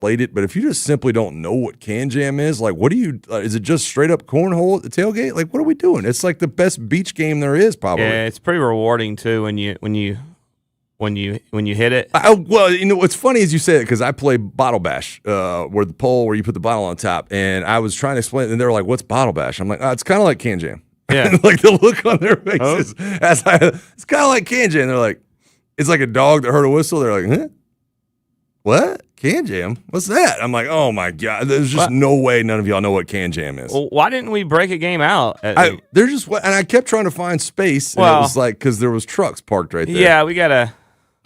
played it, but if you just simply don't know what Can Jam is, like, what do you? Is it just straight up cornhole at the tailgate? Like, what are we doing? It's like the best beach game there is, probably. Yeah, it's pretty rewarding too when you hit it. Well, you know what's funny is you say it because I play Bottle Bash, where the pole where you put the bottle on top, and I was trying to explain it, and they were like, "What's Bottle Bash?" I'm like, "Oh, it's kind of like Can Jam." Yeah, like the look on their faces it's kind of like Can Jam. They're like, it's like a dog that heard a whistle. They're like, huh? What? Can Jam? What's that? I'm like, oh my God. There's just no way none of y'all know what Can Jam is. Well, why didn't we break a game out? They're just, and I kept trying to find space, and it was like, because there was trucks parked right there. Yeah, we gotta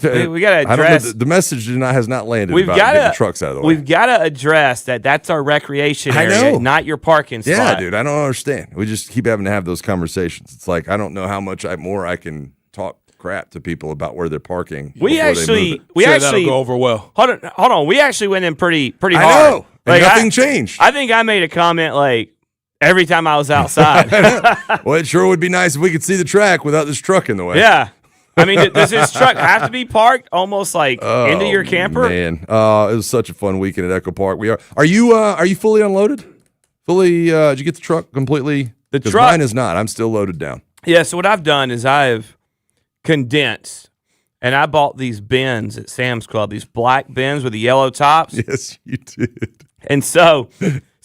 address. I don't know, the message has not landed about getting trucks out of the way. We've got to address that's our recreation area, not your parking spot. Yeah, dude, I don't understand. We just keep having to have those conversations. It's like, I don't know how much more I can talk crap to people about where they're parking. We actually that'll go over well. Hold on. We actually went in pretty hard. I know. Like, nothing changed. I think I made a comment like every time I was outside. Well, it sure would be nice if we could see the track without this truck in the way. Yeah. I mean, does this truck have to be parked almost like into your camper? Man, it was such a fun weekend at Echo Park. Are you fully unloaded? Fully? Did you get the truck completely? The truck, mine is not. I'm still loaded down. Yeah. So what I've done is I've condensed, and I bought these bins at Sam's Club. These black bins with the yellow tops. Yes, you did. And so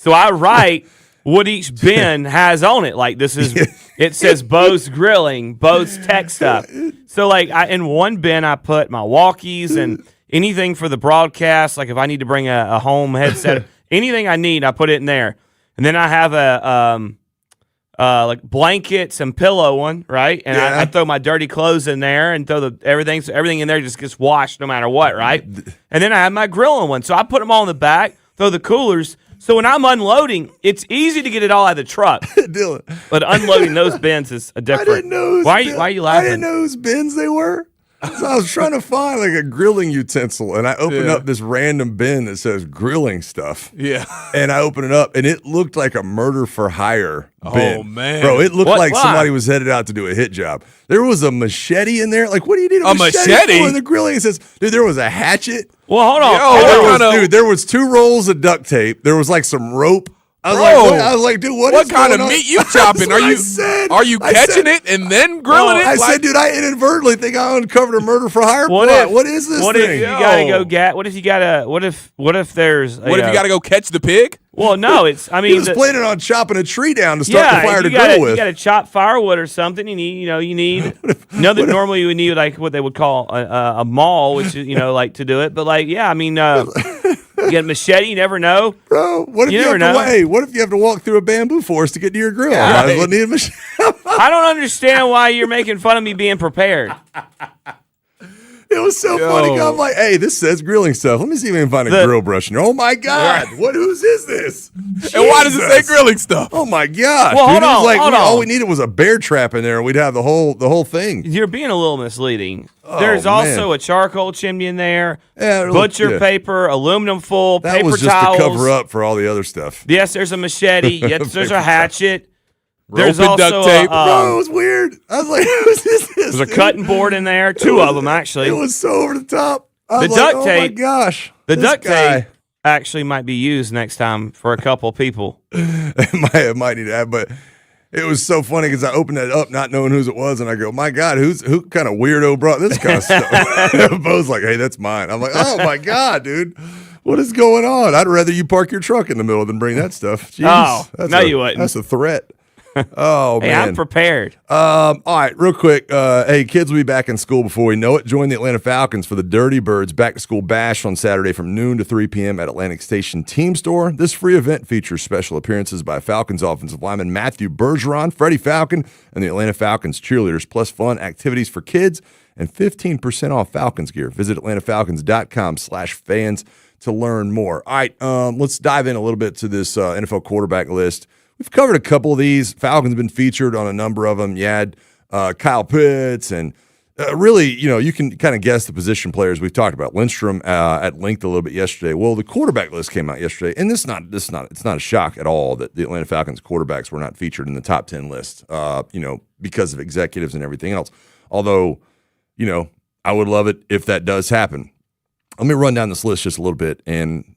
I write what each bin has on it. Like it says Bo's Grilling, Bo's Tech Stuff. So like in one bin I put my walkies and anything for the broadcast. Like if I need to bring a home headset, anything I need, I put it in there. And then I have a like blankets and pillow one, right? And I throw my dirty clothes in there and throw everything. So everything in there just gets washed no matter what, right? And then I have my grilling one. So I put them all in the back, throw the coolers. So when I'm unloading, it's easy to get it all out of the truck. Dylan. But unloading those bins is a different. I didn't know why are you laughing? I didn't know whose bins they were. So I was trying to find like a grilling utensil, and I opened up this random bin that says grilling stuff. Yeah. And I opened it up, and it looked like a murder for hire bin. Oh, man. Bro, it looked like Why? somebody was headed out to do a hit job. There was a machete in there. Like, what do you need a machete for in the grilling? It says, dude, there was a hatchet. Well, hold on. There was 2 rolls of duct tape. There was like some rope. I was like, dude, what kind of meat you chopping? Are you catching it and then grilling it? I said, dude, I inadvertently think I uncovered a murder for hire plot. What is this thing? If you gotta go get? What if you gotta? What if there's? What if you gotta go catch the pig? Well, no, it's. I mean, he was planning on chopping a tree down to start the fire to grill with. You got to chop firewood or something. You need that normally you would need like what they would call a maul, which is like to do it. But like, yeah, I mean, you get a machete. You never know, bro. What if you have to What if you have to walk through a bamboo forest to get to your grill? Yeah, might as well need a machete. I don't understand why you're making fun of me being prepared. It was so funny. I'm like, hey, this says grilling stuff. Let me see if I can find a grill brush in here. Oh my God. Whose is this? Jesus. And why does it say grilling stuff? Oh my gosh. Well, hold on. All we needed was a bear trap in there and we'd have the whole thing. You're being a little misleading. There's also a charcoal chimney in there, butcher paper, aluminum foil, that paper was just towels. to cover up for all the other stuff. Yes, there's a machete. Yes, there's a hatchet. There's also duct tape. Bro, it was weird. I was like, who's this? There's a cutting board in there. 2 of them, actually. It was so over the top. The duct tape. Oh, my gosh. The duct tape actually might be used next time for a couple people. It might need to add, but it was so funny because I opened it up not knowing whose it was, and I go, my God, who kind of weirdo brought this kind of stuff? Bo's like, hey, that's mine. I'm like, oh, my God, dude. What is going on? I'd rather you park your truck in the middle than bring that stuff. Jeez, you wouldn't. That's a threat. Oh, man. Hey, I'm prepared. All right, real quick. Hey, kids will be back in school before we know it. Join the Atlanta Falcons for the Dirty Birds back-to-school bash on Saturday from noon to 3 p.m. at Atlantic Station Team Store. This free event features special appearances by Falcons offensive lineman Matthew Bergeron, Freddie Falcon, and the Atlanta Falcons cheerleaders, plus fun activities for kids and 15% off Falcons gear. Visit atlantafalcons.com/fans to learn more. All right, let's dive in a little bit to this NFL quarterback list. We've covered a couple of these. Falcons been featured on a number of them. You had Kyle Pitts, and really, you can kind of guess the position players we've talked about. Lindstrom at length a little bit yesterday. Well, the quarterback list came out yesterday, and it's not a shock at all that the Atlanta Falcons quarterbacks were not featured in the top 10 list. Because of executives and everything else. Although, I would love it if that does happen. Let me run down this list just a little bit, and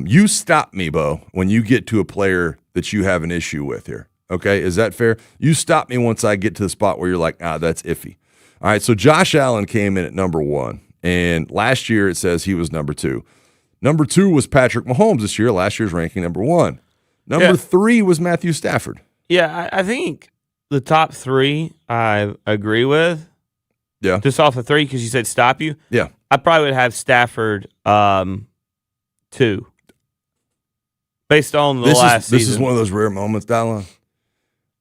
You stop me, Bo, when you get to a player that you have an issue with here. Okay, is that fair? You stop me once I get to the spot where you're like, that's iffy. All right, so Josh Allen came in at number 1, and last year it says he was number 2. Number 2 was Patrick Mahomes this year. Last year's ranking number 1. Number 3 was Matthew Stafford. Yeah, I think the top 3 I agree with. Yeah. Just off of 3 because you said stop you. Yeah. I probably would have Stafford 2. Based on the last season. This is one of those rare moments, Dylan.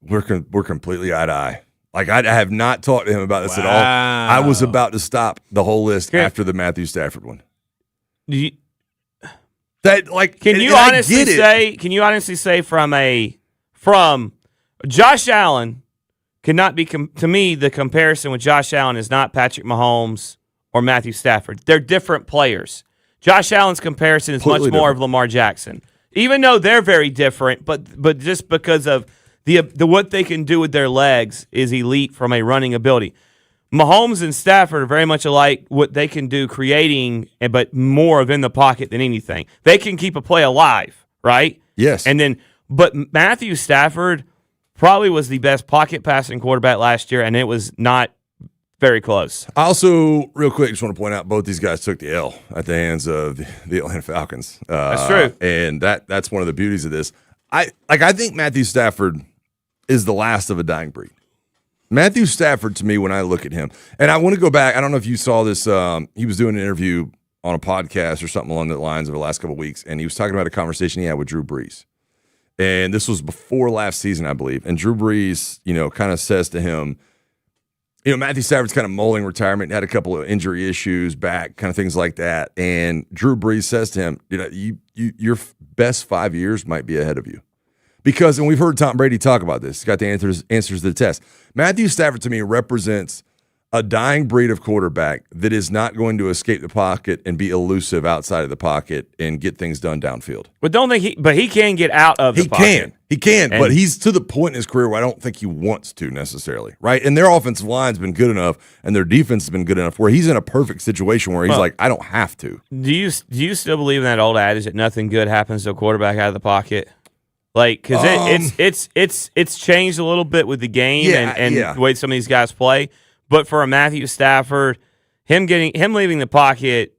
We're completely eye to eye. Like, I have not talked to him about this at all. I was about to stop the whole list after the Matthew Stafford one. Can Can you honestly say from Josh Allen cannot be to me the comparison with Josh Allen is not Patrick Mahomes or Matthew Stafford. They're different players. Josh Allen's comparison is much more of Lamar Jackson. Even though they're very different, but just because of the what they can do with their legs is elite from a running ability. Mahomes and Stafford are very much alike what they can do creating, but more of in the pocket than anything. They can keep a play alive, right? Yes. But Matthew Stafford probably was the best pocket passing quarterback last year, and it was not very close. I also, real quick, just want to point out both these guys took the L at the hands of the Atlanta Falcons. That's true. And that's one of the beauties of this. I think Matthew Stafford is the last of a dying breed. Matthew Stafford, to me, when I look at him, and I want to go back, I don't know if you saw this, he was doing an interview on a podcast or something along the lines over the last couple of weeks, and he was talking about a conversation he had with Drew Brees. And this was before last season, I believe. And Drew Brees, kind of says to him, Matthew Stafford's kind of mulling retirement, had a couple of injury issues, back, kind of things like that. And Drew Brees says to him, your best 5 years might be ahead of you. Because, and we've heard Tom Brady talk about this, he's got the answers to the test. Matthew Stafford, to me, represents a dying breed of quarterback that is not going to escape the pocket and be elusive outside of the pocket and get things done downfield. But he can get out of the pocket. He can, but he's to the point in his career where I don't think he wants to necessarily, right? And their offensive line's been good enough and their defense has been good enough where he's in a perfect situation where he's like, I don't have to. Do you still believe in that old adage that nothing good happens to a quarterback out of the pocket? Like, because it's changed a little bit with the game and the way some of these guys play. But for a Matthew Stafford, him leaving the pocket,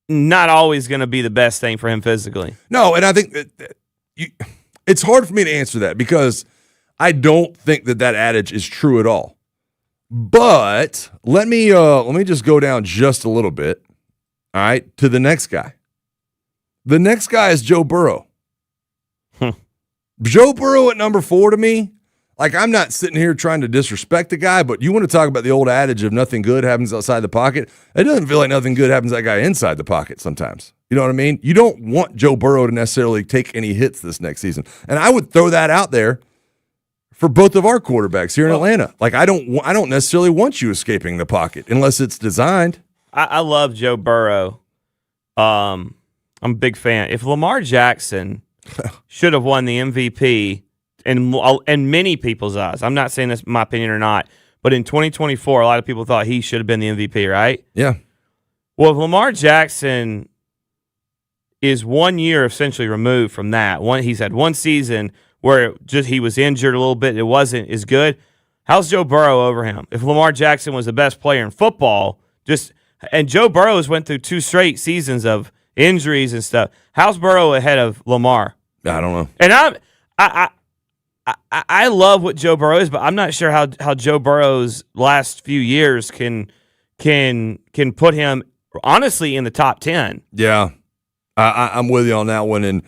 not always going to be the best thing for him physically. No, and I think that it's hard for me to answer that because I don't think that adage is true at all. But let me just go down just a little bit, all right, to the next guy. The next guy is Joe Burrow. Joe Burrow at number 4 to me, like, I'm not sitting here trying to disrespect the guy, but you want to talk about the old adage of nothing good happens outside the pocket. It doesn't feel like nothing good happens to that guy inside the pocket sometimes. You know what I mean? You don't want Joe Burrow to necessarily take any hits this next season. And I would throw that out there for both of our quarterbacks here in Atlanta. Like, I don't necessarily want you escaping the pocket unless it's designed. I love Joe Burrow. I'm a big fan. If Lamar Jackson should have won the MVP in many people's eyes, I'm not saying that's my opinion or not, but in 2024, a lot of people thought he should have been the MVP, right? Yeah. Well, if Lamar Jackson is 1 year essentially removed from that, he's had one season where he was injured a little bit, it wasn't as good. How's Joe Burrow over him? If Lamar Jackson was the best player in football, and Joe Burrow has went through 2 straight seasons of injuries and stuff. How's Burrow ahead of Lamar? I don't know. And I love what Joe Burrow is, but I'm not sure how Joe Burrow's last few years can put him honestly in the top 10. Yeah, I'm with you on that one, and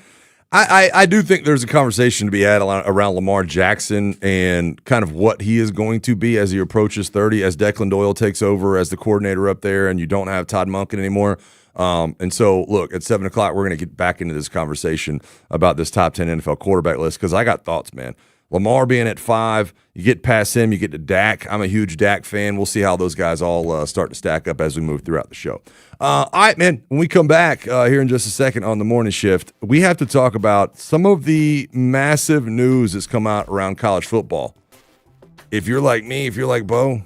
I do think there's a conversation to be had around Lamar Jackson and kind of what he is going to be as he approaches 30, as Declan Doyle takes over as the coordinator up there, and you don't have Todd Monken anymore. And so, look, at 7 o'clock, we're going to get back into this conversation about this top 10 NFL quarterback list because I got thoughts, man. Lamar being at 5, you get past him, you get to Dak. I'm a huge Dak fan. We'll see how those guys all start to stack up as we move throughout the show. All right, man, when we come back here in just a second on the morning shift, we have to talk about some of the massive news that's come out around college football. If you're like me, if you're like Bo,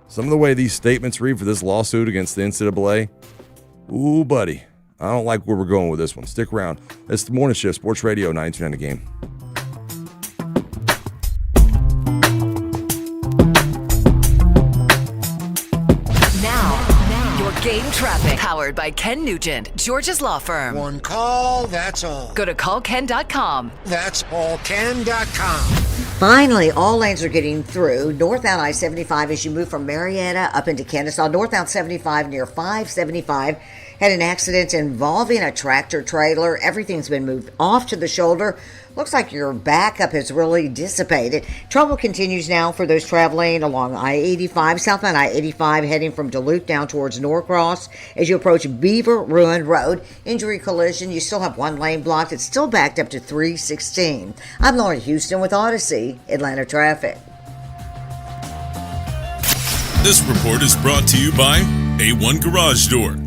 some of the way these statements read for this lawsuit against the NCAA, ooh, buddy, I don't like where we're going with this one. Stick around. It's the Morning Shift, Sports Radio 92.9 The Game. Game traffic, powered by Ken Nugent, Georgia's law firm. One call, that's all. Go to callken.com. That's allken.com. Finally, all lanes are getting through. Northbound I-75 as you move from Marietta up into Kennesaw. Northbound 75 near 575 had an accident involving a tractor trailer. Everything's been moved off to the shoulder. Looks like your backup has really dissipated. Trouble continues now for those traveling along I-85, southbound I-85 heading from Duluth down towards Norcross as you approach Beaver Ruin Road. Injury collision, you still have one lane blocked. It's still backed up to 316. I'm Lauren Houston with Odyssey, Atlanta Traffic. This report is brought to you by A1 Garage Door.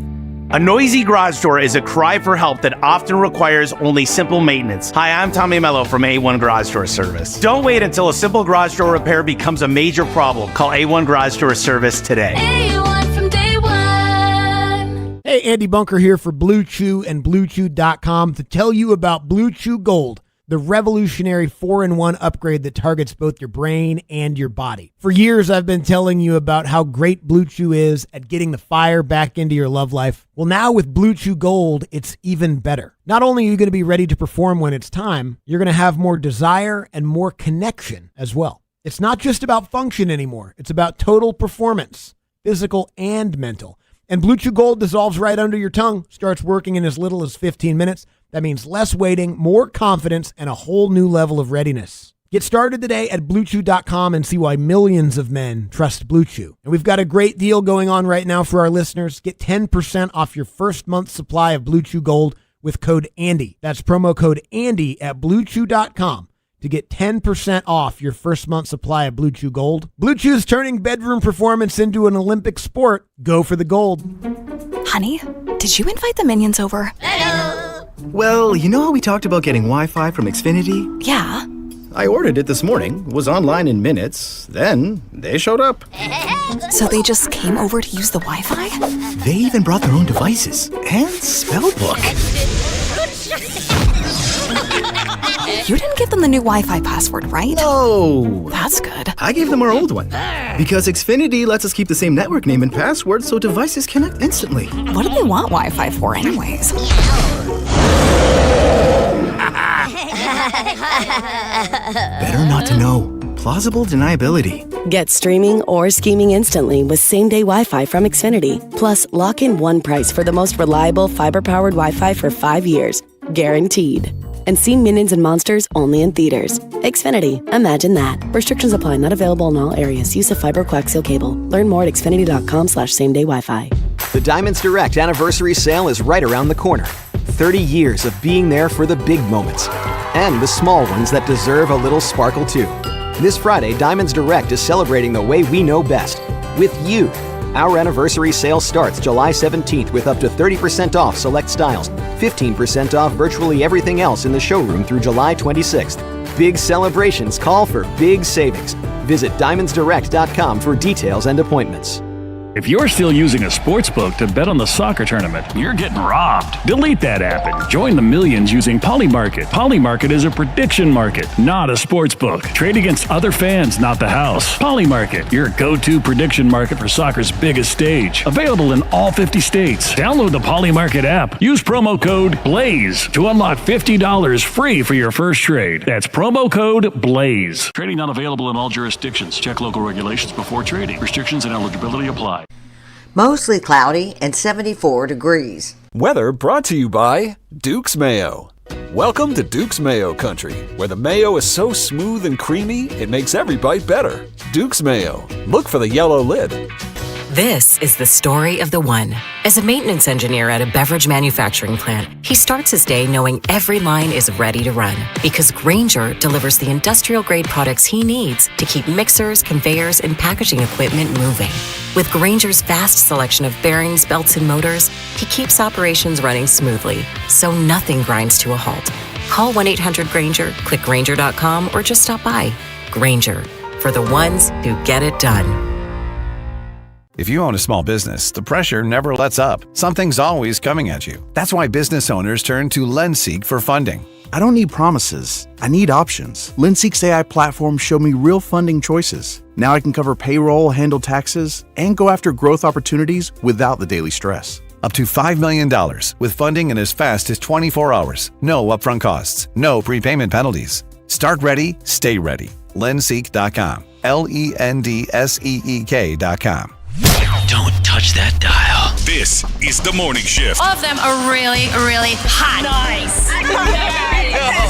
A noisy garage door is a cry for help that often requires only simple maintenance. Hi, I'm Tommy Mello from A1 Garage Door Service. Don't wait until a simple garage door repair becomes a major problem. Call A1 Garage Door Service today. A1 from day one. Hey, Andy Bunker here for Blue Chew and BlueChew.com to tell you about Blue Chew Gold, the revolutionary 4-in-1 upgrade that targets both your brain and your body. For years, I've been telling you about how great Blue Chew is at getting the fire back into your love life. Well, now with Blue Chew Gold, it's even better. Not only are you going to be ready to perform when it's time, you're going to have more desire and more connection as well. It's not just about function anymore. It's about total performance, physical and mental. And Blue Chew Gold dissolves right under your tongue, starts working in as little as 15 minutes. That means less waiting, more confidence, and a whole new level of readiness. Get started today at BlueChew.com and see why millions of men trust Blue Chew. And we've got a great deal going on right now for our listeners. Get 10% off your first month's supply of Blue Chew Gold with code ANDY. That's promo code ANDY at BlueChew.com to get 10% off your first month's supply of Blue Chew Gold. Blue Chew is turning bedroom performance into an Olympic sport. Go for the gold. Honey, did you invite the minions over? Well, you know how we talked about getting Wi-Fi from Xfinity? Yeah. I ordered it this morning, was online in minutes, then they showed up. So they just came over to use the Wi-Fi? They even brought their own devices and spell book. You didn't give them the new Wi-Fi password, right? No. That's good. I gave them our old one. Because Xfinity lets us keep the same network name and password so devices connect instantly. What do they want Wi-Fi for anyways? Better not to know. Plausible deniability. Get streaming or scheming instantly with same-day Wi-Fi from Xfinity. Plus, lock in one price for the most reliable fiber-powered Wi-Fi for 5 years. Guaranteed. And see Minions and Monsters only in theaters. Xfinity. Imagine that. Restrictions apply. Not available in all areas. Use of fiber coaxial cable. Learn more at xfinity.com/same-day Wi-Fi. The Diamonds Direct Anniversary Sale is right around the corner. 30 years of being there for the big moments. And the small ones that deserve a little sparkle too. This Friday, Diamonds Direct is celebrating the way we know best. With you. Our anniversary sale starts July 17th with up to 30% off select styles, 15% off virtually everything else in the showroom through July 26th. Big celebrations call for big savings. Visit DiamondsDirect.com for details and appointments. If you're still using a sportsbook to bet on the soccer tournament, you're getting robbed. Delete that app and join the millions using Polymarket. Polymarket is a prediction market, not a sportsbook. Trade against other fans, not the house. Polymarket, your go-to prediction market for soccer's biggest stage. Available in all 50 states. Download the Polymarket app. Use promo code BLAZE to unlock $50 free for your first trade. That's promo code BLAZE. Trading not available in all jurisdictions. Check local regulations before trading. Restrictions and eligibility apply. Mostly cloudy and 74 degrees. Weather brought to you by Duke's Mayo. Welcome to Duke's Mayo Country, where the mayo is so smooth and creamy, it makes every bite better. Duke's Mayo. Look for the yellow lid. This is the story of the one. As a maintenance engineer at a beverage manufacturing plant, he starts his day knowing every line is ready to run because Grainger delivers the industrial-grade products he needs to keep mixers, conveyors, and packaging equipment moving. With Grainger's vast selection of bearings, belts, and motors, he keeps operations running smoothly, so nothing grinds to a halt. Call 1-800-GRAINGER, click Grainger.com, or just stop by. Grainger, for the ones who get it done. If you own a small business, the pressure never lets up. Something's always coming at you. That's why business owners turn to LendSeek for funding. I don't need promises. I need options. LendSeek's AI platform showed me real funding choices. Now I can cover payroll, handle taxes, and go after growth opportunities without the daily stress. Up to $5 million with funding in as fast as 24 hours. No upfront costs. No prepayment penalties. Start ready, stay ready. LendSeek.com. LendSeek.com. Don't touch that dial. This is The Morning Shift. All of them are really, really hot. Nice.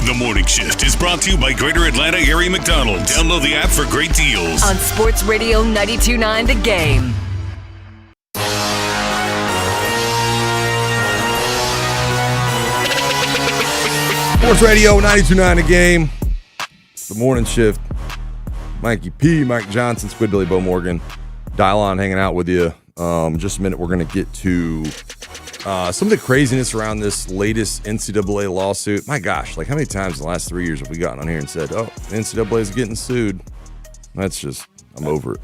The Morning Shift is brought to you by Greater Atlanta Area McDonald's. Download the app for great deals. On Sports Radio 92.9 The Game. Sports Radio 92.9 The Game. The Morning Shift. Mikey P, Mike Johnson, Squidbilly, Bo Morgan. Dial on hanging out with you. Just a minute, we're going to get to some of the craziness around this latest NCAA lawsuit. My gosh, like how many times in the last 3 years have we gotten on here and said, oh, the NCAA is getting sued? That's just, I'm over it.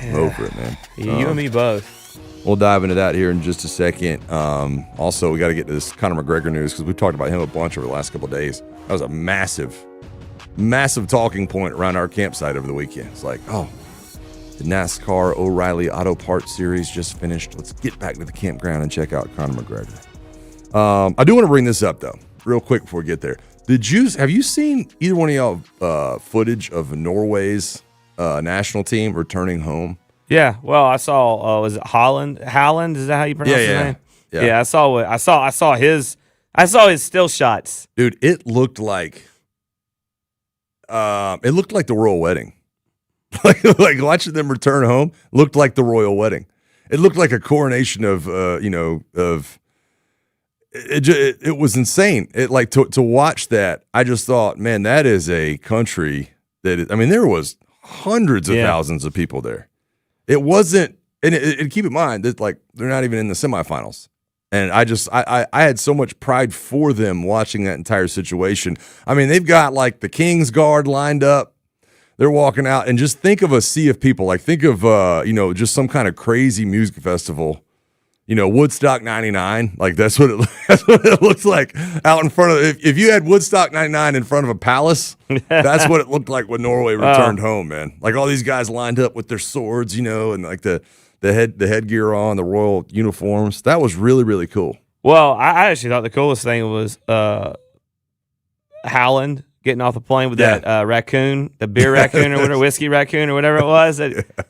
I'm over it, man. You and me both. We'll dive into that here in just a second. Also, we got to get to this Conor McGregor news because we talked about him a bunch over the last couple of days. That was a massive talking point around our campsite over the weekend. It's like, oh, the NASCAR O'Reilly Auto Parts Series just finished. Let's get back to the campground and check out Conor McGregor. I do want to bring this up, though, real quick before we get there. Have you seen either one of y'all footage of Norway's national team returning home? Yeah, well, I saw. Was it Holland? Haaland? Is that how you pronounce his name? Yeah. I saw his still shots. Dude, it looked like the royal wedding. like watching them return home looked like the royal wedding. It looked like a coronation of it was insane. It like to watch that. I just thought, man, that is a country there was hundreds of thousands of people there. It wasn't, and keep in mind that like they're not even in the semifinals. And I had so much pride for them watching that entire situation. I mean, they've got like the King's Guard lined up. They're walking out, and just think of a sea of people. Like think of just some kind of crazy music festival. Woodstock 99. Like that's what it looks like out in front of. If you had Woodstock 99 in front of a palace, that's what it looked like when Norway returned home, man. Like all these guys lined up with their swords, and like the headgear on, the royal uniforms. That was really, really cool. Well, I actually thought the coolest thing was Haaland getting off the plane with that raccoon, the beer raccoon or whatever, whiskey raccoon or whatever it was.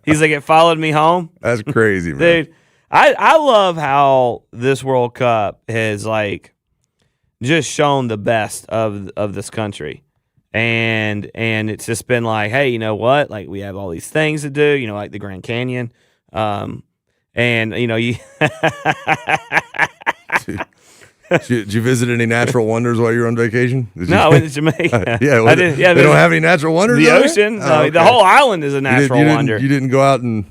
He's like, it followed me home. That's crazy, man. Dude, I love how this World Cup has like just shown the best of this country. And it's just been like, hey, you know what? Like we have all these things to do, like the Grand Canyon. You Did you visit any natural wonders while you were on vacation? No, I went to Jamaica. I did. Yeah, they don't have any natural wonders. The ocean, okay. The whole island is a natural wonder. You didn't go out and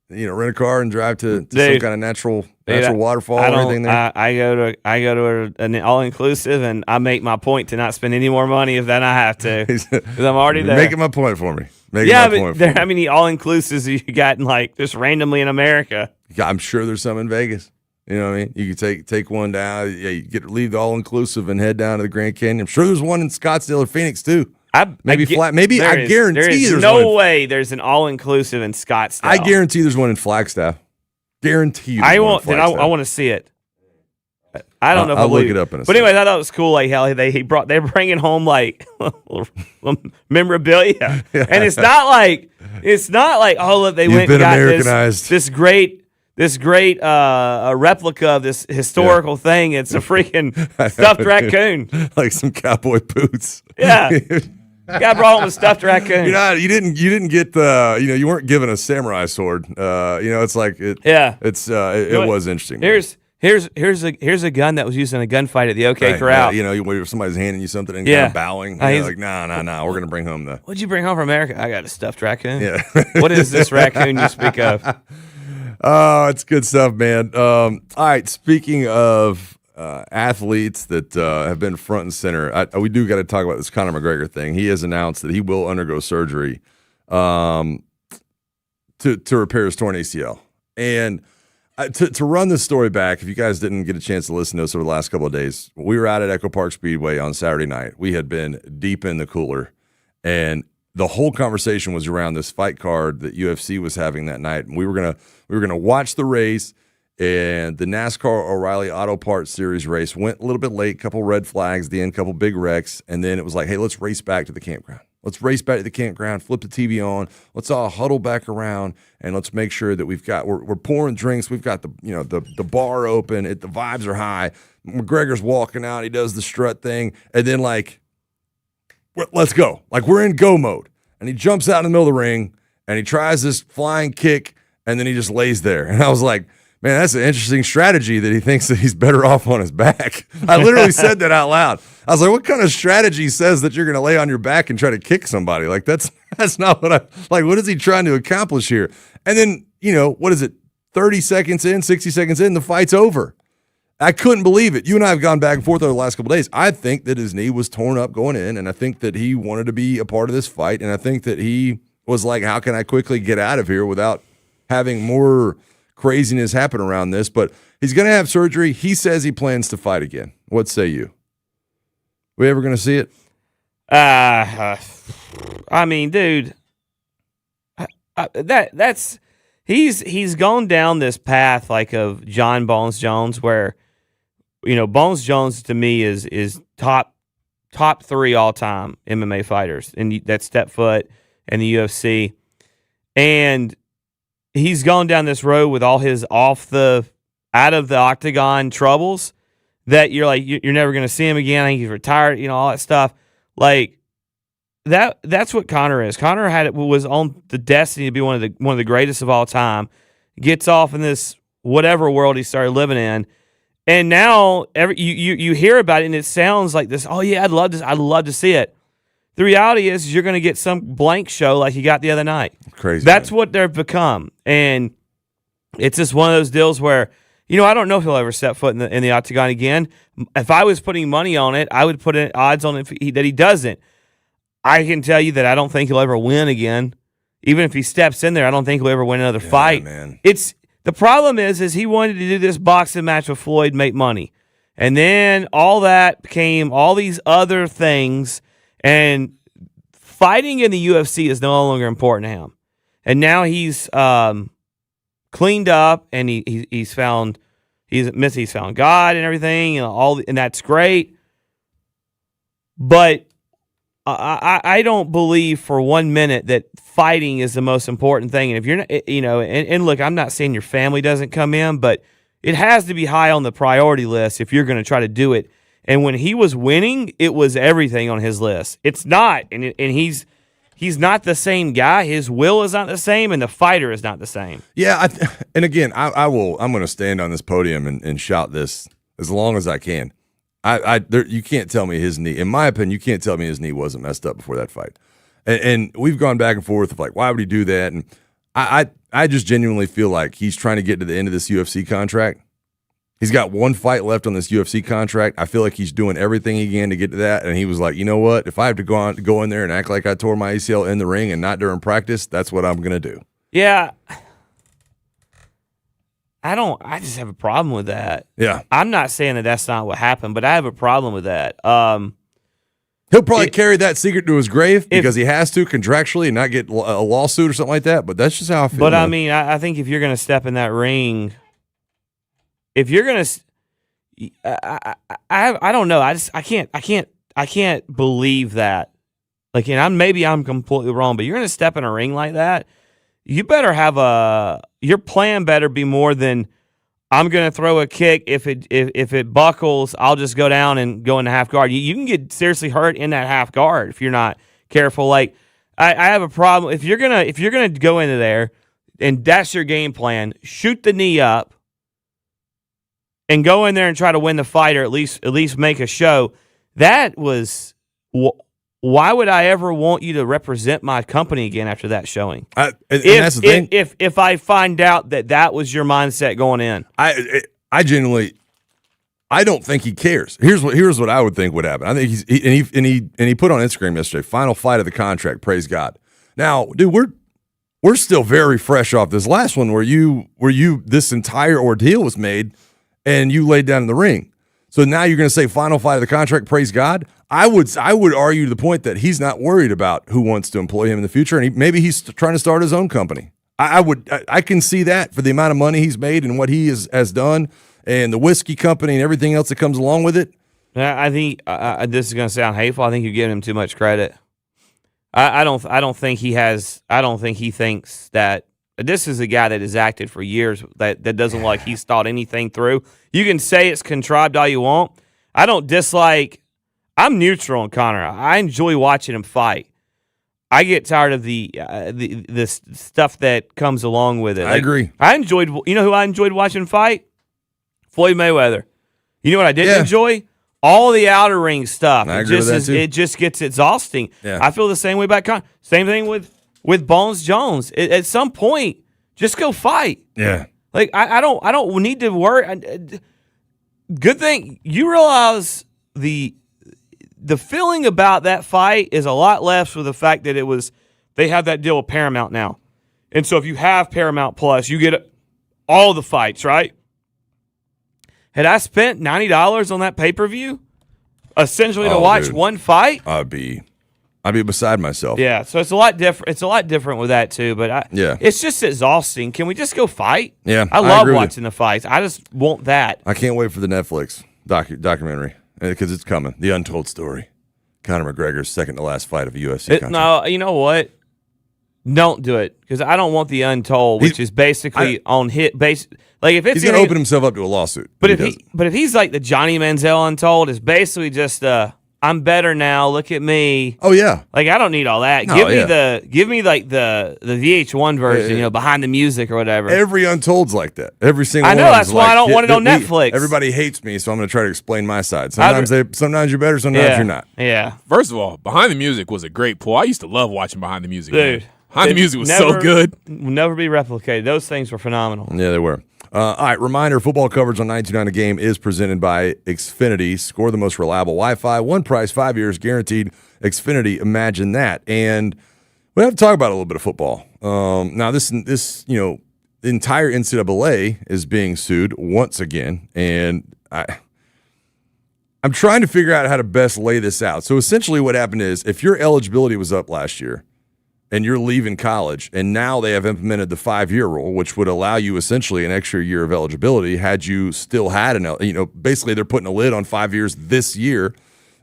rent a car and drive to some kind of natural waterfall or anything there. I go to an all inclusive, and I make my point to not spend any more money if then I have to, because I'm already there. Making my point for me. How many all inclusives you got just randomly in America? I'm sure there's some in Vegas. You know what I mean? You could take one down. Yeah, you leave the all inclusive and head down to the Grand Canyon. I'm sure there's one in Scottsdale or Phoenix too. I guarantee there's no way there's an all inclusive in Scottsdale. I guarantee there's one in Flagstaff. Guarantee you. I want to see it. I don't know if I'll look it up in a second. But anyway, I thought it was cool. Like how they're bringing home like memorabilia, and it's not like oh look, they went and got this great replica of this historical thing. It's a freaking stuffed raccoon, like some cowboy boots. Yeah. Guy brought home a stuffed raccoon. You didn't get you weren't given a samurai sword. It's like it. Yeah. It was interesting. Here's a gun that was used in a gunfight at the OK Corral. Where somebody's handing you something and kind of bowing. Like, no, we're gonna bring home the. What'd you bring home from America? I got a stuffed raccoon. Yeah. What is this raccoon you speak of? Oh, it's good stuff, man. All right, speaking of athletes that have been front and center, we do got to talk about this Conor McGregor thing. He has announced that he will undergo surgery to repair his torn ACL. And to run this story back, if you guys didn't get a chance to listen to us over the last couple of days, we were out at Echo Park Speedway on Saturday night. We had been deep in the cooler, and the whole conversation was around this fight card that UFC was having that night. And we were gonna watch the race, and the NASCAR O'Reilly Auto Parts Series race went a little bit late, couple red flags, the end, couple big wrecks, and then it was like, hey, let's race back to the campground. Let's race back to the campground, flip the TV on. Let's all huddle back around, and let's make sure that we're pouring drinks. We've got the bar open. The vibes are high. McGregor's walking out. He does the strut thing, and then let's go. Like, we're in go mode, and he jumps out in the middle of the ring, and he tries this flying kick, and then he just lays there. And I was like, man, that's an interesting strategy that he thinks that he's better off on his back. I literally said that out loud. I was like, what kind of strategy says that you're going to lay on your back and try to kick somebody? Like, that's not what is he trying to accomplish here? And then, what is it, 30 seconds in, 60 seconds in, the fight's over. I couldn't believe it. You and I have gone back and forth over the last couple of days. I think that his knee was torn up going in, and I think that he wanted to be a part of this fight, and I think that he was like, how can I quickly get out of here without having more craziness happen around this? But he's going to have surgery. He says he plans to fight again. What say you? We ever going to see it? I mean, dude, he's gone down this path like of John Bones Jones, where Bones Jones to me is top 3 all time MMA fighters, and that's Step Foot and the UFC, and he's gone down this road with all his out of the octagon troubles that you're like, you're never going to see him again. I think he's retired, all that stuff. Like that's what Conor is. Conor was on the destiny to be one of the greatest of all time. Gets off in this whatever world he started living in, and now you hear about it and it sounds like this. Oh yeah, I'd love to see it. The reality is you're going to get some blank show like you got the other night. Crazy. That's what they've become. And it's just one of those deals where, I don't know if he'll ever step foot in the octagon again. If I was putting money on it, I would put odds on it that he doesn't. I can tell you that I don't think he'll ever win again. Even if he steps in there, I don't think he'll ever win another fight. Man. The problem is he wanted to do this boxing match with Floyd, make money. And then all that became all these other things. And fighting in the UFC is no longer important to him. And now he's cleaned up, and he's found God and everything, and that's great. But I don't believe for 1 minute that fighting is the most important thing. And if you're not, and look, I'm not saying your family doesn't come in, but it has to be high on the priority list if you're going to try to do it. And when he was winning, it was everything on his list. It's not, and he's not the same guy. His will is not the same, and the fighter is not the same. Yeah, and again, I'm going to stand on this podium and shout this as long as I can. You can't tell me his knee. In my opinion, you can't tell me his knee wasn't messed up before that fight. And we've gone back and forth of like, why would he do that? And I just genuinely feel like he's trying to get to the end of this UFC contract. He's got one fight left on this UFC contract. I feel like he's doing everything he can to get to that. And he was like, you know what? If I have to go in there and act like I tore my ACL in the ring and not during practice, that's what I'm going to do. Yeah. I just have a problem with that. Yeah. I'm not saying that that's not what happened, but I have a problem with that. He'll probably carry that secret to his grave because he has to contractually and not get a lawsuit or something like that. But that's just how I feel. But I mean, I think if you're going to step in that ring, if you're going to, I don't know. I can't believe that. Like, and maybe I'm completely wrong, but you're going to step in a ring like that. You better have your plan better be more than I'm going to throw a kick. If it buckles, I'll just go down and go into half guard. You can get seriously hurt in that half guard if you're not careful. Like I have a problem if you're gonna go into there and that's your game plan. Shoot the knee up and go in there and try to win the fight, or at least make a show. That was. Why would I ever want you to represent my company again after that showing? And that's the thing. If I find out that was your mindset going in, I genuinely, I don't think he cares. Here's what I would think would happen. I think he put on Instagram yesterday, final fight of the contract. Praise God. Now, dude, we're still very fresh off this last one where this entire ordeal was made and you laid down in the ring. So now you're going to say final fight of the contract, praise God? I would argue to the point that he's not worried about who wants to employ him in the future, and maybe he's trying to start his own company. I can see that for the amount of money he's made and what he has done, and the whiskey company and everything else that comes along with it. I think this is going to sound hateful. I think you're giving him too much credit. I don't think he thinks that this is a guy that has acted for years that doesn't look like he's thought anything through. You can say it's contrived all you want. I don't dislike. I'm neutral on Conor. I enjoy watching him fight. I get tired of the stuff that comes along with it. I agree. You know who I enjoyed watching fight? Floyd Mayweather. You know what I didn't enjoy? All the outer ring stuff. I agree with that too. It just gets exhausting. Yeah. I feel the same way about Conor. Same thing with Bones Jones. At some point, just go fight. Yeah. Like I don't need to worry. Good thing you realize the feeling about that fight is a lot less with the fact that they have that deal with Paramount now. And so if you have Paramount Plus, you get all the fights, right? Had I spent $90 on that pay-per-view essentially to watch one fight, I'd be beside myself. Yeah, so it's a lot different. It's a lot different with that too, but it's just exhausting. Can we just go fight? Yeah, I love watching the fights. I just want that. I can't wait for the Netflix documentary because it's coming. The Untold Story. Conor McGregor's second to last fight of a UFC contract. No, you know what? Don't do it because I don't want the Untold, which is basically on hit base. Like if it's he's going to open himself up to a lawsuit. But if he's like the Johnny Manziel Untold, it's basically just I'm better now. Look at me. Oh yeah. Like I don't need all that. No, give me like the VH1 version, behind the music or whatever. Every Untold's like that. Every single one. I know that's why I don't want it on Netflix. Everybody hates me, so I'm going to try to explain my side. Sometimes you're better, sometimes you're not. Yeah. First of all, Behind the Music was a great pull. I used to love watching Behind the Music. Dude. Behind the Music was so good. Will never be replicated. Those things were phenomenal. Yeah, they were. All right, reminder, football coverage on 92.9 The Game is presented by Xfinity. Score the most reliable Wi-Fi, one price, 5 years guaranteed. Xfinity, imagine that. And we have to talk about a little bit of football. Now, this the entire NCAA is being sued once again, and I'm trying to figure out how to best lay this out. So essentially what happened is if your eligibility was up last year, and you're leaving college, and now they have implemented the 5-year rule, which would allow you essentially an extra year of eligibility had you still had basically they're putting a lid on 5 years this year.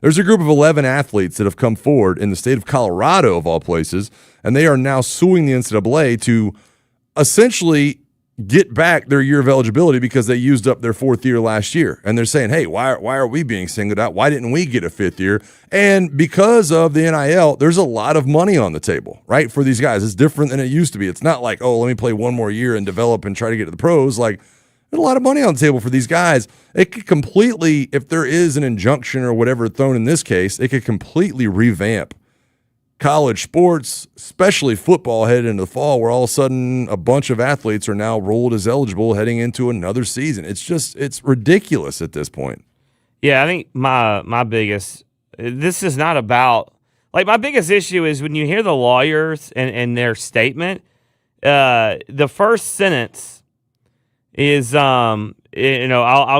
There's a group of 11 athletes that have come forward in the state of Colorado, of all places, and they are now suing the NCAA to essentially get back their year of eligibility because they used up their 4th year last year. And they're saying, hey, why are we being singled out? Why didn't we get a 5th year? And because of the NIL, there's a lot of money on the table, right, for these guys. It's different than it used to be. It's not like, oh, let me play one more year and develop and try to get to the pros. Like, there's a lot of money on the table for these guys. It could completely, if there is an injunction or whatever thrown in this case, it could completely revamp college sports, especially football, headed into the fall, where all of a sudden a bunch of athletes are now ruled as eligible heading into another season. It's ridiculous at this point. Yeah, I think my biggest, this is not about, like, my biggest issue is when you hear the lawyers and their statement, the first sentence is, I'll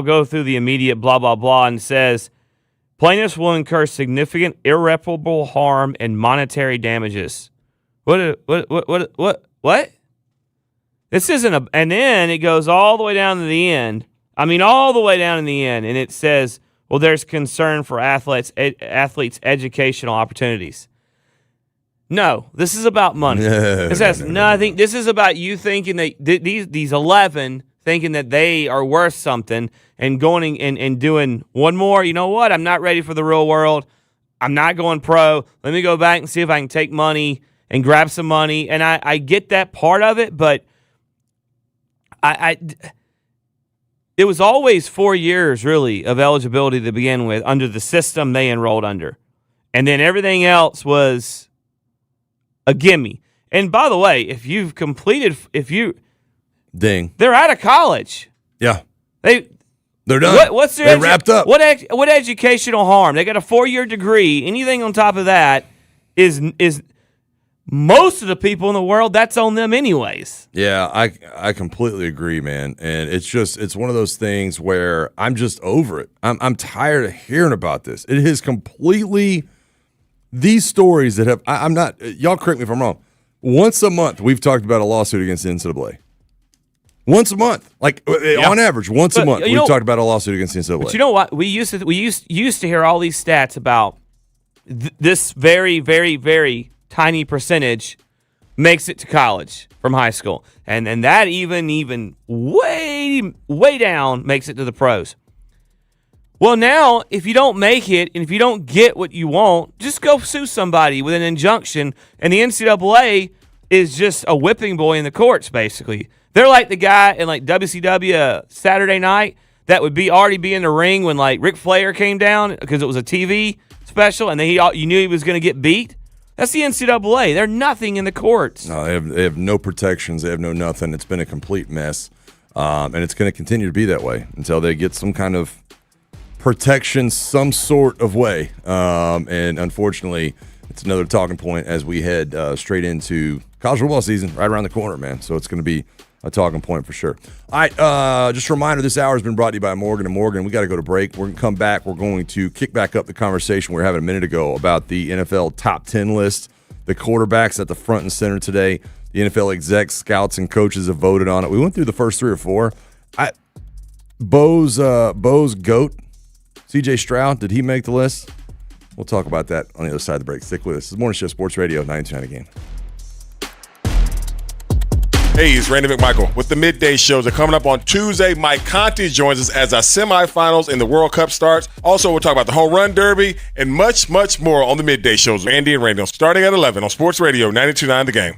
go through the immediate blah, blah, blah, and says, plaintiffs will incur significant irreparable harm and monetary damages. What? This isn't and then it goes all the way down to the end. All the way down in the end, and it says, well, there's concern for athletes' educational opportunities. No, this is about money. I think this is about you thinking that these 11 thinking that they are worth something and going and doing one more. You know what? I'm not ready for the real world. I'm not going pro. Let me go back and see if I can take money and grab some money. And I get that part of it, but it was always 4 years, really, of eligibility to begin with under the system they enrolled under. And then everything else was a gimme. And by the way, Ding. They're out of college. Yeah. They're done. They're wrapped up. What educational harm? They got a 4-year degree. Anything on top of that is most of the people in the world, that's on them anyways. Yeah, I completely agree, man. And it's one of those things where I'm just over it. I'm tired of hearing about this. It is completely these stories that have I'm not y'all correct me if I'm wrong. Once a month we've talked about a lawsuit against the NCAA. Once a month, like on average, once a month we've talked about a lawsuit against the NCAA. But you know what? We used to hear all these stats about this very, very, very tiny percentage makes it to college from high school, and that even way down makes it to the pros. Well, now if you don't make it and if you don't get what you want, just go sue somebody with an injunction, and the NCAA is just a whipping boy in the courts. Basically, they're like the guy in like WCW Saturday Night that would already be in the ring when like Ric Flair came down because it was a TV special, and then you knew he was going to get beat. That's the NCAA. They're nothing in the courts. No, they have no protections. They have no nothing. It's been a complete mess, and it's going to continue to be that way until they get some kind of protection, some sort of way. And unfortunately, it's another talking point as we head straight into college football season right around the corner, man. So it's going to be a talking point for sure. All right, just a reminder, this hour has been brought to you by Morgan & Morgan. We got to go to break. We're going to come back. We're going to kick back up the conversation we were having a minute ago about the NFL top 10 list. The quarterbacks at the front and center today. The NFL execs, scouts, and coaches have voted on it. We went through the first 3 or 4. Bo's GOAT, C.J. Stroud, did he make the list? We'll talk about that on the other side of the break. Stick with us. This is Morning Shift Sports Radio 92.9 Again. Hey, it's Randy McMichael with the Midday Shows. They're coming up on Tuesday. Mike Conti joins us as our semifinals in the World Cup starts. Also, we'll talk about the Home Run Derby and much, much more on the Midday Shows. Andy and Randy starting at 11 on Sports Radio 92.9 The Game.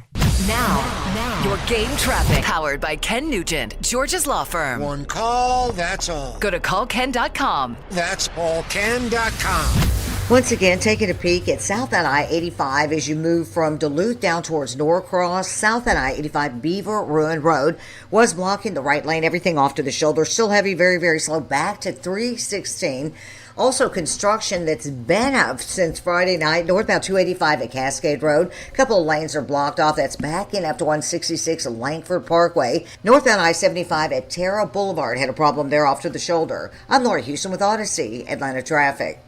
Now, your game traffic. Powered by Ken Nugent, Georgia's law firm. One call, that's all. Go to callken.com. That's allken.com. Once again, taking a peek at southbound I-85 as you move from Duluth down towards Norcross. Southbound I-85 Beaver Ruin Road was blocking the right lane. Everything off to the shoulder. Still heavy, very, very slow. Back to 316. Also, construction that's been up since Friday night. Northbound 285 at Cascade Road. A couple of lanes are blocked off. That's backing up to 166 Langford Parkway. Northbound I-75 at Terra Boulevard had a problem there off to the shoulder. I'm Laura Houston with Odyssey Atlanta Traffic.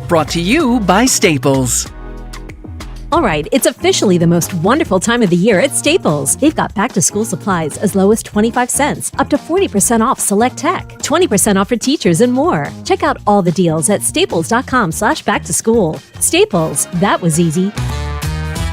Brought to you by Staples. All right, it's officially the most wonderful time of the year at Staples. They've got back-to-school supplies as low as 25 cents, up to 40% off select tech, 20% off for teachers, and more. Check out all the deals at staples.com/back-to-school. Staples, that was easy.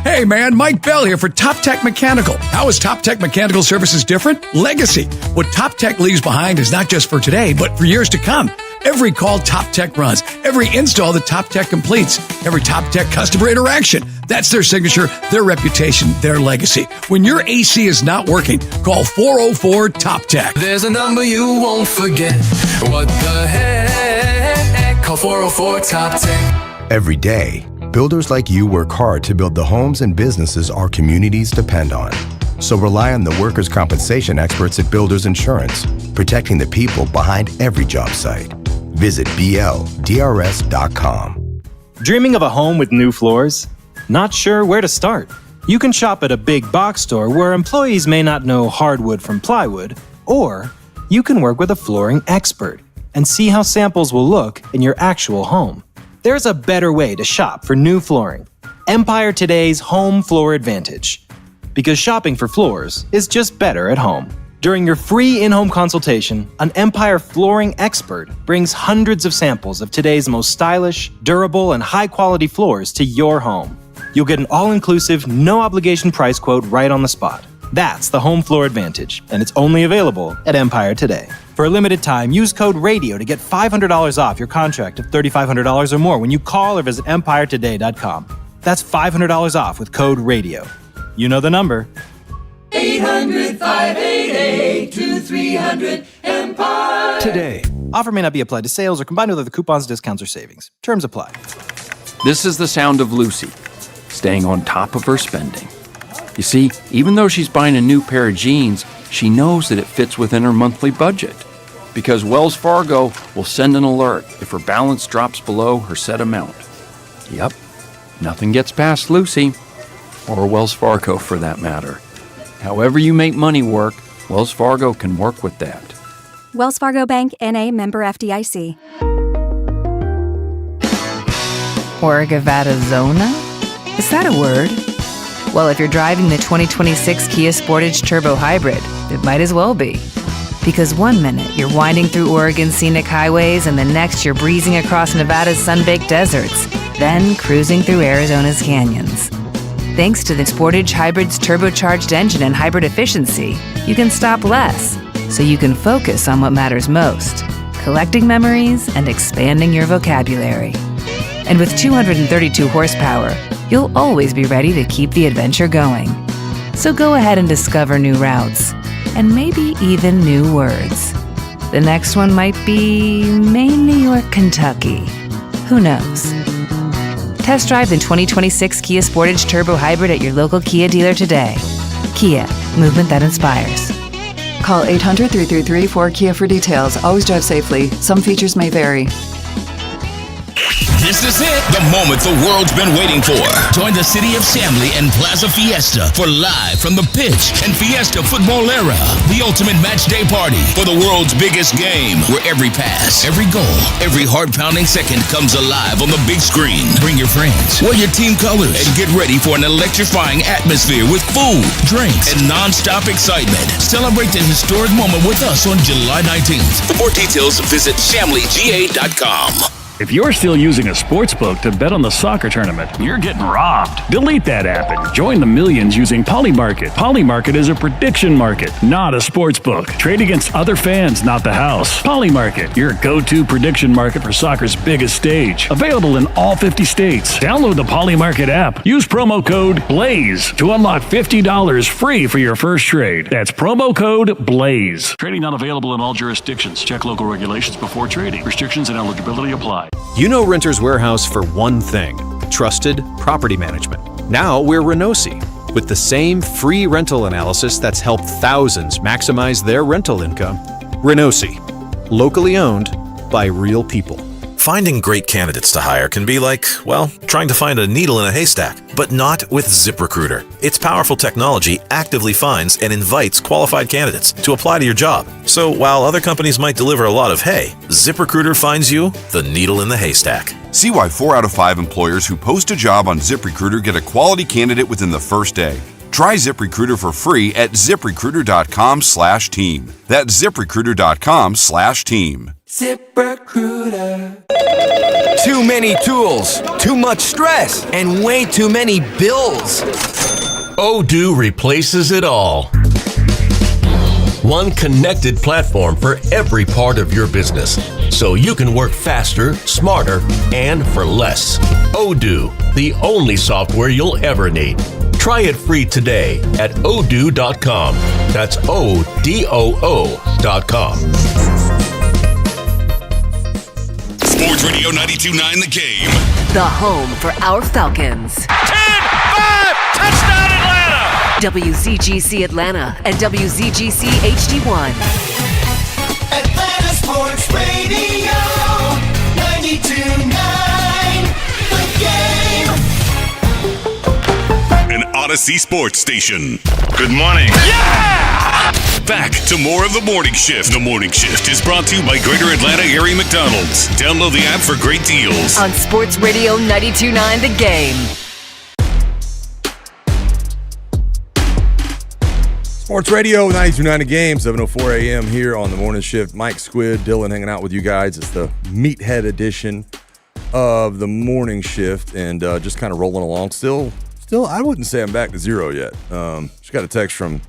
Hey man, Mike Bell here for Top Tech Mechanical. How is Top Tech Mechanical Services different? Legacy. What Top Tech leaves behind is not just for today, but for years to come. Every call Top Tech runs, every install that Top Tech completes, every Top Tech customer interaction. That's their signature, their reputation, their legacy. When your AC is not working, call 404 Top Tech. There's a number you won't forget. What the heck? Call 404 Top Tech. Every day, builders like you work hard to build the homes and businesses our communities depend on. So rely on the workers' compensation experts at Builders Insurance, protecting the people behind every job site. Visit BLDRS.com. Dreaming of a home with new floors? Not sure where to start? You can shop at a big box store where employees may not know hardwood from plywood, or you can work with a flooring expert and see how samples will look in your actual home. There's a better way to shop for new flooring. Empire Today's Home Floor Advantage. Because shopping for floors is just better at home. During your free in-home consultation, an Empire flooring expert brings hundreds of samples of today's most stylish, durable, and high-quality floors to your home. You'll get an all-inclusive, no-obligation price quote right on the spot. That's the Home Floor Advantage, and it's only available at Empire Today. For a limited time, use code RADIO to get $500 off your contract of $3,500 or more when you call or visit EmpireToday.com. That's $500 off with code RADIO. You know the number. 800-588-2300 Empire. Offer may not be applied to sales or combined with other coupons, discounts, or savings. Terms apply. This is the sound of Lucy, staying on top of her spending. You see, even though she's buying a new pair of jeans, she knows that it fits within her monthly budget. because Wells Fargo will send an alert if her balance drops below her set amount. Yep, nothing gets past Lucy, or Wells Fargo for that matter. However you make money work, Wells Fargo can work with that. Wells Fargo Bank, N.A., member FDIC. Orgavattazona? Is that a word? Well, if you're driving the 2026 Kia Sportage Turbo Hybrid, it might as well be. Because one minute you're winding through Oregon's scenic highways and the next you're breezing across Nevada's sun-baked deserts, then cruising through Arizona's canyons. Thanks to the Sportage Hybrid's turbocharged engine and hybrid efficiency, you can stop less, so you can focus on what matters most, collecting memories and expanding your vocabulary. And with 232 horsepower, you'll always be ready to keep the adventure going. So go ahead and discover new routes, and maybe even new words. The next one might be Maine, New York, Kentucky. Who knows? Test drive the 2026 Kia Sportage Turbo Hybrid at your local Kia dealer today. Kia, movement that inspires. Call 800-333-4KIA for details. Always drive safely. Some features may vary. This is it, the moment the world's been waiting for. Join the city of Chamblee and Plaza Fiesta for Live from the Pitch and Fiesta Football Era, the ultimate match day party for the world's biggest game, where every pass, every goal, every heart-pounding second comes alive on the big screen. Bring your friends, wear your team colors, and get ready for an electrifying atmosphere with food, drinks, and non-stop excitement. Celebrate the historic moment with us on July 19th. For more details, visit ChambleeGA.com. If you're still using a sportsbook to bet on the soccer tournament, you're getting robbed. Delete that app and join the millions using Polymarket. Polymarket is a prediction market, not a sportsbook. Trade against other fans, not the house. Polymarket, your go-to prediction market for soccer's biggest stage. Available in all 50 states. Download the Polymarket app. Use promo code BLAZE to unlock $50 free for your first trade. That's promo code BLAZE. Trading not available in all jurisdictions. Check local regulations before trading. Restrictions and eligibility apply. You know Renters Warehouse for one thing: trusted property management. Now we're Renosi, with the same free rental analysis that's helped thousands maximize their rental income. Renosi, locally owned by real people. Finding great candidates to hire can be like, well, trying to find a needle in a haystack, but not with ZipRecruiter. Its powerful technology actively finds and invites qualified candidates to apply to your job. So while other companies might deliver a lot of hay, ZipRecruiter finds you the needle in the haystack. See why 4 out of 5 employers who post a job on ZipRecruiter get a quality candidate within the first day. Try ZipRecruiter for free at ZipRecruiter.com/team. That's ZipRecruiter.com/team. ZipRecruiter. Too many tools, too much stress, and way too many bills. Odoo replaces it all. One connected platform for every part of your business, so you can work faster, smarter, and for less. Odoo, the only software you'll ever need. Try it free today at odoo.com. That's ODOO.com. Sports Radio 92.9 The Game. The home for our Falcons. 10-5! Touchdown Atlanta! WZGC Atlanta and WZGC HD1. Atlanta Sports Radio 92.9 The Game. An Odyssey Sports Station. Good morning. Yeah! Back to more of The Morning Shift. The Morning Shift is brought to you by Greater Atlanta Erie McDonald's. Download the app for great deals. On Sports Radio 92.9 The Game. Sports Radio 92.9 The Game, 7:04 a.m. here on The Morning Shift. Mike Squid, Dylan hanging out with you guys. It's the Meathead edition of The Morning Shift, and just kind of rolling along. Still, I wouldn't say I'm back to zero yet. Just got a text from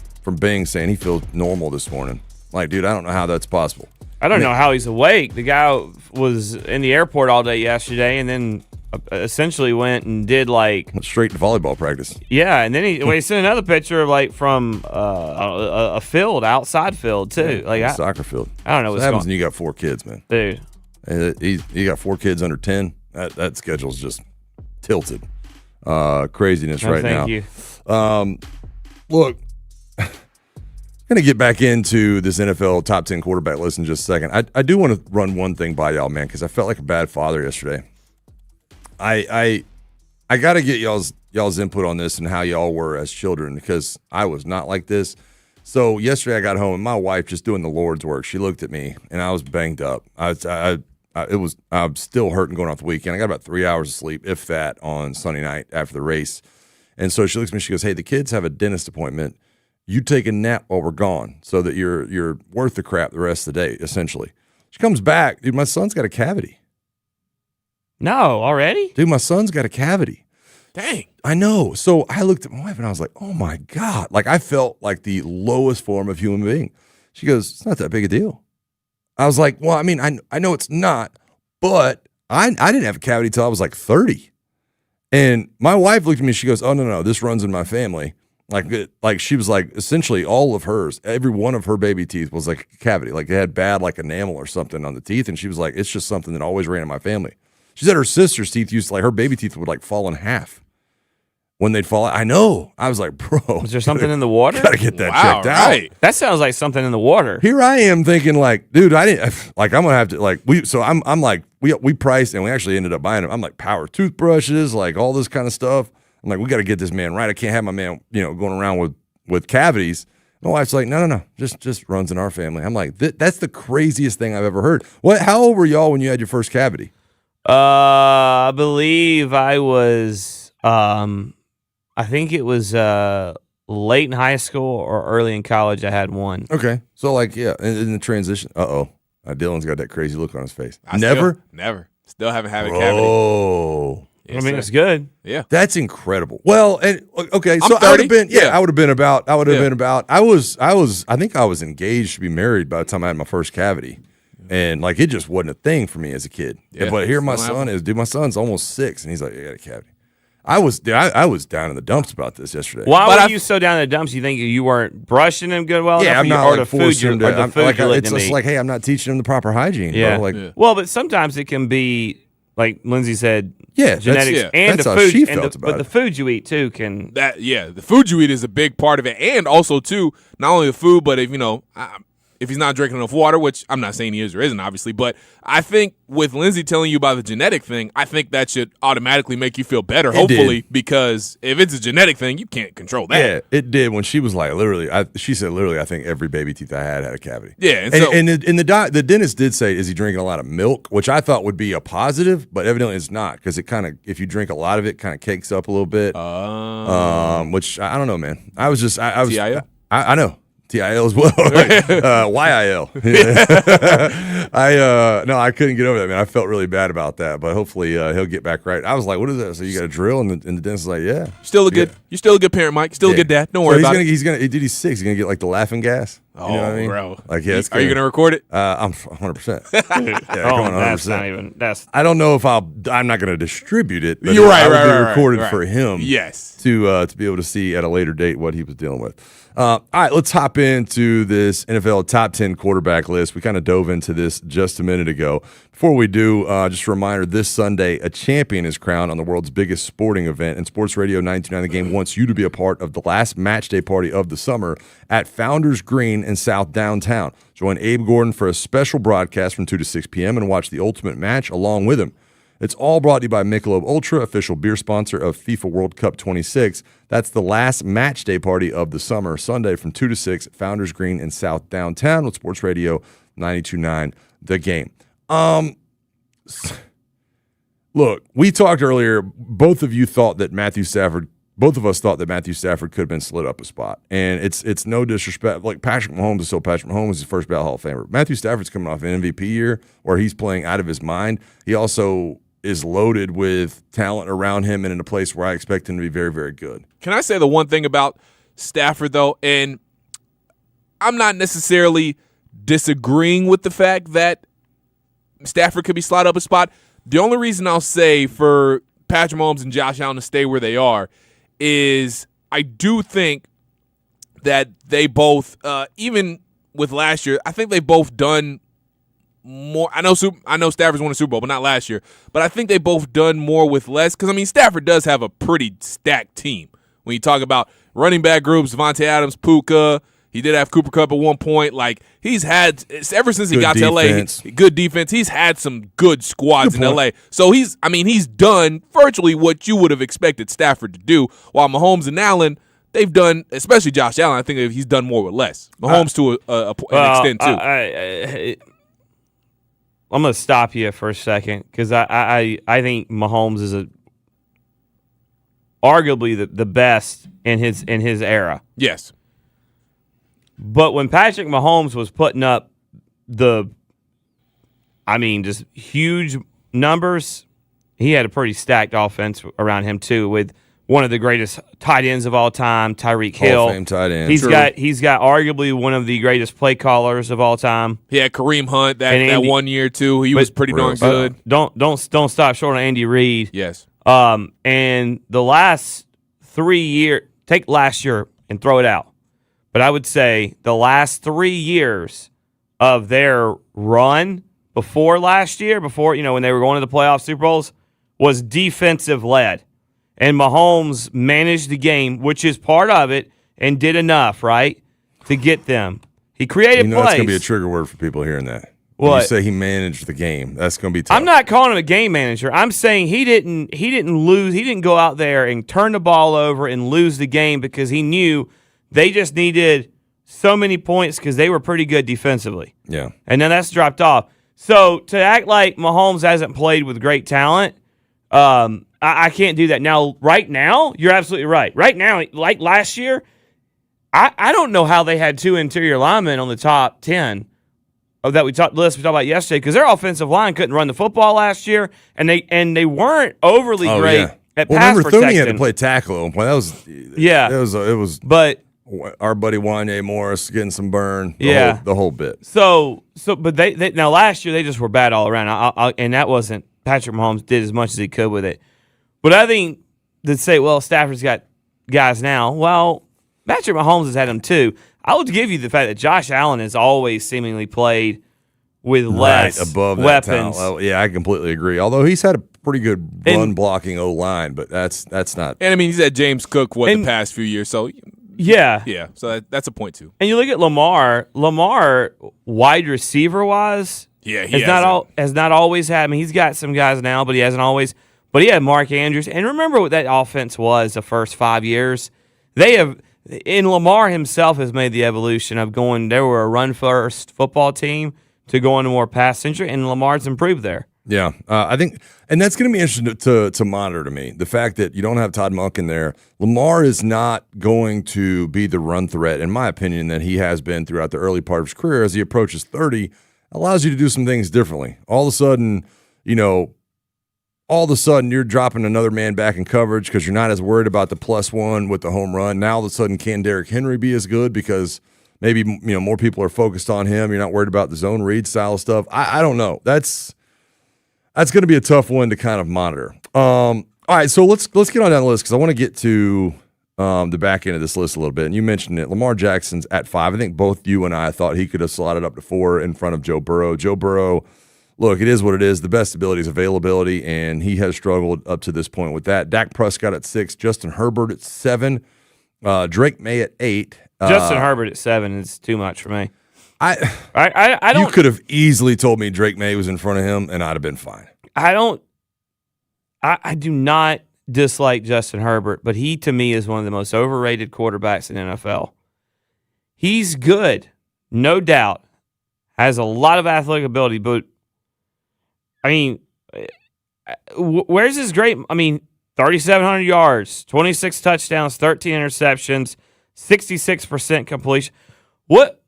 Bing saying he feels normal this morning. Like, dude, I don't know how that's possible. I don't know how he's awake. The guy was in the airport all day yesterday, and then essentially went and did went straight to volleyball practice. Yeah, and then he sent another picture of from a field, outside field too, soccer field. I don't know what happens when you got 4 kids, man. Dude, you got 4 kids under 10. That schedule's just tilted. Craziness right now. Thank you. Look, Going to get back into this NFL top 10 quarterback list in just a second. I do want to run one thing by y'all, man, because I felt like a bad father yesterday. I got to get y'all's input on this and how y'all were as children, because I was not like this. So yesterday I got home and my wife, just doing the Lord's work, she looked at me and I was banged up. I'm still hurting going off the weekend. I got about 3 hours of sleep, if that, on Sunday night after the race. And so she looks at me, she goes, "Hey, the kids have a dentist appointment. You take a nap while we're gone so that you're worth the crap the rest of the day," essentially. She comes back. Dude, my son's got a cavity. No, already? Dude, my son's got a cavity. Dang. I know. So I looked at my wife and I was like, oh my God. Like, I felt like the lowest form of human being. She goes, "It's not that big a deal." I was like, well, I mean, I know it's not, but I didn't have a cavity till I was like 30. And my wife looked at me, she goes, "Oh, no, this runs in my family." Like she was like, essentially all of hers, every one of her baby teeth was like a cavity. Like, it had bad like enamel or something on the teeth. And she was like, it's just something that always ran in my family. She said her sister's teeth used to, like, her baby teeth would like fall in half when they'd fall out. I know. I was like, bro. Is there something in the water? Gotta get that checked out. Right. That sounds like something in the water. Here I am thinking, like, dude, I didn't, like, I'm gonna have to, like, I'm like, we priced and we actually ended up buying them. I'm like, power toothbrushes, like all this kind of stuff. I'm like, we got to get this man right. I can't have my man, going around with cavities. My wife's like, no, just runs in our family. I'm like, that's the craziest thing I've ever heard. How old were y'all when you had your first cavity? I believe I was, I think it was late in high school or early in college. I had one. Okay, so like, yeah, in the transition. Dylan's got that crazy look on his face. Never. Still haven't had a cavity. Oh. Yes, I mean, it's good. Yeah, that's incredible. Well, and okay, I'm so 30. I would have been. Yeah, I would have been about. I think I was engaged to be married by the time I had my first cavity, and like, it just wasn't a thing for me as a kid. Yeah, but here my son is. Dude, my son's almost 6, and he's like, "I got a cavity." I was down in the dumps about this yesterday. Why were you so down in the dumps? You think you weren't brushing him good well enough? Yeah, I'm not like forcing him to. It's just eat? like, hey, I'm not teaching him the proper hygiene. Yeah. Bro. Like, well, but sometimes it can be. Like Lindsay said, yeah, genetics and that's the how food, she felt about but it. the food you eat too can. The food you eat is a big part of it, and also too, not only the food, but if he's not drinking enough water, which I'm not saying he is or isn't, obviously, but I think with Lindsay telling you about the genetic thing, I think that should automatically make you feel better, hopefully, because if it's a genetic thing, you can't control that. Yeah, it did when she was like, she said, I think every baby teeth I had a cavity. Yeah. And the dentist did say, is he drinking a lot of milk, which I thought would be a positive, but evidently it's not, because it kind of, if you drink a lot of it, kind of cakes up a little bit. Which I don't know, man. I was just, I was, TIL? I know. TIL as well. YIL. I couldn't get over that, man. I felt really bad about that, but hopefully he'll get back right. I was like, what is that? So you got a drill? And the dentist was like, yeah. You're still a good parent, Mike. Still a good dad. Don't worry about it. He's 6. He's going to get like the laughing gas. Oh, you know what I mean? Bro. Like, yeah, Are you going to record it? I'm 100%. That's not even. I don't know if I'm not going to distribute it. But You're right. I would be Right, recorded right. for him. Yes. To be able to see at a later date what he was dealing with. All right, let's hop into this NFL top 10 quarterback list. We kind of dove into this just a minute ago. Before we do, just a reminder, this Sunday, a champion is crowned on the world's biggest sporting event, and Sports Radio 929 The Game wants you to be a part of the last match day party of the summer at Founders Green in South Downtown. Join Abe Gordon for a special broadcast from 2 to 6 p.m. and watch the ultimate match along with him. It's all brought to you by Michelob Ultra, official beer sponsor of FIFA World Cup 26. That's the last match day party of the summer, Sunday from 2 to 6, Founders Green in South Downtown with Sports Radio 92.9 The Game. Look, we talked earlier, both of us thought that Matthew Stafford could have been slid up a spot. And it's no disrespect. Like, Patrick Mahomes is still Patrick Mahomes, is his first ballot Hall of Famer. Matthew Stafford's coming off an MVP year where he's playing out of his mind. He also is loaded with talent around him and in a place where I expect him to be very, very good. Can I say the one thing about Stafford, though? And I'm not necessarily disagreeing with the fact that Stafford could be slotted up a spot. The only reason I'll say for Patrick Mahomes and Josh Allen to stay where they are is I do think that they both, even with last year, I think they both done more. I know Stafford's won a Super Bowl, but not last year. But I think they both done more with less. Because, I mean, Stafford does have a pretty stacked team. When you talk about running back groups, Devontae Adams, Puka, He did have Cooper Kupp at one point. Like, he's had, ever since he Good got defense. to LA, good defense. He's had some good squads Good in point. LA. So he's done virtually what you would have expected Stafford to do. While Mahomes and Allen, they've done, especially Josh Allen, I think he's done more with less. Mahomes to an extent too. I'm going to stop you for a second because I think Mahomes is arguably the best in his era. Yes. But when Patrick Mahomes was putting up just huge numbers, he had a pretty stacked offense around him too, with one of the greatest tight ends of all time, Tyreek Hill. Hall of Fame tight end. He's True. got arguably one of the greatest play callers of all time. He had Kareem Hunt that Andy, 1 year too. He was pretty darn good. Don't stop short on Andy Reid. Yes. And the last 3 years, take last year and throw it out. But I would say the last 3 years of their run before last year, when they were going to the playoffs, Super Bowls, was defensive led. And Mahomes managed the game, which is part of it, and did enough, right, to get them. He created plays. That's going to be a trigger word for people hearing that. When What? you say he managed the game, that's going to be tough. I'm not calling him a game manager. I'm saying he didn't lose. He didn't go out there and turn the ball over and lose the game because he knew they just needed so many points because they were pretty good defensively. Yeah. And then that's dropped off. So to act like Mahomes hasn't played with great talent, I can't do that. Now, right now, you're absolutely right. Right now, like last year, I don't know how they had 2 interior linemen on the top 10 of that we talked about yesterday because their offensive line couldn't run the football last year, and they weren't overly great at pass remember, protection. Thuney had to play tackle at one point. It was. But our buddy Wanye Morris getting some burn. The whole bit. But they now last year they just were bad all around. And that wasn't Patrick Mahomes did as much as he could with it. But I think to say, well, Stafford's got guys now. Well, Patrick Mahomes has had them too. I would give you the fact that Josh Allen has always seemingly played with less above that weapons. talent. Yeah, I completely agree. Although he's had a pretty good run blocking O line, but that's not. And I mean, he's had James Cook the past few years, so yeah. So that's a point too. And you look at Lamar wide receiver wise, has not always had. I mean, he's got some guys now, but he hasn't always. But he had Mark Andrews, and remember what that offense was the first 5 years. Lamar himself has made the evolution of going. They were a run-first football team to going to more pass-centric, and Lamar's improved there. Yeah, I think, and that's going to be interesting to monitor to me. The fact that you don't have Todd Monk in there, Lamar is not going to be the run threat, in my opinion, that he has been throughout the early part of his career. As he approaches 30, allows you to do some things differently. All of a sudden, you're dropping another man back in coverage because you're not as worried about the +1 with the home run. Now all of a sudden, can Derrick Henry be as good because maybe more people are focused on him? You're not worried about the zone read style stuff. I don't know. That's going to be a tough one to kind of monitor. All right, so let's get on down the list because I want to get to the back end of this list a little bit. And you mentioned it. Lamar Jackson's at 5. I think both you and I thought he could have slotted up to 4 in front of Joe Burrow. Joe Burrow. Look, it is what it is. The best ability is availability, and he has struggled up to this point with that. Dak Prescott at 6, Justin Herbert at 7, Drake May at 8. Justin Herbert at 7 is too much for me. I don't. You could have easily told me Drake May was in front of him, and I'd have been fine. I do not dislike Justin Herbert, but he to me is one of the most overrated quarterbacks in the NFL. He's good, no doubt. Has a lot of athletic ability, but I mean, where's his great? 3,700 yards, 26 touchdowns, 13 interceptions, 66% completion. What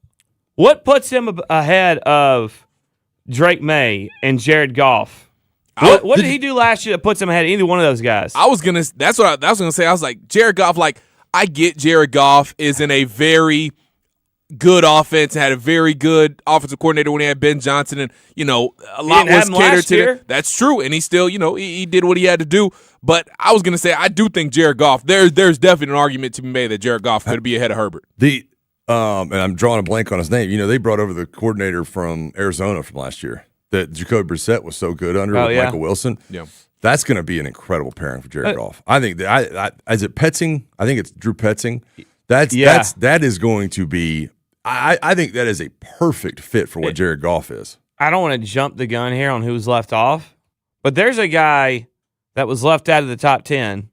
puts him ahead of Drake May and Jared Goff? What did he do last year that puts him ahead of either one of those guys? That's what I was gonna say. I was like, Jared Goff. Like, I get Jared Goff is in a very good offense, had a very good offensive coordinator when he had Ben Johnson, and a lot was catered to him. That's true, and he still, he did what he had to do. But I was gonna say, I do think Jared Goff. There's definitely an argument to be made that Jared Goff could be ahead of Herbert. And I'm drawing a blank on his name. They brought over the coordinator from Arizona from last year that Jacoby Brissett was so good under with Michael Wilson. Yeah. That's going to be an incredible pairing for Jared Goff. I think is it Petzing? I think it's Drew Petzing. That is going to be I think that is a perfect fit for what Jared Goff is. I don't want to jump the gun here on who's left off, but there's a guy that was left out of the top 10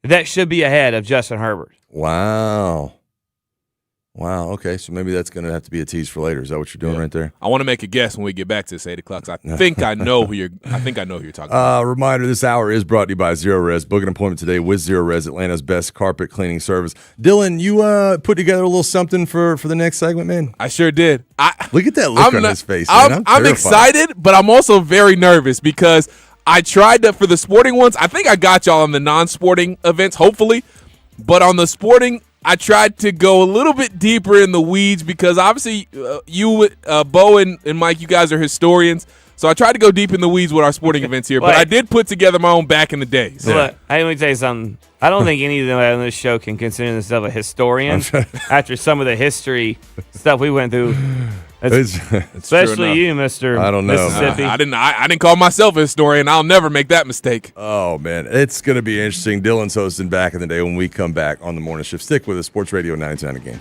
that should be ahead of Justin Herbert. Wow. Okay, so maybe that's going to have to be a tease for later. Is that what you're doing right there? I want to make a guess when we get back to this 8 o'clock. I think I know who you're talking about. Reminder, this hour is brought to you by Zero Res. Book an appointment today with Zero Res, Atlanta's best carpet cleaning service. Dylan, you put together a little something for the next segment, man? I sure did. Look at that look on his face, man. I'm excited, but I'm also very nervous because I tried to, for the sporting ones, I think I got y'all on the non-sporting events, hopefully. But on the sporting, I tried to go a little bit deeper in the weeds because obviously you, Bo and Mike, you guys are historians. So I tried to go deep in the weeds with our sporting events here. But I did put together my own back in the days. Look, let me tell you something. I don't think any of them on this show can consider themselves a historian after some of the history stuff we went through. Especially you, Mr. I don't know. Mississippi. I didn't call myself a historian. I'll never make that mistake. Oh, man. It's going to be interesting. Dylan's hosting Back in the Day when we come back on the morning shift. Stick with us. Sports Radio 99 again.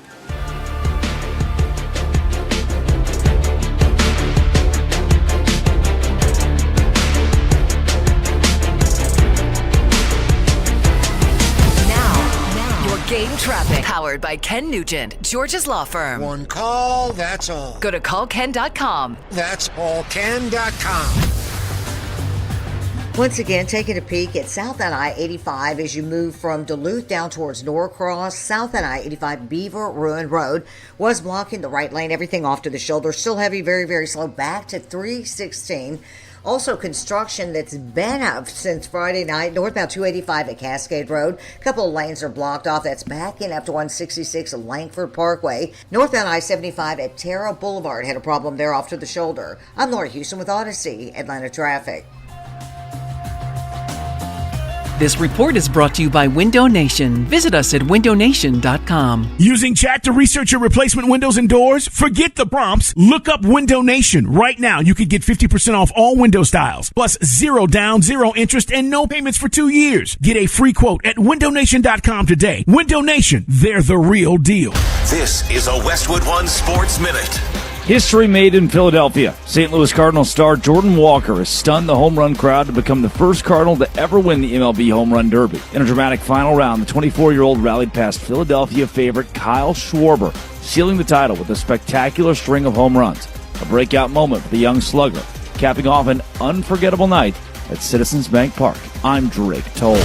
Game traffic powered by Ken Nugent, Georgia's law firm. One call, that's all. Go to callken.com. That's allken.com. Once again, taking a peek at South on I-85 as you move from Duluth down towards Norcross. South on I-85 Beaver Ruin Road was blocking the right lane. Everything off to the shoulder. Still heavy, very, very slow. Back to 316. Also, construction that's been up since Friday night. Northbound 285 at Cascade Road. A couple of lanes are blocked off. That's backing up to 166 Langford Parkway. Northbound I-75 at Terra Boulevard had a problem there off to the shoulder. I'm Laura Houston with Odyssey, Atlanta Traffic. This report is brought to you by Window Nation. Visit us at windownation.com. Using chat to research your replacement windows and doors? Forget the prompts. Look up Window Nation. Right now, you could get 50% off all window styles, plus 0 down, 0 interest, and no payments for 2 years. Get a free quote at windownation.com today. Window Nation, they're the real deal. This is a Westwood One Sports Minute. History made in Philadelphia. St. Louis Cardinals star Jordan Walker has stunned the home run crowd to become the first Cardinal to ever win the MLB Home Run Derby. In a dramatic final round, the 24-year-old rallied past Philadelphia favorite Kyle Schwarber, sealing the title with a spectacular string of home runs. A breakout moment for the young slugger, capping off an unforgettable night at Citizens Bank Park. I'm Drake Toll.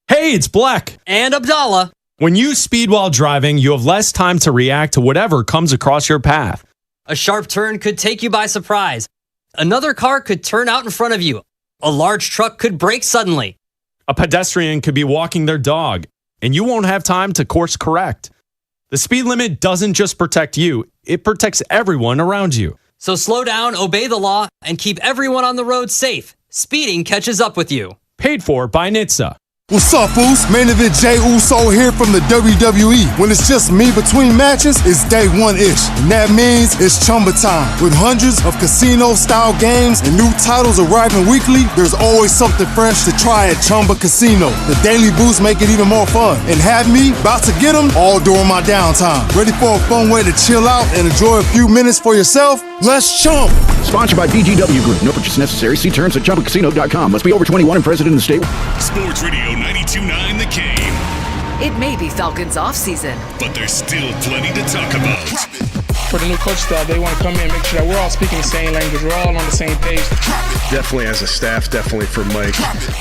Hey, it's Black. And Abdallah. When you speed while driving, you have less time to react to whatever comes across your path. A sharp turn could take you by surprise. Another car could turn out in front of you. A large truck could brake suddenly. A pedestrian could be walking their dog, and you won't have time to course correct. The speed limit doesn't just protect you, it protects everyone around you. So slow down, obey the law, and keep everyone on the road safe. Speeding catches up with you. Paid for by NHTSA. What's up, Foos? Main event Jey Uso here from the WWE. When it's just me between matches, it's day one-ish. And that means it's Chumba time. With hundreds of casino-style games and new titles arriving weekly, there's always something fresh to try at Chumba Casino. The daily boosts make it even more fun. And have me about to get them all during my downtime. Ready for a fun way to chill out and enjoy a few minutes for yourself? Let's chump! Sponsored by BGW Group. No purchase necessary. See terms at ChumbaCasino.com. Must be over 21 and present in the state. Sports Radio 92.9 The Game. It may be Falcons off-season, but there's still plenty to talk about. For the new coach staff, they want to come in and make sure that we're all speaking the same language. We're all on the same page. Definitely as a staff, definitely for Mike,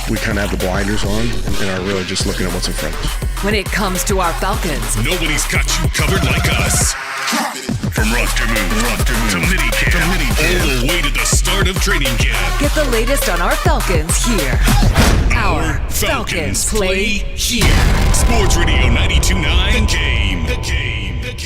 we kind of have the blinders on and are really just looking at what's in front of us. When it comes to our Falcons, nobody's got you covered like us. From roster move to minicamp, all the way to the start of training camp. Get the latest on our Falcons here. Our Falcons play here. Sports Radio 92.9 The Game.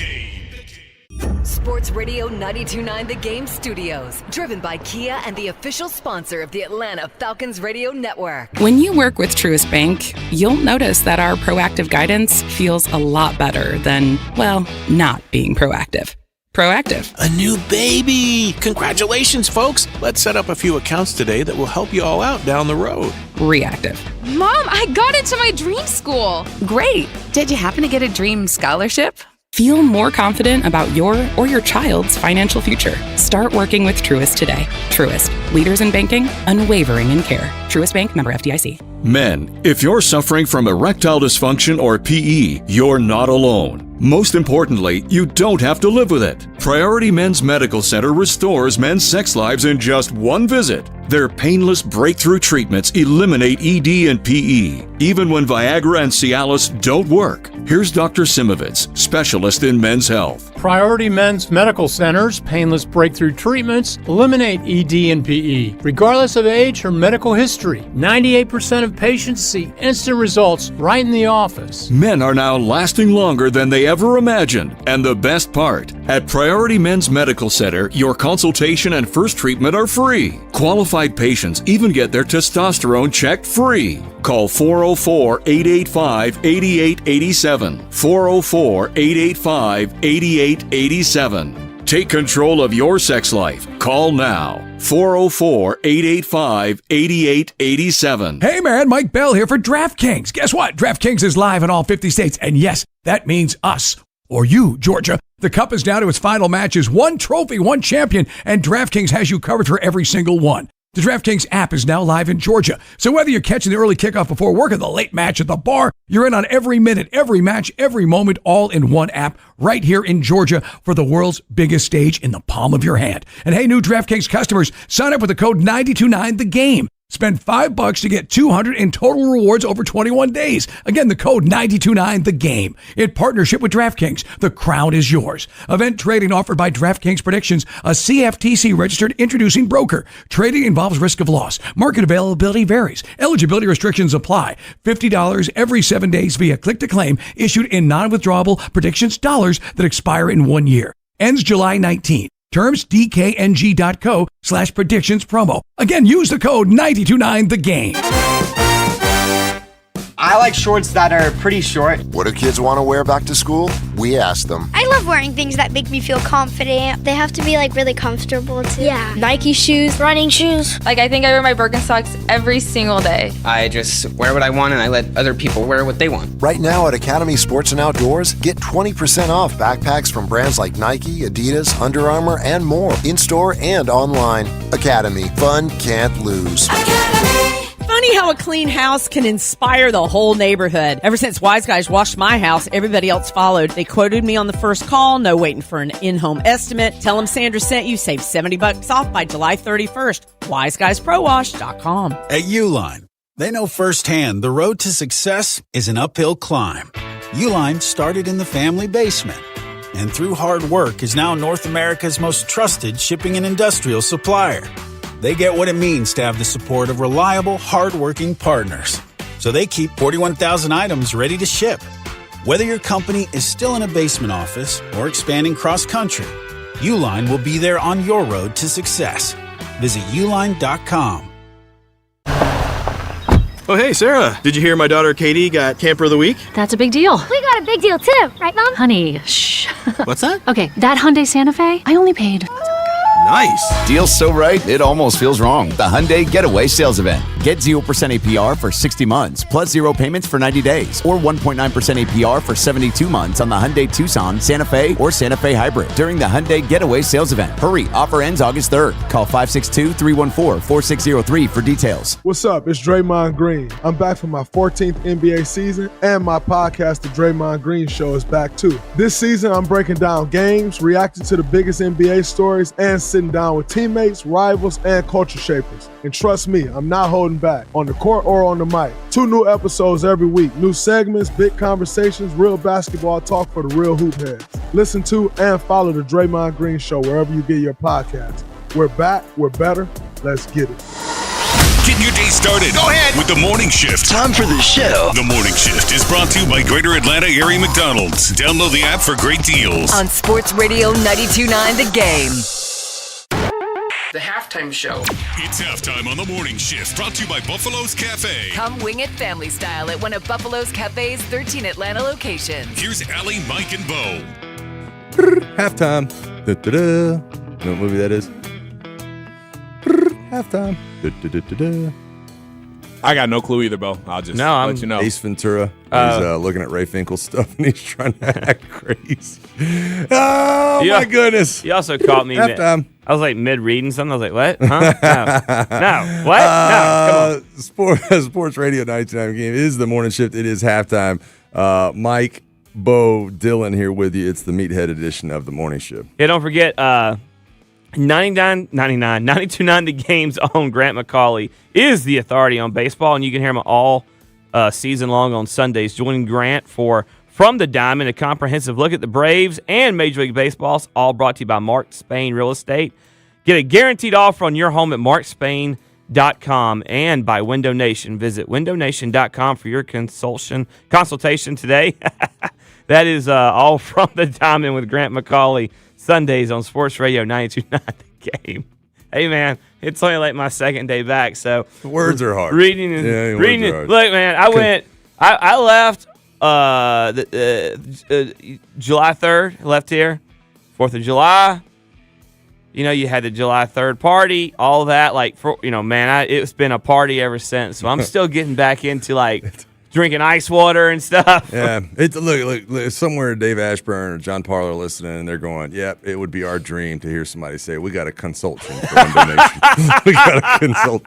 Sports Radio 92.9 The Game Studios. Driven by Kia and the official sponsor of the Atlanta Falcons Radio Network. When you work with Truist Bank, you'll notice that our proactive guidance feels a lot better than, well, not being proactive. proactive. A new baby! Congratulations, folks! Let's set up a few accounts today that will help you all out down the road. Reactive. Mom, I got into my dream school. Great. Did you happen to get a dream scholarship? Feel more confident about your or your child's financial future. Start working with Truist today. Truist, leaders in banking, unwavering in care. Truist Bank, member FDIC. Men, if you're suffering from erectile dysfunction or PE, you're not alone. Most importantly, you don't have to live with it. Priority Men's Medical Center restores men's sex lives in just one visit. Their painless breakthrough treatments eliminate ED and PE, even when Viagra and Cialis don't work. Here's Dr. Simovitz, specialist in men's health. Priority Men's Medical Center's painless breakthrough treatments eliminate ED and PE, regardless of age or medical history. 98% of patients see instant results right in the office. Men are now lasting longer than they ever imagined. And the best part, at Priority Men's Medical Center, your consultation and first treatment are free. Qualified patients even get their testosterone checked free. Call 404-885-8887. 404-885-8887. Take control of your sex life. Call now. 404-885-8887. Hey man, Mike Bell here for DraftKings. Guess what? DraftKings is live in all 50 states. And yes, that means us. Or you, Georgia. The Cup is down to its final matches. One trophy, one champion. And DraftKings has you covered for every single one. The DraftKings app is now live in Georgia. So whether you're catching the early kickoff before work or the late match at the bar, you're in on every minute, every match, every moment, all in one app right here in Georgia for the world's biggest stage in the palm of your hand. And hey, new DraftKings customers, sign up with the code 929THEGAME. Spend $5 to get $200 in total rewards over 21 days. Again, the code 929THEGAME. In partnership with DraftKings, the crown is yours. Event trading offered by DraftKings Predictions, a CFTC registered introducing broker. Trading involves risk of loss. Market availability varies. Eligibility restrictions apply. $50 every 7 days via click to claim, issued in non-withdrawable predictions dollars that expire in 1 year. Ends July 19. Terms dkng.co/predictions promo. Again, use the code 929THEGAME. I like shorts that are pretty short. What do kids want to wear back to school? We ask them. I love wearing things that make me feel confident. They have to be like really comfortable too. Yeah. Nike shoes, running shoes. Like I think I wear my Birkenstocks every single day. I just wear what I want and I let other people wear what they want. Right now at Academy Sports and Outdoors, get 20% off backpacks from brands like Nike, Adidas, Under Armour, and more. In-store and online. Academy. Fun can't lose. Funny how a clean house can inspire the whole neighborhood. Ever since Wise Guys washed my house, everybody else followed. They quoted me on the first call, no waiting for an in-home estimate. Tell them Sandra sent you. Save $70 off by July 31st. WiseGuysProWash.com. At Uline, they know firsthand the road to success is an uphill climb. Uline started in the family basement, and through hard work is now North America's most trusted shipping and industrial supplier. They get what it means to have the support of reliable, hardworking partners. So they keep 41,000 items ready to ship. Whether your company is still in a basement office or expanding cross-country, Uline will be there on your road to success. Visit uline.com. Oh, hey, Sarah. Did you hear my daughter Katie got Camper of the Week? That's a big deal. We got a big deal too, right, Mom? Honey, shh. What's that? Okay, that Hyundai Santa Fe, I only paid... Nice. Deal's so right, it almost feels wrong. The Hyundai Getaway Sales Event. Get 0% APR for 60 months, plus 0 payments for 90 days, or 1.9% APR for 72 months on the Hyundai Tucson, Santa Fe, or Santa Fe Hybrid during the Hyundai Getaway Sales Event. Hurry, offer ends August 3rd. Call 562-314-4603 for details. What's up? It's Draymond Green. I'm back for my 14th NBA season, and my podcast, The Draymond Green Show, is back too. This season, I'm breaking down games, reacting to the biggest NBA stories, and sitting down with teammates, rivals, and culture shapers. And trust me, I'm not holding back, on the court or on the mic. 2 new episodes every week. New segments, big conversations, real basketball talk for the real hoop heads. Listen to and follow The Draymond Green Show wherever you get your podcasts. We're back, we're better, let's get it. Get your day started. Go ahead with the Morning Shift. Time for the show. The Morning Shift is brought to you by Greater Atlanta area McDonald's. Download the app for great deals. On Sports Radio 92.9 The Game. The halftime show. It's halftime on the Morning Shift, brought to you by Buffalo's Cafe. Come wing it family style at one of Buffalo's Cafe's 13 Atlanta locations. Here's Allie, Mike, and Bo. Halftime. Da-da-da. You know what movie that is? Halftime. Da-da-da-da-da. I got no clue either, Bo. I'll just let you know. Ace Ventura. He's looking at Ray Finkel's stuff, and he's trying to act crazy. Oh, my goodness. You also caught me. Halftime. I was like mid-reading something. I was like, what? Huh? No. What? No. Come on. Sports Radio 99 game. It is the morning shift. It is halftime. Mike, Bo, Dylan here with you. It's the Meathead edition of the morning shift. Yeah, don't forget, 92.9 The Game's own Grant McCauley is the authority on baseball, and you can hear him all season long on Sundays. Joining Grant for From the Diamond, a comprehensive look at the Braves and Major League Baseball, all brought to you by Mark Spain Real Estate. Get a guaranteed offer on your home at markspain.com and by Window Nation. Visit windownation.com for your consultation today. That is all From the Diamond with Grant McCauley. Sundays on Sports Radio 92.9 The Game. Hey, man, it's only like my second day back, so words are hard. Reading. Look, man, I left July 3rd. Left here, 4th of July. You know, you had the July 3rd party, all that. It's been a party ever since. So I'm still getting back into drinking ice water and stuff. Yeah, look, somewhere Dave Ashburn or John Parler listening, and they're going, "Yep, it would be our dream to hear somebody say we got a consultation for Window Nation. We got a consult.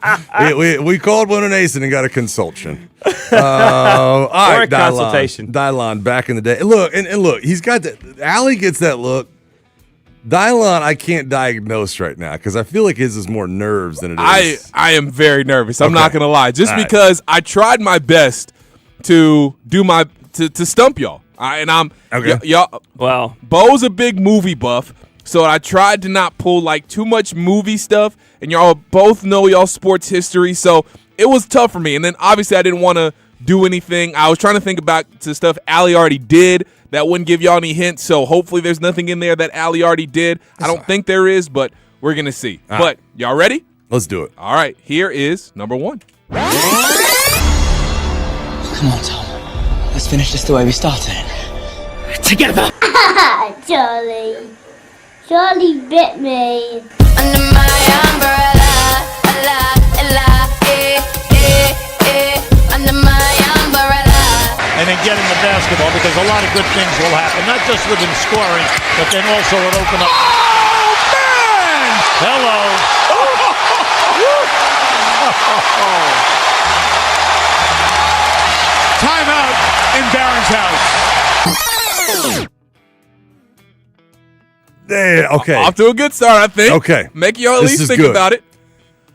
We called Window Nation and got a consultation. All right, consultation. Dylon back in the day. Look, and look, he's got that. Allie gets that look. Dylon, I can't diagnose right now because I feel like his is more nerves than it is. I am very nervous. I'm not gonna lie, just because I tried my best to do to stump y'all. Y'all. Well, Bo's a big movie buff, so I tried to not pull too much movie stuff, and y'all both know y'all sports history, so it was tough for me. And then obviously I didn't want to do anything. I was trying to think about to stuff Allie already did that wouldn't give y'all any hints. So hopefully there's nothing in there that Allie already did. I don't think there is, but we're gonna see. But y'all ready? Let's do it. All right. Here is number one. Come on, Tom. Let's finish this the way we started. Together! Charlie. Charlie bit me. Under my umbrella, under my umbrella. And then getting the basketball, because a lot of good things will happen, not just with him scoring, but then also it open up. Oh, man! Hello. Timeout in Barron's house. Yeah, okay. Off to a good start, I think. Okay. Make y'all at least think about it.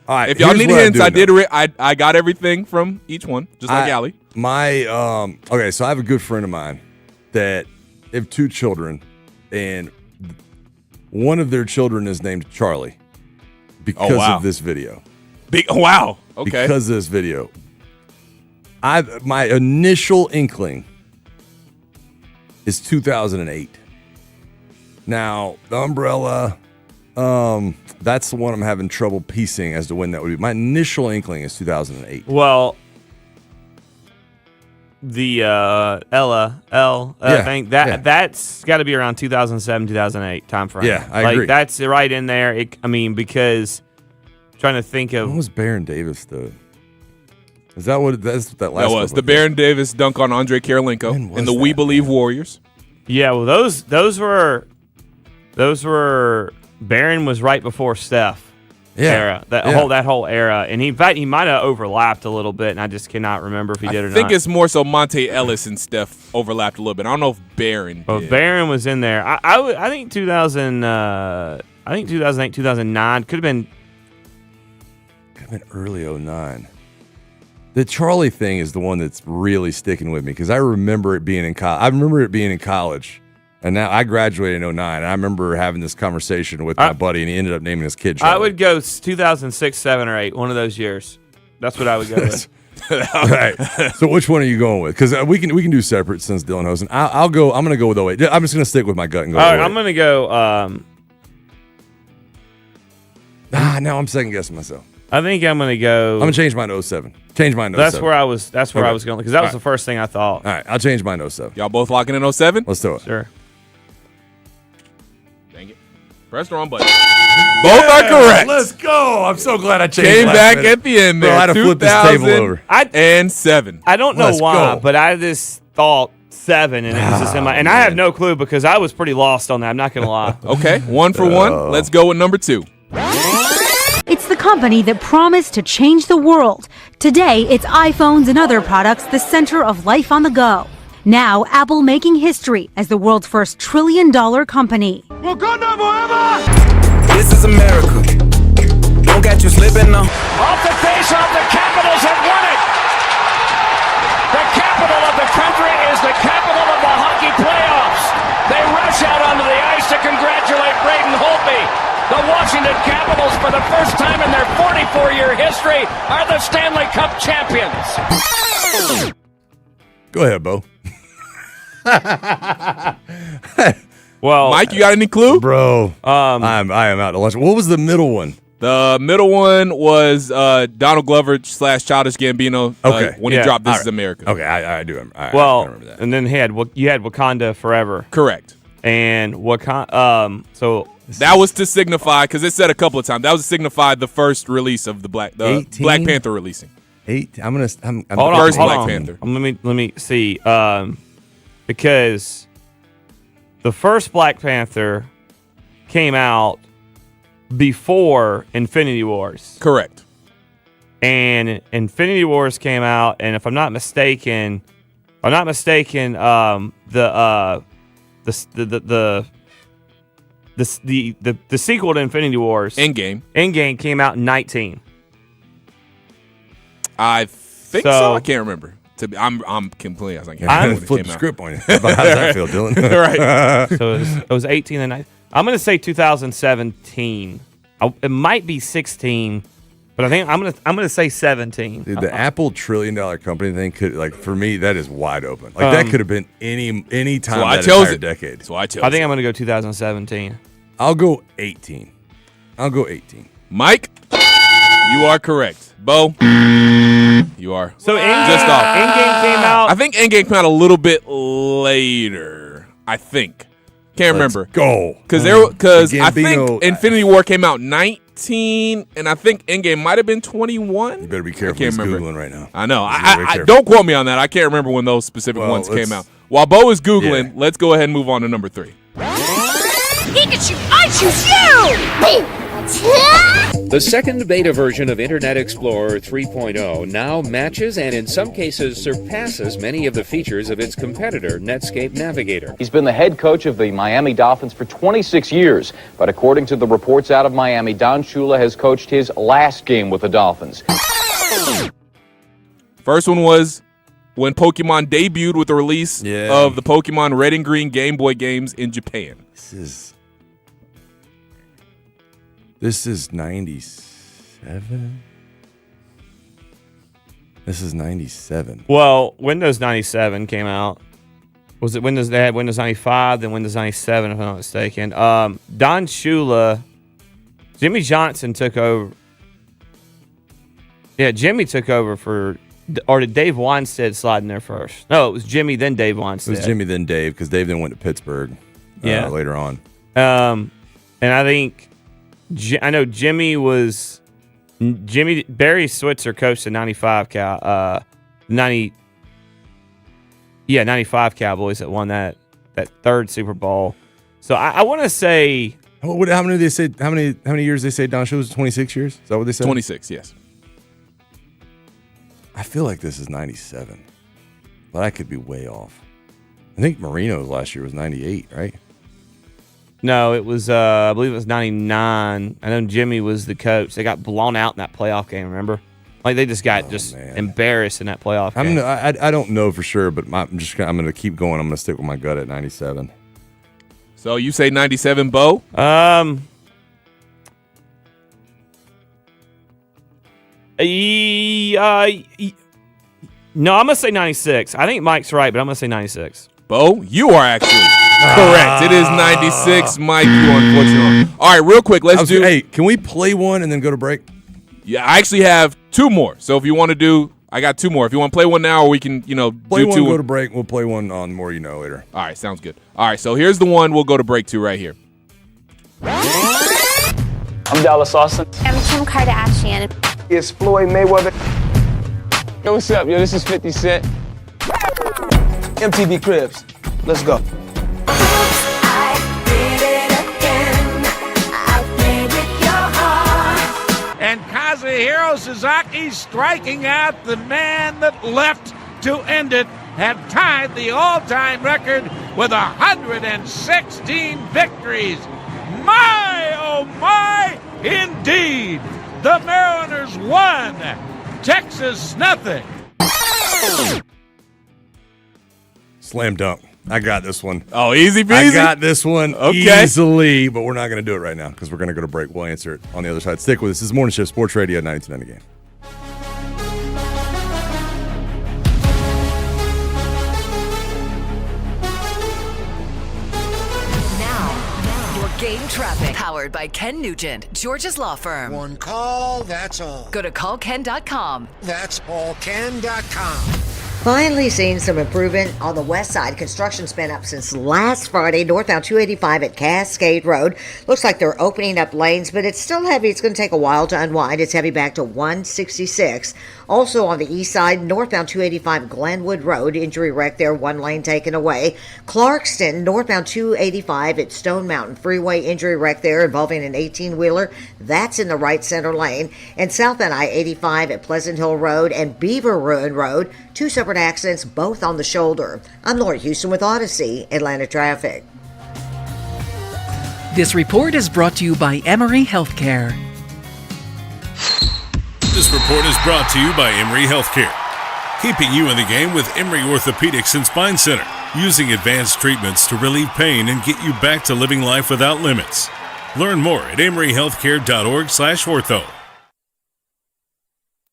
All right. If y'all need hints, I got everything from each one, just like Allie. Okay, so I have a good friend of mine that have two children, and one of their children is named Charlie because of this video. Wow. Okay. Because of this video. My initial inkling is 2008. Now, the umbrella, that's the one I'm having trouble piecing as to when that would be. My initial inkling is 2008. Well, the I think that's got to be around 2007, 2008 time frame. Yeah, I agree. That's right in there. Because I'm trying to think of when was Baron Davis though? Is that what that's what that last? That was the Baron Davis dunk on Andre Karolinko in the We Believe Warriors. Yeah, well those were Baron was right before Steph. Era. That whole era. And in fact, he might have overlapped a little bit, and I just cannot remember if he did or not. I think it's more so Monte Ellis and Steph overlapped a little bit. I don't know if Baron did. Well, Baron was in there. I think 2008, 2009 could have been early 2009. The Charlie thing is the one that's really sticking with me because I remember it being in college. And now I graduated in 2009, and I remember having this conversation with my buddy, and he ended up naming his kid Charlie. I would go 2006, 7, or 8, one of those years. That's what I would go with. All right. So which one are you going with? Because we can do separate since Dylan Hosen. I'm going to go with 08. I'm just going to stick with my gut and go. All right, I'm going to go. Now I'm second guessing myself. I think I'm going to go. I'm going to change mine to 07. Change mine to 07. That's where I was going because that was the first thing I thought. All right, I'll change mine to 07. Y'all both locking in 07? Let's do it. Sure. Dang it. Press the wrong button. Both are correct. Let's go. I'm so glad I changed. Came last back minute. at the end Bro, there. I had to flip this table over. 2007. I don't know Let's why, go. but I just thought 7, and it was just in my. And I have no clue because I was pretty lost on that. I'm not gonna lie. Okay, 1 for 1. Let's go with number 2. It's the company that promised to change the world. Today, it's iPhones and other products the center of life on the go. Now, Apple making history as the world's first $1 trillion company. Wakanda forever! This is America. Don't get you slipping now. Off the face-off, the Capitals have won it. The capital of the country is the capital of the hockey playoffs. They rush out onto the ice to congratulate Braden Holtby. The Washington Capitals, for the first time in their 44-year history, are the Stanley Cup champions. Go ahead, Bo. Well, Mike, you got any clue? Bro, I am out to lunch. What was the middle one? The middle one was Donald Glover / Childish Gambino. When he dropped "This Is America." Okay, I do remember. I remember that. And then you had Wakanda Forever. Correct. And Wakanda. So that was to signify, because it said a couple of times, that was to signify the first release of the Black Panther releasing. I'm first Black Panther. Let me see. Because the first Black Panther came out before Infinity Wars. Correct. And Infinity Wars came out, and if I'm not mistaken, the sequel to Infinity Wars, Endgame came out in 19. I think so. I can't remember. I'm completely. I can't flip the script on you. How does that feel, Dylan? Right. So it was 18 and 19. I'm going to say 2017. It might be 16, but I think I'm going to say 17. Dude, the Apple $1 trillion company thing could, like, for me, that is wide open. Like that could have been any time that entire decade. So I think I'm going to go 2017. I'll go 18. Mike, you are correct. Bo, you are. So just off. Endgame came out. I think Endgame came out a little bit later. I think. Can't remember. Go. Because I think Infinity War came out 19, and I think Endgame might have been 21. You better be careful. He's Googling right now. I know. I don't quote me on that. I can't remember when those specific ones came out. While Bo is Googling, let's go ahead and move on to number 3. Pikachu, I choose you! The second beta version of Internet Explorer 3.0 now matches and in some cases surpasses many of the features of its competitor, Netscape Navigator. He's been the head coach of the Miami Dolphins for 26 years, but according to the reports out of Miami, Don Shula has coached his last game with the Dolphins. First one was when Pokemon debuted with the release of the Pokemon Red and Green Game Boy games in Japan. This is 97? This is 97. Well, Windows 97 came out. Was it Windows? They had Windows 95, then Windows 97, if I'm not mistaken. Don Shula, Jimmy Johnson took over. Yeah, Jimmy took over or did Dave Weinstead slide in there first? No, it was Jimmy, then Dave Weinstead. It was Jimmy, then Dave, because Dave then went to Pittsburgh later on. And I think... I know Barry Switzer coached the 95 Cowboys that won that third Super Bowl. So I want to say how many they say how many years they say Don Shula was 26 years? Is that what they said? 26, yes. I feel like this is 97, but I could be way off. I think Marino's last year was 98, right? No, it was, I believe it was 99. I know Jimmy was the coach. They got blown out in that playoff game, remember? Like, they just got embarrassed in that playoff game. I don't know for sure, but I'm going to keep going. I'm going to stick with my gut at 97. So you say 97, Bo? No, I'm going to say 96. I think Mike's right, but I'm going to say 96. Bo, you are actually correct. It is 96. Mike, you unfortunately wrong. All right, real quick, Hey, can we play one and then go to break? Yeah, I actually have 2 more. So if you want to do, I got 2 more. If you want to play one now, or we can, play do one, 2. Go to break. We'll play one on More You Know later. All right, sounds good. All right, so here's the one we'll go to break to right here. I'm Dallas Austin. I'm Kim Kardashian. It's Floyd Mayweather. Yo, what's up? Yo, this is 50 Cent. MTV Cribs. Let's go. And Kazuhiro Suzuki, striking out the man that left to end it, have tied the all-time record with 116 victories. My, oh my, indeed. The Mariners won. Texas nothing. Slam dunk. I got this one. Oh, easy peasy. I got this one easily, but we're not going to do it right now because we're going to go to break. We'll answer it on the other side. Stick with us. This is Morning Shift Sports Radio 92.9 The Game. Game traffic powered by Ken Nugent, Georgia's law firm. One call, that's all. Go to callken.com. That's allken.com. Finally seeing some improvement on the west side. Construction's been up since last Friday. Northbound 285 at Cascade Road. Looks like they're opening up lanes, but it's still heavy. It's going to take a while to unwind. It's heavy back to 166. Also on the east side, northbound 285 Glenwood Road. Injury wreck there, one lane taken away. Clarkston, northbound 285 at Stone Mountain Freeway. Injury wreck there involving an 18-wheeler. That's in the right center lane. And southbound I-85 at Pleasant Hill Road and Beaver Ruin Road. Two separate accidents, both on the shoulder. I'm Laura Houston with Odyssey, Atlanta Traffic. This report is brought to you by Emory Healthcare. This report is brought to you by Emory Healthcare, keeping you in the game with Emory Orthopedics and Spine Center, using advanced treatments to relieve pain and get you back to living life without limits. Learn more at emoryhealthcare.org/ortho.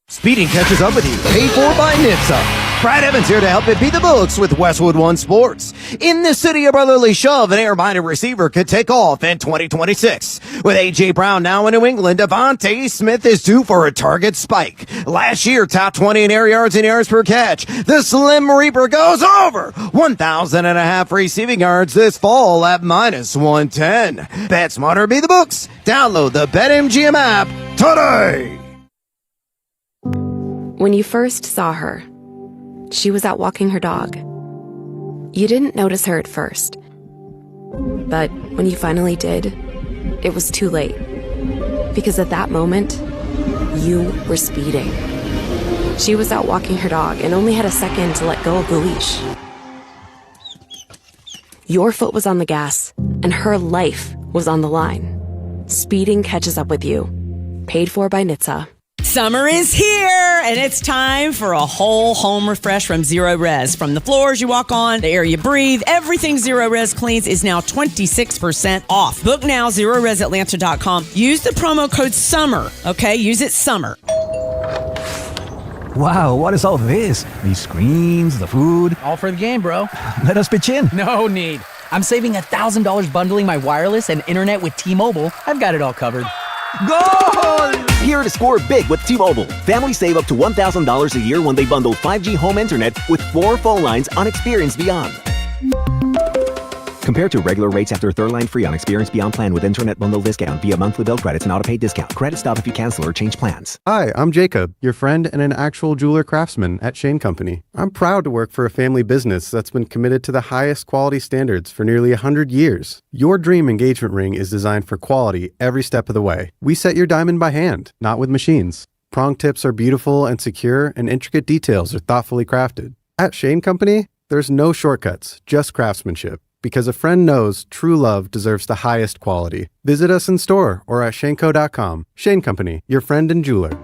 Speeding catches up with you. Paid for by NHTSA. Brad Evans here to help it beat the books with Westwood One Sports. In the city of brotherly shove, an air-minded receiver could take off in 2026. With A.J. Brown now in New England, Devontae Smith is due for a target spike. Last year, top 20 in air yards and yards per catch. The Slim Reaper goes over 1,500 receiving yards this fall at -110. Bet smarter, beat the books. Download the BetMGM app today. When you first saw her, she was out walking her dog. You didn't notice her at first. But when you finally did, it was too late. Because at that moment, you were speeding. She was out walking her dog and only had a second to let go of the leash. Your foot was on the gas, and her life was on the line. Speeding catches up with you. Paid for by NHTSA. Summer is here, and it's time for a whole home refresh from Zero Res. From the floors you walk on, the air you breathe, everything Zero Res cleans is now 26% off. Book now, ZeroResAtlanta.com. Use the promo code SUMMER, okay? Use it SUMMER. Wow, what is all this? These screens, the food. All for the game, bro. Let us pitch in. No need. I'm saving $1,000 bundling my wireless and internet with T-Mobile. I've got it all covered. Goal! Here to score big with T-Mobile. Families save up to $1,000 a year when they bundle 5G home internet with 4 phone lines on Experience Beyond. Compared to regular rates after third line free on Experience Beyond plan with internet bundle discount via monthly bill credits and auto-pay discount. Credit stop if you cancel or change plans. Hi, I'm Jacob, your friend and an actual jeweler craftsman at Shane Company. I'm proud to work for a family business that's been committed to the highest quality standards for nearly 100 years. Your dream engagement ring is designed for quality every step of the way. We set your diamond by hand, not with machines. Prong tips are beautiful and secure, and intricate details are thoughtfully crafted. At Shane Company, there's no shortcuts, just craftsmanship. Because a friend knows true love deserves the highest quality. Visit us in store or at shaneco.com. Shane Company, your friend and jeweler.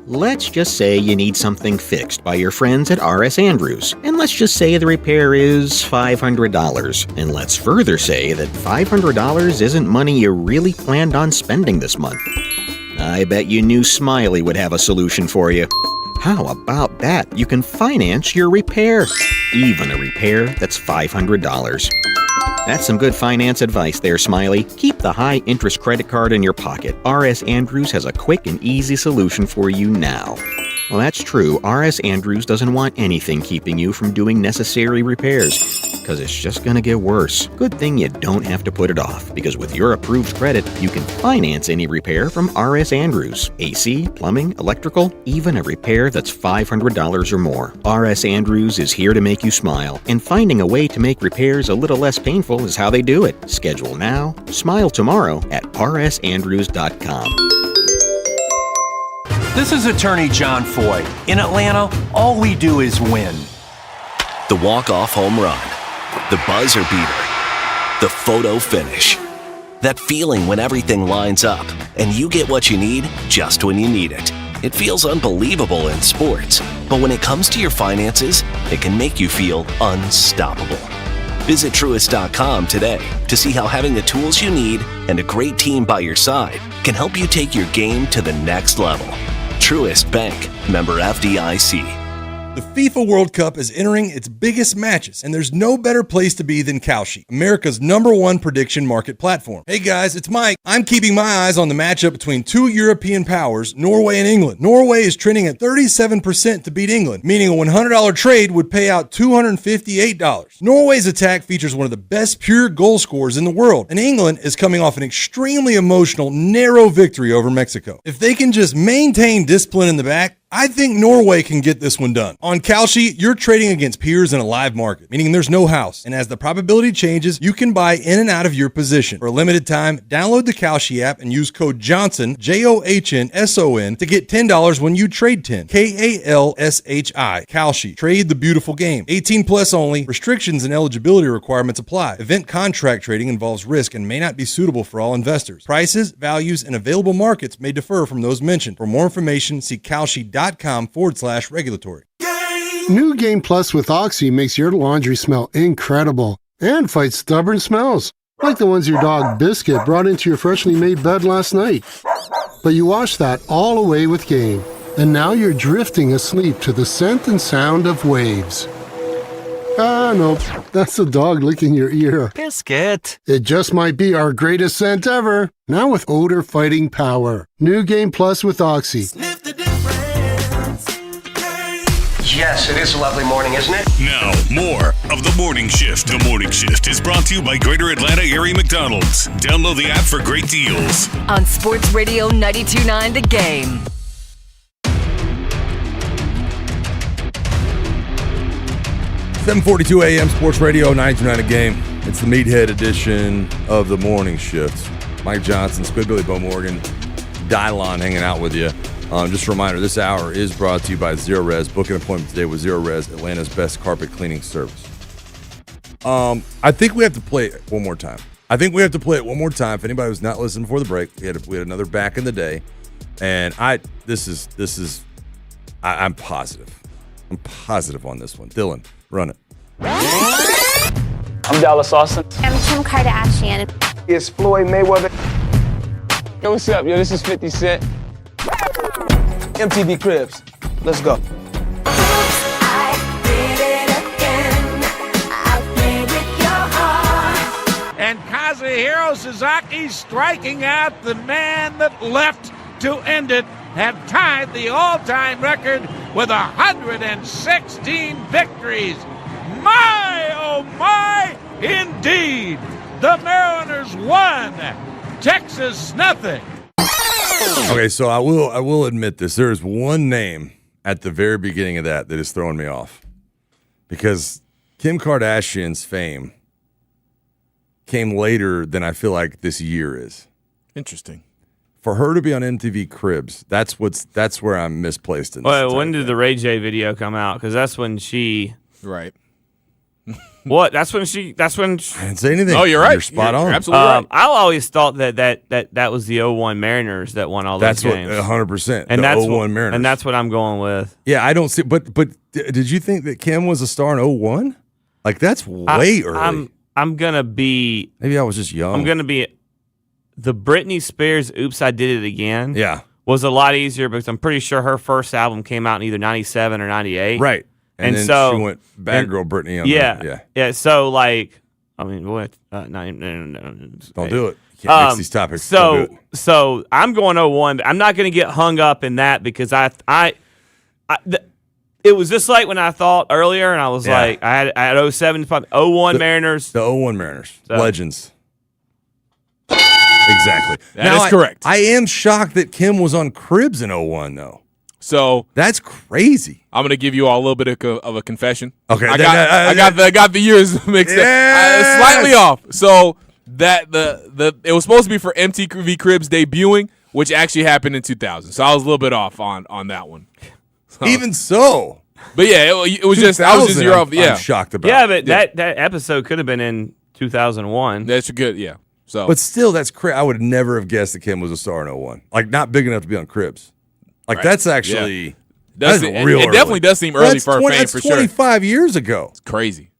Let's just say you need something fixed by your friends at R.S. Andrews. And let's just say the repair is $500. And let's further say that $500 isn't money you really planned on spending this month. I bet you knew Smiley would have a solution for you. How about that? You can finance your repair. Even a repair that's $500. That's some good finance advice there, Smiley. Keep the high-interest credit card in your pocket. R.S. Andrews has a quick and easy solution for you now. Well, that's true. R.S. Andrews doesn't want anything keeping you from doing necessary repairs, because it's just going to get worse. Good thing you don't have to put it off, because with your approved credit, you can finance any repair from R.S. Andrews. AC, plumbing, electrical, even a repair that's $500 or more. R.S. Andrews is here to make you smile, and finding a way to make repairs a little less painful is how they do it. Schedule now, smile tomorrow at rsandrews.com. This is attorney John Foy. In Atlanta, all we do is win. The walk-off home run, the buzzer beater, the photo finish. That feeling when everything lines up and you get what you need just when you need it. It feels unbelievable in sports, but when it comes to your finances, it can make you feel unstoppable. Visit Truist.com today to see how having the tools you need and a great team by your side can help you take your game to the next level. Truist Bank, member FDIC. The FIFA World Cup is entering its biggest matches, and there's no better place to be than Kalshi, America's #1 prediction market platform. Hey guys, it's Mike. I'm keeping my eyes on the matchup between two European powers, Norway and England. Norway is trending at 37% to beat England, meaning a $100 trade would pay out $258. Norway's attack features one of the best pure goal scorers in the world, and England is coming off an extremely emotional, narrow victory over Mexico. If they can just maintain discipline in the back, I think Norway can get this one done. On Kalshi, you're trading against peers in a live market, meaning there's no house. And as the probability changes, you can buy in and out of your position. For a limited time, download the Kalshi app and use code JOHNSON, JOHNSON, to get $10 when you trade 10. KALSHI. Kalshi. Trade the beautiful game. 18 plus only. Restrictions and eligibility requirements apply. Event contract trading involves risk and may not be suitable for all investors. Prices, values, and available markets may differ from those mentioned. For more information, see kalshi.com/regulatory. New Game Plus with Oxy makes your laundry smell incredible and fights stubborn smells, like the ones your dog Biscuit brought into your freshly made bed last night. But you washed that all away with Game, and now you're drifting asleep to the scent and sound of waves. Nope, that's the dog licking your ear. Biscuit. It just might be our greatest scent ever, now with odor-fighting power. New Game Plus with Oxy. Yes, it is a lovely morning, isn't it? Now, more of The Morning Shift. The Morning Shift is brought to you by Greater Atlanta Area McDonald's. Download the app for great deals. On Sports Radio 92.9 The Game. $7:42 a.m. Sports Radio 92.9 The Game. It's the Meathead edition of The Morning Shift. Mike Johnson, Squidbilly Bo Morgan, Dylon hanging out with you. Just a reminder, this hour is brought to you by Zero Res. Book an appointment today with Zero Res, Atlanta's best carpet cleaning service. I think we have to play it one more time. If anybody who's not listening before the break, we had another back in the day, and I'm positive. I'm positive on this one. Dylan, run it. I'm Dallas Austin. I'm Kim Kardashian. It's Floyd Mayweather. Yo, what's up, yo? This is 50 Cent. MTV Cribs. Let's go. And Kazuhiro Sasaki striking out, the man that left to end it, have tied the all-time record with 116 victories. My, oh my, indeed. The Mariners won. Texas nothing. Okay, so I will admit this. There is one name at the very beginning of that is throwing me off, because Kim Kardashian's fame came later than I feel like this year is. Interesting. For her to be on MTV Cribs, that's where I'm misplaced in this. Well, when did the Ray J video come out? Because that's when she. Right. What? That's when I didn't say anything. Oh, you're right. You're spot on. You're absolutely right. I always thought that was the 01 Mariners that won all those games. That's what 100%. And the that's 01 Mariners. And that's what I'm going with. Yeah, I don't see. But did you think that Kim was a star in 01? Like, that's way early. I'm gonna be. Maybe I was just young. I'm gonna be. The Britney Spears "Oops, I Did It Again." Yeah, was a lot easier because I'm pretty sure her first album came out in either 97 or 98. Right. And then so she went Bad Girl Britney on yeah. So, like, I mean, what? Don't do it. You can't mix these topics. So I'm going 01. I'm not going to get hung up in that because It was just like when I thought earlier, and I was like, I had 07, 01 Mariners. The 01 Mariners. So. Legends. Exactly. That is correct. I am shocked that Kim was on Cribs in 01, though. So that's crazy. I'm gonna give you all a little bit of a confession. Okay, I got the years mixed up, slightly off. So that it was supposed to be for MTV Cribs debuting, which actually happened in 2000. So I was a little bit off on that one. So. Even so, but yeah, it was just I was just year off. Yeah, I'm shocked about. Yeah, but that episode could have been in 2001. That's good. Yeah. So, but still, that's crazy. I would never have guessed that Kim was a star in 01. Like, not big enough to be on Cribs. Like, that's actually that's real. It definitely does seem early for her fame, for sure. 25 years ago. It's crazy.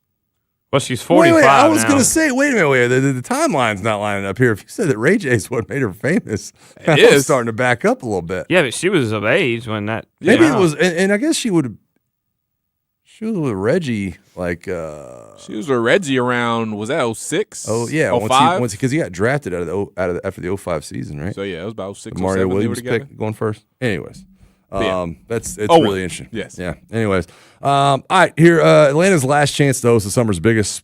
Well, she's 45 wait, I was now. going to say, wait a minute. The timeline's not lining up here. If you said that Ray J's what made her famous, I was starting to back up a little bit. Yeah, but she was of age when that. Maybe it was, and I guess she was with Reggie, like. She was with Reggie around, was that 06? Oh, yeah. 05? Because he got drafted after the 05 season, right? So, yeah, it was about 6 Mario 07 Williams they were together. pick going first. Anyways. It's Oh, really interesting. Yes. Yeah. Anyways. All right. Here, Atlanta's last chance to host the summer's biggest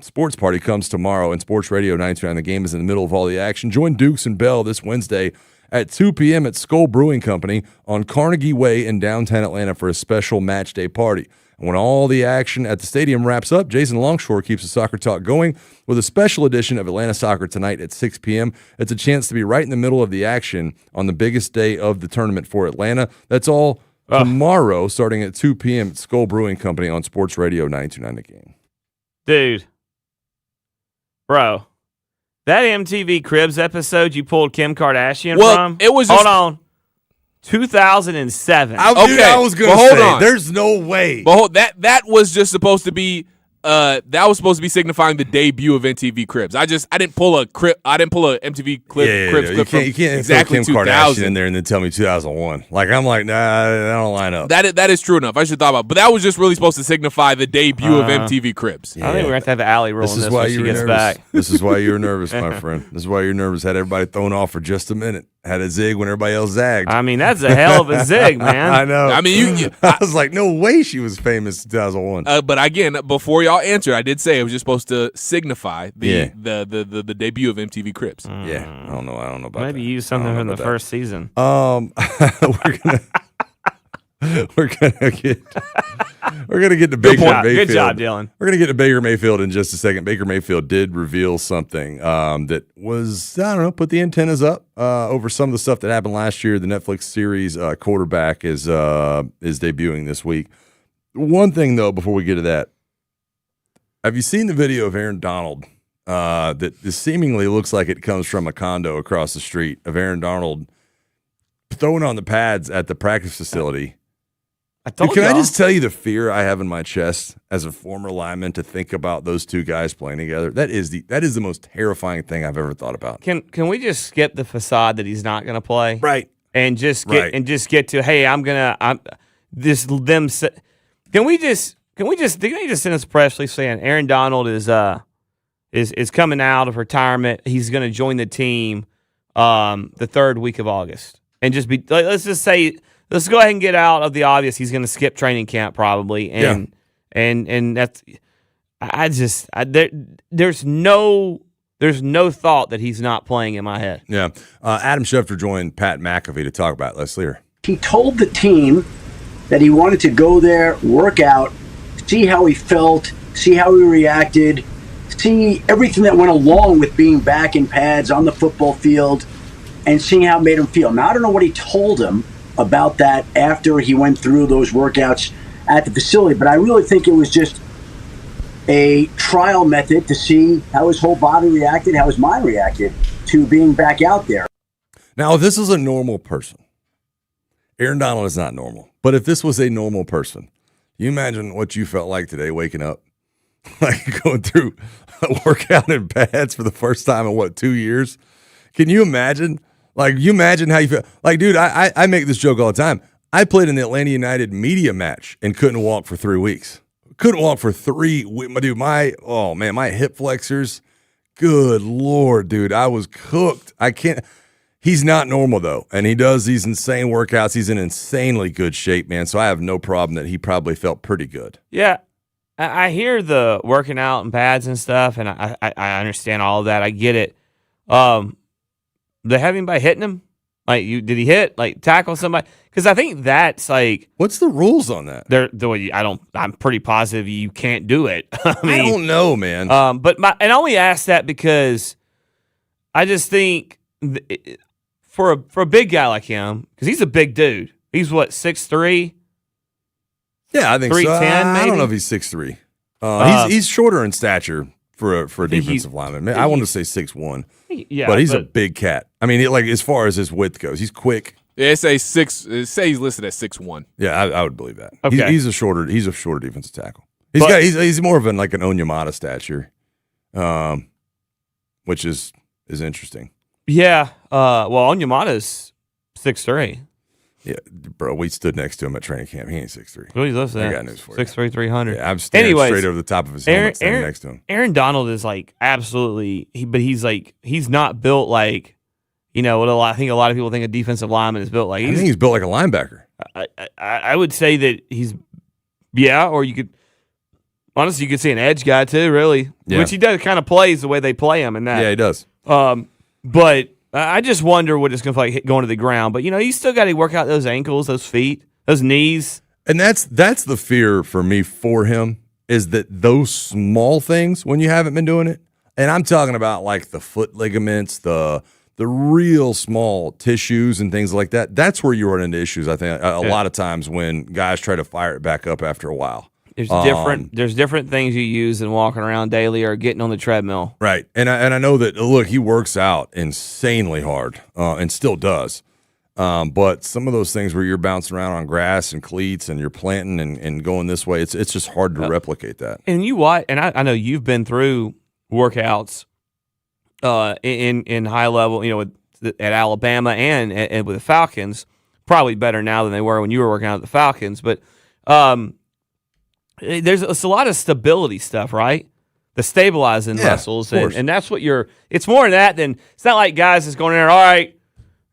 sports party comes tomorrow, and Sports Radio 92.9 The Game is in the middle of all the action. Join Dukes and Bell this Wednesday at 2 p.m. at Skull Brewing Company on Carnegie Way in downtown Atlanta for a special match day party. And when all the action at the stadium wraps up, Jason Longshore keeps the soccer talk going with a special edition of Atlanta Soccer tonight at 6 p.m. It's a chance to be right in the middle of the action on the biggest day of the tournament for Atlanta. That's all tomorrow, starting at 2 p.m. at Skull Brewing Company on Sports Radio 92.9 The Game. Dude. Bro. That MTV Cribs episode you pulled Kim Kardashian from? It was Hold on. 2007. I was going to say, there's no way. But that was just supposed to be signifying the debut of MTV Cribs. I didn't pull a MTV Cribs clip from you can't exactly throw Kim 2000 Kardashian in there and then tell me 2001. Like, I'm like, nah, that don't line up. That is true enough. I should have thought about it. But that was just really supposed to signify the debut of MTV Cribs. I think we're going to have to have Allie rolling this when she gets nervous. back. This is why you were nervous, my friend. This is why you're nervous. Had everybody thrown off for just a minute. Had a zig when everybody else zagged. I mean, that's a hell of a zig, man. I know. I mean, I was like, no way she was famous in 2001. But again, before y'all answered, I did say it was just supposed to signify the debut of MTV Cribs. Yeah, I don't know about that. Maybe use something from the first season. We're gonna get to Baker Mayfield. Good job, Dylan. We're gonna get to Baker Mayfield in just a second. Baker Mayfield did reveal something that was, I don't know, put the antennas up over some of the stuff that happened last year. The Netflix series Quarterback is debuting this week. One thing though, before we get to that, have you seen the video of Aaron Donald that seemingly looks like it comes from a condo across the street of Aaron Donald throwing on the pads at the practice facility? I just tell you the fear I have in my chest as a former lineman to think about those two guys playing together? That is the most terrifying thing I've ever thought about. Can we just skip the facade that he's not going to play? Right. And just get to, hey, Can we just send us a press release saying Aaron Donald is coming out of retirement. He's going to join the team the third week of August. And just let's just say, let's go ahead and get out of the obvious. He's going to skip training camp probably, and that's there's no thought that he's not playing in my head. Yeah, Adam Schefter joined Pat McAfee to talk about it. Let's hear. He told the team that he wanted to go there, work out, see how he felt, see how he reacted, see everything that went along with being back in pads on the football field, and seeing how it made him feel. Now, I don't know what he told him about that after he went through those workouts at the facility, but I really think it was just a trial method to see how his whole body reacted, how his mind reacted to being back out there. Now, if this is a normal person, Aaron Donald is not normal, but if this was a normal person, you imagine what you felt like today waking up, like going through a workout in pads for the first time in 2 years? Can you imagine? Like, you imagine how you feel. Like, dude, I make this joke all the time. I played in the Atlanta United media match and couldn't walk for 3 weeks. Couldn't walk for 3 weeks. Dude, my hip flexors, good Lord, dude, I was cooked. I can't. He's not normal, though, and he does these insane workouts. He's in insanely good shape, man, so I have no problem that he probably felt pretty good. Yeah, I hear the working out and pads and stuff, and I understand all of that. I get it. They have anybody hitting him? Like, did he hit, like, tackle somebody? Because I think that's like, what's the rules on that? I'm pretty positive you can't do it. I don't know, man. But I only ask that because I just think for a big guy like him, because he's a big dude. He's what, 6'3"? Yeah, I think 3'10", so. I maybe? don't know if he's 6'3". He's shorter in stature for a defensive lineman. I want to say 6'1". Yeah, but he's a big cat. I mean, like as far as his width goes, he's quick. Yeah, it say he's listed at 6'1". Yeah, I would believe that. Okay. He's a shorter defensive tackle. He's more of like an Onyemata stature, which is interesting. Yeah. Well, Onyemata's 6'3". Yeah, bro, we stood next to him at training camp. He ain't 6'3". Well, he's listed I at got news for you. 6'3", 300. Yeah, I'm standing straight over the top of his helmet standing next to him. Aaron Donald is like absolutely, but he's not built like, what I think a lot of people think a defensive lineman is built like. I think he's built like a linebacker. I would say that or you could see an edge guy too, really, which he does kind of plays the way they play him and that. Yeah, he does. But I just wonder what it's going to feel like going to the ground. But, you still got to work out those ankles, those feet, those knees. And that's the fear for me for him is that those small things when you haven't been doing it, and I'm talking about like the foot ligaments, the real small tissues and things like that, that's where you run into issues, I think, a lot of times when guys try to fire it back up after a while. There's different things you use than walking around daily or getting on the treadmill. Right. And I know that, look, he works out insanely hard and still does. But some of those things where you're bouncing around on grass and cleats and you're planting and going this way, it's just hard to replicate that. And I know you've been through workouts in high level, at Alabama and with the Falcons, probably better now than they were when you were working out at the Falcons. But it's a lot of stability stuff, right? The stabilizing muscles, and that's what it's more than that than it's not like guys that's going in there, all right,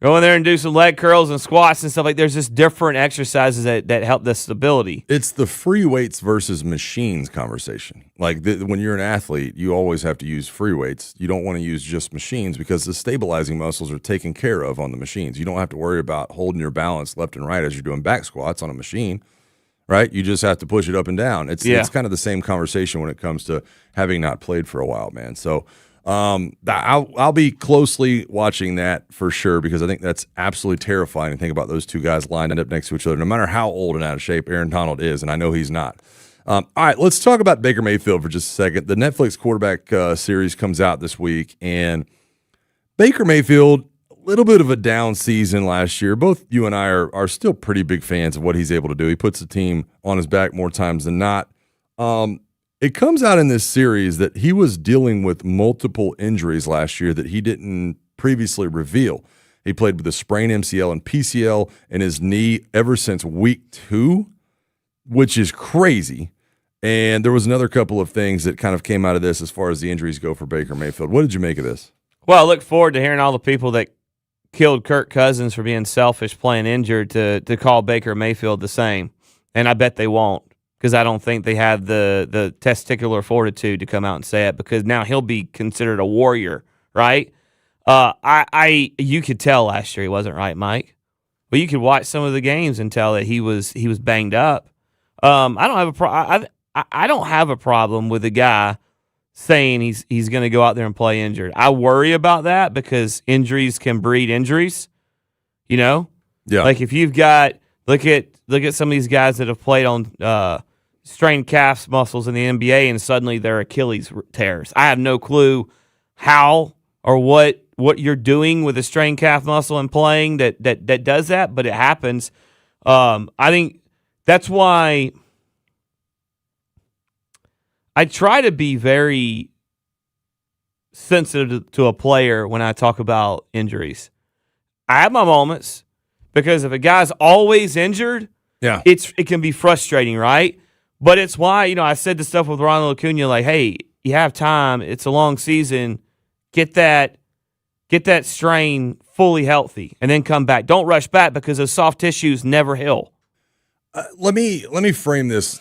go in there and do some leg curls and squats and stuff like. There's just different exercises that help the stability. It's the free weights versus machines conversation. Like when you're an athlete, you always have to use free weights. You don't want to use just machines because the stabilizing muscles are taken care of on the machines. You don't have to worry about holding your balance left and right as you're doing back squats on a machine. Right? You just have to push it up and down. It's kind of the same conversation when it comes to having not played for a while, man. So I'll be closely watching that for sure because I think that's absolutely terrifying to think about those two guys lined up next to each other, no matter how old and out of shape Aaron Donald is, and I know he's not. All right, let's talk about Baker Mayfield for just a second. The Netflix quarterback series comes out this week, and Baker Mayfield, little bit of a down season last year. Both you and I are still pretty big fans of what he's able to do. He puts the team on his back more times than not. It comes out in this series that he was dealing with multiple injuries last year that he didn't previously reveal. He played with a sprained MCL and PCL in his knee ever since week 2, which is crazy. And there was another couple of things that kind of came out of this as far as the injuries go for Baker Mayfield. What did you make of this? Well, I look forward to hearing all the people that killed Kirk Cousins for being selfish, playing injured, to call Baker Mayfield the same. And I bet they won't because I don't think they have the testicular fortitude to come out and say it because now he'll be considered a warrior, right? You could tell last year he wasn't right, Mike. Well, you could watch some of the games and tell that he was banged up. I don't have a problem with a guy saying he's going to go out there and play injured. I worry about that because injuries can breed injuries. Yeah. Like if you've got look at some of these guys that have played on strained calf muscles in the NBA and suddenly their Achilles tears. I have no clue how or what you're doing with a strained calf muscle and playing that does that, but it happens. I think that's why I try to be very sensitive to a player when I talk about injuries. I have my moments because if a guy's always injured, it can be frustrating, right? But it's why, I said the stuff with Ronald Acuna, like, hey, you have time. It's a long season. Get that Get that strain fully healthy, and then come back. Don't rush back because those soft tissues never heal. Let me frame this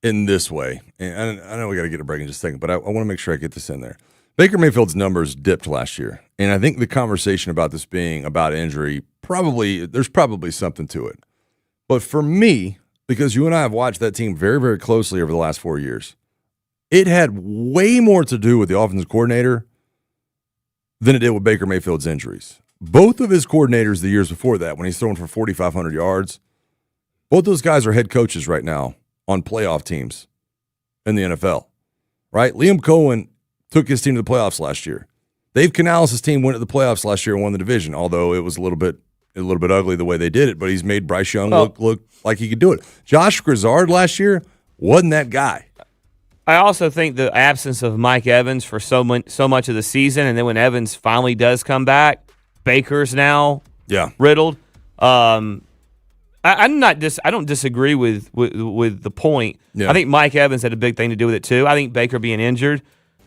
in this way. And I know we got to get a break in just a second, but I want to make sure I get this in there. Baker Mayfield's numbers dipped last year, and I think the conversation about this being about injury, there's probably something to it. But for me, because you and I have watched that team very, very closely over the last 4 years, it had way more to do with the offensive coordinator than it did with Baker Mayfield's injuries. Both of his coordinators the years before that, when he's throwing for 4,500 yards, both those guys are head coaches right now on playoff teams in the NFL, right? Liam Cohen took his team to the playoffs last year. Dave Canales' team went to the playoffs last year and won the division, although it was a little bit ugly the way they did it, but he's made Bryce Young look like he could do it. Josh Grizzard last year wasn't that guy. I also think the absence of Mike Evans for so much of the season, and then when Evans finally does come back, Baker's now riddled. I don't disagrry with the point. Yeah. I think Mike Evans had a big thing to do with it too. I think Baker being injured.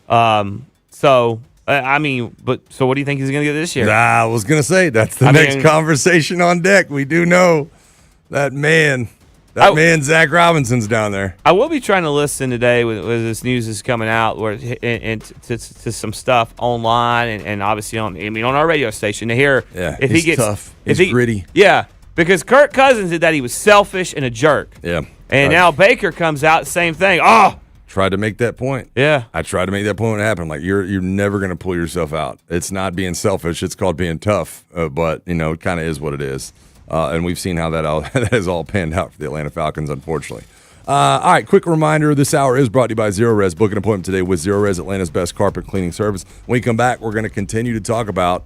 So what do you think he's going to get this year? I was going to say that's the next conversation on deck. We do know that man. Zach Robinson's down there. I will be trying to listen today with this news is coming out, and to some stuff online and obviously on our radio station to hear if he gets tough. He's gritty. Yeah, because Kirk Cousins did that. He was selfish and a jerk. Yeah, and now Baker comes out, same thing. Oh, tried to make that point. Yeah, I tried to make that point happen. Like you're never going to pull yourself out. It's not being selfish. It's called being tough. But it kind of is what it is. And we've seen how that has all panned out for the Atlanta Falcons, unfortunately. All right, quick reminder, this hour is brought to you by Zerorez. Book an appointment today with Zerorez, Atlanta's best carpet cleaning service. When we come back, we're going to continue to talk about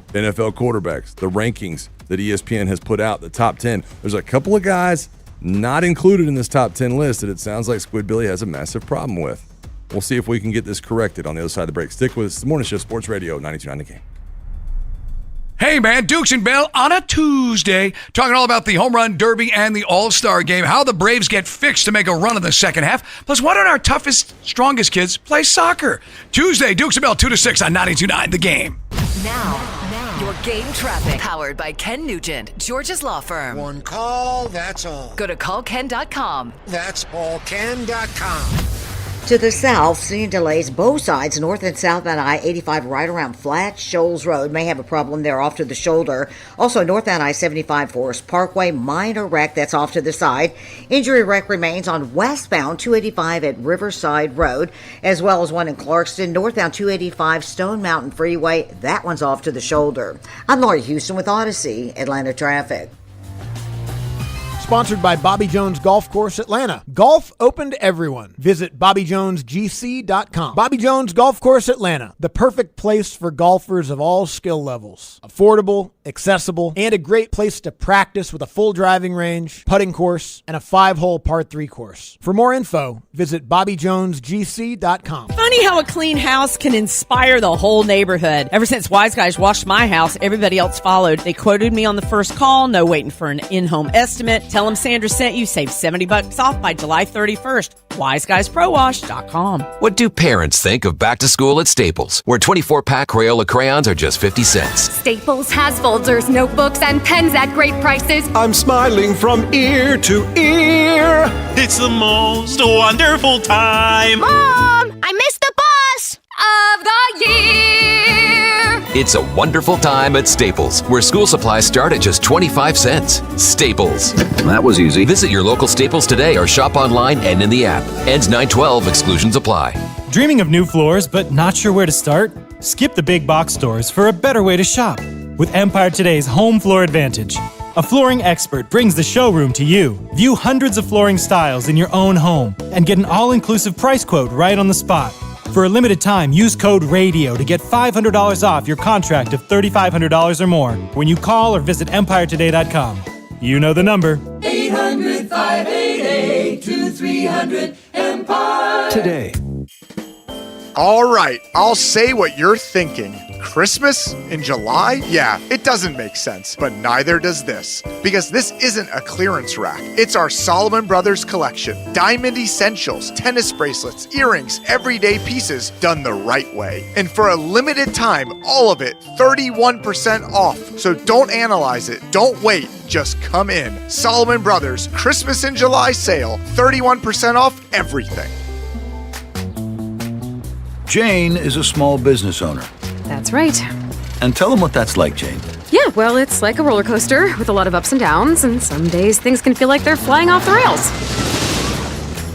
NFL quarterbacks, the rankings that ESPN has put out, the top 10. There's a couple of guys not included in this top 10 list that it sounds like Squid Billy has a massive problem with. We'll see if we can get this corrected on the other side of the break. Stick with us. The Morning Show, Sports Radio, 92.9 The Game. Hey, man, Dukes and Bell on a Tuesday, talking all about the Home Run Derby and the All-Star Game, how the Braves get fixed to make a run in the second half, plus why don't our toughest, strongest kids play soccer? Tuesday, Dukes and Bell, 2 to 6 on 92.9 The Game. Now, your game traffic, powered by Ken Nugent, George's Law Firm. One call, that's all. Go to callken.com. That's allken.com. To the south, seeing delays both sides, north and southbound I-85 right around Flat Shoals Road. May have a problem there off to the shoulder. Also, northbound I-75 Forest Parkway, minor wreck that's off to the side. Injury wreck remains on westbound 285 at Riverside Road, as well as one in Clarkston. Northbound 285 Stone Mountain Freeway, that one's off to the shoulder. I'm Laurie Houston with Odyssey, Atlanta Traffic. Sponsored by Bobby Jones Golf Course Atlanta. Golf open to everyone. Visit BobbyJonesGC.com. Bobby Jones Golf Course Atlanta, the perfect place for golfers of all skill levels. Affordable, accessible, and a great place to practice with a full driving range, putting course, and a 5-hole par 3 course. For more info, visit BobbyJonesGC.com. Funny how a clean house can inspire the whole neighborhood. Ever since Wise Guys washed my house, everybody else followed. They quoted me on the first call, no waiting for an in-home estimate. Tell them Sandra sent you. Save $70 off by July 31st. WiseGuysProWash.com. What do parents think of back to school at Staples, where 24-pack Crayola crayons are just 50 cents? Staples has folders, notebooks, and pens at great prices. I'm smiling from ear to ear. It's the most wonderful time. Mom, I missed the bus of the year. It's a wonderful time at Staples, where school supplies start at just 25 cents. Staples. That was easy. Visit your local Staples today or shop online and in the app. Ends 9/12. Exclusions apply. Dreaming of new floors but not sure where to start? Skip the big box stores for a better way to shop with Empire Today's Home Floor Advantage. A flooring expert brings the showroom to you. View hundreds of flooring styles in your own home and get an all-inclusive price quote right on the spot. For a limited time, use code RADIO to get $500 off your contract of $3,500 or more when you call or visit EmpireToday.com. You know the number. 800-588-2300 Empire. All right, I'll say what you're thinking. Christmas in July? Yeah, it doesn't make sense, but neither does this. Because this isn't a clearance rack. It's our Solomon Brothers collection. Diamond essentials, tennis bracelets, earrings, everyday pieces done the right way. And for a limited time, all of it 31% off. So don't analyze it. Don't wait. Just come in. Solomon Brothers Christmas in July sale. 31% off everything. Jane is a small business owner. That's right. And tell them what that's like, Jane. Yeah, well, it's like a roller coaster with a lot of ups and downs, and some days things can feel like they're flying off the rails.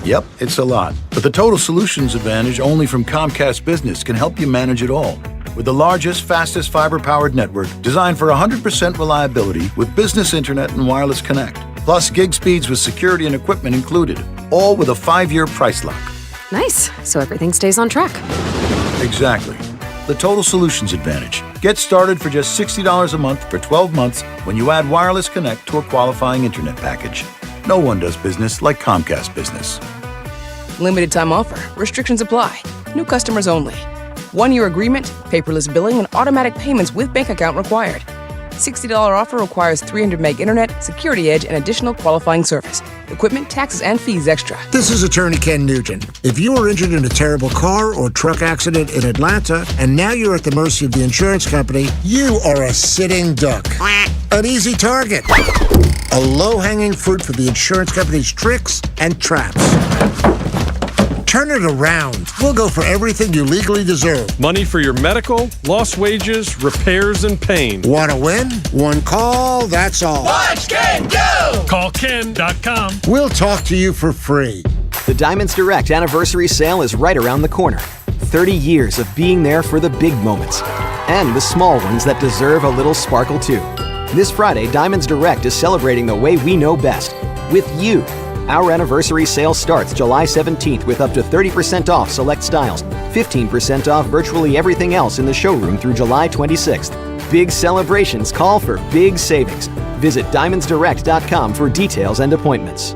Yep, it's a lot. But the Total Solutions Advantage only from Comcast Business can help you manage it all. With the largest, fastest fiber-powered network designed for 100% reliability with business internet and wireless connect. Plus gig speeds with security and equipment included. All with a 5-year price lock. Nice. So everything stays on track. Exactly. The Total Solutions Advantage. Get started for just $60 a month for 12 months when you add wireless connect to a qualifying internet package. No one does business like Comcast Business. Limited time offer. Restrictions apply. New customers only. 1-year agreement, paperless billing, and automatic payments with bank account required. $60 offer requires 300 meg internet, security edge, and additional qualifying service. Equipment, taxes, and fees extra. This is Attorney Ken Nugent. If you were injured in a terrible car or truck accident in Atlanta, and now you're at the mercy of the insurance company, you are a sitting duck. An easy target. A low-hanging fruit for the insurance company's tricks and traps. Turn it around. We'll go for everything you legally deserve. Money for your medical, lost wages, repairs, and pain. Want to win? One call, that's all. Watch Ken go! Call Ken.com. We'll talk to you for free. The Diamonds Direct anniversary sale is right around the corner. 30 years of being there for the big moments. And the small ones that deserve a little sparkle too. This Friday, Diamonds Direct is celebrating the way we know best. With you. Our anniversary sale starts July 17th with up to 30% off select styles, 15% off virtually everything else in the showroom through July 26th. Big celebrations call for big savings. Visit DiamondsDirect.com for details and appointments.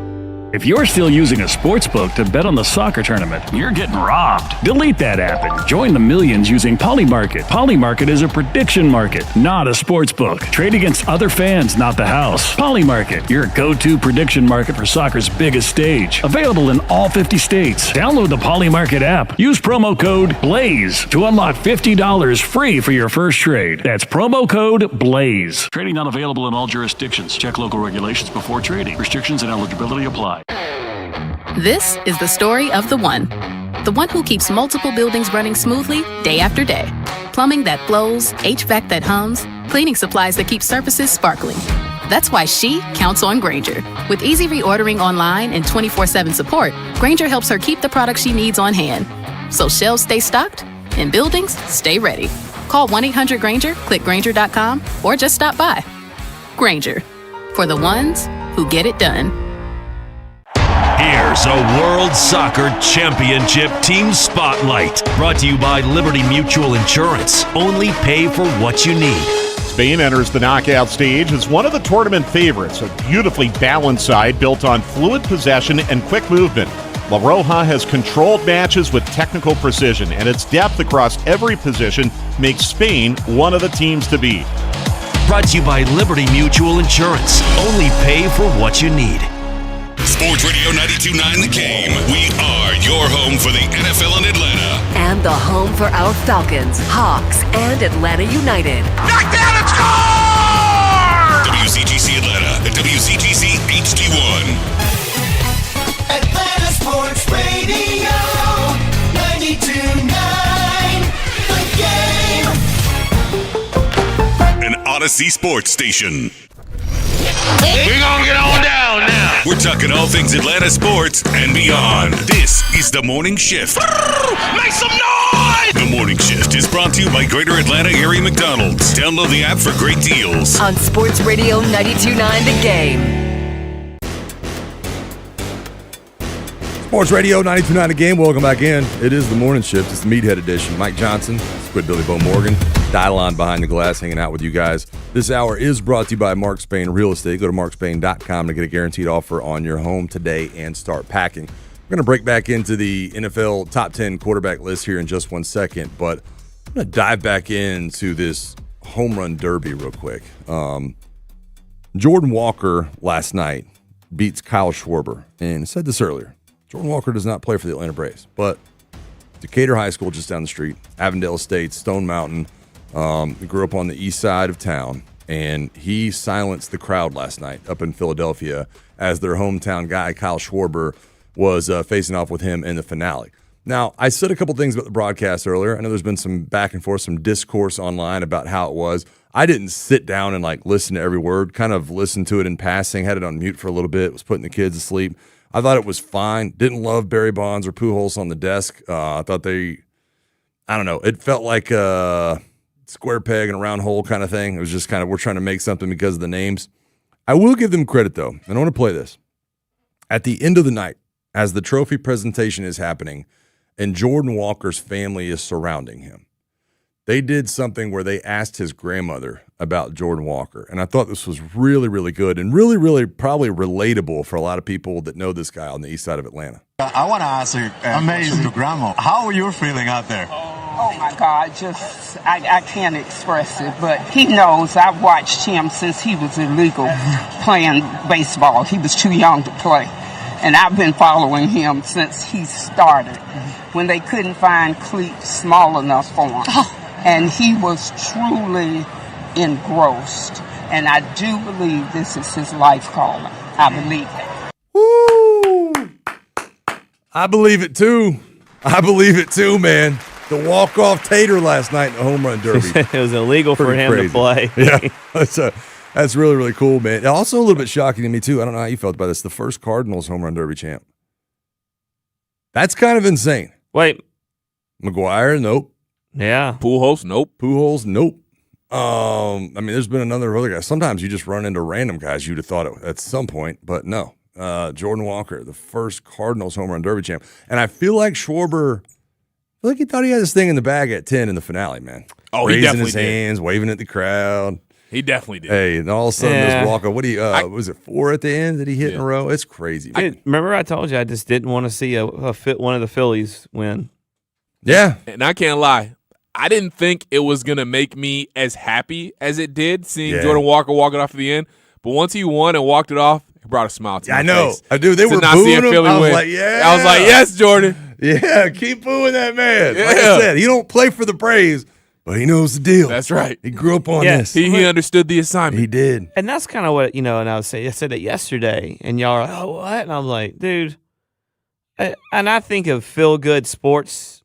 If you're still using a sportsbook to bet on the soccer tournament, you're getting robbed. Delete that app and join the millions using Polymarket. Polymarket is a prediction market, not a sportsbook. Trade against other fans, not the house. Polymarket, your go-to prediction market for soccer's biggest stage. Available in all 50 states. Download the Polymarket app. Use promo code BLAZE to unlock $50 free for your first trade. That's promo code BLAZE. Trading not available in all jurisdictions. Check local regulations before trading. Restrictions and eligibility apply. This is the story of the one who keeps multiple buildings running smoothly day after day. Plumbing that flows, HVAC that hums, cleaning supplies that keep surfaces sparkling. That's why she counts on Grainger. With easy reordering online and 24/7 support, Grainger helps her keep the products she needs on hand. So shelves stay stocked and buildings stay ready. Call 1-800-GRAINGER, click Grainger.com, or just stop by. Grainger, for the ones who get it done. Here's a World Soccer Championship Team Spotlight, brought to you by Liberty Mutual Insurance. Only pay for what you need. Spain enters the knockout stage as one of the tournament favorites, a beautifully balanced side built on fluid possession and quick movement. La Roja has controlled matches with technical precision, and its depth across every position makes Spain one of the teams to beat. Brought to you by Liberty Mutual Insurance. Only pay for what you need. Sports Radio 92.9 The Game. We are your home for the NFL in Atlanta. And the home for our Falcons, Hawks, and Atlanta United. Knockdown and score! WCGC Atlanta and WCGC HD1. Atlanta Sports Radio 92.9 The Game. An Odyssey Sports Station. We're gonna get on down now. We're talking all things Atlanta sports and beyond. This is The Morning Shift. Make some noise! The Morning Shift is brought to you by Greater Atlanta Erie McDonald's. Download the app for great deals. On Sports Radio 92.9 The Game. Sports Radio 92.9 The Game. Welcome back in. It is The Morning Shift. It's the Meathead Edition. Mike Johnson, Squid Billy Bo Morgan, Dylon behind the glass, hanging out with you guys. This hour is brought to you by Mark Spain Real Estate. Go to markspain.com to get a guaranteed offer on your home today and start packing. We're going to break back into the NFL top 10 quarterback list here in just 1 second, but I'm going to dive back into this home run derby real quick. Jordan Walker last night beats Kyle Schwarber. And I said this earlier. Jordan Walker does not play for the Atlanta Braves, but Decatur High School just down the street, Avondale Estates, Stone Mountain. He grew up on the east side of town, and he silenced the crowd last night up in Philadelphia as their hometown guy, Kyle Schwarber, was facing off with him in the finale. Now, I said a couple things about the broadcast earlier. I know there's been some back and forth, some discourse online about how it was. I didn't sit down and listen to every word, kind of listened to it in passing, had it on mute for a little bit, was putting the kids to sleep. I thought it was fine. Didn't love Barry Bonds or Pujols on the desk. I thought I don't know, it felt like a square peg and a round hole kind of thing. It was just kind of, we're trying to make something because of the names. I will give them credit, though, and I want to play this. At the end of the night, as the trophy presentation is happening, and Jordan Walker's family is surrounding him, they did something where they asked his grandmother about Jordan Walker. And I thought this was really, really good and really, really probably relatable for a lot of people that know this guy on the east side of Atlanta. I want to ask you, amazing to Grandma, how are you feeling out there? Oh, my God, I can't express it, but he knows. I've watched him since he was illegal playing baseball. He was too young to play. And I've been following him since he started, when they couldn't find cleats small enough for him. And he was truly engrossed. And I do believe this is his life calling. I believe it. Woo! I believe it too. I believe it too, man. The walk-off tater last night in the home run derby. It was illegal for him to play. Yeah, that's really, really cool, man. Also a little bit shocking to me, too. I don't know how you felt about this. The first Cardinals home run derby champ. That's kind of insane. Wait. McGuire, nope. Yeah. Pujols, nope. Pujols, nope. I mean, there's been another other guy. Sometimes you just run into random guys you'd have thought it at some point, but no. Jordan Walker, the first Cardinals home run derby champ. And I feel like Schwarber, he thought he had this thing in the bag at 10 in the finale, man. Oh, raising he definitely his did. hands, waving at the crowd. He definitely did. Hey, and all of a sudden this Walker, was it 4 at the end that he hit in a row? It's crazy. Dude, remember I told you I just didn't want to see one of the Phillies win. Yeah. And I can't lie. I didn't think it was going to make me as happy as it did seeing Jordan Walker walk it off at the end. But once he won and walked it off, it brought a smile to my face. I do. They were not booing see a him. Philly I was win. like, yeah. I was like, yes, Jordan. Yeah, keep booing that man. Yeah. Like I said, he don't play for the Braves, but he knows the deal. That's right. He grew up on this. He understood the assignment. He did. And that's kind of what, and I said it yesterday, and y'all are like, oh, what? And I'm like, dude, and I think of feel-good sports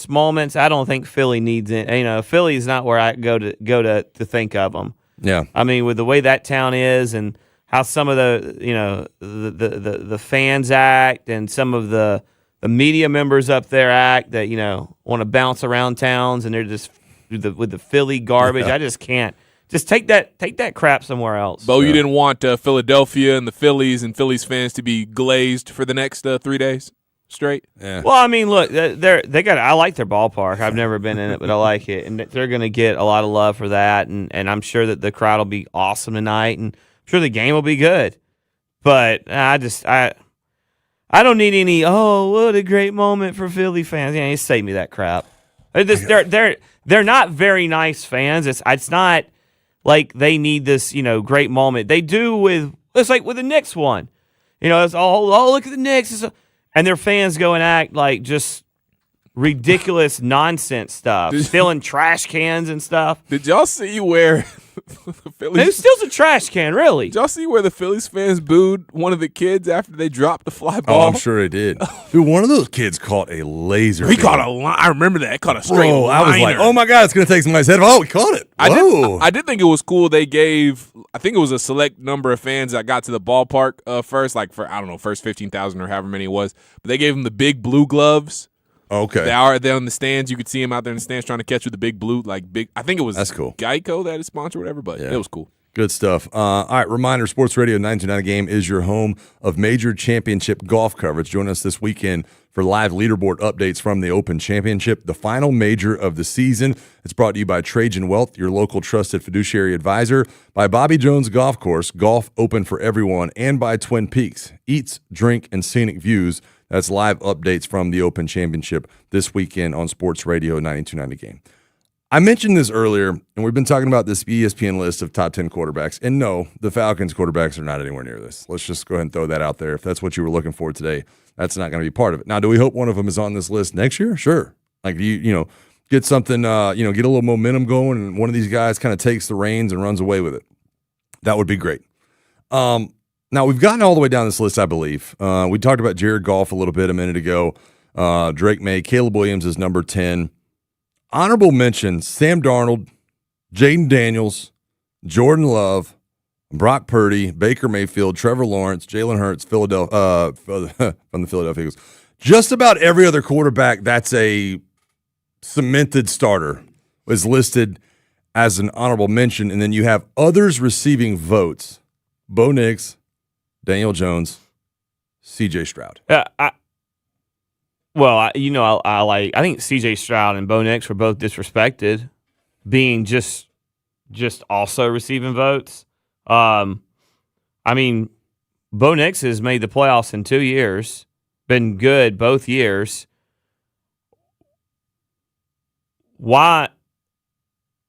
moments. I don't think Philly needs it. Philly's not where I go to think of them. Yeah. I mean, with the way that town is and how some of the fans act and some of the media members up there act that, want to bounce around towns and they're just with the Philly garbage. Yeah. I just can't. Just take that crap somewhere else. Bo, you didn't want Philadelphia and the Phillies and Phillies fans to be glazed for the next 3 days straight? Yeah. Well, I mean, look, I like their ballpark. I've never been in it, but I like it, and they're going to get a lot of love for that. And I'm sure that the crowd will be awesome tonight, and I'm sure the game will be good. But I don't need any. Oh, what a great moment for Philly fans! Yeah, save me that crap. They're not very nice fans. It's not like they need this great moment. They do it's like with the Knicks one. It's oh look at the Knicks. And their fans go and act like just ridiculous nonsense stuff, stealing trash cans and stuff. Did y'all see where the Phillies... Who steals a trash can, really? Did y'all see where the Phillies fans booed one of the kids after they dropped the fly ball? Oh, I'm sure they did. Dude, one of those kids caught a laser. He caught a line. I remember that. He caught a straight liner. I was like, oh, my God, it's going to take somebody's head off. Oh, he caught it. I did think it was cool. They gave, I think it was a select number of fans that got to the ballpark first, like for, first 15,000 or however many it was. But they gave them the big blue gloves. Okay. They are there in the stands. You could see him out there in the stands trying to catch with the big blue, I think it was That's cool. Geico that is sponsored or whatever, but it was cool. Good stuff. All right, reminder, Sports Radio 929 Game is your home of major championship golf coverage. Join us this weekend for live leaderboard updates from the Open Championship, the final major of the season. It's brought to you by Trajan Wealth, your local trusted fiduciary advisor, by Bobby Jones Golf Course, golf open for everyone, and by Twin Peaks, eats, drink, and scenic views. That's live updates from the Open Championship this weekend on Sports Radio 929 Game. I mentioned this earlier, and we've been talking about this ESPN list of top 10 quarterbacks. And no, the Falcons quarterbacks are not anywhere near this. Let's just go ahead and throw that out there. If that's what you were looking for today, that's not going to be part of it. Now, do we hope one of them is on this list next year? Sure. Like, you know, get something, get a little momentum going, and one of these guys kind of takes the reins and runs away with it. That would be great. Now, we've gotten all the way down this list, I believe. We talked about Jared Goff a little bit a minute ago. Drake May, Caleb Williams is number 10. Honorable mention, Sam Darnold, Jaden Daniels, Jordan Love, Brock Purdy, Baker Mayfield, Trevor Lawrence, Jalen Hurts, from the Philadelphia Eagles. Just about every other quarterback that's a cemented starter is listed as an honorable mention, and then you have others receiving votes. Bo Nix, Daniel Jones, C.J. Stroud. I think C.J. Stroud and Bo Nix were both disrespected, being just also receiving votes. Bo Nix has made the playoffs in 2 years, been good both years. Why?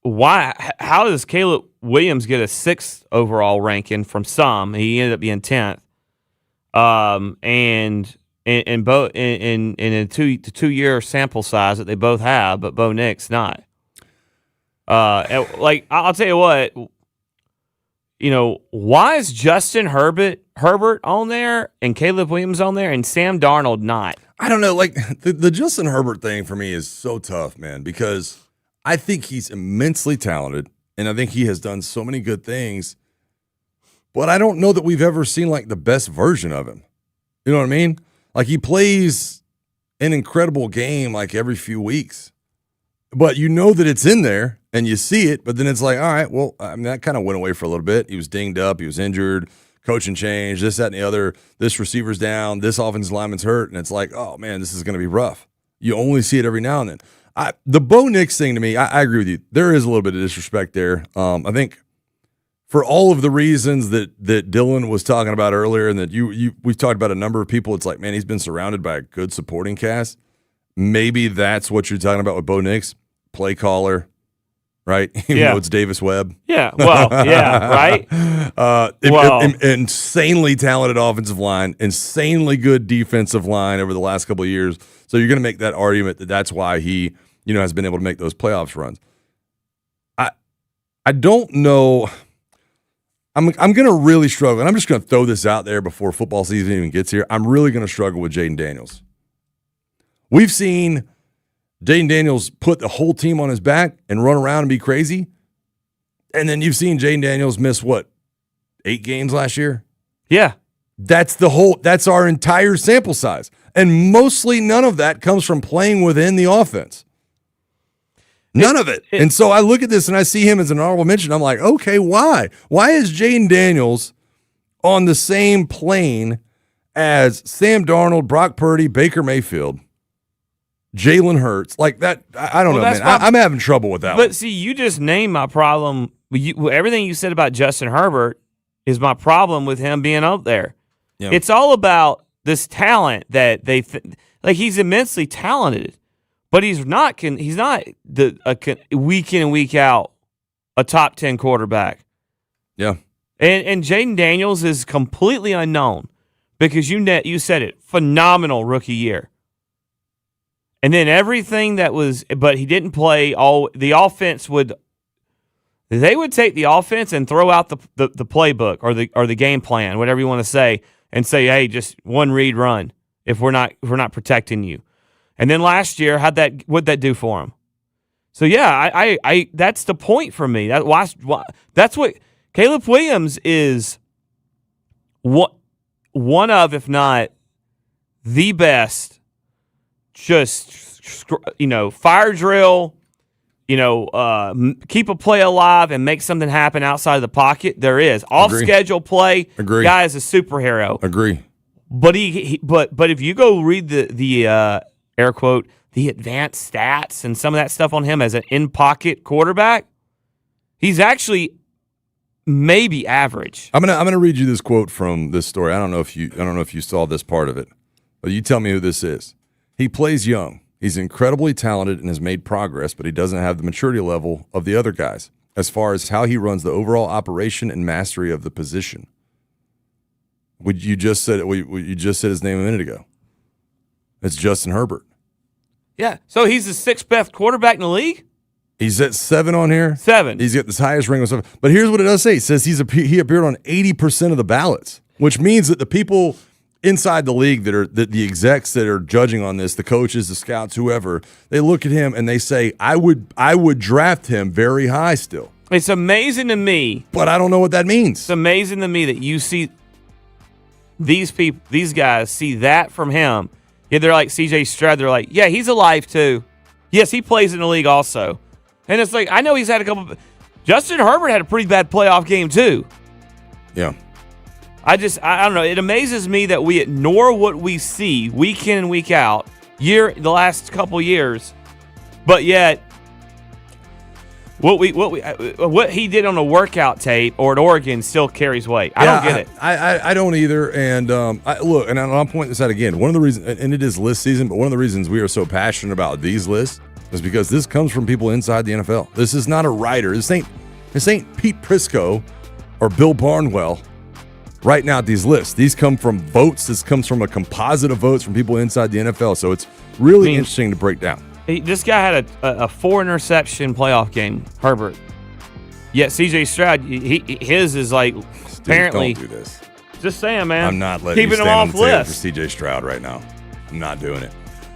How does Caleb Williams get a 6th overall ranking from some? He ended up being 10th. In a 2-year sample size that they both have, but Bo Nix not. I'll tell you what, why is Justin Herbert on there and Caleb Williams on there and Sam Darnold not? I don't know. Like the Justin Herbert thing for me is so tough, man, because I think he's immensely talented and I think he has done so many good things, but I don't know that we've ever seen like the best version of him. You know what I mean? Like he plays an incredible game like every few weeks, but you know that it's in there and you see it, but then it's like, all right, well, that kind of went away for a little bit. He was dinged up. He was injured, coaching change, this, that, and the other. This receiver's down. This offensive lineman's hurt. And it's like, oh, man, this is going to be rough. You only see it every now and then. The Bo Nix thing to me, I agree with you. There is a little bit of disrespect there. I think for all of the reasons that Dylan was talking about earlier and that we've talked about a number of people, it's like, man, he's been surrounded by a good supporting cast. Maybe that's what you're talking about with Bo Nix, play caller, right? Even though it's Davis Webb. Yeah, well, yeah, right? Insanely talented offensive line, insanely good defensive line over the last couple of years. So you're going to make that argument that that's why he, has been able to make those playoffs runs. I don't know. I'm going to really struggle, and I'm just going to throw this out there before football season even gets here. I'm really going to struggle with Jaden Daniels. We've seen Jaden Daniels put the whole team on his back and run around and be crazy, and then you've seen Jaden Daniels miss, 8 games last year? Yeah. That's our entire sample size, and mostly none of that comes from playing within the offense. None of it. And so I look at this and I see him as an honorable mention. I'm like, okay, why? Why is Jaden Daniels on the same plane as Sam Darnold, Brock Purdy, Baker Mayfield, Jalen Hurts? Like that, I don't know, man. I'm having trouble with that one. But see, you just named my problem. Everything you said about Justin Herbert is my problem with him being out there. Yeah. It's all about this talent that he's immensely talented. But he's not the week in and week out a top 10 quarterback. Yeah. And Jaden Daniels is completely unknown because you said it, phenomenal rookie year. And then everything but he didn't play all the offense they would take the offense and throw out the playbook or the game plan, whatever you want to say, and say, hey, just one read run if we're not protecting you. And then last year, what'd that do for him? So yeah, I that's the point for me. That's what Caleb Williams is. One of, if not the best, just fire drill. Keep a play alive and make something happen outside of the pocket. There is off schedule play. Agree. Guy is a superhero. Agree. But but if you go read the air quote, the advanced stats and some of that stuff on him as an in-pocket quarterback, he's actually maybe average. I'm gonna read you this quote from this story. I don't know if you saw this part of it, but you tell me who this is. He plays young. He's incredibly talented and has made progress, but he doesn't have the maturity level of the other guys as far as how he runs the overall operation and mastery of the position. You just said his name a minute ago. It's Justin Herbert. Yeah, so he's the 6th best quarterback in the league? He's at 7 on here. 7. He's got this highest ring of 7. But here's what it does say. It says he appeared on 80% of the ballots, which means that the people inside the league the execs that are judging on this, the coaches, the scouts, whoever, they look at him and they say, I would draft him very high still. It's amazing to me. But I don't know what that means. It's amazing to me that you see these guys see that from him. Yeah, they're like CJ Stroud. They're like, yeah, he's alive too. Yes, he plays in the league also. And it's like, I know he's had a couple. Justin Herbert had a pretty bad playoff game too. Yeah. I don't know. It amazes me that we ignore what we see week in and week out, the last couple years, but yet what he did on a workout tape or at Oregon still carries weight. I don't get it. I don't either. And look, and I'll point this out again. One of the reasons, and it is list season, but one of the reasons we are so passionate about these lists is because this comes from people inside the NFL. This is not a writer. This ain't Pete Prisco or Bill Barnwell writing out these lists. These come from votes. This comes from a composite of votes from people inside the NFL. So it's really interesting to break down. This guy had a 4-interception playoff game, Herbert. Yet C.J. Stroud, his is like apparently. Don't do this. Just saying, man. I'm not letting keeping you him stand off on the table list for C.J. Stroud right now. I'm not doing it.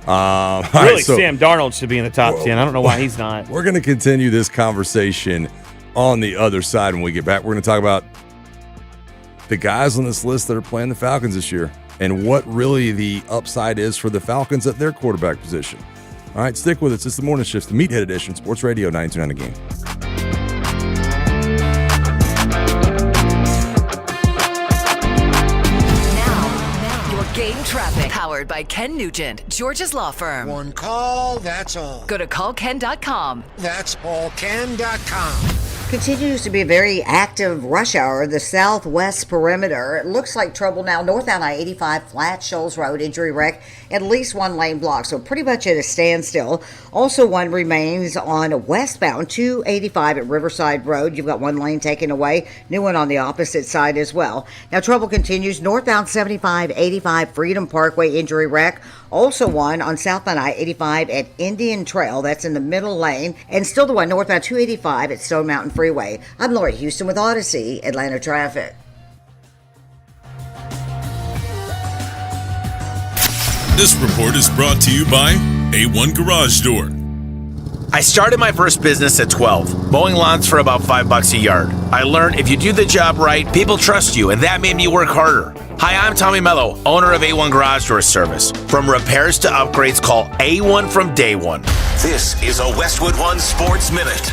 Really, Sam Darnold should be in the top 10. I don't know why he's not. We're going to continue this conversation on the other side when we get back. We're going to talk about the guys on this list that are playing the Falcons this year and what really the upside is for the Falcons at their quarterback position. All right, stick with us. It's the Morning Shift, the Meathead Edition, Sports Radio 92.9 The Game. Game traffic powered by Ken Nugent, Georgia's law firm. One call, that's all. Go to callken.com. That's allken.com. Continues to be a very active rush hour, the southwest perimeter. It looks like trouble now northbound I-85, Flat Shoals Road, injury wreck, at least one lane block, so pretty much at a standstill. Also one remains on westbound 285 at Riverside Road. You've got one lane taken away, new one on the opposite side as well. Now trouble continues northbound 75, 85 Freedom Parkway, injury wreck. Also one on southbound I-85 at Indian Trail, that's in the middle lane, and still the one northbound 285 at Stone Mountain Freeway. I'm Lori Houston with Odyssey, Atlanta Traffic. This report is brought to you by A1 Garage Door. I started my first business at 12, mowing lawns for about $5 a yard. I learned if you do the job right, people trust you, and that made me work harder. Hi, I'm Tommy Mello, owner of A1 Garage Door Service. From repairs to upgrades, call A1 from day one. This is a Westwood One Sports Minute.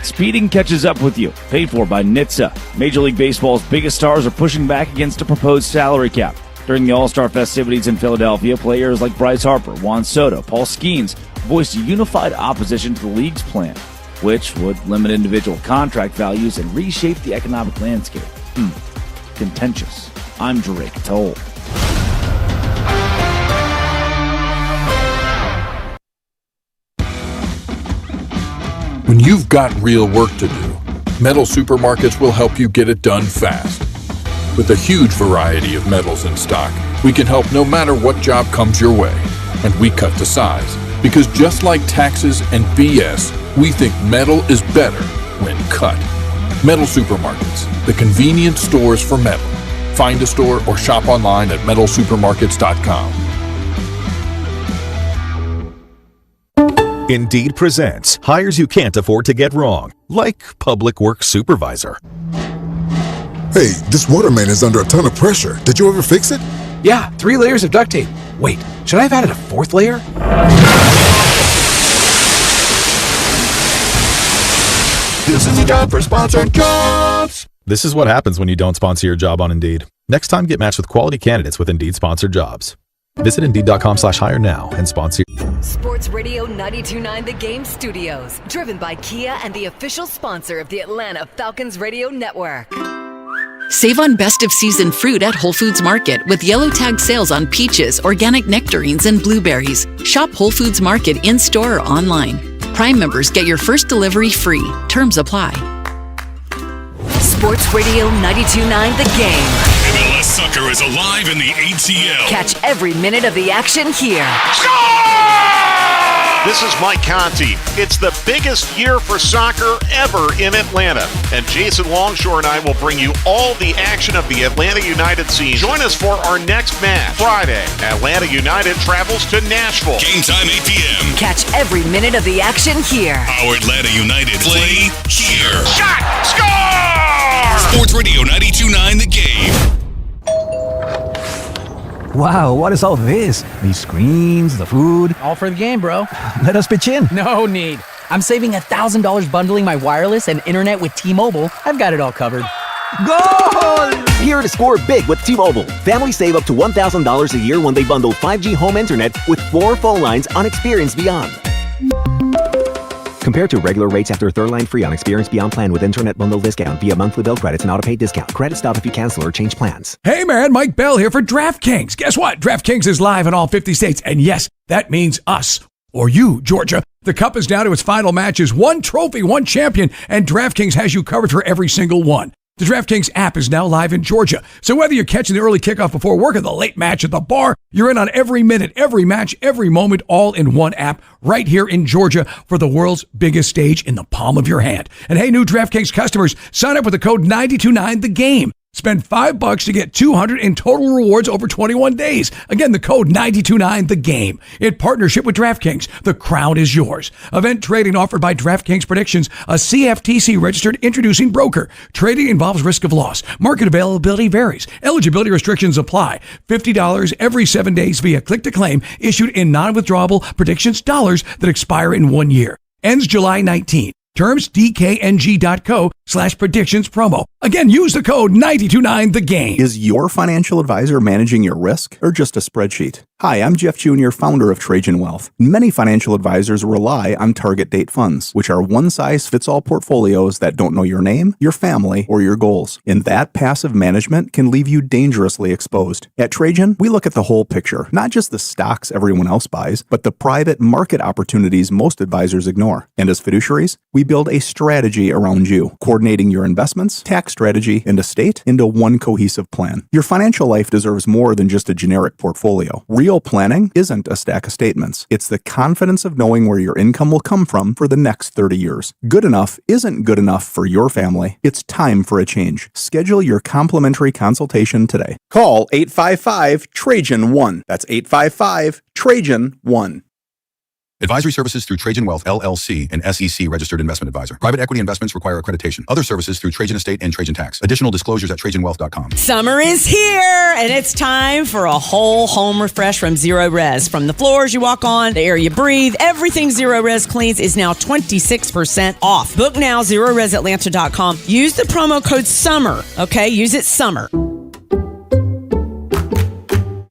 Speeding catches up with you. Paid for by NHTSA. Major League Baseball's biggest stars are pushing back against a proposed salary cap. During the All-Star festivities in Philadelphia, players like Bryce Harper, Juan Soto, Paul Skeens voiced a unified opposition to the league's plan, which would limit individual contract values and reshape the economic landscape. Contentious. I'm Drake Toll. When you've got real work to do, Metal Supermarkets will help you get it done fast. With a huge variety of metals in stock, we can help no matter what job comes your way. And we cut to size, because just like taxes and BS, we think metal is better when cut. Metal Supermarkets, the convenient stores for metal. Find a store or shop online at metalsupermarkets.com. Indeed presents hires you can't afford to get wrong, like public works supervisor. Hey, this water main is under a ton of pressure. Did you ever fix it? Yeah, 3 layers of duct tape. Wait, should I have added a 4th layer? This is a job for sponsored jobs. This is what happens when you don't sponsor your job on Indeed. Next time, get matched with quality candidates with Indeed sponsored jobs. Visit Indeed.com/hire now and sponsor. Sports Radio 92.9 The Game Studios, driven by Kia and the official sponsor of the Atlanta Falcons Radio Network. Save on best of season fruit at Whole Foods Market with yellow tag sales on peaches, organic nectarines, and blueberries. Shop Whole Foods Market in-store or online. Prime members get your first delivery free. Terms apply. Sports Radio 92.9 The Game. MLS soccer is alive in the ATL. Catch every minute of the action here. This is Mike Conti. It's the biggest year for soccer ever in Atlanta. And Jason Longshore and I will bring you all the action of the Atlanta United season. Join us for our next match. Friday, Atlanta United travels to Nashville. Game time 8 p.m. Catch every minute of the action here. Our Atlanta United play here. Shot! Score! Sports Radio 92.9 The Game. Wow, what is all this? These screens, the food. All for the game, bro. Let us pitch in. No need. I'm saving $1,000 bundling my wireless and internet with T-Mobile. I've got it all covered. Goal! Here to score big with T-Mobile. Families save up to $1,000 a year when they bundle 5G home internet with 4 phone lines on Experience Beyond. Compared to regular rates after third line free on Experience Beyond plan with internet bundle discount via monthly bill credits and auto-pay discount. Credit stop if you cancel or change plans. Hey man, Mike Bell here for DraftKings. Guess what? DraftKings is live in all 50 states. And yes, that means us. Or you, Georgia. The Cup is down to its final matches. 1 trophy, 1 champion. And DraftKings has you covered for every single one. The DraftKings app is now live in Georgia. So whether you're catching the early kickoff before work or the late match at the bar, you're in on every minute, every match, every moment, all in one app right here in Georgia for the world's biggest stage in the palm of your hand. And hey, new DraftKings customers, sign up with the code 929THEGAME. Spend $5 to get $200 in total rewards over 21 days. Again, the code 929THEGAME. In partnership with DraftKings, the crown is yours. Event trading offered by DraftKings Predictions, a CFTC registered introducing broker. Trading involves risk of loss. Market availability varies. Eligibility restrictions apply. $50 every 7 days via click to claim, issued in non-withdrawable predictions dollars that expire in 1 year. Ends July 19. Terms dkng.co/predictions promo. Again, use the code 929THEGAME. Is your financial advisor managing your risk or just a spreadsheet? Hi, I'm Jeff Jr., founder of Trajan Wealth. Many financial advisors rely on target date funds, which are one-size-fits-all portfolios that don't know your name, your family, or your goals. And that passive management can leave you dangerously exposed. At Trajan, we look at the whole picture, not just the stocks everyone else buys, but the private market opportunities most advisors ignore. And as fiduciaries, we build a strategy around you, coordinating your investments, tax strategy, and estate into one cohesive plan. Your financial life deserves more than just a generic portfolio. Real planning isn't a stack of statements. It's the confidence of knowing where your income will come from for the next 30 years. Good enough isn't good enough for your family. It's time for a change. Schedule your complimentary consultation today. Call 855-TRAJAN-1. That's 855-TRAJAN-1. Advisory services through Trajan Wealth, LLC, an SEC registered investment advisor. Private equity investments require accreditation. Other services through Trajan Estate and Trajan Tax. Additional disclosures at TrajanWealth.com. Summer is here, and it's time for a whole home refresh from Zero Res. From the floors you walk on, the air you breathe, everything Zero Res cleans is now 26% off. Book now, ZeroResAtlanta.com. Use the promo code SUMMER, okay? Use it SUMMER.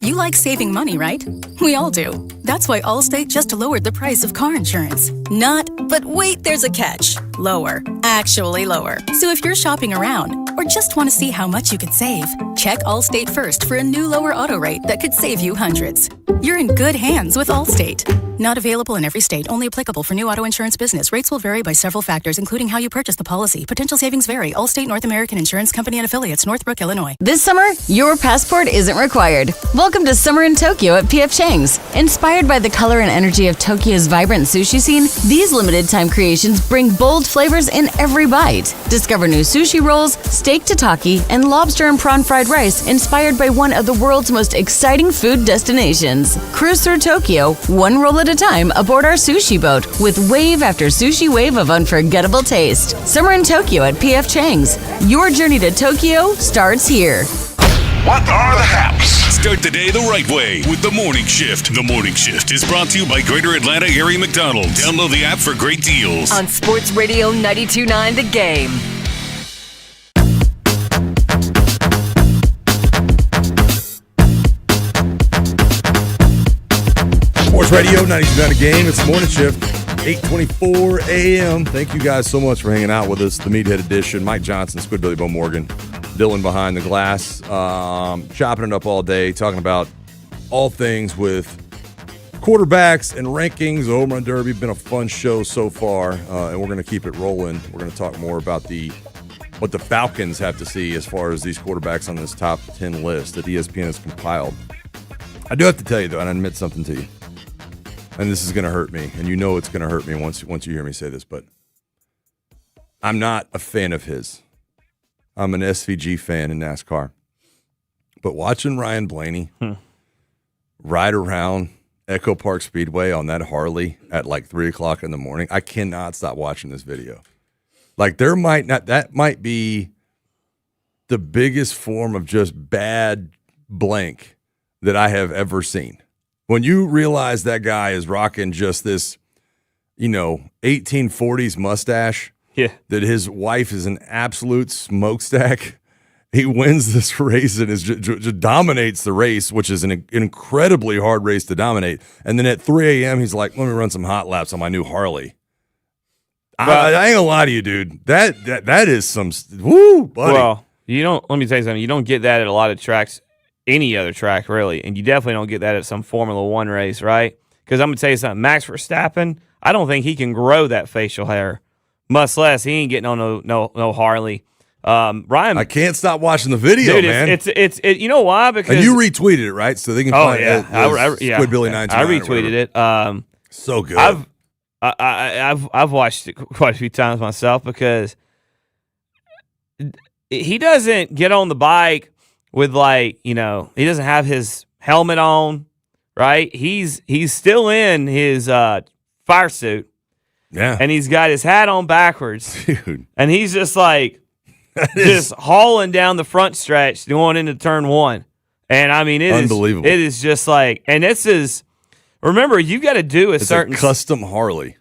You like saving money, right? We all do. That's why Allstate just lowered the price of car insurance. Not, but wait, there's a catch. Lower. Actually lower. So if you're shopping around or just want to see how much you could save, check Allstate first for a new lower auto rate that could save you hundreds. You're in good hands with Allstate. Not available in every state. Only applicable for new auto insurance business. Rates will vary by several factors, including how you purchase the policy. Potential savings vary. Allstate North American Insurance Company and Affiliates, Northbrook, Illinois. This summer, your passport isn't required. Welcome to Summer in Tokyo at P.F. Chang's. Inspired by the color and energy of Tokyo's vibrant sushi scene, these limited-time creations bring bold flavors in every bite. Discover new sushi rolls, steak tataki, and lobster and prawn fried rice inspired by one of the world's most exciting food destinations. Cruise through Tokyo, one roll at a time aboard our sushi boat with wave after sushi wave of unforgettable taste. Summer in Tokyo at P.F. Chang's. Your journey to Tokyo starts here. What are the haps? Start the day the right way with The Morning Shift. The Morning Shift is brought to you by Greater Atlanta Area McDonald's. Download the app for great deals. On Sports Radio 92.9 The Game. Sports Radio 92.9 The Game. It's the Morning Shift, 8:24 a.m. Thank you guys so much for hanging out with us. The Meathead Edition. Mike Johnson, Squidbilly Bo Morgan. Dylan behind the glass, chopping it up all day, talking about all things with quarterbacks and rankings. The Home Run Derby, been a fun show so far, and we're going to keep it rolling. We're going to talk more about what the Falcons have to see as far as these quarterbacks on this top 10 list that ESPN has compiled. I do have to tell you, though, and I admit something to you, and this is going to hurt me, and you know it's going to hurt me once you hear me say this, but I'm not a fan of his. I'm an SVG fan in NASCAR. But watching Ryan Blaney ride around Echo Park Speedway on that Harley at like 3 o'clock in the morning, I cannot stop watching this video. Like that might be the biggest form of just bad blank that I have ever seen. When you realize that guy is rocking just this, 1840s mustache, that his wife is an absolute smokestack. He wins this race and just dominates the race, which is an incredibly hard race to dominate. And then at 3 a.m., he's like, let me run some hot laps on my new Harley. I ain't gonna lie to you, dude. That is some woo, buddy. Well, let me tell you something. You don't get that at a lot of tracks, any other track, really. And you definitely don't get that at some Formula One race, right? Because I'm gonna tell you something. Max Verstappen, I don't think he can grow that facial hair. Much less, he ain't getting on no Harley. Ryan, I can't stop watching the video, dude, man. It's you know why? Because and you retweeted it, right? So they can find it. Squid Billy 929. I retweeted it. So good. I've watched it quite a few times myself because he doesn't get on the bike with he doesn't have his helmet on, right? He's still in his fire suit. Yeah. And he's got his hat on backwards. Dude. And he's just just hauling down the front stretch going into turn one. And I mean, unbelievable. It is just and this is, remember, you got to do it's a custom Harley.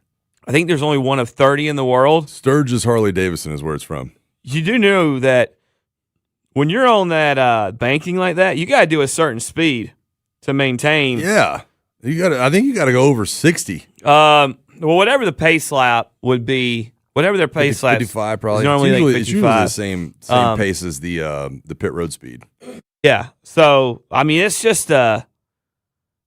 I think there's only one of 30 in the world. Sturgis Harley Davidson is where it's from. You do know that when you're on that banking like that, you got to do a certain speed to maintain. Yeah. I think you got to go over 60. Well, whatever the pace lap would be, whatever their pace lap 55 probably. It's usually the same pace as the pit road speed. Yeah. So I mean, it's just bad,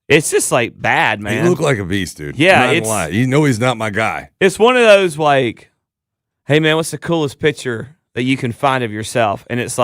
man. He looked like a beast, dude. Yeah, I'm not gonna lie. You know he's not my guy. It's one of those hey man, what's the coolest picture that you can find of yourself? And it's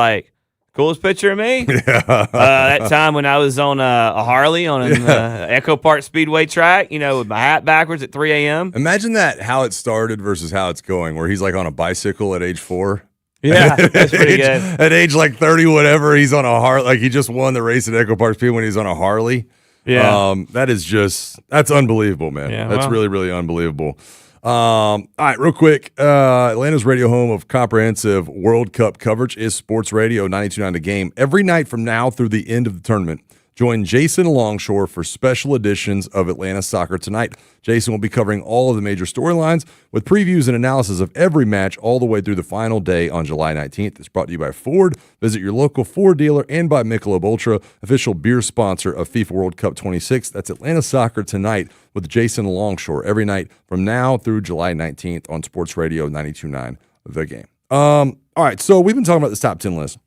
coolest picture of me? That time when I was on a Harley on an Echo Park Speedway track, with my hat backwards at 3 a.m. Imagine that, how it started versus how it's going, where he's on a bicycle at age 4. Yeah, that's pretty good. At age 30, whatever, he's on a Harley. He just won the race at Echo Park Speedway when he's on a Harley. Yeah. That's unbelievable, man. Yeah, that's really, really unbelievable. All right, real quick. Atlanta's radio home of comprehensive World Cup coverage is Sports Radio 92.9 The Game. Every night from now through the end of the tournament, join Jason Longshore for special editions of Atlanta Soccer Tonight. Jason will be covering all of the major storylines with previews and analysis of every match all the way through the final day on July 19th. It's brought to you by Ford. Visit your local Ford dealer and by Michelob Ultra, official beer sponsor of FIFA World Cup 26. That's Atlanta Soccer Tonight with Jason Longshore every night from now through July 19th on Sports Radio 92.9 The Game. All right, so we've been talking about this top 10 list.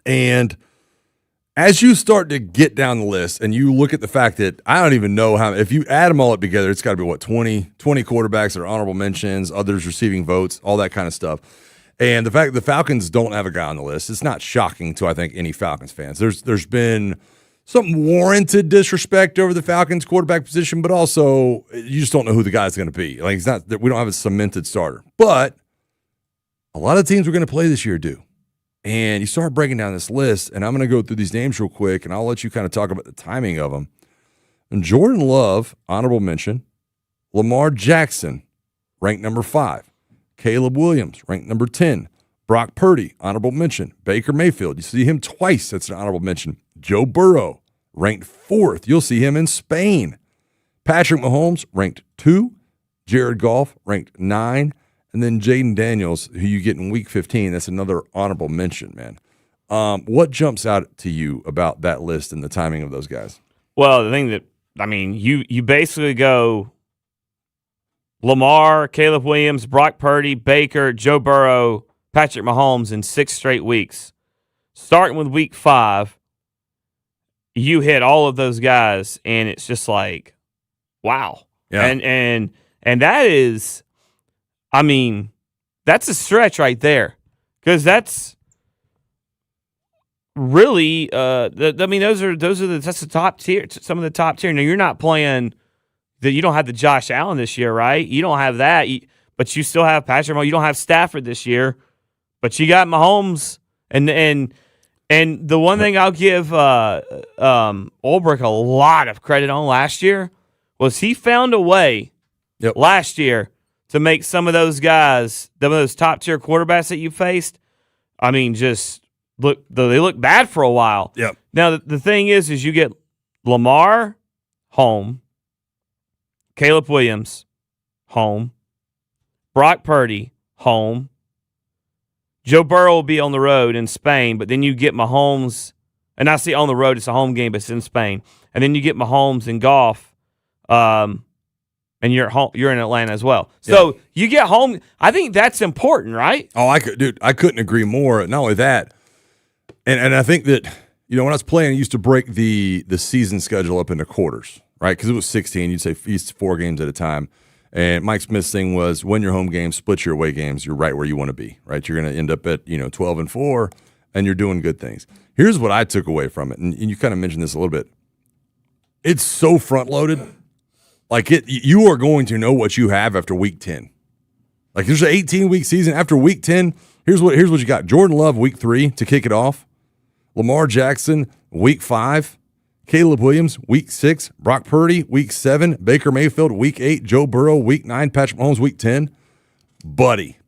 And as you start to get down the list and you look at the fact that I don't even know how, if you add them all up together, it's got to be 20 quarterbacks that are honorable mentions, others receiving votes, all that kind of stuff. And the fact that the Falcons don't have a guy on the list, it's not shocking to, I think, any Falcons fans. There's been some warranted disrespect over the Falcons quarterback position, but also you just don't know who the guy's going to be. It's not that we don't have a cemented starter, but a lot of teams we're going to play this year do. And you start breaking down this list, and I'm going to go through these names real quick, and I'll let you kind of talk about the timing of them. And Jordan Love, honorable mention. Lamar Jackson, ranked number 5. Caleb Williams, ranked number 10. Brock Purdy, honorable mention. Baker Mayfield, you see him twice. That's an honorable mention. Joe Burrow, ranked 4th. You'll see him in Spain. Patrick Mahomes, ranked 2. Jared Goff, ranked 9. And then Jaden Daniels, who you get in week 15, that's another honorable mention, man. What jumps out to you about that list and the timing of those guys? Well, the thing that, you basically go Lamar, Caleb Williams, Brock Purdy, Baker, Joe Burrow, Patrick Mahomes in 6 straight weeks. starting with week 5, you hit all of those guys, and it's just like, wow. Yeah. And that is, I mean, that's a stretch right there, because that's really, that's the top tier, some of the top tier. Now, you're not playing you don't have the Josh Allen this year, right? You don't have that, but you still have Patrick Mahomes. You don't have Stafford this year, but you got Mahomes. And the one thing I'll give Ulbrich a lot of credit on last year was he found a way last year to make some of those guys, some of those top-tier quarterbacks that you faced, I mean, just they look bad for a while. Yep. Now, the thing is you get Lamar home, Caleb Williams home, Brock Purdy home, Joe Burrow will be on the road in Spain, but then you get Mahomes, and I see on the road, it's a home game, but it's in Spain. And then you get Mahomes and Goff, and you're at home, you're in Atlanta as well. So you get home. I think that's important, right? Oh, I couldn't agree more. Not only that, and I think that, when I was playing, I used to break the season schedule up into quarters, right? Because it was 16. You'd say 4 games at a time. And Mike Smith's thing was, win your home games, split your away games. You're right where you want to be, right? You're going to end up at 12-4, and you're doing good things. Here's what I took away from it, and you kind of mentioned this a little bit. It's so front loaded, like you are going to know what you have after week 10. Like there's an 18-week season. After week 10, here's what you got: Jordan Love week 3 to kick it off, Lamar Jackson week 5. Caleb Williams, week 6. Brock Purdy, week 7. Baker Mayfield, week 8. Joe Burrow, week 9. Patrick Mahomes, week 10. Buddy,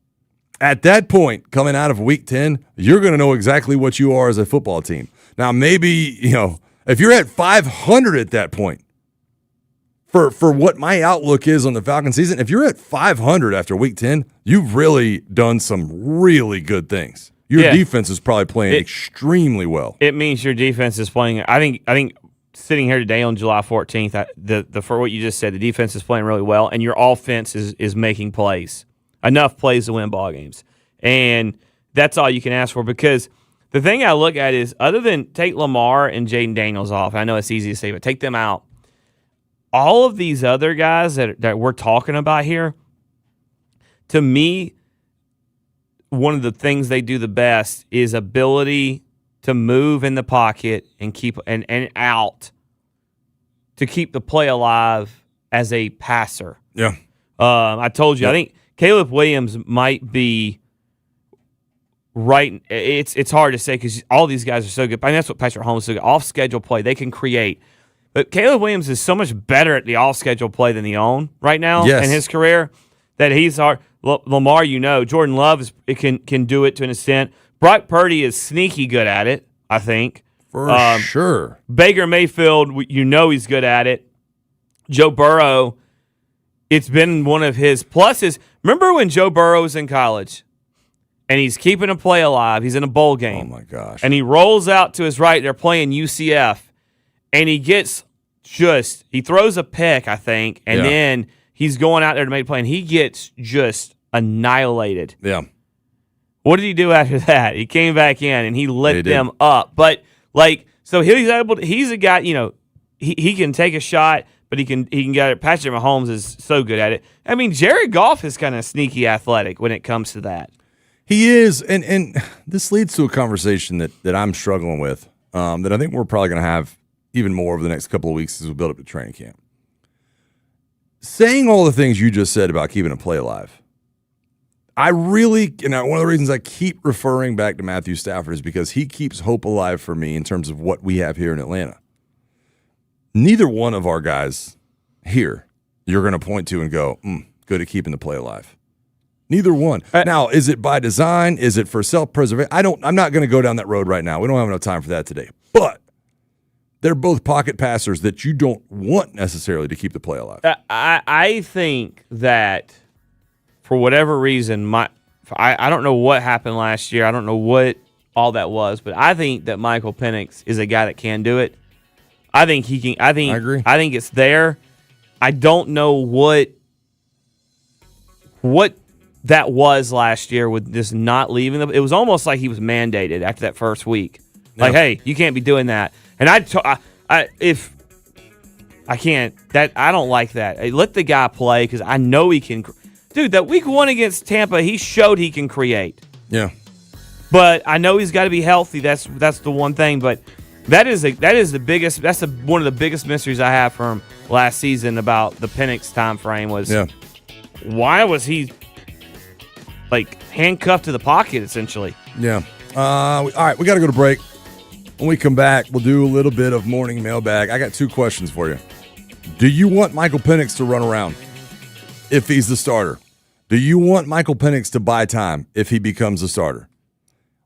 at that point, coming out of week 10, you're going to know exactly what you are as a football team. Now, maybe, if you're at 500 at that point, for what my outlook is on the Falcons season, if you're at 500 after week 10, you've really done some really good things. Your defense is probably playing extremely well. It means your defense is playing. I think sitting here today on July 14th, for what you just said, the defense is playing really well, and your offense is making plays, enough plays to win ball games, and that's all you can ask for. Because the thing I look at is, other than take Lamar and Jaden Daniels off, I know it's easy to say, but take them out. All of these other guys that we're talking about here, to me, one of the things they do the best is ability to move in the pocket and keep and out to keep the play alive as a passer. Yeah. I told you, I think Caleb Williams might be right. It's hard to say because all these guys are so good. I mean, that's what Patrick Mahomes is so good. Off-schedule play, they can create. But Caleb Williams is so much better at the off-schedule play than the on right now in his career that he's hard. Lamar, Jordan Love can do it to an extent. Brock Purdy is sneaky good at it, I think. For sure. Baker Mayfield, he's good at it. Joe Burrow, it's been one of his pluses. Remember when Joe Burrow was in college and he's keeping a play alive? He's in a bowl game. Oh, my gosh. And he rolls out to his right. They're playing UCF. And he throws a pick, I think, and then he's going out there to make a play, and he gets just annihilated. Yeah. What did he do after that? He came back in and he lit them up. But so he's a guy, he can take a shot, but he can get it. Patrick Mahomes is so good at it. I mean, Jared Goff is kind of sneaky athletic when it comes to that. He is, and this leads to a conversation that I'm struggling with, that I think we're probably going to have even more over the next couple of weeks as we build up to training camp. Saying all the things you just said about keeping a play alive, one of the reasons I keep referring back to Matthew Stafford is because he keeps hope alive for me in terms of what we have here in Atlanta. Neither one of our guys here you're going to point to and go, good at keeping the play alive. Neither one. Now, is it by design? Is it for self-preservation? I'm not going to go down that road right now. We don't have enough time for that today. But they're both pocket passers that you don't want necessarily to keep the play alive. I think that for whatever reason, I don't know what happened last year. I don't know what all that was, but I think that Michael Penix is a guy that can do it. I think he can. I agree. I think it's there. I don't know what that was last year with just not leaving. It was almost like he was mandated after that first week. Like, hey, you can't be doing that. And I don't like that. Hey, let the guy play because I know he can. Dude, that week 1 against Tampa, he showed he can create. Yeah. But I know he's got to be healthy. That's the one thing. But that is the biggest. That's one of the biggest mysteries I have from last season about the Penix time frame was. Yeah. Why was he like handcuffed to the pocket essentially? Yeah. All right, we got to go to break. When we come back, we'll do a little bit of morning mailbag. I got 2 questions for you. Do you want Michael Penix to run around if he's the starter? Do you want Michael Penix to buy time if he becomes a starter?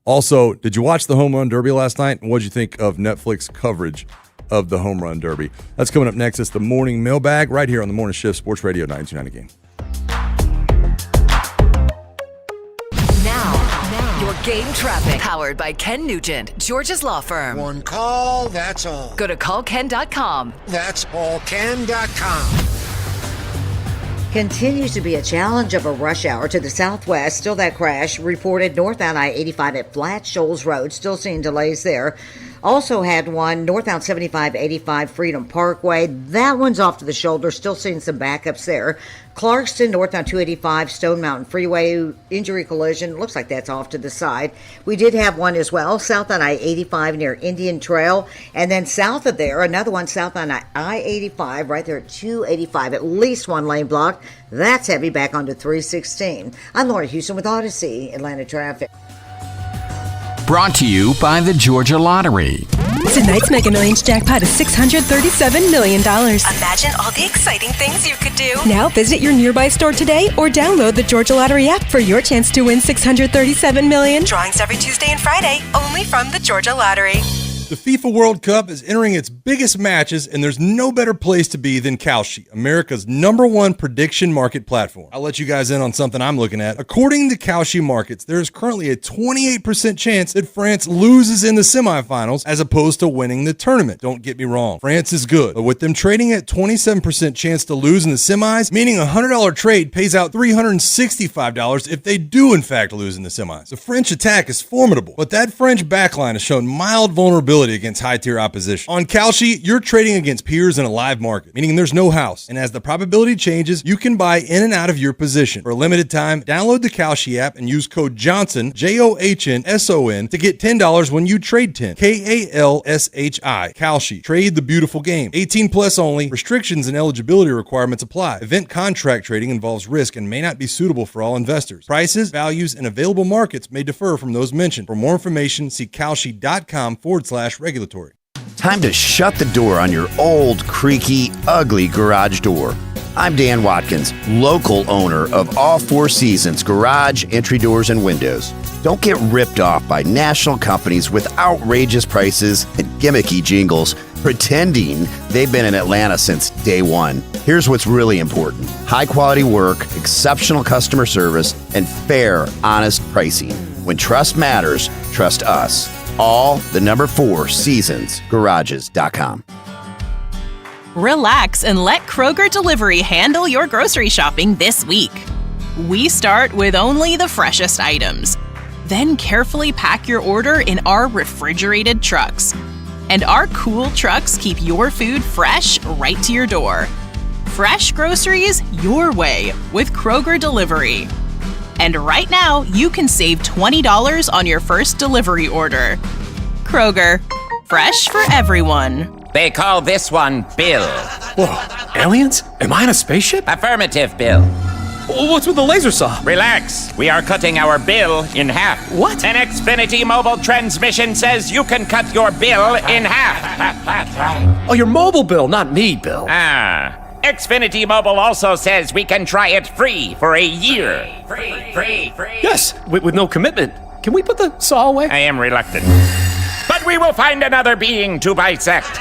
Also, did you watch the Home Run Derby last night? And what did you think of Netflix coverage of the Home Run Derby? That's coming up next. It's the morning mailbag right here on the Morning Shift, Sports Radio 92.9 The Game. Now, your game traffic. Powered by Ken Nugent, Georgia's law firm. One call, that's all. Go to callken.com. That's allken.com. Continues to be a challenge of a rush hour to the southwest. Still that crash reported northbound I-85 at Flat Shoals Road. Still seeing delays there. Also had one northbound 75-85 Freedom Parkway. That one's off to the shoulder. Still seeing some backups there. Clarkston, northbound 285 Stone Mountain Freeway. Injury collision. Looks like that's off to the side. We did have one as well. South on I-85 near Indian Trail. And then south of there, another one south on I-85 right there at 285. At least one lane blocked. That's heavy back onto 316. I'm Laura Houston with Odyssey Atlanta Traffic. Brought to you by the Georgia Lottery. Tonight's Mega Millions jackpot is $637 million. Imagine all the exciting things you could do. Now visit your nearby store today or download the Georgia Lottery app for your chance to win $637 million. Drawings every Tuesday and Friday, only from the Georgia Lottery. The FIFA World Cup is entering its biggest matches, and there's no better place to be than Kalshi, America's #1 prediction market platform. I'll let you guys in on something I'm looking at. According to Kalshi Markets, there is currently a 28% chance that France loses in the semifinals as opposed to winning the tournament. Don't get me wrong, France is good, but with them trading at 27% chance to lose in the semis, meaning a $100 trade pays out $365 if they do in fact lose in the semis. The French attack is formidable, but that French backline has shown mild vulnerability against high-tier opposition. On Kalshi, you're trading against peers in a live market, meaning there's no house. And as the probability changes, you can buy in and out of your position. For a limited time, download the Kalshi app and use code JOHNSON, JOHNSON, to get $10 when you trade 10. KALSHI. Kalshi. Trade the beautiful game. 18 plus only. Restrictions and eligibility requirements apply. Event contract trading involves risk and may not be suitable for all investors. Prices, values, and available markets may differ from those mentioned. For more information, see kalshi.com/regulatory. Time to shut the door on your old, creaky, ugly garage door. I'm Dan Watkins, local owner of All Four Seasons Garage, Entry Doors, and Windows. Don't get ripped off by national companies with outrageous prices and gimmicky jingles, pretending they've been in Atlanta since day one. Here's what's really important: high-quality work, exceptional customer service, and fair, honest pricing. When trust matters, trust us. All the #4 Seasons Garages.com. Relax and let Kroger Delivery handle your grocery shopping this week. We start with only the freshest items. Then carefully pack your order in our refrigerated trucks. And our cool trucks keep your food fresh right to your door. Fresh groceries your way with Kroger Delivery. And right now, you can save $20 on your first delivery order. Kroger, fresh for everyone. They call this one Bill. Whoa, aliens? Am I in a spaceship? Affirmative, Bill. What's with the laser saw? Relax. We are cutting our bill in half. What? An Xfinity mobile transmission says you can cut your bill in half. Oh, your mobile bill, not me, Bill. Xfinity Mobile also says we can try it free for a year. Free. Yes, with no commitment. Can we put the saw away? I am reluctant. But we will find another being to bisect.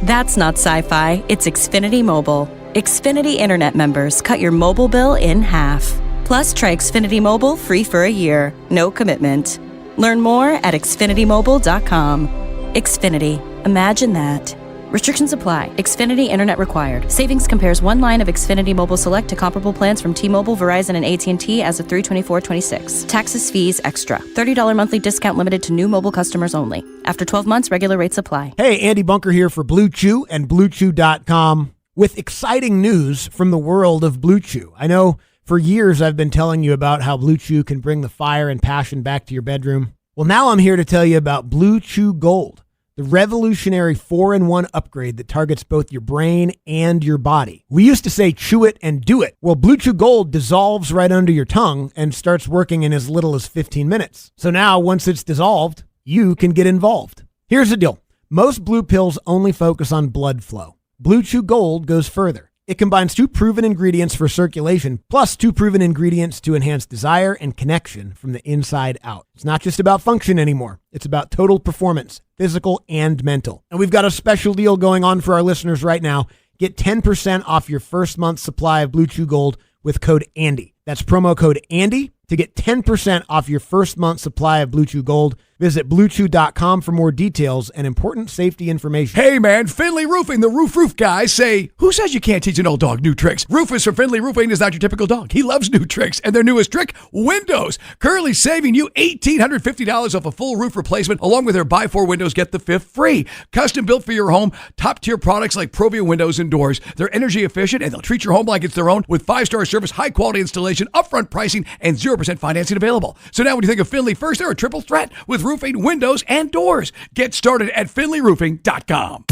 That's not sci-fi, it's Xfinity Mobile. Xfinity Internet members cut your mobile bill in half. Plus, try Xfinity Mobile free for a year. No commitment. Learn more at xfinitymobile.com. Xfinity. Imagine that. Restrictions apply. Xfinity Internet required. Savings compares one line of Xfinity Mobile Select to comparable plans from T-Mobile, Verizon, and AT&T as of 3/24/26. Taxes, fees, extra. $30 monthly discount limited to new mobile customers only. After 12 months, regular rates apply. Hey, Andy Bunker here for Blue Chew and BlueChew.com with exciting news from the world of Blue Chew. I know for years I've been telling you about how Blue Chew can bring the fire and passion back to your bedroom. Well, now I'm here to tell you about Blue Chew Gold, the revolutionary 4-in-1 upgrade that targets both your brain and your body. We used to say chew it and do it. Well, Blue Chew Gold dissolves right under your tongue and starts working in as little as 15 minutes. So now, once it's dissolved, you can get involved. Here's the deal. Most blue pills only focus on blood flow. Blue Chew Gold goes further. It combines 2 proven ingredients for circulation, plus 2 proven ingredients to enhance desire and connection from the inside out. It's not just about function anymore. It's about total performance, physical and mental. And we've got a special deal going on for our listeners right now. Get 10% off your first month's supply of Blue Chew Gold with code ANDY. That's promo code ANDY to get 10% off your first month's supply of Blue Chew Gold. Visit BlueChew.com for more details and important safety information. Hey man, Finley Roofing, the roof guys say, who says you can't teach an old dog new tricks? Rufus from Finley Roofing is not your typical dog. He loves new tricks, and their newest trick, windows. Currently saving you $1,850 off a full roof replacement, along with their buy 4 windows, get the 5th free. Custom built for your home, top tier products like Provia windows and doors. They're energy efficient, and they'll treat your home like it's their own with 5-star service, high quality installation, upfront pricing, and 0% financing available. So now when you think of Finley First, they're a triple threat with roofing, windows, and doors. Get started at finleyroofing.com.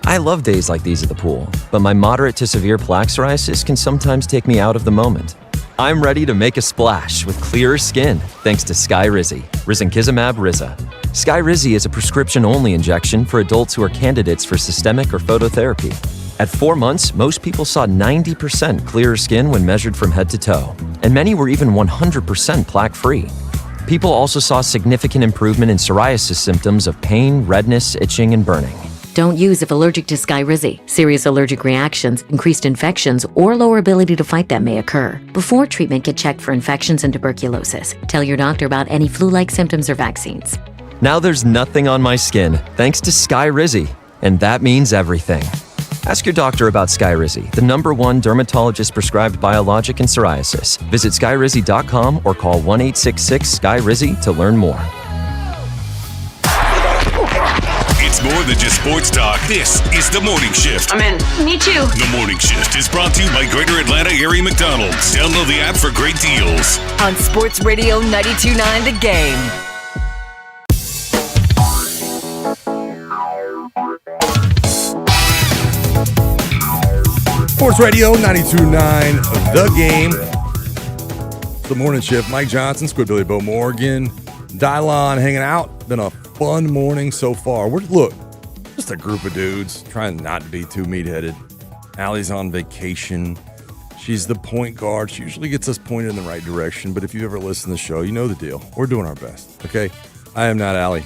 I love days like these at the pool, but my moderate to severe plaque psoriasis can sometimes take me out of the moment. I'm ready to make a splash with clearer skin thanks to Skyrizi, risankizumab Riza. Skyrizi is a prescription-only injection for adults who are candidates for systemic or phototherapy. At 4 months, most people saw 90% clearer skin when measured from head to toe, and many were even 100% plaque-free. People also saw significant improvement in psoriasis symptoms of pain, redness, itching, and burning. Don't use if allergic to Skyrizi. Serious allergic reactions, increased infections, or lower ability to fight them may occur. Before treatment, get checked for infections and tuberculosis. Tell your doctor about any flu-like symptoms or vaccines. Now there's nothing on my skin thanks to Skyrizi, and that means everything. Ask your doctor about Skyrizi, the #1 dermatologist-prescribed biologic in psoriasis. Visit Skyrizi.com or call 1-866-SKY-RIZI to learn more. It's more than just sports talk. This is The Morning Shift. I'm in. Me too. The Morning Shift is brought to you by Greater Atlanta Area McDonald's. Download the app for great deals. On Sports Radio 92.9 The Game. Sports Radio 92.9 The Game. The Morning Shift. Mike Johnson, Squidbilly Bo Morgan, Dylon hanging out. Been a fun morning so far. We're just a group of dudes trying not to be too meat-headed. Allie's on vacation. She's the point guard. She usually gets us pointed in the right direction, but if you ever listen to the show, you know the deal. We're doing our best, okay? I am not Allie,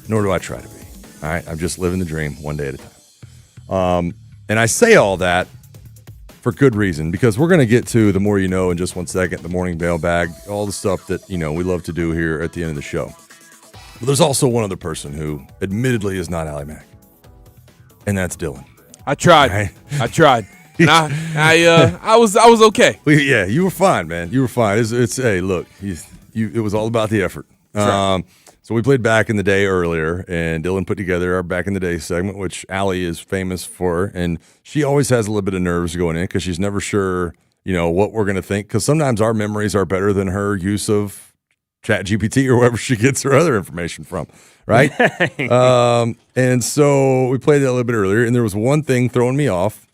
nor do I try to be. All right? I'm just living the dream one day at a time. And I say all that for good reason, because we're going to get to the more you know in just 1 second, the morning mailbag, all the stuff that, we love to do here at the end of the show. But there's also one other person who admittedly is not Allie Mack, and that's Dylan. I tried. Right? I tried. And I was okay. Well, yeah, you were fine, man. You were fine. Hey, look, it was all about the effort. Right. So we played Back in the Day earlier, and Dylan put together our Back in the Day segment, which Allie is famous for, and she always has a little bit of nerves going in because she's never sure, what we're going to think, because sometimes our memories are better than her use of ChatGPT or wherever she gets her other information from, right? And so we played that a little bit earlier, and there was one thing throwing me off,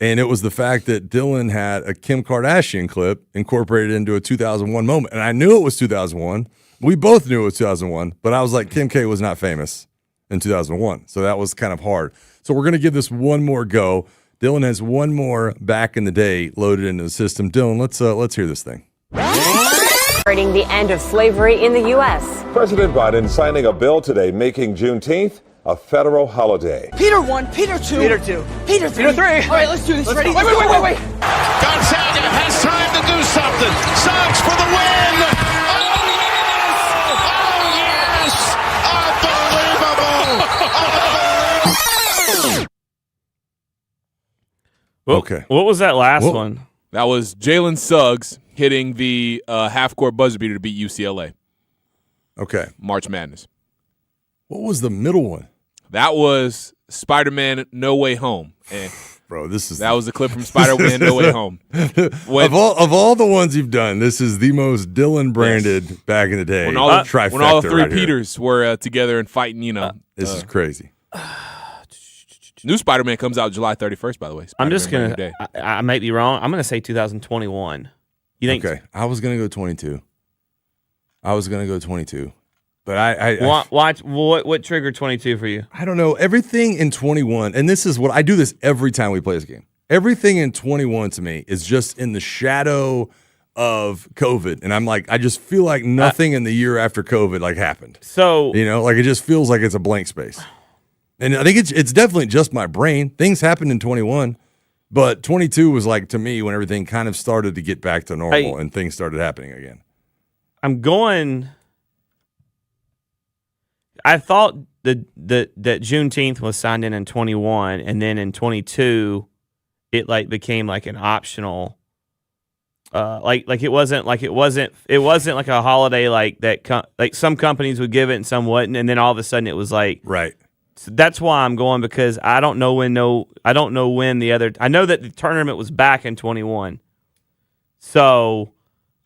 and it was the fact that Dylan had a Kim Kardashian clip incorporated into a 2001 moment, and I knew it was 2001. We both knew it was 2001, but I was like, Kim K was not famous in 2001, so that was kind of hard. So we're going to give this one more go. Dylan has one more Back in the Day loaded into the system. Dylan, let's hear this thing. The end of slavery in the U.S. President Biden signing a bill today making Juneteenth a federal holiday. Peter 1, Peter 2. Peter 2. Peter 3. Peter 3. All right, let's do this. Ready? Wait. Gonzaga has time to do something. Sox for the win. Okay. What was that last one? That was Jalen Suggs hitting the half-court buzzer beater to beat UCLA. Okay. March Madness. What was the middle one? That was Spider-Man No Way Home. And bro, that was the clip from Spider-Man No Way Home. Of all the ones you've done, this is the most Dylan branded back in the day. When all the three right Peters were together and fighting, this is crazy. New Spider-Man comes out July 31st, by the way. I'm just going to – I might be wrong. I'm going to say 2021. You think? Okay. I was going to go 22. But what triggered 22 for you? I don't know. Everything in 21, and this is what I do this every time we play this game. Everything in 21 to me is just in the shadow of COVID. And I'm like, I just feel like nothing in the year after COVID happened. So, it just feels like it's a blank space. And I think it's definitely just my brain. Things happened in 21, but 22 was to me when everything kind of started to get back to normal and things started happening again. I thought that Juneteenth was signed in 21, and then in 22, it became an optional. It wasn't like a holiday that. Some companies would give it and some wouldn't, and then all of a sudden it was right. So that's why I'm going, because I don't know when the other. I know that the tournament was back in 21, so.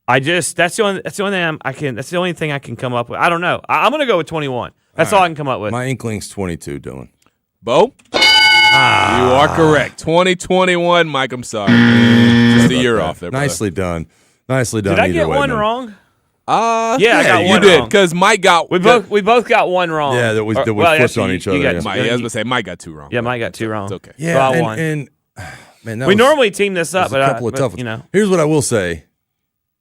That's the only thing I can come up with. I don't know. I'm going to go with 21. That's all I can come up with. My inkling's 22, Dylan. Bo? You are correct. 2021, Mike. I'm sorry. Just a year off there, brother. Nicely done. Did I get one wrong? Yeah, I got one. You did, because Mike got. We both got one wrong. Yeah, that we flipped on each other. I was going to say Mike got two wrong. Yeah, Mike got two wrong. It's okay. Yeah, so I won. And man, we normally team this up, but a couple of tough ones. Here's what I will say.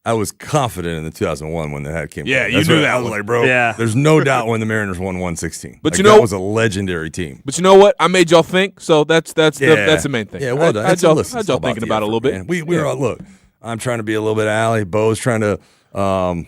I was confident in the 2001 when that came. Yeah, you knew that. I was like, bro, there's no doubt when the Mariners won 116. But that was a legendary team. But you know what? I made y'all think, so that's the main thing. Yeah, well done. I had y'all thinking about it a little bit. Man. We were all, look, I'm trying to be a little bit alley. Bo's trying to what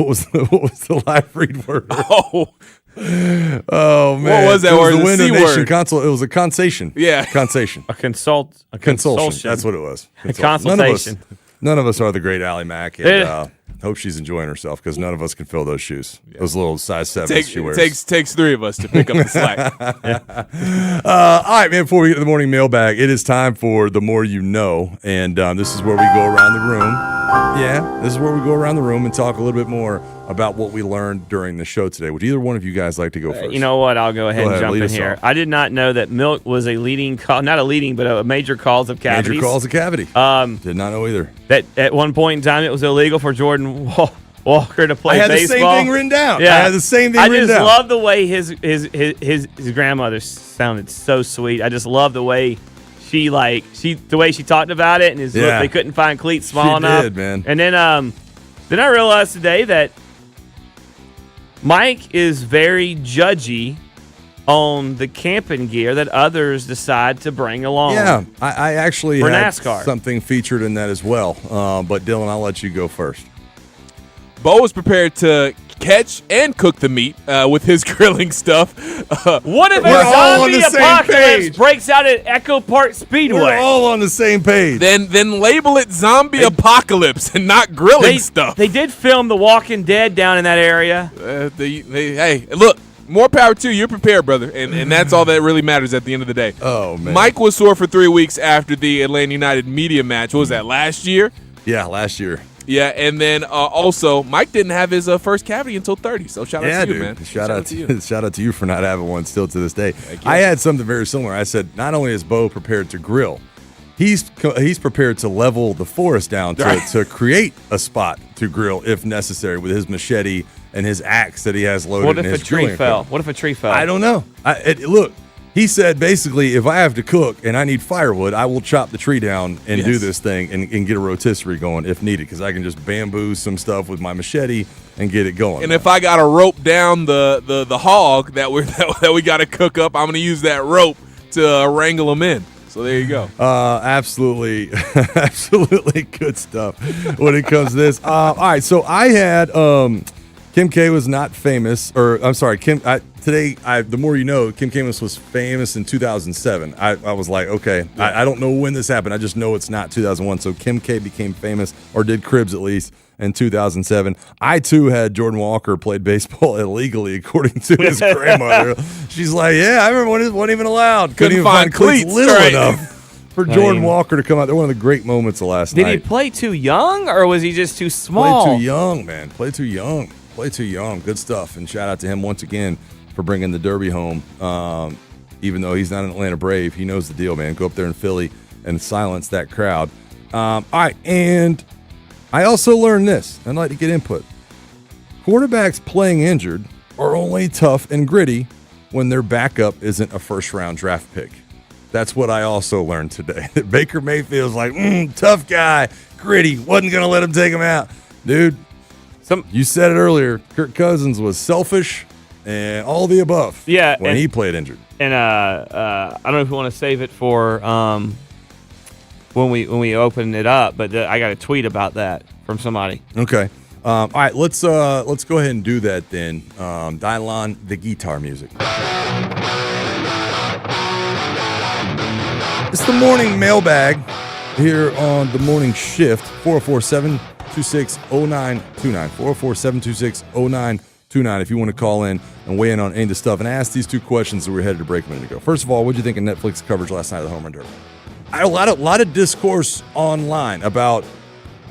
was the live read word? Oh man. What was that word? The Window C Nation word. console. It was a consation. Yeah. Consation. A consultation. That's what it was. A consultation. None of us are the great Allie Mack, and hope she's enjoying herself because none of us can fill those shoes. Yeah. Those little size 7s she wears. Takes three of us to pick up the slack. All right, man, before we get to the morning mailbag, it is time for The More You Know, and this is where we go around the room. Yeah, this is where we go around the room and talk a little bit more about what we learned during the show today. Would either one of you guys like to go first? You know what? I'll go ahead and jump in here. Off. I did not know that milk was a leading cause, not a leading, but a major cause of cavities. Major cause of cavity. Did not know either. That at one point in time it was illegal for Jordan Walker to play baseball. I had the same thing written down. Yeah. I had the same thing written down. I just love the way his grandmother sounded so sweet. I just love the way the way she talked about it, and look, they couldn't find cleats small enough. Did, man. And then I realized today that Mike is very judgy on the camping gear that others decide to bring along. Yeah, I actually for had NASCAR. Something featured in that as well. But Dylan, I'll let you go first. Bo was prepared to catch and cook the meat with his grilling stuff. What if a zombie apocalypse breaks out at Echo Park Speedway? We're all on the same page. Then label it zombie apocalypse and not grilling stuff. They did film The Walking Dead down in that area. Hey, look, more power to you. You're prepared, brother, and that's all that really matters at the end of the day. Oh, man. Mike was sore for 3 weeks after the Atlanta United media match. What was that, last year? Yeah, last year. Yeah, and then also Mike didn't have his first cavity until 30. So shout out to you, man. Shout out to you. Shout out to you for not having one still to this day. I had something very similar. I said not only is Bo prepared to grill, he's prepared to level the forest down to create a spot to grill if necessary with his machete and his axe that he has loaded in his grilling equipment. What if a tree fell? I don't know. Look. He said, basically, if I have to cook and I need firewood, I will chop the tree down and do this thing and get a rotisserie going if needed, because I can just bamboo some stuff with my machete and get it going. And if I got to rope down the hog that we got to cook up, I'm going to use that rope to wrangle them in. So there you go. Absolutely good stuff when it comes to this. All right, so I had Kim K was not famous, or I'm sorry, today, the more you know, Kim Camus was famous in 2007. I was like, okay, I don't know when this happened. I just know it's not 2001. So Kim K became famous, or did Cribs at least, in 2007. I, too, had Jordan Walker played baseball illegally, according to his grandmother. She's like, yeah, I remember when it wasn't even allowed. Couldn't even find cleats little enough for Jordan Walker to come out. They're one of the great moments of last night. Did he play too young, or was he just too small? Play too young, man. Play too young. Good stuff. And shout out to him once again for bringing the Derby home. Even though he's not an Atlanta Brave, he knows the deal, man. Go up there in Philly and silence that crowd. All right, and I also learned this. I'd like to get input. Quarterbacks playing injured are only tough and gritty when their backup isn't a first-round draft pick. That's what I also learned today. That Baker Mayfield's like, tough guy, gritty, wasn't going to let him take him out. Dude, you said it earlier, Kirk Cousins was selfish and all the above when he played injured. And I don't know if we want to save it for when we open it up, but I got a tweet about that from somebody. Okay. All right, let's go ahead and do that then. Dial on the guitar music. It's the morning mailbag here on the morning shift. 404-726-0929. 404-726-0929 if you want to call in and weigh in on any of the stuff and ask these two questions that we were headed to break a minute ago. First of all, what did you think of Netflix coverage last night of the Home Run Derby? A lot of discourse online about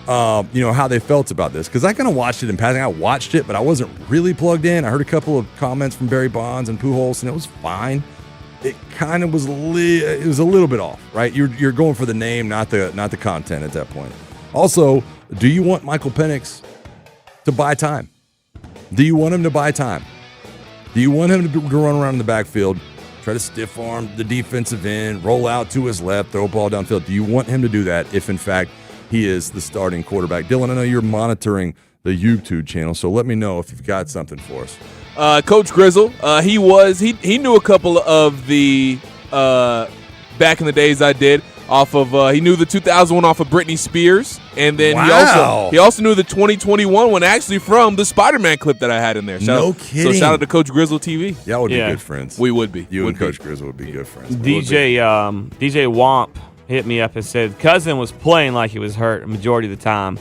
how they felt about this, because I kind of watched it in passing. I watched it, but I wasn't really plugged in. I heard a couple of comments from Barry Bonds and Pujols, and it was fine. It kind of was it was a little bit off, right? You're going for the name, not the content at that point. Also, do you want Michael Penix to buy time? Do you want him to buy time? Do you want him to run around in the backfield, try to stiff arm the defensive end, roll out to his left, throw a ball downfield? Do you want him to do that if, in fact, he is the starting quarterback? Dylan, I know you're monitoring the YouTube channel, so let me know if you've got something for us. Coach Grizzle, he knew a couple of the back in the days I did off of he knew the 2001 off of Britney Spears, and then he also knew the 2021 one actually from the Spider-Man clip that I had in there. No kidding. So shout out to Coach Grizzle TV. Y'all would be good friends. We would be. You and Coach Grizzle would be good friends. DJ Womp hit me up and said Cousin was playing like he was hurt a majority of the time.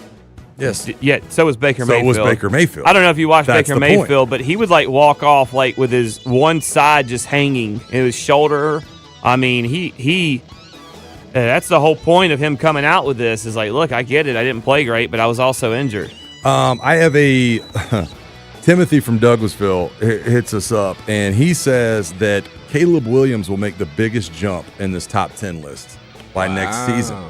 Yes. Yeah, so was Baker Mayfield. I don't know if you watched That's Baker Mayfield, but he would walk off with his one side just hanging in his shoulder. I mean, he that's the whole point of him coming out with this is look, I get it. I didn't play great, but I was also injured. I have a Timothy from Douglasville hits us up, and he says that Caleb Williams will make the biggest jump in this top 10 list by next season.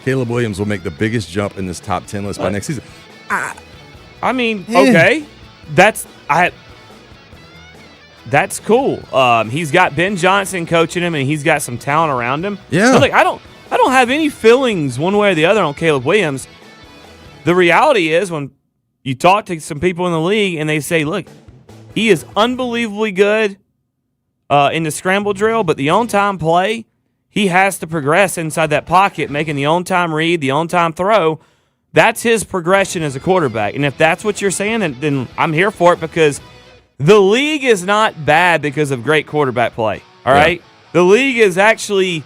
Caleb Williams will make the biggest jump in this top 10 list by next season. I mean, okay, that's cool. He's got Ben Johnson coaching him, and he's got some talent around him. Yeah. So, I don't have any feelings one way or the other on Caleb Williams. The reality is when you talk to some people in the league and they say, look, he is unbelievably good in the scramble drill, but the on-time play, he has to progress inside that pocket, making the on-time read, the on-time throw. That's his progression as a quarterback. And if that's what you're saying, then I'm here for it, because the league is not bad because of great quarterback play. All right? The league is actually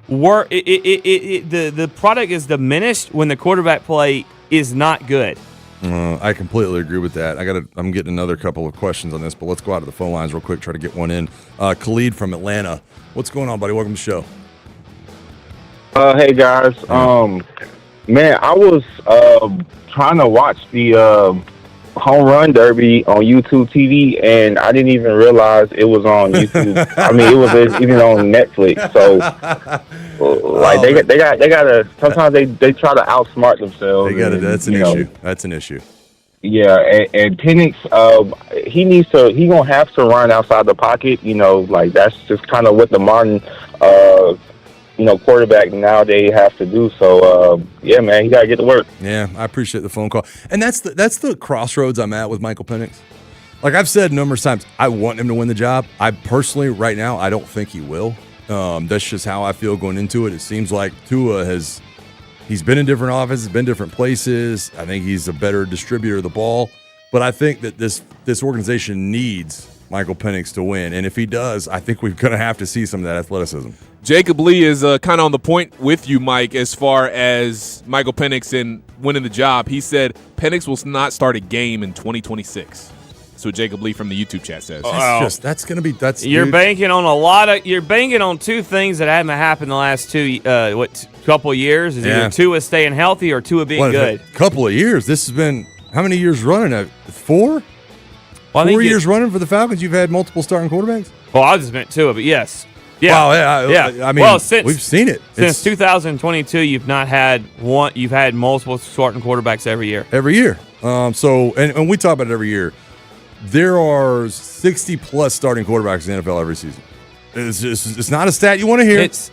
the product is diminished when the quarterback play is not good. I completely agree with that. I'm getting another couple of questions on this, but let's go out to the phone lines real quick, try to get one in. Khalid from Atlanta. What's going on, buddy? Welcome to the show. Hey guys, man, I was trying to watch the Home Run Derby on YouTube TV, and I didn't even realize it was on YouTube. I mean, it was even on Netflix. So, they gotta. Sometimes they try to outsmart themselves. That's an issue. That's an issue. Yeah, and Penix, he gonna have to run outside the pocket. That's just kind of what the modern quarterback nowadays have to do. So, yeah, man, he got to get to work. Yeah, I appreciate the phone call. And that's the crossroads I'm at with Michael Penix. Like I've said numerous times, I want him to win the job. I personally, right now, I don't think he will. That's just how I feel going into it. It seems like Tua he's been in different offenses, been different places. I think he's a better distributor of the ball. But I think that this organization needs Michael Penix to win. And if he does, I think we're going to have to see some of that athleticism. Jacob Lee is kind of on the point with you, Mike, as far as Michael Penix and winning the job. He said Penix will not start a game in 2026. That's what Jacob Lee from the YouTube chat says. That's going to be You're banking on you're banking on two things that haven't happened the last couple of years. Is either Tua staying healthy or Tua being good. A couple of years. This has been how many years running? 4? Well, 4 years running for the Falcons. You've had multiple starting quarterbacks. Well, I just meant Tua, but yes. Yeah. Wow, yeah. I mean, we've seen it. Since 2022, you've not had one. You've had multiple starting quarterbacks every year. Every year. And we talk about it every year. There are 60-plus starting quarterbacks in the NFL every season. It's not a stat you want to hear. It's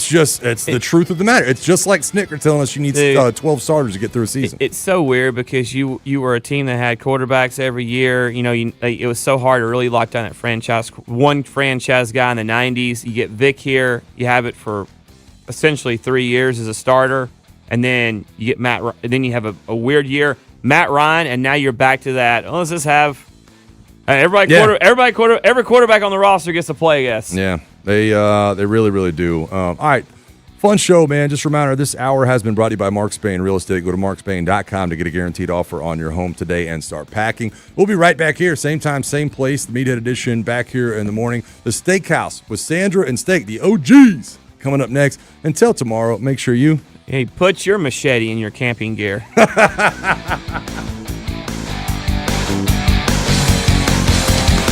the truth of the matter. It's just like Snicker telling us you need 12 starters to get through a season. It's so weird because you were a team that had quarterbacks every year. It was so hard to really lock down that franchise. One franchise guy in the 90s. You get Vic here. You have it for essentially 3 years as a starter, and then you get Matt. And then you have a weird year, Matt Ryan, and now you're back to that. Oh, let's just have every quarterback on the roster gets to play. I guess. Yeah. They really, really do. All right. Fun show, man. Just a reminder, this hour has been brought to you by Mark Spain Real Estate. Go to markspain.com to get a guaranteed offer on your home today and start packing. We'll be right back here, same time, same place, the Meathead Edition back here in the morning. The Steakhouse with Sandra and Steak, the OGs, coming up next. Until tomorrow, make sure you... Hey, put your machete in your camping gear.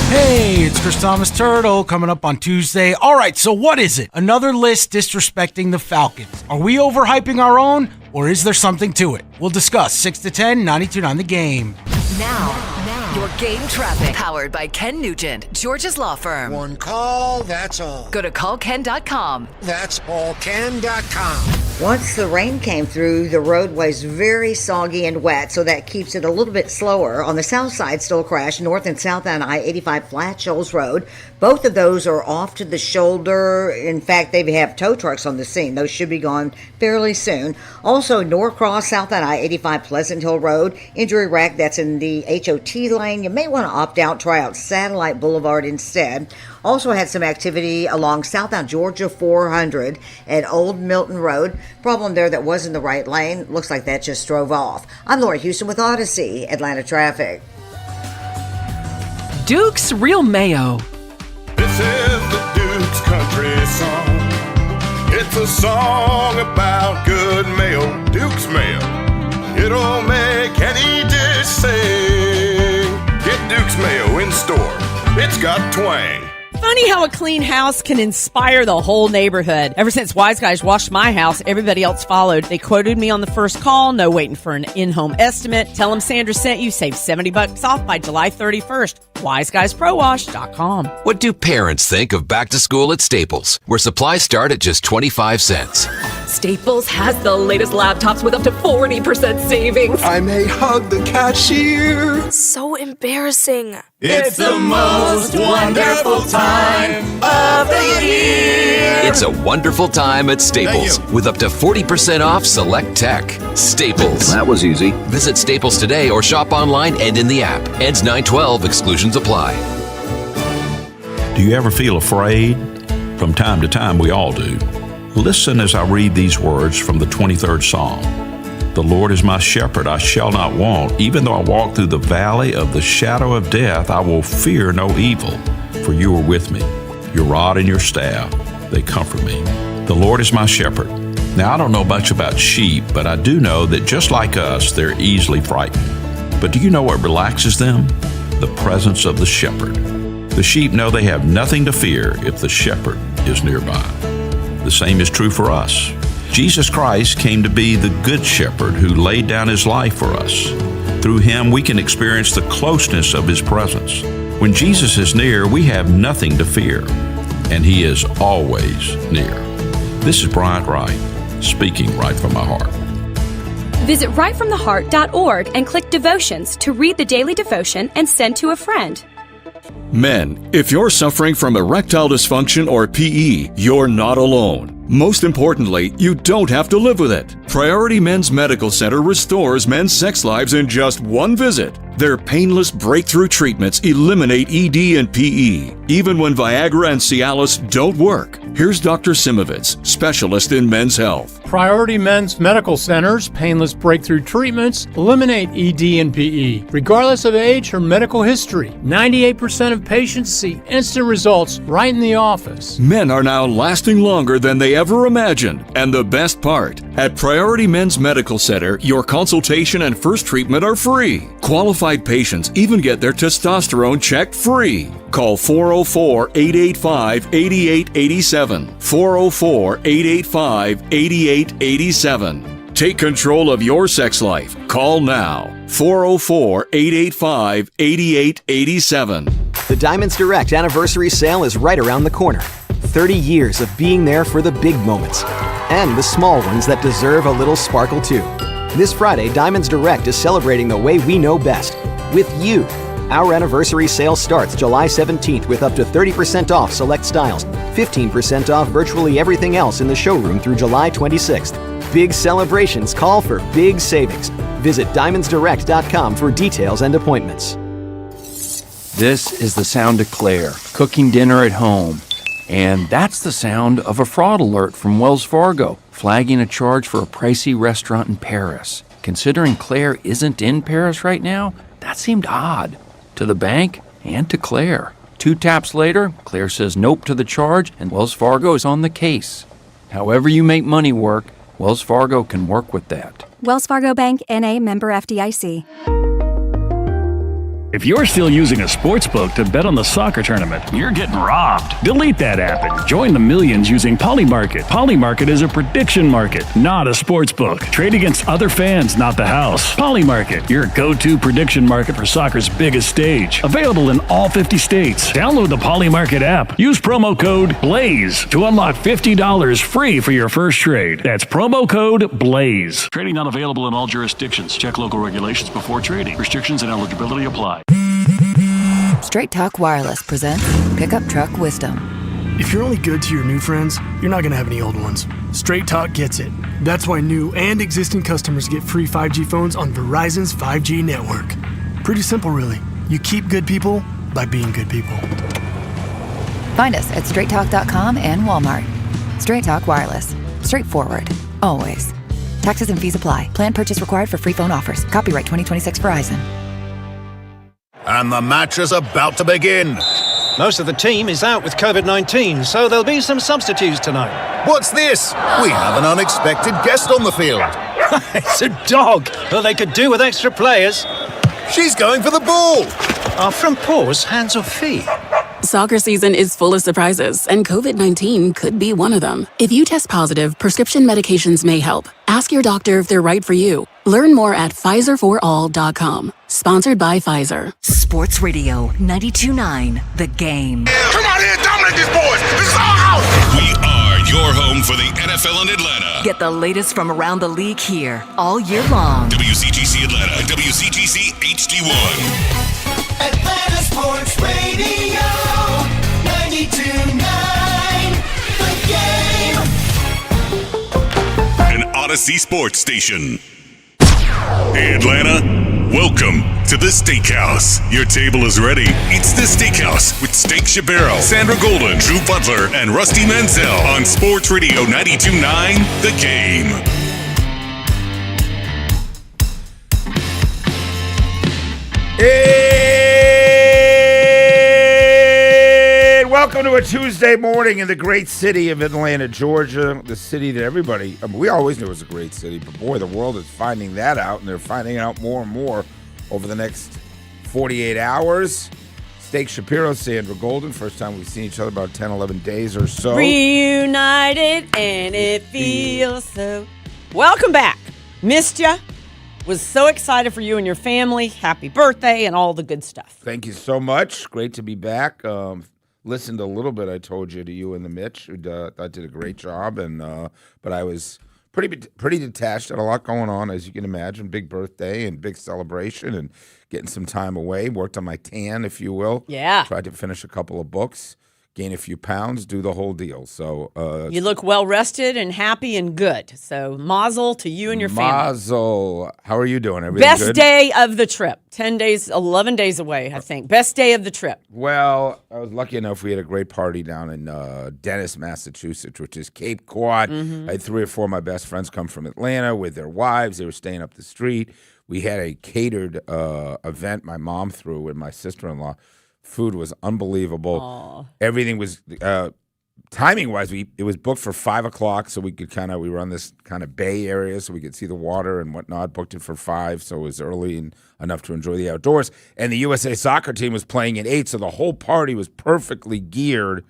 Hey, it's Chris Thomas Turtle coming up on Tuesday. All right, so what is it? Another list disrespecting the Falcons. Are we overhyping our own, or is there something to it? We'll discuss 6 to 10, 92.9 The Game. Now, your game traffic. Powered by Ken Nugent, Georgia's law firm. One call, that's all. Go to callken.com. That's allken.com. Once the rain came through, the roadway's very soggy and wet, so that keeps it a little bit slower. On the south side, still a crash, north and south on I-85 Flat Shoals Road. Both of those are off to the shoulder. In fact, they have tow trucks on the scene. Those should be gone fairly soon. Also, Norcross, south on I-85 Pleasant Hill Road. Injury rack, that's in the HOT lane. You may want to opt out, try out Satellite Boulevard instead. Also had some activity along southbound Georgia 400 at Old Milton Road. Problem there that was in the right lane. Looks like that just drove off. I'm Laura Houston with Odyssey, Atlanta Traffic. Duke's Real Mayo. This is the Duke's Country Song. It's a song about good mayo, Duke's Mayo. It'll make any dish sing. Get Duke's Mayo in store. It's got twang. Funny how a clean house can inspire the whole neighborhood. Ever since Wise Guys washed my house, everybody else followed. They quoted me on the first call, no waiting for an in-home estimate. Tell them Sandra sent you, save $70 off by July 31st. WiseGuysProWash.com. What do parents think of back to school at Staples, where supplies start at just 25 cents? Staples has the latest laptops with up to 40% savings. I may hug the cashier. So embarrassing. It's the most wonderful time of the year. It's a wonderful time at Staples with up to 40% off select tech. Staples. That was easy. Visit Staples today or shop online and in the app. Ends 9/12. Exclusions apply. Do you ever feel afraid? From time to time, we all do. Listen as I read these words from the 23rd Psalm. The Lord is my shepherd, I shall not want. Even though I walk through the valley of the shadow of death, I will fear no evil, for you are with me. Your rod and your staff, they comfort me. The Lord is my shepherd. Now, I don't know much about sheep, but I do know that just like us, they're easily frightened. But do you know what relaxes them? The presence of the shepherd. The sheep know they have nothing to fear if the shepherd is nearby. The same is true for us. Jesus Christ came to be the good shepherd who laid down his life for us. Through him, we can experience the closeness of his presence. When Jesus is near, we have nothing to fear, and he is always near. This is Bryant Wright, speaking right from my heart. Visit rightfromtheheart.org and click Devotions to read the daily devotion and send to a friend. Men, if you're suffering from erectile dysfunction or PE, you're not alone. Most importantly, you don't have to live with it. Priority Men's Medical Center restores men's sex lives in just one visit. Their painless breakthrough treatments eliminate ED and PE, even when Viagra and Cialis don't work. Here's Dr. Simovitz, specialist in men's health. Priority Men's Medical Center's painless breakthrough treatments eliminate ED and PE, regardless of age or medical history. 98% of patients see instant results right in the office. Men are now lasting longer than they ever imagined. And the best part, at Priority Men's Medical Center, your consultation and first treatment are free. Qualified patients even get their testosterone checked free. Call 404-885-8887. 404-885-8887. Take control of your sex life. Call now. 404-885-8887. The Diamonds Direct anniversary sale is right around the corner. 30 years of being there for the big moments and the small ones that deserve a little sparkle too. This Friday, Diamonds Direct is celebrating the way we know best, with you. Our anniversary sale starts July 17th with up to 30% off select styles, 15% off virtually everything else in the showroom through July 26th. Big celebrations call for big savings. Visit diamondsdirect.com for details and appointments. This is the sound of Claire, cooking dinner at home. And that's the sound of a fraud alert from Wells Fargo, flagging a charge for a pricey restaurant in Paris. Considering Claire isn't in Paris right now, that seemed odd. To the bank and to Claire. 2 taps later, Claire says nope to the charge, and Wells Fargo is on the case. However you make money work, Wells Fargo can work with that. Wells Fargo Bank, N.A., member FDIC. If you're still using a sportsbook to bet on the soccer tournament, you're getting robbed. Delete that app and join the millions using Polymarket. Polymarket is a prediction market, not a sportsbook. Trade against other fans, not the house. Polymarket, your go-to prediction market for soccer's biggest stage. Available in all 50 states. Download the Polymarket app. Use promo code BLAZE to unlock $50 free for your first trade. That's promo code BLAZE. Trading not available in all jurisdictions. Check local regulations before trading. Restrictions and eligibility apply. Straight Talk Wireless presents Pickup Truck Wisdom. If you're only good to your new friends, you're not going to have any old ones. Straight Talk gets it. That's why new and existing customers get free 5G phones on Verizon's 5G network. Pretty simple, really. You keep good people by being good people. Find us at straighttalk.com and Walmart. Straight Talk Wireless. Straightforward. Always. Taxes and fees apply. Plan purchase required for free phone offers. Copyright 2026 Verizon. And the match is about to begin. Most of the team is out with COVID-19, so there'll be some substitutes tonight. What's this? We have an unexpected guest on the field. It's a dog. Well, they could do with extra players. She's going for the ball. Are front paws hands or feet? Soccer season is full of surprises, and COVID-19 could be one of them. If you test positive, prescription medications may help. Ask your doctor if they're right for you. Learn more at PfizerForAll.com. Sponsored by Pfizer. Sports Radio 92.9 The Game. Come out here and dominate these boys. This is our house. We are your home for the NFL in Atlanta. Get the latest from around the league here all year long. WCGC Atlanta, WCGC HD1. Atlanta Sports Radio 92.9 The Game. An Odyssey Sports Station. Hey Atlanta, welcome to the Steakhouse. Your table is ready. It's the Steakhouse with Steak Shapiro, Sandra Golden, Drew Butler, and Rusty Mansell on Sports Radio 92.9 The Game. And welcome to a Tuesday morning in the great city of Atlanta, Georgia, the city that everybody, we always knew it was a great city, but boy, the world is finding that out, and they're finding out more and more over the next 48 hours. Steak Shapiro, Sandra Golden, first time we've seen each other about 10, 11 days or so. Reunited, and it feels so. Welcome back. Missed ya. Was so excited for you and your family. Happy birthday and all the good stuff. Thank you so much. Great to be back. Listened a little bit, I told you, to you and the Mitch, who I did a great job, and but I was pretty detached. Had a lot going on, as you can imagine. Big birthday and big celebration, and getting some time away. Worked on my tan, if you will. Yeah. Tried to finish a couple of books. gain a few pounds, do the whole deal. So you look well rested and happy and good. So mazel to you and your family. Mazel. How are you doing? Everything Best good? day of the trip. 10 days, 11 days away, I think. Best day of the trip. Well, I was lucky enough. We had a great party down in Dennis, Massachusetts, which is Cape Cod. Mhm. I had 3 or 4 of my best friends come from Atlanta with their wives. They were staying up the street. We had a catered event my mom threw and my sister-in-law. Food was unbelievable. Aww. Everything was timing-wise. It was booked for 5:00, so we were on this kind of bay area, so we could see the water and whatnot. Booked it for 5, so it was early and enough to enjoy the outdoors. And the USA soccer team was playing at 8, so the whole party was perfectly geared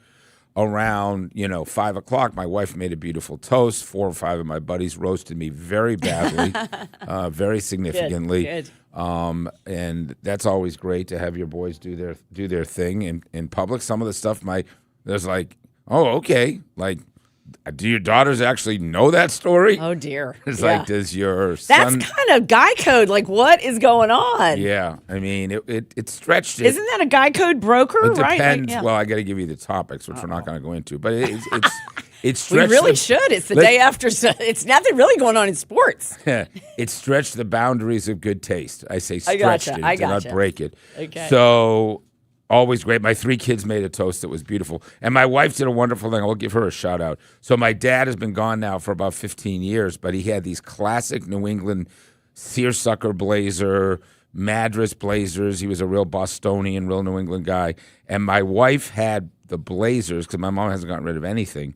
around 5:00. My wife made a beautiful toast. 4 or 5 of my buddies roasted me very badly, very significantly. Good. And that's always great to have your boys do their thing in public. Some of the stuff there's like, oh, okay, like, do your daughters actually know that story? Oh, dear. It's Yeah. like, does your son? That's kind of guy code. Like, what is going on? Yeah, I mean, it stretched it. Isn't that a guy code broker? It Right? depends. Like, yeah. Well, I got to give you the topics, which we're not going to go into, but it's We stretched. really should. It's the day after. So it's nothing really going on in sports. It stretched the boundaries of good taste. I say I stretched gotcha. it. I It did not gotcha. break it. Okay. So always great. My 3 kids made a toast that was beautiful. And my wife did a wonderful thing. I'll give her a shout out. So my dad has been gone now for about 15 years, but he had these classic New England seersucker blazer, Madras blazers. He was a real Bostonian, real New England guy. And my wife had the blazers, because my mom hasn't gotten rid of anything.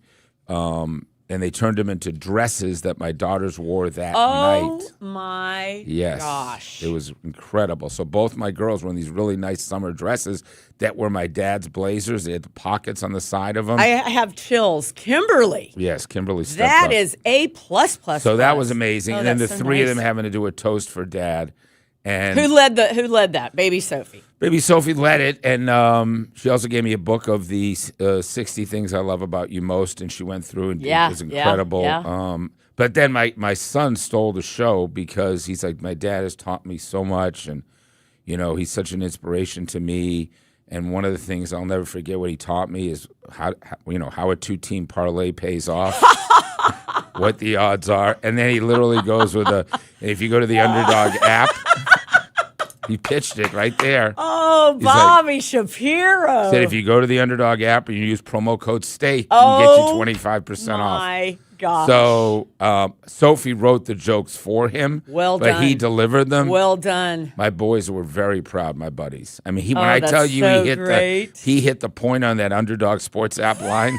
And they turned them into dresses that my daughters wore that night. Oh my Yes. gosh. It was incredible. So both my girls were in these really nice summer dresses that were my dad's blazers. They had the pockets on the side of them. I have chills. Kimberly. Yes, Kimberly stepped That up. is A++. So that was amazing. Oh, and then the that's so 3 of nice. them having to do a toast for Dad. And Who led that? Baby Sophie. Baby Sophie led it, and she also gave me a book of the 60 things I love about you most, and she went through and Yeah, it was incredible. yeah. But then my son stole the show because he's like, my dad has taught me so much, and he's such an inspiration to me. And one of the things I'll never forget what he taught me is how a 2-team parlay pays off. What the odds are. And then he literally goes with if you go to the Underdog app, he pitched it right there. Oh, He's like- Bobby Shapiro. Said if you go to the Underdog app and you use promo code STAY, Oh, you can get you 25% off. my gosh. So Sophie wrote the jokes for him. Well but he done. delivered them. Well done. My boys were very proud, my buddies. I mean, when Oh, I that's tell you so he hit the point on that Underdog Sports app line.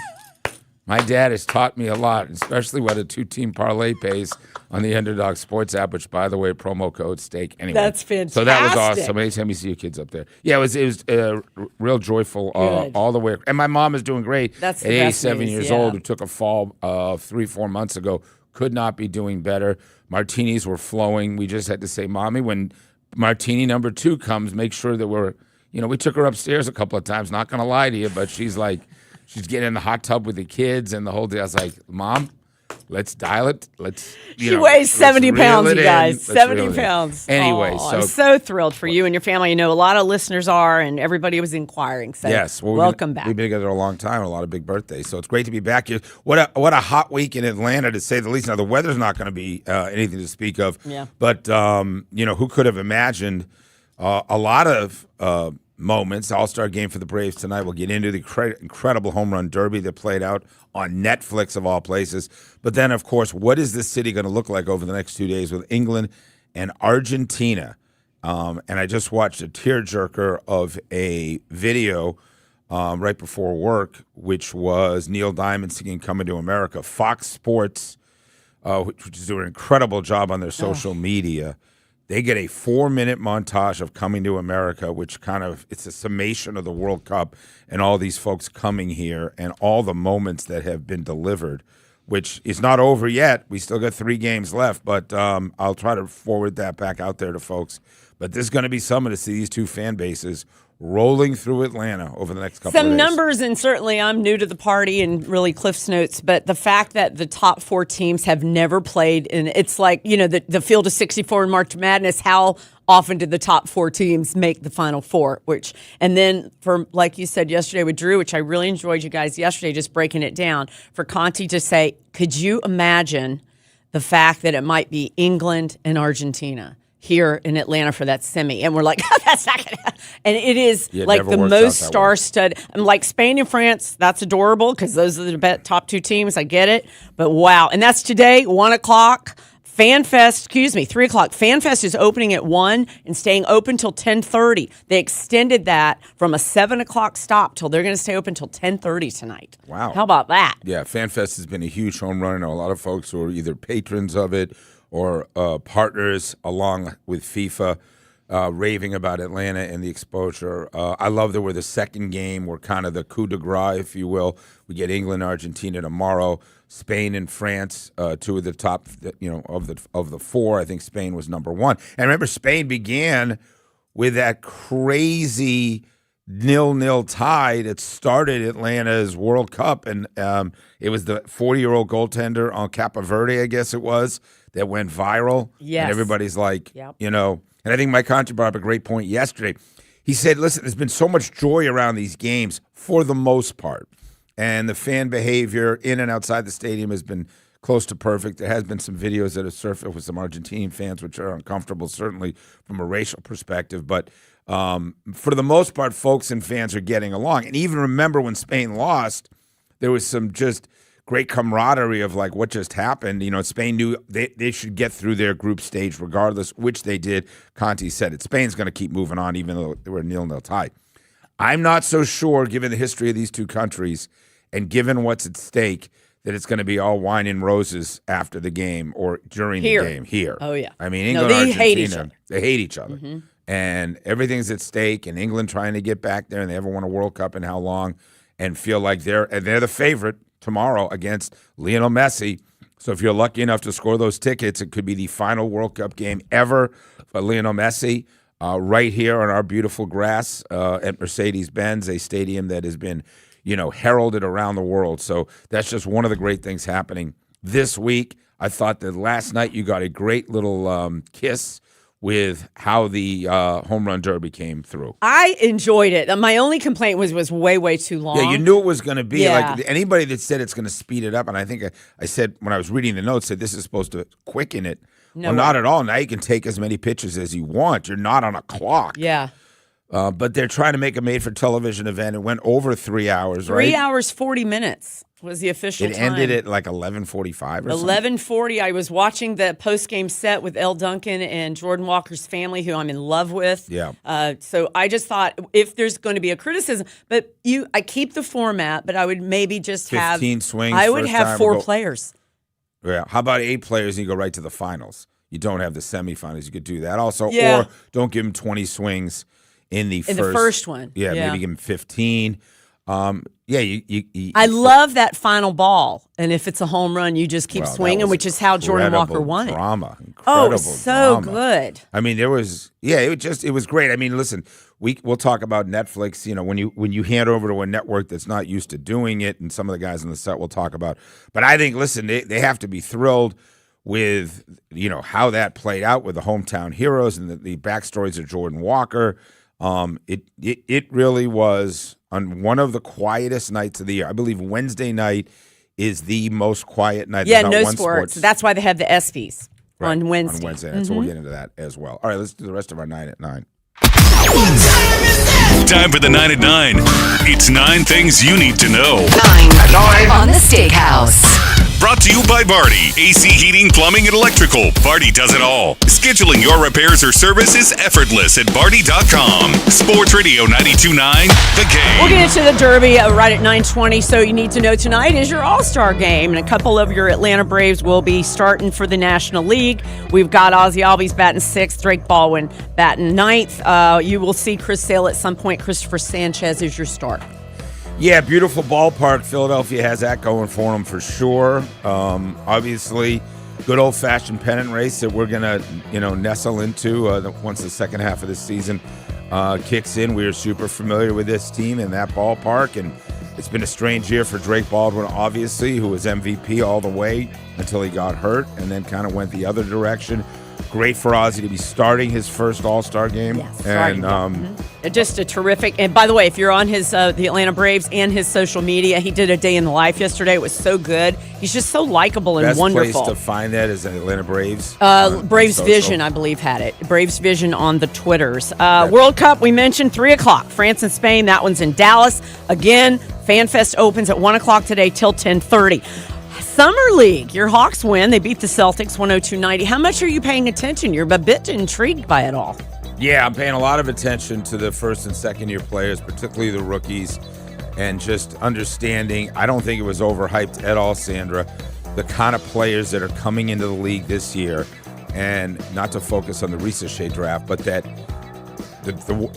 My dad has taught me a lot, especially what a 2-team parlay pays on the Underdog Sports app, which, by the way, promo code STEAK. Anyway, That's So that was fantastic. awesome. Anytime you see your kids up there. Yeah, it was real joyful Good. all the way. And my mom is doing great. That's at the best 87 news, years yeah. old, who took a fall 3-4 months ago. Could not be doing better. Martinis were flowing. We just had to say, Mommy, when martini number 2 comes, make sure that we took her upstairs a couple of times. Not going to lie to you, but she's getting in the hot tub with the kids and the whole deal. I was like, Mom, let's dial it. She weighs 70 pounds, you guys. 70 reel it in. pounds. Anyway, Aw, so I'm so thrilled for you and your family. A lot of listeners are, and everybody was inquiring. So yes, well, welcome back. We've been together a long time, a lot of big birthdays, so it's great to be back here. What a hot week in Atlanta, to say the least. Now the weather's not going to be anything to speak of. Yeah. But who could have imagined a lot of moments? All-Star game for the Braves tonight. We'll get into the incredible home run derby that played out on Netflix of all places. But then, of course, what is this city going to look like over the next 2 days with England and Argentina? And I just watched a tearjerker of a video right before work, which was Neil Diamond singing "Coming to America." Fox Sports, which is doing an incredible job on their social media. They get a 4-minute montage of Coming to America, which it's a summation of the World Cup and all these folks coming here and all the moments that have been delivered, which is not over yet. We still got 3 games left, but I'll try to forward that back out there to folks. But this is going to be something to see these 2 fan bases rolling through Atlanta over the next couple of Some days. numbers, and certainly I'm new to the party and really Cliff's Notes, but the fact that the top 4 teams have never played, and it's like, the field of 64 in March Madness, how often do the top 4 teams make the Final Four, and then for, like you said yesterday with Drew, which I really enjoyed you guys yesterday, just breaking it down, for Conti to say, could you imagine the fact that it might be England and Argentina here in Atlanta for that semi? And we're like, that's not going to happen. And it is like the most star-studded. I'm like Spain and France, that's adorable because those are the top 2 teams. I get it. But wow. And that's today, 1 o'clock. FanFest, 3 o'clock. FanFest is opening at 1 and staying open till 10:30. They extended that from a 7 o'clock stop till they're going to stay open till 10:30 tonight. Wow. How about that? Yeah, FanFest has been a huge home run. I know a lot of folks who are either patrons of it or partners along with FIFA raving about Atlanta and the exposure. I love that we're the second game. We're kind of the coup de grace, if you will. We get England, Argentina tomorrow. Spain and France, 2 of the top, of the 4. I think Spain was number 1. And remember, Spain began with that crazy 0-0 tie that started Atlanta's World Cup, and it was the 40-year-old goaltender on Cape Verde, I guess it was, that went viral. Yes. And everybody's like, Yep. and I think Mike Conti brought up a great point yesterday. He said, listen, there's been so much joy around these games for the most part. And the fan behavior in and outside the stadium has been close to perfect. There has been some videos that have surfaced with some Argentinian fans, which are uncomfortable, certainly from a racial perspective. But for the most part, folks and fans are getting along. And even remember when Spain lost, there was some just great camaraderie of like what just happened. Spain knew they should get through their group stage regardless, which they did. Conti said it. Spain's going to keep moving on even though they were a 0-0 tie. I'm not so sure, given the history of these 2 countries, and given what's at stake, that it's going to be all wine and roses after the game or during the game here. Oh, yeah. I mean, England and Argentina, they hate each other. Mm-hmm. And everything's at stake, and England trying to get back there, and they haven't won a World Cup in how long, and feel like they're the favorite tomorrow against Lionel Messi. So if you're lucky enough to score those tickets, it could be the final World Cup game ever for Lionel Messi. Right here on our beautiful grass at Mercedes-Benz, a stadium that has been heralded around the world. So that's just one of the great things happening this week. I thought that last night you got a great little kiss with how the home run derby came through. I enjoyed it. My only complaint was way too long. Yeah, you knew it was going to be. Yeah. Like anybody that said it's going to speed it up, and I think I said when I was reading the notes, said this is supposed to quicken it. No, well, not at all. Now you can take as many pitches as you want. You're not on a clock. Yeah. But they're trying to make a made-for-television event. It went over 3 hours, right? 3 hours, 40 minutes was the official time. It ended at like 11:45 or something. 11:40. I was watching the post-game set with Elle Duncan and Jordan Walker's family, who I'm in love with. Yeah. So I just thought if there's going to be a criticism, but I keep the format, but I would maybe just 15 swings. I would first have time 4 players. Yeah. How about 8 players and you go right to the finals? You don't have the semifinals. You could do that also. Yeah. Or don't give them 20 swings in the first one. Yeah, maybe give them 15. I love that final ball, and if it's a home run, you just keep swinging, which is how Jordan Walker won it. Incredible so drama. good. I mean, there was it was great. I mean, listen, we'll talk about Netflix. When you hand over to a network that's not used to doing it, and some of the guys on the set will talk about. But I think, listen, they have to be thrilled with how that played out with the hometown heroes and the backstories of Jordan Walker. It really was on one of the quietest nights of the year. I believe Wednesday night is the most quiet night. Yeah, no sports. That's why they have the ESPYs on Wednesday. On Wednesday night, so we'll get into that as well. All right, let's do the rest of our 9 at 9. Time for the 9 at 9. It's 9 things you need to know. 9 on the Steakhouse. Brought to you by Barty. AC heating, plumbing, and electrical. Barty does it all. Scheduling your repairs or service is effortless at Barty.com. Sports Radio 92.9, The Game. We'll get into the Derby right at 9:20. So you need to know tonight is your All-Star game. And a couple of your Atlanta Braves will be starting for the National League. We've got Ozzie Albies batting 6th, Drake Baldwin batting 9th. You will see Chris Sale at some point. Christopher Sanchez is your start. Yeah, beautiful ballpark. Philadelphia has that going for them for sure. Obviously, good old-fashioned pennant race that we're going to, nestle into once the second half of the season kicks in. We are super familiar with this team and that ballpark, and it's been a strange year for Drake Baldwin, obviously, who was MVP all the way until he got hurt and then kind of went the other direction. Great for Ozzy to be starting his first All-Star game. Yes, and just a terrific. And by the way, if you're on his the Atlanta Braves and his social media, he did a day in the life yesterday. It was so good. He's just so likable and best wonderful. place to find that is Atlanta Braves. Braves Vision, I believe, had it. Braves Vision on the Twitters. World Cup, we mentioned 3 o'clock. France and Spain. That one's in Dallas. Again, FanFest opens at 1 o'clock today till 10:30. Summer League, your Hawks win. They beat the Celtics 102-90. How much are you paying attention? You're a bit intrigued by it all. Yeah, I'm paying a lot of attention to the first and second year players, particularly the rookies, and just understanding. I don't think it was overhyped at all, Sandra, the kind of players that are coming into the league this year, and not to focus on the Ricochet draft, but that the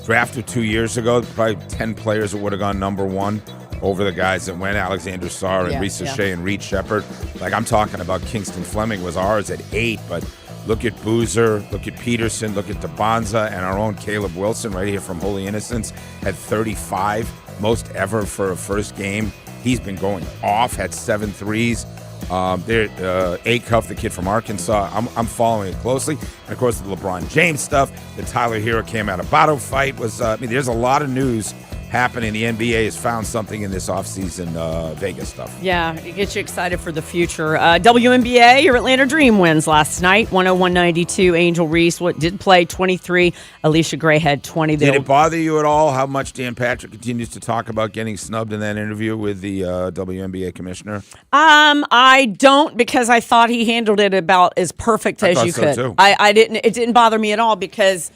draft of 2 years ago, probably 10 players that would have gone number one over the guys that went, Alexander Sarr and Ricochet and Reed Shepherd. Like, I'm talking about Kingston Fleming was ours at 8, but look at Boozer, look at Peterson, look at DeBonza, and our own Caleb Wilson right here from Holy Innocents had 35, most ever for a first game. He's been going off, had 7 threes. Acuff, the kid from Arkansas, I'm following it closely. And, of course, the LeBron James stuff, the Tyler Hero Cam Adebayo fight was, there's a lot of news happening. The NBA has found something in this offseason Vegas stuff. Yeah, it gets you excited for the future. WNBA, your Atlanta Dream wins last night, 101-92. Angel Reese did play 23. Alicia Gray had 20. Did it bother you at all how much Dan Patrick continues to talk about getting snubbed in that interview with the WNBA commissioner? I don't, because I thought he handled it about as perfect as you could. Too. It didn't bother me at all, because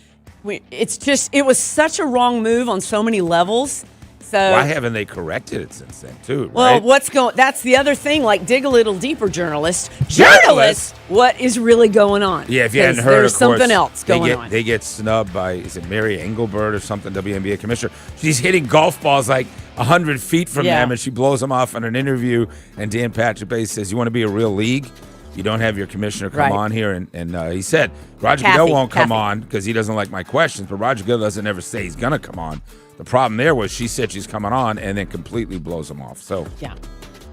it was such a wrong move on so many levels. So why haven't they corrected it since then, too? Well, right? That's the other thing. Like, dig a little deeper, journalists. What is really going on? Yeah, if you hadn't heard, there's something else going on. They get snubbed by, is it Mary Engelbert or something, WNBA commissioner? She's hitting golf balls like 100 feet from them, and she blows them off in an interview. And Dan Patrick Bay says, "You want to be a real league? You don't have your commissioner come on here." And he said, Roger Goodell won't come on because he doesn't like my questions, but Roger Goodell doesn't ever say he's going to come on. The problem there was she said she's coming on and then completely blows him off. So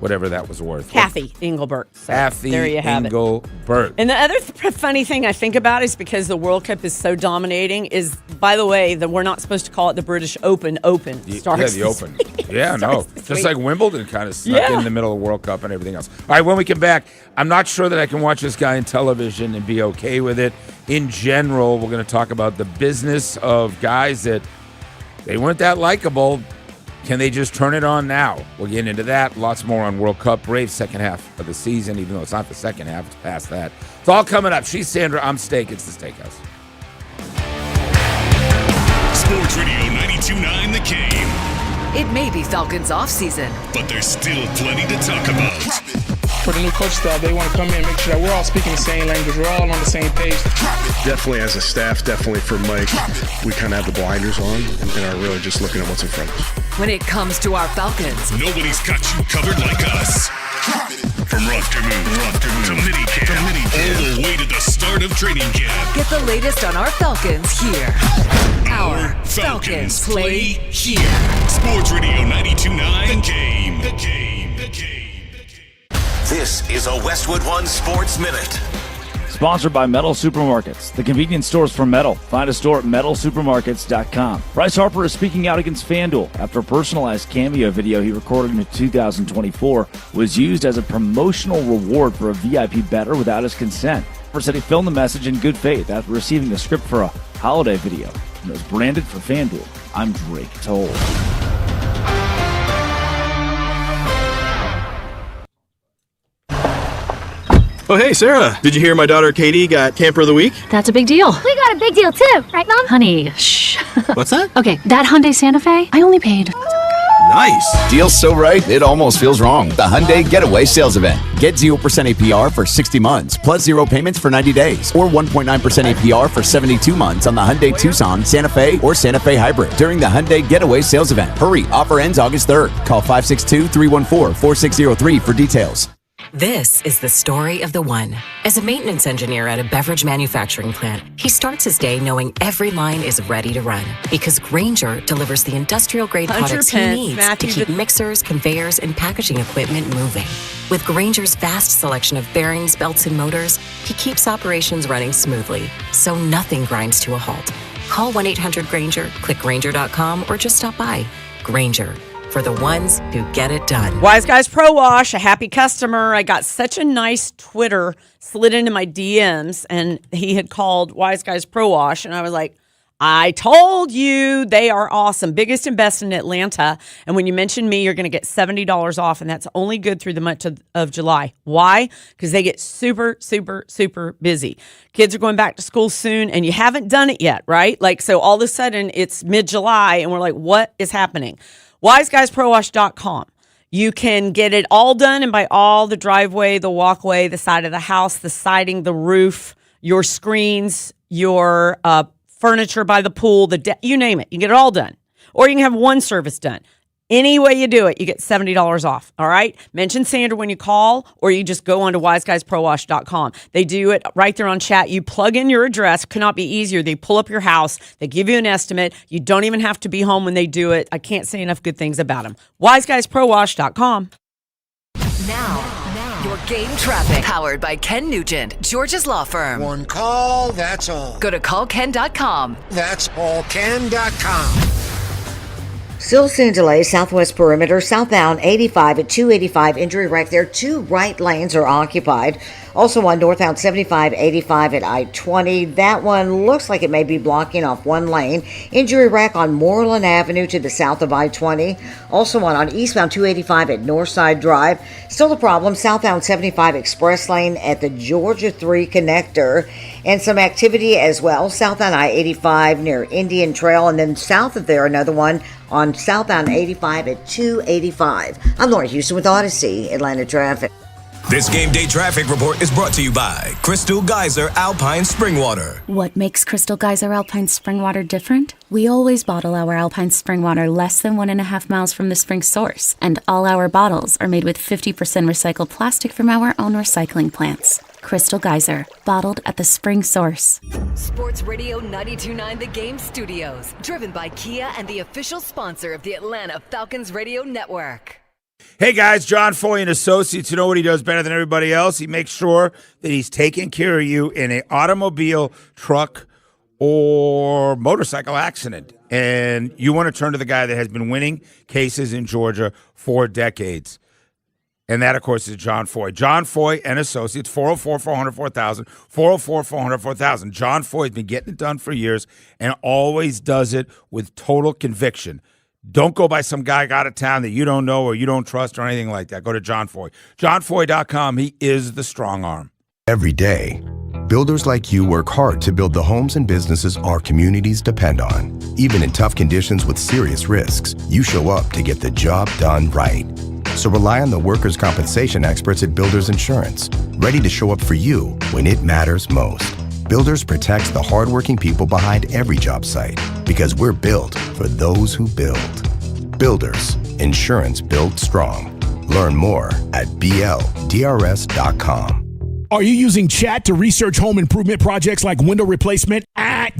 whatever that was worth. Kathy Engelbert. So Kathy there you have Engelbert. And the other funny thing I think about is, because the World Cup is so dominating, is, by the way, that we're not supposed to call it the British Open. Starts the Open. Yeah, no. Just like Wimbledon kind of snuck in the middle of the World Cup and everything else. All right, when we come back, I'm not sure that I can watch this guy on television and be okay with it. In general, we're going to talk about the business of guys that they weren't that likable. Can they just turn it on now? We'll get into that. Lots more on World Cup. Braves second half of the season, even though it's not the second half. It's past that. It's all coming up. She's Sandra. I'm Steak. It's the Steakhouse. Sports Radio 92.9 The Game. It may be Falcons off-season, but there's still plenty to talk about. For the new coach staff, they want to come in and make sure that we're all speaking the same language. We're all on the same page. Definitely as a staff, definitely for Mike, we kind of have the blinders on and are really just looking at what's in front of us. when it comes to our Falcons. Nobody's got you covered like us. From rough to minicamp, all the way to the start of training camp. Get the latest on our Falcons here. Our Falcons play here. Sports Radio 92.9 The Game. This is a Westwood One Sports Minute. Sponsored by Metal Supermarkets, the convenience stores for metal. Find a store at metalsupermarkets.com. Bryce Harper is speaking out against FanDuel after a personalized cameo video he recorded in 2024 was used as a promotional reward for a VIP bettor without his consent. Harper said he filmed the message in good faith after receiving a script for a holiday video, and it was branded for FanDuel. I'm Drake Toll. Oh, hey, Sarah. Did you hear my daughter Katie got Camper of the Week? That's a big deal. We got a big deal, too. Right, Mom? Honey, shh. What's that? Okay, that Hyundai Santa Fe, I only paid. Nice. Deal's so right, it almost feels wrong. The Hyundai Getaway Sales Event. Get 0% APR for 60 months, plus 0 payments for 90 days, or 1.9% APR for 72 months on the Hyundai Tucson, Santa Fe, or Santa Fe Hybrid during the Hyundai Getaway Sales Event. Hurry, offer ends August 3rd. Call 562-314-4603 for details. This is the story of the one. As a maintenance engineer at a beverage manufacturing plant, he starts his day knowing every line is ready to run because Grainger delivers the industrial-grade products he needs to keep mixers, conveyors, and packaging equipment moving. With Grainger's vast selection of bearings, belts, and motors, he keeps operations running smoothly, so nothing grinds to a halt. Call 1-800-GRAINGER, click Grainger.com, or just stop by. Grainger, for the ones who get it done. Wise Guys Pro Wash, a happy customer. I got such a nice Twitter slid into my DMs, and he had called Wise Guys Pro Wash, and I was like, I told you they are awesome. Biggest and best in Atlanta. And when you mention me, you're going to get $70 off, and that's only good through the month of July. Why? Because they get super, super, super busy. Kids are going back to school soon, and you haven't done it yet, right? Like, so all of a sudden, it's mid-July, and we're like, what is happening? WiseGuysProWash.com. You can get it all done, and by all, the driveway, the walkway, the side of the house, the siding, the roof, your screens, your furniture by the pool, you name it. You can get it all done. Or you can have one service done. Any way you do it, you get $70 off, all right? Mention Sandra when you call, or you just go on to WiseGuysProWash.com. They do it right there on chat. You plug in your address. Could not be easier. They pull up your house. They give you an estimate. You don't even have to be home when they do it. I can't say enough good things about them. WiseGuysProWash.com. Now, your game traffic. Powered by Ken Nugent, Georgia's law firm. One call, that's all. Go to callken.com. That's allken.com. Still seeing delays, southwest perimeter, southbound 85 at 285, injury wreck there. 2 right lanes are occupied. Also on northbound 75, 85 at I-20. That one looks like it may be blocking off 1 lane. Injury wreck on Moreland Avenue to the south of I-20. Also on eastbound 285 at Northside Drive. Still a problem, southbound 75 express lane at the Georgia 3 connector. And some activity as well, southbound I-85 near Indian Trail. And then south of there, another one on southbound 85 at 285. I'm Laura Houston with Odyssey, Atlanta Traffic. This game day traffic report is brought to you by Crystal Geyser Alpine Spring Water. What makes Crystal Geyser Alpine Spring Water different? We always bottle our Alpine Spring Water less than 1.5 miles from the spring source, and all our bottles are made with 50% recycled plastic from our own recycling plants. Crystal Geyser, bottled at the spring source. Sports Radio 92.9 The Game Studios, driven by Kia and the official sponsor of the Atlanta Falcons Radio Network. Hey guys, John Foy and Associates. You know what he does better than everybody else? He makes sure that he's taking care of you in an automobile, truck, or motorcycle accident. And you want to turn to the guy that has been winning cases in Georgia for decades. And that, of course, is John Foy. John Foy and Associates, 404-400-4000, 404-400-4000. John Foy has been getting it done for years and always does it with total conviction. Don't go by some guy out of town that you don't know or you don't trust or anything like that. Go to John Foy. JohnFoy.com. He is the strong arm. Every day, builders like you work hard to build the homes and businesses our communities depend on. Even in tough conditions with serious risks, you show up to get the job done right. So rely on the workers' compensation experts at Builders Insurance, ready to show up for you when it matters most. Builders protects the hardworking people behind every job site because we're built for those who build. Builders, insurance built strong. Learn more at BLDRS.com. Are you using chat to research home improvement projects like window replacement?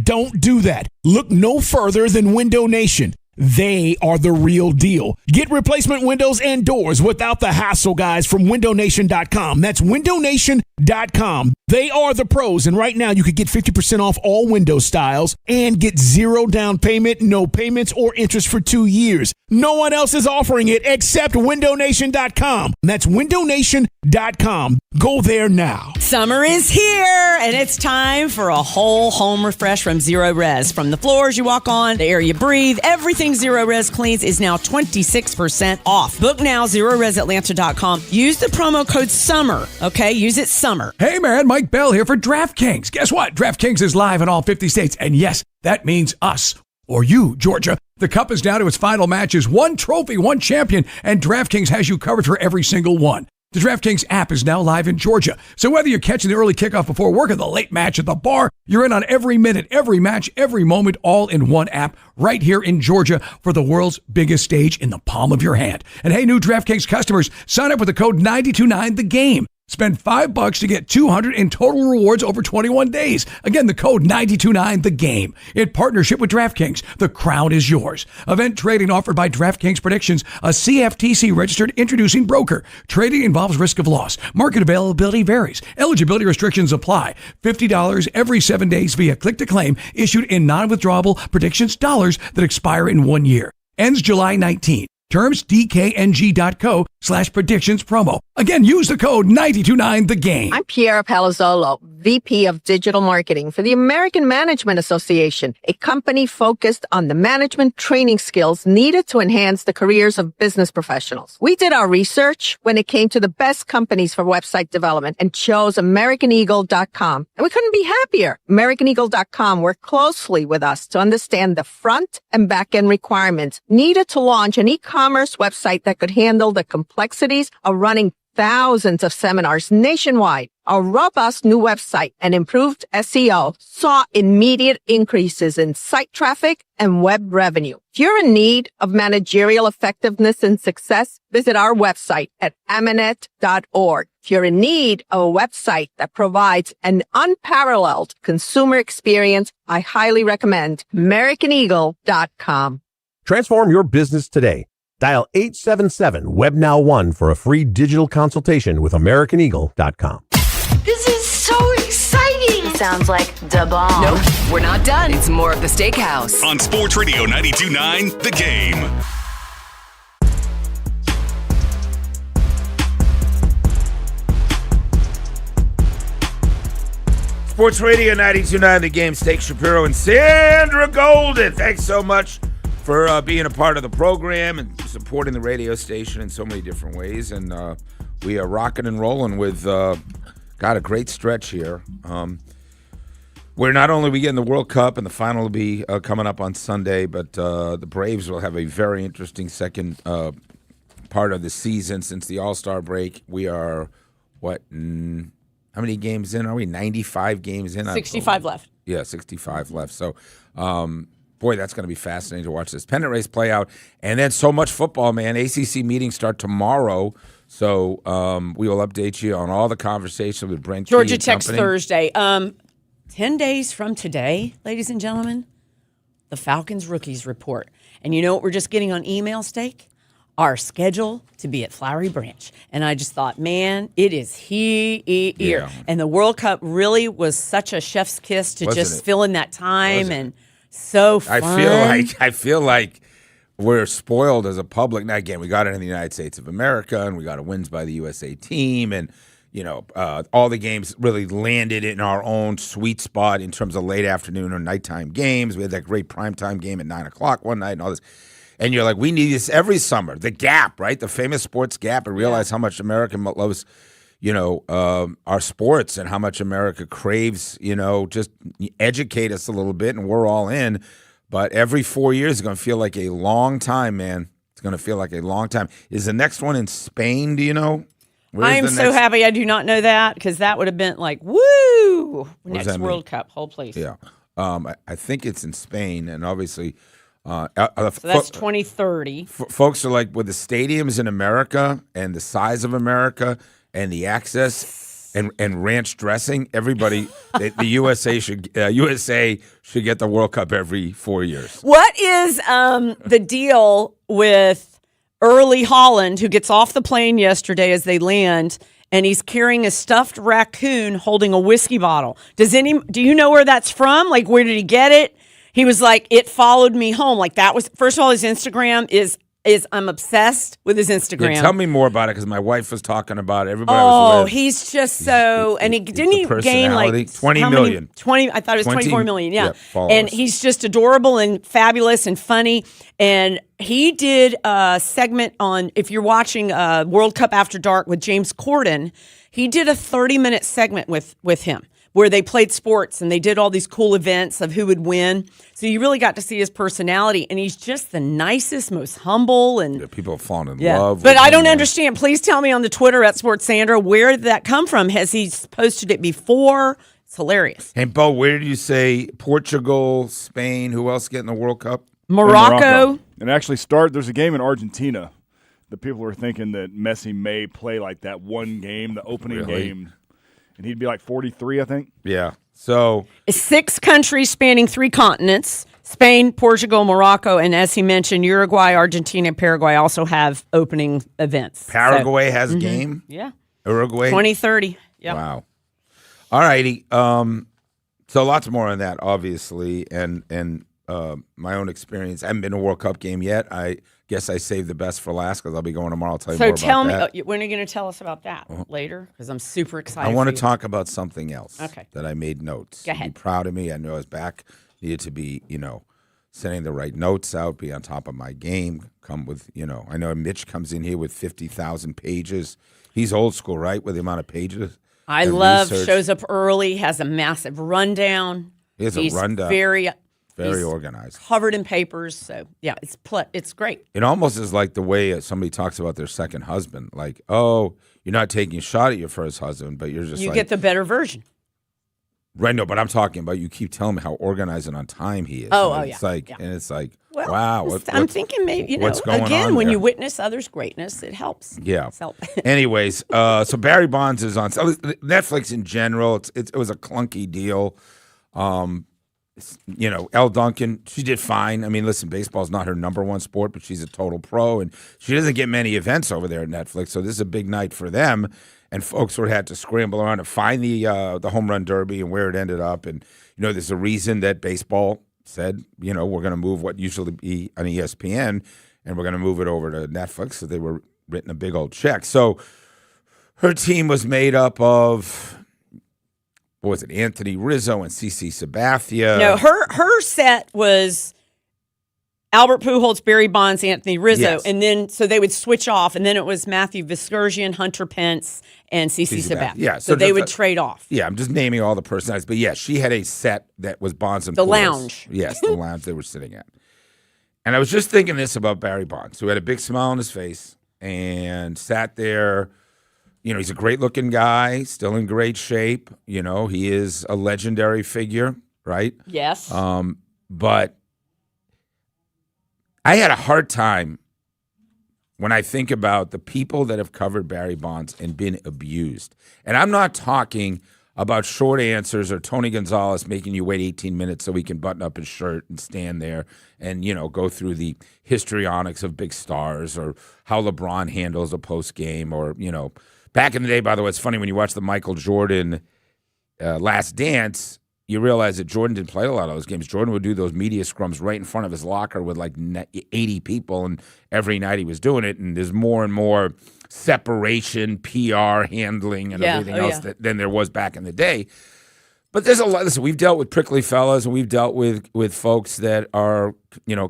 Don't do that. Look no further than Window Nation. They are the real deal. Get replacement windows and doors without the hassle, guys, from WindowNation.com. That's WindowNation.com. They are the pros, and right now you could get 50% off all window styles and get 0 down payment, no payments, or interest for 2 years. No one else is offering it except WindowNation.com. That's WindowNation.com. Go there now. Summer is here, and it's time for a whole home refresh from Zero Res. From the floors you walk on, the air you breathe, everything Zero Res cleans is now 26% off. Book now, ZeroResAtlanta.com. Use the promo code SUMMER, okay? Use it SUMMER. Hey, man, Mike Bell here for DraftKings. Guess what? DraftKings is live in all 50 states, and yes, that means us. Or you, Georgia. The Cup is down to its final matches. 1 trophy, 1 champion, and DraftKings has you covered for every single one. The DraftKings app is now live in Georgia. So whether you're catching the early kickoff before work or the late match at the bar, you're in on every minute, every match, every moment, all in one app right here in Georgia for the world's biggest stage in the palm of your hand. And hey, new DraftKings customers, sign up with the code 929THEGAME. Spend $5 to get $200 in total rewards over 21 days. Again, the code 929THEGAME. In partnership with DraftKings, the crown is yours. Event trading offered by DraftKings Predictions, a CFTC registered introducing broker. Trading involves risk of loss. Market availability varies. Eligibility restrictions apply. $50 every 7 days via click to claim, issued in non-withdrawable predictions dollars that expire in 1 year. Ends July 19. Terms dkng.co/predictions promo. Again, use the code 929THEGAME. I'm Piera Palazzolo, VP of Digital Marketing for the American Management Association, a company focused on the management training skills needed to enhance the careers of business professionals. We did our research when it came to the best companies for website development and chose AmericanEagle.com. And we couldn't be happier. AmericanEagle.com worked closely with us to understand the front and back end requirements needed to launch an e-commerce website that could handle the complexities of running thousands of seminars nationwide. Our robust new website and improved SEO saw immediate increases in site traffic and web revenue. If you're in need of managerial effectiveness and success, visit our website at Amanet.org. If you're in need of a website that provides an unparalleled consumer experience, I highly recommend AmericanEagle.com. Transform your business today. Dial 877-WebNow1 for a free digital consultation with AmericanEagle.com. This is so exciting! Sounds like da bomb. Nope, we're not done. It's more of the Steakhouse. On Sports Radio 92.9 The Game. Sports Radio 92.9 The Game. Steak Shapiro and Sandra Golden. Thanks so much for being a part of the program and supporting the radio station in so many different ways. And we are rocking and rolling with, got a great stretch here. Where not only we getting the World Cup and the final will be coming up on Sunday, but the Braves will have a very interesting second part of the season since the All-Star break. We are, how many games in? Are we 95 games in? 65 left. Yeah, 65 left. So, boy, that's going to be fascinating to watch this pennant race play out. And then so much football, man. ACC meetings start tomorrow. So we will update you on all the conversations with Brent Georgia Key Tech's company. Thursday. 10 days from today, ladies and gentlemen, the Falcons rookies report. And you know what we're just getting on email, Steak? Our schedule to be at Flowery Branch. And I just thought, man, it is here. Yeah. And the World Cup really was such a chef's kiss to just fill in that time. And so fun. I feel like we're spoiled as a public. Now, again, we got it in the United States of America, and we got a wins by the USA team, and all the games really landed in our own sweet spot in terms of late afternoon or nighttime games. We had that great primetime game at 9 o'clock one night and all this. And you're like, we need this every summer. The Gap, right? The famous sports Gap, and realize how much America loves, our sports and how much America craves, just educate us a little bit, and we're all in. But every 4 years is going to feel like a long time, man. It's going to feel like a long time. Is the next one in Spain, do you know? I am so happy I do not know that, because that would have been like, woo! Next World Cup, whole place. Yeah. I think it's in Spain, and obviously... so that's 2030. Folks are like, with the stadiums in America and the size of America and the access and ranch dressing, everybody, the USA should get the World Cup every 4 years. What is the deal with Early Holland, who gets off the plane yesterday as they land, and he's carrying a stuffed raccoon holding a whiskey bottle? Do you know where that's from? Like, where did he get it? He was like, it followed me home. Like, that was, first of all, his Instagram is I'm obsessed with his Instagram. Yeah, tell me more about it, because my wife was talking about it. Everybody was with. He's just so, and he gain like 20 million. 20, I thought it was 24 million. Yeah. Followers. And he's just adorable and fabulous and funny. And he did a segment on, if you're watching World Cup After Dark with James Corden, he did a 30-minute segment with him, where they played sports and they did all these cool events of who would win. So you really got to see his personality, and he's just the nicest, most humble, and people have fallen in love. But I don't understand. Please tell me on the Twitter at SportsSandra, where did that come from? Has he posted it before? It's hilarious. And Bo, where did you say Portugal, Spain? Who else getting the World Cup? Morocco. And actually there's a game in Argentina the people were thinking that Messi may play like that one game, the opening game, and he'd be like 43, I think. Yeah. So 6 countries spanning 3 continents: Spain, Portugal, Morocco, and as he mentioned, Uruguay, Argentina, and Paraguay also have opening events. Paraguay has a game? Yeah. Uruguay? 2030. Yeah. Wow. All righty. So lots more on that, obviously, and my own experience. I haven't been to a World Cup game yet. I guess I saved the best for last because I'll be going tomorrow. I'll tell you more about that. So tell me, when are you going to tell us about that? Later? Because I'm super excited. I want to talk about something else that I made notes. Go ahead. Be proud of me. I know I was back. Needed to be, sending the right notes out, be on top of my game, come with, I know Mitch comes in here with 50,000 pages. He's old school, right, with the amount of pages? I love, shows up early, has a massive rundown. He's a rundown. Very organized. Covered in papers. So, yeah, it's great. It almost is like the way somebody talks about their second husband. Like, oh, you're not taking a shot at your first husband, but you're just You get the better version. Right, no, but I'm talking about you keep telling me how organized and on time he is. Yeah. And it's like, well, wow. I'm thinking maybe, what's going again, on when there? you witness others' greatness, it helps. Yeah. Help. Anyways, so Barry Bonds is on Netflix in general. It was a clunky deal. Elle Duncan, she did fine. I mean, listen, baseball's not her number one sport, but she's a total pro, and she doesn't get many events over there at Netflix. So this is a big night for them. And folks sort of had to scramble around to find the home run derby and where it ended up. And there's a reason that baseball said, we're going to move what usually be on ESPN, and we're going to move it over to Netflix. So they were written a big old check. So her team was made up of, what was it, Anthony Rizzo and CeCe Sabathia. No, her set was Albert Pujols, Barry Bonds, Anthony Rizzo, Yes. and then so they would switch off, and then it was Matthew Viscursion, Hunter Pence, and CeCe Sabathia. Yeah, so they would trade off. Yeah, I'm just naming all the personalities. But yeah, she had a set that was Bonds and The Pujols. lounge. Yes, the lounge they were sitting at. And I was just thinking this about Barry Bonds, who had a big smile on his face and sat there. He's a great-looking guy, still in great shape. He is a legendary figure, right? Yes. But I had a hard time when I think about the people that have covered Barry Bonds and been abused. And I'm not talking about short answers or Tony Gonzalez making you wait 18 minutes so he can button up his shirt and stand there and, go through the histrionics of big stars or how LeBron handles a post game or, back in the day, by the way, it's funny when you watch the Michael Jordan Last Dance, you realize that Jordan didn't play a lot of those games. Jordan would do those media scrums right in front of his locker with like 80 people, and every night he was doing it. And there's more and more separation, PR handling, and everything else than there was back in the day. But there's a lot. Listen, we've dealt with prickly fellas, and we've dealt with folks that are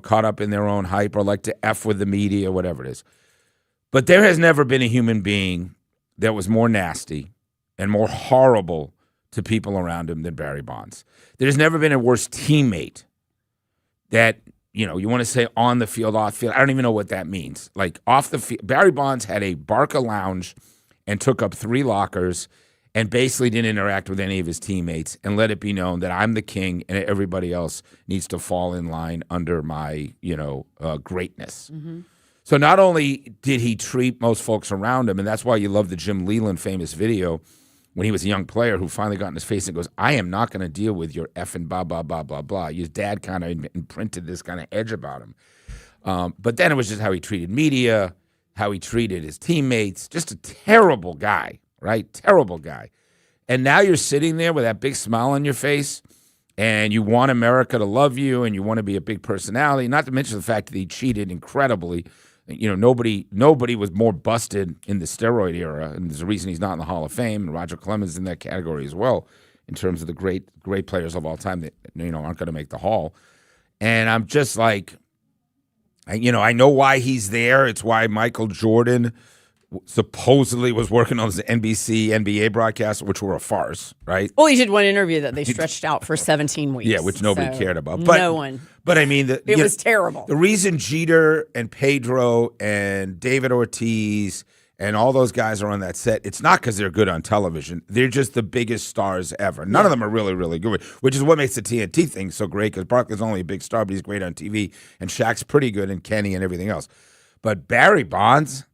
caught up in their own hype or like to F with the media, whatever it is. But there has never been a human being that was more nasty and more horrible to people around him than Barry Bonds. There's never been a worse teammate that, you want to say on the field, off field. I don't even know what that means. Like off the field, Barry Bonds had a Barca lounge and took up 3 lockers and basically didn't interact with any of his teammates and let it be known that I'm the king and everybody else needs to fall in line under my, greatness. Mm-hmm. So not only did he treat most folks around him, and that's why you love the Jim Leland famous video when he was a young player who finally got in his face and goes, I am not going to deal with your effing blah, blah, blah, blah, blah. His dad kind of imprinted this kind of edge about him. But then it was just how he treated media, how he treated his teammates. Just a terrible guy, right? Terrible guy. And now you're sitting there with that big smile on your face, and you want America to love you, and you want to be a big personality, not to mention the fact that he cheated incredibly. Nobody was more busted in the steroid era, and there's a reason he's not in the Hall of Fame. And Roger Clemens is in that category as well, in terms of the great players of all time that aren't going to make the Hall. And I'm just like, I know why he's there. It's why Michael Jordan supposedly was working on the NBC NBA broadcasts, which were a farce, right? Well, he did one interview that they stretched out for 17 weeks. Yeah, which nobody cared about. But no one. But I mean, it was terrible. The reason Jeter and Pedro and David Ortiz and all those guys are on that set, it's not because they're good on television. They're just the biggest stars ever. None of them are really, really good, which is what makes the TNT thing so great, because Barkley's only a big star, but he's great on TV, and Shaq's pretty good, and Kenny and everything else. But Barry Bonds,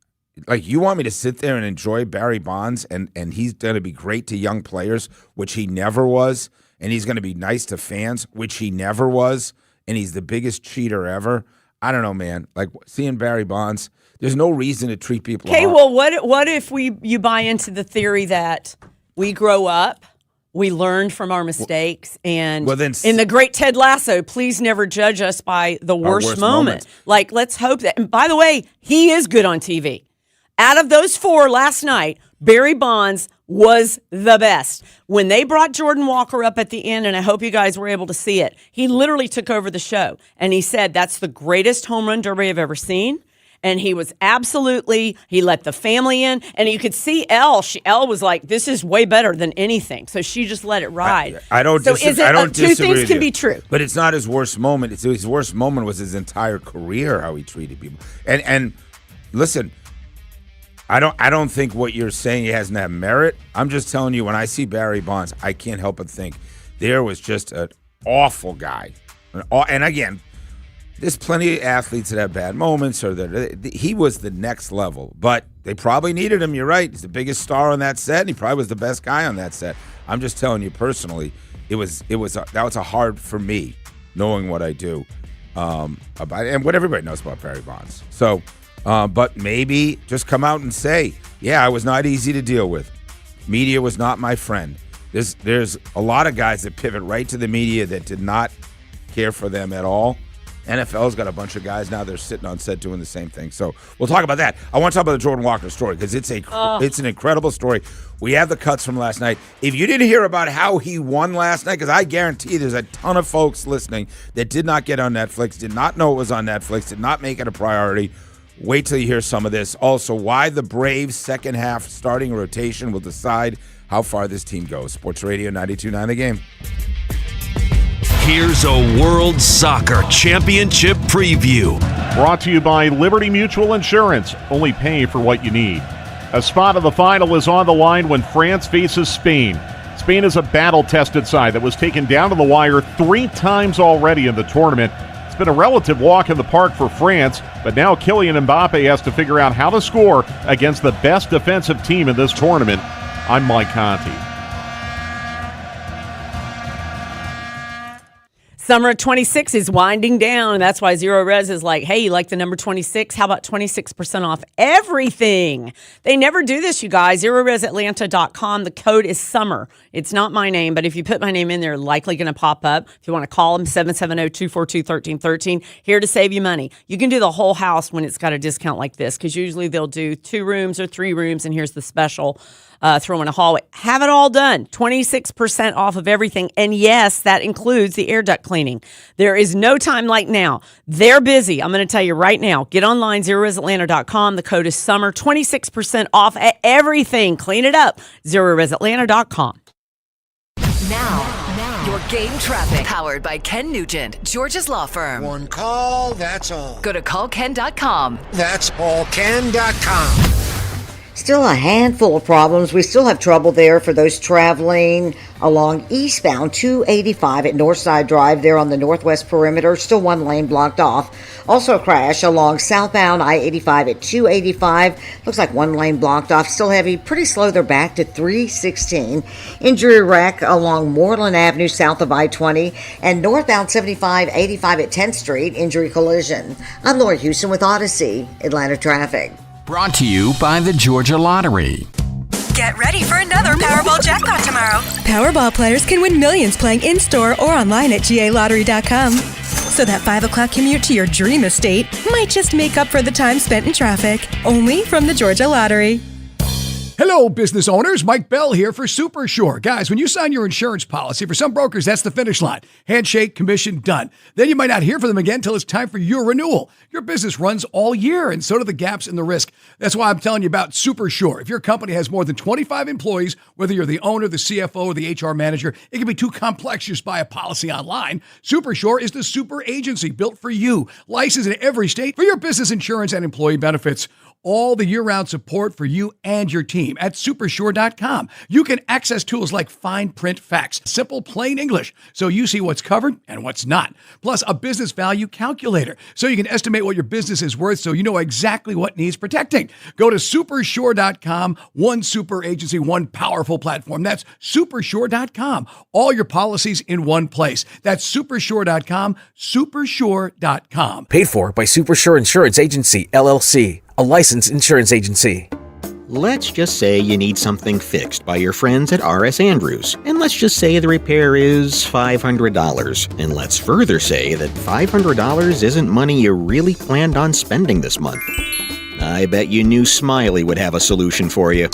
like, you want me to sit there and enjoy Barry Bonds, and he's going to be great to young players, which he never was, and he's going to be nice to fans, which he never was, and he's the biggest cheater ever. I don't know, man. Like, seeing Barry Bonds, there's no reason to treat people. Okay, well, what if you buy into the theory that we grow up, we learned from our mistakes, and in the great Ted Lasso, please never judge us by the worst moment. Like, let's hope that. And by the way, he is good on TV. Out of those 4 last night, Barry Bonds was the best. When they brought Jordan Walker up at the end, and I hope you guys were able to see it, he literally took over the show. And he said, that's the greatest home run derby I've ever seen. And he was he let the family in. And you could see Elle was like, this is way better than anything. So she just let it ride. I don't disagree. Two things can be true. But it's not his worst moment. His worst moment was his entire career, how he treated people. And listen, I don't think what you're saying he hasn't had merit. I'm just telling you, when I see Barry Bonds, I can't help but think there was just an awful guy. And again, there's plenty of athletes that have bad moments, or that he was the next level. But they probably needed him. You're right. He's the biggest star on that set, and he probably was the best guy on that set. I'm just telling you personally, that was a hard for me, knowing what I do about and what everybody knows about Barry Bonds. So. But maybe just come out and say, yeah, I was not easy to deal with. Media was not my friend. There's a lot of guys that pivot right to the media that did not care for them at all. NFL's got a bunch of guys now that are sitting on set doing the same thing. So we'll talk about that. I want to talk about the Jordan Walker story because it's an incredible story. We have the cuts from last night. If you didn't hear about how he won last night, because I guarantee there's a ton of folks listening that did not get on Netflix, did not know it was on Netflix, did not make it a priority. Wait till you hear some of this. Also, why the Braves' second half starting rotation will decide how far this team goes. Sports Radio 92.9 The Game. Here's a World Soccer Championship preview. Brought to you by Liberty Mutual Insurance. Only pay for what you need. A spot of the final is on the line when France faces Spain. Spain is a battle-tested side that was taken down to the wire 3 times already in the tournament. It's been a relative walk in the park for France, but now Kylian Mbappe has to figure out how to score against the best defensive team in this tournament. I'm Mike Conti. Summer of 26 is winding down, and that's why Zero Res is like, hey, you like the number 26? How about 26% off everything? They never do this, you guys. ZeroResAtlanta.com. The code is SUMMER. It's not my name, but if you put my name in there, likely going to pop up. If you want to call them, 770-242-1313. Here to save you money. You can do the whole house when it's got a discount like this, because usually they'll do 2 rooms or 3 rooms, and here's the special. Throw in a hallway. Have it all done. 26% off of everything. And yes, that includes the air duct cleaning. There is no time like now. They're busy. I'm going to tell you right now. Get online, ZeroResAtlanta.com. The code is SUMMER. 26% off at everything. Clean it up. ZeroResAtlanta.com. Now, your game traffic. Powered by Ken Nugent, Georgia's law firm. One call, that's all. Go to callken.com. That's allken.com. Still a handful of problems. We still have trouble there for those traveling along eastbound 285 at Northside Drive there on the northwest perimeter. Still 1 lane blocked off. Also a crash along southbound I-85 at 285. Looks like 1 lane blocked off. Still heavy. Pretty slow. They're back to 316. Injury wreck along Moreland Avenue south of I-20 and northbound 75-85 at 10th Street. Injury collision. I'm Laura Houston with Odyssey Atlanta Traffic. Brought to you by the Georgia Lottery. Get ready for another Powerball jackpot tomorrow. Powerball players can win millions playing in-store or online at GALottery.com. So that 5 o'clock commute to your dream estate might just make up for the time spent in traffic. Only from the Georgia Lottery. Hello, business owners. Mike Bell here for Super Sure. Guys, when you sign your insurance policy, for some brokers, that's the finish line. Handshake, commission, done. Then you might not hear from them again until it's time for your renewal. Your business runs all year, and so do the gaps in the risk. That's why I'm telling you about Super Sure. If your company has more than 25 employees, whether you're the owner, the CFO, or the HR manager, it can be too complex just buy a policy online. Super Sure is the super agency built for you. Licensed in every state for your business insurance and employee benefits. all the year-round support for you and your team at Supersure.com. You can access tools like fine print facts, simple plain English, so you see what's covered and what's not. Plus a business value calculator, so you can estimate what your business is worth so you know exactly what needs protecting. Go to Supersure.com, one super agency, one powerful platform. That's Supersure.com. All your policies in one place. That's Supersure.com, Supersure.com. Paid for by Supersure Insurance Agency, LLC, a licensed insurance agency. Let's just say you need something fixed by your friends at R.S. Andrews, and let's just say the repair is $500. And let's further say that $500 isn't money you really planned on spending this month. I bet you knew Smiley would have a solution for you.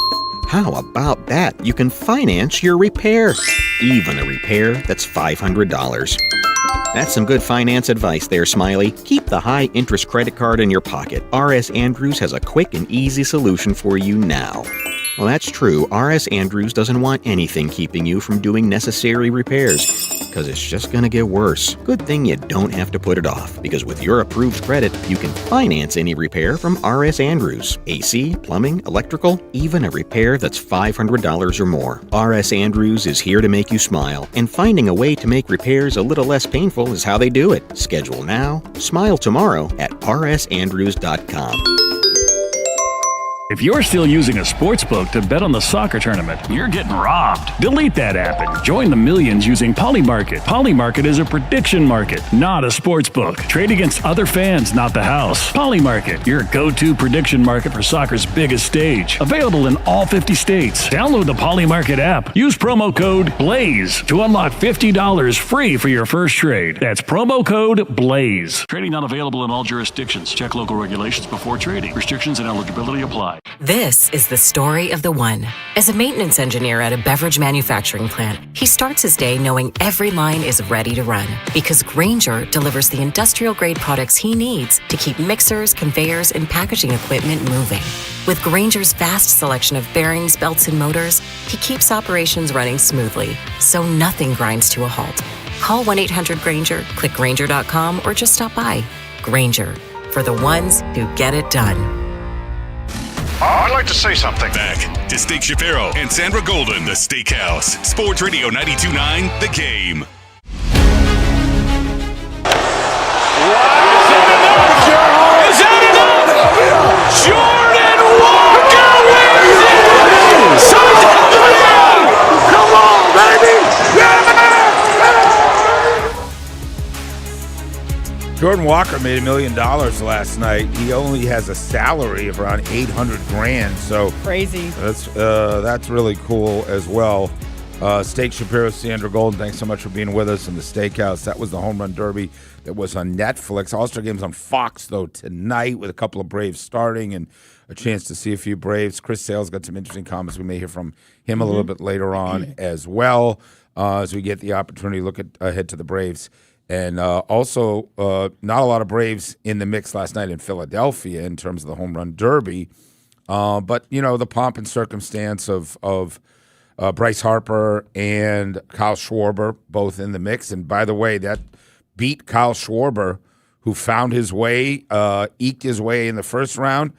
How about that? You can finance your repair, even a repair that's $500. That's some good finance advice there, Smiley. Keep the high-interest credit card in your pocket. R.S. Andrews has a quick and easy solution for you now. Well, that's true. R.S. Andrews doesn't want anything keeping you from doing necessary repairs, because it's just going to get worse. Good thing you don't have to put it off, because with your approved credit, you can finance any repair from R.S. Andrews. AC, plumbing, electrical, even a repair that's $500 or more. R.S. Andrews is here to make you smile, and finding a way to make repairs a little less painful is how they do it. Schedule now, smile tomorrow at rsandrews.com. If you're still using a sportsbook to bet on the soccer tournament, you're getting robbed. Delete that app and join the millions using Polymarket. Polymarket is a prediction market, not a sportsbook. Trade against other fans, not the house. Polymarket, your go-to prediction market for soccer's biggest stage. Available in all 50 states. Download the Polymarket app. Use promo code BLAZE to unlock $50 free for your first trade. That's promo code BLAZE. Trading not available in all jurisdictions. Check local regulations before trading. Restrictions and eligibility apply. This is the story of the one. As a maintenance engineer at a beverage manufacturing plant, he starts his day knowing every line is ready to run because Grainger delivers the industrial-grade products he needs to keep mixers, conveyors, and packaging equipment moving. With Grainger's vast selection of bearings, belts, and motors, he keeps operations running smoothly, so nothing grinds to a halt. Call 1-800-GRAINGER, click Grainger.com, or just stop by. Grainger, for the ones who get it done. I'd like to say something. Back to Steak Shapiro and Sandra Golden, the Steakhouse. Sports Radio 92.9, The Game. Is that enough? Jordan Walker wins it! Come on, baby! Jordan Walker made $1 million last night. He only has a salary of around $800,000, so crazy. That's really cool as well. Steak Shapiro, Sandra Golden, thanks so much for being with us in the Steakhouse. That was the Home Run Derby that was on Netflix. All-Star Game's on Fox, though, tonight with a couple of Braves starting and a chance to see a few Braves. Chris Sale's got some interesting comments. We may hear from him a little bit later on as well as we get the opportunity to look ahead to the Braves. And also, not a lot of Braves in the mix last night in Philadelphia in terms of the Home Run Derby. But, you know, the pomp and circumstance of Bryce Harper and Kyle Schwarber both in the mix. And by the way, that beat Kyle Schwarber, who found his way, eked his way in the first round,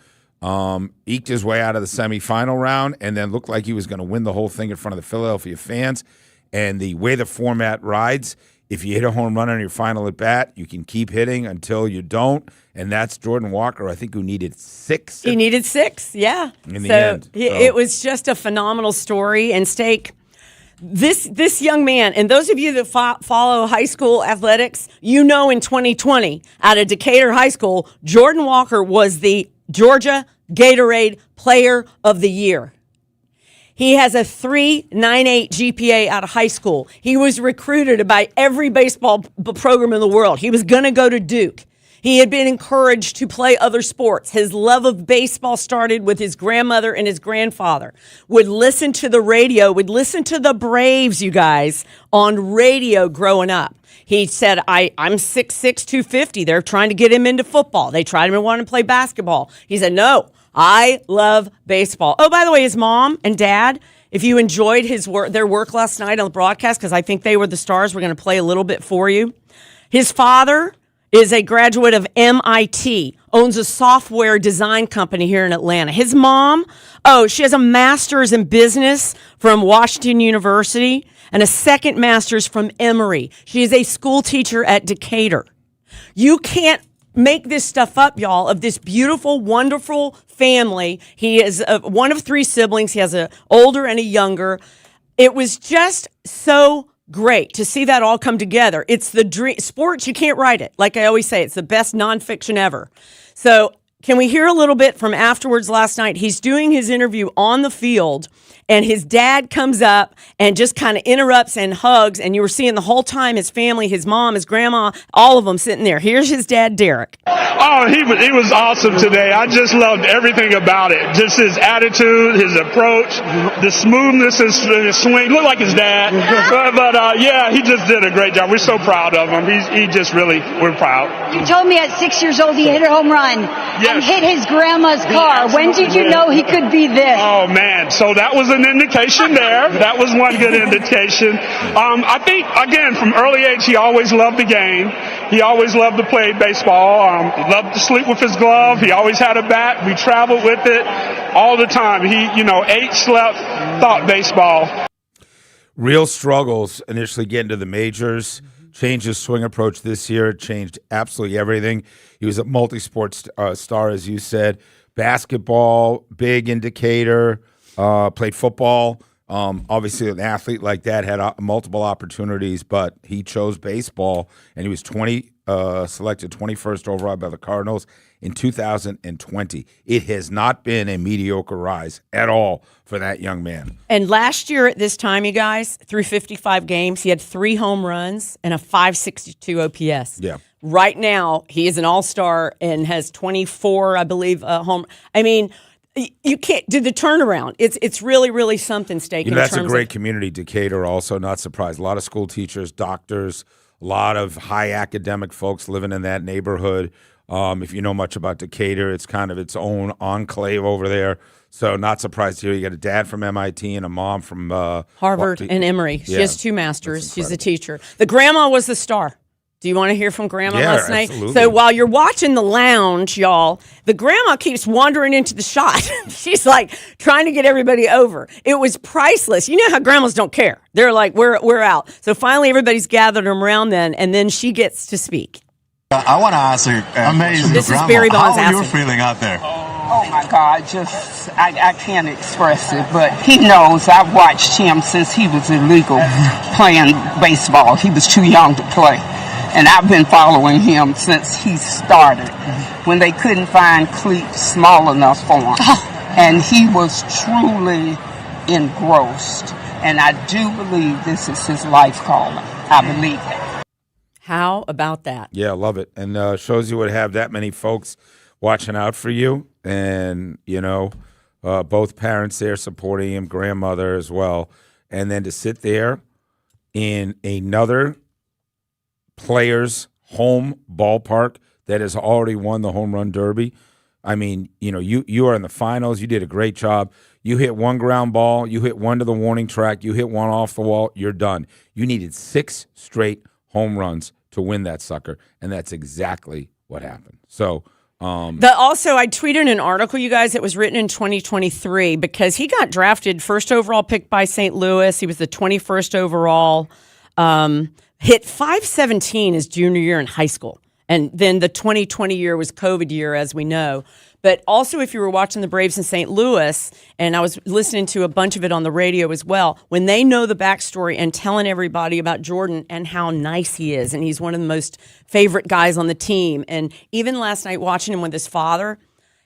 eked his way out of the semifinal round, and then looked like he was going to win the whole thing in front of the Philadelphia fans. And the way the format rides, if you hit a home run on your final at bat, you can keep hitting until you don't. And that's Jordan Walker, I think, who needed 6. He needed 6, yeah. In the end. It was just a phenomenal story. And Steak, this young man, and those of you that follow high school athletics, you know in 2020, out of Decatur High School, Jordan Walker was the Georgia Gatorade Player of the Year. He has a 3.98 GPA out of high school. He was recruited by every baseball program in the world. He was going to go to Duke. He had been encouraged to play other sports. His love of baseball started with his grandmother and his grandfather. Would listen to the radio, would listen to the Braves, you guys, on radio growing up. He said, I'm 6'6", 250. They're trying to get him into football. They tried him and wanted to play basketball. He said, no, I love baseball. Oh, by the way, his mom and dad, if you enjoyed their work last night on the broadcast, because I think they were the stars, we're going to play a little bit for you. His father is a graduate of MIT, owns a software design company here in Atlanta. His mom, she has a master's in business from Washington University and a second master's from Emory. She is a school teacher at Decatur. You can't make this stuff up, y'all, of this beautiful, wonderful family. He is one of 3 siblings. He has an older and a younger. It was just so great to see that all come together. It's the dream. Sports, you can't write it. Like I always say, it's the best nonfiction ever. So can we hear a little bit from afterwards last night? He's doing his interview on the field, and his dad comes up and just kind of interrupts and hugs, and you were seeing the whole time his family, his mom, his grandma, all of them sitting there. Here's his dad, Derek. Oh, he was awesome today. I just loved everything about it. Just his attitude, his approach, the smoothness in his swing. Looked like his dad. But yeah, he just did a great job. We're so proud of him. He just really, we're proud. You told me at 6 years old he hit a home run and hit his grandma's car. When did you know he could be this? Oh, man. So that was an indication there. That was one good indication. I think, again, from early age, he always loved the game. He always loved to play baseball. Loved to sleep with his glove. He always had a bat. We traveled with it all the time. He, ate, slept, thought baseball. Real struggles initially getting to the majors. Changed his swing approach this year. Changed absolutely everything. He was a multi-sport star, as you said. Basketball, big indicator. Played football. Obviously, an athlete like that had multiple opportunities, but he chose baseball, and he was selected 21st overall by the Cardinals in 2020. It has not been a mediocre rise at all for that young man. And last year at this time, you guys, through 55 games, he had 3 home runs and a 562 OPS. Yeah. Right now, he is an all-star and has 24, I believe, home. I mean, you can't do the turnaround. It's really, really something, Steak. That's a great community. Decatur also, not surprised. A lot of school teachers, doctors, a lot of high academic folks living in that neighborhood. If you know much about Decatur, it's kind of its own enclave over there. So not surprised to hear you got a dad from MIT and a mom from Harvard and Emory. She has 2 masters. She's a teacher. The grandma was the star. Do you want to hear from Grandma last night? Absolutely. So while you're watching the lounge, y'all, the grandma keeps wandering into the shot. She's like trying to get everybody over. It was priceless. You know how grandmas don't care. They're like, we're out. So finally everybody's gathered around then, and then she gets to speak. I want to ask her, amazing. This Grandma, is Barry Bonds how are you asking. feeling out there? Oh my God, I can't express it, but he knows. I've watched him since he was illegal playing baseball. He was too young to play. And I've been following him since he started, when they couldn't find cleats small enough for him. And he was truly engrossed. And I do believe this is his life calling. I believe it. How about that? Yeah, I love it. And shows you would have that many folks watching out for you. And, both parents there supporting him, grandmother as well. And then to sit there in another player's home ballpark that has already won the home run derby. I mean, you are in the finals. You did a great job. You hit one ground ball. You hit one to the warning track. You hit one off the wall. You're done. You needed 6 straight home runs to win that sucker, and that's exactly what happened. So also, I tweeted an article, you guys, that was written in 2023 because he got drafted first overall pick by St. Louis. He was the 21st overall. Hit 517 his junior year in high school. And then the 2020 year was COVID year, as we know. But also, if you were watching the Braves in St. Louis, and I was listening to a bunch of it on the radio as well, when they know the backstory and telling everybody about Jordan and how nice he is, and he's one of the most favorite guys on the team. And even last night, watching him with his father,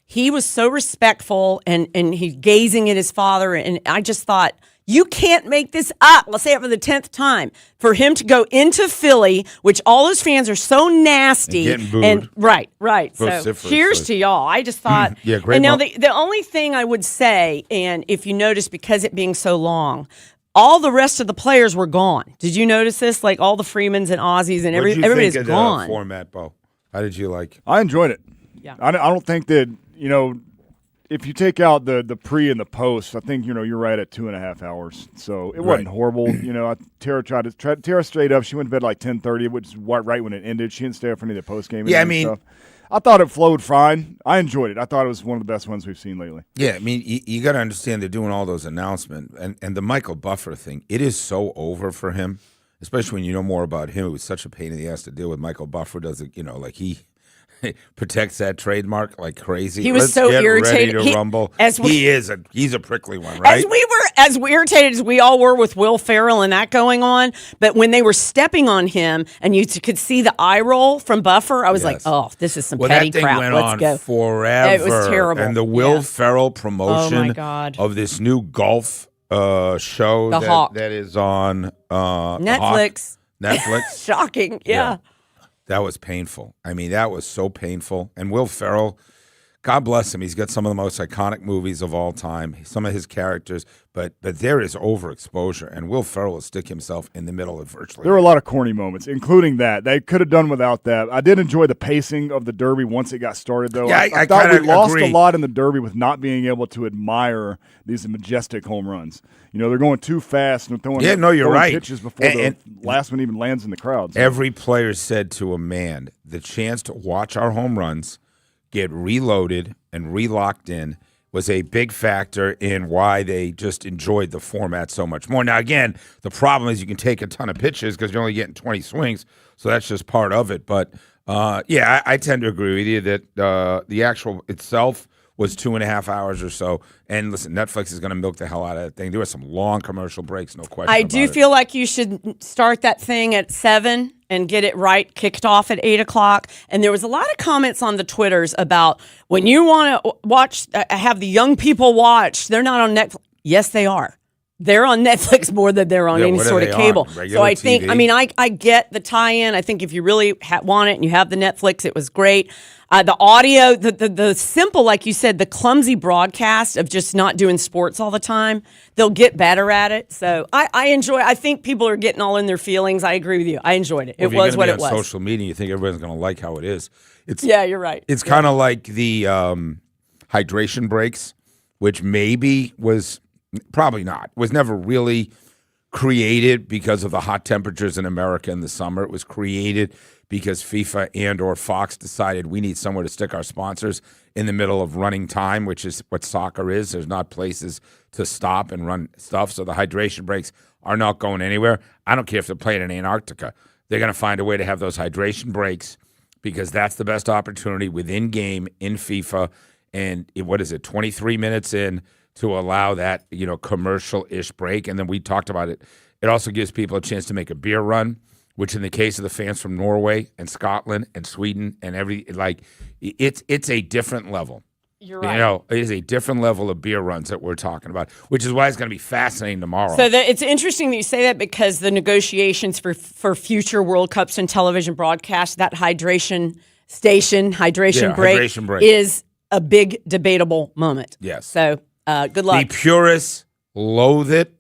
he was so respectful, and he's gazing at his father, and I just thought, you can't make this up. Let's say it for the 10th time. For him to go into Philly, which all those fans are so nasty. And getting booed. Right. So cheers to y'all. I just thought. Yeah, great. And now the only thing I would say, and if you notice, because it being so long, all the rest of the players were gone. Did you notice this? Like all the Freemans and Aussies and everybody's think of gone. The format, Bo? How did you like? I enjoyed it. Yeah. I don't think that, if you take out the pre and the post, I think you're right at 2.5 hours. So it wasn't horrible. Tara stayed up. She went to bed like 10:30, which is right when it ended. She didn't stay up for any of the post game. Yeah, I mean, stuff. I thought it flowed fine. I enjoyed it. I thought it was one of the best ones we've seen lately. Yeah, I mean, you got to understand they're doing all those announcements. And the Michael Buffer thing, it is so over for him, especially when you know more about him. It was such a pain in the ass to deal with. Michael Buffer does it, like he protects that trademark like crazy. He was Let's so get irritated. Ready to rumble. He's a prickly one, right? As irritated as we all were with Will Ferrell and that going on, but when they were stepping on him and you could see the eye roll from Buffer, I was like, oh, this is some petty that thing crap. went Let's on go. forever. It was terrible. And the Will Ferrell promotion Oh my God. of this new golf show The Hawk. that is on Netflix. Netflix. Shocking. Yeah. That was painful. I mean, that was so painful. And Will Ferrell, God bless him. He's got some of the most iconic movies of all time. Some of his characters, but there is overexposure, and Will Ferrell will stick himself in the middle of virtually. There were a lot of corny moments, including that. They could have done without that. I did enjoy the pacing of the Derby once it got started, though. Yeah, I thought we lost a lot in the Derby with not being able to admire these majestic home runs. They're going too fast and throwing, you're right. pitches before the last one even lands in the crowd. So. Every player said to a man, the chance to watch our home runs get reloaded and relocked in was a big factor in why they just enjoyed the format so much more. Now, again, the problem is you can take a ton of pitches because you're only getting 20 swings, so that's just part of it. But, I tend to agree with you that the actual itself was 2.5 hours or so. And listen, Netflix is going to milk the hell out of that thing. There were some long commercial breaks, no question I do feel like you should start that thing at 7 and get it kicked off at 8 o'clock. And there was a lot of comments on the Twitters about when you want to watch, have the young people watch, they're not on Netflix. Yes, they are. They're on Netflix more than they're on any sort of cable. So I think, TV? I get the tie-in. I think if you really want it and you have the Netflix, it was great. The audio, the simple, like you said, the clumsy broadcast of just not doing sports all the time, they'll get better at it. So I think people are getting all in their feelings. I agree with you. I enjoyed it. It was what it was. On social media, you think everyone's going to like how it is. Yeah, you're right. It's kind of like the hydration breaks, which maybe was probably not, was never really created because of the hot temperatures in America in the summer. It was created because FIFA and or Fox decided we need somewhere to stick our sponsors in the middle of running time, which is what soccer is. There's not places to stop and run stuff, so the hydration breaks are not going anywhere. I don't care if they're playing in Antarctica. They're going to find a way to have those hydration breaks because that's the best opportunity within game in FIFA. And 23 minutes in to allow that, commercial-ish break. And then we talked about it. It also gives people a chance to make a beer run, which in the case of the fans from Norway and Scotland and Sweden and it's a different level. You're right. It is a different level of beer runs that we're talking about, which is why it's going to be fascinating tomorrow. So it's interesting that you say that because the negotiations for future World Cups and television broadcasts, that hydration break is a big debatable moment. Yes. So good luck. The purists loathe it.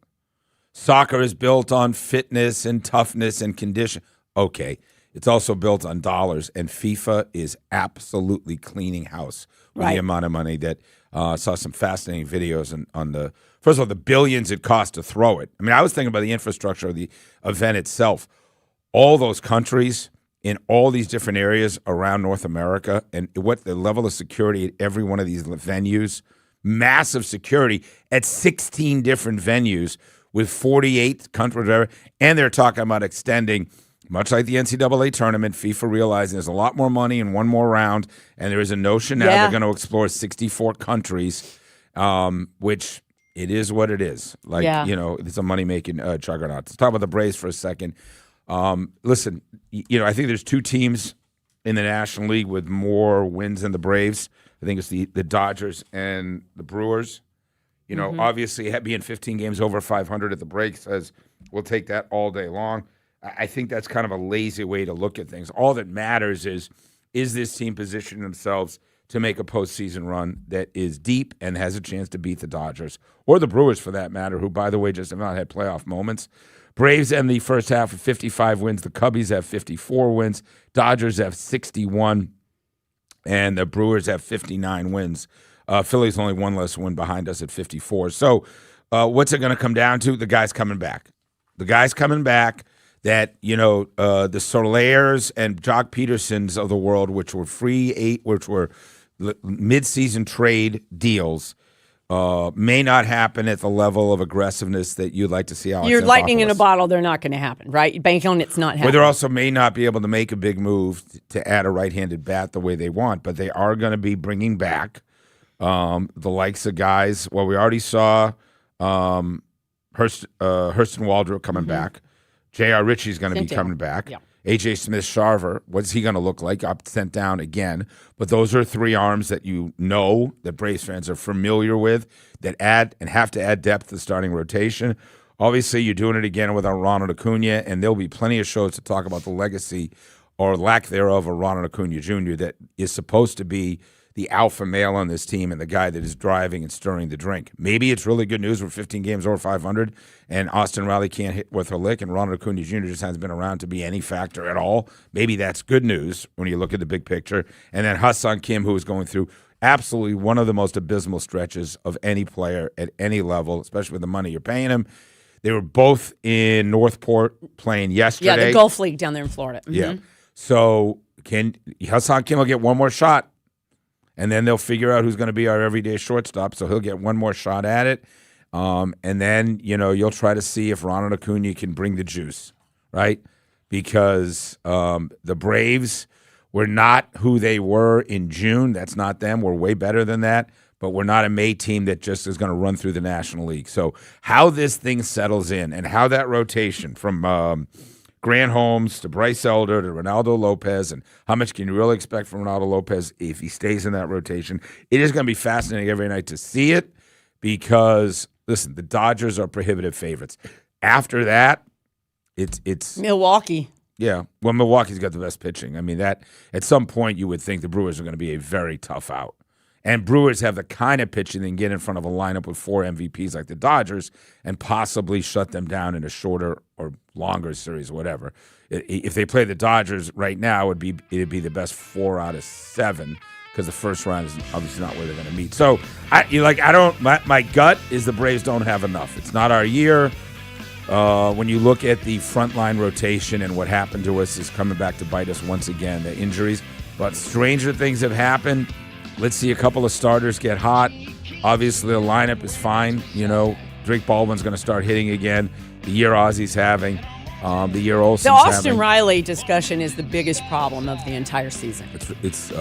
Soccer is built on fitness and toughness and condition. Okay. It's also built on dollars, and FIFA is absolutely cleaning house with the amount of money that saw some fascinating videos on the first of all, the billions it cost to throw it. I mean, I was thinking about the infrastructure of the event itself. All those countries in all these different areas around North America and what the level of security at every one of these venues, massive security at 16 different venues with 48 countries, and they're talking about extending, much like the NCAA tournament, FIFA realizing there's a lot more money in one more round, and there is a notion now they're going to explore 64 countries, which it is what it is. It's a money-making juggernaut. Let's talk about the Braves for a second. Listen, I think there's two teams in the National League with more wins than the Braves. I think it's the Dodgers and the Brewers. Obviously being 15 games over 500 at the break says we'll take that all day long. I think that's kind of a lazy way to look at things. All that matters is this team positioning themselves to make a postseason run that is deep and has a chance to beat the Dodgers or the Brewers for that matter, who, by the way, just have not had playoff moments. Braves end the first half with 55 wins. The Cubbies have 54 wins. Dodgers have 61. And the Brewers have 59 wins. Philly's only one less win behind us at 54. So what's it going to come down to? The guy's coming back. The guy's coming back. that, the Solairs and Jock Petersons of the world, which were which were mid-season trade deals, may not happen at the level of aggressiveness that you'd like to see. You're lightning in a bottle. They're not going to happen, right? You bank on it's not happening. But they also may not be able to make a big move to add a right-handed bat the way they want. But they are going to be bringing back the likes of guys. Well, we already saw Hurston Waldrop coming back. J.R. Ritchie's going to be coming back. Yeah. A.J. Smith-Sharver, what's he going to look like? Up, sent down again. But those are three arms that that Braves fans are familiar with, that add and have to add depth to the starting rotation. Obviously, you're doing it again without Ronald Acuna, and there'll be plenty of shows to talk about the legacy or lack thereof of Ronald Acuna Jr. that is supposed to be the alpha male on this team and the guy that is driving and stirring the drink. Maybe it's really good news. We're 15 games over 500, and Austin Riley can't hit with a lick, and Ronald Acuna Jr. just hasn't been around to be any factor at all. Maybe that's good news when you look at the big picture. And then Ha-Seong Kim, who is going through absolutely one of the most abysmal stretches of any player at any level, especially with the money you're paying him. They were both in Northport playing yesterday. Yeah, the Gulf League down there in Florida. Mm-hmm. Yeah. So Ha-Seong Kim will get one more shot. And then they'll figure out who's going to be our everyday shortstop, so he'll get one more shot at it. And then, you'll try to see if Ronald Acuna can bring the juice, right? Because the Braves were not who they were in June. That's not them. We're way better than that. But we're not a May team that just is going to run through the National League. So how this thing settles in and how that rotation from Grant Holmes to Bryce Elder to Ronaldo Lopez, and how much can you really expect from Ronaldo Lopez if he stays in that rotation? It is going to be fascinating every night to see it because, listen, the Dodgers are prohibitive favorites. After that, it's Milwaukee. Yeah, well, Milwaukee's got the best pitching. I mean, that at some point you would think the Brewers are going to be a very tough out. And Brewers have the kind of pitching that can get in front of a lineup with 4 MVPs like the Dodgers and possibly shut them down in a shorter or longer series, whatever. If they play the Dodgers right now, it'd be the best 4 out of 7 because the first round is obviously not where they're going to meet. So my gut is the Braves don't have enough. It's not our year. When you look at the frontline rotation and what happened to us is coming back to bite us once again, the injuries. But stranger things have happened. Let's see a couple of starters get hot. Obviously, the lineup is fine. Drake Baldwin's going to start hitting again. The year Ozzy's having, the year Olsen's having. The Austin having. Riley discussion is the biggest problem of the entire season. It's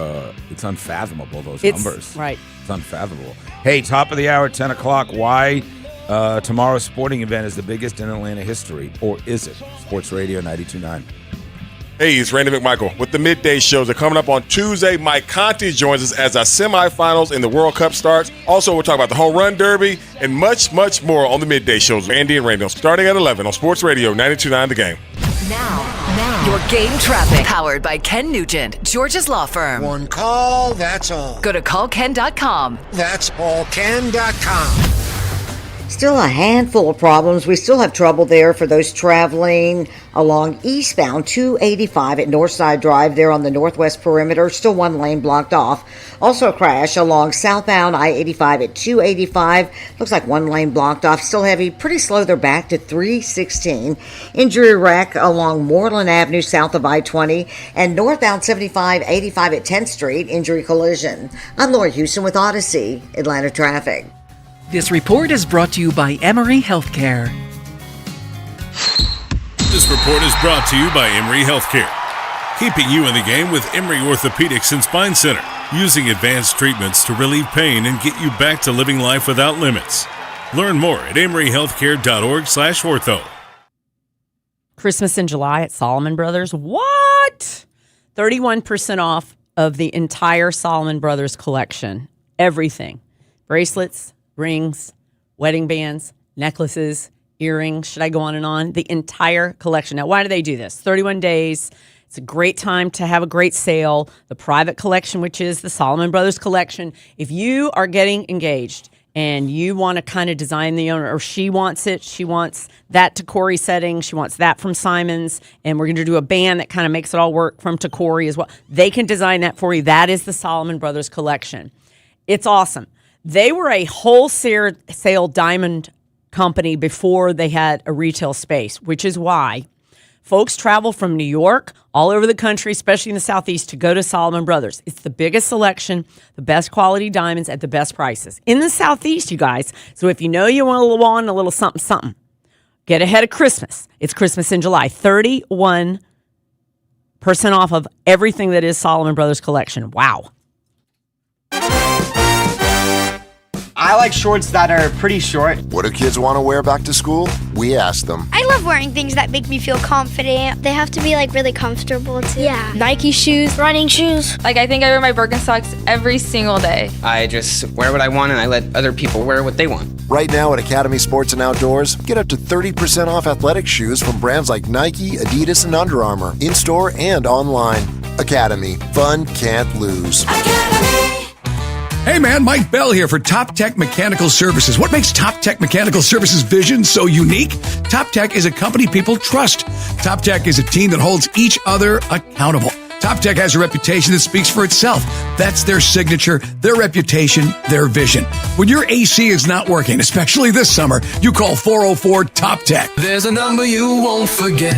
unfathomable, those numbers. Right. It's unfathomable. Hey, top of the hour, 10 o'clock. Why tomorrow's sporting event is the biggest in Atlanta history, or is it? Sports Radio 92.9. Hey, it's Randy McMichael with the midday shows. They're coming up on Tuesday. Mike Conti joins us as our semifinals in the World Cup starts. Also, we'll talk about the Home Run Derby and much, much more on the midday shows. Andy and Randy starting at 11 on Sports Radio 92.9 The Game. Now, your game traffic. Powered by Ken Nugent, Georgia's law firm. One call, that's all. Go to callken.com. That's allken.com. Still a handful of problems. We still have trouble there for those traveling along eastbound 285 at Northside Drive there on the northwest perimeter. Still one lane blocked off. Also a crash along southbound I-85 at 285. Looks like one lane blocked off. Still heavy. Pretty slow. They're back to 316. Injury wreck along Moreland Avenue south of I-20 and northbound 75-85 at 10th Street. Injury collision. I'm Laura Houston with Odyssey, Atlanta Traffic. This report is brought to you by Emory Healthcare. This report is brought to you by Emory Healthcare, keeping you in the game with Emory Orthopedics and Spine Center, using advanced treatments to relieve pain and get you back to living life without limits. Learn more at emoryhealthcare.org/ortho. Christmas in July at Solomon Brothers. What? 31% off of the entire Solomon Brothers collection. Everything. Bracelets, rings, wedding bands, necklaces, earrings. Should I go on and on? The entire collection. Now, why do they do this? 31 days. It's a great time to have a great sale. The private collection, which is the Solomon Brothers collection. If you are getting engaged and you want to kind of design the owner, or she wants it, she wants that Tacori setting, she wants that from Simon's, and we're going to do a band that kind of makes it all work from Tacori as well. They can design that for you. That is the Solomon Brothers collection. It's awesome. They were a wholesale diamond company before they had a retail space, which is why Folks travel from New York, all over the country, especially in the Southeast, to go to Solomon Brothers. It's the biggest selection, the best quality diamonds at the best prices. In the Southeast, you guys. So if you know you want a little something, something, get ahead of Christmas. It's Christmas in July. 31% off of everything that is Solomon Brothers collection. Wow. I like shorts that are pretty short. What do kids want to wear back to school? We ask them. I love wearing things that make me feel confident. They have to be like really comfortable too. Yeah. Nike shoes, running shoes. Like I think I wear my Birkenstocks every single day. I just wear what I want and I let other people wear what they want. Right now at Academy Sports and Outdoors, get up to 30% off athletic shoes from brands like Nike, Adidas, and Under Armour, in-store and online. Academy. Fun can't lose. Hey man, Mike Bell here for Top Tech Mechanical Services. What makes Top Tech Mechanical Services vision so unique? Top Tech is a company people trust. Top Tech is a team that holds each other accountable. Top Tech has a reputation that speaks for itself. That's their signature, their reputation, their vision. When your AC is not working, especially this summer, you call 404 Top Tech. There's a number you won't forget.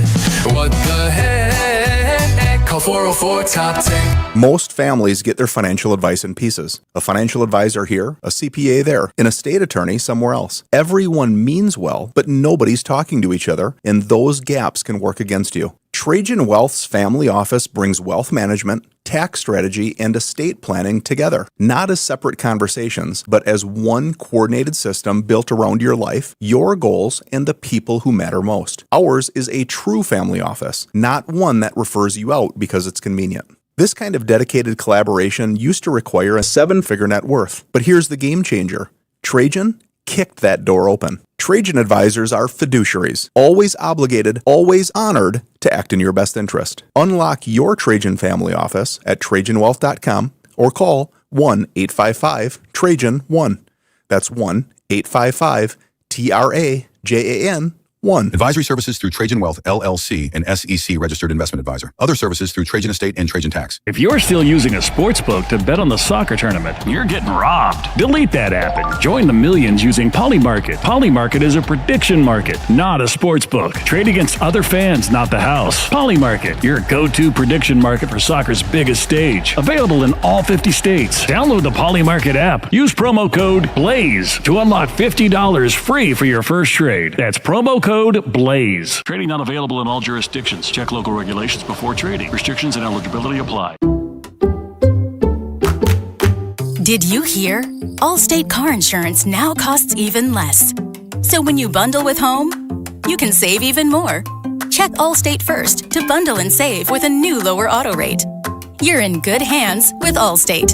What the heck? Call 404 Top Tech. Most families get their financial advice in pieces. A financial advisor here, a CPA there, an estate attorney somewhere else. Everyone means well, but nobody's talking to each other, and those gaps can work against you. Trajan Wealth's family office brings wealth management, tax strategy, and estate planning together, not as separate conversations, but as one coordinated system built around your life, your goals, and the people who matter most. Ours is a true family office, not one that refers you out because it's convenient. This kind of dedicated collaboration used to require a 7-figure net worth, but here's the game changer. Trajan kicked that door open. Trajan advisors are fiduciaries, always obligated, always honored to act in your best interest. Unlock your Trajan family office at TrajanWealth.com or call 1-855-TRAJAN-1. That's 1-855-TRAJAN-1. Advisory services through Trajan Wealth, LLC, an SEC registered investment advisor. Other services through Trajan Estate and Trajan Tax. If you're still using a sports book to bet on the soccer tournament, you're getting robbed. Delete that app and join the millions using Polymarket. Polymarket is a prediction market, not a sports book. Trade against other fans, not the house. Polymarket, your go-to prediction market for soccer's biggest stage. Available in all 50 states. Download the Polymarket app. Use promo code BLAZE to unlock $50 free for your first trade. That's promo code BLAZE. Trading not available in all jurisdictions. Check local regulations before trading. Restrictions and eligibility apply. Did you hear? Allstate car insurance now costs even less. So when you bundle with home, you can save even more. Check Allstate first to bundle and save with a new lower auto rate. You're in good hands with Allstate.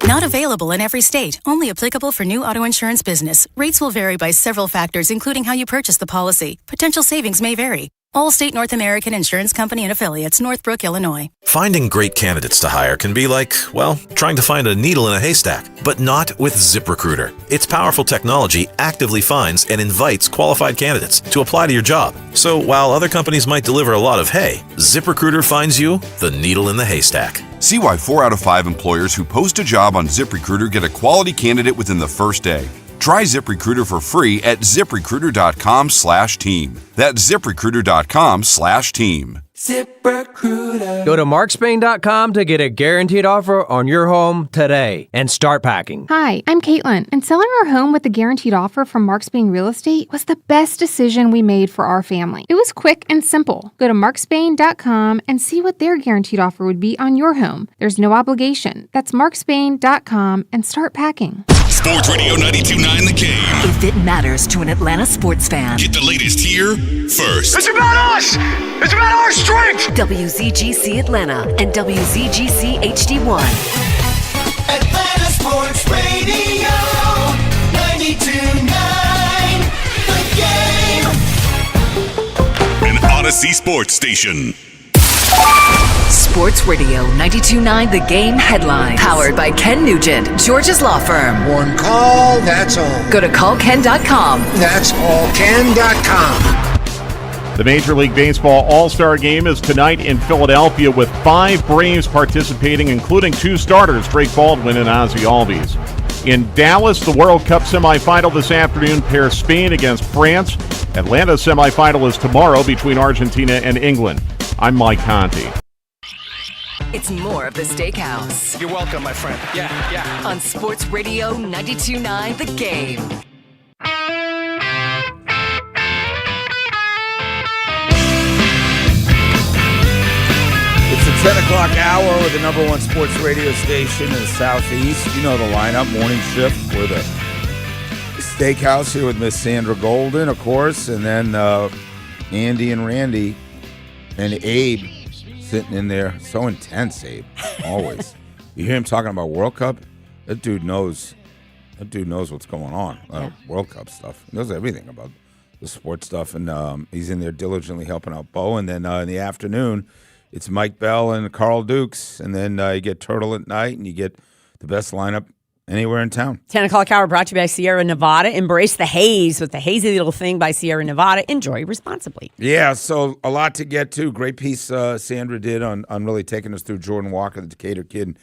Not available in every state. Only applicable for new auto insurance business. Rates will vary by several factors, including how you purchase the policy. Potential savings may vary. Allstate North American Insurance Company and Affiliates, Northbrook, Illinois. Finding great candidates to hire can be like, well, trying to find a needle in a haystack, but not with ZipRecruiter. Its powerful technology actively finds and invites qualified candidates to apply to your job. So while other companies might deliver a lot of hay, ZipRecruiter finds you the needle in the haystack. See why 4 out of 5 employers who post a job on ZipRecruiter get a quality candidate within the first day. Try ZipRecruiter for free at ZipRecruiter.com/team. That's ZipRecruiter.com/team. ZipRecruiter. Go to markspain.com to get a guaranteed offer on your home today and start packing. Hi, I'm Caitlin, and selling our home with a guaranteed offer from Markspain Real Estate was the best decision we made for our family. It was quick and simple. Go to markspain.com and see what their guaranteed offer would be on your home. There's no obligation. That's markspain.com and start packing. Sports Radio 92.9 The Game. If it matters to an Atlanta sports fan, Get the latest here first. It's about us! It's about our strength! WZGC Atlanta and WZGC HD1. Atlanta Sports Radio 92.9 The Game. An Odyssey Sports Station. Sports Radio 92.9 The Game headlines. Powered by Ken Nugent, Georgia's law firm. One call, that's all. Go to callken.com. That's allken.com. The Major League Baseball All-Star Game is tonight in Philadelphia with 5 Braves participating, including 2 starters, Drake Baldwin and Ozzie Albies. In Dallas, the World Cup semifinal this afternoon pairs Spain against France. Atlanta semifinal is tomorrow between Argentina and England. I'm Mike Conti. It's more of the Steakhouse. You're welcome, my friend. Yeah. On Sports Radio 92.9 The Game. It's the 10 o'clock hour with the number one sports radio station in the Southeast. You know the lineup, morning shift for the Steakhouse here with Miss Sandra Golden, of course, and then Andy and Randy and Abe sitting in there. So intense, Abe, always. You hear him talking about World Cup? That dude knows what's going on. World Cup stuff. He knows everything about the sports stuff, and he's in there diligently helping out Bo. And then in the afternoon, it's Mike Bell and Carl Dukes, and then you get Turtle at night, and you get the best lineup anywhere in town. 10 o'clock hour brought to you by Sierra Nevada. Embrace the haze with the Hazy Little Thing by Sierra Nevada. Enjoy responsibly. Yeah, so a lot to get to. Great piece Sandra did on really taking us through Jordan Walker, the Decatur kid,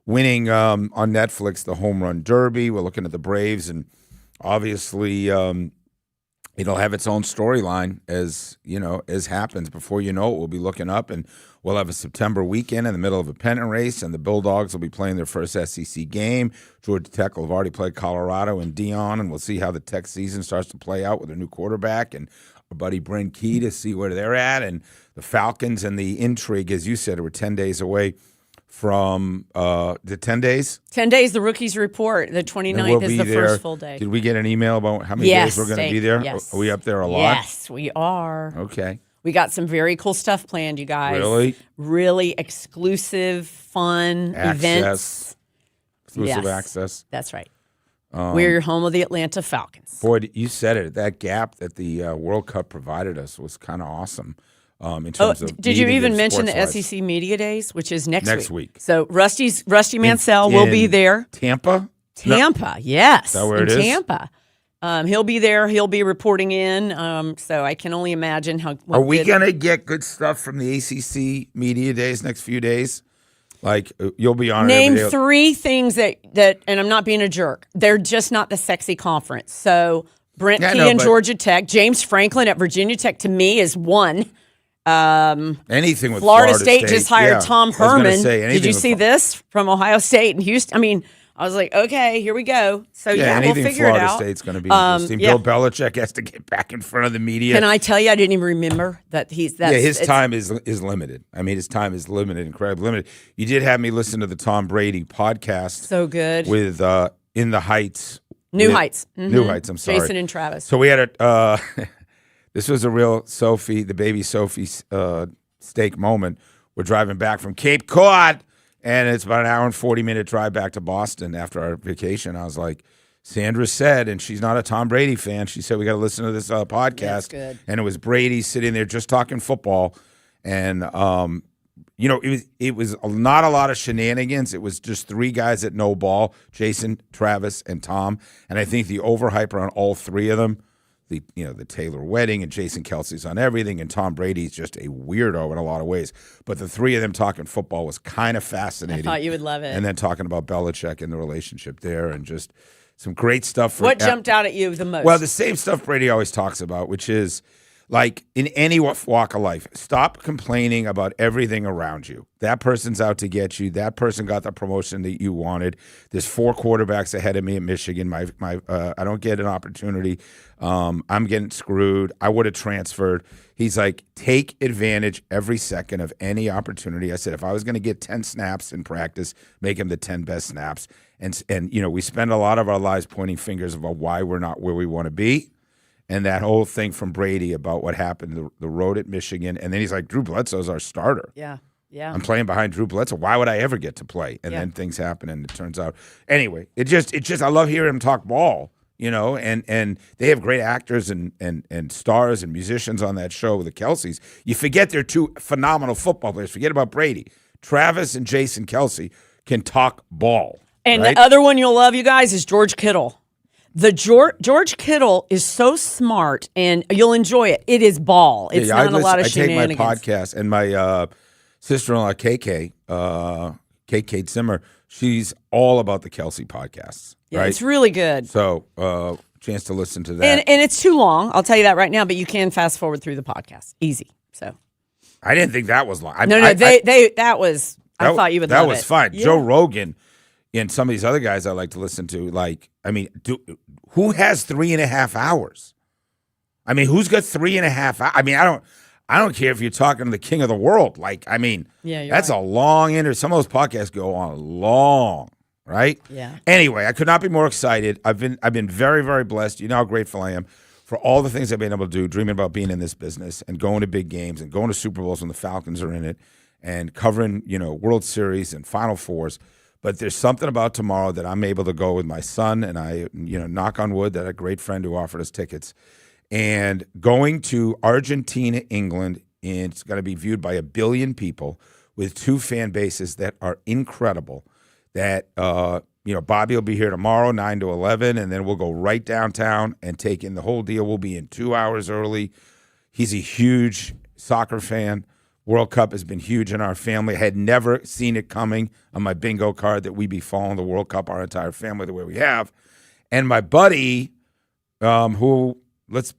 winning on Netflix the Home Run Derby. We're looking at the Braves, and obviously it'll have its own storyline as happens. Before you know it, we'll be looking up, and we'll have a September weekend in the middle of a pennant race, and the Bulldogs will be playing their first SEC game. Georgia Tech will have already played Colorado and Dion, and we'll see how the Tech season starts to play out with their new quarterback and our buddy Brent Key to see where they're at. And the Falcons and the intrigue, as you said, we're 10 days away from the 10 days? 10 days, the rookies report. The 29th is the first full day. Did we get an email about how many days we're going to be there? Yes. Are we up there a lot? Yes, we are. Okay. We got some very cool stuff planned, you guys. Really? Really exclusive, fun events. Exclusive access. That's right. We're your home of the Atlanta Falcons. Boy, you said it. That gap that the World Cup provided us was kind of awesome. In terms of did you even mention the sports-wise. SEC Media Days, which is next week? So Rusty Mansell will be there. Tampa? Yes. Is that where it is? Tampa. He'll be there. He'll be reporting in. So I can only imagine how. Are we going to get good stuff from the ACC Media Days next few days? Like, you'll be on Name three things that, and I'm not being a jerk, they're just not the sexy conference. So Brent Key and Georgia Tech, James Franklin at Virginia Tech to me is one. Anything with Florida State just hired Tom Herman. Did you see this from Ohio State and Houston? I mean, I was like, okay, here we go. So we'll figure Florida it out. State's going to be interesting. Bill Belichick has to get back in front of the media. Can I tell you, I didn't even remember that his time is limited. I mean, his time is limited, incredibly limited. You did have me listen to the Tom Brady podcast. So good. With In the Heights. New Heights. Mm-hmm. New Heights, I'm sorry. Jason and Travis. So we had a this was a real Sophie, the baby Sophie steak moment. We're driving back from Cape Cod, and it's about an hour and 40-minute drive back to Boston after our vacation. I was like, Sandra said, and she's not a Tom Brady fan, she said, we got to listen to this podcast. That's good. And it was Brady sitting there just talking football. And, it was not a lot of shenanigans. It was just three guys that know ball, Jason, Travis, and Tom. And I think the overhyper on all three of them, the Taylor wedding, and Jason Kelsey's on everything, and Tom Brady's just a weirdo in a lot of ways. But the three of them talking football was kind of fascinating. I thought you would love it. And then talking about Belichick and the relationship there, and just some great stuff. What jumped out at you the most? Well, the same stuff Brady always talks about, which is, like, in any walk of life, stop complaining about everything around you. That person's out to get you. That person got the promotion that you wanted. There's 4 quarterbacks ahead of me at Michigan. I don't get an opportunity. I'm getting screwed. I would have transferred. He's like, take advantage every second of any opportunity. I said, if I was going to get 10 snaps in practice, make him the 10 best snaps. And we spend a lot of our lives pointing fingers about why we're not where we want to be. And that whole thing from Brady about what happened, the road at Michigan. And then he's like, Drew Bledsoe's our starter. Yeah. I'm playing behind Drew Bledsoe. Why would I ever get to play? And then things happen, and it turns out. Anyway, it just I love hearing him talk ball, and they have great actors and stars and musicians on that show with the Kelseys. You forget they're 2 phenomenal football players. Forget about Brady. Travis and Jason Kelsey can talk ball. And right? the other one you'll love, you guys, is George Kittle. The George Kittle is so smart, and you'll enjoy it. It is ball. It's not a lot of shenanigans. I take my podcast, and my sister-in-law, KK Zimmer, she's all about the Kelsey podcasts. Yeah, right? it's really good. So chance to listen to that. And it's too long. I'll tell you that right now. But you can fast forward through the podcast, easy. So I didn't think that was long. That was. I thought you would. That love was it. fine. Yeah. Joe Rogan and some of these other guys I like to listen to. Like, I mean, who has 3.5 hours? I mean, who's got 3.5 hours? I mean, I don't care if you're talking to the king of the world. Like, I mean, that's a long interview. Some of those podcasts go on long, right? Yeah. Anyway, I could not be more excited. I've been very, very blessed. You know how grateful I am for all the things I've been able to do, dreaming about being in this business and going to big games and going to Super Bowls when the Falcons are in it and covering, World Series and Final Fours. But there's something about tomorrow that I'm able to go with my son, and I, knock on wood, that a great friend who offered us tickets. And going to Argentina, England, and it's going to be viewed by 1 billion people with 2 fan bases that are incredible. That, Bobby will be here tomorrow, 9 to 11, and then we'll go right downtown and take in the whole deal. We'll be in 2 hours early. He's a huge soccer fan. World Cup has been huge in our family. I had never seen it coming on my bingo card that we'd be following the World Cup, our entire family, the way we have. And my buddy, who, let's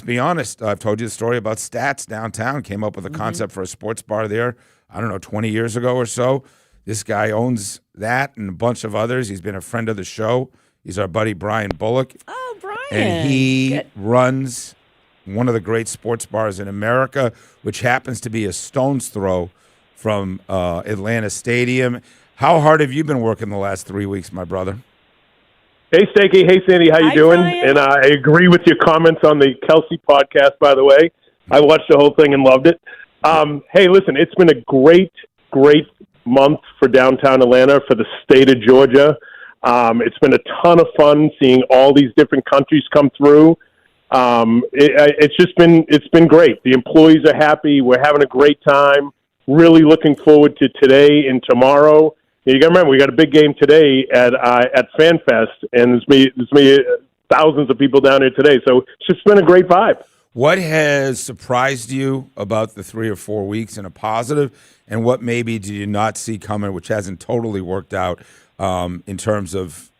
be honest, I've told you the story about Stats downtown, came up with a concept for a sports bar there, 20 years ago or so. This guy owns that and a bunch of others. He's been a friend of the show. He's our buddy Brian Bullock. Oh, Brian. And he runs one of the great sports bars in America, which happens to be a stone's throw from Atlanta Stadium. How hard have you been working the last 3 weeks, my brother? Hey, Stakey. Hey, Sandy. How you doing? Brian. And I agree with your comments on the Kelsey podcast, by the way. I watched the whole thing and loved it. Hey, listen, it's been a great month for downtown Atlanta, for the state of Georgia. It's been a ton of fun seeing all these different countries come through. It's been great. The employees are happy. We're having a great time. Really looking forward to today and tomorrow. You got to remember, we got a big game today at FanFest, and there's me thousands of people down here today. So it's just been a great vibe. What has surprised you about the 3 or 4 weeks in a positive, and what maybe did you not see coming, which hasn't totally worked out in terms of,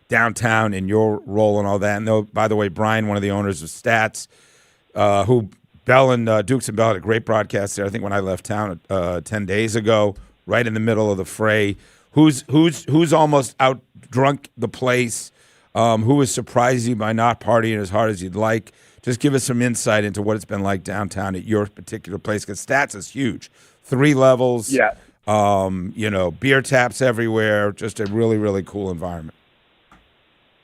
downtown and your role and all that? And by the way, Brian, one of the owners of Stats, who Bell and Dukes and Bell had a great broadcast there. I think when I left town 10 days ago, right in the middle of the fray. Who's almost out drunk the place? Who has surprised you by not partying as hard as you'd like? Just give us some insight into what it's been like downtown at your particular place, because Stats is huge. 3 levels. Yeah. Beer taps everywhere. Just a really, really cool environment.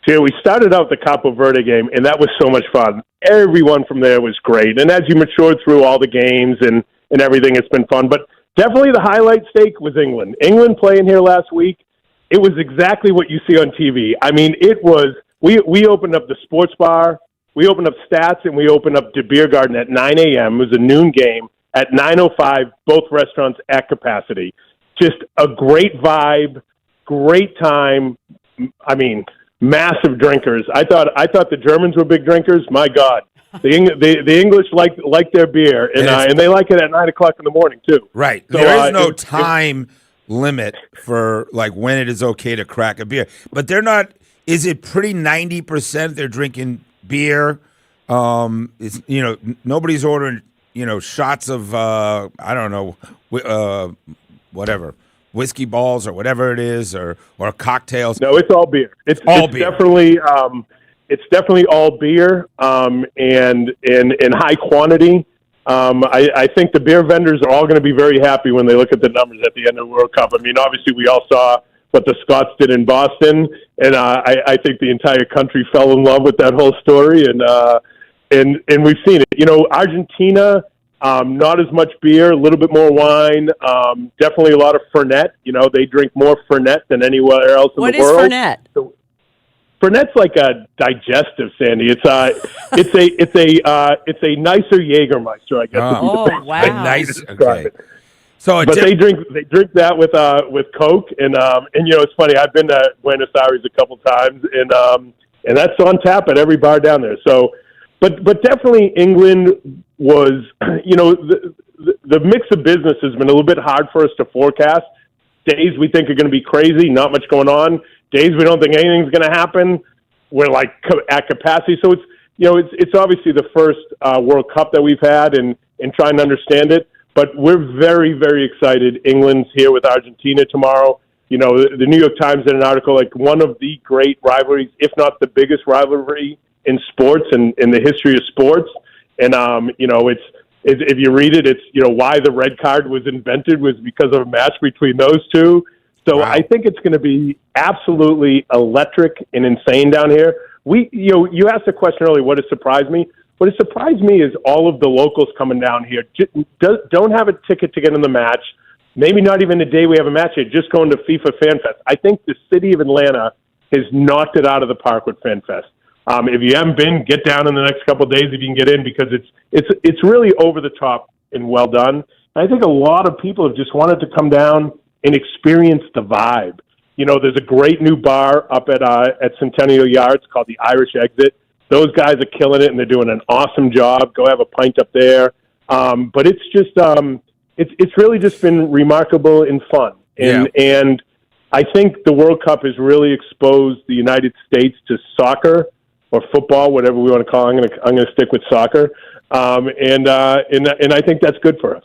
So we started out the Capo Verde game, and that was so much fun. Everyone from there was great. And as you matured through all the games and everything, it's been fun. But definitely the highlight stake was England. England playing here last week, it was exactly what you see on TV. I mean, it was, we opened up the sports bar, we opened up Stats, and we opened up the beer garden at 9 a.m. It was a noon game. At 9:05, both restaurants at capacity. Just a great vibe, great time. I mean, massive drinkers. I thought the Germans were big drinkers. My God, the English like their beer, and they like it at 9 o'clock in the morning too. Right. So, there is no time limit for like when it is okay to crack a beer, but they're not. Is it pretty 90% they're drinking beer? It's nobody's ordering shots of I don't know whatever. Whiskey balls or whatever it is, or cocktails. No, it's all beer. It's beer. It's definitely all beer, and in high quantity. I think the beer vendors are all going to be very happy when they look at the numbers at the end of the World Cup. I mean, obviously we all saw what the Scots did in Boston, and I think the entire country fell in love with that whole story, and we've seen it. Argentina. Not as much beer, a little bit more wine. Definitely a lot of Fernet. They drink more Fernet than anywhere else in the world. What is Fernet? So, Fernet's like a digestive, Sandy. It's a nicer Jägermeister, I guess. Oh, wow! Nice. Okay. So, but they drink that with Coke, and it's funny. I've been to Buenos Aires a couple times, and that's on tap at every bar down there. So. But definitely England was, the mix of business has been a little bit hard for us to forecast. Days we think are going to be crazy, not much going on. Days we don't think anything's going to happen. we're like at capacity. So it's obviously the first World Cup that we've had, and trying to understand it. But we're very, very excited. England's here with Argentina tomorrow. You know, the New York Times did an article like one of the great rivalries, if not the biggest rivalry in sports and in the history of sports. And if you read it, it's why the red card was invented was because of a match between those two. So wow. I think it's going to be absolutely electric and insane down here. You asked the question earlier, what has surprised me? What has surprised me is all of the locals coming down here don't have a ticket to get in the match. Maybe not even the day we have a match yet, just going to FIFA Fan Fest. I think the city of Atlanta has knocked it out of the park with Fan Fest. If you haven't been, get down in the next couple of days if you can get in, because it's really over the top and well done. And I think a lot of people have just wanted to come down and experience the vibe. You know, there's a great new bar up at Centennial Yards called the Irish Exit. Those guys are killing it, and they're doing an awesome job. Go have a pint up there. But it's just it's really just been remarkable and fun. And I think the World Cup has really exposed the United States to soccer or football, whatever we want to call it. I'm going to stick with soccer. And I think that's good for us.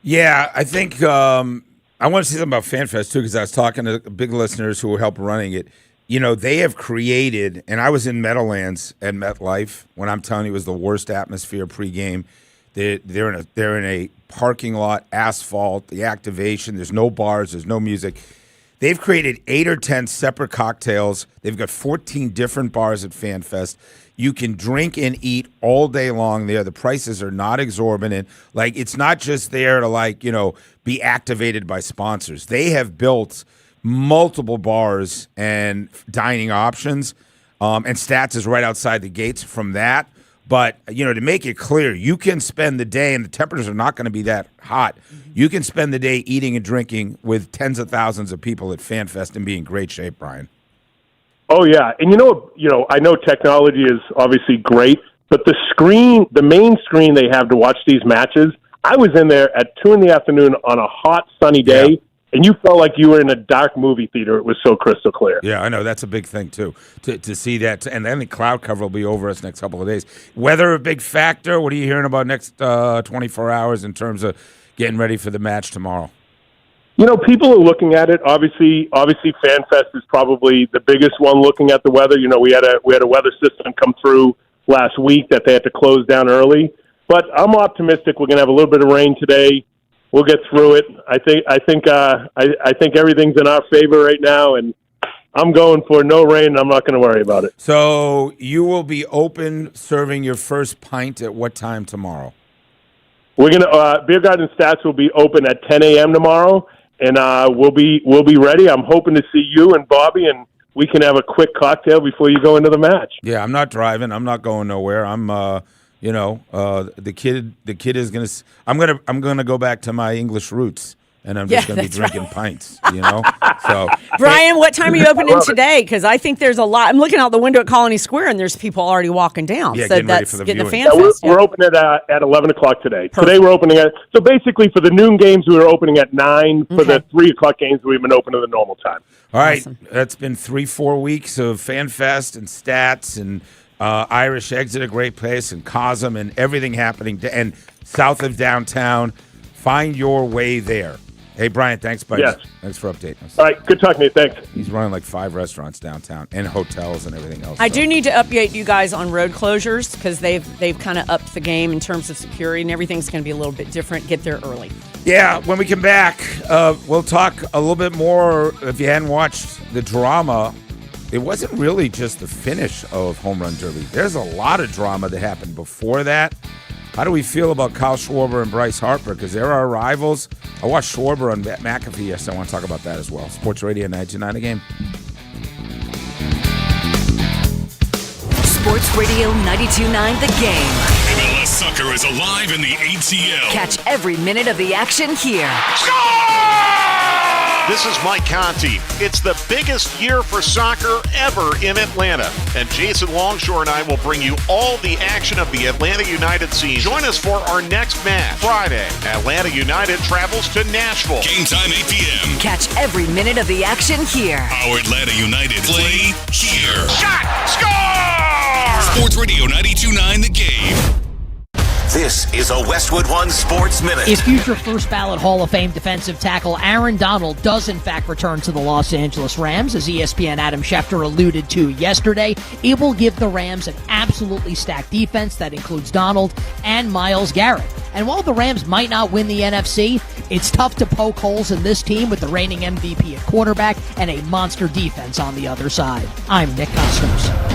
Yeah, I think I want to say something about FanFest, too, because I was talking to big listeners who help running it. You know, they have created, and I was in Meadowlands at MetLife when I'm telling you it was the worst atmosphere pregame. They're in a parking lot, asphalt, the activation. There's no bars. There's no music. They've created 8 or 10 separate cocktails. They've got 14 different bars at FanFest. You can drink and eat all day long there. The prices are not exorbitant. Like, it's not just there to, be activated by sponsors. They have built multiple bars and dining options, and Stats is right outside the gates from that. But, to make it clear, you can spend the day, and the temperatures are not going to be that hot. You can spend the day eating and drinking with tens of thousands of people at FanFest and be in great shape, Brian. Oh, yeah. And I know technology is obviously great, but the main screen they have to watch these matches, I was in there at 2 p.m. on a hot, sunny day, and you felt like you were in a dark movie theater. It was so crystal clear. Yeah, I know. That's a big thing, too, to see that. And then the cloud cover will be over us next couple of days. Weather a big factor? What are you hearing about next 24 hours in terms of getting ready for the match tomorrow? People are looking at it. Obviously, FanFest is probably the biggest one looking at the weather. We had a weather system come through last week that they had to close down early. But I'm optimistic we're going to have a little bit of rain today. We'll get through it. I think everything's in our favor right now, and I'm going for no rain. I'm not going to worry about it. So you will be open serving your first pint at what time tomorrow? We're gonna Beer Garden Stats will be open at 10 a.m. tomorrow, and we'll be ready. I'm hoping to see you and Bobby, and we can have a quick cocktail before you go into the match. Yeah, I'm not driving. I'm not going nowhere. I'm the kid is gonna. I'm gonna go back to my English roots, and I'm just gonna be drinking pints. So Brian, what time are you opening today? Because I think there's a lot. I'm looking out the window at Colony Square, and there's people already walking down. Yeah, so getting ready for the getting viewing. the fan fest. We're opening at 11 o'clock today. Perfect. Today we're opening so basically for the noon games we were opening at 9. For the 3 o'clock games we've been open at the normal time. All right, awesome. That's been 3-4 weeks of FanFest and Stats and Irish Exit, a great place, and Cosm, and everything happening and south of downtown. Find your way there. Hey, Brian, thanks, buddy. Yes. Thanks for updating us. All right, good talking to you. Thanks. He's running like 5 restaurants downtown and hotels and everything else. I do need to update you guys on road closures because they've kind of upped the game in terms of security, and everything's going to be a little bit different. Get there early. Yeah, when we come back, we'll talk a little bit more. If you hadn't watched the drama, it wasn't really just the finish of Home Run Derby. There's a lot of drama that happened before that. How do we feel about Kyle Schwarber and Bryce Harper? Because they're our rivals. I watched Schwarber on McAfee yesterday. I want to talk about that as well. Sports Radio 92.9 The Game. Sports Radio 92.9 The Game. MLS soccer is alive in the ATL. Catch every minute of the action here. This is Mike Conti. It's the biggest year for soccer ever in Atlanta. And Jason Longshore and I will bring you all the action of the Atlanta United season. Join us for our next match. Friday, Atlanta United travels to Nashville. Game time 8 p.m. Catch every minute of the action here. Our Atlanta United play here. Shot! is a Westwood One Sports Minute. If future first ballot Hall of Fame defensive tackle Aaron Donald does in fact return to the Los Angeles Rams, as ESPN Adam Schefter alluded to yesterday, it will give the Rams an absolutely stacked defense that includes Donald and Myles Garrett. And while the Rams might not win the NFC, it's tough to poke holes in this team with the reigning MVP at quarterback and a monster defense on the other side. I'm Nick Costos.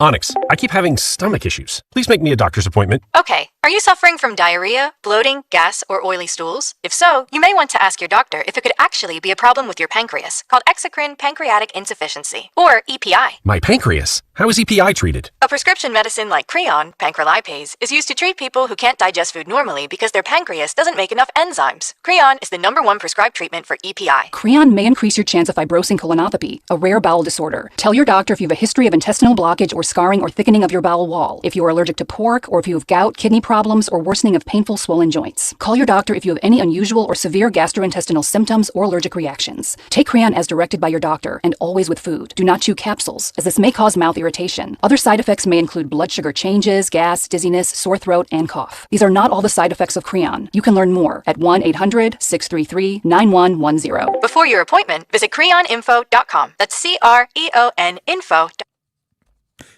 Onyx, I keep having stomach issues. Please make me a doctor's appointment. Okay, are you suffering from diarrhea, bloating, gas, or oily stools? If so, you may want to ask your doctor if it could actually be a problem with your pancreas, called exocrine pancreatic insufficiency, or EPI. My pancreas? How is EPI treated? A prescription medicine like Creon, pancrelipase, is used to treat people who can't digest food normally because their pancreas doesn't make enough enzymes. Creon is the #1 prescribed treatment for EPI. Creon may increase your chance of fibrosing colonopathy, a rare bowel disorder. Tell your doctor if you have a history of intestinal blockage or scarring or thickening of your bowel wall, if you are allergic to pork, or if you have gout, kidney problems, or worsening of painful swollen joints. Call your doctor if you have any unusual or severe gastrointestinal symptoms or allergic reactions. Take Creon as directed by your doctor and always with food. Do not chew capsules, as this may cause mouth irritation. Other side effects may include blood sugar changes, gas, dizziness, sore throat, and cough. These are not all the side effects of Creon. You can learn more at 1-800-633-9110. Before your appointment, visit creoninfo.com. That's CREON info.com.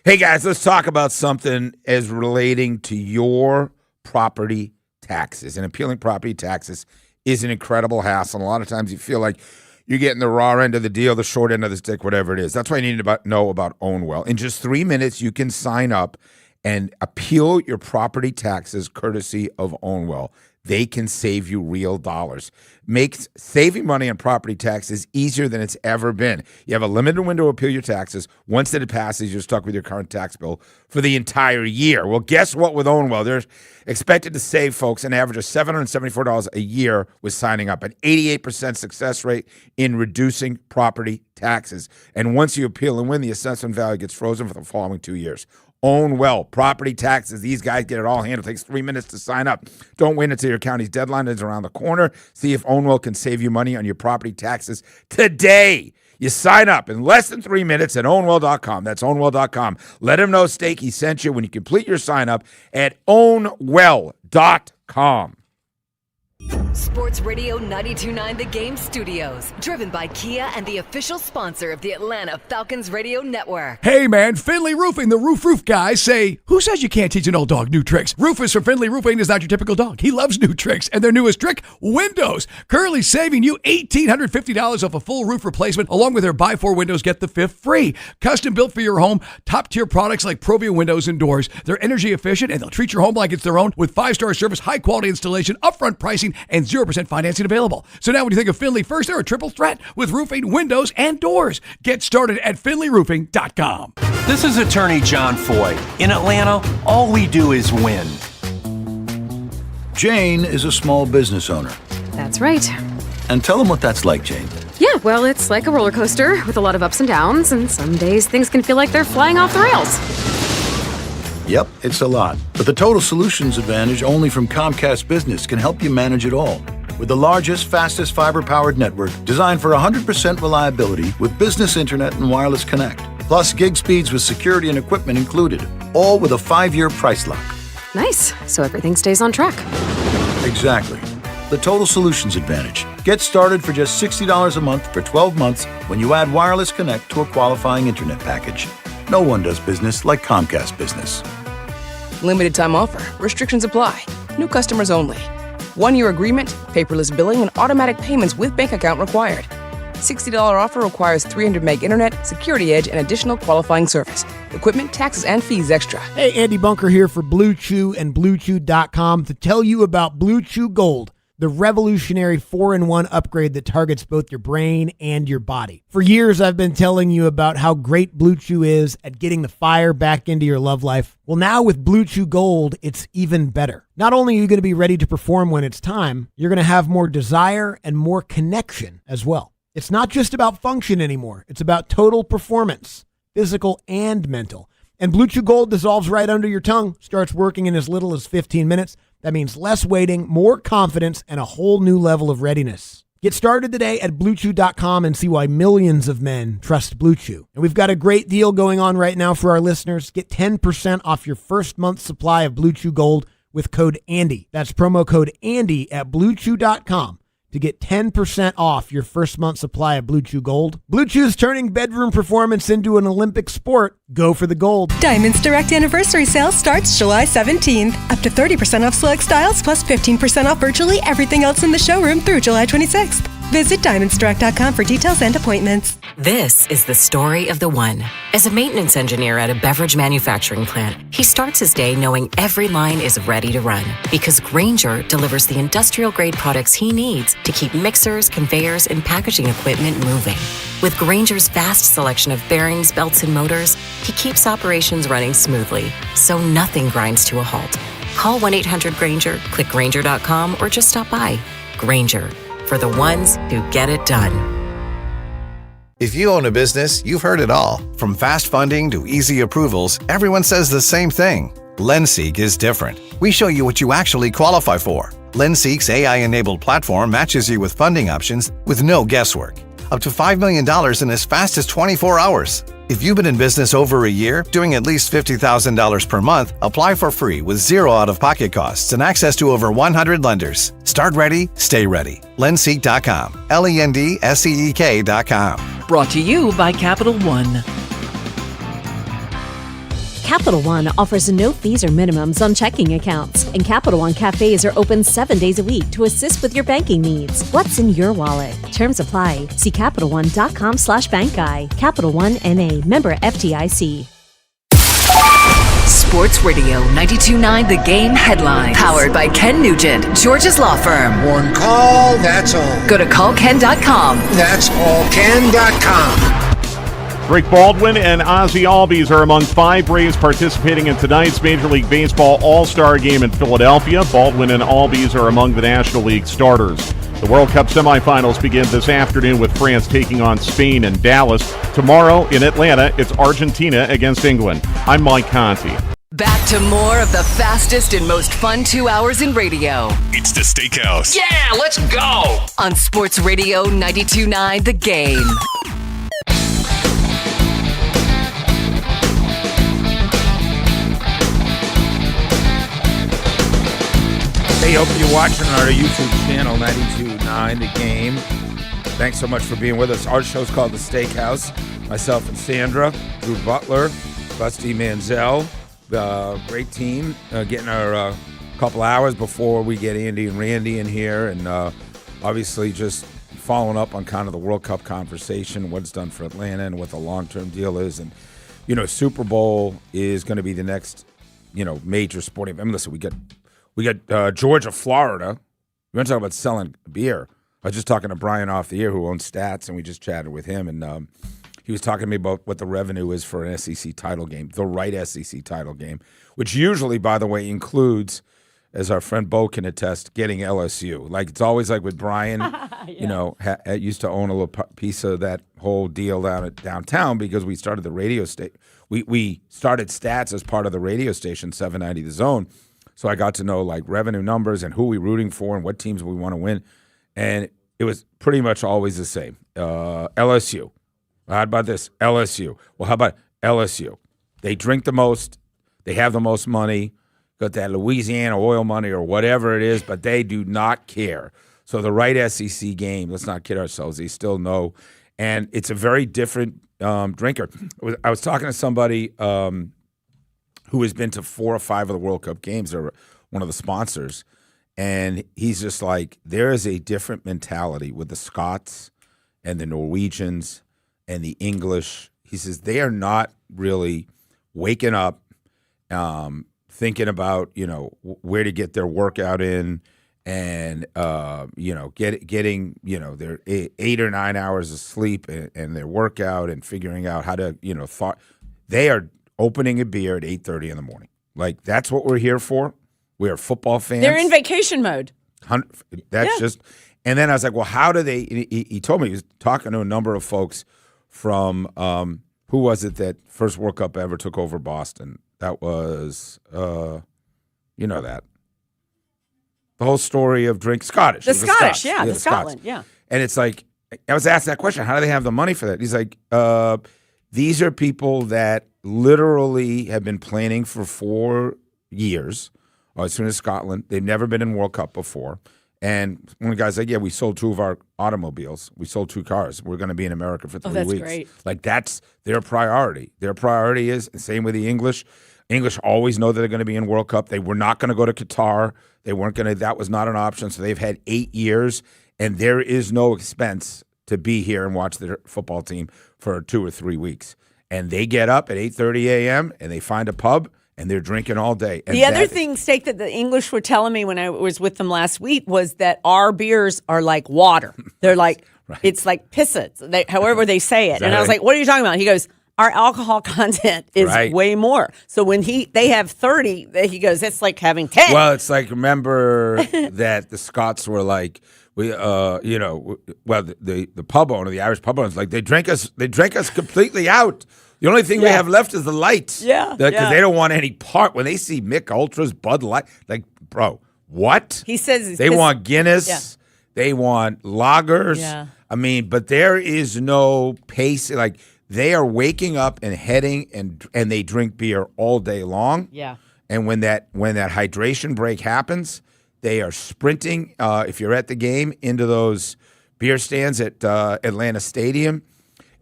Hey guys, let's talk about something as relating to your property taxes. And appealing property taxes is an incredible hassle. And a lot of times you feel like you're getting the raw end of the deal, the short end of the stick, whatever it is. That's why you need to know about OwnWell. In just 3 minutes, you can sign up and appeal your property taxes courtesy of OwnWell. They can save you real dollars. Makes saving money on property taxes easier than it's ever been. You have a limited window to appeal your taxes. Once that it passes, you're stuck with your current tax bill for the entire year. Well, guess what with OwnWell? They're expected to save folks an average of $774 a year with signing up, an 88% success rate in reducing property taxes. And once you appeal and win, the assessment value gets frozen for the following 2 years. OwnWell, property taxes. These guys get it all handled. It takes 3 minutes to sign up. Don't wait until your county's deadline is around the corner. See if OwnWell can save you money on your property taxes today. You sign up in less than 3 minutes at ownwell.com. That's ownwell.com. Let him know Stakey sent you when you complete your sign up at ownwell.com. Sports Radio 92.9 The Game Studios, driven by Kia and the official sponsor of the Atlanta Falcons Radio Network. Hey man, Finley Roofing, the roof guys say, who says you can't teach an old dog new tricks? Rufus from Finley Roofing is not your typical dog. He loves new tricks, and their newest trick, windows. Currently saving you $1,850 off a full roof replacement, along with their buy 4 windows, get the 5th free. Custom built for your home, top tier products like Provia windows and doors. They're energy efficient, and they'll treat your home like it's their own with 5-star service, high quality installation, upfront pricing, and 0% financing available. So now when you think of Finley First, they're a triple threat with roofing, windows, and doors. Get started at finleyroofing.com. This is attorney John Foy. In Atlanta, all we do is win. Jane is a small business owner. That's right. And tell them what that's like, Jane. Yeah, well, it's like a roller coaster with a lot of ups and downs, and some days things can feel like they're flying off the rails. Yep, it's a lot. But the Total Solutions Advantage only from Comcast Business can help you manage it all. With the largest, fastest fiber-powered network designed for 100% reliability with business internet and wireless connect. Plus gig speeds with security and equipment included. All with a 5-year price lock. Nice. So everything stays on track. Exactly. The Total Solutions Advantage. Get started for just $60 a month for 12 months when you add wireless connect to a qualifying internet package. No one does business like Comcast Business. Limited time offer. Restrictions apply. New customers only. 1-year agreement, paperless billing, and automatic payments with bank account required. $60 offer requires 300 meg internet, security edge, and additional qualifying service. Equipment, taxes, and fees extra. Hey, Andy Bunker here for Blue Chew and BlueChew.com to tell you about Blue Chew Gold, the revolutionary 4-in-1 upgrade that targets both your brain and your body. For years, I've been telling you about how great Blue Chew is at getting the fire back into your love life. Well, now with Blue Chew Gold, it's even better. Not only are you going to be ready to perform when it's time, you're going to have more desire and more connection as well. It's not just about function anymore. It's about total performance, physical and mental. And Blue Chew Gold dissolves right under your tongue, starts working in as little as 15 minutes. That means less waiting, more confidence, and a whole new level of readiness. Get started today at BlueChew.com and see why millions of men trust Blue Chew. And we've got a great deal going on right now for our listeners. Get 10% off your first month's supply of Blue Chew Gold with code ANDY. That's promo code ANDY at BlueChew.com to get 10% off your first month's supply of Blue Chew Gold. Blue Chew is turning bedroom performance into an Olympic sport. Go for the gold. Diamond's Direct Anniversary Sale starts July 17th. Up to 30% off select styles plus 15% off virtually everything else in the showroom through July 26th. Visit DiamondsDirect.com for details and appointments. This is the story of the one. As a maintenance engineer at a beverage manufacturing plant, he starts his day knowing every line is ready to run because Grainger delivers the industrial-grade products he needs to keep mixers, conveyors, and packaging equipment moving. With Grainger's vast selection of bearings, belts, and motors, he keeps operations running smoothly, so nothing grinds to a halt. Call 1-800-GRAINGER, click Grainger.com, or just stop by. Grainger, for the ones who get it done. If you own a business, you've heard it all. From fast funding to easy approvals, everyone says the same thing. LendSeek is different. We show you what you actually qualify for. LendSeek's AI-enabled platform matches you with funding options with no guesswork. Up to $5 million in as fast as 24 hours. If you've been in business over a year, doing at least $50,000 per month, apply for free with zero out-of-pocket costs and access to over 100 lenders. Start ready, stay ready. Lendseek.com. LENDSEEK.com. Brought to you by Capital One. Capital One offers no fees or minimums on checking accounts, and Capital One cafes are open 7 days a week to assist with your banking needs. What's in your wallet? Terms apply. See CapitalOne.com/bankguy. Capital One N.A. Member FDIC. Sports Radio 92.9 The Game headlines. Powered by Ken Nugent, Georgia's law firm. One call, that's all. Go to callken.com. That's callken.com. Drake Baldwin and Ozzie Albies are among 5 Braves participating in tonight's Major League Baseball All-Star Game in Philadelphia. Baldwin and Albies are among the National League starters. The World Cup semifinals begin this afternoon with France taking on Spain in Dallas. Tomorrow in Atlanta, it's Argentina against England. I'm Mike Conti. Back to more of the fastest and most fun 2 hours in radio. It's the Steakhouse. Yeah, let's go! On Sports Radio 92.9 The Game. Hey, hope you're watching on our YouTube channel, 92.9 The Game. Thanks so much for being with us. Our show's called The Steakhouse. Myself and Sandra, Drew Butler, Busty Manziel, great team, getting our couple hours before we get Andy and Randy in here, and obviously just following up on kind of the World Cup conversation, what it's done for Atlanta and what the long-term deal is. And, Super Bowl is going to be the next, major sporting event. I mean, listen, we got Georgia, Florida. We want to talk about selling beer. I was just talking to Brian off the air, who owns Stats, and we just chatted with him, and he was talking to me about what the revenue is for an SEC title game, the right SEC title game, which usually, by the way, includes, as our friend Bo can attest, getting LSU. Like, it's always like with Brian, used to own a little piece of that whole deal down at downtown because we started the radio station. We started Stats as part of the radio station, 790 The Zone. So I got to know, like, revenue numbers and who we rooting for and what teams we want to win. And it was pretty much always the same. LSU. How about this? LSU. Well, how about LSU? They drink the most. They have the most money. Got that Louisiana oil money or whatever it is, but they do not care. So the right SEC game, let's not kid ourselves, they still know. And it's a very different drinker. I was talking to somebody who has been to 4 or 5 of the World Cup games. They're one of the sponsors. And he's just like, there is a different mentality with the Scots and the Norwegians and the English. He says they are not really waking up thinking about, where to get their workout in and, getting, their 8 or 9 hours of sleep and their workout and figuring out how to, they are opening a beer at 8:30 in the morning. Like, that's what we're here for. We are football fans. They're in vacation mode. That's just, and then I was like, well, how do they, he told me he was talking to a number of folks from, who was it that first World Cup ever took over Boston? That was, that. The whole story of Scottish. The Scottish, the Scotland, yeah. And it's like, I was asked that question, how do they have the money for that? He's like, these are people that literally have been planning for 4 years, as soon as Scotland. They've never been in World Cup before. And one of the guys like, yeah, we sold 2 of our automobiles. We sold 2 cars. We're going to be in America for 3 weeks. Great. Like, that's their priority. Their priority is, same with the English. English always know that they're going to be in World Cup. They were not going to go to Qatar. They weren't going to, that was not an option. So they've had 8 years, and there is no expense to be here and watch their football team for 2 or 3 weeks. And they get up at 8:30 a.m. and they find a pub, and they're drinking all day. And the other thing, Steak, that the English were telling me when I was with them last week was that our beers are like water. They're like, it's like pissa, however they say it. And I was like, what are you talking about? He goes, our alcohol content is way more. So when they have 30, he goes, it's like having 10. Well, it's like, remember that the Scots were like, the pub owner, the Irish pub owner, is like, they drank us completely out. The only thing we have left is the lights. Yeah. Because they don't want any part. When they see Mick Ultras, Bud Light, like, bro, what? He says they want Guinness. Yeah. They want lagers. Yeah. I mean, but there is no pace. Like, they are waking up and heading, and they drink beer all day long. Yeah. And when that hydration break happens, they are sprinting, if you're at the game, into those beer stands at Atlanta Stadium.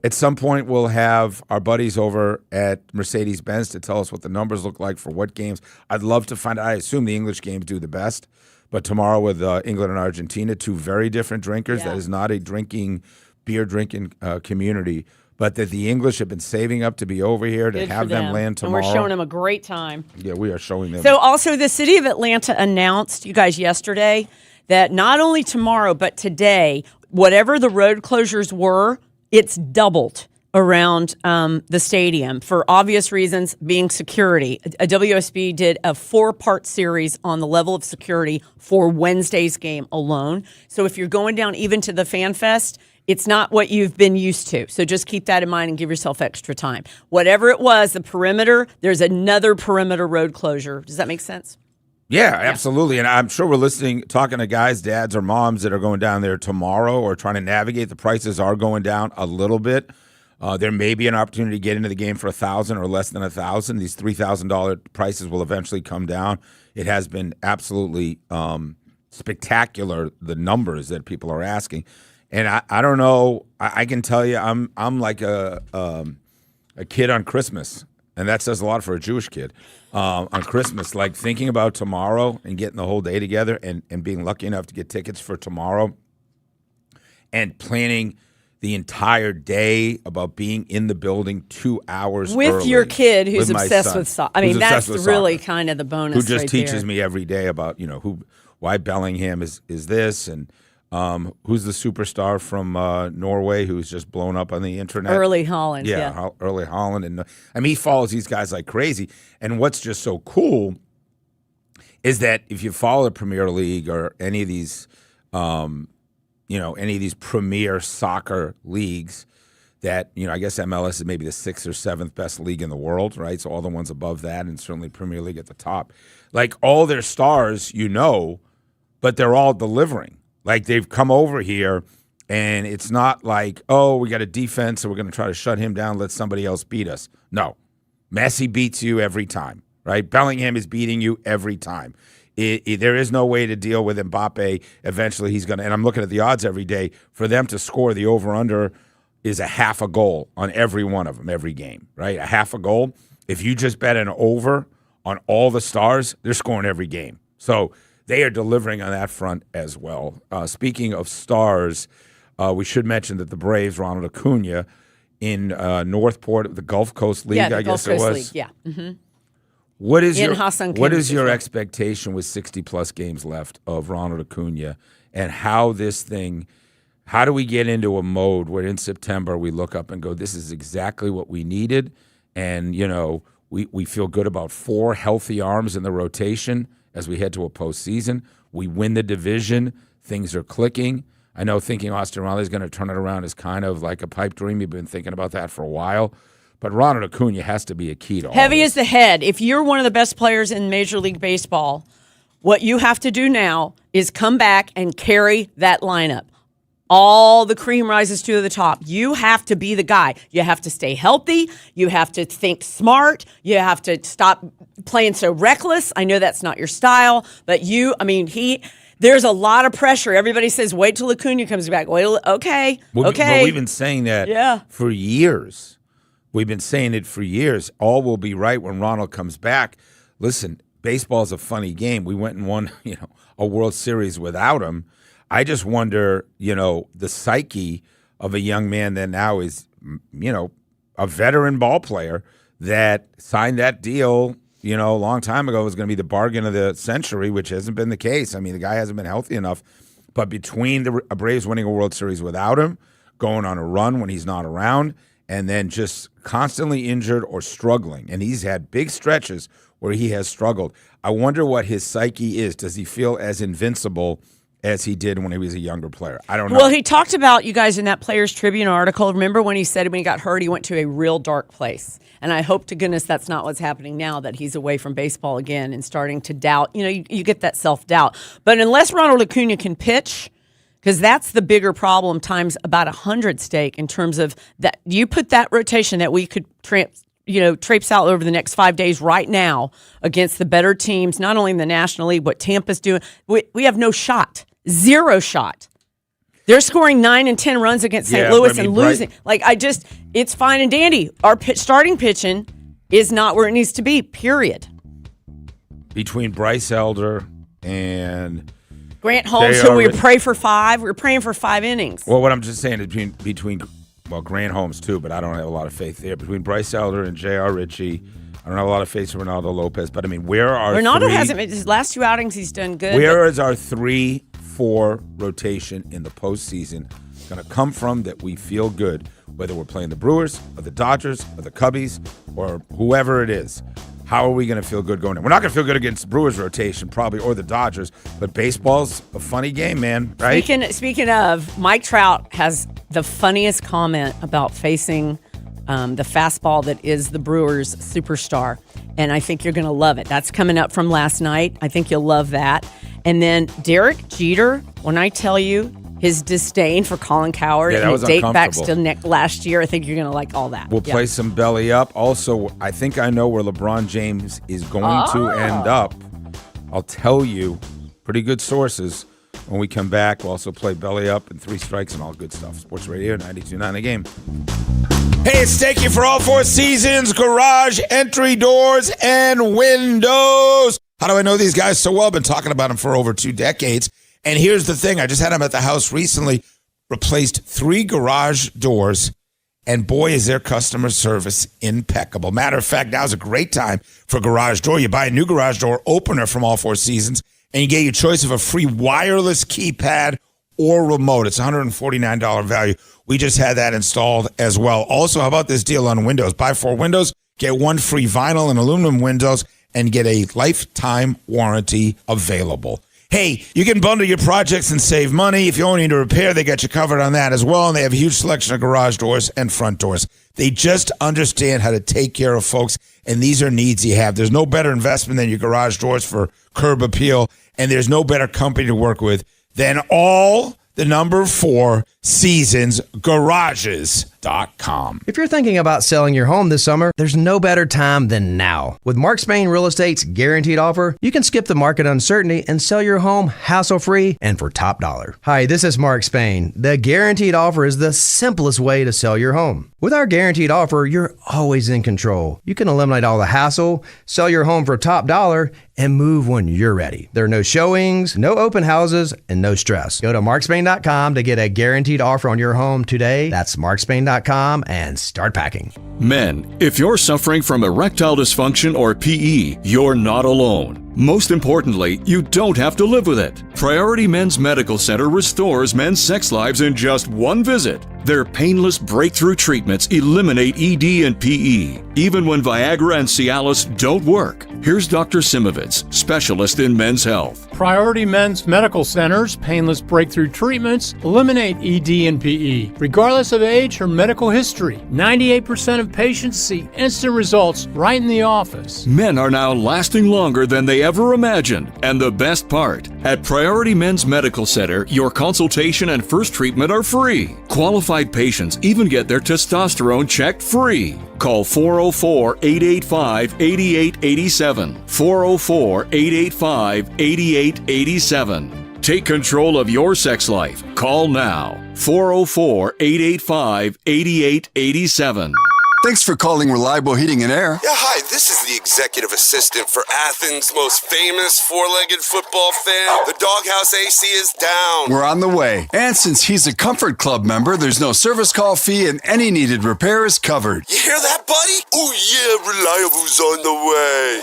At some point, we'll have our buddies over at Mercedes-Benz to tell us what the numbers look like for what games. I'd love to find out. I assume the English games do the best. But tomorrow with England and Argentina, 2 very different drinkers. Yeah. That is not a beer drinking community. But that the English have been saving up to be over here to have them land tomorrow. And we're showing them a great time. Yeah, we are showing them. So also the city of Atlanta announced, you guys, yesterday, that not only tomorrow, but today, whatever the road closures were, it's doubled around the stadium for obvious reasons, being security. A WSB did a 4-part series on the level of security for Wednesday's game alone. So if you're going down even to the Fan Fest, it's not what you've been used to. So just keep that in mind and give yourself extra time. Whatever it was, the perimeter, there's another perimeter road closure. Does that make sense? Yeah, absolutely. And I'm sure we're talking to guys, dads, or moms that are going down there tomorrow or trying to navigate. The prices are going down a little bit. There may be an opportunity to get into the game for $1,000 or less than $1,000. These $3,000 prices will eventually come down. It has been absolutely spectacular, the numbers that people are asking. And I don't know. I can tell you, I'm like a kid on Christmas, and that says a lot for a Jewish kid. On Christmas, like thinking about tomorrow and getting the whole day together and being lucky enough to get tickets for tomorrow and planning the entire day about being in the building 2 hours with early your kid who's with my obsessed son, with soccer. I mean, that's really soccer, kind of the bonus. who just right teaches there. me every day about why Bellingham is this, and who's the superstar from Norway who's just blown up on the internet? Erling Haaland. Yeah. Erling Haaland. And I mean, he follows these guys like crazy. And what's just so cool is that if you follow the Premier League or any of these, any of these premier soccer leagues, that I guess MLS is maybe the 6th or 7th best league in the world, right? So all the ones above that, and certainly Premier League at the top. Like, all their stars, but they're all delivering. Like, they've come over here, and it's not like, oh, we got a defense, so we're going to try to shut him down, let somebody else beat us. No. Messi beats you every time, right? Bellingham is beating you every time. There is no way to deal with Mbappe. Eventually, he's going to – and I'm looking at the odds every day. For them to score, the over-under is a half a goal on every one of them, every game, right? A half a goal. If you just bet an over on all the stars, they're scoring every game. So – they are delivering on that front as well. Speaking of stars, we should mention that the Braves, Ronald Acuna, in Northport, the Gulf Coast League, I guess it was. League, yeah. Mm-hmm. What is your expectation with 60-plus games left of Ronald Acuna, and how do we get into a mode where in September we look up and go, this is exactly what we needed, and, we feel good about 4 healthy arms in the rotation as we head to a postseason. We win the division. Things are clicking. I know thinking Austin Riley is going to turn it around is kind of like a pipe dream. You've been thinking about that for a while. But Ronald Acuna has to be a key to all Heavy this. as the head. If you're one of the best players in Major League Baseball, what you have to do now is come back and carry that lineup. all the cream rises to the top. You have to be the guy. You have to stay healthy. You have to think smart. You have to stop playing so reckless. I know that's not your style, but there's a lot of pressure. Everybody says, wait till Acuna comes back. Okay. But we've been saying that for years. We've been saying it for years. All will be right when Ronald comes back. Listen, baseball's a funny game. We went and won, a World Series without him. I just wonder, the psyche of a young man that now is, a veteran ball player that signed that deal, a long time ago was going to be the bargain of the century, which hasn't been the case. I mean, the guy hasn't been healthy enough. But between the Braves winning a World Series without him, going on a run when he's not around, and then just constantly injured or struggling, and he's had big stretches where he has struggled. I wonder what his psyche is. Does he feel as invincible as he did when he was a younger player? I don't know. Well, he talked about, you guys, in that Players Tribune article, remember when he said when he got hurt, he went to a real dark place. And I hope to goodness that's not what's happening now, that he's away from baseball again and starting to doubt. You get that self-doubt. But unless Ronald Acuna can pitch, because that's the bigger problem times about 100 stake in terms of that. You put that rotation that we could traipse out over the next 5 days right now against the better teams, not only in the National League, what Tampa's doing. We have no shot. Zero shot. They're scoring 9 and 10 runs against St. Louis and losing. It's fine and dandy. Our starting pitching is not where it needs to be, period. Between Bryce Elder and Grant Holmes, who we pray for 5. We're praying for 5 innings. Well, what I'm just saying is between Grant Holmes too, but I don't have a lot of faith there. Between Bryce Elder and J.R. Ritchie, I don't have a lot of faith in Ronaldo Lopez. But, where are Ronaldo hasn't – his last 2 outings he's done good. Where is our 3-4 rotation in the postseason going to come from that we feel good, whether we're playing the Brewers or the Dodgers or the Cubbies or whoever it is? How are we going to feel good going in? We're not going to feel good against the Brewers rotation probably or the Dodgers, but baseball's a funny game, man, right? Speaking of, Mike Trout has the funniest comment about facing the fastball that is the Brewers' superstar, and I think you're going to love it. That's coming up from last night. I think you'll love that. And then Derek Jeter, when I tell you his disdain for Colin Cowherd, and it dates back to last year, I think you're going to like all that. We'll play some belly up. Also, I think I know where LeBron James is going to end up. I'll tell you, pretty good sources. When we come back, we'll also play belly up and 3 strikes and all good stuff. Sports Radio 92.9 The Game. Hey, it's Stakey for all 4 seasons, garage, entry doors, and windows. How do I know these guys so well? Been talking about them for over 2 decades. And here's the thing. I just had them at the house recently, replaced 3 garage doors, and boy, is their customer service impeccable. Matter of fact, now's a great time for garage door. You buy a new garage door opener from all 4 seasons, and you get your choice of a free wireless keypad or remote. It's a $149 value. We just had that installed as well. Also, how about this deal on windows? Buy 4 windows, get 1 free vinyl and aluminum windows, and get a lifetime warranty available. Hey, you can bundle your projects and save money. If you only need a repair, they got you covered on that as well. And they have a huge selection of garage doors and front doors. They just understand how to take care of folks, and these are needs you have. There's no better investment than your garage doors for curb appeal, and there's no better company to work with than all the number 4 seasons garages.com. If you're thinking about selling your home this summer, there's no better time than now. With Mark Spain Real Estate's guaranteed offer, you can skip the market uncertainty and sell your home hassle-free and for top dollar. Hi, this is Mark Spain. The guaranteed offer is the simplest way to sell your home. With our guaranteed offer, you're always in control. You can eliminate all the hassle, sell your home for top dollar, and move when you're ready. There are no showings, no open houses, and no stress. Go to markspain.com to get a guaranteed offer on your home today. That's markspain.com and start packing. Men, if you're suffering from erectile dysfunction or PE, you're not alone. Most importantly, you don't have to live with it. Priority Men's Medical Center restores men's sex lives in just 1 visit. Their painless breakthrough treatments eliminate ED and PE, even when Viagra and Cialis don't work. Here's Dr. Simovitz, specialist in men's health. Priority Men's Medical Center's painless breakthrough treatments eliminate ED and PE, regardless of age or medical history. 98% of patients see instant results right in the office. Men are now lasting longer than they ever imagined. And the best part, at Priority Men's Medical Center, your consultation and first treatment are free. Qualified patients even get their testosterone checked free. Call 404-885-8887. 404-885-8887. Take control of your sex life. Call now. 404-885-8887. Thanks for calling Reliable Heating and Air. Yeah, hi, this is the executive assistant for Athens' most famous four-legged football fan. The Doghouse AC is down. We're on the way. And since he's a Comfort Club member, there's no service call fee and any needed repair is covered. You hear that, buddy? Oh, yeah, Reliable's on the way.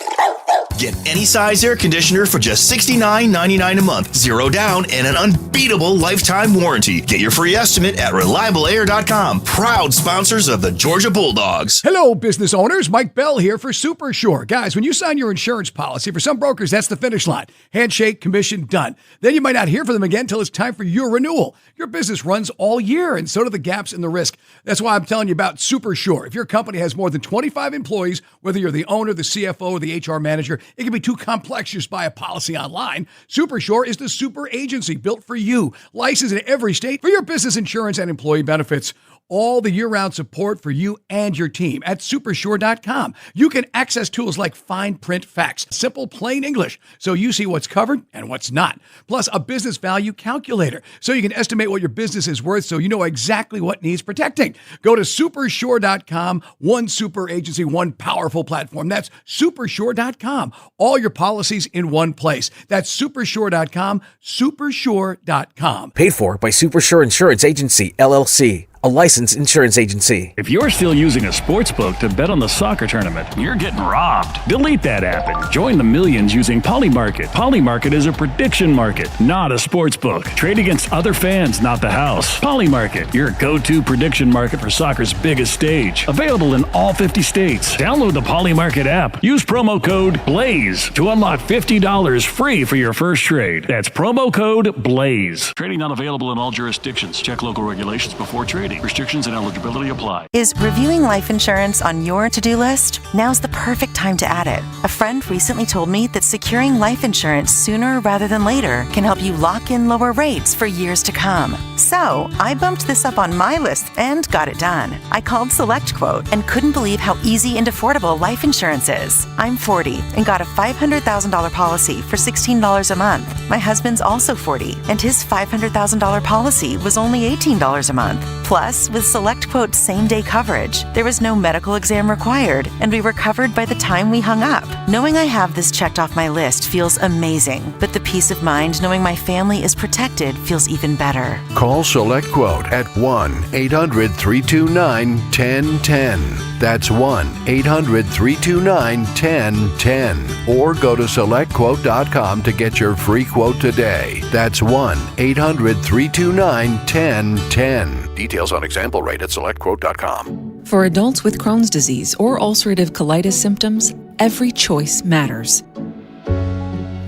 Get any size air conditioner for just $69.99 a month, 0 down, and an unbeatable lifetime warranty. Get your free estimate at ReliableAir.com. Proud sponsors of the Georgia Bulldogs. Hello, business owners. Mike Bell here for Super Sure. Guys, when you sign your insurance policy, for some brokers, that's the finish line. Handshake, commission, done. Then you might not hear from them again until it's time for your renewal. Your business runs all year, and so do the gaps in the risk. That's why I'm telling you about Super Sure. If your company has more than 25 employees, whether you're the owner, the CFO, or the HR manager, it can be too complex just buy a policy online. Super Sure is the super agency built for you, licensed in every state for your business insurance and employee benefits. All the year-round support for you and your team at Supersure.com. You can access tools like fine print facts, simple plain English, so you see what's covered and what's not. Plus a business value calculator, so you can estimate what your business is worth so you know exactly what needs protecting. Go to Supersure.com, one super agency, one powerful platform. That's Supersure.com. All your policies in one place. That's Supersure.com, Supersure.com. Paid for by Supersure Insurance Agency, LLC. A licensed insurance agency. If you're still using a sportsbook to bet on the soccer tournament, you're getting robbed. Delete that app and join the millions using Polymarket. Polymarket is a prediction market, not a sportsbook. Trade against other fans, not the house. Polymarket, your go-to prediction market for soccer's biggest stage. Available in all 50 states. Download the Polymarket app. Use promo code BLAZE to unlock $50 free for your first trade. That's promo code BLAZE. Trading not available in all jurisdictions. Check local regulations before trading. Restrictions and eligibility apply. Is reviewing life insurance on your to-do list? Now's the perfect time to add it. A friend recently told me that securing life insurance sooner rather than later can help you lock in lower rates for years to come. So I bumped this up on my list and got it done. I called SelectQuote and couldn't believe how easy and affordable life insurance is. I'm 40 and got a $500,000 policy for $16 a month. My husband's also 40 and his $500,000 policy was only $18 a month. Plus, with SelectQuote's same-day coverage, there was no medical exam required, and we were covered by the time we hung up. Knowing I have this checked off my list feels amazing, but the peace of mind knowing my family is protected feels even better. Call SelectQuote at 1-800-329-1010. That's 1-800-329-1010. Or go to SelectQuote.com to get your free quote today. That's 1-800-329-1010. Details on example rate at SelectQuote.com. For adults with Crohn's disease or ulcerative colitis symptoms, every choice matters.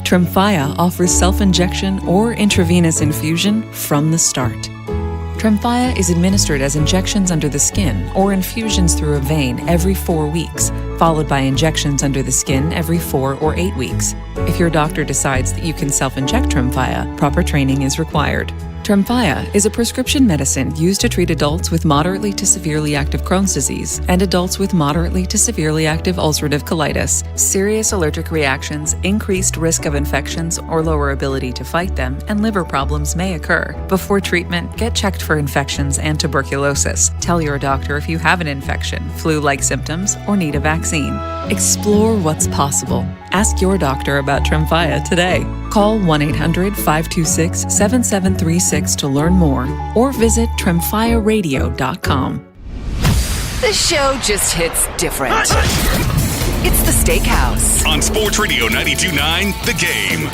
Tremfya offers self-injection or intravenous infusion from the start. Tremfya is administered as injections under the skin or infusions through a vein every 4 weeks, followed by injections under the skin every 4 or 8 weeks. If your doctor decides that you can self-inject Tremfya, proper training is required. Tremfya is a prescription medicine used to treat adults with moderately to severely active Crohn's disease and adults with moderately to severely active ulcerative colitis. Serious allergic reactions, increased risk of infections or lower ability to fight them, and liver problems may occur. Before treatment, get checked for infections and tuberculosis. Tell your doctor if you have an infection, flu-like symptoms, or need a vaccine. Explore what's possible. Ask your doctor about Tremfya today. Call 1-800-526-7736 to learn more or visit TremfyaRadio.com. The show just hits different. It's the Steakhouse on Sports Radio 92.9 The Game.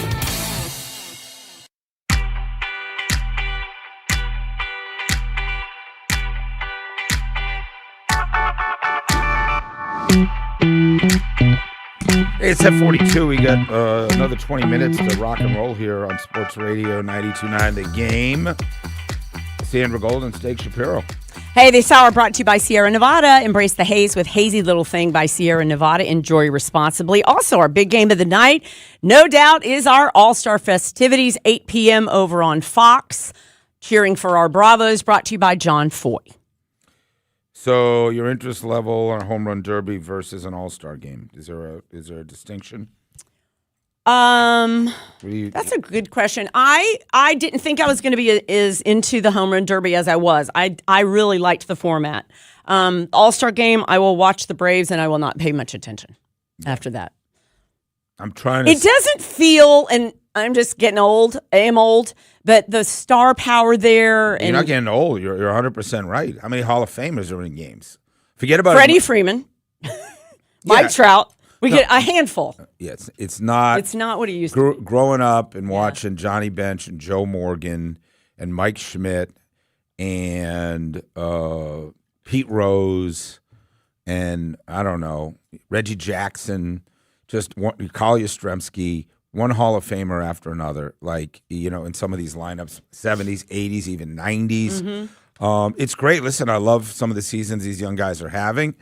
Hey, it's 10:42. We got another 20 minutes to rock and roll here on Sports Radio 92.9 The Game. Sandra Golden, Steak Shapiro. Hey, this hour brought to you by Sierra Nevada. Embrace the haze with Hazy Little Thing by Sierra Nevada. Enjoy responsibly. Also, our big game of the night, no doubt, is our All-Star festivities, 8 p.m. over on Fox. Cheering for our Bravos, brought to you by John Foy. So, your interest level on a home run derby versus an All-Star game, is there a distinction? That's a good question. I didn't think I was going to be as into the home run derby as I was. I really liked the format. All-Star game, I will watch the Braves and I will not pay much attention after that. I'm trying to. It doesn't feel, and I'm just getting old. I am old, but the star power there. You're not getting old. You're 100% right. How many Hall of Famers are in games? Forget about Freddie Freeman, Mike Trout. We get a handful. Yeah, it's not. It's not what he used to be. Growing up and watching Johnny Bench and Joe Morgan and Mike Schmidt and Pete Rose and I don't know, Reggie Jackson, just Carl Yastrzemski, one Hall of Famer after another. Like in some of these lineups, 70s, 80s, even 90s. Mm-hmm. It's great. Listen, I love some of the seasons these young guys are having.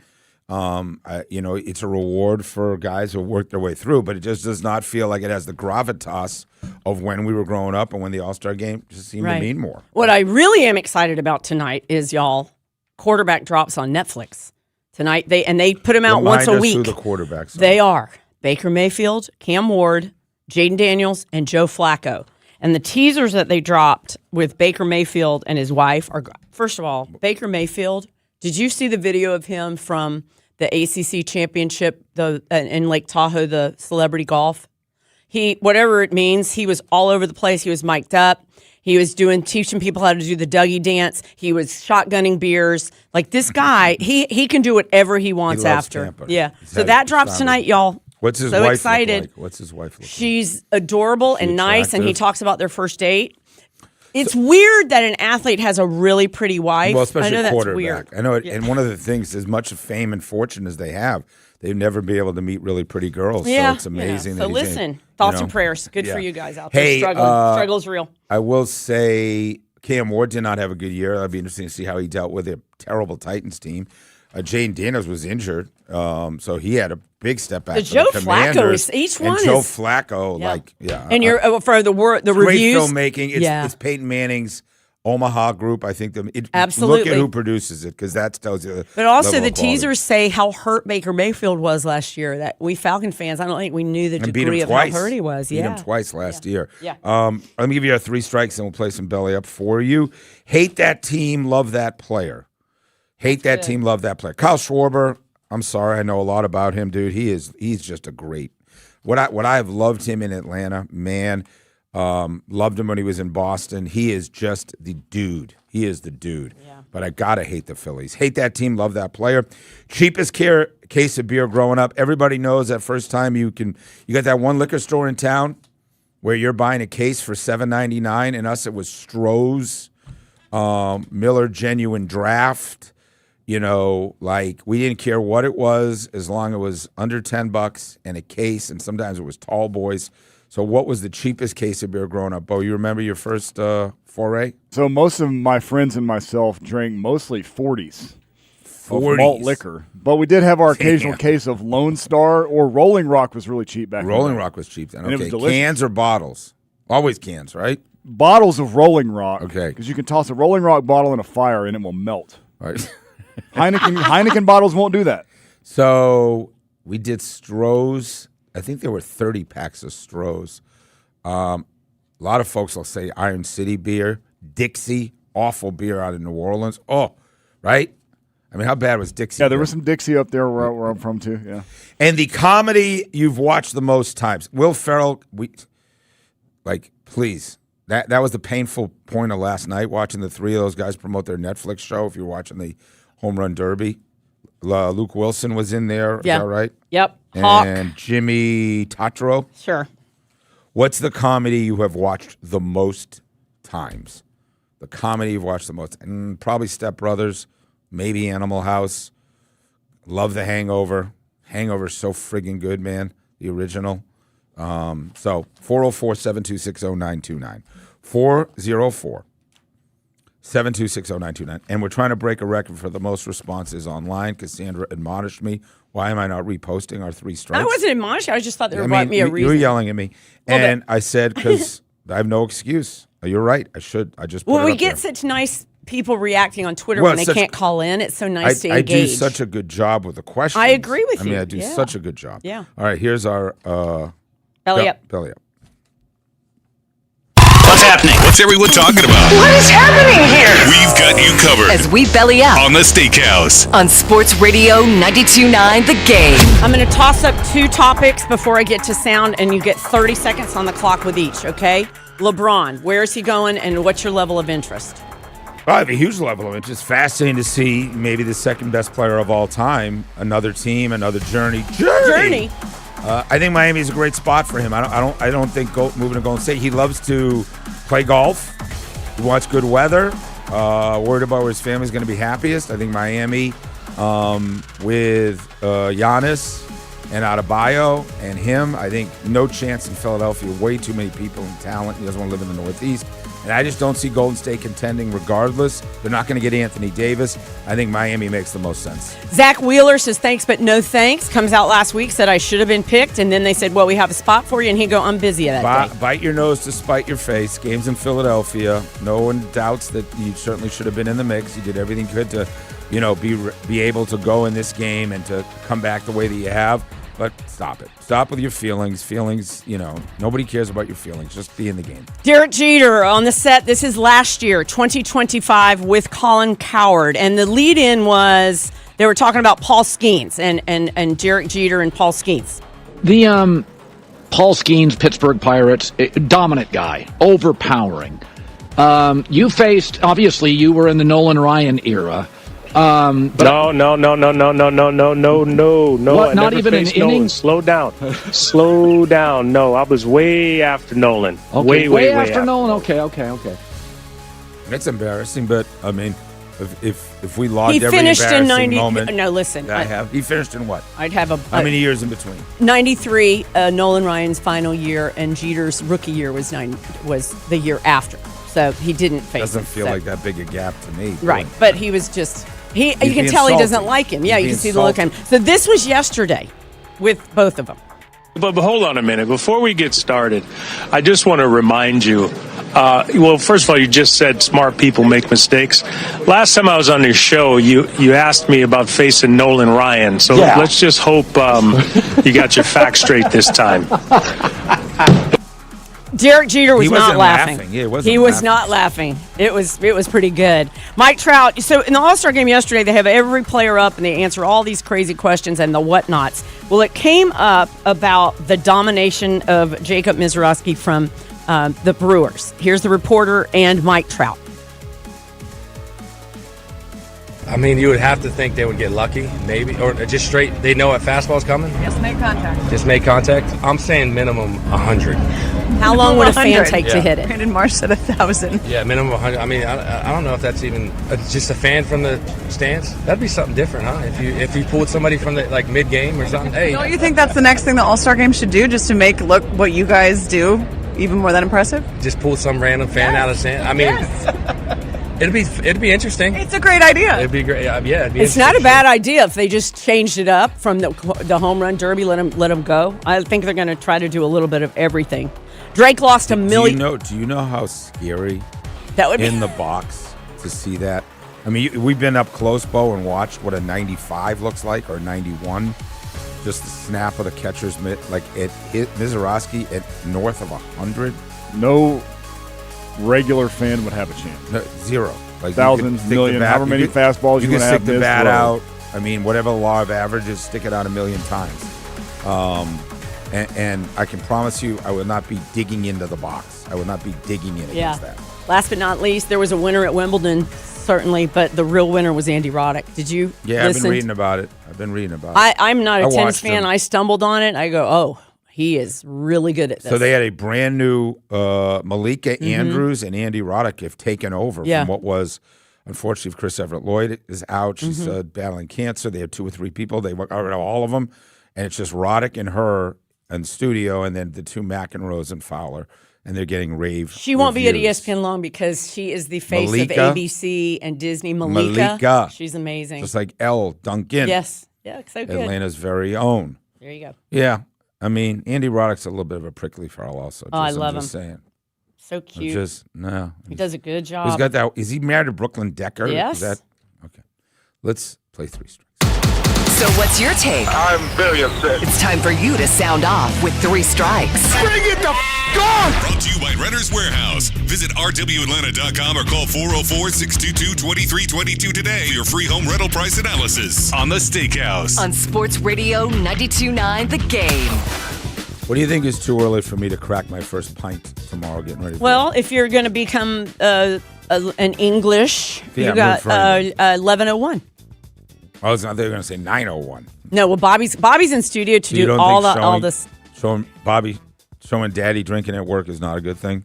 It's a reward for guys who work their way through, but it just does not feel like it has the gravitas of when we were growing up and when the All-Star game just seemed to mean more. What I really am excited about tonight is, y'all, quarterback drops on Netflix tonight. They put them out once a week. Who the quarterbacks are. They are Baker Mayfield, Cam Ward, Jaden Daniels, and Joe Flacco. And the teasers that they dropped with Baker Mayfield and his wife are, first of all, Baker Mayfield. Did you see the video of him from the ACC championship in Lake Tahoe, the celebrity golf? Whatever it means, he was all over the place. He was mic'd up. He was teaching people how to do the Dougie dance. He was shotgunning beers. Like this guy, he can do whatever he wants after. Tampa. Yeah. So that drops tonight, y'all. What's his so wife excited. look like? What's his wife look like? She's adorable and nice, attractive? and he talks about their first date. It's weird that an athlete has a really pretty wife. Well, especially I know a quarterback. that's weird. I know it, and one of the things, as much fame and fortune as they have, they've never been able to meet really pretty girls. Yeah, so it's amazing. So listen, thoughts and prayers. Good for you guys out there. Hey, Struggle's real. I will say Cam Ward did not have a good year. That'd be interesting to see how he dealt with a terrible Titans team. Jaden Daniels was injured, so he had a big step back. The Joe Flacco is each one. And Joe Flacco, And you're for the great reviews. filmmaking. It's Peyton Manning's Omaha group. I think Absolutely. Look at who produces it because that tells you. But also level the of quality. teasers say how hurt Baker Mayfield was last year. That we Falcon fans, I don't think we knew the degree of how hurt he was. Beat him twice last year. Yeah. Let me give you our 3 strikes and we'll play some belly up for you. Hate that team, love that player. Hate that team, love that player. Kyle Schwarber, I'm sorry, I know a lot about him, dude. He's just a great. What I have loved him in Atlanta, man. Loved him when he was in Boston. He is just the dude. He is the dude. Yeah. But I gotta hate the Phillies. Hate that team, love that player. Cheapest case of beer growing up. Everybody knows that first time you got that one liquor store in town where you're buying a case for $7.99, and us it was Stroh's Miller Genuine Draft. We didn't care what it was as long as it was under $10 and a case, and sometimes it was Tall Boys. So what was the cheapest case of beer growing up? Bo, you remember your first foray? So most of my friends and myself drank mostly 40s. Of malt liquor. But we did have our occasional case of Lone Star, or Rolling Rock was really cheap back then. Rolling Rock was cheap then. And Okay, it was delicious. cans or bottles? Always cans, right? Bottles of Rolling Rock. Okay. Because you can toss a Rolling Rock bottle in a fire and it will melt. Right. Heineken bottles won't do that. So we did Stroh's. I think there were 30 packs of Stroh's. A lot of folks will say Iron City beer, Dixie, awful beer out of New Orleans. Oh, right? I mean, how bad was Dixie? Yeah, there was some Dixie up there where I'm from too, yeah. And the comedy you've watched the most times. Will Ferrell, please. That was the painful point of last night, watching the 3 of those guys promote their Netflix show, if you're watching the Home Run Derby. Luke Wilson was in there, is that right? Yep. Hawk. And Jimmy Tatro. Sure. What's the comedy you have watched the most times? The comedy you've watched the most? And probably Step Brothers, maybe Animal House. Love The Hangover. Hangover's so friggin' good, man. the original. So 404-726-0929. 404-726-0929. And we're trying to break a record for the most responses online. Cassandra admonished me. Why am I not reposting our 3 strikes? I wasn't admonishing. I just thought they were about me a reason. You were yelling at me. And I said, because I have no excuse. You're right. I should. I just put it we up get there. Such nice people reacting on Twitter when they can't call in. It's so nice to engage. I do such a good job with the questions. I agree with you. I do such a good job. Yeah. All right, here's our Belly Up. Belly Up. What's happening? What's everyone talking about? What is happening here? We've got you covered. As we belly up on the Steakhouse. On Sports Radio 92.9 The Game. I'm going to toss up 2 topics before I get to sound, and you get 30 seconds on the clock with each, okay? LeBron, where is he going, and what's your level of interest? I have a huge level of interest. Fascinating to see maybe the second best player of all time. Another team, another journey. Journey. I think Miami is a great spot for him. I don't think moving to Golden State. He loves to play golf. He wants good weather. Worried about where his family's going to be happiest. I think Miami with Giannis and Adebayo and him. I think no chance in Philadelphia. Way too many people and talent. He doesn't want to live in the Northeast. And I just don't see Golden State contending regardless. They're not going to get Anthony Davis. I think Miami makes the most sense. Zach Wheeler says thanks but no thanks. Comes out last week, said I should have been picked. And then they said, well, we have a spot for you. And he'd go, I'm busy that day. Bite your nose to spite your face. Games in Philadelphia. No one doubts that you certainly should have been in the mix. You did everything you could to, be able to go in this game and to come back the way that you have. But stop it. Stop with your feelings. Feelings, nobody cares about your feelings. Just be in the game. Derek Jeter on the set. This is last year, 2025, with Colin Cowherd. And the lead-in was they were talking about Paul Skeens and Derek Jeter and Paul Skeens. The Paul Skeens, Pittsburgh Pirates, dominant guy, overpowering. You faced, obviously, you were in the Nolan Ryan era. No. What, not even an inning? Slow down. No, I was way after Nolan. Okay, way after Nolan. Okay. It's embarrassing, but if we logged he every finished embarrassing in 90. moment, No, listen. He finished in what? I'd have how many years in between? 93. Nolan Ryan's final year, and Jeter's rookie year was the year after. So he didn't face. Doesn't feel like that big a gap to me. Right, but he was just. You can tell salty. He doesn't like him. Yeah, you can see the look on him. So this was yesterday with both of them. But hold on a minute. Before we get started, I just want to remind you, well, first of all, you just said smart people make mistakes. Last time I was on your show, you asked me about facing Nolan Ryan. So let's just hope you got your facts straight this time. Derek Jeter was not laughing. Yeah, he was not laughing. It was pretty good. Mike Trout. So in the All-Star game yesterday, they have every player up and they answer all these crazy questions and the whatnots. Well, it came up about the domination of Jacob Misiorowski from the Brewers. Here's the reporter and Mike Trout. You would have to think they would get lucky, maybe, or just straight. They know what fastball's coming. Just make contact. Just make contact. I'm saying minimum 100. How long would a fan take to hit it? Brandon Marsh said 1,000. Yeah, minimum 100. I don't know if that's even just a fan from the stands. That'd be something different, huh? If you pulled somebody from the mid game or something. Hey, don't you think that's the next thing the All-Star game should do, just to make look what you guys do even more than impressive? Just pull some random fan out of the stand. Yes. It'd be interesting. It's a great idea. It'd be great. It'd be it's not a bad idea if they just changed it up from the home run derby. Let them go. I think they're going to try to do a little bit of everything. Drake lost $1 million. Do you know how scary that would be in the box to see that? We've been up close, Bo, and watched what a 95 looks like or 91. Just the snap of the catcher's mitt, it hit Misiorowski at north of 100. No regular fan would have a chance. No, zero. Thousands, million, however many fastballs you want to have. You can stick the bat out. Whatever the law of averages, stick it out 1,000,000 times. And I can promise you, I will not be digging into the box. I will not be digging in against that. Last but not least, there was a winner at Wimbledon, certainly, but the real winner was Andy Roddick. Did you listen? I've been reading about it. I'm not a tennis fan. I stumbled on it. I go, he is really good at this. So they had a brand new Malika Andrews and Andy Roddick have taken over from what was, unfortunately, Chris Everett Lloyd is out. She's battling cancer. They have 2 or 3 people. They work out all of them. And it's just Roddick and her and studio, and then the two McEnroes and Fowler, and they're getting rave. She won't be reviews. at ESPN long because she is the face Malika. of ABC and Disney. Malika. She's amazing. Just like Elle Duncan. Yes. Yeah, so good. Atlanta's very own. There you go. Yeah. I mean, Andy Roddick's a little bit of a prickly fellow also. I love I'm just him. saying. So cute. He does a good job. He's got that. Is he married to Brooklyn Decker? Yes. Is that okay? Let's play 3 strikes. So what's your take? I'm very upset. It's time for you to sound off with 3 strikes. Bring it the on! Brought to you by Renter's Warehouse. Visit rwatlanta.com or call 404-622-2322 today for your free home rental price analysis on The Steakhouse. On Sports Radio 92.9 The Game. What do you think is too early for me to crack my first pint tomorrow? Getting ready. Well, if you're going to become an English, Yeah, you got 11:01. I was not. They were going to say 9:01. No, well, Bobby's in studio to You do don't all think this. Showing Daddy drinking at work is not a good thing.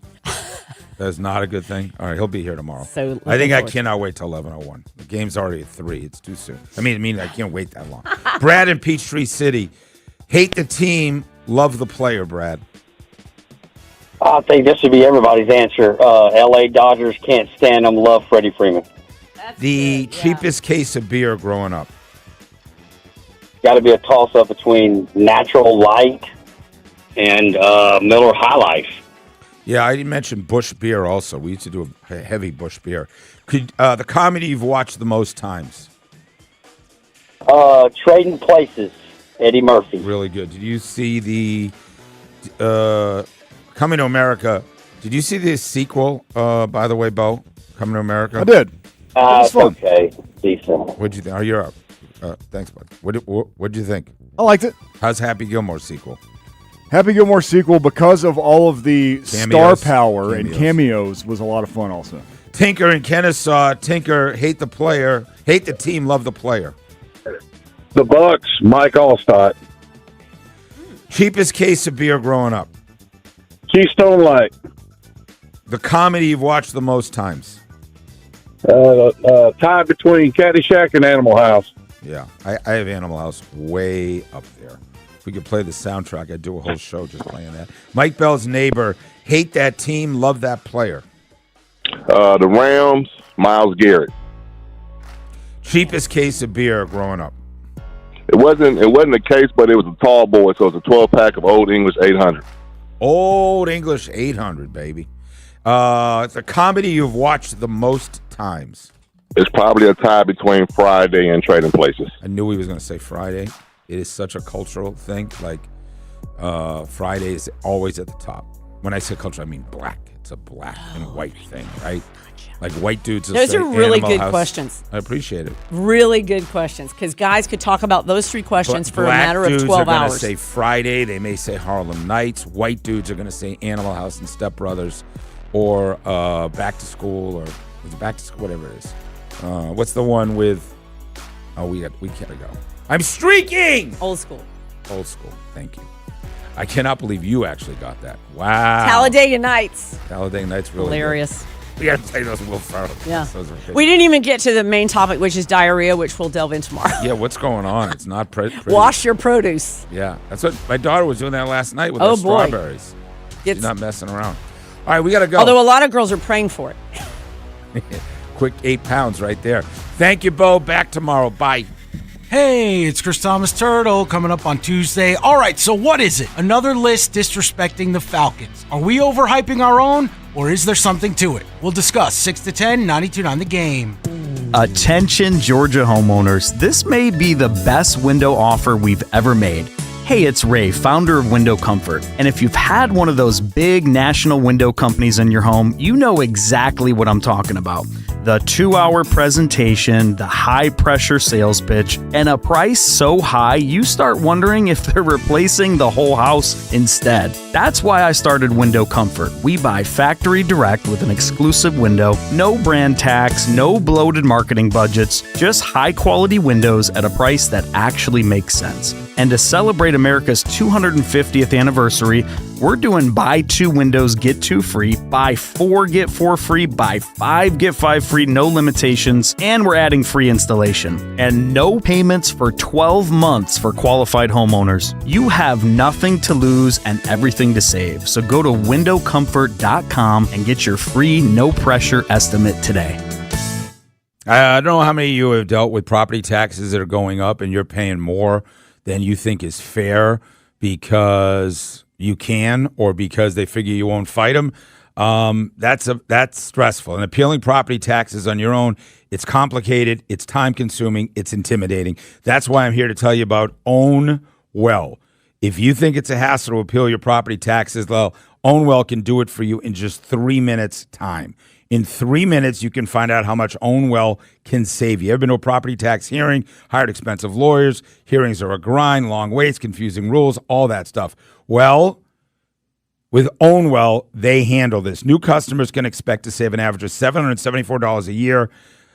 That's not a good thing. All right, he'll be here tomorrow. So I think I cannot wait till 11:01. The game's already at 3. It's too soon. I mean, I can't wait that long. Brad in Peachtree City, hate the team, love the player. Brad. I think this should be everybody's answer. L.A. Dodgers can't stand them. Love Freddie Freeman. The cheapest case of beer growing up. Got to be a toss-up between Natural Light and Miller High Life. Yeah, I didn't mention Busch Beer also. We used to do a heavy Busch Beer. Could the comedy you've watched the most times? Trading Places, Eddie Murphy. Really good. Did you see the Coming to America? Did you see the sequel, by the way, Bo? Coming to America? I did. Okay, decent. What'd you think? Oh, you're up. Thanks, bud. What'd you think? I liked it. How's Happy Gilmore sequel? Happy Gilmore sequel, because of all of the star Cameos. power and cameos, was a lot of fun also. Tinker in Kennesaw. Tinker, hate the player, hate the team, love the player. The Bucks, Mike Allstott. Cheapest case of beer growing up. Keystone Light. The comedy you've watched the most times. Tied between Caddyshack and Animal House. Yeah, I have Animal House way up there. If we could play the soundtrack, I'd do a whole show just playing that. Mike Bell's neighbor, hate that team, love that player. The Rams, Myles Garrett. Cheapest case of beer growing up. It wasn't a case, but it was a tall boy, so it was a 12-pack of Old English 800. Old English 800, baby. The comedy you've watched the most times. It's probably a tie between Friday and Trading Places. I knew he was going to say Friday. It is such a cultural thing. Like, Friday is always at the top. When I say culture, I mean black. It's a black and white thing, right? Like white dudes. Those are really Animal good House. questions. I appreciate it. Really good questions, because guys could talk about those 3 questions for a matter of 12 Black dudes are hours. going to say Friday. They may say Harlem Nights. White dudes are going to say Animal House and Step Brothers, or Back to School, or is it Back to School? Whatever it is. What's the one with? Oh, we gotta go. I'm streaking. Old school. Old school. Thank you. I cannot believe you actually got that. Wow. Talladega Nights. Talladega Nights. Really Hilarious. Good. We got to play those Will Ferrell. Yeah. Those are good. We didn't even get to the main topic, which is diarrhea, which we'll delve in tomorrow. Yeah, what's going on? It's not pretty. Wash your produce. Yeah, that's what my daughter was doing that last night with Oh, her boy. strawberries. She's not messing around. All right, we got to go. Although a lot of girls are praying for it. Quick 8 pounds right there. Thank you, Bo. Back tomorrow. Bye. Hey, it's Chris Thomas Turtle coming up on Tuesday. All right, so what is it? Another list disrespecting the Falcons. Are we overhyping our own, or is there something to it? We'll discuss 6 to 10, 92.9 The Game. Attention, Georgia homeowners. This may be the best window offer we've ever made. Hey, it's Ray, founder of Window Comfort. And if you've had one of those big national window companies in your home, you know exactly what I'm talking about. The 2-hour presentation, the high-pressure sales pitch, and a price so high you start wondering if they're replacing the whole house instead. That's why I started Window Comfort. We buy factory direct with an exclusive window, no brand tax, no bloated marketing budgets, just high-quality windows at a price that actually makes sense. And to celebrate America's 250th anniversary, We're doing buy 2 windows, get 2 free, buy 4, get 4 free, buy 5, get 5 free, no limitations, and we're adding free installation. And no payments for 12 months for qualified homeowners. You have nothing to lose and everything to save. So go to windowcomfort.com and get your free, no-pressure estimate today. I don't know how many of you have dealt with property taxes that are going up and you're paying more than you think is fair because you can or because they figure you won't fight them. That's stressful. And appealing property taxes on your own, it's complicated, it's time-consuming, it's intimidating. That's why I'm here to tell you about Own Well. If you think it's a hassle to appeal your property taxes, well, Own Well can do it for you in just 3 minutes time. In 3 minutes, you can find out how much Own Well can save you. Ever been to a property tax hearing, hired expensive lawyers, hearings are a grind, long waits, confusing rules, all that stuff. Well, with Own Well, they handle this. New customers can expect to save an average of $774 a year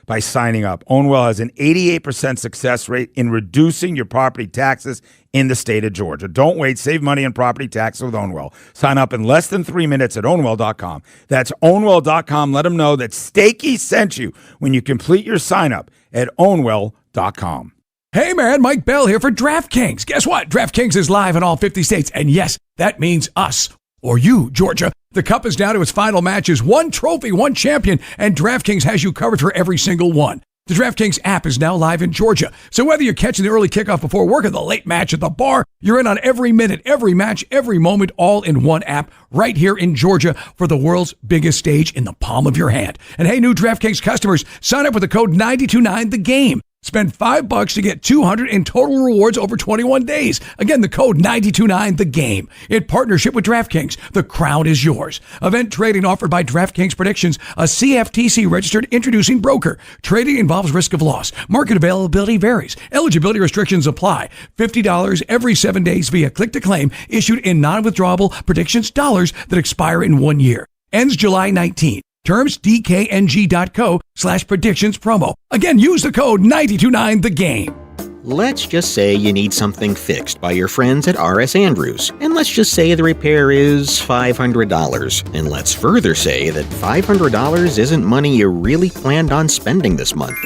by signing up. Own Well has an 88% success rate in reducing your property taxes in the state of Georgia. Don't wait. Save money on property taxes with Own Well. Sign up in less than 3 minutes at ownwell.com. That's ownwell.com. Let them know that Stakey sent you when you complete your sign up at ownwell.com. Hey man, Mike Bell here for DraftKings. Guess what? DraftKings is live in all 50 states. And yes, that means us. Or you, Georgia. The Cup is down to its final matches. 1 trophy, 1 champion, and DraftKings has you covered for every single one. The DraftKings app is now live in Georgia. So whether you're catching the early kickoff before work or the late match at the bar, you're in on every minute, every match, every moment, all in one app right here in Georgia for the world's biggest stage in the palm of your hand. And hey, new DraftKings customers, sign up with the code 929THEGAME. Spend $5 to get $200 in total rewards over 21 days. Again, the code 929THEGAME. In partnership with DraftKings, the crown is yours. Event trading offered by DraftKings Predictions, a CFTC registered introducing broker. Trading involves risk of loss. Market availability varies. Eligibility restrictions apply. $50 every 7 days via click to claim, issued in non-withdrawable predictions dollars that expire in 1 year. Ends July 19. Terms dkng.co/predictions promo. Again, use the code 929THEGAME. Let's just say you need something fixed by your friends at R.S. Andrews. And let's just say the repair is $500. And let's further say that $500 isn't money you really planned on spending this month.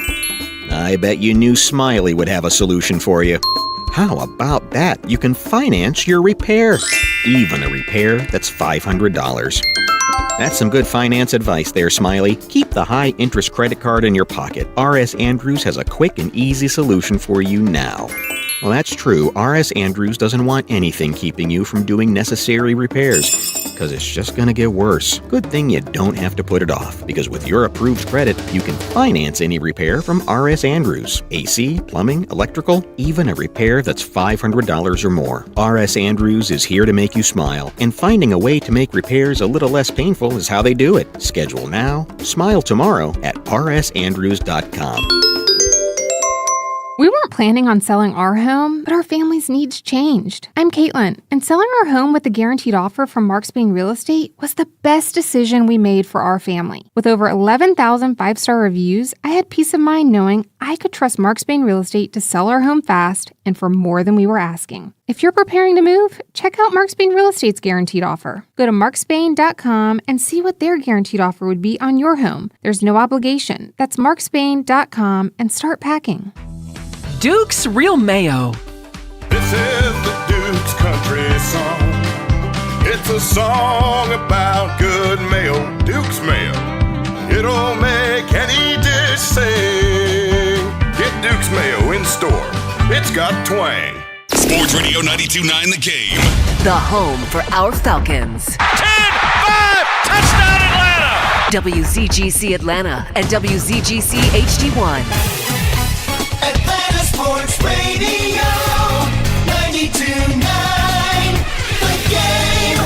I bet you knew Smiley would have a solution for you. How about that? You can finance your repair. Even a repair that's $500. That's some good finance advice there, Smiley. Keep the high-interest credit card in your pocket. R.S. Andrews has a quick and easy solution for you now. Well, that's true. R.S. Andrews doesn't want anything keeping you from doing necessary repairs, because it's just going to get worse. Good thing you don't have to put it off, because with your approved credit, you can finance any repair from R.S. Andrews. AC, plumbing, electrical, even a repair that's $500 or more. R.S. Andrews is here to make you smile, and finding a way to make repairs a little less painful is how they do it. Schedule now, smile tomorrow at rsandrews.com. We weren't planning on selling our home, but our family's needs changed. I'm Caitlin, and selling our home with a guaranteed offer from Marks Bain Real Estate was the best decision we made for our family. With over 11,000 five-star reviews, I had peace of mind knowing I could trust Marks Bain Real Estate to sell our home fast and for more than we were asking. If you're preparing to move, check out Marks Bain Real Estate's guaranteed offer. Go to marksbain.com and see what their guaranteed offer would be on your home. There's no obligation. That's marksbain.com and start packing. Duke's Real Mayo. This is the Duke's Country Song. It's a song about good mayo, Duke's Mayo. It'll make any dish sing. Get Duke's Mayo in store. It's got twang. Sports Radio 92.9 The Game. The home for our Falcons. 10-5! Touchdown Atlanta! WZGC Atlanta and WZGC HD1. Atlanta Sports Radio 92.9 The Game.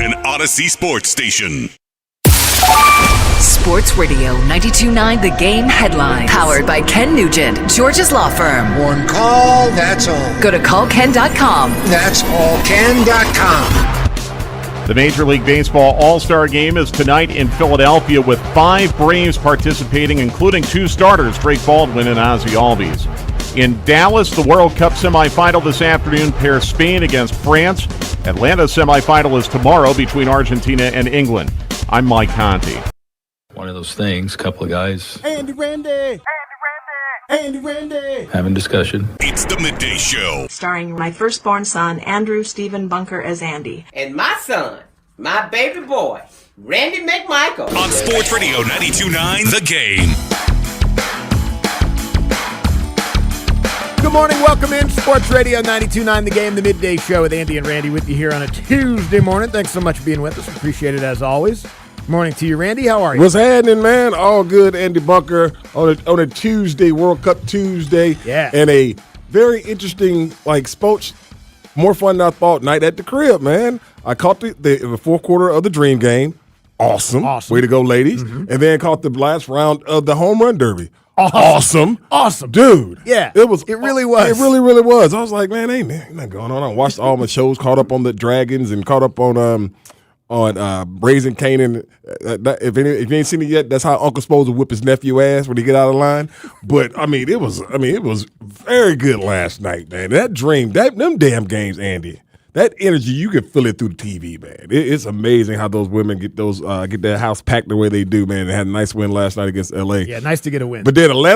An Odyssey Sports Station. Sports Radio 92.9 The Game headlines. Powered by Ken Nugent, Georgia's law firm. One call, that's all. Go to callken.com. That's allken.com. The Major League Baseball All-Star Game is tonight in Philadelphia with 5 Braves participating, including 2 starters, Drake Baldwin and Ozzie Albies. In Dallas, the World Cup semifinal this afternoon pairs Spain against France. Atlanta's semifinal is tomorrow between Argentina and England. I'm Mike Conti. One of those things, couple of guys Andy Randy. having discussion. It's the Midday Show. Starring my firstborn son, Andrew Stephen Bunker, as Andy. And my son, my baby boy, Randy McMichael. On Sports Radio 92.9 The Game. Good morning. Welcome in. Sports Radio 92.9 The Game, the midday show with Andy and Randy with you here on a Tuesday morning. Thanks so much for being with us. Appreciate it as always. Good morning to you, Randy. How are you? What's happening, man? All good, Andy Bunker, on a Tuesday, World Cup Tuesday. Yeah. And a very interesting, sports, more fun than I thought, night at the crib, man. I caught the fourth quarter of the Dream Game. Awesome. Way to go, ladies. And then caught the last round of the Home Run Derby. Awesome. Dude. Yeah. It really was. It really, really was. I was like, man, ain't nothing going on. I watched all my shows, caught up on the Dragons and caught up on Raising Kanan. If you ain't seen it yet, that's how Uncle supposed to whip his nephew ass when he get out of line. But it was very good last night, man. That dream, them damn games, Andy. That energy, you can feel it through the TV, man. It's amazing how those women get their house packed the way they do, man. They had a nice win last night against LA. Yeah, nice to get a win. But then I don't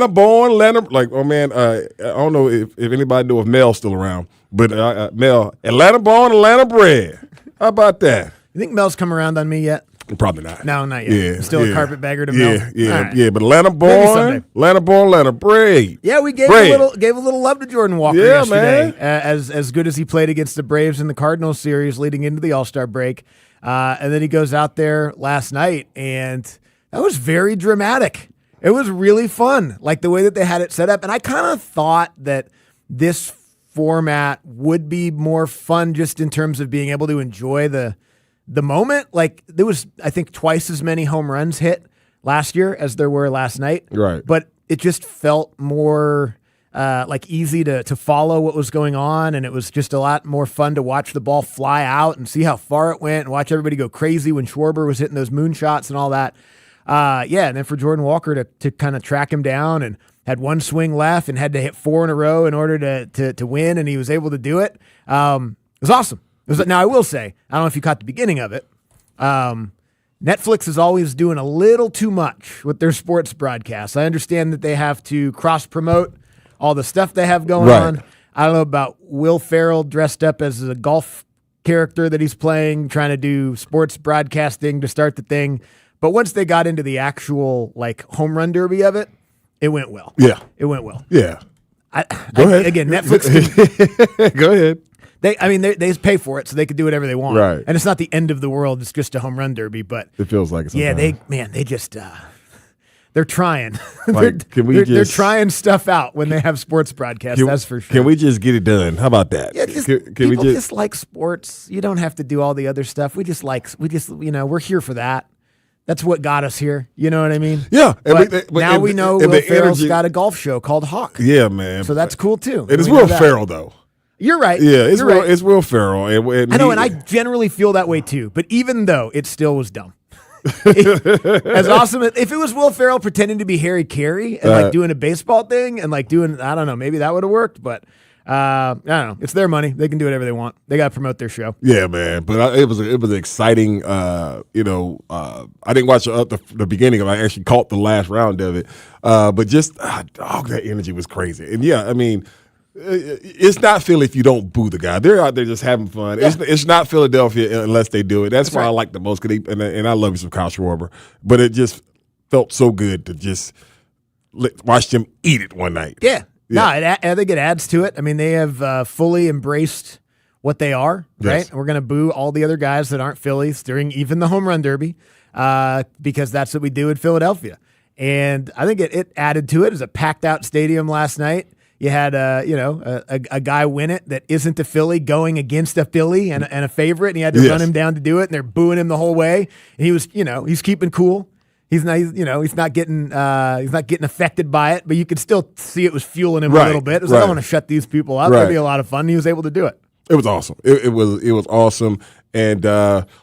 know if anybody know if Mel's still around, but Mel, Atlanta born, Atlanta bred. How about that? You think Mel's come around on me yet? Probably not. No, not yet. Yeah, Still a carpetbagger to Mel? Yeah. But Atlanta born, Atlanta bred. Yeah, we gave a little love to Jordan Walker yesterday. Man. As good as he played against the Braves in the Cardinals series leading into the All-Star break. And then he goes out there last night, and that was very dramatic. It was really fun, like the way that they had it set up. And I kind of thought that this format would be more fun just in terms of being able to enjoy the moment. Like, there was, I think, twice as many home runs hit last year as there were last night. Right. But it just felt more easy to follow what was going on, and it was just a lot more fun to watch the ball fly out and see how far it went and watch everybody go crazy when Schwarber was hitting those moonshots and all that. And then for Jordan Walker to kind of track him down, and had one swing left and had to hit 4 in a row in order to win, and he was able to do it. It was awesome. Now, I will say, I don't know if you caught the beginning of it. Netflix is always doing a little too much with their sports broadcasts. I understand that they have to cross-promote all the stuff they have going on. I don't know about Will Ferrell dressed up as a golf character that he's playing, trying to do sports broadcasting to start the thing. But once they got into the actual home run derby of it, it went well. Yeah. It went well. Yeah. Go ahead. Again, Netflix. Go ahead. They pay for it, so they can do whatever they want. Right. And it's not the end of the world. It's just a home run derby. But it feels like it sometimes. they just they're trying. They're trying stuff out when they have sports broadcasts. That's for sure. Can we just get it done? How about that? Yeah, people just like sports. You don't have to do all the other stuff. We're here for that. That's what got us here. You know what I mean? Yeah. Now we know Will Ferrell's got a golf show called Hawk. Yeah, man. So that's cool too. It is Will Ferrell, though. You're right. Yeah, it's Will Ferrell. I know, and I generally feel that way too. But even though it still was dumb. As awesome as if it was Will Ferrell pretending to be Harry Carey and doing a baseball thing and doing, I don't know, maybe that would have worked, but I don't know. It's their money. They can do whatever they want. They got to promote their show. Yeah, man. But it was exciting. I didn't watch the beginning of it. I actually caught the last round of it. But just that energy was crazy. And yeah, I mean, it's not Philly if you don't boo the guy. They're out there just having fun. Yeah. It's not Philadelphia unless they do it. That's why right. I like the most. And I love you some Kyle Schwarber. But it just felt so good to just watch them eat it one night. Yeah. No, I think it adds to it. I mean, they have fully embraced what they are, right? Yes. And we're going to boo all the other guys that aren't Phillies during even the home run derby because that's what we do in Philadelphia. And I think it added to it. It was a packed-out stadium last night. You had a guy win it that isn't a Philly going against a Philly and a favorite, and he had to run him down to do it, and they're booing him the whole way. And he was, he's keeping cool. He's not getting affected by it, but you could still see it was fueling him a little bit. It was like, I want to shut these people up. That'd be a lot of fun. And he was able to do it. It was awesome. It was awesome. And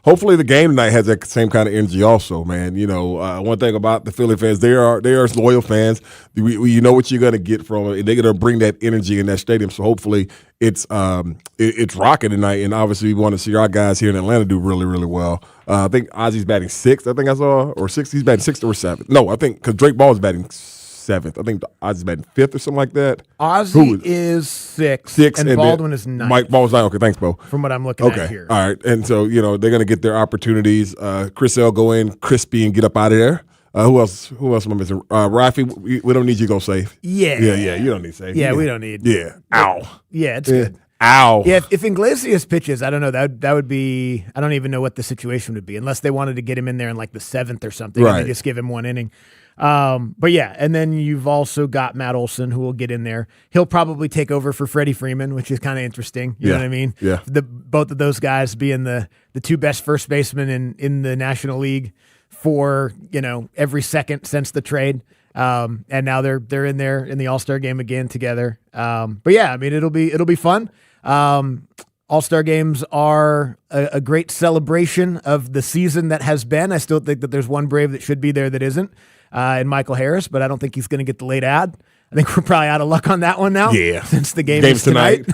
hopefully the game tonight has that same kind of energy also, man. You know, one thing about the Philly fans, they are loyal fans. You know what you're going to get from them, and they're going to bring that energy in that stadium. So hopefully it's rocking tonight, and obviously we want to see our guys here in Atlanta do really, really well. I think Ozzy's batting 6th, I think I saw, or 6th. He's batting 6th or 7th. No, I think because Drake Ball is batting 7th. I think Ozzy's batting 5th or something like that. Ozzy is 6th, and Baldwin is 9th. Mike Baldwin's 9th. Okay, thanks, Bo. From what I'm looking at here. All right. And so, you know, they're going to get their opportunities. Chris L go in crispy and get up out of there. Who else am I missing? Rafi, we don't need you to go safe. Yeah. You don't need safe. Yeah, we don't need. Yeah. Ow. Yeah, it's good. Ow. Yeah, if Iglesias pitches, I don't know. That would be. I don't even know what the situation would be unless they wanted to get him in there in like the 7th or something, right, and they just give him one inning. But yeah, and then you've also got Matt Olson who will get in there. He'll probably take over for Freddie Freeman, which is kind of interesting. You know what I mean? Yeah. Both of those guys being the two best first basemen in the National League for, you know, every second since the trade. And now they're in there in the All-Star game again together. But yeah, I mean, it'll be fun. All-Star games are a great celebration of the season that has been. I still think that there's one Brave that should be there that isn't, in Michael Harris, but I don't think he's going to get the late ad. I think we're probably out of luck on that one now. Yeah. Since the game is tonight.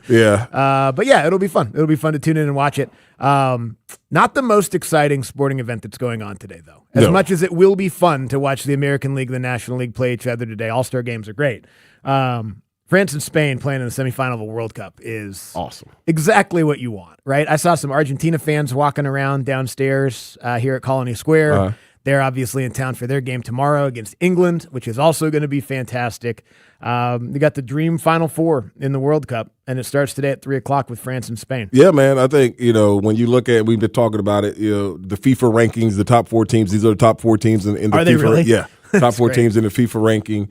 Yeah. But yeah, it'll be fun. It'll be fun to tune in and watch it. Not the most exciting sporting event that's going on today, though. As much as it will be fun to watch the American League and the National League play each other today, All-Star games are great. France and Spain playing in the semifinal of the World Cup is awesome. Exactly what you want, right? I saw some Argentina fans walking around downstairs here at Colony Square. They're obviously in town for their game tomorrow against England, which is also going to be fantastic. They got the dream Final Four in the World Cup, and it starts today at 3 o'clock with France and Spain. Yeah, man. I think, you know, when you look at, we've been talking about it, you know, the FIFA rankings, the top 4 teams, these are the top 4 teams in the Are FIFA. they really? Yeah. Top 4 teams in the FIFA ranking.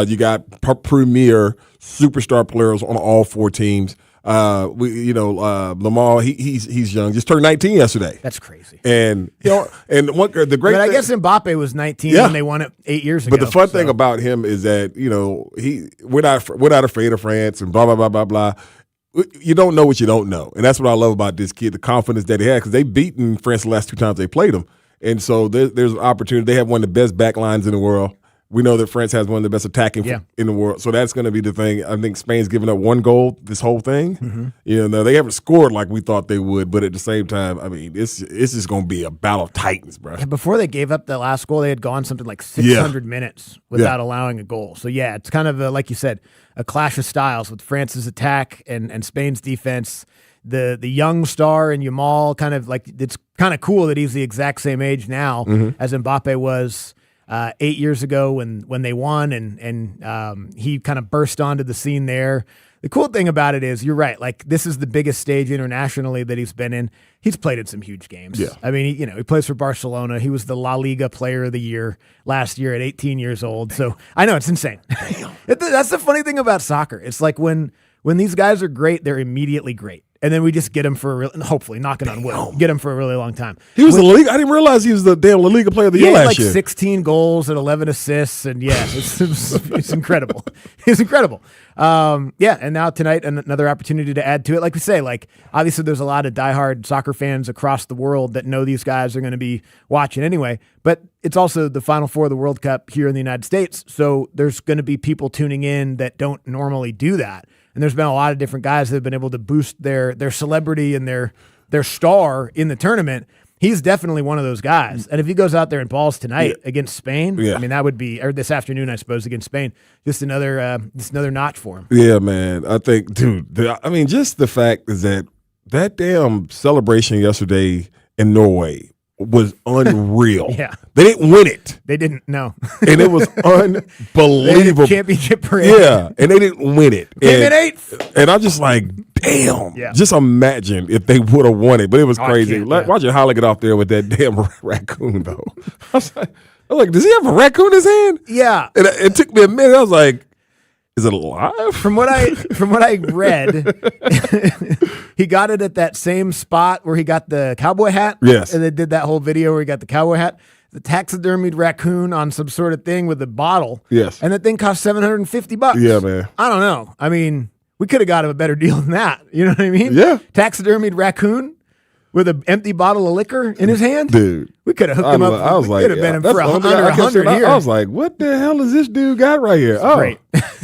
You got premier superstar players on all 4 teams. Lamar, he's young, just turned 19 yesterday. That's crazy. And the great. But I guess Mbappe was 19 when they won it 8 years ago. But the fun thing about him is that, you know, we're not afraid of France and blah blah blah blah blah. You don't know what you don't know, and that's what I love about this kid, the confidence that he had, because they've beaten France the last 2 times they played them. And so there's an opportunity. They have one of the best back lines in the world. We know that France has one of the best attacking in the world. So that's going to be the thing. I think Spain's given up 1 goal this whole thing. Mm-hmm. You know, they haven't scored like we thought they would, but at the same time, I mean, it's just going to be a battle of titans, bro. Yeah, before they gave up the last goal, they had gone something like 600 minutes without allowing a goal. So, yeah, it's kind of, like you said, a clash of styles with France's attack and Spain's defense. The young star in Yamal, kind of like, it's kind of cool that he's the exact same age now as Mbappe was 8 years ago when they won, and he kind of burst onto the scene there. The cool thing about it is, you're right, like, this is the biggest stage internationally that he's been in. He's played in some huge games. Yeah. I mean, he plays for Barcelona. He was the La Liga Player of the Year last year at 18 years old. So I know, it's insane. That's the funny thing about soccer. It's like when these guys are great, they're immediately great. And then we just get him for hopefully, knocking on wood, get him for a really long time. He was the league. I didn't realize he was the damn La Liga Player of the Year last year. 16 goals and 11 assists, and it's incredible. It's incredible. And now tonight, another opportunity to add to it. Like we say, like, obviously there's a lot of diehard soccer fans across the world that know these guys are going to be watching anyway, but it's also the Final Four of the World Cup here in the United States, so there's going to be people tuning in that don't normally do that. And there's been a lot of different guys that have been able to boost their celebrity and their star in the tournament. He's definitely one of those guys. And if he goes out there and balls tonight against Spain, I mean, that would be, or this afternoon, I suppose, against Spain, just another notch for him. Yeah, man. I think, dude, just the fact is that damn celebration yesterday in Norway was unreal. Yeah. They didn't win it. They didn't, no. And it was unbelievable. Championship parade. Yeah, and they didn't win it. Came in 8th. And I'm just like, damn. Yeah. Just imagine if they would have won it. But it was crazy. Yeah. Watching Holland get off there with that damn raccoon, though. I was like, does he have a raccoon in his hand? Yeah. And it took me a minute. I was like, is it alive? From what I read, he got it at that same spot where he got the cowboy hat. Yes. And they did that whole video where he got the cowboy hat. The taxidermied raccoon on some sort of thing with a bottle. Yes. And that thing cost $750. Yeah, man. I don't know. I mean, we could have got him a better deal than that. You know what I mean? Yeah. Taxidermied raccoon with an empty bottle of liquor in his hand? Dude. We could have hooked him up. I was like, could have been him that's for the only thing under I kept 100 saying. here. I was like, what the hell does this dude got right here? Oh, great.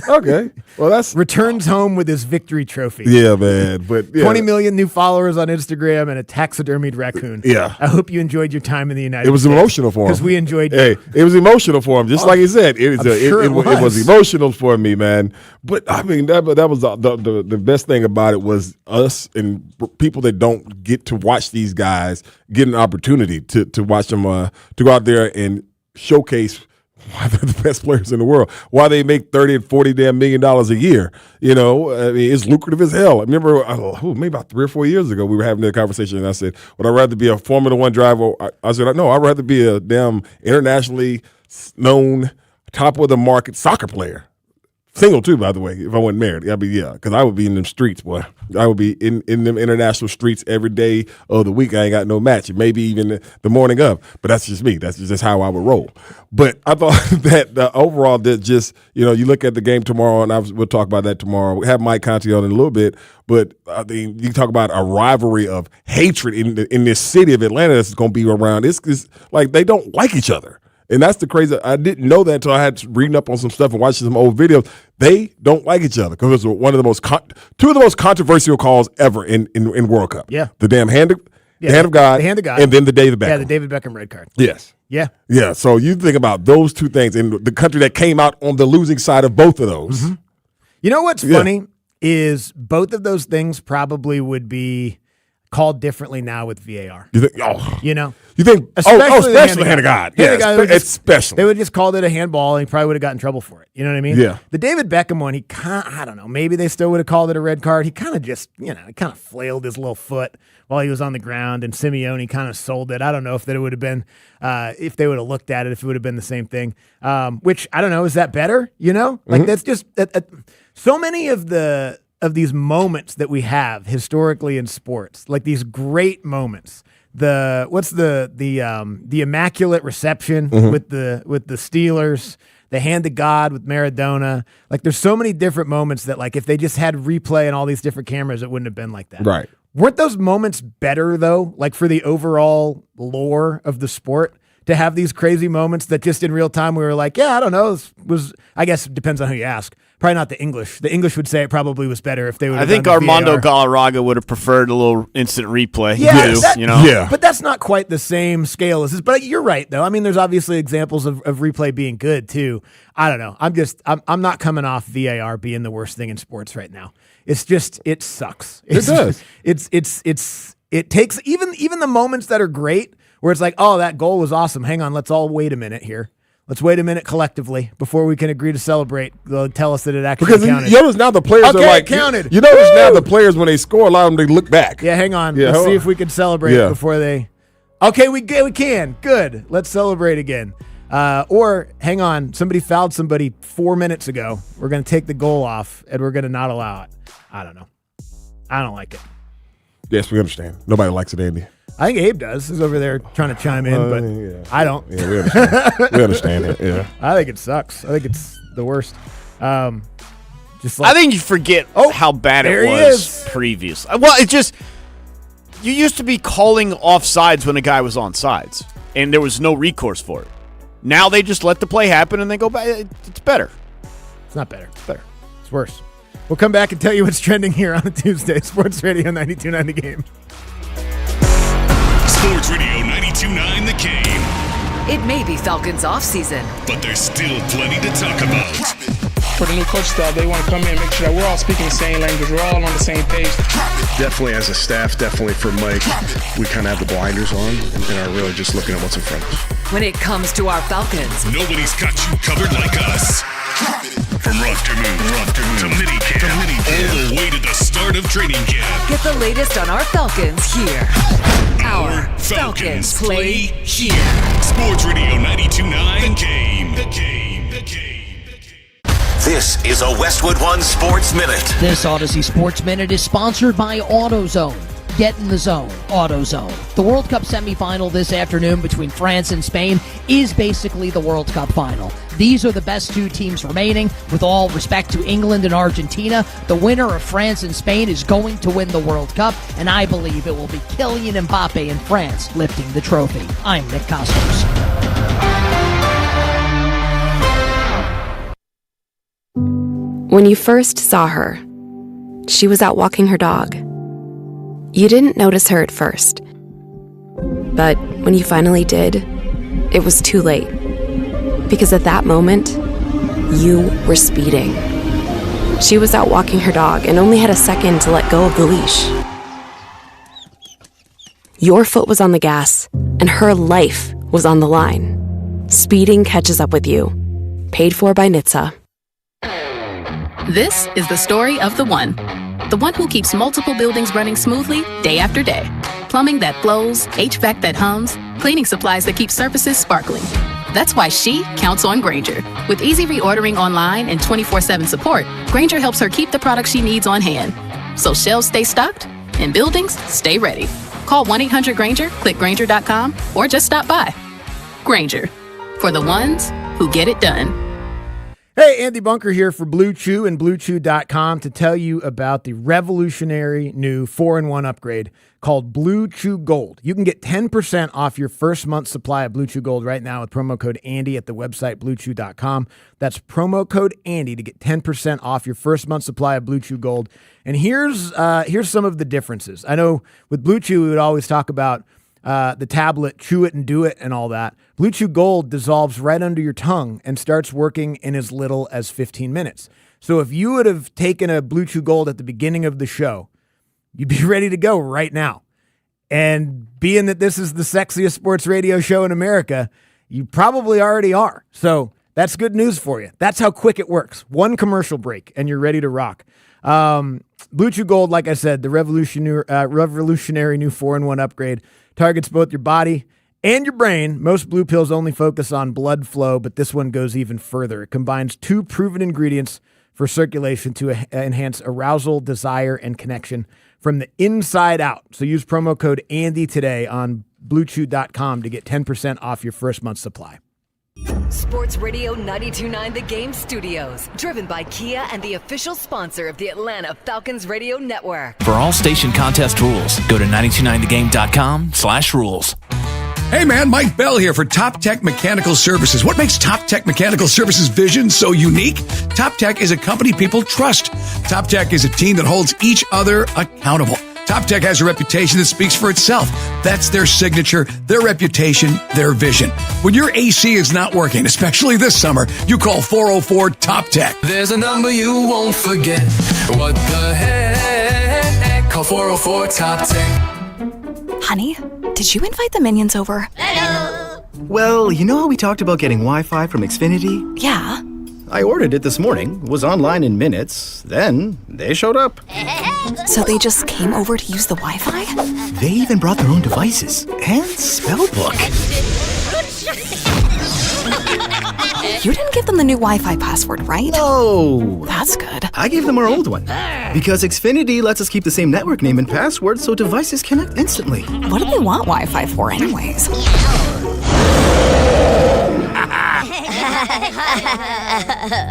Okay. Well, that's returns home with his victory trophy. Yeah, man. But 20 million new followers on Instagram and a taxidermied raccoon. Yeah. I hope you enjoyed your time in the United States. It was emotional for him. Because we enjoyed you. Hey, it was emotional for him. Just like he said, it was emotional for me, man. But I mean, that was the best thing about it was us and people that don't get to watch these guys get an opportunity to watch them to go out there and showcase why they're the best players in the world, why they make $30 and $40 million a year. You know, I mean, it's lucrative as hell. I remember maybe about 3 or 4 years ago, we were having that conversation, and I said, would I rather be a Formula One driver? I said, no, I'd rather be a damn internationally known, top of the market soccer player. Single too, by the way, if I wasn't married. Because I would be in them streets, boy. I would be in them international streets every day of the week. I ain't got no match. Maybe even the morning of. But that's just me. That's just how I would roll. But I thought that overall, that just, you look at the game tomorrow, and we'll talk about that tomorrow. We have Mike Conti on in a little bit. But I mean, you talk about a rivalry of hatred in this city of Atlanta that's going to be around. It's like they don't like each other. And that's the crazy. I didn't know that until I had to reading up on some stuff and watching some old videos. They don't like each other because it was one of the most two of the most controversial calls ever in World Cup. Yeah, the damn hand of God, and then the David Beckham. Yeah, the David Beckham red card. Yes. Yeah. Yeah. So you think about those two things in the country that came out on the losing side of both of those. Mm-hmm. You know what's funny is both of those things probably would be called differently now with VAR. You think? You think? Especially the hand of God. Especially. They would just called it a handball, and he probably would have gotten in trouble for it. You know what I mean? Yeah. The David Beckham one, I don't know. Maybe they still would have called it a red card. He kind of just, he kind of flailed his little foot while he was on the ground, and Simeone kind of sold it. I don't know if that it would have been, if they would have looked at it, if it would have been the same thing. Which I don't know. Is that better? Like that's just so many of these moments that we have historically in sports, like these great moments. The immaculate reception with the Steelers, the hand to God with Maradona. Like there's so many different moments that like if they just had replay and all these different cameras, it wouldn't have been like that. Right. Weren't those moments better though? Like for the overall lore of the sport, to have these crazy moments that just in real time we were like, yeah, I don't know. I guess it depends on who you ask. Probably not the English. The English would say it probably was better if they would have done the Armando VAR. Galarraga would have preferred a little instant replay. Yeah, But that's not quite the same scale as this. But you're right, though. I mean, there's obviously examples of replay being good, too. I don't know. I'm not coming off VAR being the worst thing in sports right now. It's just, it sucks. It does. It takes, even the moments that are great, where it's like, oh, that goal was awesome. Hang on, let's all wait a minute here. Let's wait a minute collectively before we can agree to celebrate. They'll tell us that it actually counted. Because you notice now the players are like, counted. You notice now the players, when they score, allow them to look back. Yeah, hang on. Let's see if we can celebrate before they. Okay, we can. Good. Let's celebrate again. Or hang on, somebody fouled somebody 4 minutes ago. We're going to take the goal off and we're going to not allow it. I don't know. I don't like it. Yes, we understand. Nobody likes it, Andy. I think Abe does. He's over there trying to chime in, but I don't. Yeah, we understand. We understand it. Yeah, I think it sucks. I think it's the worst. Just like, I think you forget how bad it was previously. Well, it just you used to be calling offsides when a guy was on sides, and there was no recourse for it. Now they just let the play happen and they go back. It's better. It's not better. It's better. It's worse. We'll come back and tell you what's trending here on a Tuesday. Sports Radio 92.9 The Game. Sports Radio 92.9 The Game. It may be Falcons off-season, but there's still plenty to talk about. For the new coach staff, they want to come in and make sure that we're all speaking the same language. We're all on the same page. Definitely as a staff, definitely for Mike, we kind of have the blinders on and are really just looking at what's in front of us. when it comes to our Falcons, nobody's got you covered like us. From rough to minicamp, all the way to the start of training camp. Get the latest on our Falcons here. Our Falcons play here. Sports Radio 92.9 The Game. This is a Westwood One Sports Minute. This Odyssey Sports Minute is sponsored by AutoZone. Get in the zone, AutoZone. The World Cup semifinal this afternoon between France and Spain is basically the World Cup final. These are the best two teams remaining. With all respect to England and Argentina, the winner of France and Spain is going to win the World Cup, and I believe it will be Kylian Mbappe in France lifting the trophy. I'm Nick Costos. When you first saw her, she was out walking her dog. You didn't notice her at first. But when you finally did, it was too late. Because at that moment, you were speeding. She was out walking her dog and only had a second to let go of the leash. Your foot was on the gas, and her life was on the line. Speeding catches up with you. Paid for by NHTSA. This is the story of the one. The one who keeps multiple buildings running smoothly day after day. Plumbing that flows, HVAC that hums, cleaning supplies that keep surfaces sparkling. That's why she counts on Grainger. With easy reordering online and 24/7 support, Grainger helps her keep the products she needs on hand. So shelves stay stocked and buildings stay ready. Call 1-800-GRAINGER, click Grainger.com, or just stop by. Grainger, for the ones who get it done. Hey, Andy Bunker here for Blue Chew and BlueChew.com to tell you about the revolutionary new 4-in-1 upgrade called Blue Chew Gold. You can get 10% off your first month's supply of Blue Chew Gold right now with promo code Andy at the website BlueChew.com. That's promo code Andy to get 10% off your first month's supply of Blue Chew Gold. And here's some of the differences. I know with Blue Chew, we would always talk about the tablet, chew it and do it and all that. Blue Chew Gold dissolves right under your tongue and starts working in as little as 15 minutes. So if you would have taken a Blue Chew Gold at the beginning of the show, you'd be ready to go right now. And being that this is the sexiest sports radio show in America, you probably already are. So that's good news for you. That's how quick it works. One commercial break and you're ready to rock. Blue Chew Gold, like I said, the revolutionary new 4-in-1 upgrade targets both your body and your brain. Most blue pills only focus on blood flow, but this one goes even further. It combines two proven ingredients for circulation to enhance arousal, desire, and connection from the inside out. So use promo code Andy today on BlueChew.com to get 10% off your first month's supply. Sports Radio 92.9 The Game Studios, driven by Kia and the official sponsor of the Atlanta Falcons Radio Network. For all station contest rules, go to 929thegame.com/rules. Hey man, Mike Bell here for Top Tech Mechanical Services. What makes Top Tech Mechanical Services vision so unique? Top Tech is a company people trust. Top Tech is a team that holds each other accountable. Top Tech has a reputation that speaks for itself. That's their signature, their reputation, their vision. When your AC is not working, especially this summer, you call 404-TOP-TECH. There's a number you won't forget. What the heck? Call 404-TOP-TECH. Honey, did you invite the minions over? Hello. Well, you know how we talked about getting Wi-Fi from Xfinity? Yeah. I ordered it this morning, was online in minutes, then they showed up. So they just came over to use the Wi-Fi? They even brought their own devices and spell book. You didn't give them the new Wi-Fi password, right? No. That's good. I gave them our old one. Because Xfinity lets us keep the same network name and password so devices connect instantly. What do they want Wi-Fi for anyways?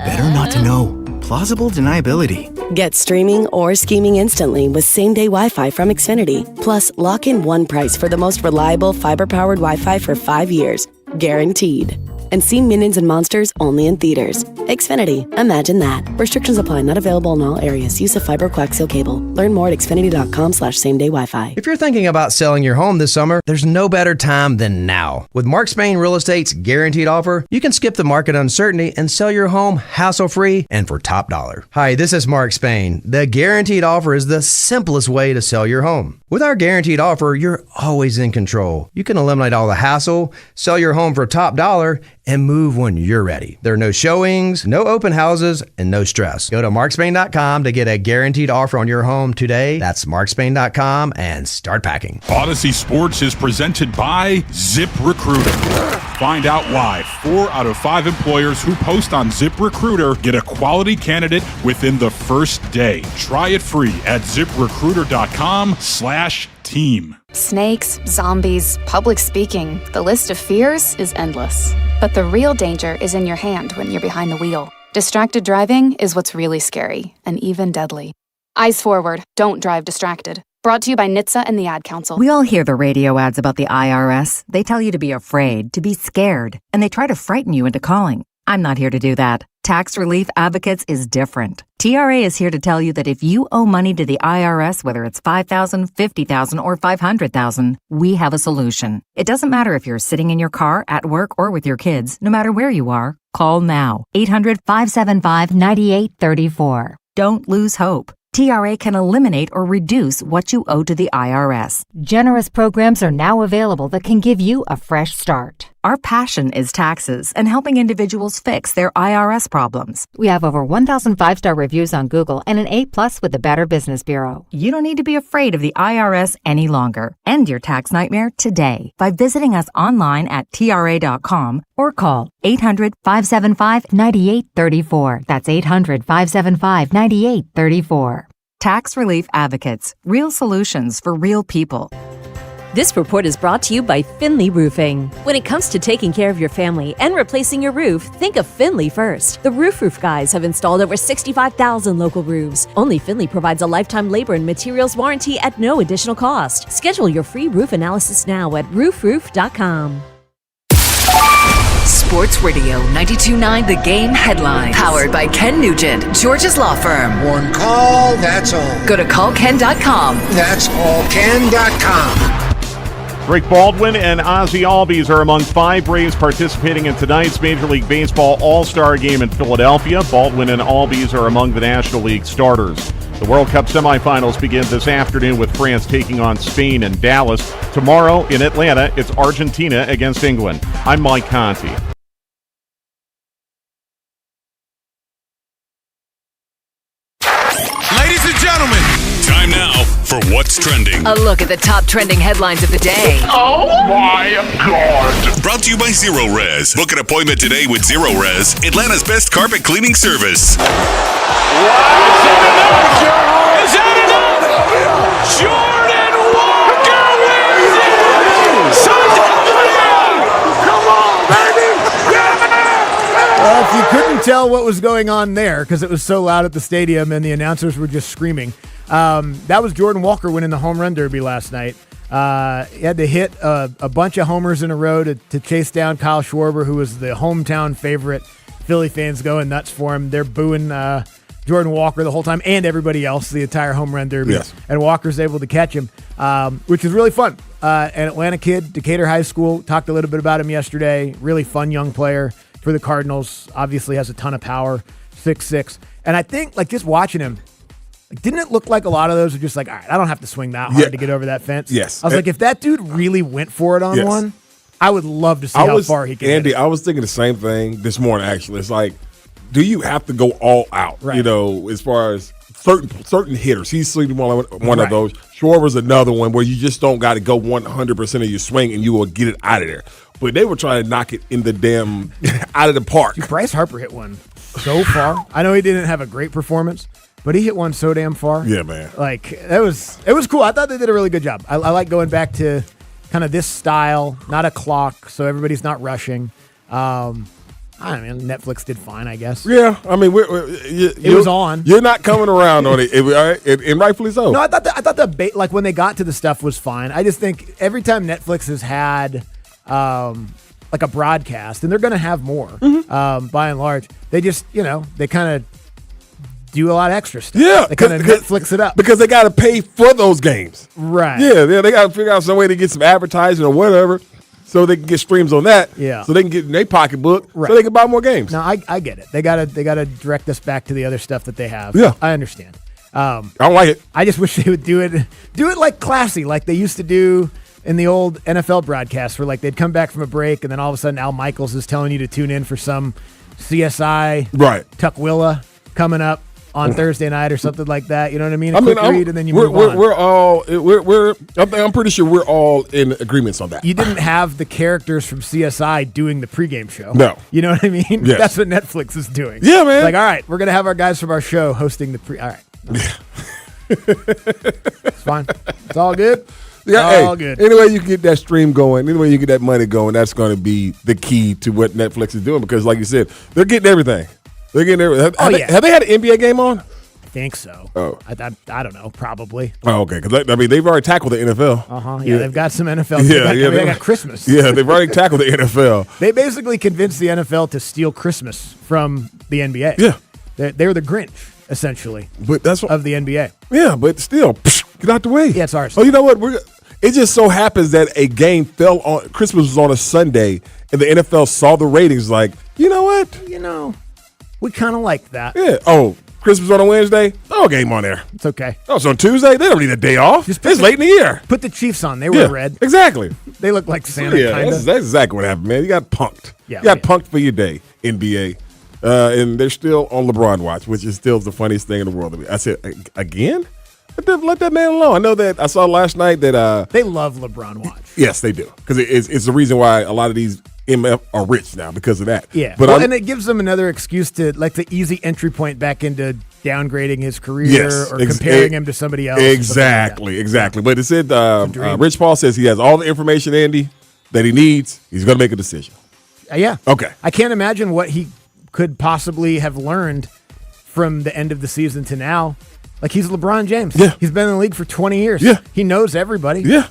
Better not to know. Plausible deniability. Get streaming or scheming instantly with same-day Wi-Fi from Xfinity. Plus, lock in one price for the most reliable fiber-powered Wi-Fi for 5 years. Guaranteed. And see Minions and Monsters only in theaters. Xfinity. Imagine that. Restrictions apply. Not available in all areas. Use of fiber coaxial cable. Learn more at xfinity.com/same-day Wi-Fi. If you're thinking about selling your home this summer, there's no better time than now. With Mark Spain Real Estate's guaranteed offer, you can skip the market uncertainty and sell your home hassle-free and for top dollar. Hi, this is Mark Spain. The guaranteed offer is the simplest way to sell your home. With our guaranteed offer, you're always in control. You can eliminate all the hassle, sell your home for top dollar, and move when you're ready. There are no showings, no open houses, and no stress. Go to markspain.com to get a guaranteed offer on your home today. That's markspain.com and start packing. Odyssey Sports is presented by ZipRecruiter. Find out why 4 out of 5 employers who post on ZipRecruiter get a quality candidate within the first day. Try it free at ZipRecruiter.com/team. Snakes, zombies, public speaking. The list of fears is endless. But the real danger is in your hand when you're behind the wheel. Distracted driving is what's really scary and even deadly. Eyes forward. Don't drive distracted. Brought to you by NHTSA and the Ad Council. We all hear the radio ads about the IRS. They tell you to be afraid, to be scared, and they try to frighten you into calling. I'm not here to do that. Tax Relief Advocates is different. TRA is here to tell you that if you owe money to the IRS, whether it's $5,000, $50,000, or $500,000, we have a solution. It doesn't matter if you're sitting in your car, at work, or with your kids. No matter where you are, call now. 800-575-9834. Don't lose hope. TRA can eliminate or reduce what you owe to the IRS. Generous programs are now available that can give you a fresh start. Our passion is taxes and helping individuals fix their IRS problems. We have over 1,000 5-star reviews on Google and an A+ with the Better Business Bureau. You don't need to be afraid of the IRS any longer. End your tax nightmare today by visiting us online at TRA.com or call 800-575-9834. That's 800-575-9834. Tax Relief Advocates. Real solutions for real people. This report is brought to you by Finley Roofing. When it comes to taking care of your family and replacing your roof, think of Finley first. The Roof guys have installed over 65,000 local roofs. Only Finley provides a lifetime labor and materials warranty at no additional cost. Schedule your free roof analysis now at roofroof.com. Sports Radio 92.9 The Game headline. Powered by Ken Nugent, Georgia's law firm. One call, that's all. Go to callken.com. That's allken.com. Rick Baldwin and Ozzie Albies are among 5 Braves participating in tonight's Major League Baseball All-Star Game in Philadelphia. Baldwin and Albies are among the National League starters. The World Cup semifinals begin this afternoon with France taking on Spain in Dallas. Tomorrow in Atlanta, it's Argentina against England. I'm Mike Conti. Ladies and gentlemen, time now for What's Trending. A look at the top trending headlines of the day. Oh my God. Brought to you by Zero Res. Book an appointment today with Zero Res, Atlanta's best carpet cleaning service. Is that enough? Jordan Walker wins it! Come on, baby! Well, if you couldn't tell what was going on there because it was so loud at the stadium and the announcers were just screaming, that was Jordan Walker winning the home run derby last night. He had to hit a bunch of homers in a row to chase down Kyle Schwarber, who was the hometown favorite. Philly fans going nuts for him. They're booing Jordan Walker the whole time and everybody else, the entire home run derby. Yes. And Walker's able to catch him, which is really fun. An Atlanta kid, Decatur High School, talked a little bit about him yesterday. Really fun young player for the Cardinals. Obviously has a ton of power, 6'6". And I think, like, just watching him, didn't it look like a lot of those are just like, all right, I don't have to swing that hard to get over that fence? Yes. I was like, if that dude really went for it on one, I would love to see how far he can Andy, hit it. I was thinking the same thing this morning, actually. It's like, do you have to go all out, Right. you know, as far as certain hitters? He's sleeping one Right. of those. Schwarber's another one where you just don't got to go 100% of your swing and you will get it out of there. But they were trying to knock it in the damn out of the park. Dude, Bryce Harper hit one so far. I know he didn't have a great performance, but he hit one so damn far. Yeah, man. Like, it was cool. I thought they did a really good job. I like going back to kind of this style, not a clock, so everybody's not rushing. I don't know, Netflix did fine, I guess. Yeah, I mean, it was on. You're not coming around on it, and rightfully so. No, I thought the like when they got to the stuff was fine. I just think every time Netflix has had like a broadcast, and they're going to have more by and large, they just they kind of do a lot of extra stuff. Yeah, they kind of Netflix it up because they got to pay for those games. Right. Yeah, they got to figure out some way to get some advertising or whatever, so they can get streams on that. Yeah. So they can get in their pocketbook, right, so they can buy more games. No, I get it. They gotta direct us back to the other stuff that they have. Yeah, I understand. I don't like it. I just wish they would do it like classy, like they used to do in the old NFL broadcasts, where like they'd come back from a break and then all of a sudden Al Michaels is telling you to tune in for some CSI right Tukwila coming up. on Thursday night or something like that. You know what I mean? I mean, Read and then you move on. I'm pretty sure we're all in agreements on that. You didn't have the characters from CSI doing the pregame show. No. You know what I mean? Yes. That's what Netflix is doing. Yeah, man. Like, all right, we're going to have our guys from our show hosting the pre. All right. No. It's fine. It's all good. Yeah, all good. Anyway, you can get that stream going. Anyway, you get that money going. That's going to be the key to what Netflix is doing because, like you said, they're getting everything. They're getting everything. Have they had an NBA game on? I think so. Oh, I don't know. Probably. Oh, okay. Because I mean, they've already tackled the NFL. Yeah, they've got some NFL. They got Christmas. Yeah, they've already tackled the NFL. They basically convinced the NFL to steal Christmas from the NBA. Yeah, they were the Grinch essentially. But that's what, of the NBA. Yeah, but still, get out the way. Yeah, it's ours. Oh, you know what? It just so happens that a game fell on Christmas was on a Sunday, and the NFL saw the ratings. Like, you know what? You know, we kind of like that. Yeah. Oh, Christmas on a Wednesday? Oh, game on there. It's okay. Oh, so on Tuesday they don't need a day off. It's late in the year. Put the Chiefs on. They were red. Exactly. They look like Santa. Yeah, kind that's exactly what happened, man. You got punked. Yeah, you got punked for your day, NBA. And they're still on LeBron watch, which is still the funniest thing in the world. I said, again? Let that man alone. I know that I saw last night that they love LeBron watch. Yes, they do, because it's the reason why a lot of these MF are rich now because of that. Yeah, but and it gives them another excuse to like the easy entry point back into downgrading his career or comparing him to somebody else. Exactly. But it said Rich Paul says he has all the information, Andy, that he needs. He's going to make a decision. Yeah. Okay. I can't imagine what he could possibly have learned from the end of the season to now. Like, he's LeBron James. Yeah. He's been in the league for 20 years. Yeah. He knows everybody. Yeah.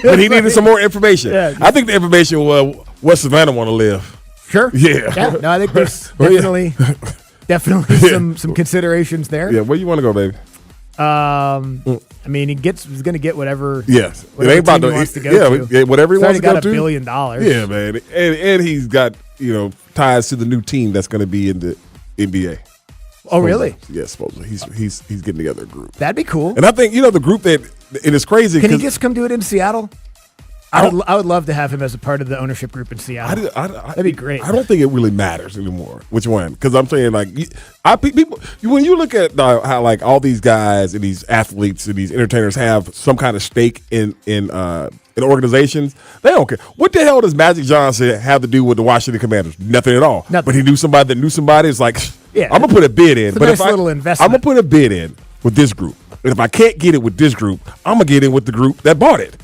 But he needed some more information. Yeah. I think the information was what Savannah want to live. Sure. Yeah. No, I think there's definitely some considerations there. Yeah, where you want to go, baby? I mean, he's going to get whatever. Yes. Whatever it ain't about team he wants to go to. Whatever he wants to go to. He's already got $1 billion. Yeah, man. And he's got, ties to the new team that's going to be in the NBA. Oh, really? Yeah, supposedly. He's getting together a group. That'd be cool. And I think, the group that it is crazy. Can he just come do it in Seattle? I would love to have him as a part of the ownership group in Seattle. That'd be great. I don't think it really matters anymore which one, because I'm saying people when you look at how like all these guys and these athletes and these entertainers have some kind of stake in organizations, they don't care. What the hell does Magic Johnson have to do with the Washington Commanders? Nothing at all. Nothing. But he knew somebody that knew somebody. It's like, yeah, I'm gonna put a bid in. It's but a nice little investment. I'm gonna put a bid in with this group, and if I can't get it with this group, I'm gonna get in with the group that bought it.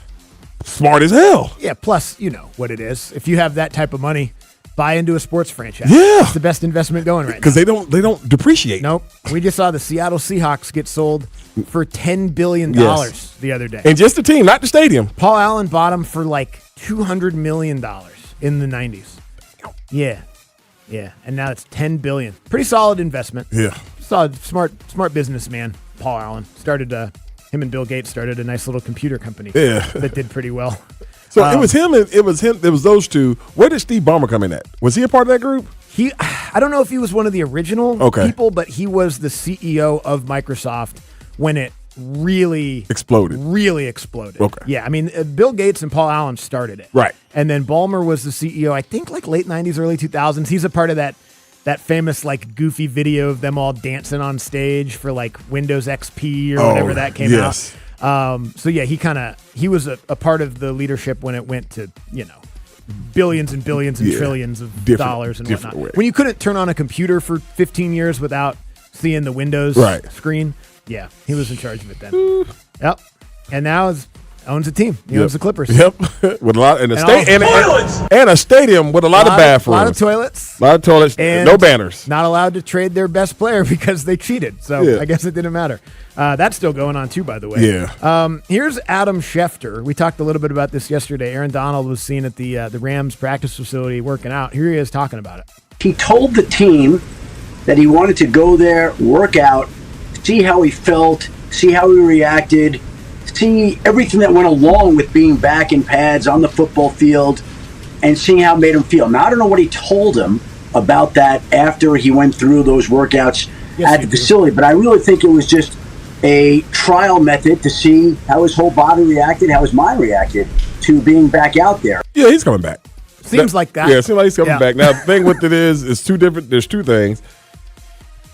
Smart as hell. Yeah, plus, you know what it is. If you have that type of money, buy into a sports franchise. Yeah. It's the best investment going right now. Because they don't depreciate. Nope. We just saw the Seattle Seahawks get sold for $10 billion the other day. And just the team, not the stadium. Paul Allen bought them for like $200 million in the 90s. Yeah. Yeah. And now it's $10 billion. Pretty solid investment. Yeah. Solid, smart businessman, Paul Allen. Him and Bill Gates started a nice little computer company that did pretty well. So it was him. It was those two. Where did Steve Ballmer come in at? Was he a part of that group? I don't know if he was one of the original people, but he was the CEO of Microsoft when it really exploded. Okay. Yeah, I mean, Bill Gates and Paul Allen started it. Right. And then Ballmer was the CEO, I think like late 90s, early 2000s. He's a part of that famous like goofy video of them all dancing on stage for like Windows XP or whatever that came out. So yeah, he was a part of the leadership when it went to, billions and billions and trillions of dollars and whatnot. Way. When you couldn't turn on a computer for 15 years without seeing the Windows screen. Yeah, he was in charge of it then. Yep. And now owns a team. He owns the Clippers. Yep. With a lot and a stadium with a lot of bathrooms. A lot of toilets. A lot of toilets. And no banners. Not allowed to trade their best player because they cheated. So I guess it didn't matter. That's still going on too, by the way. Yeah. Here's Adam Schefter. We talked a little bit about this yesterday. Aaron Donald was seen at the Rams practice facility working out. Here he is talking about it. He told the team that he wanted to go there, work out, see how he felt, see how he reacted, see everything that went along with being back in pads on the football field and seeing how it made him feel. Now, I don't know what he told him about that after he went through those workouts at the facility, but I really think it was just a trial method to see how his whole body reacted, how his mind reacted to being back out there. Yeah, he's coming back. Seems like that. Yeah, it seems like he's coming back. Now, the thing with it is two different. There's two things.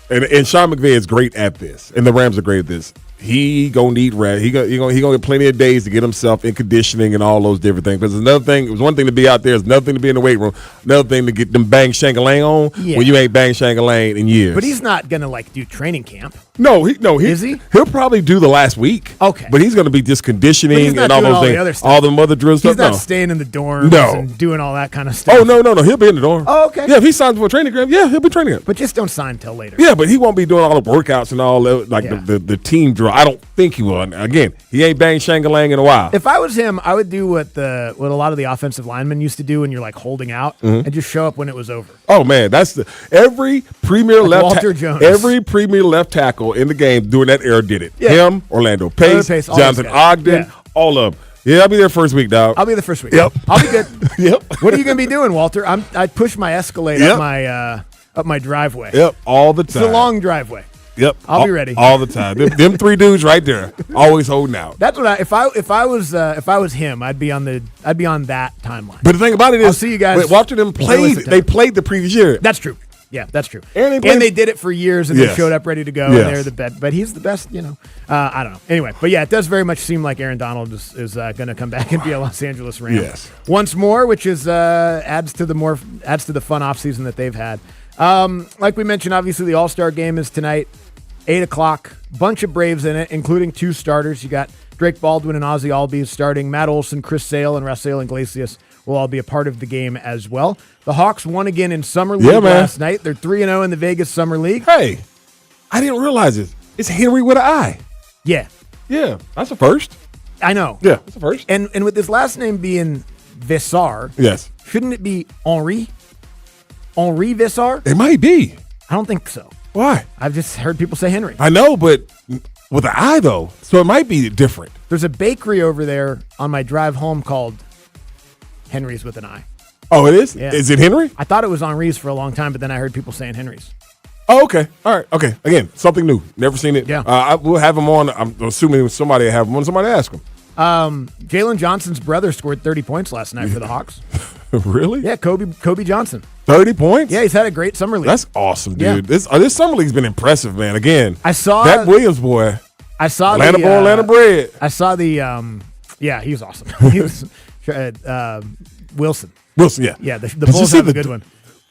And Sean McVay is great at this, and the Rams are great at this. He gonna need rest. He gonna get plenty of days to get himself in conditioning and all those different things. Because another thing, it was one thing to be out there, it's another thing to be in the weight room, another thing to get them bang shangalang on when you ain't bang shangalang in years. But he's not gonna do training camp. Is he? He'll probably do the last week. Okay, but he's gonna be just conditioning and all those things, all the other drills. He's not staying in the dorms and doing all that kind of stuff. Oh no, he'll be in the dorm. Oh, okay. Yeah, if he signs for a training camp, he'll be training camp. But just don't sign until later. Yeah, but he won't be doing all the workouts and all that, the team drill. I don't think he will. Again, he ain't bang shangalang in a while. If I was him, I would do what a lot of the offensive linemen used to do when you're holding out and just show up when it was over. Oh man, that's every premier Walter Jones. Every premier left tackle in the game during that era did it. Yeah. Him, Orlando Pace, Jonathan Ogden, all of them. Yeah, I'll be there first week, dog. I'll be the first week. Yep, I'll be good. Yep. What are you going to be doing, Walter? I push my Escalade up my driveway. Yep, all the time. It's a long driveway. Yep, I'll be ready all the time. them three dudes right there, always holding out. That's what if I was him, I'd be on that timeline. But the thing about it is, I'll see you guys. Watching them play, they played the previous year. That's true. Yeah, that's true. And they did it for years, and they showed up ready to go, Yes. and they're the best. But he's the best, I don't know. Anyway, but yeah, it does very much seem like Aaron Donald is going to come back and be a Los Angeles Ram once more, which is adds to the fun offseason that they've had. Like we mentioned, obviously the All-Star game is tonight, 8:00. Bunch of Braves in it, including 2 starters. You got Drake Baldwin and Ozzie Albies starting. Matt Olson, Chris Sale, and Rafael Iglesias will all be a part of the game as well. The Hawks won again in Summer League last night. They're 3-0 in the Vegas Summer League. Hey, I didn't realize it. It's Henry with an I. Yeah. Yeah, that's a first. I know. Yeah, that's a first. And with his last name being Vissar, yes, shouldn't it be Henri? Henri Vissar? It might be. I don't think so. Why? I've just heard people say Henry. I know, but with an I, though, so it might be different. There's a bakery over there on my drive home called Henry's with an I. Oh, it is? Yeah. Is it Henry? I thought it was Henri's for a long time, but then I heard people saying Henry's. Oh, okay. All right. Okay. Again, something new. Never seen it. Yeah. I will have him on. I'm assuming somebody will have him on. Somebody ask him. Jalen Johnson's brother scored 30 points last night for the Hawks. Really? Yeah, Kobe Johnson. 30 points? Yeah, he's had a great summer league. That's awesome, dude. Yeah. This summer league's been impressive, man. Again, I saw that Williams boy. I saw Atlanta boy, Atlanta bred. I saw the yeah, he was awesome. He was Wilson. Wilson, yeah. Yeah, the Bulls have a good one.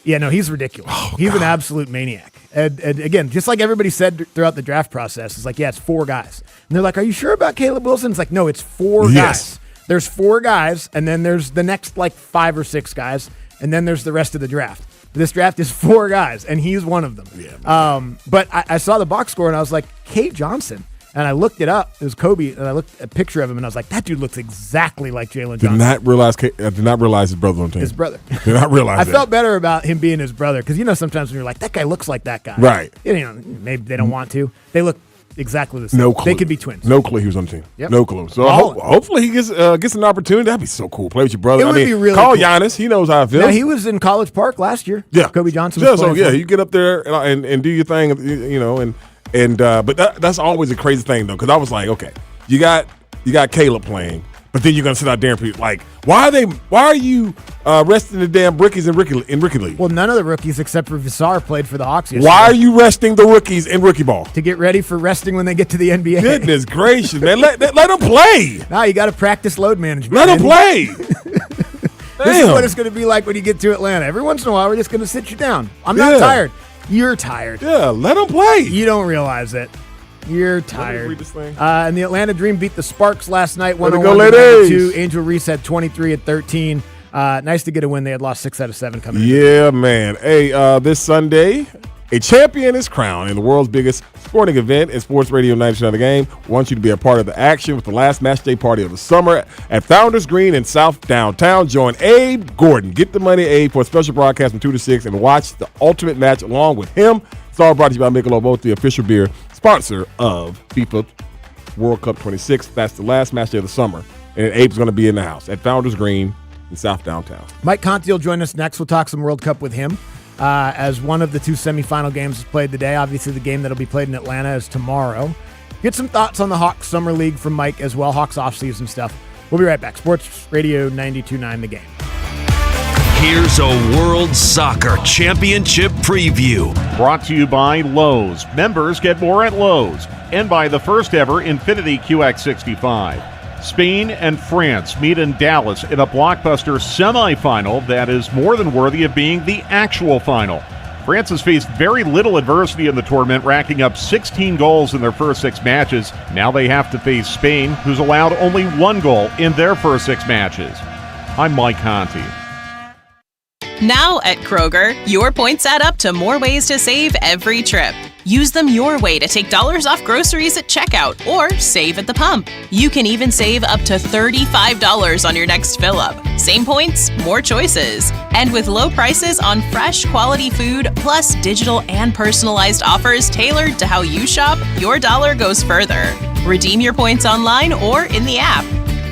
Yeah, no, he's ridiculous. He's an absolute maniac. And again, just like everybody said throughout the draft process, it's like, yeah, it's 4 guys. And they're like, are you sure about Caleb Wilson? It's like, no, it's 4 guys. There's 4 guys, and then there's the next 5 or 6 guys, and then there's the rest of the draft. This draft is 4 guys, and he's one of them. Yeah, but I saw the box score, and I was like, K. Johnson. And I looked it up. It was Kobe, and I looked at a picture of him, and I was like, that dude looks exactly like Jalen Johnson. I did not realize his brother on the team. His brother. Did not realize I felt better about him being his brother, because sometimes when you're like, that guy looks like that guy. Right. Maybe they don't want to. They look exactly the same. No clue. They could be twins. No clue he was on the team. Yep. No clue. So hopefully he gets an opportunity. That'd be so cool. Play with your brother. It would be really call cool. Giannis. He knows how it feels. Now, he was in College Park last year. Yeah. Kobe Johnson Yeah, was so playing for him. you get up there and do your thing, but that's always a crazy thing, though, because I was like, okay, you got Caleb playing, but then you're gonna sit out there and be like, why are you resting the damn rookies in rookie league? Well, none of the rookies except for Vissar played for the Hawks yesterday. Why are you resting the rookies in rookie ball? To get ready for resting when they get to the NBA. Goodness gracious, man, let them play. Nah, you got to practice load management. Let them play. This is what it's going to be like when you get to Atlanta. Every once in a while, we're just going to sit you down. I'm not tired. You're tired. Yeah, let them play. You don't realize it. You're tired. Read this thing. And the Atlanta Dream beat the Sparks last night, Way to 101-92. go, ladies. Angel Reese had 23-13. Nice to get a win. They had lost 6 out of 7 coming in. Yeah, man. Hey, this Sunday, a champion is crowned in the world's biggest sporting event in Sports Radio 99 The Game. Wants you to be a part of the action with the last match day party of the summer at Founders Green in South Downtown. Join Abe Gordon. Get the money, Abe, for a special broadcast from 2 to 6 and watch the ultimate match along with him. It's all brought to you by Michelob Ultra, the official beer sponsor of FIFA World Cup 26. That's the last match day of the summer. And Abe's going to be in the house at Founders Green in South Downtown. Mike Conti will join us next. We'll talk some World Cup with him as one of the 2 semifinal games is played today. Obviously, the game that'll be played in Atlanta is tomorrow. Get some thoughts on the Hawks Summer League from Mike as well, Hawks offseason stuff. We'll be right back. Sports Radio 92.9 The Game. Here's a World Soccer Championship preview. Brought to you by Lowe's. Members get more at Lowe's. And by the first ever Infiniti QX65. Spain and France meet in Dallas in a blockbuster semifinal that is more than worthy of being the actual final. France has faced very little adversity in the tournament, racking up 16 goals in their first 6 matches. Now they have to face Spain, who's allowed only 1 goal in their first 6 matches. I'm Mike Conti. Now at Kroger, your points add up to more ways to save every trip. Use them your way to take dollars off groceries at checkout or save at the pump. You can even save up to $35 on your next fill-up. Same points, more choices. And with low prices on fresh, quality food, plus digital and personalized offers tailored to how you shop, your dollar goes further. Redeem your points online or in the app.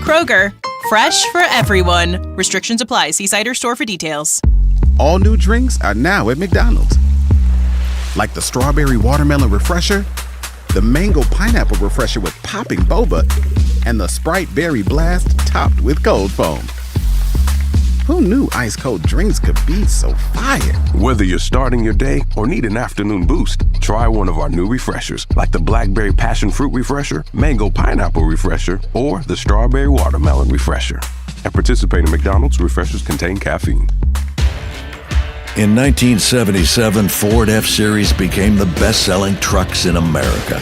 Kroger, fresh for everyone. Restrictions apply. See site or store for details. All new drinks are now at McDonald's. Like the strawberry watermelon refresher, the mango pineapple refresher with popping boba, and the Sprite berry blast topped with cold foam. Who knew ice cold drinks could be so fire? Whether you're starting your day or need an afternoon boost, try one of our new refreshers, like the blackberry passion fruit refresher, mango pineapple refresher, or the strawberry watermelon refresher. At participating McDonald's, refreshers contain caffeine. In 1977, Ford F-Series became the best-selling trucks in America.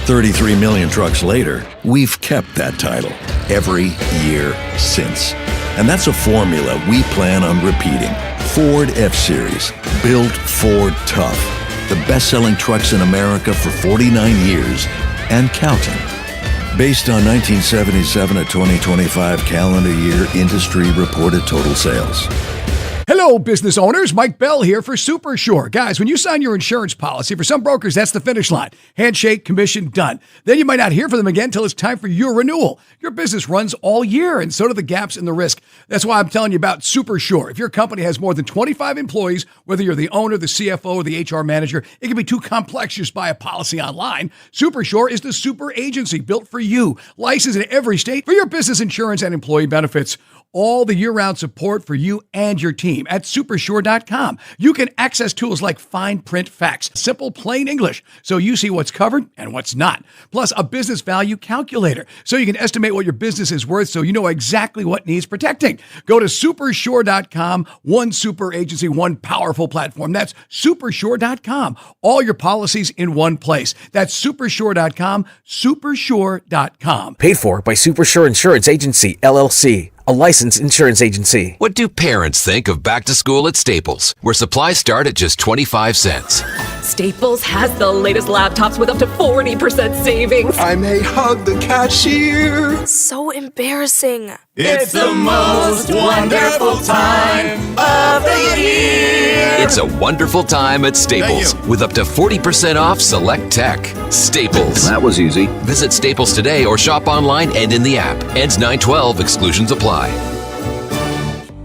33 million trucks later, we've kept that title every year since. And that's a formula we plan on repeating. Ford F-Series, built Ford tough. The best-selling trucks in America for 49 years and counting. Based on 1977 to 2025 calendar year industry reported total sales. Hello, business owners. Mike Bell here for Super Sure. Guys, when you sign your insurance policy, for some brokers, that's the finish line. Handshake, commission, done. Then you might not hear from them again until it's time for your renewal. Your business runs all year, and so do the gaps in the risk. That's why I'm telling you about Super Sure. If your company has more than 25 employees, whether you're the owner, the CFO, or the HR manager, it can be too complex just buy a policy online. Super Sure is the super agency built for you, licensed in every state for your business insurance and employee benefits. All the year-round support for you and your team at Supersure.com. You can access tools like fine print facts, simple plain English, so you see what's covered and what's not. Plus a business value calculator, so you can estimate what your business is worth so you know exactly what needs protecting. Go to Supersure.com, one super agency, one powerful platform. That's Supersure.com. All your policies in one place. That's Supersure.com, Supersure.com. Paid for by Supersure Insurance Agency, LLC. A licensed insurance agency. What do parents think of back to school at Staples, where supplies start at just 25 cents? Staples has the latest laptops with up to 40% savings. I may hug the cashier. So embarrassing. It's the most wonderful time of the year. It's a wonderful time at Staples with up to 40% off select tech. Staples. That was easy. Visit Staples today or shop online and in the app. Ends 9/12. Exclusions apply.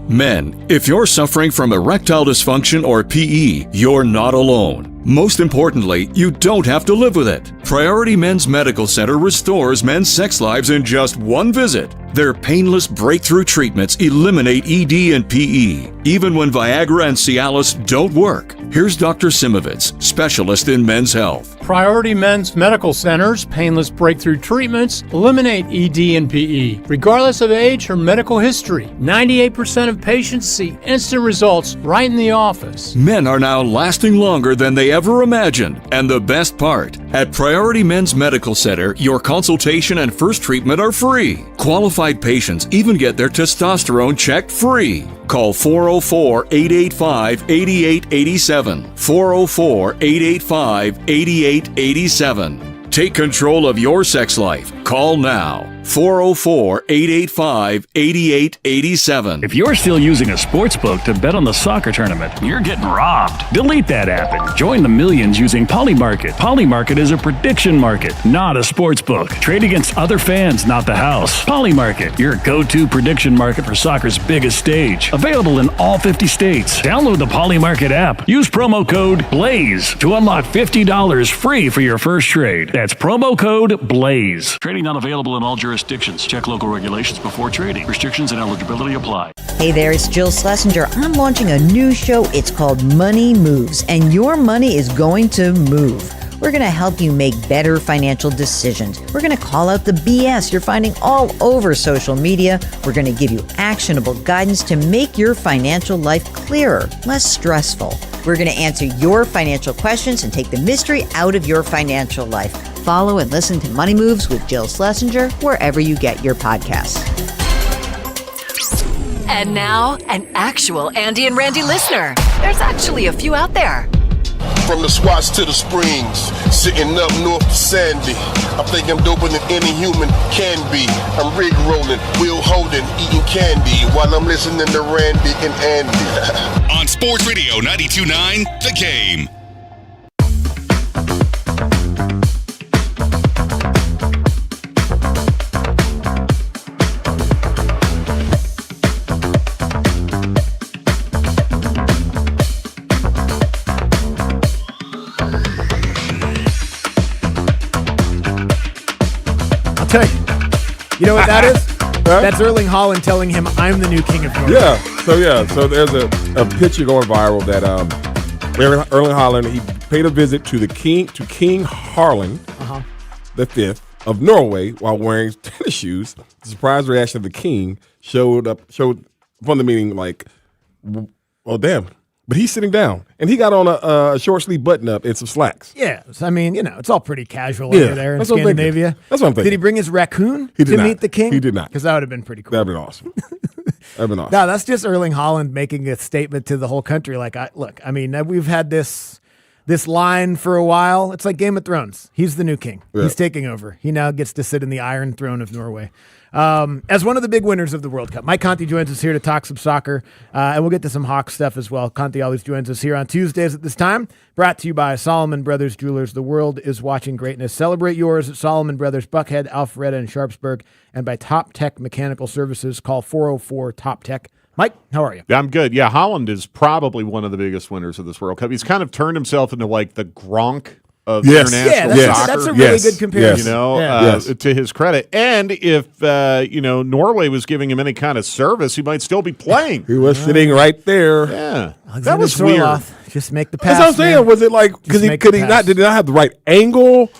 Men, if you're suffering from erectile dysfunction or PE, you're not alone. Most importantly, you don't have to live with it. Priority Men's Medical Center restores men's sex lives in just one visit. Their painless breakthrough treatments eliminate ED and PE, even when Viagra and Cialis don't work. Here's Dr. Simovitz, specialist in men's health. Priority Men's Medical Center's painless breakthrough treatments eliminate ED and PE, regardless of age or medical history. 98% of patients see instant results right in the office. Men are now lasting longer than they ever imagined. And the best part, at Priority Men's Medical Center, your consultation and first treatment are free. Qualified patients even get their testosterone checked free. Call 404-885-8887. 404-885-8887. Take control of your sex life. Call now. 404-885-8887. If you're still using a sports book to bet on the soccer tournament, you're getting robbed. Delete that app and join the millions using Polymarket. Polymarket is a prediction market, not a sports book. Trade against other fans, not the house. Polymarket, your go-to prediction market for soccer's biggest stage. Available in all 50 states. Download the Polymarket app. Use promo code BLAZE to unlock $50 free for your first trade. That's promo code BLAZE. Trading Trading not available in all jurisdictions. Check local regulations before trading. Restrictions and eligibility apply. Hey there, it's Jill Schlesinger. I'm launching a new show. It's called Money Moves, and your money is going to move. We're going to help you make better financial decisions. We're going to call out the BS you're finding all over social media. We're going to give you actionable guidance to make your financial life clearer, less stressful. We're going to answer your financial questions and take the mystery out of your financial life. Follow and listen to Money Moves with Jill Schlesinger wherever you get your podcasts. And now, an actual Andy and Randy listener. There's actually a few out there. From the Swats to the Springs, sitting up north to Sandy. I think I'm doper than any human can be. I'm rig rolling, wheel holding, eating candy while I'm listening to Randy and Andy. On Sports Radio 92.9, The Game. You know what that is? Huh? That's Erling Haaland telling him, I'm the new king of Norway. So there's a picture going viral that Erling Haaland, he paid a visit to King Harald V of Norway while wearing tennis shoes. The surprise reaction of the king showed from the meeting like, well, damn. But he's sitting down, and he got on a short sleeve button up and some slacks. Yeah, I mean, it's all pretty casual over there in Scandinavia. That's what I'm thinking. Did he bring his raccoon to meet the king? He did not. Because that would have been pretty cool. That'd been awesome. No, that's just Erling Haaland making a statement to the whole country. Like, we've had this line for a while. It's like Game of Thrones. He's the new king. Yeah. He's taking over. He now gets to sit in the Iron Throne of Norway. As one of the big winners of the World Cup, Mike Conti joins us here to talk some soccer, and we'll get to some Hawks stuff as well. Conti always joins us here on Tuesdays at this time, brought to you by Solomon Brothers Jewelers. The world is watching greatness. Celebrate yours at Solomon Brothers, Buckhead, Alpharetta, and Sharpsburg, and by Top Tech Mechanical Services. Call 404-TOP-TECH. Mike, how are you? I'm good. Yeah, Haaland is probably one of the biggest winners of this World Cup. He's kind of turned himself into like the Gronk of international soccer. That's a really good comparison. To his credit. And if, Norway was giving him any kind of service, he might still be playing. He was sitting right there. Yeah. That was weird. Just make the pass. That's what I'm saying. Man. Was it like, because did he not have the right angle?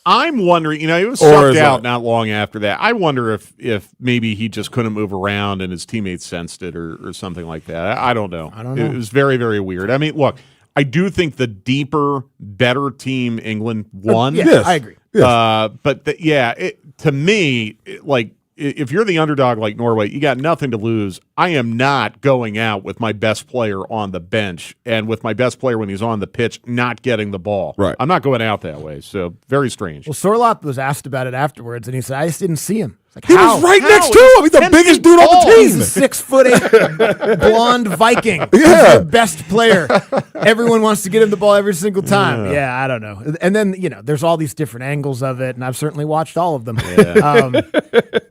I'm wondering, he was sucked out not long after that. I wonder if maybe he just couldn't move around and his teammates sensed it or something like that. I don't know. It was very, very weird. I mean, look, I do think the deeper, better team England won. Yes, I agree. Yes. But to me, if you're the underdog like Norway, you got nothing to lose. I am not going out with my best player on the bench and with my best player when he's on the pitch not getting the ball. Right. I'm not going out that way. So very strange. Well, Sorloth was asked about it afterwards, and he said, I just didn't see him. He was right next to him. He's the biggest dude on the team. He's a 6'8" blonde Viking. Yeah. He's the best player. Everyone wants to get him the ball every single time. Yeah, I don't know. And then, there's all these different angles of it, and I've certainly watched all of them. Yeah.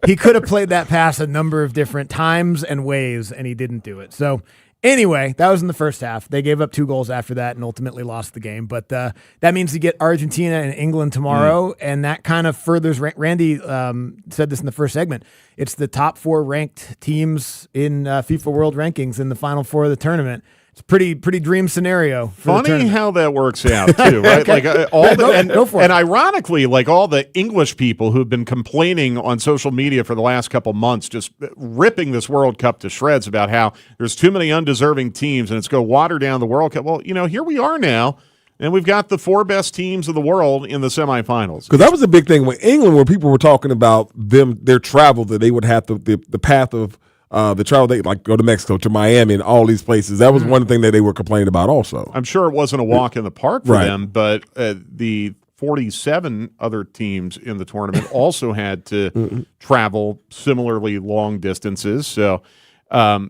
He could have played that pass a number of different times and ways, and he didn't do it. So, anyway, that was in the first half. They gave up 2 goals after that and ultimately lost the game. But that means you get Argentina and England tomorrow, and that kind of furthers. Randy said this in the first segment. It's the top 4 ranked teams in FIFA World Rankings in the final 4 of the tournament. It's a pretty dream scenario. Funny how that works out too, right? Okay. Go for it. And ironically, like all the English people who've been complaining on social media for the last couple months, just ripping this World Cup to shreds about how there's too many undeserving teams and it's going to water down the World Cup. Well, here we are now. And we've got the 4 best teams of the world in the semifinals. Because that was a big thing with England, where people were talking about their travel, that they would have the path of the travel, they like go to Mexico, to Miami, and all these places. That was one thing that they were complaining about also. I'm sure it wasn't a walk in the park for them, but the 47 other teams in the tournament also had to travel similarly long distances. So, I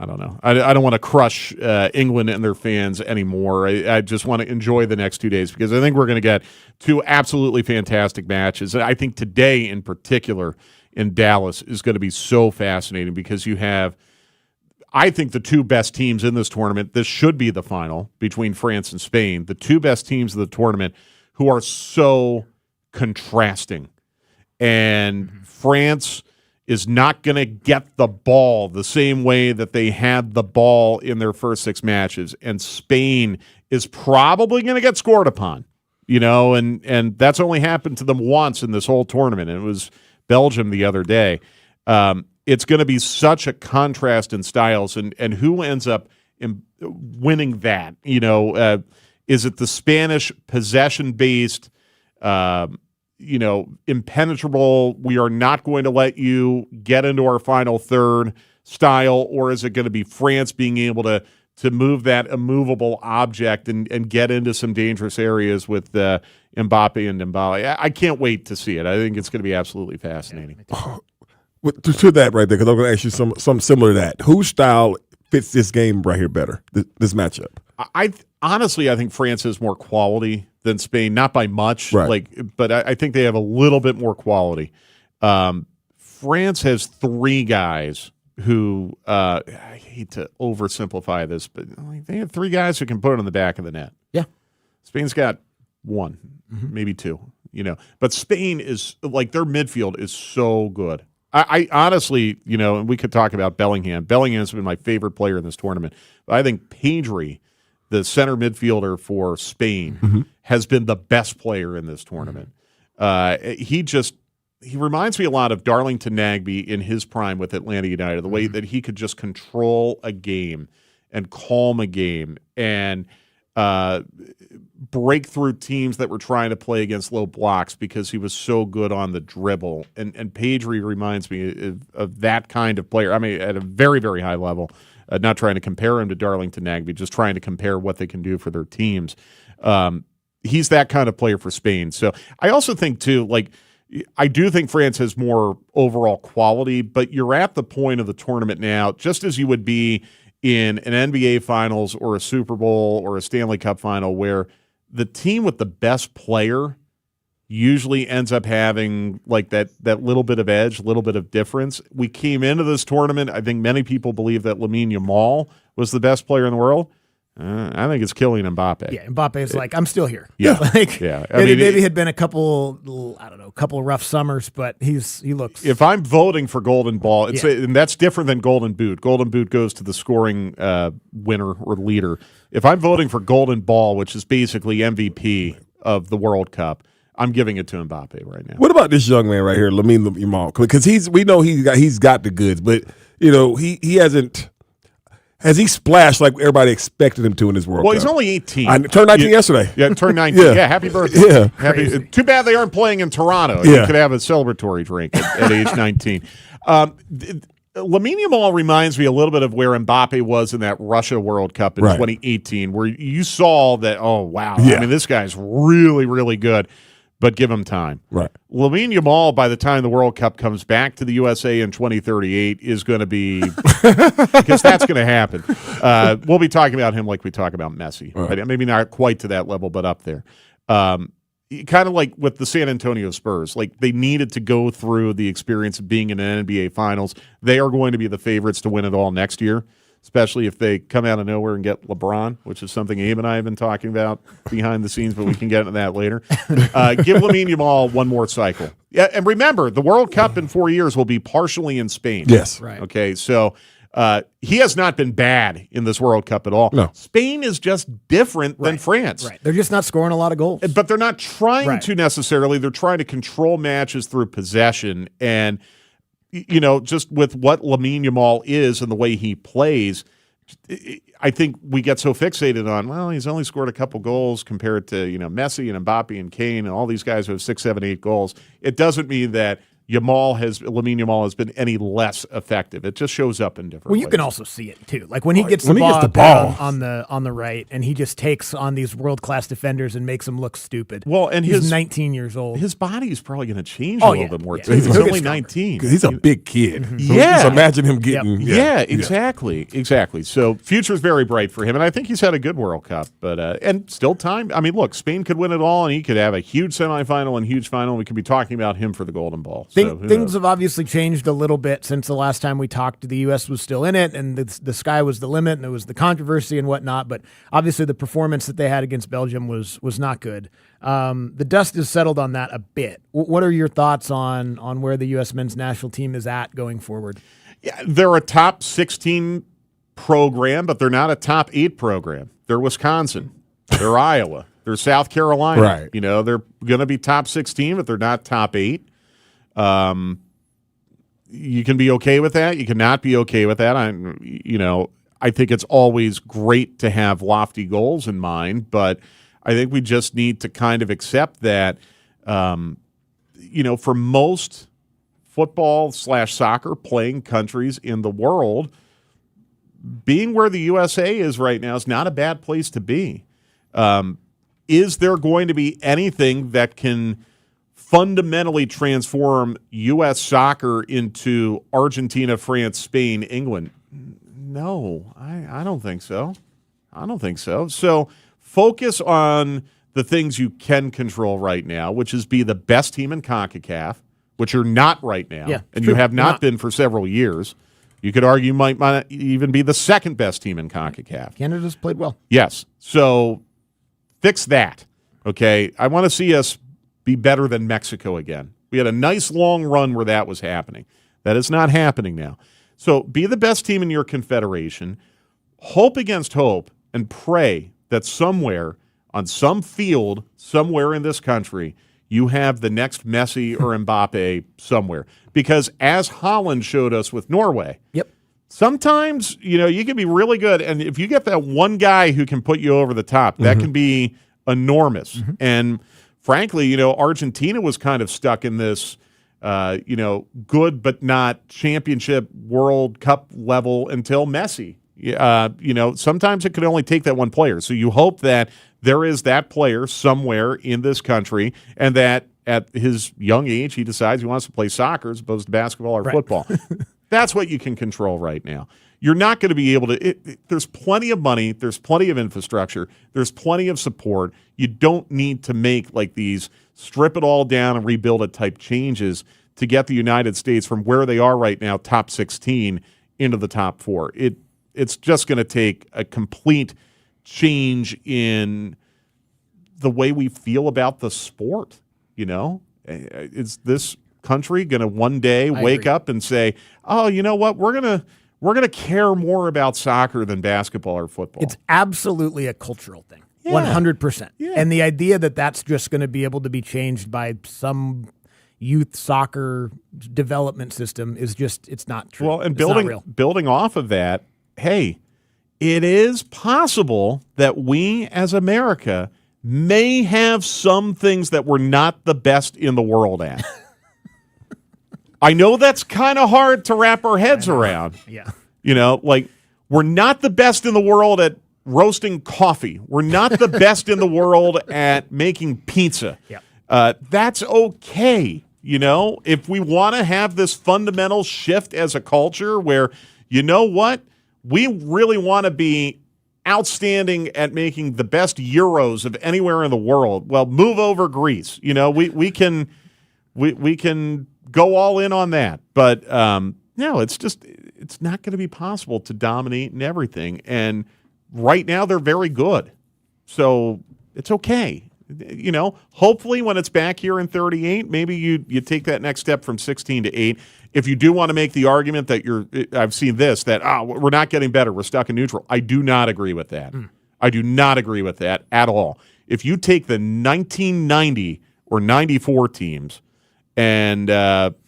don't know. I don't want to crush England and their fans anymore. I just want to enjoy the next 2 days because I think we're going to get 2 absolutely fantastic matches. I think today in particular in Dallas is going to be so fascinating because you have, I think, the 2 best teams in this tournament. This should be the final between France and Spain. The 2 best teams of the tournament who are so contrasting. And France is not going to get the ball the same way that they had the ball in their first 6 matches. And Spain is probably going to get scored upon, and that's only happened to them once in this whole tournament. And it was Belgium the other day. It's going to be such a contrast in styles, and who ends up winning that? Is it the Spanish possession-based, impenetrable, we are not going to let you get into our final third style, or is it going to be France being able to move that immovable object and get into some dangerous areas with Mbappe and Dembele? I can't wait to see it. I think it's going to be absolutely fascinating. To that right there, because I'm going to ask you something similar to that. Whose style fits this game right here better, this matchup? I think France has more quality than Spain, not by much, right. But I think they have a little bit more quality. France has 3 guys who, I hate to oversimplify this, but they have 3 guys who can put it on the back of the net. Yeah. Spain's got 1, maybe 2, But Spain is, their midfield is so good. I honestly, and we could talk about Bellingham. Bellingham's been my favorite player in this tournament. But I think Pedri, the center midfielder for Spain, has been the best player in this tournament. He reminds me a lot of Darlington Nagbe in his prime with Atlanta United, the way that he could just control a game and calm a game and break through teams that were trying to play against low blocks because he was so good on the dribble. And Pedri reminds me of that kind of player. I mean, at a very, very high level. Not trying to compare him to Darlington Nagbe, just trying to compare what they can do for their teams. He's that kind of player for Spain. So I also think, too, I do think France has more overall quality, but you're at the point of the tournament now, just as you would be in an NBA Finals or a Super Bowl or a Stanley Cup Final, where the team with the best player usually ends up having that little bit of edge, a little bit of difference. We came into this tournament, I think many people believe that Lamine Yamal was the best player in the world. I think it's Kylian Mbappe. Yeah, Mbappe is I'm still here. Yeah, yeah. Maybe had been a couple rough summers, but he looks. If I'm voting for Golden Ball, and that's different than Golden Boot. Golden Boot goes to the scoring winner or leader. If I'm voting for Golden Ball, which is basically MVP of the World Cup, I'm giving it to Mbappe right now. What about this young man right here, Lamine Yamal? Because we know he's got the goods, but he hasn't. Has he splashed like everybody expected him to in his World Cup? Well, he's only 18. I turned 19 yesterday. Yeah, turned 19. Yeah, happy birthday. Yeah. Happy. Too bad they aren't playing in Toronto. Yeah. You could have a celebratory drink at age 19. Lamine Yamal reminds me a little bit of where Mbappe was in that Russia World Cup in 2018, where you saw that, oh, wow. Yeah. I mean, this guy's really, really good. But give him time. Right. Lamine Yamal, by the time the World Cup comes back to the USA in 2038, is going to be because that's going to happen. We'll be talking about him like we talk about Messi. Right? Maybe not quite to that level, but up there. Kind of like with the San Antonio Spurs. They needed to go through the experience of being in an NBA Finals. They are going to be the favorites to win it all next year, especially if they come out of nowhere and get LeBron, which is something Abe and I have been talking about behind the scenes, but we can get into that later. Give Lamine Yamal one more cycle. Yeah, and remember, the World Cup in 4 years will be partially in Spain. Yes. Right. Okay, so he has not been bad in this World Cup at all. No. Spain is just different than France. Right. They're just not scoring a lot of goals. But they're not trying to necessarily. They're trying to control matches through possession. And just with what Lamine Yamal is and the way he plays, I think we get so fixated on, well, he's only scored a couple goals compared to, Messi and Mbappe and Kane and all these guys who have 6, 7, 8 goals. It doesn't mean that Lamine Yamal has been any less effective. It just shows up in different ways. You can also see it too. When he gets the ball on the right, and he just takes on these world-class defenders and makes them look stupid. Well, and he's 19 years old. His body is probably going to change a little bit more too. He's only 19. He's a big kid. Mm-hmm. So just imagine him getting. Yeah, exactly. So future's very bright for him, and I think he's had a good World Cup. But and still time. I mean, look, Spain could win it all, and he could have a huge semifinal and huge final. We could be talking about him for the Golden Ball. So. Things have obviously changed a little bit since the last time we talked. The U.S. was still in it, and the sky was the limit, and there was the controversy and whatnot. But obviously, the performance that they had against Belgium was not good. The dust has settled on that a bit. What are your thoughts on where the U.S. men's national team is at going forward? Yeah, they're a top 16 program, but they're not a top 8 program. They're Wisconsin. They're Iowa. They're South Carolina. Right. They're going to be top 16, but they're not top 8. You can be okay with that. You cannot be okay with that. I think it's always great to have lofty goals in mind, but I think we just need to kind of accept that, for most football/soccer playing countries in the world, being where the USA is right now is not a bad place to be. Is there going to be anything that can fundamentally transform U.S. soccer into Argentina, France, Spain, England? No, I don't think so. I don't think so. So focus on the things you can control right now, which is be the best team in CONCACAF, which you're not right now, and you have not been for several years. You could argue might even be the second best team in CONCACAF. Canada's played well. Yes. So fix that, okay? I want to see us be better than Mexico again. We had a nice long run where that was happening. That is not happening now. So be the best team in your confederation, hope against hope, and pray that somewhere on some field somewhere in this country you have the next Messi or Mbappe somewhere. Because as Holland showed us with Norway, sometimes, you can be really good, and if you get that one guy who can put you over the top, that can be enormous. And frankly, Argentina was kind of stuck in this, good but not championship World Cup level until Messi. Sometimes it could only take that one player. So you hope that there is that player somewhere in this country, and that at his young age he decides he wants to play soccer as opposed to basketball or football. That's what you can control right now. You're not going to be able to there's plenty of money, there's plenty of infrastructure, there's plenty of support. You don't need to make like these strip it all down and rebuild it type changes to get the United States from where they are right now, top 16, into the top 4. It's just going to take a complete change in the way we feel about the sport. Is this country going to one day wake up and say, "Oh, you know what? We're gonna care more about soccer than basketball or football"? It's absolutely a cultural thing, 100%. And the idea that that's just going to be able to be changed by some youth soccer development system is it's not true. Well, and it's building off of that, hey, it is possible that we as America may have some things that we're not the best in the world at. I know that's kind of hard to wrap our heads around. Yeah. We're not the best in the world at roasting coffee. We're not the best in the world at making pizza. Yeah. That's okay. If we want to have this fundamental shift as a culture where, we really want to be outstanding at making the best Euros of anywhere in the world. Well, move over Greece. We can go all in on that. But no, it's not going to be possible to dominate in everything. And right now they're very good. So it's okay. Hopefully when it's back here in 38, maybe you take that next step from 16 to 8. If you do want to make the argument that I've seen this, that we're not getting better, we're stuck in neutral. I do not agree with that. I do not agree with that at all. If you take the 1990 or 94 teams and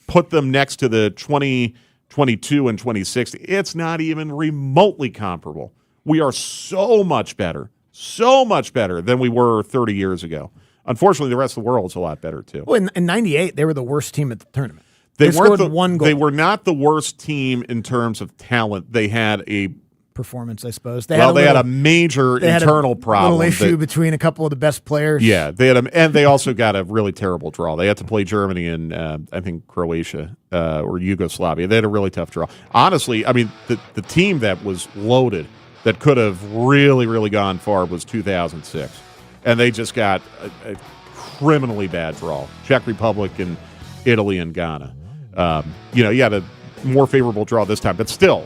put them next to the 2022 and 2060, it's not even remotely comparable. We are so much better than we were 30 years ago. Unfortunately, the rest of the world is a lot better, too. Well, in 98, they were the worst team at the tournament. They scored one goal. They were not the worst team in terms of talent. They had a performance, I suppose. They had a major internal problem. Little issue between a couple of the best players. Yeah, and they also got a really terrible draw. They had to play Germany and I think Croatia or Yugoslavia. They had a really tough draw. Honestly, I mean, the team that was loaded that could have really, really gone far was 2006, and they just got a criminally bad draw. Czech Republic and Italy and Ghana. You had a more favorable draw this time. But still,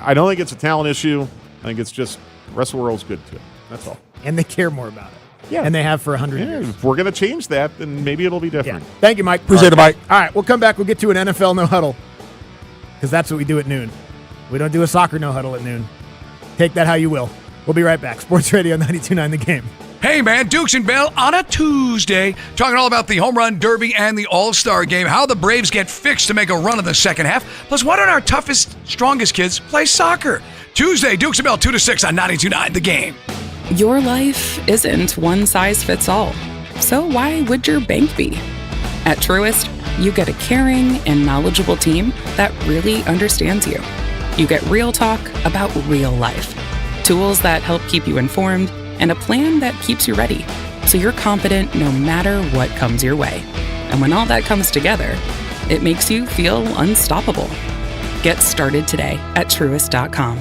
I don't think it's a talent issue. I think it's just the rest of the world's good too. That's all. And they care more about it. Yeah. And they have for 100 years. If we're going to change that, then maybe it'll be different. Yeah. Thank you, Mike. Appreciate it, Mike. All right, we'll come back. We'll get to an NFL no huddle because that's what we do at noon. We don't do a soccer no huddle at noon. Take that how you will. We'll be right back. Sports Radio 92.9 The Game. Hey, man, Dukes and Bell on a Tuesday, talking all about the Home Run Derby and the All-Star Game, how the Braves get fixed to make a run in the second half, plus why don't our toughest, strongest kids play soccer? Tuesday, Dukes and Bell, 2 to 6 on 92.9 The Game. Your life isn't one size fits all, so why would your bank be? At Truist, you get a caring and knowledgeable team that really understands you. You get real talk about real life, tools that help keep you informed, and a plan that keeps you ready, so you're confident no matter what comes your way. And when all that comes together, it makes you feel unstoppable. Get started today at Truist.com.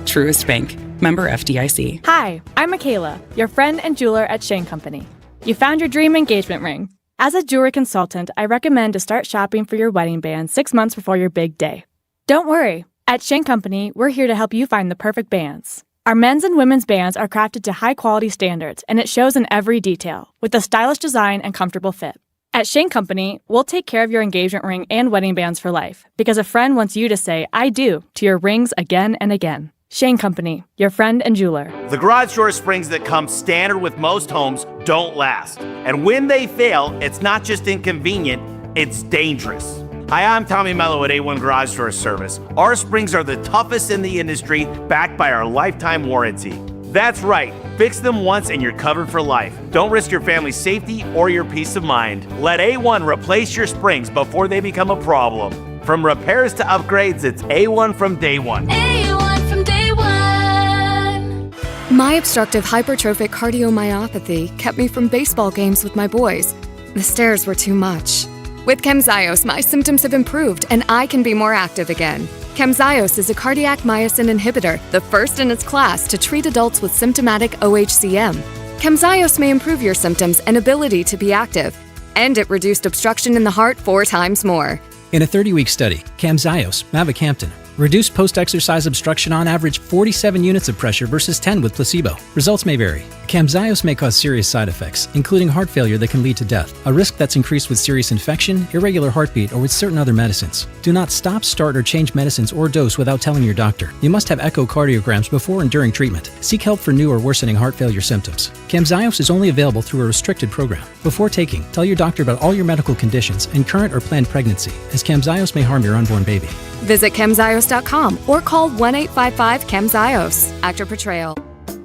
Truist Bank. Member FDIC. Hi, I'm Michaela, your friend and jeweler at Shane Company. You found your dream engagement ring. As a jewelry consultant, I recommend to start shopping for your wedding band 6 months before your big day. Don't worry. At Shane Company, we're here to help you find the perfect bands. Our men's and women's bands are crafted to high-quality standards, and it shows in every detail, with a stylish design and comfortable fit. At Shane Company, we'll take care of your engagement ring and wedding bands for life, because a friend wants you to say, I do, to your rings again and again. Shane Company, your friend and jeweler. The garage door springs that come standard with most homes don't last. And when they fail, it's not just inconvenient, it's dangerous. Hi, I'm Tommy Mello at A1 Garage Door Service. Our springs are the toughest in the industry, backed by our lifetime warranty. That's right, fix them once and you're covered for life. Don't risk your family's safety or your peace of mind. Let A1 replace your springs before they become a problem. From repairs to upgrades, it's A1 from day one. A1 from day one. My obstructive hypertrophic cardiomyopathy kept me from baseball games with my boys. The stairs were too much. With Camzyos, my symptoms have improved and I can be more active again. Camzyos is a cardiac myosin inhibitor, the first in its class to treat adults with symptomatic OHCM. Camzyos may improve your symptoms and ability to be active, and it reduced obstruction in the heart 4 times more. In a 30-week study, Camzyos, mavacamten, reduced post-exercise obstruction on average 47 units of pressure versus 10 with placebo. Results may vary. Camzyos may cause serious side effects, including heart failure that can lead to death, a risk that's increased with serious infection, irregular heartbeat, or with certain other medicines. Do not stop, start, or change medicines or dose without telling your doctor. You must have echocardiograms before and during treatment. Seek help for new or worsening heart failure symptoms. Camzyos is only available through a restricted program. Before taking, tell your doctor about all your medical conditions and current or planned pregnancy, as Camzyos may harm your unborn baby. Visit Camzyos.com or call 1-855-CAMZYOS. Actor Portrayal.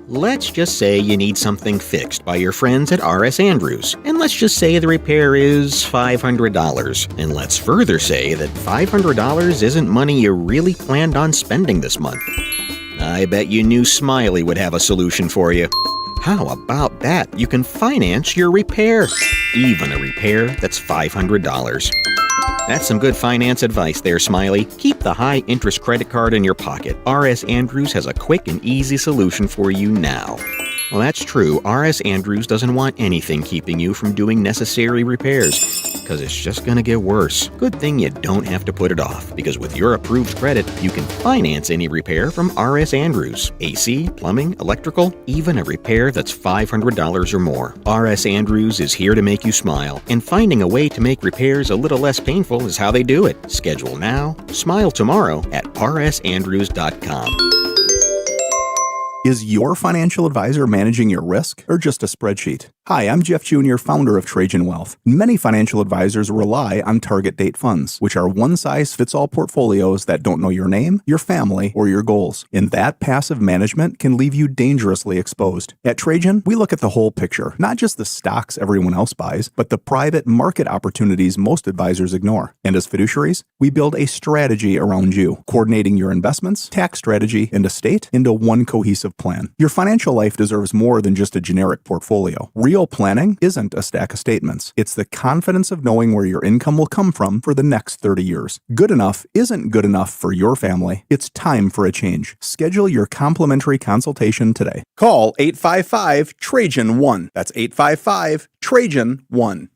Let's just say you need something fixed by your friends at R.S. Andrews, and let's just say the repair is $500. And let's further say that $500 isn't money you really planned on spending this month. I bet you knew Smiley would have a solution for you. How about that? You can finance your repair, even a repair that's $500. That's some good finance advice there, Smiley. Keep the high-interest credit card in your pocket. R.S. Andrews has a quick and easy solution for you now. Well, that's true. R.S. Andrews doesn't want anything keeping you from doing necessary repairs, because it's just going to get worse. Good thing you don't have to put it off, because with your approved credit, you can finance any repair from R.S. Andrews. AC, plumbing, electrical, even a repair that's $500 or more. R.S. Andrews is here to make you smile, and finding a way to make repairs a little less painful is how they do it. Schedule now, smile tomorrow at rsandrews.com. Is your financial advisor managing your risk or just a spreadsheet? Hi, I'm Jeff Jr., founder of Trajan Wealth. Many financial advisors rely on target date funds, which are one-size-fits-all portfolios that don't know your name, your family, or your goals. And that passive management can leave you dangerously exposed. At Trajan, we look at the whole picture, not just the stocks everyone else buys, but the private market opportunities most advisors ignore. And as fiduciaries, we build a strategy around you, coordinating your investments, tax strategy, and estate into one cohesive plan. Your financial life deserves more than just a generic portfolio. Real planning isn't a stack of statements. It's the confidence of knowing where your income will come from for the next 30 years. Good enough isn't good enough for your family. It's time for a change. Schedule your complimentary consultation today. Call 855-TRAJAN-1. That's 855-TRAJAN-1.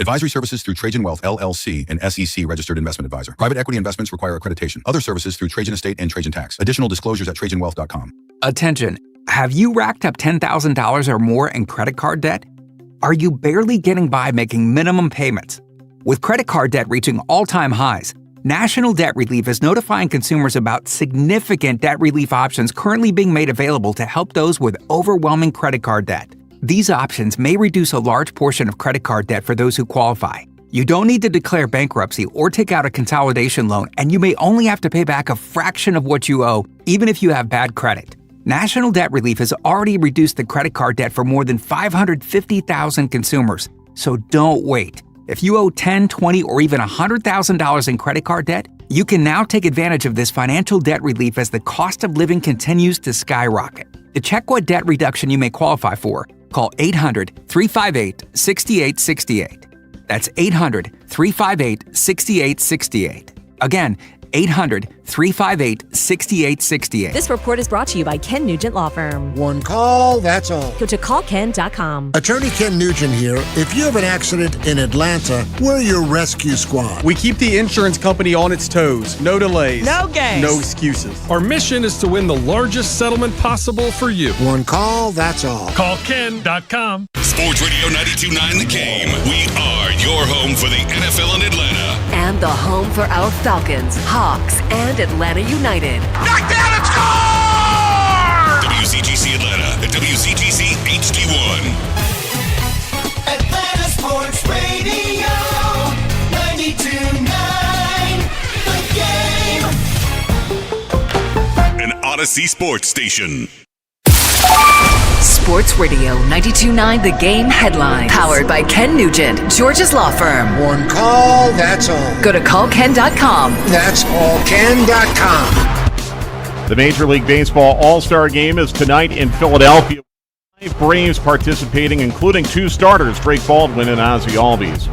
Advisory services through Trajan Wealth, LLC, an SEC registered investment advisor. Private equity investments require accreditation. Other services through Trajan Estate and Trajan Tax. Additional disclosures at TrajanWealth.com. Attention. Have you racked up $10,000 or more in credit card debt? Are you barely getting by making minimum payments? With credit card debt reaching all-time highs, National Debt Relief is notifying consumers about significant debt relief options currently being made available to help those with overwhelming credit card debt. These options may reduce a large portion of credit card debt for those who qualify. You don't need to declare bankruptcy or take out a consolidation loan, and you may only have to pay back a fraction of what you owe, even if you have bad credit. National Debt Relief has already reduced the credit card debt for more than 550,000 consumers, so don't wait. If you owe $10,000, $20,000, or even $100,000 in credit card debt, you can now take advantage of this financial debt relief as the cost of living continues to skyrocket. To check what debt reduction you may qualify for, call 800-358-6868. That's 800-358-6868. Again, 800-358-6868. This report is brought to you by Ken Nugent Law Firm. One call, that's all. Go to callken.com. Attorney Ken Nugent here. If you have an accident in Atlanta, we're your rescue squad. We keep the insurance company on its toes. No delays. No games. No excuses. Our mission is to win the largest settlement possible for you. One call, that's all. Call Ken.com. Sports Radio 92.9 The Game. We are your home for the NFL in Atlanta. And the home for our Falcons, Hawks, and Atlanta United. Knockdown and score! WCGC Atlanta and WCGC HD1. Atlanta Sports Radio 92.9 The Game. An Odyssey Sports Station. Sports Radio 92.9 The Game headlines. Powered by Ken Nugent, Georgia's law firm. One call, that's all. Go to callken.com. That's all ken.com. The Major League Baseball All-Star Game is tonight in Philadelphia. 5 Braves participating, including 2 starters, Drake Baldwin and Ozzie Albies.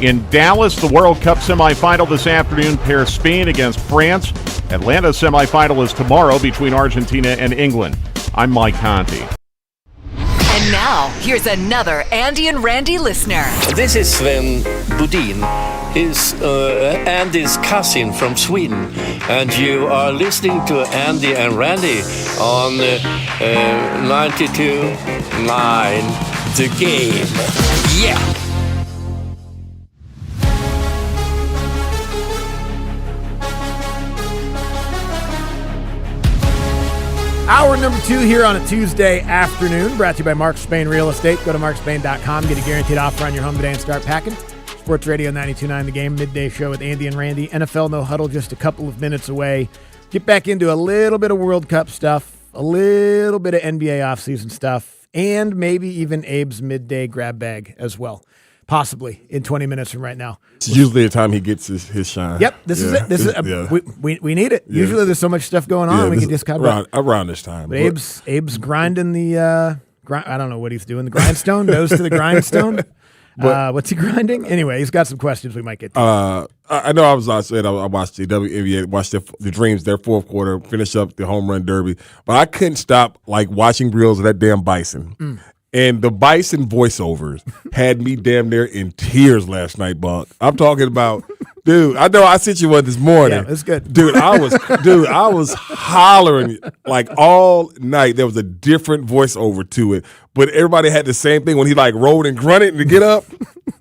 In Dallas, the World Cup semifinal this afternoon pairs Spain against France. Atlanta's semifinal is tomorrow between Argentina and England. I'm Mike Conti. And now, here's another Andy and Randy listener. This is Sven Budin. He's Andy's cousin from Sweden. And you are listening to Andy and Randy on 92.9 The Game. Yeah! Hour number 2 here on a Tuesday afternoon, brought to you by Mark Spain Real Estate. Go to markspain.com, get a guaranteed offer on your home today and start packing. Sports Radio 92.9 The Game, midday show with Andy and Randy. NFL No Huddle just a couple of minutes away. Get back into a little bit of World Cup stuff, a little bit of NBA offseason stuff, and maybe even Abe's midday grab bag as well. Possibly in 20 minutes from right now. It's usually the time he gets his shine. Yep, this is it. We need it. Yeah. Usually there's so much stuff going on, we can just kind of around this time. But Abe's grinding the I don't know what he's doing. The grindstone goes to the grindstone. What's he grinding? Anyway, he's got some questions we might get to. I know I watched the WNBA, watched the Dreams, their fourth quarter, finish up the home run derby, but I couldn't stop watching reels of that damn Bison. And the Bison voiceovers had me damn near in tears last night, Buck. I'm talking about, dude. I know I sent you one this morning. Yeah, it's good, dude. I was hollering all night. There was a different voiceover to it, but everybody had the same thing when he rolled and grunted to get up.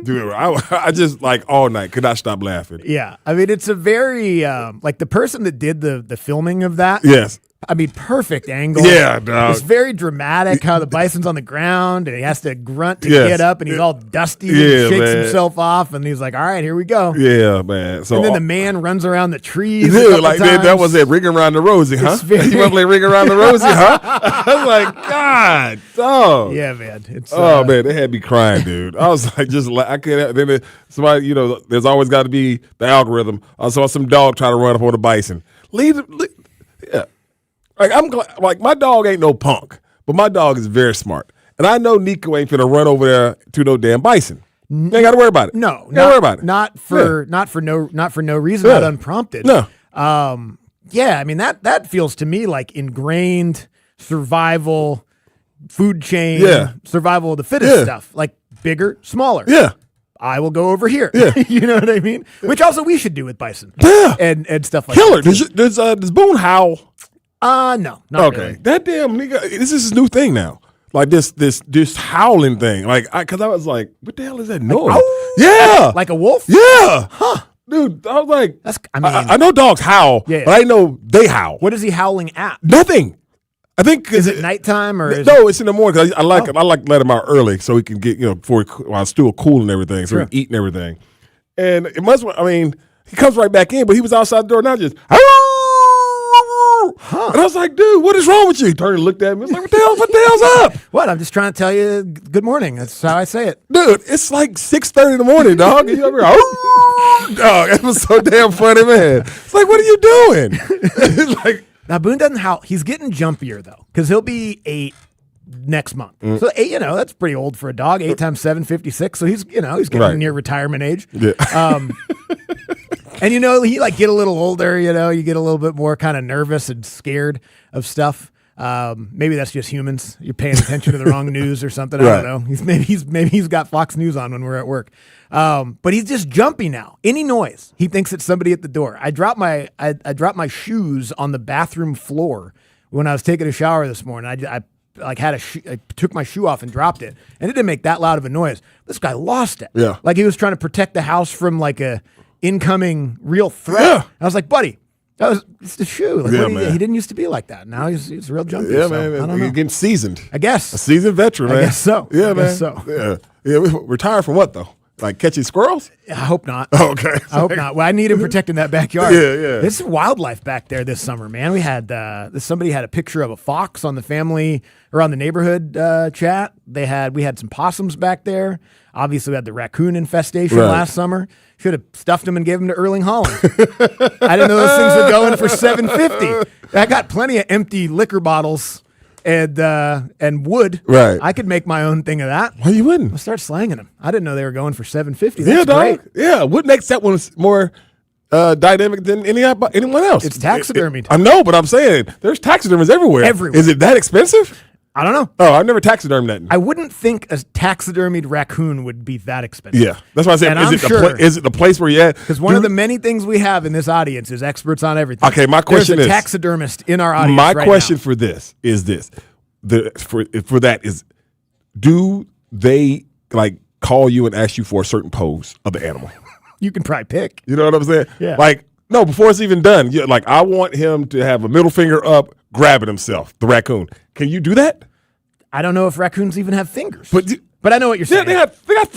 Dude, I just all night could not stop laughing. Yeah, I mean it's a very the person that did the filming of that. Yes. I mean, perfect angle. Yeah, dog. It's very dramatic how the Bison's on the ground and he has to grunt to get up and he's all dusty and shakes himself off and he's like, all right, here we go. Yeah, man. So, and then the man runs around the trees. Dude, that was it. Ring Around the Rosie, huh? You want to play Ring Around the Rosie, huh? I was like, God, dog. Yeah, man. Man, they had me crying, dude. I was I couldn't. Then somebody, there's always got to be the algorithm. I saw some dog try to run up on the Bison. Yeah. My dog ain't no punk, but my dog is very smart. And I know Nico ain't finna run over there to no damn Bison. You ain't got to worry about it. No, not worry about it. Not for no reason, not unprompted. No. Yeah, I mean that feels to me like ingrained survival, food chain, survival of the fittest stuff. Like bigger, smaller. Yeah. I will go over here. Yeah. You know what I mean? Which also we should do with Bison. Yeah. And stuff like Killer. that. Does Boone howl? No, not really. That damn nigga. This is his new thing now. Like this howling thing. Like, because I was like, what the hell is that noise? Yeah. Like a wolf? Yeah. Huh. Dude, I was like, I know dogs howl, Yeah. but I know they howl. What is he howling at? Nothing. I think Is it nighttime or is no, it's in the morning. 'Cause I like let him out early so he can get while it's still cool and everything, so he can eat and everything. And it must. I mean, he comes right back in, but he was outside the door now just. And I was like, dude, what is wrong with you? He turned and looked at me. I was like, what the hell's up? What? I'm just trying to tell you good morning. That's how I say it. Dude, it's like 6:30 in the morning, dog. And you over here, dog, it was so damn funny, man. It's like, what are you doing? It's like, now, Boone doesn't howl. He's getting jumpier, though, because he'll be 8 next month. So 8, that's pretty old for a dog. 8 times 7, 56. So he's getting near retirement age. Yeah. And he get a little older, you get a little bit more kind of nervous and scared of stuff. Maybe that's just humans. You're paying attention to the wrong news or something. I don't know. Maybe he's got Fox News on when we're at work. But he's just jumpy now. Any noise, he thinks it's somebody at the door. I dropped my shoes on the bathroom floor when I was taking a shower this morning. I took my shoe off and dropped it, and it didn't make that loud of a noise. This guy lost it. Yeah. Like he was trying to protect the house from like a incoming real threat. Yeah. I was like, buddy, it's the shoe. Like, man. he didn't used to be like that. Now he's real jumpy. yeah, so, man. I don't know. You're getting seasoned. I guess. A seasoned veteran, I man. guess so. Yeah, I man. guess so. Yeah. Retired from what, though? Like catching squirrels? I hope not. Oh, okay. I hope not. Well, I need him protecting that backyard. Yeah. There's wildlife back there this summer, man. We had somebody had a picture of a fox on the family or on the neighborhood chat. We had some possums back there. Obviously, we had the raccoon infestation last summer. Should have stuffed them and gave them to Erling Haaland. I didn't know those things were going for $7.50. I got plenty of empty liquor bottles and wood. Right. I could make my own thing of that. Why you wouldn't? I'll start slanging them. I didn't know they were going for $7.50. Yeah, That's dog. great. Yeah. What makes that one more dynamic than anyone else? It's taxidermied. I know, but I'm saying there's taxidermies everywhere. Everywhere. Is it that expensive? I don't know. Oh, I've never taxidermied that. I wouldn't think a taxidermied raccoon would be that expensive. Yeah, that's why I said, is it the place where you're at? Because one of the many things we have in this audience is experts on everything. Okay, my question There's a is taxidermist in our audience. My right question now. for this is this: for that is, do they call you and ask you for a certain pose of the animal? You can probably pick. You know what I'm saying? Yeah. No, before it's even done. I want him to have a middle finger up, grabbing himself, the raccoon. Can you do that? I don't know if raccoons even have fingers. But I know what you're saying. Yeah, they got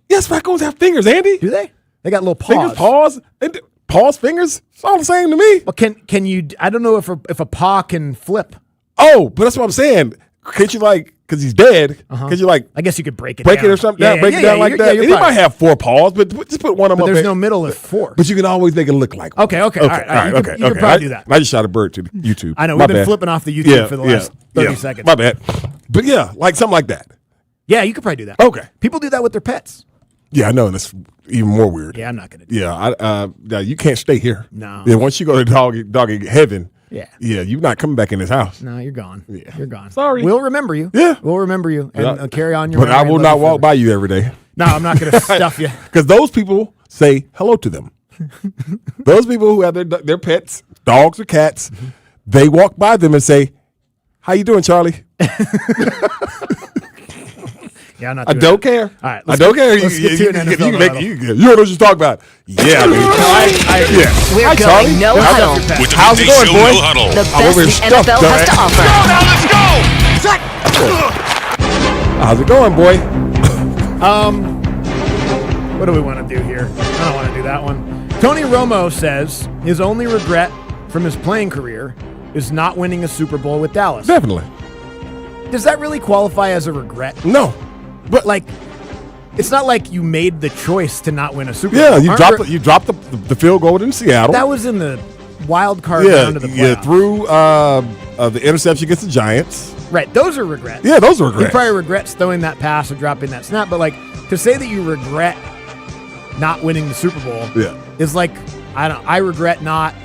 yes, raccoons have fingers, Andy. Do they? They got little paws. Fingers, paws, and paws, fingers. It's all the same to me. Well, can you? I don't know if a paw can flip. Oh, but that's what I'm saying. Can't you because he's dead? Could you I guess you could break it break down. it or something? Yeah, break it down like that. You're He might have 4 paws, but just put one of them But up there's there. no middle of 4. But you can always make it look like one. Okay. All right. You could probably do that. I just shot a bird to YouTube. I know. My We've been bad. flipping off the YouTube for the last 30 seconds. My bad. But yeah, something like that. Yeah, you could probably do that. Okay. People do that with their pets. Yeah, I know. And that's even more weird. Yeah, I'm not going to do Yeah, you can't stay here. No. Yeah, once you go to doggy heaven. Yeah. Yeah, you're not coming back in this house. No, you're gone. Yeah. You're gone. Sorry. We'll remember you. Yeah. We'll remember you and carry on your But I will not walk by you every day. No, I'm not going to stuff you. Because those people say hello to them. Those people who have their pets, dogs or cats, they walk by them and say, "How you doing, Charlie?" Yeah, I'm not I doing don't that. care. All right, I don't care. Let's get to an NFL huddle. You know what you're talking about. Yeah, I mean, yeah. We're Hi, going Charlie. no How's huddle. it- With the How's it Midday going, Show boy? No Huddle. The best the NFL has to offer. How's it going, boy? What do we want to do here? I don't want to do that one. Tony Romo says his only regret from his playing career is not winning a Super Bowl with Dallas. Definitely. Does that really qualify as a regret? No. But it's not like you made the choice to not win a Super Bowl. Yeah, Aren't you dropped the field goal in Seattle. That was in the wild card round of the playoffs. Yeah, through the interception against the Giants. Right, those are regrets. Yeah, those are He regrets. probably regrets throwing that pass or dropping that snap, but to say that you regret not winning the Super Bowl is I regret not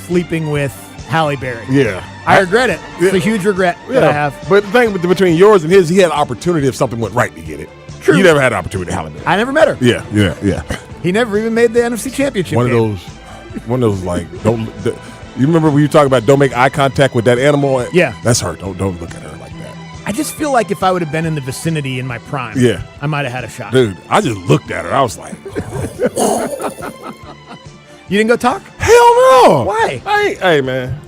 sleeping with Halle Berry. Yeah. I regret it. It's a huge regret that I have. But the thing between yours and his, he had an opportunity if something went right to get it. True. You never had an opportunity to Halle Berry. I never met her. Yeah. He never even made the NFC Championship One game. of those like you remember when you talk about don't make eye contact with that animal? Yeah. That's her. Don't look at her like that. I just feel like if I would have been in the vicinity in my prime, I might have had a shot. Dude, I just looked at her. I was like, you didn't go talk? Hell no. Why? Hey man.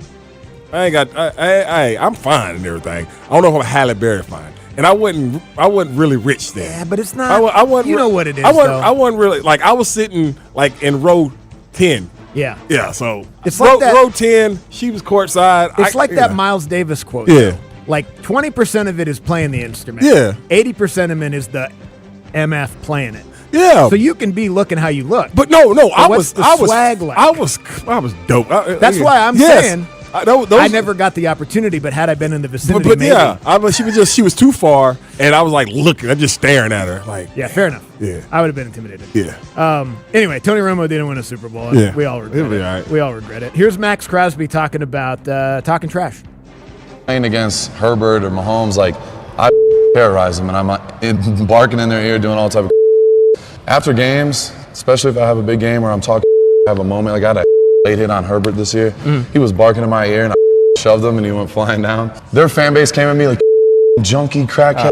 I'm fine and everything. I don't know if I'm Halle Berry fine. And I wasn't really rich then. Yeah, but it's not. I wasn't. You know what it is. I wasn't really like. I was sitting like in row 10. Yeah. Yeah. So it's like that, row 10. She was courtside. It's like that Miles Davis quote. Yeah. Though. Like 20% of it is playing the instrument. Yeah. 80% of it is the MF playing it. Yeah. So you can be looking how you look. But no. I was swag like? I was dope. That's why I'm saying. Those, I never got the opportunity, but had I been in the vicinity, but maybe. yeah, she was too far, and I was like looking, I'm just staring at her, like yeah, fair enough. Yeah, I would have been intimidated. Yeah. Anyway, Tony Romo didn't win a Super Bowl. Yeah. We all regret it. All right. We all regret it. Here's Max Crosby talking about talking trash. Playing against Herbert or Mahomes, like I terrorize them, and I'm barking in their ear, doing all type of. After games, especially if I have a big game where I'm talking, have a moment, like I had a late hit on Herbert this year. He was barking in my ear, and I shoved him, and he went flying down. Their fan base came at me like junkie crackhead,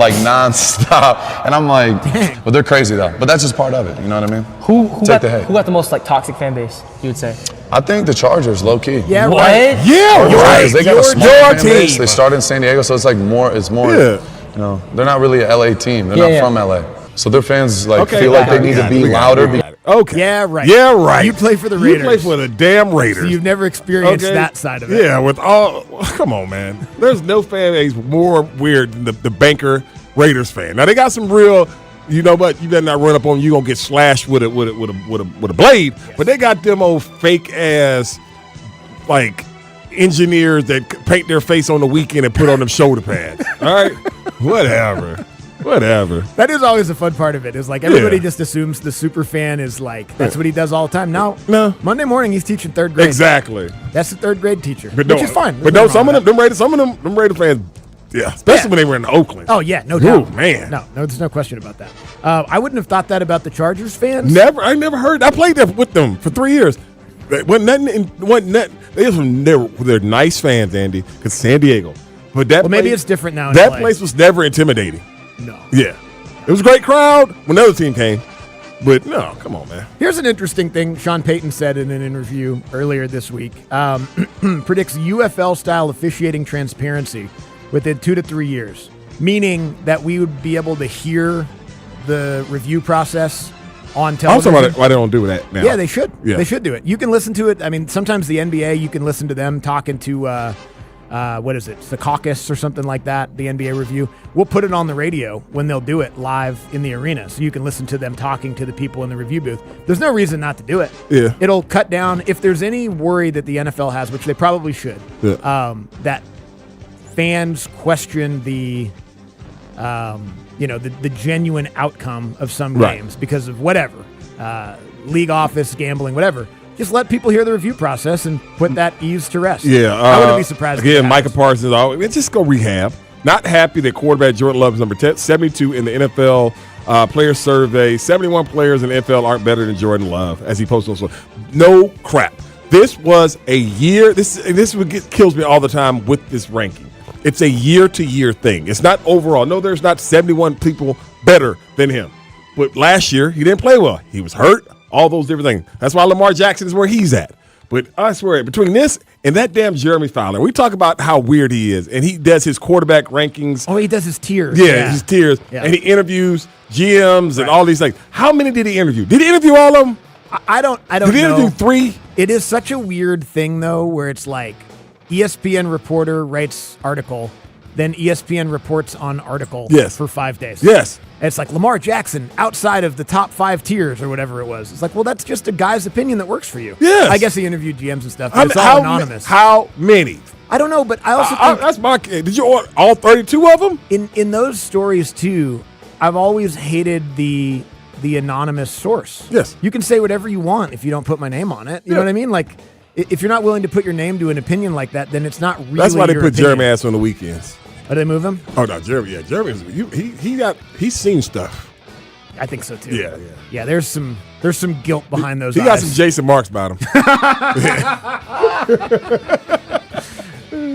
like nonstop, and I'm like, but they're crazy though. But that's just part of it. You know what I mean? Who got the most like toxic fan base? You would say? I think the Chargers, low key. Yeah, what? Right. Yeah, right. They got a small fan base. team. They started in San Diego, so it's more. Yeah. You know, they're not really a LA team. They're not from LA. So their fans feel like they need to be louder. Okay. Yeah, right. Yeah, right. You play for the Raiders. You play for the damn Raiders. So you've never experienced that side of it. Yeah, come on, man. There's no fan base more weird than the banker Raiders fan. Now they got some real, you know, but you better not run up on you gonna get slashed with a blade. Yes. But they got them old fake ass like engineers that paint their face on the weekend and put on them shoulder pads. All right, whatever. That is always the fun part of it. Is like everybody just assumes the super fan is like that's what he does all the time. No. Monday morning he's teaching third grade. Exactly. That's the third grade teacher, which is fine. But no, some of them Raider fans, especially when they were in Oakland. Oh yeah, no doubt. Oh man, no, there's no question about that. I wouldn't have thought that about the Chargers fans. I never heard. I played there with them for 3 years. They're nice fans, Andy, because San Diego. But maybe it's different now. That place was never intimidating. No. Yeah. It was a great crowd when the other team came. But no, come on, man. Here's an interesting thing Sean Payton said in an interview earlier this week. Predicts UFL-style officiating transparency within 2 to 3 years, meaning that we would be able to hear the review process on television. I'm sorry why they don't do that now. Yeah, they should. Yeah. They should do it. You can listen to it. I mean, sometimes the NBA, you can listen to them talking to what is it, the caucus or something like that, the NBA review. We'll put it on the radio when they'll do it live in the arena, so you can listen to them talking to the people in the review booth. There's no reason not to do it. Yeah. It'll cut down, if there's any worry that the NFL has, which they probably should, that fans question the genuine outcome of some games because of whatever, league office, gambling, whatever. Just let people hear the review process and put that ease to rest. Yeah, I wouldn't be surprised. Again, Micah Parsons, just go rehab. Not happy that quarterback Jordan Love is number 72 in the NFL player survey. 71 players in the NFL aren't better than Jordan Love, as he posted on. No crap. This was a year. This kills me all the time with this ranking. It's a year-to-year thing. It's not overall. No, there's not 71 people better than him. But last year, he didn't play well. He was hurt. All those different things. That's why Lamar Jackson is where he's at. But I swear, between this and that damn Jeremy Fowler, we talk about how weird he is, and he does his quarterback rankings. Oh, he does his tiers. Yeah, his tiers. Yeah. And he interviews GMs and all these things. How many did he interview? Did he interview all of them? I don't know. Did he interview 3? It is such a weird thing, though, where it's like ESPN reporter writes article, then ESPN reports on article for 5 days. Yes. And it's like Lamar Jackson outside of the top 5 tiers or whatever it was. It's like, well, that's just a guy's opinion that works for you. Yes. I guess he interviewed GMs and stuff, but it's all anonymous. How many? I don't know, but I also think that's my. Did you order all 32 of them? In those stories too, I've always hated the anonymous source. Yes. You can say whatever you want if you don't put my name on it. You know what I mean? Like, if you're not willing to put your name to an opinion like that, then it's not really. That's why they your put opinion. Jeremy ass on the weekends. Oh, they move him? Oh no, Jeremy. Yeah, Jeremy's he's seen stuff. I think so too. Yeah. Yeah, there's some guilt behind those He eyes. got some Jason Marks about him.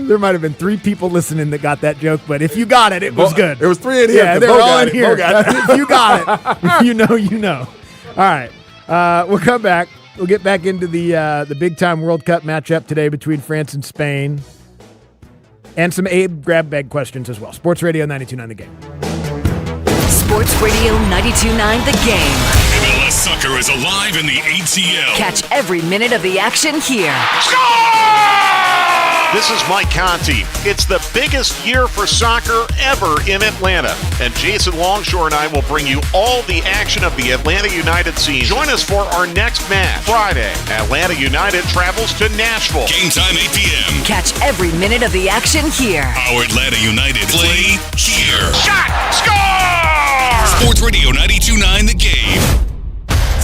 There might have been 3 people listening that got that joke, but if you got it, it was good. It was 3 in here. Yeah, they're all in here. If you got it, you know. All right, we'll come back. We'll get back into the big-time World Cup matchup today between France and Spain, and some Abe grab bag questions as well. Sports Radio 92.9 The Game. Sports Radio 92.9 The Game. MLS soccer is alive in the ATL. Catch every minute of the action here. This is Mike Conti. It's the biggest year for soccer ever in Atlanta. And Jason Longshore and I will bring you all the action of the Atlanta United season. Join us for our next match. Friday, Atlanta United travels to Nashville. Game time 8 p.m. Catch every minute of the action here. Our Atlanta United play here. Shot! Score! Sports Radio 92.9 The Game.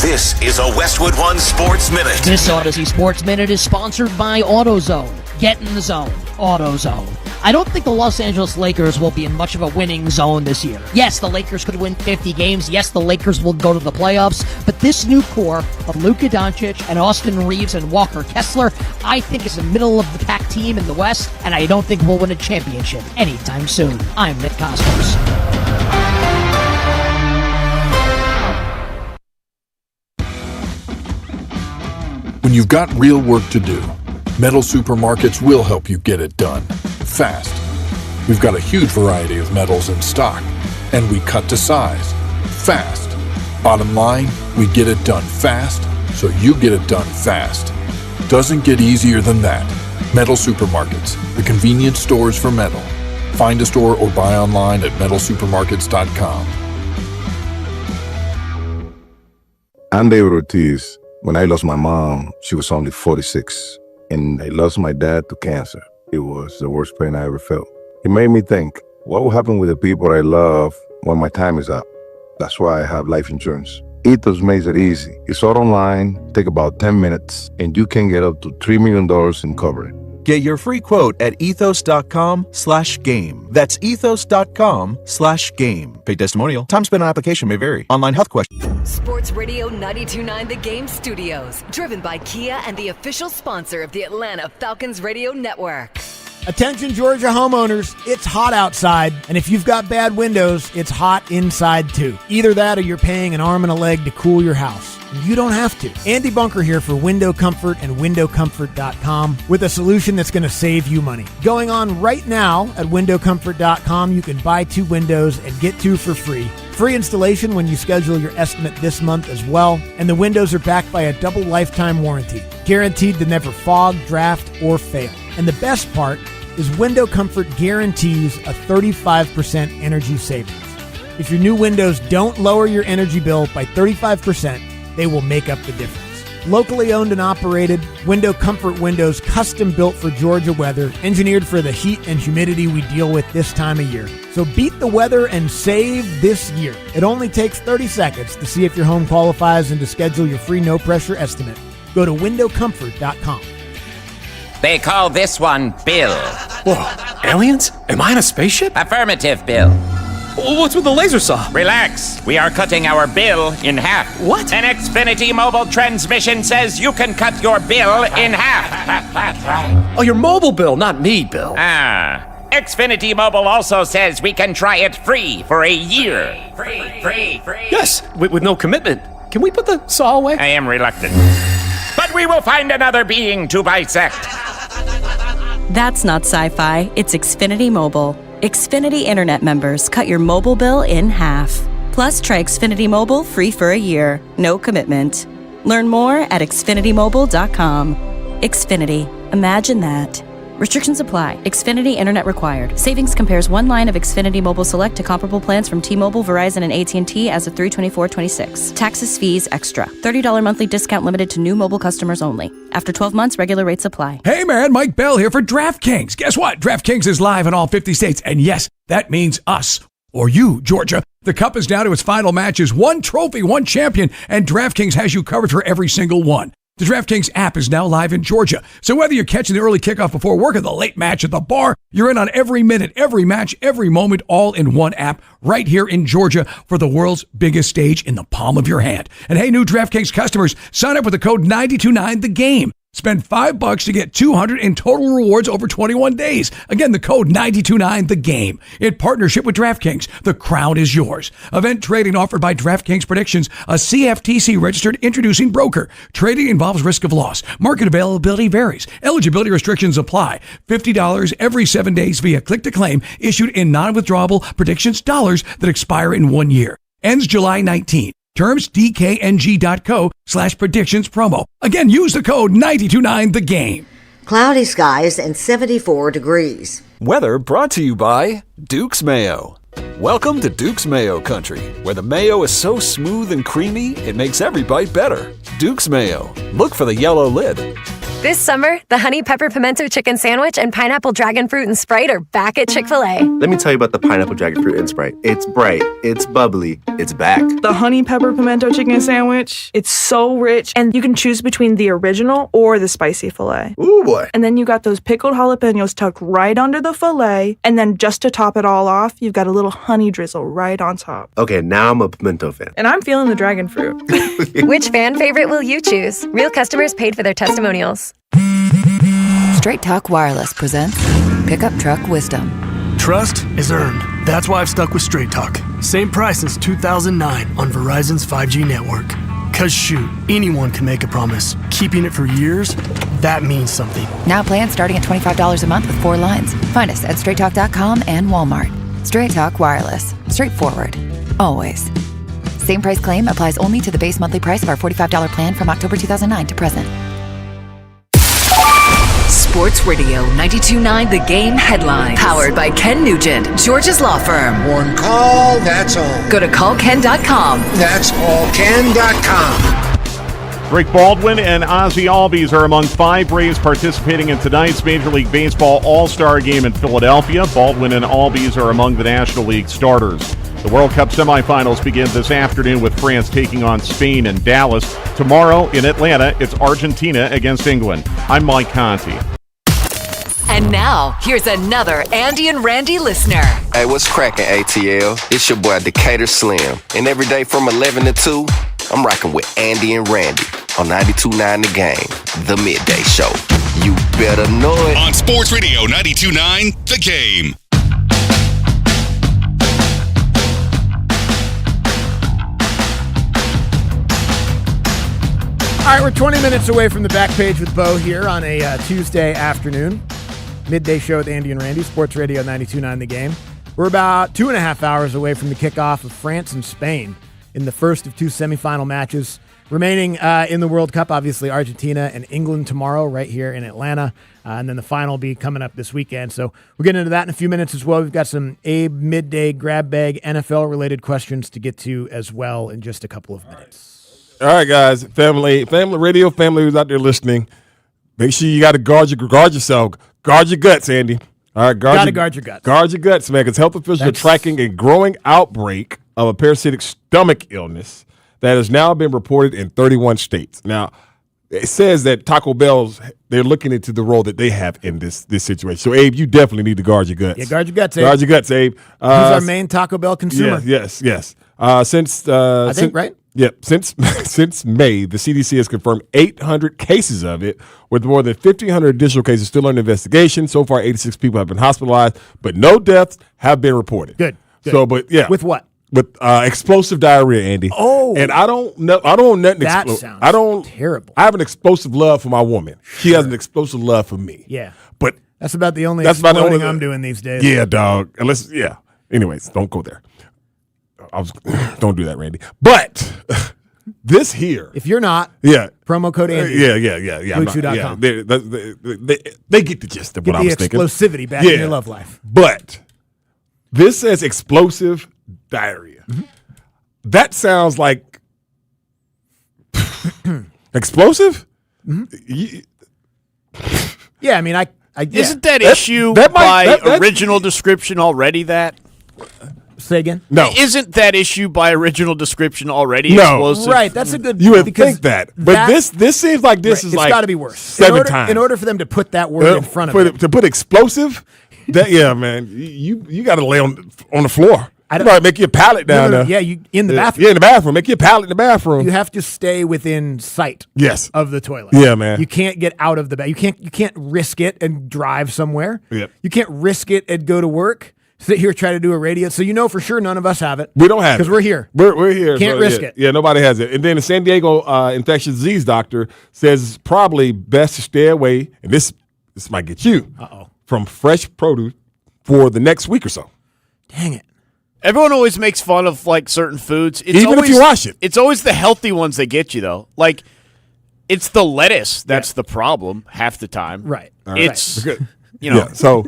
This is a Westwood One Sports Minute. This Odyssey Sports Minute is sponsored by AutoZone. Get in the zone. AutoZone. I don't think the Los Angeles Lakers will be in much of a winning zone this year. Yes, the Lakers could win 50 games. Yes, the Lakers will go to the playoffs. But this new core of Luka Doncic and Austin Reeves and Walker Kessler, I think is a middle-of-the-pack team in the West, and I don't think we'll win a championship anytime soon. I'm Nick Costos. When you've got real work to do, Metal Supermarkets will help you get it done fast. We've got a huge variety of metals in stock, and we cut to size fast. Bottom line, we get it done fast, so you get it done fast. Doesn't get easier than that. Metal Supermarkets, the convenience stores for metal. Find a store or buy online at metalsupermarkets.com. I'm David Ortiz. When I lost my mom, she was only 46, and I lost my dad to cancer. It was the worst pain I ever felt. It made me think, what will happen with the people I love when my time is up? That's why I have life insurance. Ethos makes it easy. It's all online, take about 10 minutes, and you can get up to $3 million in coverage. Get your free quote at ethos.com/game. That's ethos.com/game. Paid testimonial. Time spent on application may vary. Online health question. Sports Radio 92.9 The Game Studios. Driven by Kia and the official sponsor of the Atlanta Falcons Radio Network. Attention Georgia homeowners, it's hot outside, and if you've got bad windows, it's hot inside too. Either that or you're paying an arm and a leg to cool your house. You don't have to. Andy Bunker here for Window Comfort and WindowComfort.com with a solution that's going to save you money. Going on right now at WindowComfort.com, you can buy 2 windows and get 2 for free. Free installation when you schedule your estimate this month as well, and the windows are backed by a double lifetime warranty, guaranteed to never fog, draft, or fail. And the best part is Window Comfort guarantees a 35% energy savings. If your new windows don't lower your energy bill by 35%, they will make up the difference. Locally owned and operated, Window Comfort windows custom built for Georgia weather, engineered for the heat and humidity we deal with this time of year. So beat the weather and save this year. It only takes 30 seconds to see if your home qualifies and to schedule your free no-pressure estimate. Go to WindowComfort.com. They call this one Bill. Whoa, aliens? Am I in a spaceship? Affirmative, Bill. What's with the laser saw? Relax. We are cutting our bill in half. What? An Xfinity mobile transmission says you can cut your bill in half. Oh, your mobile bill, not me, Bill. Xfinity Mobile also says we can try it free for a year. Free. Yes, with no commitment. Can we put the saw away? I am reluctant. But we will find another being to bisect. That's not sci-fi, it's Xfinity Mobile. Xfinity Internet members cut your mobile bill in half. Plus, try Xfinity Mobile free for a year. No commitment. Learn more at xfinitymobile.com. Xfinity. Imagine that. Restrictions apply. Xfinity Internet required. Savings compares one line of Xfinity Mobile Select to comparable plans from T-Mobile, Verizon, and AT&T as of 3/24/26. Taxes, fees, extra. $30 monthly discount limited to new mobile customers only. After 12 months, regular rates apply. Hey man, Mike Bell here for DraftKings. Guess what? DraftKings is live in all 50 states. And yes, that means us. Or you, Georgia. The Cup is down to its final matches. One trophy, one champion, and DraftKings has you covered for every single one. The DraftKings app is now live in Georgia. So whether you're catching the early kickoff before work or the late match at the bar, you're in on every minute, every match, every moment, all in one app right here in Georgia for the world's biggest stage in the palm of your hand. And hey, new DraftKings customers, sign up with the code 929TheGame. Spend $5 to get $200 in total rewards over 21 days. Again, the code 929TheGame. In partnership with DraftKings, the crown is yours. Event trading offered by DraftKings Predictions, a CFTC registered introducing broker. Trading involves risk of loss. Market availability varies. Eligibility restrictions apply. $50 every 7 days via click to claim, issued in non-withdrawable predictions dollars that expire in 1 year. Ends July 19. Terms dkng.co/predictions promo. Again, use the code 929TheGame. Cloudy skies and 74 degrees. Weather brought to you by Duke's Mayo. Welcome to Duke's Mayo Country, where the mayo is so smooth and creamy, it makes every bite better. Duke's Mayo. Look for the yellow lid. This summer, the Honey Pepper Pimento Chicken Sandwich and Pineapple Dragon Fruit and Sprite are back at Chick-fil-A. Let me tell you about the Pineapple Dragon Fruit and Sprite. It's bright, it's bubbly, it's back. The Honey Pepper Pimento Chicken Sandwich, it's so rich, and you can choose between the original or the spicy filet. Ooh, boy. And then you got those pickled jalapenos tucked right under the filet, and then just to top it all off, you've got a little honey drizzle right on top. Okay, now I'm a pimento fan. And I'm feeling the dragon fruit. Which fan favorite will you choose? Real customers paid for their testimonials. Straight Talk Wireless presents Pickup Truck Wisdom. Trust is earned. That's why I've stuck with Straight Talk. Same price since 2009 on Verizon's 5G network. Cause shoot, anyone can make a promise. Keeping it for years, that means something. Now plans starting at $25 a month with 4 lines. Find us at straighttalk.com and Walmart. Straight Talk Wireless. Straightforward. Always. Same price claim applies only to the base monthly price of our $45 plan from October 2009 to present. Sports Radio 92.9 The Game headlines. Powered by Ken Nugent, Georgia's law firm. One call, that's all. Go to callken.com. That's allken.com. Rick Baldwin and Ozzie Albies are among 5 Braves participating in tonight's Major League Baseball All-Star Game in Philadelphia. Baldwin and Albies are among the National League starters. The World Cup semifinals begin this afternoon with France taking on Spain in Dallas. Tomorrow in Atlanta, it's Argentina against England. I'm Mike Conti. And now, here's another Andy and Randy listener. Hey, what's cracking, ATL? It's your boy, Decatur Slim. And every day from 11 to 2, I'm rocking with Andy and Randy on 92.9 The Game, the midday show. You better know it. On Sports Radio 92.9 The Game. All right, we're 20 minutes away from the back page with Bo here on a Tuesday afternoon. Midday show with Andy and Randy, Sports Radio 92.9 The Game. We're about 2.5 hours away from the kickoff of France and Spain in the first of 2 semifinal matches remaining in the World Cup. Obviously, Argentina and England tomorrow right here in Atlanta. And then the final will be coming up this weekend. So we'll get into that in a few minutes as well. We've got some Abe midday grab bag NFL-related questions to get to as well in just a couple of minutes. All right, guys, family radio family who's out there listening, make sure you got to guard yourself. Guard your guts, Andy. All right, guard your guts. Guard your guts, man, because health officials are tracking a growing outbreak of a parasitic stomach illness that has now been reported in 31 states. Now, it says that Taco Bell's, they're looking into the role that they have in this situation. So, Abe, you definitely need to guard your guts. Yeah, guard your guts, Abe. Guard your guts, Abe. Who's our main Taco Bell consumer? Yes. Since I think, right? Yeah, since May, the CDC has confirmed 800 cases of it, with more than 1,500 additional cases still under investigation. So far, 86 people have been hospitalized, but no deaths have been reported. Good. So, but yeah, with what? With explosive diarrhea, Andy. Oh, and I don't know nothing. That sounds terrible. I have an explosive love for my woman. She has an explosive love for me. Yeah, but that's about the only exploding I'm doing these days. Yeah, dog. Anyways, don't go there. Don't do that, Randy. But this here, if you're not, promo code Andy. Yeah. BlueChew.com. They get the gist of what I was thinking. Get the explosivity back in your love life. But this says explosive diarrhea. Mm-hmm. That sounds like explosive. Mm-hmm. Yeah, I mean, I isn't that issue by original description already that? Say again? No. Isn't that issue by original description already No. explosive? Right, that's a good You would because think that. But this seems like this is it's like got to be worse. 7 times. In order for them to put that word in front of it. To put explosive, man, you got to lay on the floor. You might make your pallet down there. Yeah, you in the bathroom. Yeah, in the bathroom. Make your pallet in the bathroom. You have to stay within sight. Yes. Of the toilet. Yeah, man. You can't get out of the bed. You can't risk it and drive somewhere. Yep. You can't risk it and go to work. Sit here, try to do a radio. So you know for sure none of us have it. We don't have it. Because we're here. We're here. Can't risk it. Yeah, nobody has it. And then the San Diego infectious disease doctor says it's probably best to stay away, and this might get you, from fresh produce for the next week or so. Dang it. Everyone always makes fun of like certain foods. It's Even if you wash it. It's always the healthy ones that get you though. Like it's the lettuce that's the problem half the time. Right. It's Right. you know. Yeah, so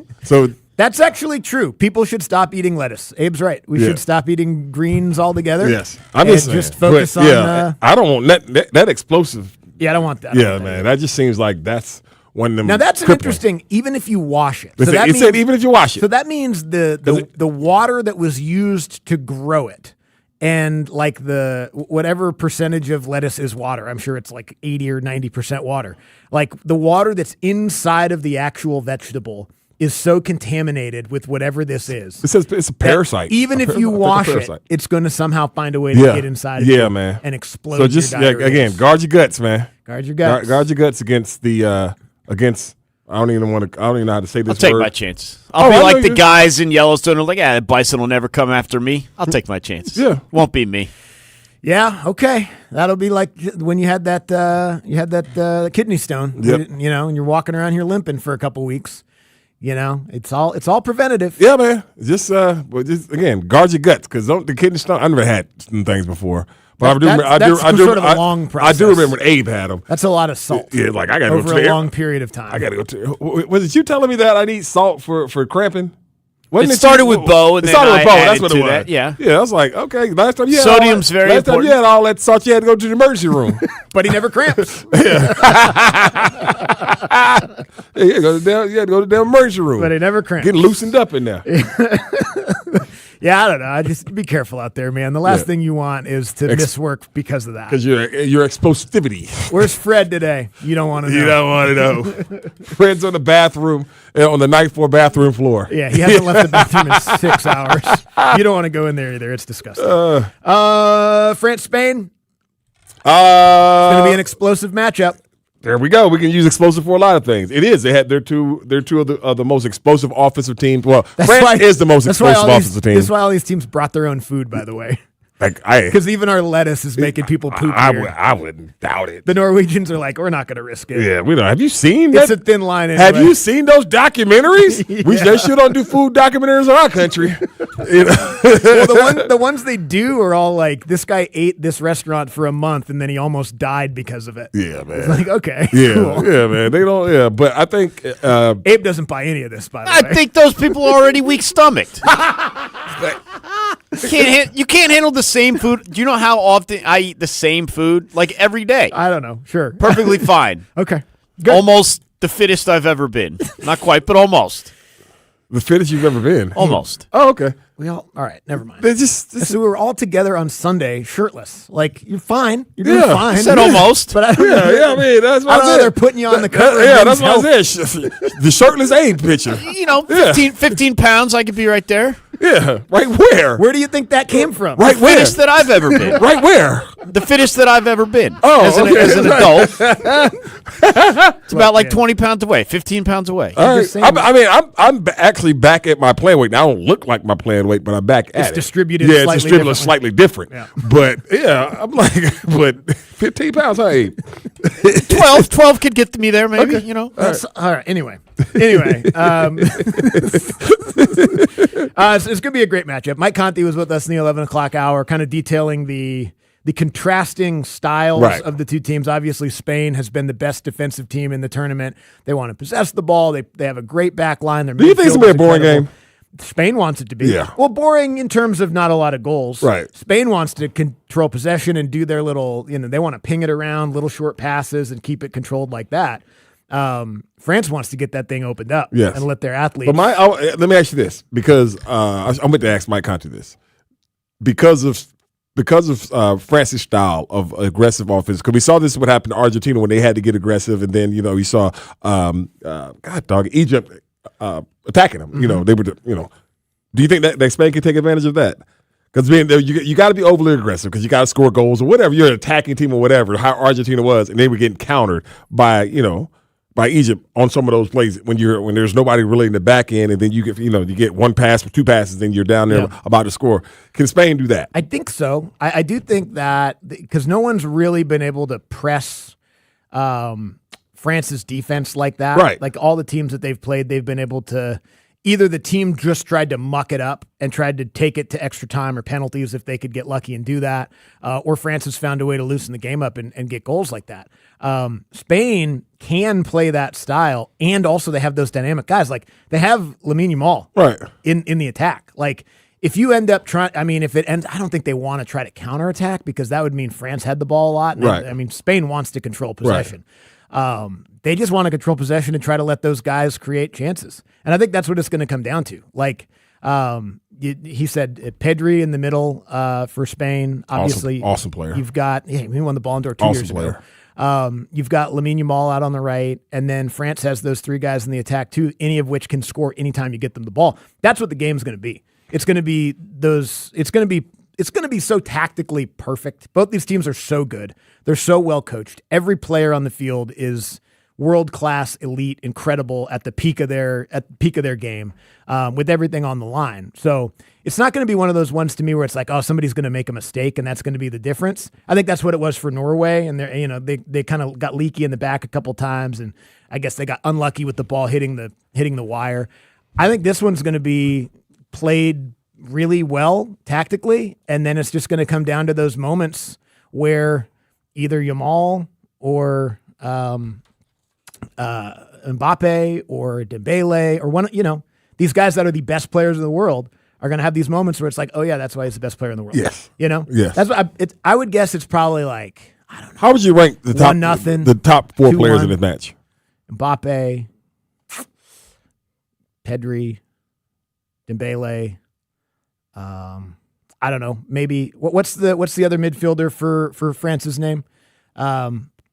That's actually true. People should stop eating lettuce. Abe's right. We should stop eating greens altogether. Yes. I'm and just saying. just focus But, on I don't want that explosive. Yeah, I don't want that. Yeah, man. That just seems like that's one of them. Now that's an crippling. interesting. Even if you wash it, It said even if you wash it. So that means the water that was used to grow it, and like the whatever percentage of lettuce is water. I'm sure it's like 80 or 90% water. Like the water that's inside of the actual vegetable is so contaminated with whatever this is. It says it's a parasite. Even if you wash it, it's going to somehow find a way to get inside of you man. and explode. So just your diarrhea. again, guard your guts, man. Guard your guts. Guard your guts against the against. I don't even know how to say this. I'll take word. my chances. I'll be like the guys in Yellowstone who are like, the bison will never come after me. I'll take my chances. Yeah. Won't be me. Yeah, okay. That'll be like when you had that kidney stone. Yep. And you're walking around here limping for a couple weeks. It's all preventative. Yeah, man. Just again, guard your guts because the kidney stone. I never had some things before, but That's sort of a long process. I do remember when Abe had them. That's a lot of salt. Yeah, like I got to over a long period of time. I got to go to. Was it you telling me that I need salt for cramping? It started with Bo, and it then started with I Bo. added That's what to it was. that, yeah. Yeah, I was like, okay. Last time you had Sodium's very last time important. you had all that salt, you had to go to the emergency room. But he never cramps. Yeah, you had to go to the emergency room. But he never cramps. Getting loosened up in there. Yeah, I don't know. I just be careful out there, man. The last thing you want is to miss work because of that. Because your explosivity. Where's Fred today? You don't want to know. You don't want to know. Fred's on the bathroom, on the night floor bathroom floor. Yeah, he hasn't left the bathroom in 6 hours. You don't want to go in there either. It's disgusting. France, Spain. It's going to be an explosive matchup. There we go. We can use explosive for a lot of things. It is. They're two of the most explosive offensive teams. Well, France is the most explosive offensive team. That's why all these teams brought their own food, by the way. Because even our lettuce is making people poop. I wouldn't doubt it. The Norwegians are like, we're not going to risk it. Yeah, we don't. Have you seen It's that? a thin line. Anyway. Have you seen those documentaries? Yeah. They sure don't do food documentaries in our country. Well, the ones they do are all like, this guy ate this restaurant for a month and then he almost died because of it. Yeah, man. It's like, okay, Yeah, cool. yeah, man. They don't. Yeah, but I think Abe doesn't buy any of this. By the way, I think those people are already weak stomached. You can't handle the same food. Do you know how often I eat the same food? Like every day. I don't know. Sure. Perfectly fine. Okay. Good. Almost the fittest I've ever been. Not quite, but almost. the fittest you've ever been. Almost. Oh, okay. All right, never mind. They just So we were all together on Sunday, shirtless. Like, you're fine. You're doing fine. I said almost. But I don't know. I mean, that's what I don't know. said. They're putting you on the cover. Yeah, of that's Men's what I said. The shirtless Abe picture. 15 pounds, I could be right there. Yeah, right where? Where do you think that came from? Right The where? fittest that I've ever been. Right where? The fittest that I've ever been. Oh, as an adult. It's about like yeah. 20 pounds away, 15 pounds away. All right. just saying- I'm actually back at my playing weight. Now, I don't look like my playing weight, but I'm back at it. distributed Yeah, slightly it's distributed differently. slightly different. Yeah. But yeah, I'm like, but 15 pounds, hey. 12 could get me there, maybe, you know. All right. Anyway, so it's going to be a great matchup. Mike Conti was with us in the 11 o'clock hour, kind of detailing the contrasting styles Right. of the two teams. Obviously, Spain has been the best defensive team in the tournament. They want to possess the ball. They have a great back line. Their Do you think it's midfield going to be a is boring incredible. game? Spain wants it to be. Yeah. Well, boring in terms of not a lot of goals. Right. Spain wants to control possession and do their little, they want to ping it around, little short passes and keep it controlled like that. France wants to get that thing opened up and let their athletes. But let me ask you this, because I'm going to ask Mike Conte this. Because of France's style of aggressive offense, because we saw this what happened to Argentina when they had to get aggressive, and then you saw Egypt attacking them. Mm-hmm. They were Do you think that Spain can take advantage of that? Because you got to be overly aggressive because you got to score goals or whatever. You're an attacking team or whatever. How Argentina was, and they were getting countered by Egypt on some of those plays when there's nobody really in the back end, and then you get one pass or two passes, then you're down there about to score. Can Spain do that? I think so. I do think that because no one's really been able to press France's defense like that. Right. Like all the teams that they've played, they've been able to. Either the team just tried to muck it up and tried to take it to extra time or penalties if they could get lucky and do that, or France has found a way to loosen the game up and get goals like that. Spain can play that style, and also they have those dynamic guys. Like they have Lamine Yamal in the attack. Like if you end up trying, if it ends, I don't think they want to try to counterattack because that would mean France had the ball a lot. And Spain wants to control possession. They just want to control possession and try to let those guys create chances. And I think that's what it's going to come down to. Like he said, Pedri in the middle for Spain. Obviously, awesome player. You've got he won the Ballon d'Or 2 years ago. You've got Lamine Yamal out on the right, and then France has those three guys in the attack too. Any of which can score anytime you get them the ball. That's what the game's going to be. It's going to be those. It's going to be so tactically perfect. Both these teams are so good. They're so well coached. Every player on the field is world-class, elite, incredible at the peak of their game, with everything on the line. So it's not going to be one of those ones to me where it's like, oh, somebody's going to make a mistake and that's going to be the difference. I think that's what it was for Norway, and they kind of got leaky in the back a couple times, and I guess they got unlucky with the ball hitting the wire. I think this one's going to be played really well tactically, and then it's just going to come down to those moments where either Yamal or Mbappe or Dembele or one, these guys that are the best players in the world are going to have these moments where it's like, oh yeah, that's why he's the best player in the world. Yes. Yes. That's what I would guess it's probably like, I don't know. How would you rank the top 1-0, the top 4 players 2-1. in this match? Mbappe, Pedri, Dembele. I don't know. Maybe what's the other midfielder for France's name?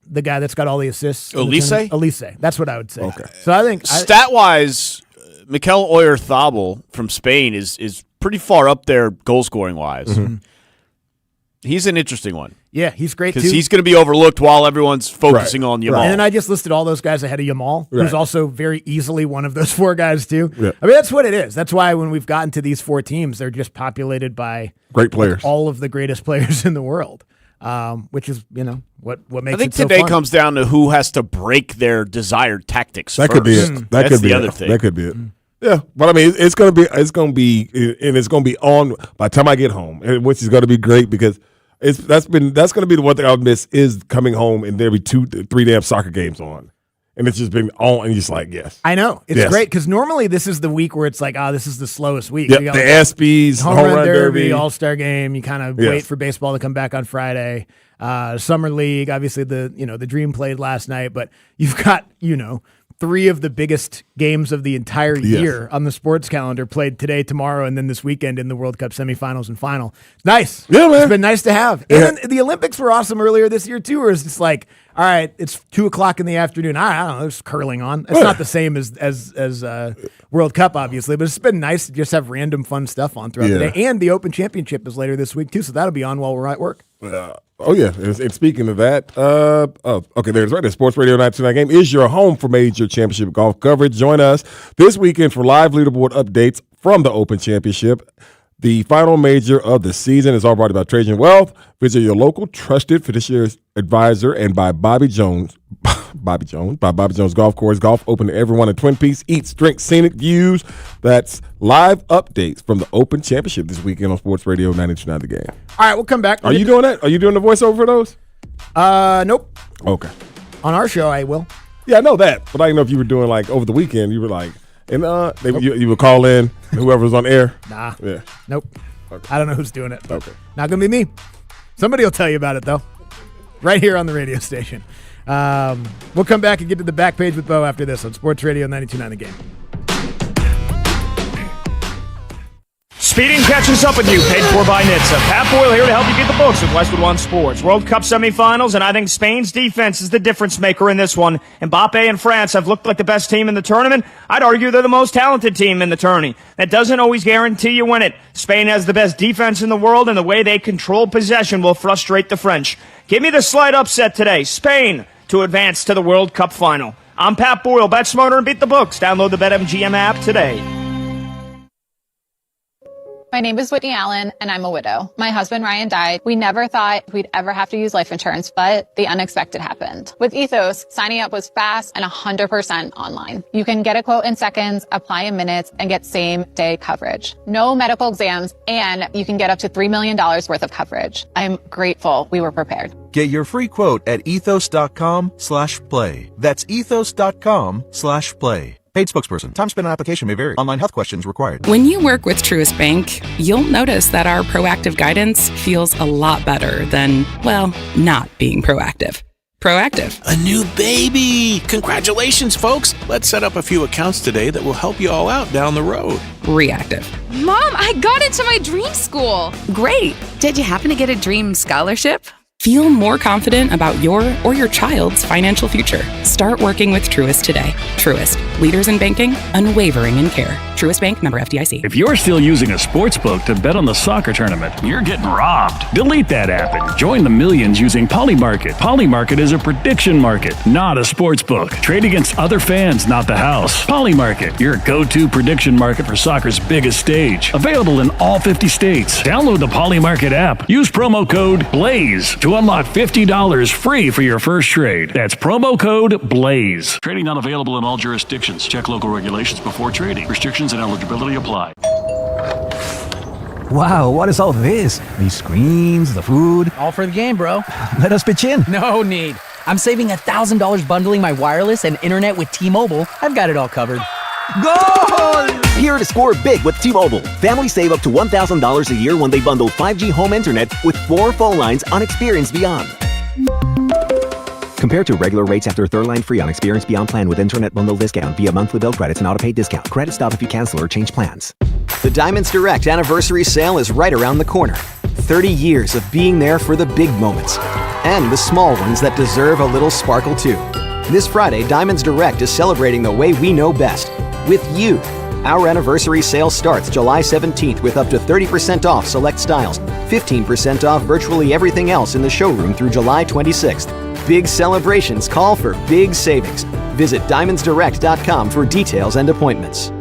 The guy that's got all the assists. Elise. That's what I would say. Okay. So I think stat-wise, Mikel Oyarzabal from Spain is pretty far up there goal scoring wise. Mm-hmm. He's an interesting one. Yeah, he's great too. Because he's going to be overlooked while everyone's focusing on Yamal. And then I just listed all those guys ahead of Yamal, who's also very easily one of those 4 guys too. Yeah. I mean, that's what it is. That's why when we've gotten to these 4 teams, they're just populated by great players, all of the greatest players in the world. Which is, what makes I think it so today fun. comes down to who has to break their desired tactics That first. could be it. That's the other thing. That could be it. Yeah, but I mean, it's gonna be on by the time I get home, which is gonna be great because that's gonna be the one thing I'll miss is coming home and there'll be 2-3 damn soccer games on, and it's just been on and just like yes. I know it's great because normally this is the week where it's like, this is the slowest week. Yep, You got, the ESPYs, home run derby, All-Star game. You kind of Yes. wait for baseball to come back on Friday. Summer League, obviously the Dream played last night, but you've got 3 of the biggest games of the entire year on the sports calendar played today, tomorrow, and then this weekend in the World Cup semifinals and final. It's nice. Yeah, man. It's been nice to have. Yeah. And then the Olympics were awesome earlier this year too, where it's just like, all right, it's 2:00 in the afternoon. I don't know, there's curling on. It's not the same as World Cup, obviously, but it's been nice to just have random fun stuff on throughout the day. And the Open Championship is later this week too, so that'll be on while we're at work. Oh yeah, and speaking of that, okay, there's right there. Sports Radio 929 Game is your home for major championship golf coverage. Join us this weekend for live leaderboard updates from the Open Championship. The final major of the season is all brought about Trajan Wealth. Visit your local trusted fiduciary advisor and by Bobby Jones Golf Course. Golf open to everyone in Twin Peaks. Eats, drinks, scenic views. That's live updates from the Open Championship this weekend on Sports Radio 929 The Game. All right, we'll come back. Are you doing that? Are you doing the voiceover for those? Nope. Okay. On our show, I will. Yeah, I know that, but I didn't know if you were doing like over the weekend. You were like, and you would call in whoever was on air. Nah. Yeah. Nope. Okay. I don't know who's doing it. Okay. Not gonna be me. Somebody will tell you about it though. Right here on the radio station. We'll come back and get to the back page with Bo after this on Sports Radio 92.9 The Game. Speeding catches up with you, paid for by NHTSA. Pat Boyle here to help you beat the books with Westwood One Sports. World Cup semifinals, and I think Spain's defense is the difference maker in this one. Mbappe and France have looked like the best team in the tournament. I'd argue they're the most talented team in the tourney. That doesn't always guarantee you win it. Spain has the best defense in the world, and the way they control possession will frustrate the French. Give me the slight upset today. Spain to advance to the World Cup final. I'm Pat Boyle. Bet smarter and beat the books. Download the BetMGM app today. My name is Whitney Allen, and I'm a widow. My husband, Ryan, died. We never thought we'd ever have to use life insurance, but the unexpected happened. With Ethos, signing up was fast and 100% online. You can get a quote in seconds, apply in minutes, and get same-day coverage. No medical exams, and you can get up to $3 million worth of coverage. I'm grateful we were prepared. Get your free quote at ethos.com/play. That's ethos.com/play. Paid spokesperson. Time spent on application may vary. Online health questions required. When you work with Truist Bank, you'll notice that our proactive guidance feels a lot better than, well, not being proactive. Proactive. A new baby! Congratulations, folks! Let's set up a few accounts today that will help you all out down the road. Reactive. Mom, I got into my dream school! Great! Did you happen to get a dream scholarship? Feel more confident about your or your child's financial future. Start working with Truist today. Truist, leaders in banking, unwavering in care. Truist Bank, member FDIC. If you're still using a sportsbook to bet on the soccer tournament, you're getting robbed. Delete that app and join the millions using Polymarket. Polymarket is a prediction market, not a sportsbook. Trade against other fans, not the house. Polymarket, your go-to prediction market for soccer's biggest stage. Available in all 50 states. Download the Polymarket app. Use promo code BLAZE to unlock $50 free for your first trade. That's promo code BLAZE. Trading not available in all jurisdictions. Check local regulations before trading. Restrictions and eligibility apply. Wow, what is all this? These screens, the food. All for the game, bro. Let us pitch in. No need. I'm saving $1,000 bundling my wireless and internet with T-Mobile. I've got it all covered. Goal! Here to score big with T-Mobile. Families save up to $1,000 a year when they bundle 5G home internet with 4 phone lines on Experience Beyond. Compared to regular rates after third line free on Experience Beyond plan with internet bundle discount via monthly bill credits and auto-pay discount. Credit stop if you cancel or change plans. The Diamonds Direct anniversary sale is right around the corner. 30 years of being there for the big moments. And the small ones that deserve a little sparkle too. This Friday, Diamonds Direct is celebrating the way we know best. With you. Our anniversary sale starts July 17th with up to 30% off select styles, 15% off virtually everything else in the showroom through July 26th. Big celebrations call for big savings. Visit diamondsdirect.com for details and appointments.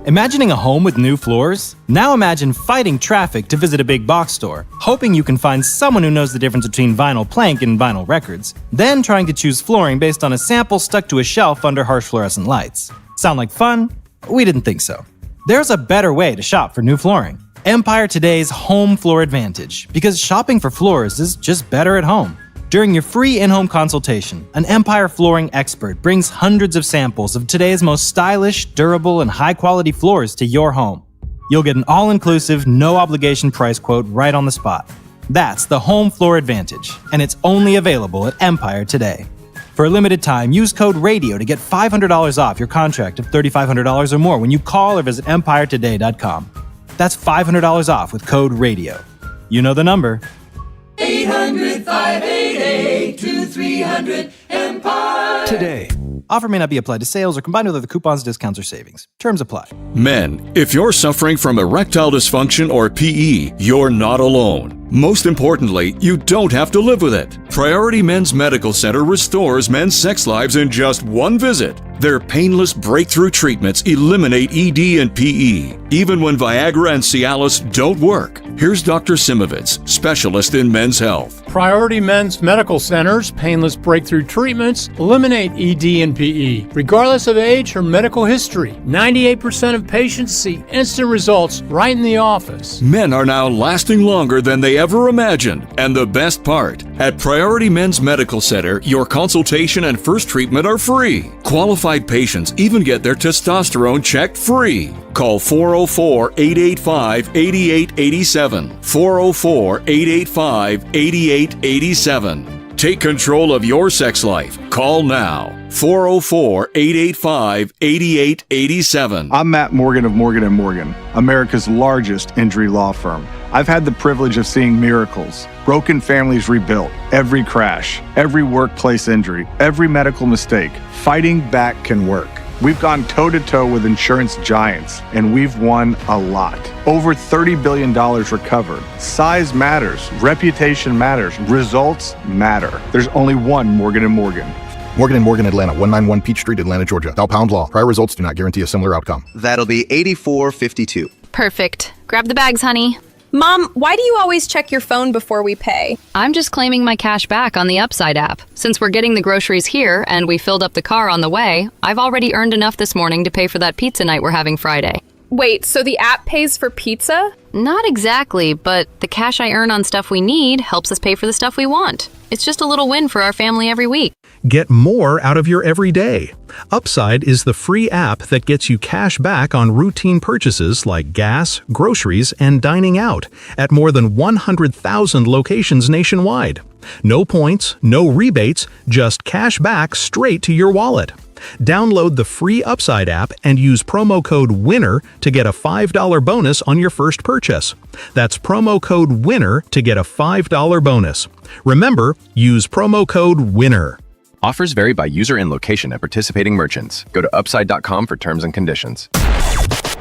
Imagining a home with new floors? Now imagine fighting traffic to visit a big box store, hoping you can find someone who knows the difference between vinyl plank and vinyl records, then trying to choose flooring based on a sample stuck to a shelf under harsh fluorescent lights. Sound like fun? We didn't think so. There's a better way to shop for new flooring. Empire Today's Home Floor Advantage, because shopping for floors is just better at home. During your free in-home consultation, an Empire flooring expert brings hundreds of samples of today's most stylish, durable, and high-quality floors to your home. You'll get an all-inclusive, no-obligation price quote right on the spot. That's the Home Floor Advantage, and it's only available at Empire Today. For a limited time, use code RADIO to get $500 off your contract of $3,500 or more when you call or visit EmpireToday.com. That's $500 off with code RADIO. You know the number. 800-588-2300 Today. Offer may not be applied to sales or combined with other coupons, discounts, or savings. Terms apply. Men, if you're suffering from erectile dysfunction or PE, you're not alone. Most importantly, you don't have to live with it. Priority Men's Medical Center restores men's sex lives in just one visit. Their painless breakthrough treatments eliminate ED and PE, even when Viagra and Cialis don't work. Here's Dr. Simovitz, specialist in men's health. Priority Men's Medical Center's painless breakthrough treatments eliminate ED and PE, regardless of age or medical history. 98% of patients see instant results right in the office. Men are now lasting longer than they ever imagined. And the best part, at Priority Men's Medical Center, your consultation and first treatment are free. Qualified patients even get their testosterone checked free. Call 404-885-8887. 404-885-8887. Take control of your sex life. Call now. 404-885-8887. I'm Matt Morgan of Morgan & Morgan, America's largest injury law firm. I've had the privilege of seeing miracles, broken families rebuilt, every crash, every workplace injury, every medical mistake. Fighting back can work. We've gone toe-to-toe with insurance giants, and we've won a lot. Over $30 billion recovered. Size matters. Reputation matters. Results matter. There's only one Morgan & Morgan. Morgan & Morgan, Atlanta, 191 Peach Street, Atlanta, Georgia. Thou pound law. Prior results do not guarantee a similar outcome. That'll be $84.52. Perfect. Grab the bags, honey. Mom, why do you always check your phone before we pay? I'm just claiming my cash back on the Upside app. Since we're getting the groceries here and we filled up the car on the way, I've already earned enough this morning to pay for that pizza night we're having Friday. Wait, so the app pays for pizza? Not exactly, but the cash I earn on stuff we need helps us pay for the stuff we want. It's just a little win for our family every week. Get more out of your everyday. Upside is the free app that gets you cash back on routine purchases like gas, groceries, and dining out at more than 100,000 locations nationwide. No points, no rebates, just cash back straight to your wallet. Download the free Upside app and use promo code WINNER to get a $5 bonus on your first purchase. That's promo code WINNER to get a $5 bonus. Remember, use promo code WINNER. Offers vary by user and location at participating merchants. Go to upside.com for terms and conditions.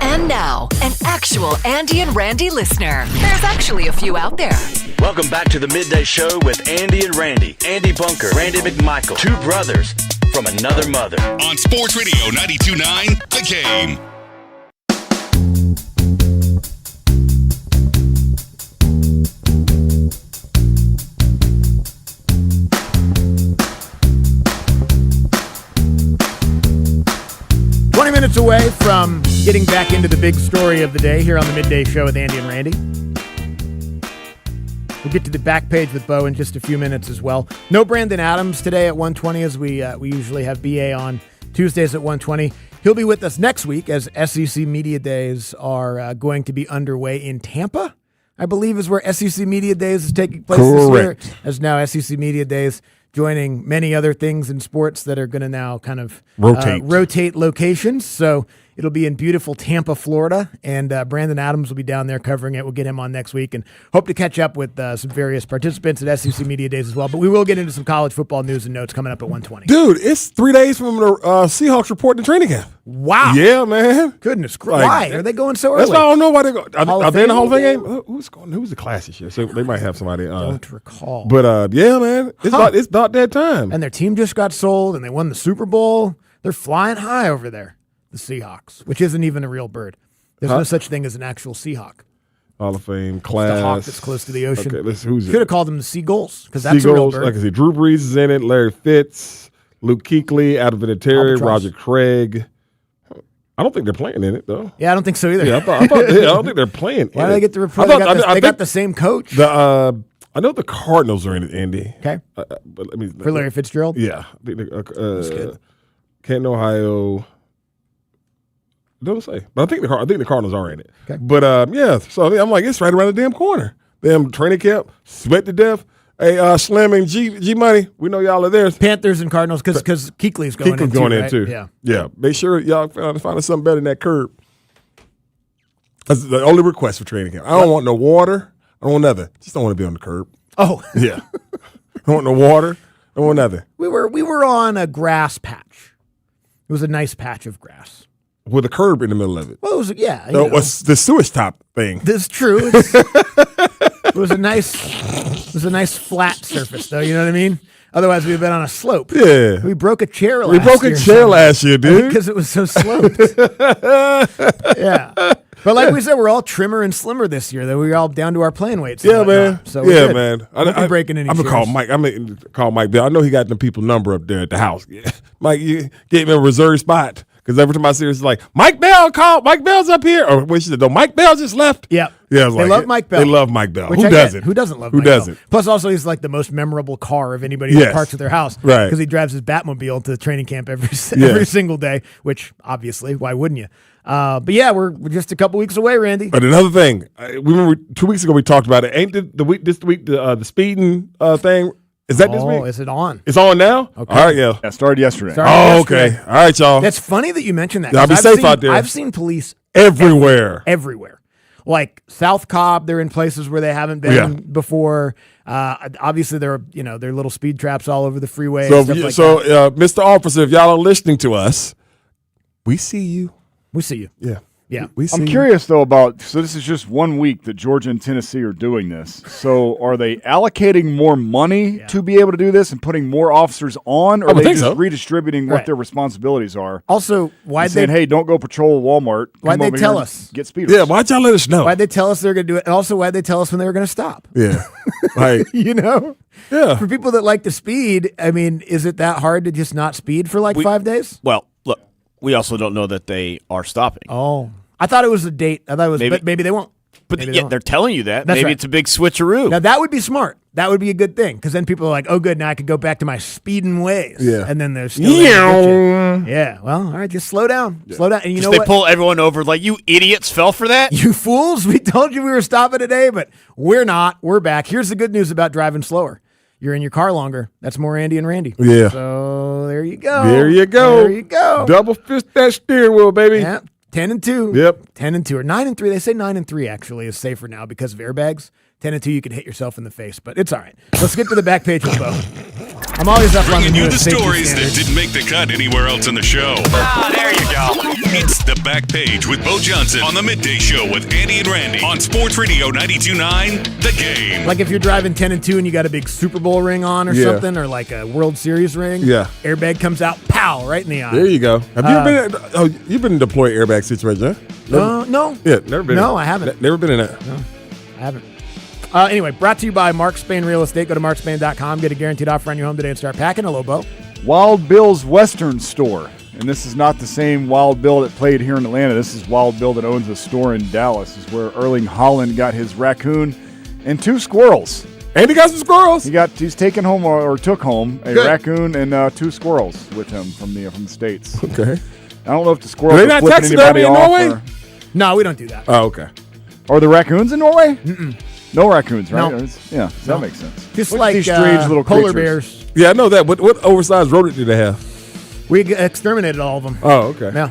And now, an actual Andy and Randy listener. There's actually a few out there. Welcome back to the Midday Show with Andy and Randy. Andy Bunker, Randy McMichael, two brothers from another mother. On Sports Radio 92.9, The Game. Minutes away from getting back into the big story of the day here on the Midday Show with Andy and Randy. We'll get to the back page with Bo in just a few minutes as well. No Brandon Adams today at 1:20 as we usually have BA on Tuesdays at 1:20. He'll be with us next week as SEC Media Days are going to be underway in Tampa, I believe is where SEC Media Days is taking place this year. As now SEC Media Days joining many other things in sports that are going to now kind of rotate locations. So it'll be in beautiful Tampa, Florida, and Brandon Adams will be down there covering it. We'll get him on next week and hope to catch up with some various participants at SEC Media Days as well. But we will get into some college football news and notes coming up at 1:20. Dude, it's 3 days from the Seahawks reporting training camp. Wow. Yeah, man. Goodness gracious. Why are they going so early? That's why I don't know why they go. Are they in the Hall of Fame game? Who's the class this year? So they might have somebody. Don't recall. But yeah, man, it's about that time. And their team just got sold, and they won the Super Bowl. They're flying high over there, the Seahawks, which isn't even a real bird. There's no such thing as an actual Seahawk. Hall of Fame class. It's the hawk that's close to the ocean. Okay, who's Should have called them the Seagulls because that's a real bird. Like I said, Drew Brees is in it. Larry Fitz, Luke Kuechly, Adam Vinatieri, Roger Craig. I don't think they're playing in it though. Yeah, I don't think so either. Yeah, I don't think they're playing. Why do they get the report? They got the same coach. I know the Cardinals are in it, Andy. Okay. But let me for Larry Fitzgerald. Yeah, Canton, Ohio. Don't say, but I think the Cardinals are in it. Okay. But yeah, so I'm like, it's right around the damn corner. Damn training camp, sweat to death. Hey, Slim and G Money, we know y'all are there. Panthers and Cardinals because Kuechly's going in. Going in right? too. Yeah. Make sure y'all find us something better than that curb. That's the only request for training camp. I don't want no water. I don't want nothing. Just don't want to be on the curb. Oh, yeah. I don't want no water. I don't want nothing. We were on a grass patch. It was a nice patch of grass with a curb in the middle of it. Well, it was it was the sewage top thing. That's true. It was a nice flat surface, though. You know what I mean? Otherwise, we'd have been on a slope. Yeah. We broke a chair last year. We broke a chair last year, dude. Because it was so sloped. Yeah. But like we said, we're all trimmer and slimmer this year. Though we're all down to our playing weights. Yeah, man. So yeah, man. I'm breaking any. I'm gonna call Mike. I'm gonna call Mike Bell. I know he got the people number up there at the house. Yeah. Mike, you get me a reserve spot. Because every time I see her, it's like, Mike Bell called. Mike Bell's up here. Or when she said, no, Mike Bell just left. Yeah. Yeah, they love Mike Bell. They love Mike Bell. Who doesn't? Who doesn't love Mike Bell? Who doesn't? Plus, also, he's like the most memorable car of anybody that parks at their house. Right. Because he drives his Batmobile to training camp every single day, which obviously, why wouldn't you? But yeah, we're just a couple weeks away, Randy. But another thing, we remember 2 weeks ago we talked about it. Ain't this week the speeding thing Is that this week? Is it on? It's on now? Okay. All right, yeah. That started yesterday. Okay. All right, y'all. That's funny that you mentioned that. Y'all be 'cause safe out there. I've seen police Everywhere. Everywhere. Like South Cobb, they're in places where they haven't been before. Obviously, there are there are little speed traps all over the freeway. So, Mr. Officer, if y'all are listening to us, we see you. We see you. Yeah. Yeah. We see I'm you. curious, though, so this is just 1 week that Georgia and Tennessee are doing this. So are they allocating more money to be able to do this and putting more officers on? Or are they just redistributing what their responsibilities are? Also, why'd saying, hey, don't go patrol Walmart. Why'd Come they over tell here us? and get speeders. Yeah, why'd y'all let us know? Why'd they tell us they're going to do it? And also, why'd they tell us when they were going to stop? Yeah. Like, Yeah. For people that like to speed, I mean, is it that hard to just not speed for like 5 days? Well, look, we also don't know that they are stopping. Oh. I thought it was a date. I thought it was, but maybe they won't. But Maybe yeah, won't. they're telling you that. That's Maybe right. it's a big switcheroo. Now, that would be smart. That would be a good thing because then people are like, oh, good, now I could go back to my speeding ways. Yeah. And then there's still yeah. Well, all right, just slow down. Slow down. And you know they what? pull everyone over like, you idiots fell for that? You fools, we told you we were stopping today, but we're not. We're back. Here's the good news about driving slower. You're in your car longer. That's more Andy and Randy. Yeah. So there you go. There you go. There you go. Double fist that steering wheel, baby. Yeah. 10 and 2. Yep. 10 and 2 or 9 and 3. They say 9 and 3 actually is safer now because of airbags. 10 and 2, you could hit yourself in the face, but it's all right. Let's get to the back page with Bo. I'm always up on the Bringing you the newest safety stories standards. that didn't make the cut anywhere else in the show. There you go. It's the Back Page with Bo Johnson on the Midday Show with Andy and Randy on Sports Radio 92.9 The Game. Like if you're driving 10 and 2 and you got a big Super Bowl ring on or something, or like a World Series ring, airbag comes out, pow, right in the eye. There you go. Have you been? You've been in a deployed airbag situation, huh? No. Yeah, never been. No, I haven't. Never been in that. No, I haven't. Anyway, brought to you by Mark Spain Real Estate. Go to markspain.com. Get a guaranteed offer on your home today and start packing. Hello, Bo. Wild Bill's Western Store. And this is not the same Wild Bill that played here in Atlanta. This is Wild Bill that owns a store in Dallas. This is where Erling Haaland got his raccoon and 2 squirrels. And he got some squirrels. He's taken home or took home a raccoon and 2 squirrels with him from the States. Okay. I don't know if the squirrels Are are they not flipping anybody taxidermy in off. Norway? No, we don't do that. Oh, okay. Are the raccoons in Norway? Mm-mm. No raccoons, right? No. Yeah, that makes sense. Just Look at like these strange little polar creatures. bears. Yeah, I know that. What oversized rodent did they have? We exterminated all of them. Oh, okay. Yeah.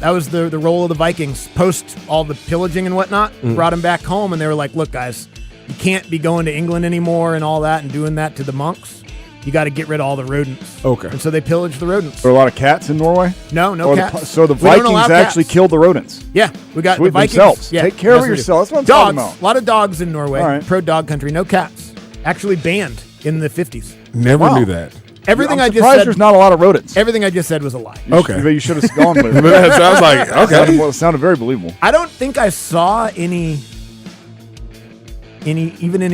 That was the role of the Vikings. Post all the pillaging and whatnot, brought them back home, and they were like, look, guys, you can't be going to England anymore and all that and doing that to the monks. You got to get rid of all the rodents. Okay. And so they pillaged the rodents. Are there a lot of cats in Norway? No Or cats. so the We don't allow Vikings actually cats. killed the rodents. Yeah, we got Sweet the Vikings. themselves. Yeah, Take care of we do. yourself. That's what I'm dogs, talking about. A lot of dogs in Norway. All right. Pro dog country. No cats. Actually banned in the 50s. Never knew that. Everything I'm I just surprised said. there's not a lot of rodents. Everything I just said was a lie. Okay. You should have gone with it. I was like, okay. It sounded very believable. I don't think I saw any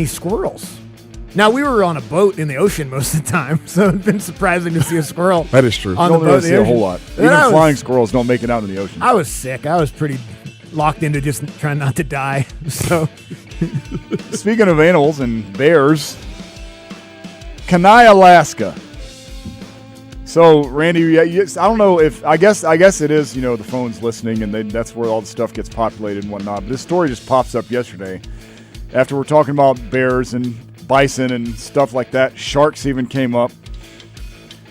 squirrels. Now, we were on a boat in the ocean most of the time, so it's been surprising to see a squirrel. That is true. On You the don't boat really in the see a ocean. whole lot. And Even I was- flying squirrels don't make it out in the ocean. I was sick. I was pretty locked into just trying not to die. So, Speaking of animals and bears, Kenai, Alaska. So, Randy, I don't know if I guess it is. The phone's listening, and that's where all the stuff gets populated and whatnot. But this story just pops up yesterday after we're talking about bears and bison and stuff like that. Sharks even came up.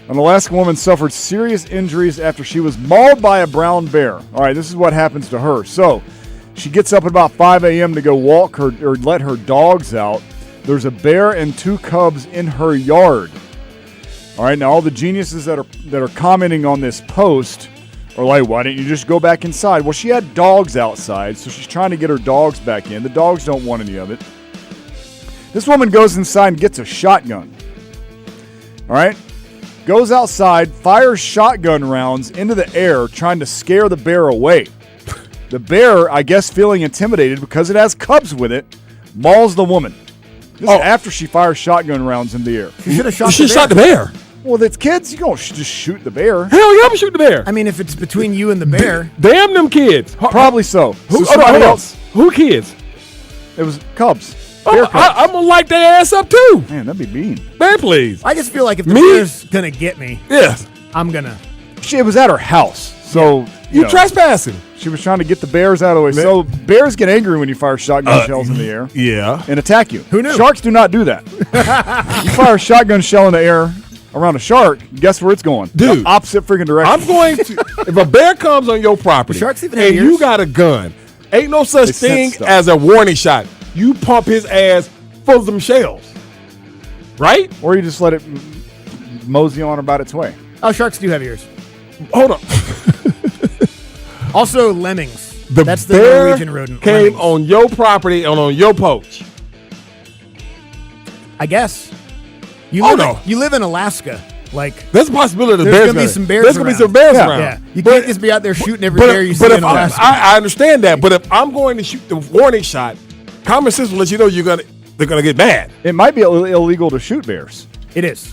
An Alaskan woman suffered serious injuries after she was mauled by a brown bear. All right, this is what happens to her. So, she gets up at about 5 a.m. to go walk or let her dogs out. There's a bear and 2 cubs in her yard. All right, now all the geniuses that are commenting on this post are like, why didn't you just go back inside? Well, she had dogs outside, so she's trying to get her dogs back in. The dogs don't want any of it. This woman goes inside and gets a shotgun. All right? Goes outside, fires shotgun rounds into the air, trying to scare the bear away. The bear, I guess feeling intimidated because it has cubs with it, mauls the woman. This is after she fires shotgun rounds in the air. she should have shot She the bear. shot the bear. Well, it's kids. You don't just shoot the bear. Hell yeah, I'm shoot the bear. I mean, if it's between you and the bear. Damn them kids. Probably so. Who, So somebody else. Who kids? It was cubs. Bear cubs. I'm gonna light their ass up too. Man, that'd be mean. Man, please. I just feel like if the Me? bear's going to get me, Yes. I'm going to. It was at her house. So You trespassing. She was trying to get the bears out of the way. So bears get angry when you fire shotgun shells in the air. Yeah. And attack you. Who knew? Sharks do not do that. You fire a shotgun shell in the air around a shark, guess where it's going? Dude. The opposite freaking direction. I'm going to, if a bear comes on your property Sharks even have and ears? you got a gun, ain't no such They sense thing stuff. as a warning shot. You pump his ass full of them shells. Right? Or you just let it mosey on about its way. Oh, sharks do have ears. Hold on. Also, lemmings. The That's the bear Norwegian rodent. came Lemmings. on your property and on your poach. I guess. You Oh, live no. You live in Alaska. Like, There's a possibility there's bears going to be gonna- some bears There's gonna be around. some bears Yeah. around. Yeah. You But- can't just be out there shooting every bear you see but in if Alaska. I understand that, but if I'm going to shoot the warning shot, common sense will let you know they're gonna get mad. It might be illegal to shoot bears. It is.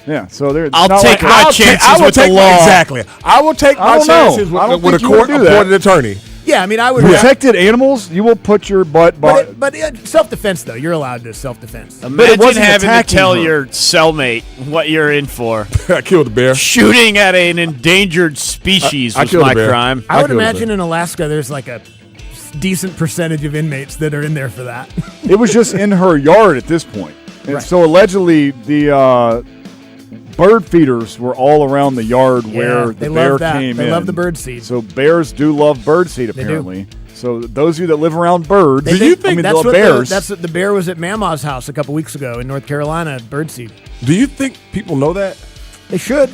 Yeah, so there. I'll take my chances I will with the take law. Exactly. I will take I my don't know. chances I don't with a think you would do that. court-appointed attorney. Yeah, I mean, I would. Protected animals, you will put your butt. But self-defense, though, you're allowed to self-defense. Imagine wasn't having to attacking tell her. your cellmate what you're in for. I killed a bear. Shooting at an endangered species I was killed a my bear. crime. I would killed a imagine in Alaska, there's like a decent percentage of inmates that are in there for that. It was just in her yard at this point. And Right. so allegedly the bird feeders were all around the yard where the they bear love that. came in. They love the bird seed. So bears do love bird seed They do. apparently. So those of you that live around birds, They think that's the what bears? that's what the bear was at Mama's house a couple weeks ago in North Carolina. Birdseed. Do you think people know that? They should.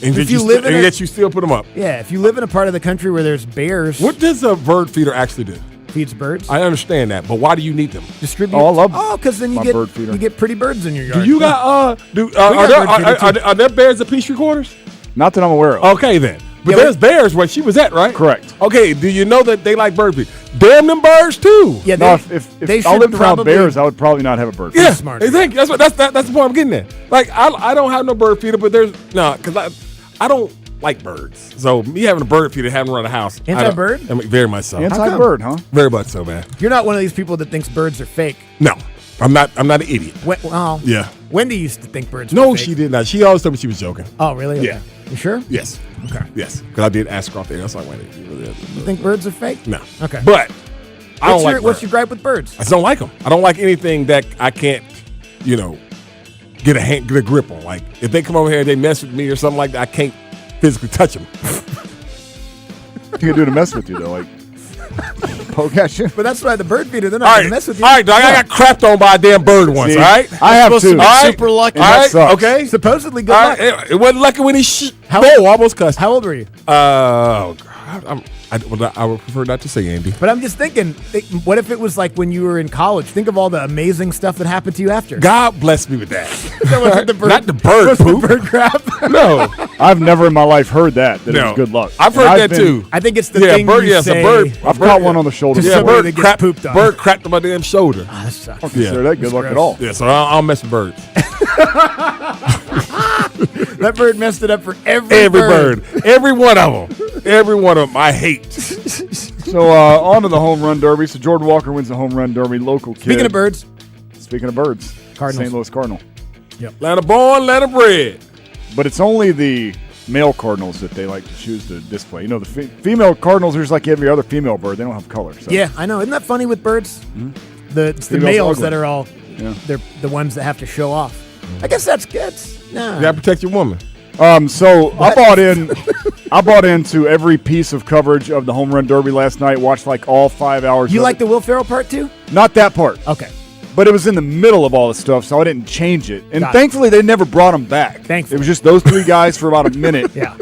And If yet you live in a- yet you still put them up. Yeah, if you live in a part of the country where there's bears, What does a bird feeder actually do? feeds birds. I understand that, but why do you need them? Distribute. Oh, I love Oh, because then you my get bird feeder. you get pretty birds in your yard. Do you got are got there bird feeder, are there bears at Peachtree Quarters? Not that I'm aware of. Okay then. But Yeah, there's bears where she was at, right? Correct. Okay, do you know that they like bird feed? Damn them birds too. Yeah, No, they, if they I should lived around probably- bears, I would probably not have a bird. Yeah, smart. exactly. That's the point I'm getting at. Like I don't have no bird feeder, but there's because I don't like birds. So me having a bird feeder having around the house. I don't- Anti-bird? I mean, very much so. Anti-bird, huh? Very much so, man. You're not one of these people that thinks birds are fake. No, I'm not an idiot. Well, Yeah. Wendy used to think birds. No, were fake. she did not. She always told me she was joking. Oh, really? Okay. Yeah. You sure? Yes. Okay. Yes. Because I did ask her off there. That's like, wait, you really You think birds are fake? No. Okay. But I don't like what's birds. your gripe with birds? I just don't like them. I don't like anything that I can't, get a grip on. Like if they come over here and they mess with me or something like that, I can't physically touch them. You can do to mess with you though, like poke at you. But that's why the bird feeder, they're All not right, going to mess with you. all right, dog. I got crapped on by a damn bird once. See, All right, I have supposed to too. be All right. super lucky. All That right, sucks. okay. Supposedly good All luck. right, it wasn't lucky when he How- almost cussed. How old were you? Oh, God, I would prefer not to say, Andy. But I'm just thinking, what if it was like when you were in college? Think of all the amazing stuff that happened to you after. God bless me with that. That wasn't the bird, Not the bird wasn't poop. the bird crap. No, I've never in my life heard that it no. was good luck. I've And heard I've that been- too. I think it's the Yeah, thing bird. you Yes, say. a bird. I've caught one on the shoulder. To Yeah, somebody bird that gets crap. pooped on. Bird cracked on my damn shoulder. Ah, that sucks. I don't consider that good luck at gross. all. Yeah, so I'll mess with birds. That bird messed it up for Every bird. Every one of them. Every one of them. I hate. So on to the home run derby. So Jordan Walker wins the home run derby. Local kid. Speaking of birds, Speaking of birds, Cardinals. St. Louis Cardinal. Atlanta born, Atlanta bred. But it's only the male cardinals that they like to choose to display. You know, the female cardinals are just like every other female bird. They don't have color. So. yeah, I know. Isn't that funny with birds? It's the Females males ugly. that are all, Yeah. they're the ones that have to show off. I guess that's good. No. You gotta protect your woman. So I bought into every piece of coverage of the home run derby last night. Watched like all 5 hours. You of like it. the Will Ferrell part too? Not that part. Okay. But it was in the middle of all the stuff, so I didn't change it. And Got it. thankfully, they never brought him back. Thankfully. It was just those three guys for about a minute. Yeah.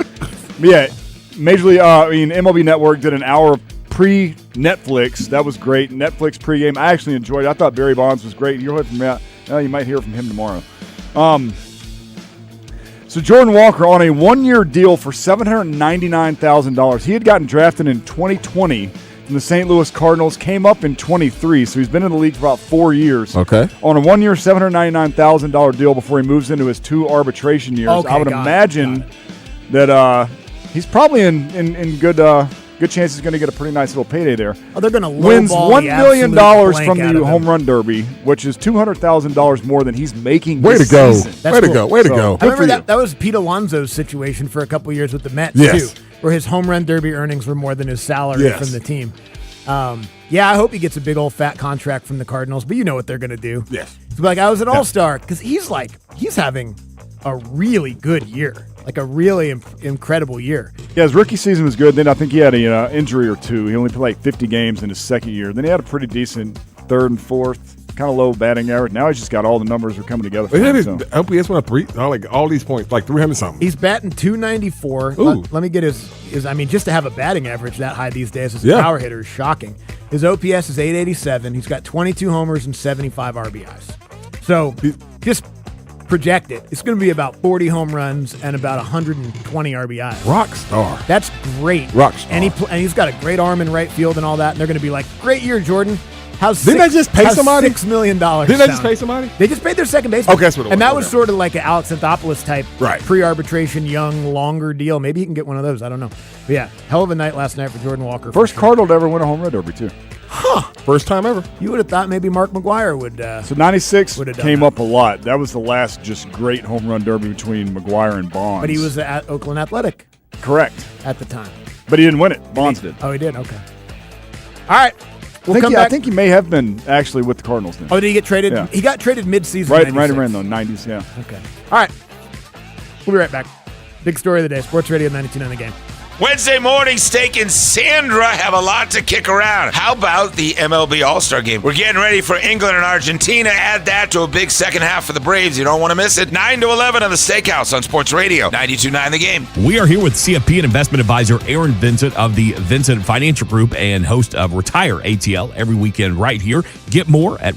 Yeah. MLB Network did an hour of pre-Netflix. That was great. Netflix pregame. I actually enjoyed it. I thought Barry Bonds was great. You'll hear from him. You might hear from him tomorrow. So Jordan Walker on a one-year deal for $799,000. He had gotten drafted in 2020 from the St. Louis Cardinals, came up in 23, so he's been in the league for about 4 years. Okay. On a one-year $799,000 deal before he moves into his 2 arbitration years. Okay, I would got imagine that he's probably in good good chance he's going to get a pretty nice little payday there. Oh, they're going to wins lowball $1 million from out the of home him. run derby, which is $200,000 more than he's making. Way to this go! season. Way to go! Way to go! I remember that was Pete Alonso's situation for a couple years with the Mets Yes. too, where his home run derby earnings were more than his salary Yes. from the team. Yeah, I hope he gets a big old fat contract from the Cardinals, but you know what they're going to do. Yes. It's like, I was an all-star, because he's having a really good year, like a really incredible year. Yeah, his rookie season was good. Then I think he had an injury or two. He only played like 50 games in his second year. Then he had a pretty decent third and fourth, kind of low batting average. Now he's just got all the numbers are coming together. For But him, his so. OPS went up like all these points, like 300 something. He's batting .294. Ooh. Let me get his. I mean, just to have a batting average that high these days as a Yeah. power hitter is shocking. His OPS is .887. He's got 22 homers and 75 RBIs. So just project it. It's going to be about 40 home runs and about 120 RBIs. Rock star. That's great. Rock star. And he's got a great arm in right field and all that. And they're going to be like, great year, Jordan. Didn't they just pay somebody? $6 million. Didn't they just pay somebody? They just paid their second baseman. Okay, that's what it was. And that was Okay. sort of like an Alex Anthopoulos type Right. pre-arbitration, young, longer deal. Maybe he can get one of those. I don't know. But yeah, hell of a night last night for Jordan Walker. First Cardinal to ever win a home run derby, too. First time ever. You would have thought maybe Mark McGwire would. So 96 would have done came that. up a lot. That was the last just great home run derby between McGuire and Bonds. But he was at Oakland Athletic correct. at the time. But he didn't win it. Bonds did. Oh, he did? Okay. All right. I think he may have been actually with the Cardinals then. Oh, did he get traded? Yeah. He got traded mid-season. Right 96. around the 90s, yeah. Okay. All right. We'll be right back. Big story of the day. Sports Radio 92.9 The Game. Wednesday morning, Steak and Sandra have a lot to kick around. How about the MLB All-Star Game? We're getting ready for England and Argentina. Add that to a big second half for the Braves. You don't want to miss it. 9 to 11 on the Steakhouse on Sports Radio 92.9 The Game. We are here with CFP and investment advisor Aaron Vincent of the Vincent Financial Group and host of Retire ATL every weekend right here. Get more at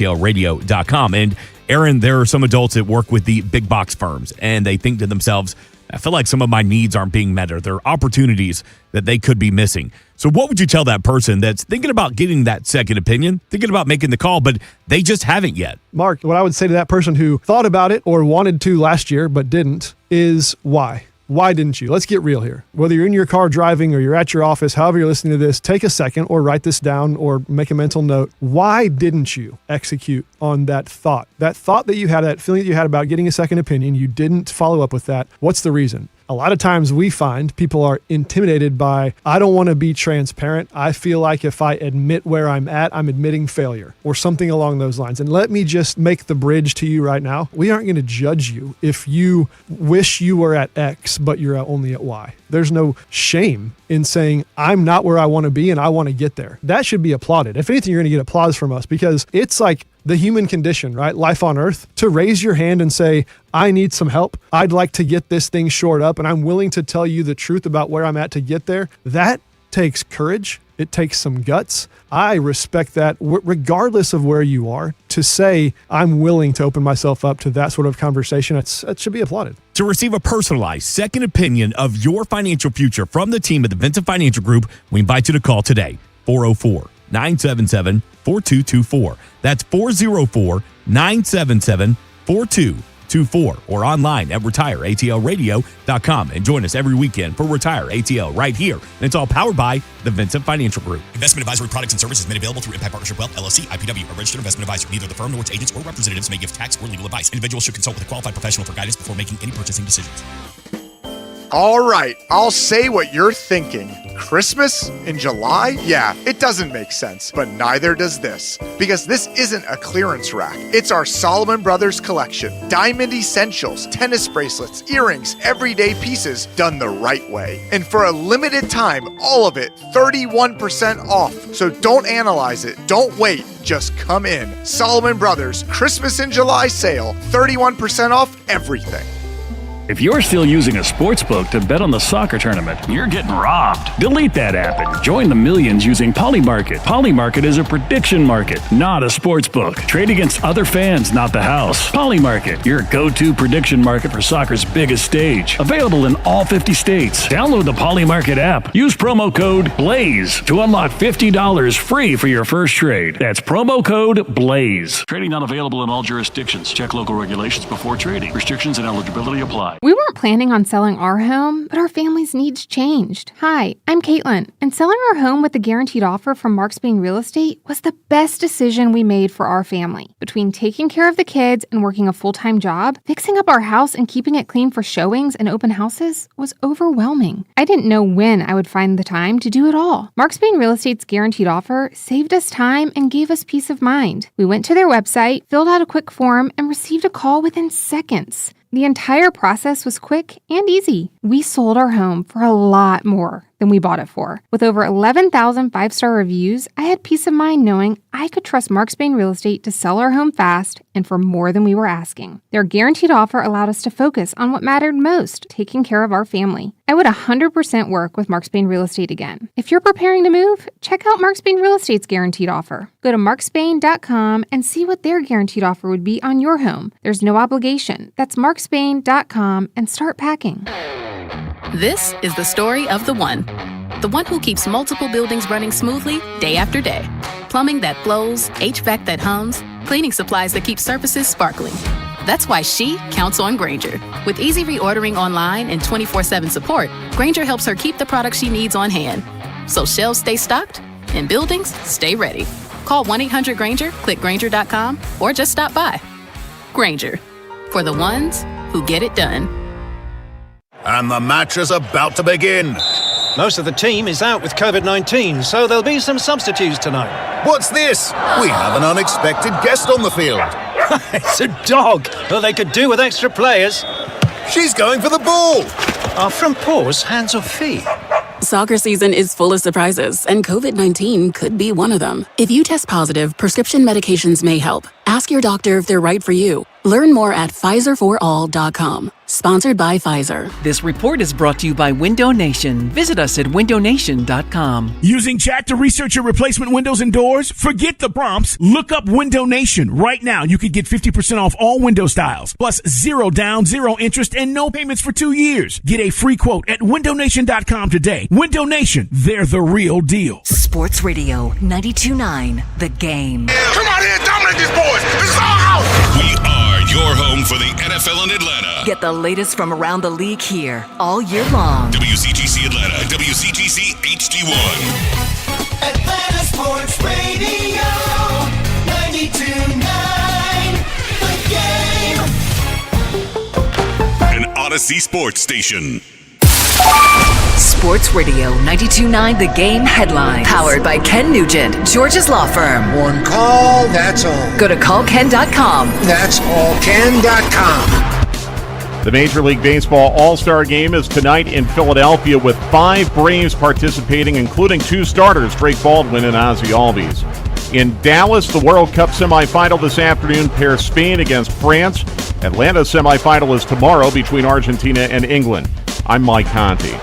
retireatlradio.com. And Aaron, there are some adults that work with the big box firms, and they think to themselves, I feel like some of my needs aren't being met, or there are opportunities that they could be missing. So what would you tell that person that's thinking about getting that second opinion, thinking about making the call, but they just haven't yet? Mark, what I would say to that person who thought about it or wanted to last year but didn't is why? Why didn't you? Let's get real here. Whether you're in your car driving or you're at your office, however you're listening to this, take a second or write this down or make a mental note. Why didn't you execute on that thought? That thought that you had, that feeling that you had about getting a second opinion, you didn't follow up with that. What's the reason? A lot of times we find people are intimidated by, I don't want to be transparent. I feel like if I admit where I'm at, I'm admitting failure or something along those lines. And let me just make the bridge to you right now. We aren't going to judge you if you wish you were at X, but you're only at Y. There's no shame in saying, I'm not where I want to be and I want to get there. That should be applauded. If anything, you're going to get applause from us because it's like the human condition, right? Life on earth, to raise your hand and say, I need some help. I'd like to get this thing shored up and I'm willing to tell you the truth about where I'm at to get there. That takes courage. It takes some guts. I respect that regardless of where you are. To say, I'm willing to open myself up to that sort of conversation, that should be applauded. To receive a personalized second opinion of your financial future from the team at the Vincent Financial Group, we invite you to call today, 404-977-4224. That's 404-977-4224. Or online at retireatlradio.com and join us every weekend for Retire ATL right here. And it's all powered by the Vincent Financial Group. Investment advisory products and services made available through Impact Partnership Wealth, LLC, IPW, a registered investment advisor. Neither the firm nor its agents or representatives may give tax or legal advice. Individuals should consult with a qualified professional for guidance before making any purchasing decisions. All right, I'll say what you're thinking. Christmas in July? Yeah, it doesn't make sense, but neither does this. Because this isn't a clearance rack. It's our Solomon Brothers collection. Diamond essentials, tennis bracelets, earrings, everyday pieces done the right way. And for a limited time, all of it 31% off. So don't analyze it. Don't wait. Just come in. Solomon Brothers Christmas in July sale. 31% off everything. If you're still using a sportsbook to bet on the soccer tournament, you're getting robbed. Delete that app and join the millions using Polymarket. Polymarket is a prediction market, not a sportsbook. Trade against other fans, not the house. Polymarket, your go-to prediction market for soccer's biggest stage. Available in all 50 states. Download the Polymarket app. Use promo code BLAZE to unlock $50 free for your first trade. That's promo code BLAZE. Trading not available in all jurisdictions. Check local regulations before trading. Restrictions and eligibility apply. apply. We weren't planning on selling our home, but our family's needs changed. Hi, I'm Caitlin, and selling our home with a guaranteed offer from Mark Spain Real Estate was the best decision we made for our family. Between taking care of the kids and working a full-time job, fixing up our house and keeping it clean for showings and open houses was overwhelming. I didn't know when I would find the time to do it all. Mark Spain Real Estate's guaranteed offer saved us time and gave us peace of mind. We went to their website, filled out a quick form, and received a call within seconds. The entire process was quick and easy. We sold our home for a lot more than we bought it for. With over 11,000 five-star reviews, I had peace of mind knowing I could trust Mark Spain Real Estate to sell our home fast and for more than we were asking. Their guaranteed offer allowed us to focus on what mattered most, taking care of our family. I would 100% work with Mark Spain Real Estate again. If you're preparing to move, check out Mark Spain Real Estate's guaranteed offer. Go to markspain.com and see what their guaranteed offer would be on your home. There's no obligation. That's markspain.com and start packing. This is the story of the one who keeps multiple buildings running smoothly day after day. Plumbing that flows, HVAC that hums, cleaning supplies that keep surfaces sparkling. That's why she counts on Grainger. With easy reordering online and 24/7 support, Grainger helps her keep the products she needs on hand. So shelves stay stocked and buildings stay ready. Call 1-800-GRAINGER, click Grainger.com, or just stop by. Grainger, for the ones who get it done. And the match is about to begin. Most of the team is out with COVID-19, so there'll be some substitutes tonight. What's this? We have an unexpected guest on the field. It's a dog. Well, they could do with extra players. She's going for the ball. Are front paws hands or feet? Soccer season is full of surprises, and COVID-19 could be one of them. If you test positive, prescription medications may help. Ask your doctor if they're right for you. Learn more at PfizerForAll.com. Sponsored by Pfizer. This report is brought to you by Window Nation. Visit us at windownation.com. Using chat to research your replacement windows and doors? Forget the prompts. Look up Window Nation. Right now, you could get 50% off all window styles, plus 0 down, 0 interest, and no payments for 2 years. Get a free quote at windownation.com today. Window Nation, they're the real deal. Sports Radio 92.9, The Game. Come on in, dominate these boys. This is our house. We are your home for the NFL in Atlanta. Get the latest from around the league here all year long. WCGC Atlanta, WCGC HD1. Atlanta Sports Radio 92.9, The Game. An Odyssey Sports Station. Sports Radio 92.9, The Game headlines. Powered by Ken Nugent, George's law firm. One call, that's all. Go to callken.com. That's all ken.com. The Major League Baseball All-Star Game is tonight in Philadelphia with 5 Braves participating, including 2 starters, Drake Baldwin and Ozzie Albies. In Dallas, the World Cup semifinal this afternoon pairs Spain against France. Atlanta's semifinal is tomorrow between Argentina and England. I'm Mike Conti.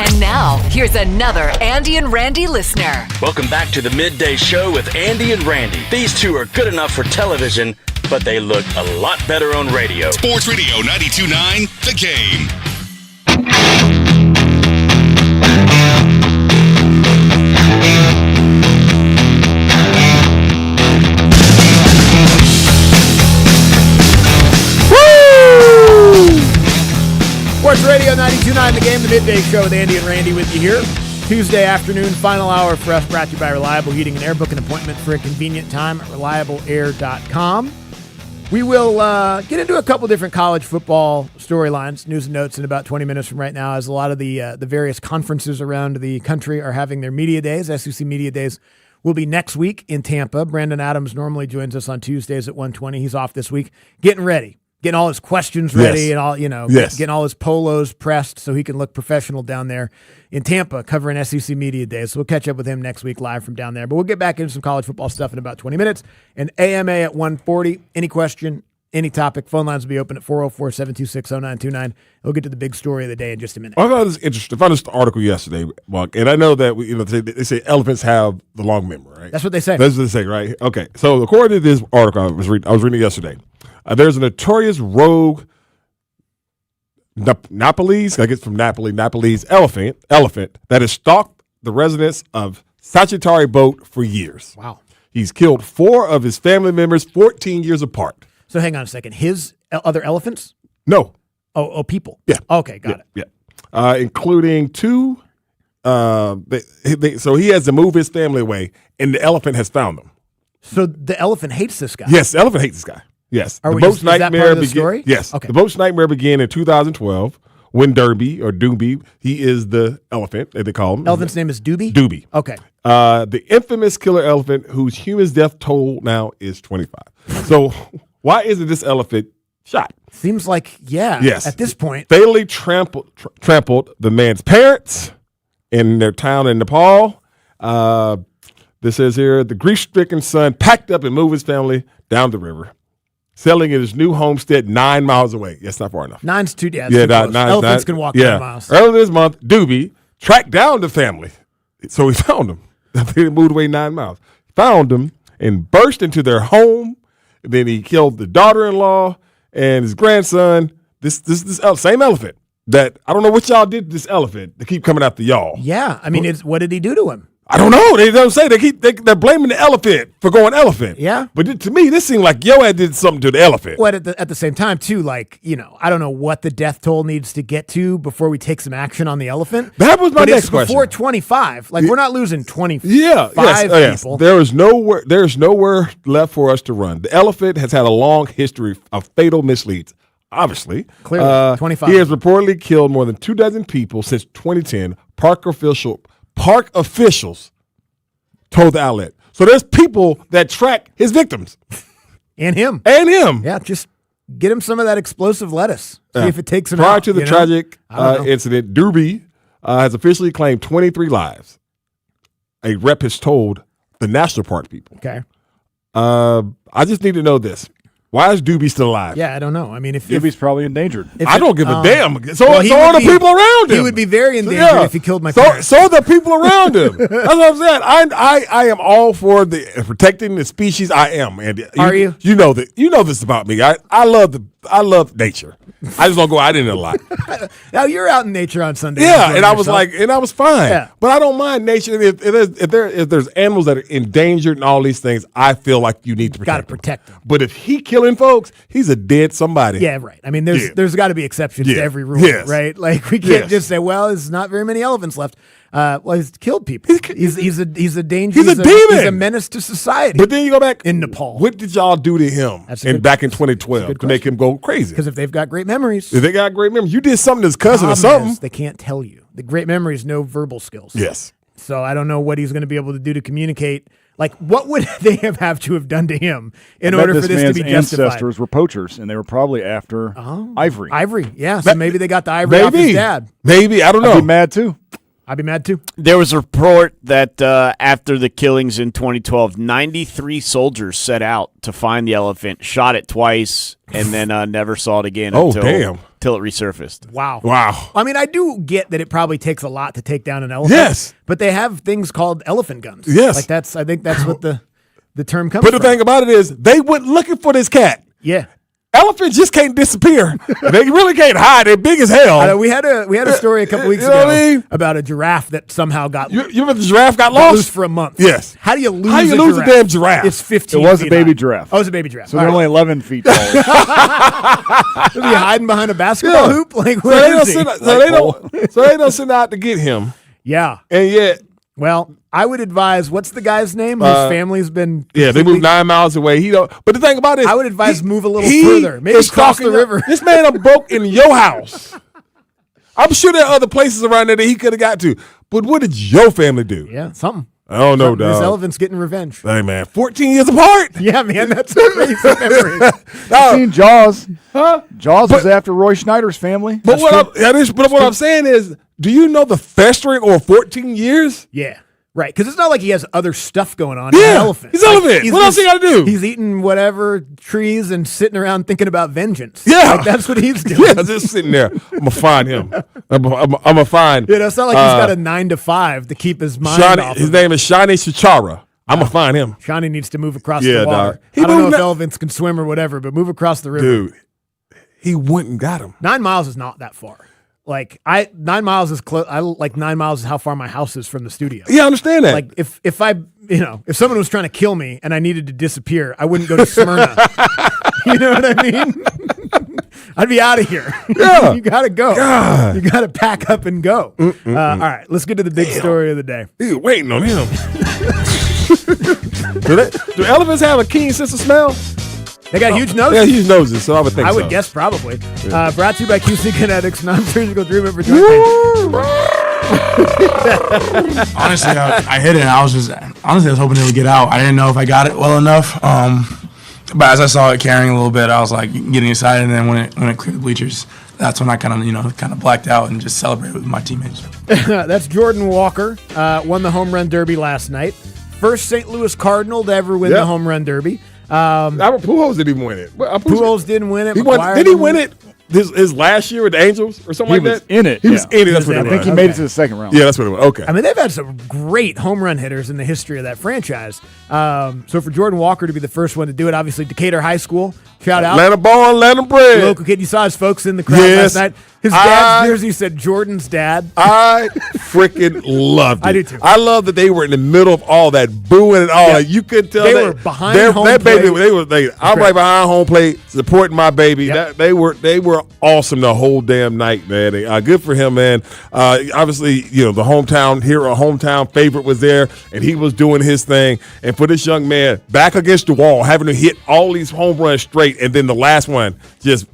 And now, here's another Andy and Randy listener. Welcome back to the Midday Show with Andy and Randy. These two are good enough for television, but they look a lot better on radio. Sports Radio 92.9, The Game. Sports Radio 92.9, The Game, the Midday Show with Andy and Randy with you here. Tuesday afternoon, final hour for us, brought to you by Reliable Heating and Air. Book an appointment for a convenient time at reliableair.com. We will get into a couple different college football storylines, news and notes in about 20 minutes from right now, as a lot of the various conferences around the country are having their media days. SEC Media Days will be next week in Tampa. Brandon Adams normally joins us on Tuesdays at 1:20. He's off this week. Getting ready. Getting all his questions ready and all, getting all his polos pressed so he can look professional down there in Tampa covering SEC Media Days. So we'll catch up with him next week live from down there. But we'll get back into some college football stuff in about 20 minutes. And AMA at 1:40. Any question, any topic, phone lines will be open at 404-726-0929. We'll get to the big story of the day in just a minute. I thought it was interesting. I found this article yesterday, Mark, and I know that they say elephants have the long memory, right? That's what they say. That's what they say, right? Okay. So according to this article I was reading it yesterday. There's a notorious rogue Nepalese, I guess from Nepalese elephant that has stalked the residents of Sagittari Boat for years. Wow. He's killed 4 of his family members 14 years apart. So hang on a second. His other elephants? No. Oh, people. Yeah. Okay, got it. Yeah. Including 2. So he has to move his family away, and the elephant has found them. So the elephant hates this guy. Yes, the elephant hates this guy. Yes. Are the we boat's is that part nightmare of the story? Yes. Okay. The boat's nightmare began in 2012 when Doobie, he is the elephant, as they call him. Elephant's name is Doobie? Doobie. Okay. The infamous killer elephant whose human death toll now is 25. So why isn't this elephant shot? Seems like, Yes. at this point. Fatally trampled the man's parents in their town in Nepal. This says here, the grief-stricken son packed up and moved his family down the river, selling in his new homestead 9 miles away. Yes, not far enough. 9's too too close. Elephants can walk 9 miles. Earlier this month, Doobie tracked down the family. So he found them. They moved away 9 miles. Found them and burst into their home. And then he killed the daughter-in-law and his grandson. This same elephant that I don't know what y'all did to this elephant to keep coming after y'all. Yeah. I mean, what did he do to him? I don't know. They don't say. They're blaming the elephant for going elephant. Yeah. But to me, this seemed like Yoad did something to the elephant. Well, at the same time, too, like, I don't know what the death toll needs to get to before we take some action on the elephant. That was my next question. Before 25. Like, we're not losing 25 yes. people. There is nowhere left for us to run. The elephant has had a long history of fatal misleads. Obviously. Clearly, 25. He has reportedly killed more than 24 people since 2010. Park officials told the outlet. So there's people that track his victims. And him. Yeah, just get him some of that explosive lettuce. See if it takes him out. Prior to the tragic incident, Doobie has officially claimed 23 lives. A rep has told the national park people. Okay. I just need to know this. Why is Doobie still alive? Yeah, I don't know. I mean, if Doobie's probably endangered. I don't give a damn. So well, are the people around him. He would be very endangered if he killed my parents. So are the people around him. That's what I'm saying. I am all for the protecting the species. I am, Andy. Are you? You know that. You know this about me. I love nature. I just don't go out in it a lot. Now you're out in nature on Sunday. Yeah, and I was fine. Yeah. But I don't mind nature. If there's animals that are endangered and all these things, I feel like you need to protect them. But if he killing folks, he's a dead somebody. Yeah, right. I mean, there's got to be exceptions to every rule, right? Like we can't just say, well, there's not very many elephants left. Well, he's killed people. He's a danger. He's a demon. He's a menace to society. But then you go back in Nepal. What did y'all do to him back in 2012 to make him go crazy? Because if they've got great memories, you did something to his cousin or something. They can't tell you. The great memories, no verbal skills. Yes. So I don't know what he's going to be able to do to communicate. Like, what would they have to have done to him in order for this to be justified? Ancestors were poachers, and they were probably after Ivory. Ivory, yeah. So maybe they got the ivory off his dad. Maybe, I don't know. I'd be mad too. I'd be mad too. There was a report that after the killings in 2012, 93 soldiers set out to find the elephant, shot it twice, and then never saw it again until it resurfaced. Wow. Wow. I mean, I do get that it probably takes a lot to take down an elephant. Yes. But they have things called elephant guns. Yes. Like I think that's what the term comes from. from. But the thing about it is, they went looking for this cat. Yeah. Elephants just can't disappear. They really can't hide. They're big as hell. I know, we had a story a couple weeks ago about a giraffe that somehow got. You remember the giraffe got lost? Loose for a month. Yes. How do you lose? How you lose a damn giraffe? It's 15. It was a feet baby high. giraffe. Oh, it was a baby giraffe. So they're only 11 feet tall. Is he hiding behind a basketball hoop? Like so they don't send out to get him. Yeah. And yet, well, I would advise. What's the guy's name? Whose family's been. Yeah, they moved 9 miles away. He don't. But the thing about it is, I would advise move a little further. Maybe cross the river. This man done broke in your house. I'm sure there are other places around there that he could have got to. But what did your family do? Yeah, something. I don't know, dog. This elephant's getting revenge. Hey, man, 14 years apart. Yeah, man, that's a crazy memory. You seen Jaws? Huh? Jaws was after Roy Schneider's family. But what I'm saying is, do you know the festering over 14 years? Yeah. Right, because it's not like he has other stuff going on. Yeah, he's an elephant. He's an elephant. What else he got to do? He's eating whatever trees and sitting around thinking about vengeance. Yeah, like, that's what he's doing. Yeah, just sitting there. I'm gonna find him. I'm gonna find. You know, it's not like he's got a 9 to 5 to keep his mind off. His name is Shani Chichara. I'm gonna find him. Shani needs to move across the water. Dog. I don't know if elephants can swim or whatever, but move across the river. Dude, he went and got him. 9 miles is not that far. Like 9 miles is close. 9 miles is how far my house is from the studio. Yeah, I understand that. Like if someone was trying to kill me and I needed to disappear, I wouldn't go to Smyrna. You know what I mean? I'd be out of here. Yeah. You got to go. God. You got to pack up and go. All right, let's get to the big story of the day. He's waiting on him. Do elephants have a keen sense of smell? They got huge noses. Yeah, huge noses, so I would think I so. would guess probably. Yeah. Brought to you by QC Kinetics, non-surgical treatment for joint pain. Honestly, I hit it. And I was hoping it would get out. I didn't know if I got it well enough. But as I saw it carrying a little bit, I was like getting excited. And then when it cleared the bleachers, that's when I kind of blacked out and just celebrated with my teammates. That's Jordan Walker. Won the home run derby last night. First St. Louis Cardinal to ever win the home run derby. Albert Pujols didn't even win it. Pujols didn't win it. Did he win it his last year with the Angels or something like that? In it. He was in it. That's what it was. I think he made it to the second round. Yeah, that's what it was. Okay. I mean, they've had some great home run hitters in the history of that franchise. So for Jordan Walker to be the first one to do it, obviously Decatur High School, shout out. Atlanta born, Atlanta bred. Local kid. You saw his folks in the crowd last night. His dad's jersey said Jordan's dad. I freaking loved it. I do too. I love that they were in the middle of all that booing and all that. You could tell They were behind home that baby. plate. I'm right behind home plate supporting my baby. Yep. They were awesome the whole damn night, man. Good for him, man. Obviously, the hometown hero, hometown favorite was there, and he was doing his thing. And for this young man, back against the wall, having to hit all these home runs straight, and then the last one just.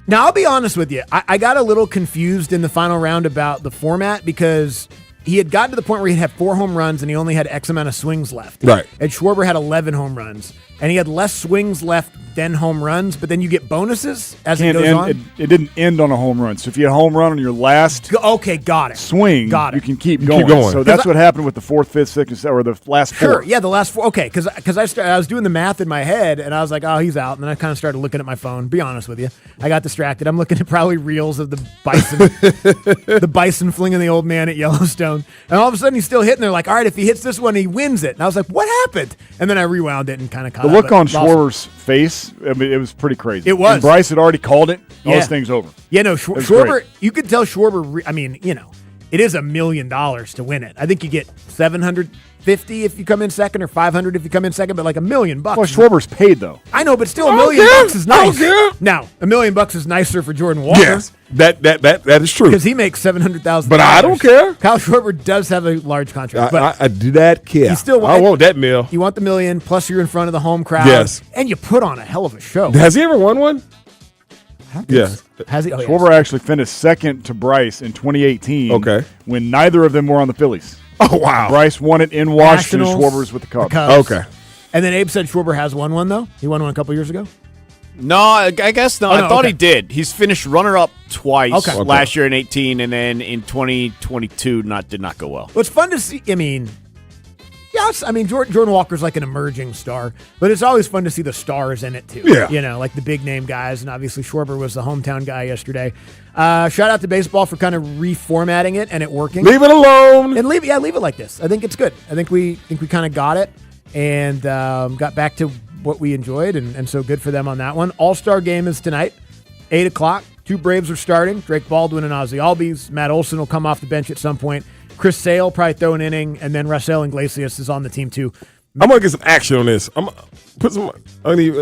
Now, I'll be honest with you. I got a little confused in the final round about the format because he had gotten to the point where he had 4 home runs and he only had X amount of swings left. Right. And Schwarber had 11 home runs. And he had less swings left than home runs, but then you get bonuses as it goes on. It didn't end on a home run. So if you had a home run on your last got it. swing, Got it. you can keep going. So that's what happened with the 4th, 5th, 6th, or the last 4. Sure, yeah, the last 4. Okay, because I was doing the math in my head, and I was like, oh, he's out. And then I kind of started looking at my phone. Be honest with you. I got distracted. I'm looking at probably reels of the bison, the bison flinging the old man at Yellowstone. And all of a sudden, he's still hitting. They're like, all right, if he hits this one, he wins it. And I was like, what happened? And then I rewound it and kind of caught The up. look on Schwarber's face, I mean, it was pretty crazy. It was. And Bryce had already called it. All this thing's over. Yeah, no, It was Schwarber, great. you could tell Schwarber, it is $1 million to win it. I think you get $750 if you come in second or $500 if you come in second, but like $1 million. Well, Schwarber's paid, though. I know, but still $1 million is nice. Now, $1 million is nicer for Jordan Walker. Yes, that is true. Because he makes $700,000. But I don't care. Kyle Schwarber does have a large contract. But I do not care. I want that meal. You want the $1 million, plus you're in front of the home crowd. Yes. And you put on a hell of a show. Has he ever won one? Yeah. Has he? Oh, Schwarber actually finished second to Bryce in 2018. Okay. When neither of them were on the Phillies. Oh, wow. Bryce won it in Washington. Nationals, Schwarber's with the Cubs. Okay. And then Abe said Schwarber has won one, though. He won one a couple years ago. No, I guess not. Oh, no, I thought okay. he did. He's finished runner-up twice. Okay. Last year in 18, and then in 2022 did not go well. Well, it's fun to see. I mean, yes, Jordan Walker's like an emerging star, but it's always fun to see the stars in it too. Yeah. Like the big name guys, and obviously Schwarber was the hometown guy yesterday. Shout out to baseball for kind of reformatting it and it working. Leave it alone. And leave it like this. I think it's good. I think we kind of got it and got back to what we enjoyed, and so good for them on that one. All-Star game is tonight, 8 o'clock. 2 Braves are starting, Drake Baldwin and Ozzie Albies. Matt Olson will come off the bench at some point. Chris Sale probably throw an inning, and then Raisel Iglesias is on the team too. I'm going to get some action on this. I'm going to put some – I need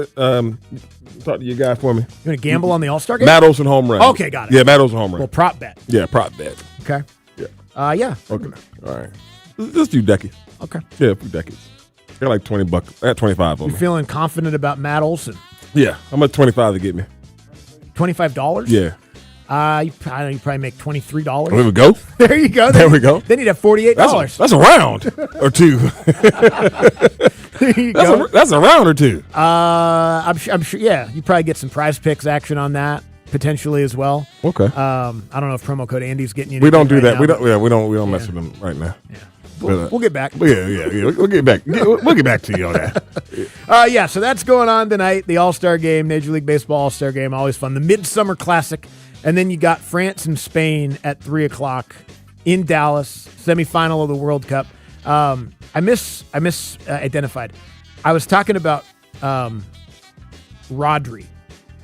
talk to your guy for me. You want to gamble on the All-Star game? Matt Olson home run. Okay, got it. Yeah, Matt Olson home run. Well, prop bet. Yeah, prop bet. Okay. Yeah. Yeah. Okay. All right. Let's do decades. Okay. Yeah, a few decades. I got like $20. I got 25 on You me. feeling confident about Matt Olson? Yeah. How much 25 to get me? $25? Yeah. You probably make $23. There we go. There you go. There we go. Then you'd have $48. That's a round or two. There you go. That's a round or two. I'm sure. Yeah, you probably get some Prize Picks action on that potentially as well. Okay. I don't know if promo code Andy's getting you. We don't do right that. now, We don't mess with them right now. Yeah. We'll get back. Yeah. We'll get back. We'll get back to you on that. Yeah, so that's going on tonight. The All-Star Game, Major League Baseball All-Star Game, always fun. The Midsummer Classic, and then you got France and Spain at 3 o'clock in Dallas, semifinal of the World Cup. I misidentified. I was talking about Rodri.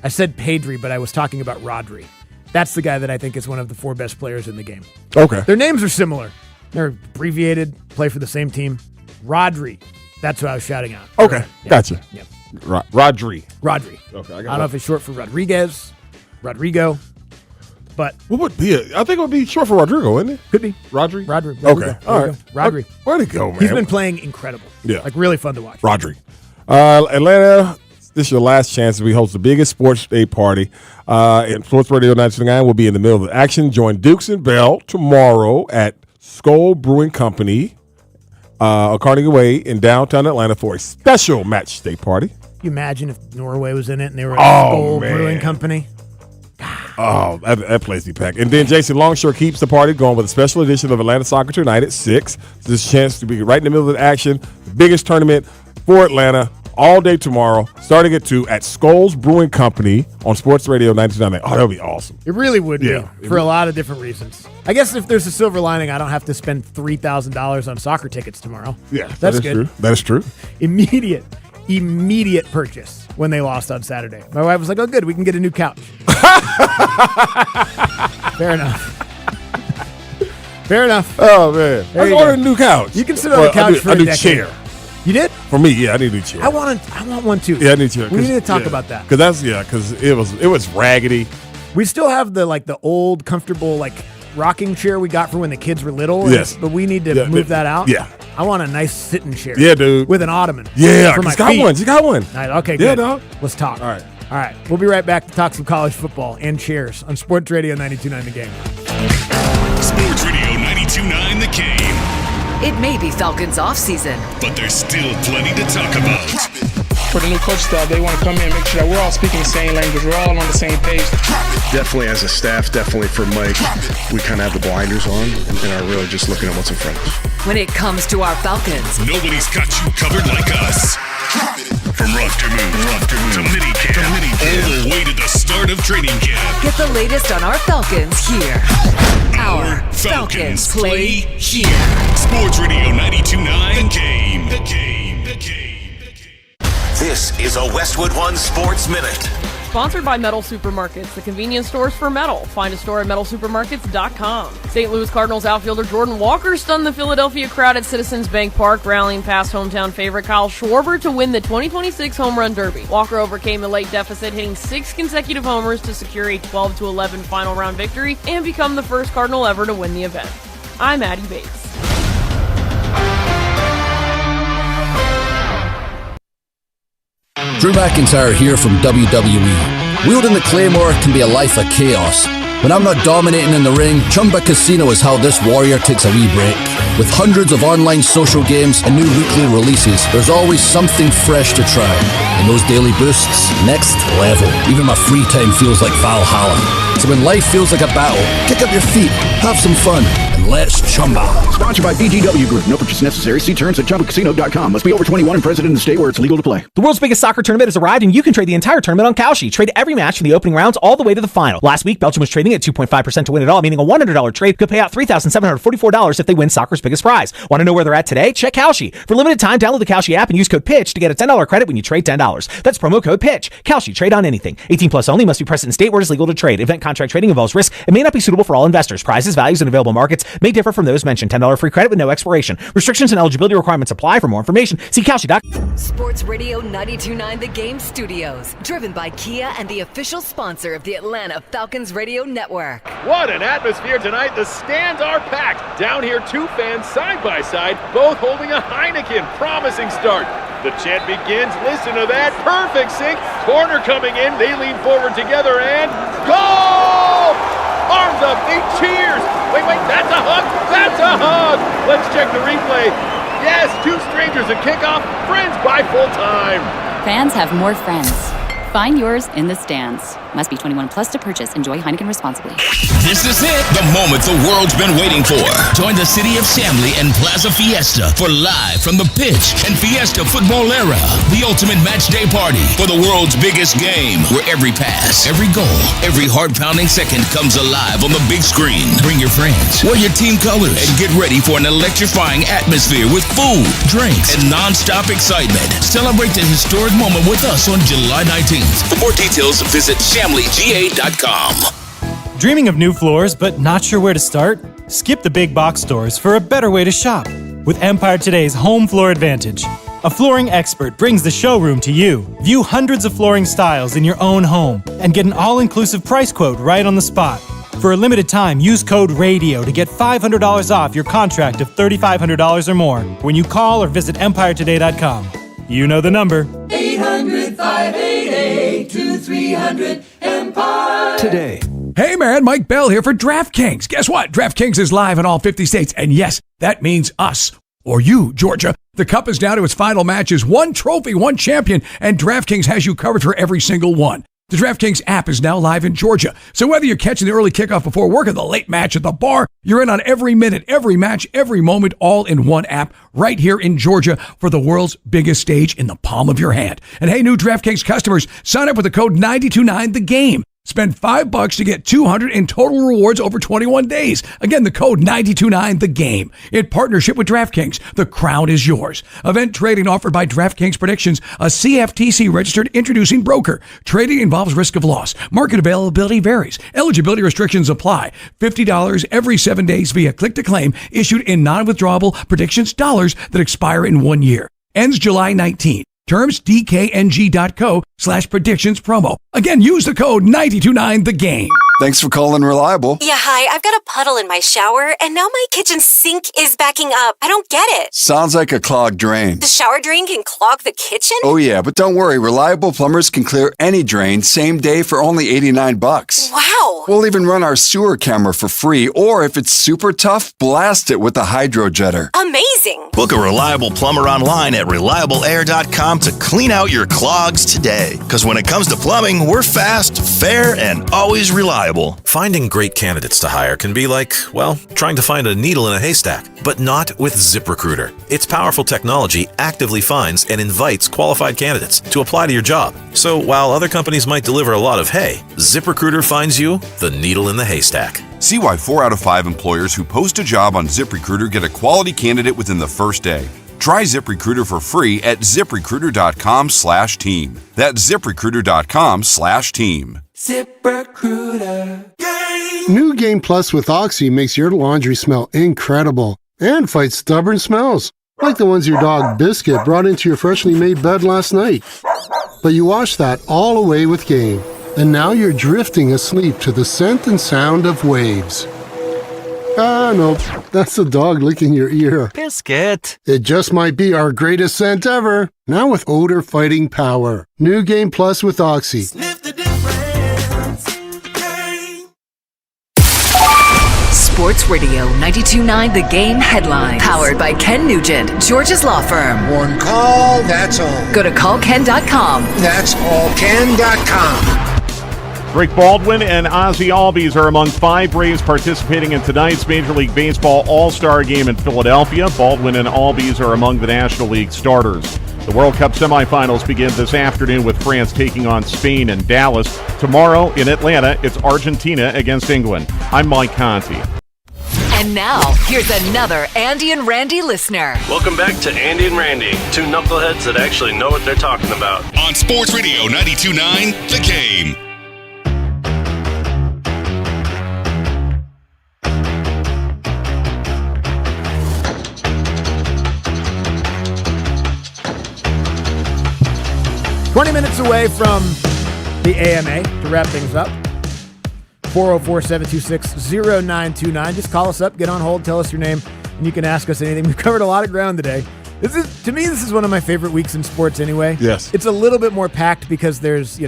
I said Pedri, but I was talking about Rodri. That's the guy that I think is one of the 4 best players in the game. Okay. Their names are similar. They're abbreviated, play for the same team. Rodri. That's what I was shouting out. Okay. Yeah. Gotcha. Yep. Rodri. Rodri. Okay. I don't know if it's short for Rodriguez. Rodrigo. But what would be it? I think it would be short for Rodrigo, isn't it? Could be. Rodri? Rodri. Okay. All right. Rodri. Where'd he go, man? He's been playing incredible. Yeah. Like really fun to watch. Rodri. Atlanta, this is your last chance to host the biggest sports day party. And Sports Radio 929 will be in the middle of the action. Join Dukes and Bell tomorrow at Skoll Brewing Company, Carnegie Way in downtown Atlanta for a special match day party. Can you imagine if Norway was in it and they were at Skoll Brewing Company? Oh, that place be packed. And then Jason Longshore keeps the party going with a special edition of Atlanta Soccer Tonight at 6. This chance to be right in the middle of the action. The biggest tournament for Atlanta all day tomorrow, starting at 2 at Skoll's Brewing Company on Sports Radio 929. Oh, that would be awesome. It really would be for a lot of different reasons. I guess if there's a silver lining, I don't have to spend $3,000 on soccer tickets tomorrow. Yeah, that's good. True. That is true. Immediate purchase when they lost on Saturday. My wife was like, oh, good, we can get a new couch. Fair enough. Fair enough. Oh, man. I ordered a new couch. You can sit on the couch for a decade. chair. You did? For me, yeah, I need a new chair. I want one too. Yeah, I need a chair. We need to talk about that. Because it was raggedy. We still have the old comfortable rocking chair we got for when the kids were little. Yes. But we need to move that out. Yeah. I want a nice sitting chair. Yeah, dude. With an ottoman. Yeah, for my you got feet. one. You got one. All right, okay, Yeah, good. dog. Let's talk. All right. We'll be right back to talk some college football and chairs on Sports Radio 92.9 The Game. Sports Radio 92.9 The Game. It may be Falcons off-season, but there's still plenty to talk about. For the new coach staff, they want to come in and make sure that we're all speaking the same language. We're all on the same page. Definitely as a staff, definitely for Mike, we kind of have the blinders on and are really just looking at what's in front of us. when it comes to our Falcons, nobody's got you covered like us. From rough to minicamp, all the way to the start of training camp. Get the latest on our Falcons here. Our Falcons play here. Sports Radio 92.9 The Game. This is a Westwood One Sports Minute. Sponsored by Metal Supermarkets, the convenience stores for metal. Find a store at metalsupermarkets.com. St. Louis Cardinals outfielder Jordan Walker stunned the Philadelphia crowd at Citizens Bank Park, rallying past hometown favorite Kyle Schwarber to win the 2026 Home Run Derby. Walker overcame a late deficit, hitting 6 consecutive homers to secure a 12-11 final round victory and become the first Cardinal ever to win the event. I'm Addie Bates. Drew McIntyre here from WWE. Wielding the Claymore can be a life of chaos. When I'm not dominating in the ring, Chumba Casino is how this warrior takes a wee break. With hundreds of online social games and new weekly releases, there's always something fresh to try. And those daily boosts, next level. Even my free time feels like Valhalla. So when life feels like a battle, kick up your feet, have some fun, and let's Chumba. Sponsored by BGW Group. No purchase necessary. See terms at ChumbaCasino.com. Must be over 21 and present in the state where it's legal to play. The world's biggest soccer tournament has arrived, and you can trade the entire tournament on Kalshi. Trade every match from the opening rounds all the way to the final. Last week, Belgium was trading at 2.5% to win it all, meaning a $100 trade could pay out $3,744 if they win soccer's biggest prize. Want to know where they're at today? Check Kalshi. For limited time, download the Kalshi app and use code PITCH to get a $10 credit when you trade $10. That's promo code PITCH. Kalshi. Trade on anything. 18 plus only. Must be present in state where it is legal to trade. Event contract trading involves risk and may not be suitable for all investors. Prizes, values, and available markets may differ from those mentioned. $10 free credit with no expiration. Restrictions and eligibility requirements apply. For more information, see Kalshi.com. Sports Radio 92.9 The Game Studios. Driven by Kia and the official sponsor of the Atlanta Falcons Radio Network. What an atmosphere tonight. The stands are packed. Down here, two fans side by side, both holding a Heineken. Promising start. The chant begins. Listen to that. Perfect sync. Corner coming in. They lean forward together and goal! Arms up. They cheers. Wait. That's a hug. That's a hug. Let's check the replay. Yes, two strangers at kickoff. Friends by full time. Fans have more friends. Find yours in the stands. Must be 21 plus to purchase. Enjoy Heineken responsibly. This is it. The moment the world's been waiting for. Join the city of Chambly and Plaza Fiesta for Live from the Pitch and Fiesta Football Era. The ultimate match day party for the world's biggest game. Where every pass, every goal, every heart-pounding second comes alive on the big screen. Bring your friends, wear your team colors, and get ready for an electrifying atmosphere with food, drinks, and non-stop excitement. Celebrate the historic moment with us on July 19th. For more details, visit ShamblyGA.com. Dreaming of new floors but not sure where to start? Skip the big box stores for a better way to shop with Empire Today's Home Floor Advantage. A flooring expert brings the showroom to you. View hundreds of flooring styles in your own home and get an all-inclusive price quote right on the spot. For a limited time, use code RADIO to get $500 off your contract of $3,500 or more when you call or visit EmpireToday.com. You know the number. 800-588-2300 Today. Hey man, Mike Bell here for DraftKings. Guess what? DraftKings is live in all 50 states. And yes, that means us. Or you, Georgia. The Cup is down to its final matches. One trophy, one champion, and DraftKings has you covered for every single one. The DraftKings app is now live in Georgia. So whether you're catching the early kickoff before work or the late match at the bar, you're in on every minute, every match, every moment, all in one app right here in Georgia for the world's biggest stage in the palm of your hand. And hey, new DraftKings customers, sign up with the code 929THEGAME. Spend $5 to get $200 in total rewards over 21 days. Again, the code 929THEGAME. In partnership with DraftKings, the crown is yours. Event trading offered by DraftKings Predictions, a CFTC registered introducing broker. Trading involves risk of loss. Market availability varies. Eligibility restrictions apply. $50 every 7 days via click to claim, issued in non-withdrawable predictions dollars that expire in 1 year. Ends July 19. Terms DKNG.co/predictions promo. Again, use the code 929THEGAME. Thanks for calling Reliable. Yeah, hi. I've got a puddle in my shower, and now my kitchen sink is backing up. I don't get it. Sounds like a clogged drain. The shower drain can clog the kitchen? Oh, yeah, but don't worry. Reliable plumbers can clear any drain same day for only $89. Wow. We'll even run our sewer camera for free, or if it's super tough, blast it with a hydro jetter. Amazing. Book a Reliable plumber online at reliableair.com to clean out your clogs today. Because when it comes to plumbing, we're fast, fair, and always reliable. Finding great candidates to hire can be like, well, trying to find a needle in a haystack, but not with ZipRecruiter. Its powerful technology actively finds and invites qualified candidates to apply to your job. So while other companies might deliver a lot of hay, ZipRecruiter finds you the needle in the haystack. See why 4 out of 5 employers who post a job on ZipRecruiter get a quality candidate within the first day. Try ZipRecruiter for free at ZipRecruiter.com/team. That's ZipRecruiter.com/team. ZipRecruiter. New Game Plus with Oxy makes your laundry smell incredible and fights stubborn smells, like the ones your dog Biscuit brought into your freshly made bed last night. But you wash that all away with Game, and now you're drifting asleep to the scent and sound of waves. Ah, nope, that's the dog licking your ear. Biscuit. It just might be our greatest scent ever, now with odor-fighting power. New Game Plus with Oxy. Sports Radio 92.9 The Game headlines. Powered by Ken Nugent, George's law firm. One call, that's all. Go to callken.com. That's allken.com. Drake Baldwin and Ozzie Albies are among 5 Braves participating in tonight's Major League Baseball All-Star Game in Philadelphia. Baldwin and Albies are among the National League starters. The World Cup semifinals begin this afternoon with France taking on Spain in Dallas. Tomorrow in Atlanta, it's Argentina against England. I'm Mike Conti. And now, here's another Andy and Randy listener. Welcome back to Andy and Randy, 2 knuckleheads that actually know what they're talking about. On Sports Radio 92.9 The Game. Minutes away from the AMA to wrap things up. 404-726-0929. Just call us up, get on hold, tell us your name, and you can ask us anything. We've covered a lot of ground today. To me, this is one of my favorite weeks in sports anyway. Yes. It's a little bit more packed because there's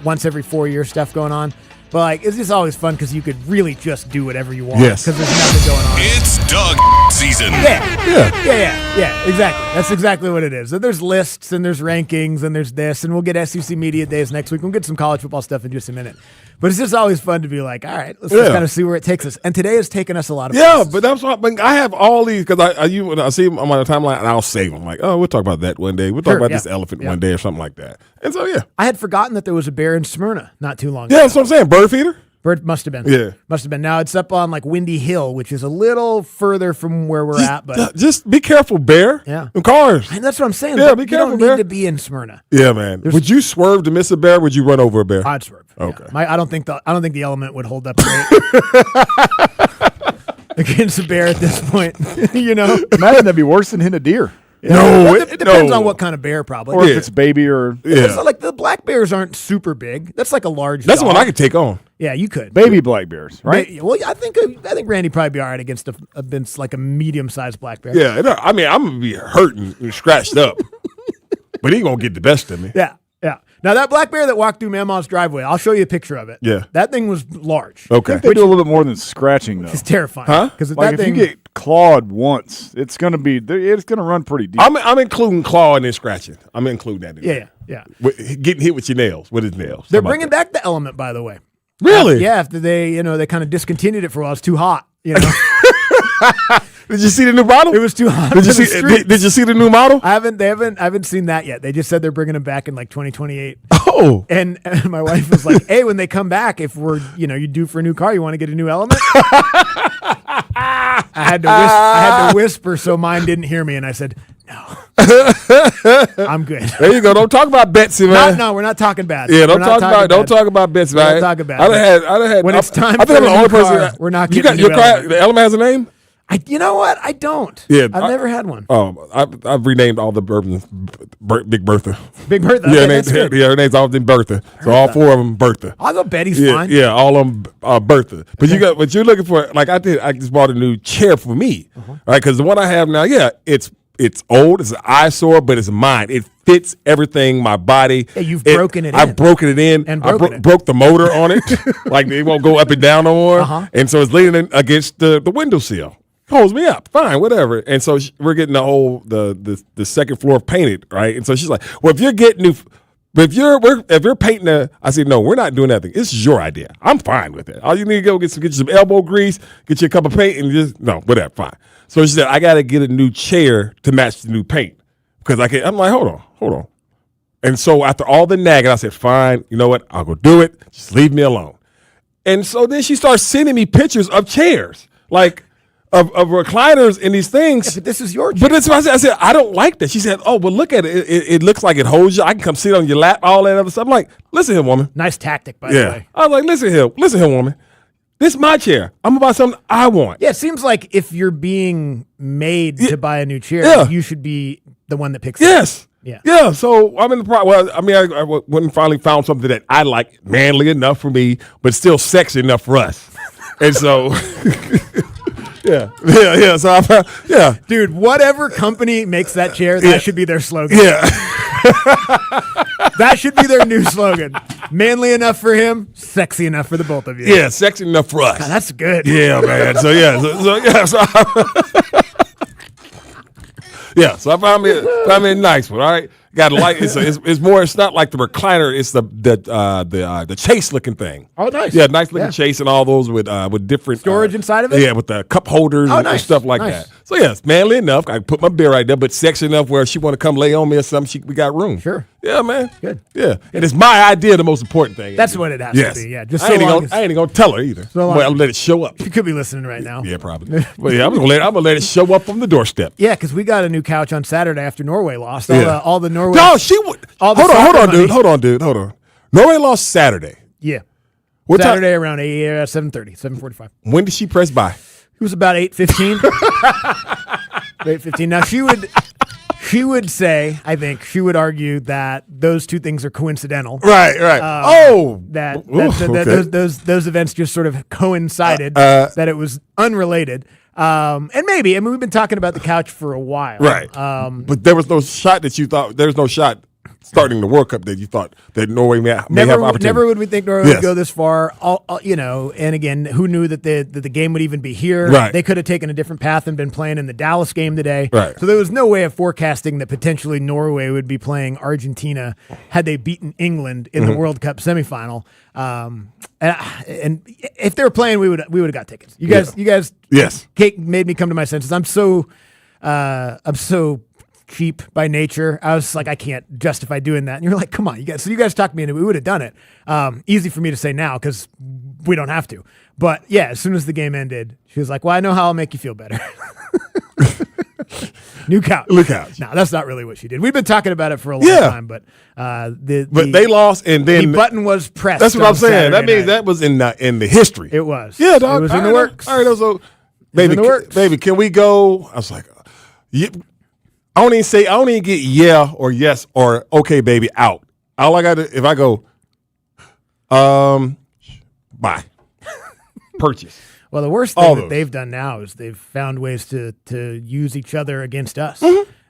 once every 4 year stuff going on. But like, it's just always fun because you could really just do whatever you want. Yes. Because there's nothing going on. It's Doug season. Yeah, exactly. That's exactly what it is. So there's lists and there's rankings and there's this, and we'll get SEC Media Days next week. We'll get some college football stuff in just a minute. But it's just always fun to be like, all right, let's just kind of see where it takes us. And today has taken us a lot of places. But that's what I have all these because I see them on my timeline and I'll save them. Like, oh, we'll talk about that one day. We'll talk about this elephant one day or something like that. And so, I had forgotten that there was a bear in Smyrna not too long ago. Yeah, that's what I'm saying. Bird feeder? Bird must have been. Yeah. Must have been. Now it's up on like Windy Hill, which is a little further from where we're at. But just be careful, bear. Yeah. And cars. And that's what I'm saying. Yeah, be careful, you don't bear. need to be in Smyrna. Yeah, man. Would you swerve to miss a bear? Would you run over a bear? I'd swerve. Okay. Yeah. I don't think the element would hold up great against a bear at this point. Imagine that'd be worse than hitting a deer. No, It depends on what kind of bear, probably. Or if it's baby or It's like the black bears aren't super big. That's like a large. That's the dog. one I could take on. Yeah, you could. baby black bears, right? Well, I think Randy probably be all right against like a medium-sized black bear. Yeah, I mean, I'm gonna be hurting and scratched up, but he gonna get the best of me. Yeah. Now that black bear that walked through Mama's driveway, I'll show you a picture of it. Yeah. That thing was large. Okay. I think they do a little bit more than scratching, though. It's terrifying. Huh? Because Like that if thing, you get clawed once, it's gonna run pretty deep. I'm including clawing and scratching. I'm including that. In yeah. Getting hit with your nails, with his nails. They're How about bringing back the element, by the way. Really? Yeah. After they kind of discontinued it for a while. It's too hot. Did you see the new model? It was too hot. Did you see the new model? I haven't seen that yet. They just said they're bringing them back in like 2028. Oh. And my wife was like, "Hey, when they come back, if we're you due for a new car, you want to get a new element?" I had to whisper so mine didn't hear me, and I said, "No, I'm good." There you go. Don't talk about Betsy, man. No, we're not talking bad. Yeah, Don't don't talk about Betsy, man. Don't talk about. I had. When it's time I for think I'm a the new only car, person. we're not You getting got a your new car. element. The element has a name. You know what? I don't. Yeah, I've never had one. Oh, I've renamed all the bourbons Big Bertha. Big Bertha. Yeah, Okay, that's good. her name's all been Bertha. So all four of them Bertha. I'll go Betty's Yeah, fine. yeah, all of them Bertha. But you got what you're looking for. Like I did, I just bought a new chair for me, right? Because the one I have now, it's old, it's an eyesore, but it's mine. It fits everything, my body. Yeah, you've broken it in. I've broken it in. And I broken it. broke the motor on it. Like it won't go up and down no more. And so it's leaning against the windowsill. Holds me up. Fine, whatever. And so we're getting the second floor painted, right? And so she's like, well, if you're getting new, but if you're painting I said, no, we're not doing that thing. This is your idea. I'm fine with it. All you need to go get you some elbow grease, get you a cup of paint, and whatever, fine. So she said, I got to get a new chair to match the new paint because I'm like, hold on. And so after all the nagging, I said, fine, you know what? I'll go do it. Just leave me alone. And so then she starts sending me pictures of chairs, like of recliners and these things. Yeah, but this is your chair. But that's what I said, I don't like that. She said, oh, well, look at it. It looks like it holds you. I can come sit on your lap, all that other stuff. I'm like, listen here, woman. Nice tactic, by the way. I was like, listen here, woman. This is my chair. I'm about something I want. Yeah, it seems like if you're being made to buy a new chair, you should be the one that picks it. Yes. Yeah. Yeah. So I'm in the Well, I mean, I went and finally found something that I like, manly enough for me, but still sexy enough for us. And so, yeah. So dude, whatever company makes that chair, that should be their slogan. Yeah. That should be their new slogan. Manly enough for him, sexy enough for the both of you. Yeah, sexy enough for us. God, that's good. Yeah, man. So so I found me a nice one. All right, got a it's more. It's not like the recliner. It's the chase looking thing. Oh, nice. Yeah, nice looking chase and all those with different storage inside of it. Yeah, with the cup holders and stuff like that. So yeah, it's manly enough. I can put my beer right there, but sexy enough where she want to come lay on me or something. We got room. Sure. Yeah, man. Good. Yeah, and it's my idea. The most important thing. That's what it has to be. Yeah, just I so ain't long I ain't gonna tell her either. So long- Well, I'll let it show up. She could be listening right now. Yeah, probably. But yeah, I'm gonna let it show up on the doorstep. Yeah, because we got a new couch on Saturday after Norway lost. Yeah. All the Norway. No, she would. Hold on, dude. Norway lost Saturday. Yeah. What time? Saturday around 7:30, 7:45. When did she press by? It was about 8:15. 8:15. Now she would say, I think she would argue that those two things are coincidental. Right. Those events just sort of coincided. That it was unrelated. And maybe, I mean, we've been talking about the couch for a while. Right. But there was no shot that you thought, there was no shot starting the World Cup that you thought that Norway may have opportunity. Never would we think Norway would go this far. And again, who knew that the game would even be here? Right. They could have taken a different path and been playing in the Dallas game today. Right. So there was no way of forecasting that potentially Norway would be playing Argentina had they beaten England in the World Cup semifinal. And if they were playing, we would have got tickets. You guys. Yes. Kate made me come to my senses. I'm so cheap by nature. I was like, I can't justify doing that. And you're like, come on, you guys talked me into it. We would have done it. Easy for me to say now because we don't have to. But yeah, as soon as the game ended, she was like, well, I know how I'll make you feel better. New couch. No, that's not really what she did. We've been talking about it for a long time, but they lost, and then the button was pressed. That's what I'm saying. Saturday That means night. that was in the history. It was. Yeah, dog. It was in the works. All right, so baby, can we go? I was like, I don't even get yeah or yes or okay, baby, out. All I got to, if I go, buy, purchase. Well, the worst thing that they've done now is they've found ways to use each other against us.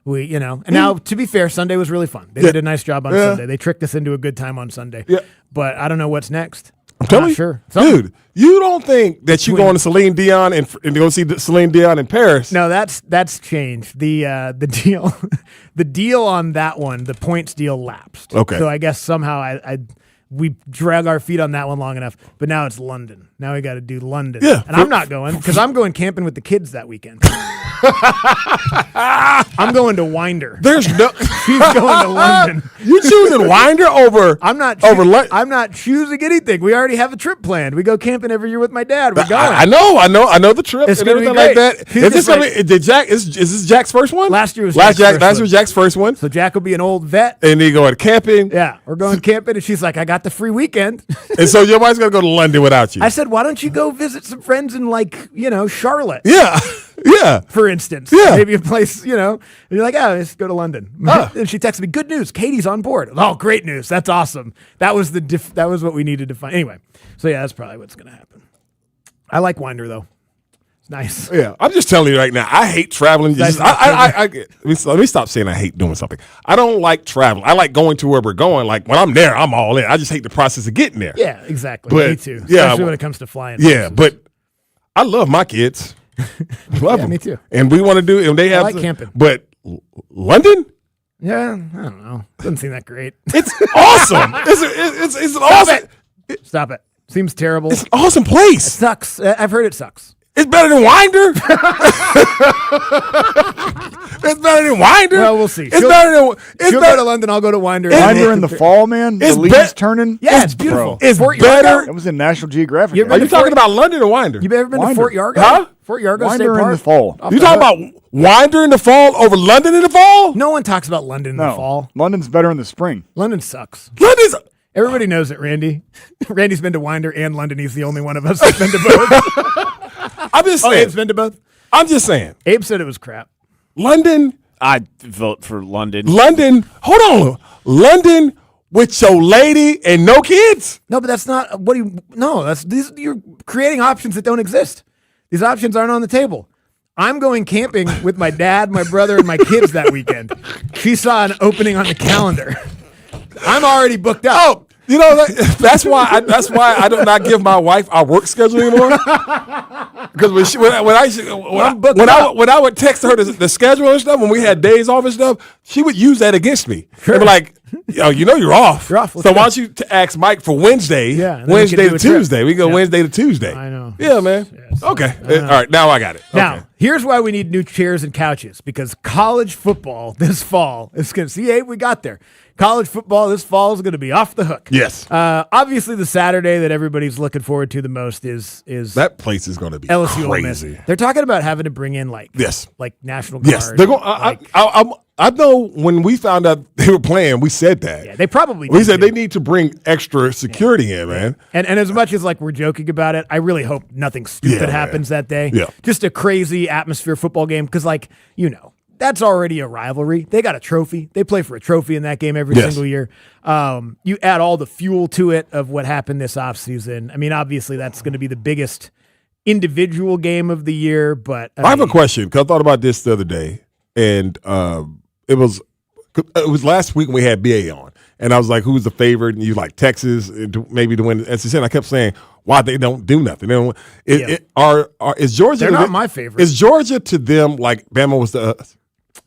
We, and now to be fair, Sunday was really fun. They did a nice job on Sunday. They tricked us into a good time on Sunday. Yeah. But I don't know what's next. I'm telling you, sure. Dude, you don't think that you're going to Celine Dion and go see Celine Dion in Paris? No, that's changed. The deal, the deal on that one, the points deal lapsed. Okay. So I guess somehow we drag our feet on that one long enough. But now it's London. Now we got to do London. Yeah. And I'm not going because I'm going camping with the kids that weekend. I'm going to Winder. There's no. She's going to London. You choosing Winder over? I'm not choosing anything. We already have a trip planned. We go camping every year with my dad. We're going. I know the trip It's and gonna be everything like great. that. She's Is this just gonna be, is this Jack's first one? Last year was last Jack's year Jack's first one. So Jack will be an old vet. And they going camping. Yeah, we're going camping, and she's like, "I got the free weekend." And so your wife's gonna go to London without you. I said, "Why don't you go visit some friends in Charlotte?" Yeah, yeah. For instance, Yeah. maybe a place, and you're like, "Oh, let's go to London." And she texted me, "Good news, Katie's on board." Oh, great news! That's awesome. That was that was what we needed to find. Anyway, so yeah, that's probably what's gonna happen. I like Winder though. It's nice. Yeah, I'm just telling you right now. I hate traveling. Let me stop saying I hate doing something. I don't like traveling. I like going to where we're going. Like when I'm there, I'm all in. I just hate the process of getting there. Yeah, exactly. But, me too. yeah, Especially when it comes to flying. Yeah, but I love my kids. Love them. Me too. And we want to do it. And they have like camping. But London? Yeah, I don't know. Doesn't seem that great. It's awesome. It's an awesome. Stop it. Seems terrible. It's an awesome place. It sucks. I've heard it sucks. It's better than Winder. It's better than Winder. Well, we'll see. She'll go to London. I'll go to Winder. Winder in the fall, man. The leaves turning. Yeah, it's beautiful. It's Fort better. That was in National Geographic. Are you talking about London or Winder? You ever been to Fort Yargo? Huh? Fort Yargo Winder State Park? in the fall. You talking about Winder in the fall over London in the fall? No one talks about London in the fall. London's better in the spring. London sucks. London's. Everybody knows it, Randy. Randy's been to Winder and London. He's the only one of us that's been to both. I'm just saying. Abe's been to both? I'm just saying. Abe said it was crap. London. I vote for London. London. Hold on. London with your lady and no kids? No, but that's not what you. No, you're creating options that don't exist. These options aren't on the table. I'm going camping with my dad, my brother, and my kids that weekend. She saw an opening on the calendar. I'm already booked up. Oh, that's why I do not give my wife our work schedule anymore. Because when I would text her the schedule and stuff, when we had days off and stuff, she would use that against me. She'd be like, you're off. You're off. So why don't you ask Mike for Wednesday? Yeah, Wednesday to Tuesday. We go Wednesday to Tuesday. I know. Yeah, man. Okay. All right. Now I got it. Now, here's why we need new chairs and couches, because college football this fall is going to see, Abe, we got there. College football this fall is going to be off the hook. Yes. Obviously, the Saturday that everybody's looking forward to the most is that place is going to be LSU Ole Miss. crazy. They're talking about having to bring in like National Guard. Yes, they're going. I know when we found out they were playing, we said that. Yeah, they probably. We said they need to bring extra security in, man. And as much as we're joking about it, I really hope nothing stupid happens that day. Yeah. Just a crazy atmosphere football game because, that's already a rivalry. They got a trophy. They play for a trophy in that game every single year. You add all the fuel to it of what happened this offseason. I mean, obviously, that's going to be the biggest individual game of the year. But I have a question because I thought about this the other day, and it was last week when we had BA on, and I was like, "Who's the favorite?" And you like Texas, maybe to win the SEC. And I kept saying, "Why they don't do nothing?" They don't, is Georgia? They're not my favorite. Is Georgia to them like Bama was to us?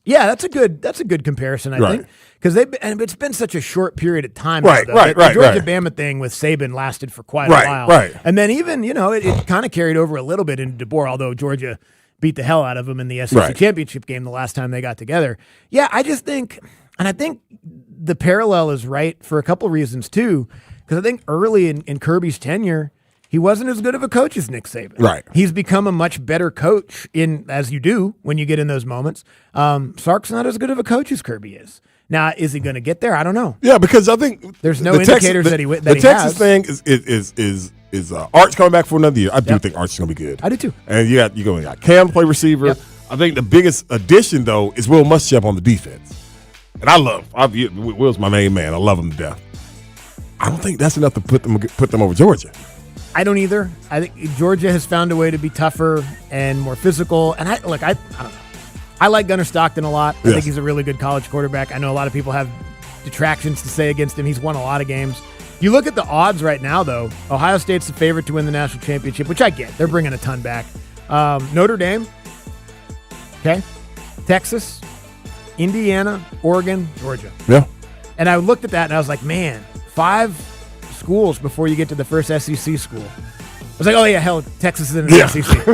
Yeah, that's a good comparison, I think, because it's been such a short period of time. Right. The Georgia Bama thing with Saban lasted for quite a while, right. And then even it kind of carried over a little bit into DeBoer, although Georgia beat the hell out of them in the SEC championship game the last time they got together. Yeah, I just think, and I think the parallel is right for a couple reasons too, because I think early in Kirby's tenure, he wasn't as good of a coach as Nick Saban. Right. He's become a much better coach as you do when you get in those moments. Sark's not as good of a coach as Kirby is. Now, is he going to get there? I don't know. Yeah, because I think there's no indicators that he has. The Texas thing is Arch coming back for another year. I do think Arch is going to be good. I do too. And you got Cam play receiver. Yep. I think the biggest addition, though, is Will Muschamp on the defense. And Will's my main man. I love him to death. I don't think that's enough to put them over Georgia. I don't either. I think Georgia has found a way to be tougher and more physical. And I don't know. I like Gunnar Stockton a lot. I think he's a really good college quarterback. I know a lot of people have detractions to say against him. He's won a lot of games. You look at the odds right now, though. Ohio State's the favorite to win the national championship, which I get. They're bringing a ton back. Notre Dame, okay, Texas, Indiana, Oregon, Georgia. Yeah. And I looked at that and I was like, man, 5 schools before you get to the first SEC school. I was like, oh yeah, hell, Texas is in the SEC.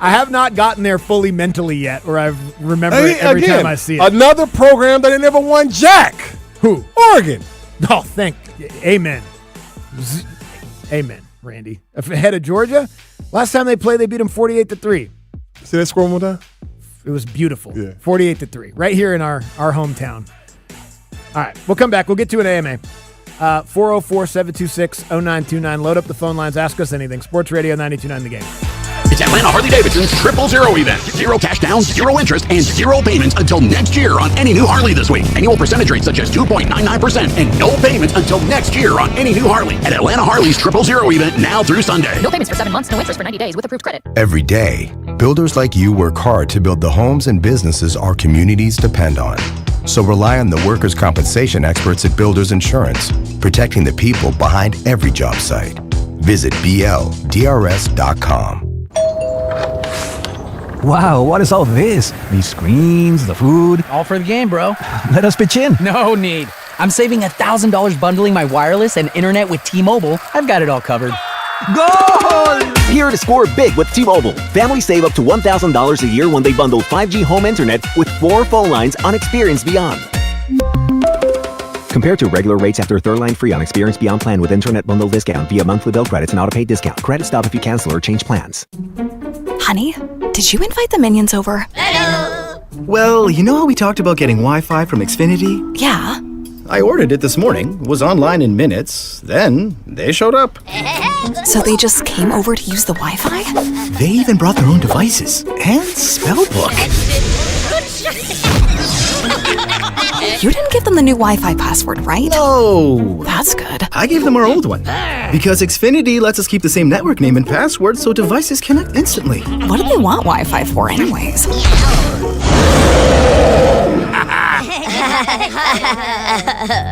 I have not gotten there fully mentally yet, or I remember it every time I see it. Another program that ain't never won jack. Who? Oregon. Oh, amen. Amen, Randy. Ahead of Georgia. Last time they played, they beat them 48-3. See that score one more time? It was beautiful. Yeah. 48-3, right here in our hometown. All right, we'll come back. We'll get to an AMA. 404-726-0929. Load up the phone lines. Ask us anything. Sports Radio 92.9 The Game. It's Atlanta Harley-Davidson's 000 event. 0 cash down, 0 interest, and 0 payments until next year on any new Harley this week. Annual percentage rates such as 2.99% and no payments until next year on any new Harley. At Atlanta Harley's 000 event now through Sunday. No payments for 7 months, no interest for 90 days with approved credit. Every day, builders like you work hard to build the homes and businesses our communities depend on. So rely on the workers' compensation experts at Builders Insurance, protecting the people behind every job site. Visit BLDRS.com. Wow, what is all this? These screens, the food. All for the game, bro. Let us pitch in. No need. I'm saving $1,000 bundling my wireless and internet with T-Mobile. I've got it all covered. Goal! Here to score big with T-Mobile. Families save up to $1,000 a year when they bundle 5G home internet with 4 phone lines on Experience Beyond. Compared to regular rates after third line free on Experience Beyond plan with internet bundle discount via monthly bill credits and auto-pay discount. Credit stop if you cancel or change plans. Honey, did you invite the minions over? Hello! Well, you know how we talked about getting Wi-Fi from Xfinity? Yeah. I ordered it this morning, was online in minutes, then they showed up. So they just came over to use the Wi-Fi? They even brought their own devices and spellbook. You didn't give them the new Wi-Fi password, right? No. That's good. I gave them our old one. Because Xfinity lets us keep the same network name and password so devices connect instantly. What do they want Wi-Fi for anyways?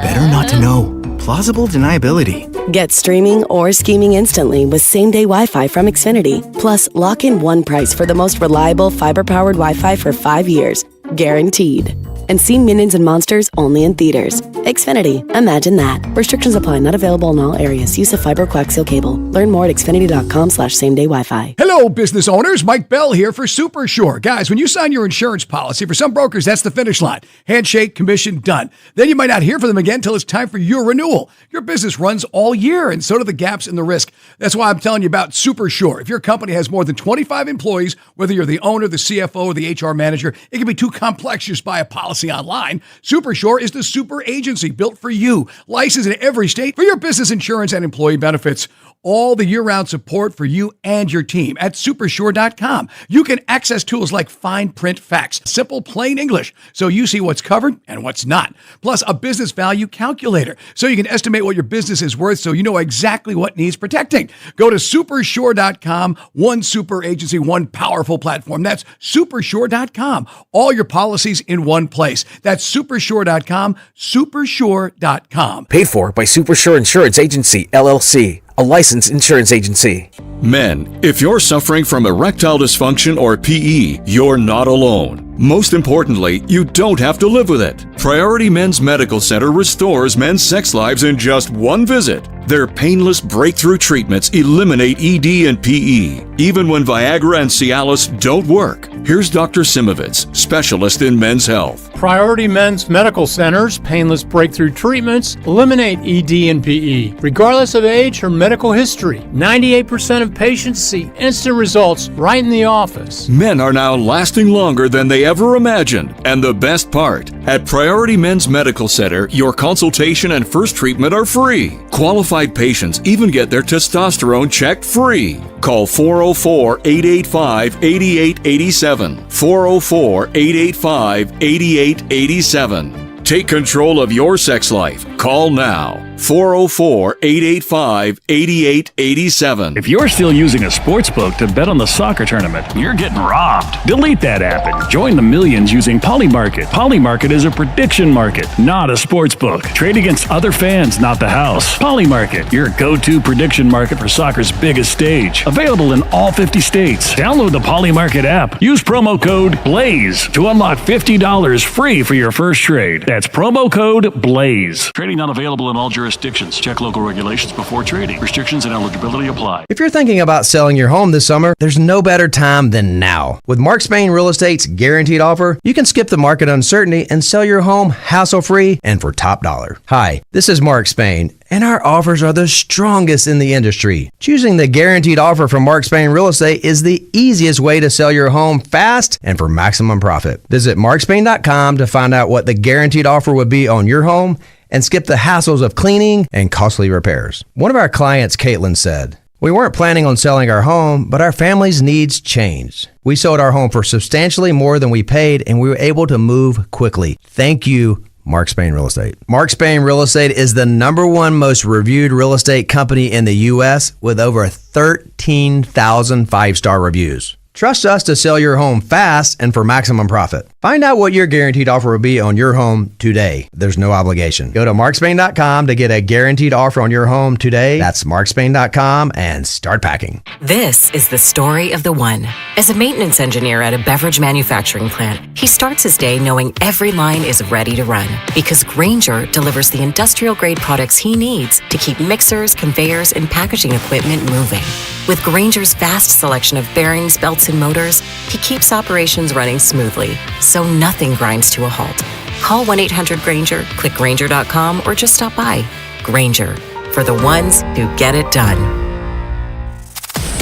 Better not to know. Plausible deniability. Get streaming or scheming instantly with same-day Wi-Fi from Xfinity. Plus, lock in one price for the most reliable fiber-powered Wi-Fi for 5 years. Guaranteed. And see Minions and Monsters only in theaters. Xfinity. Imagine that. Restrictions apply. Not available in all areas. Use of fiber coaxial cable. Learn more at xfinity.com/same-day Wi-Fi. Hello, business owners. Mike Bell here for Super Sure. Guys, when you sign your insurance policy, for some brokers, that's the finish line. Handshake, commission, done. Then you might not hear from them again until it's time for your renewal. Your business runs all year, and so do the gaps in the risk. That's why I'm telling you about Super Sure. If your company has more than 25 employees, whether you're the owner, the CFO, or the HR manager, it can be too complex just buy a policy online. Super Sure is the super agency built for you, licensed in every state for your business insurance and employee benefits. All the year-round support for you and your team at supersure.com. You can access tools like fine print facts, simple plain English, so you see what's covered and what's not. Plus a business value calculator, so you can estimate what your business is worth so you know exactly what needs protecting. Go to supersure.com. One super agency, one powerful platform. That's supersure.com. All your policies in one place. That's supersure.com, supersure.com. Paid for by Supersure Insurance Agency, LLC, a licensed insurance agency. Men, if you're suffering from erectile dysfunction or PE, you're not alone. Most importantly, you don't have to live with it. Priority Men's Medical Center restores men's sex lives in just one visit. Their painless breakthrough treatments eliminate ED and PE, even when Viagra and Cialis don't work. Here's Dr. Simovitz, specialist in men's health. Priority Men's Medical Center's painless breakthrough treatments eliminate ED and PE, regardless of age or medical history. 98% of patients see instant results right in the office. Men are now lasting longer than they ever imagined. And the best part, at Priority Men's Medical Center, your consultation and first treatment are free. Qualified patients even get their testosterone checked free. Call 404-885-8887 8887. 404-885-8887. Take control of your sex life. Call now. 404-885-8887. If you're still using a sports book to bet on the soccer tournament, you're getting robbed. Delete that app and join the millions using Polymarket. Polymarket is a prediction market, not a sports book. Trade against other fans, not the house. Polymarket, your go-to prediction market for soccer's biggest stage. Available in all 50 states. Download the Polymarket app. Use promo code BLAZE to unlock $50 free for your first trade. That's promo code BLAZE. Trading not available in all jurisdictions. Check local regulations before trading. Restrictions and eligibility apply. If you're thinking about selling your home this summer, there's no better time than now. With Mark Spain Real Estate's guaranteed offer, you can skip the market uncertainty and sell your home hassle-free and for top dollar. Hi, this is Mark Spain, and our offers are the strongest in the industry. Choosing the guaranteed offer from Mark Spain Real Estate is the easiest way to sell your home fast and for maximum profit. Visit markspain.com to find out what the guaranteed offer would be on your home and skip the hassles of cleaning and costly repairs. One of our clients, Caitlin, said, "We weren't planning on selling our home, but our family's needs changed. We sold our home for substantially more than we paid, and we were able to move quickly. Thank you, Mark Spain Real Estate." Mark Spain Real Estate is the #1 most reviewed real estate company in the U.S. with over 13,000 five-star reviews. Trust us to sell your home fast and for maximum profit. Find out what your guaranteed offer will be on your home today. There's no obligation. Go to markspain.com to get a guaranteed offer on your home today. That's markspain.com and start packing. This is the story of the one. As a maintenance engineer at a beverage manufacturing plant, he starts his day knowing every line is ready to run because Grainger delivers the industrial-grade products he needs to keep mixers, conveyors, and packaging equipment moving. With Grainger's vast selection of bearings, belts, and motors, he keeps operations running smoothly, so nothing grinds to a halt. Call 1-800-GRAINGER, click Grainger.com, or just stop by. Grainger, for the ones who get it done.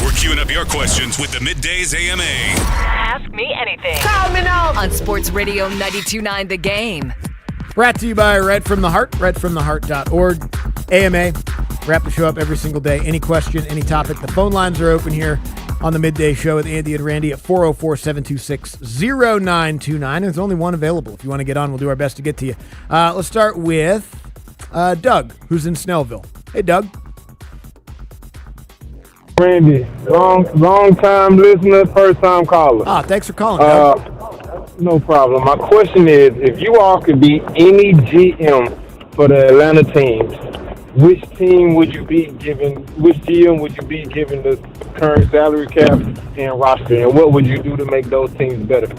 We're queuing up your questions with the Middays AMA. Ask me anything. Call me now on Sports Radio 92.9 The Game. Brought to you by Red from the Heart, redfromtheheart.org. AMA, wrap the show up every single day. Any question, any topic. The phone lines are open here on the Midday Show with Andy and Randy at 404-726-0929. There's only one available. If you want to get on, we'll do our best to get to you. Let's start with Doug, who's in Snellville. Hey, Doug. Randy, long time listener, first time caller. Thanks for calling, Doug. No problem. My question is, if you all could be any GM for the Atlanta teams, which GM would you be given the current salary cap and roster, and what would you do to make those teams better?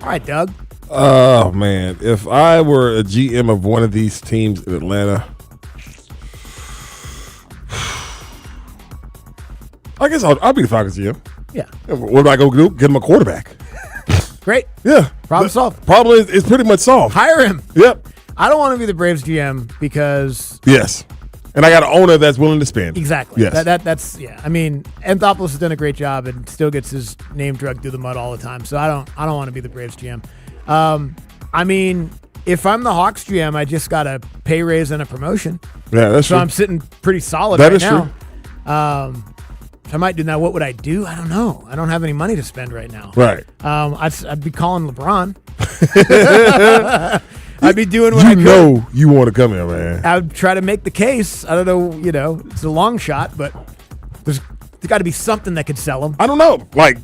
All right, Doug. Oh, man. If I were a GM of one of these teams in Atlanta, I guess I'll be the Falcons GM. Yeah. What do I go do? Get him a quarterback. Great. Yeah. Problem solved. Problem is pretty much solved. Hire him. Yep. I don't want to be the Braves GM because... Yes. And I got an owner that's willing to spend. Exactly. Yes. That's yeah. I mean, Anthopoulos has done a great job and still gets his name dragged through the mud all the time. So I don't want to be the Braves GM. I mean, if I'm the Hawks GM, I just got a pay raise and a promotion. Yeah, that's true. So I'm sitting pretty solid that right is now. True. I might do that. What would I do? I don't know. I don't have any money to spend right now. Right. I'd be calling LeBron. I'd be doing what I could. You know you want to come here, man. I would try to make the case. I don't know, it's a long shot, but there's got to be something that could sell them. I don't know. Like,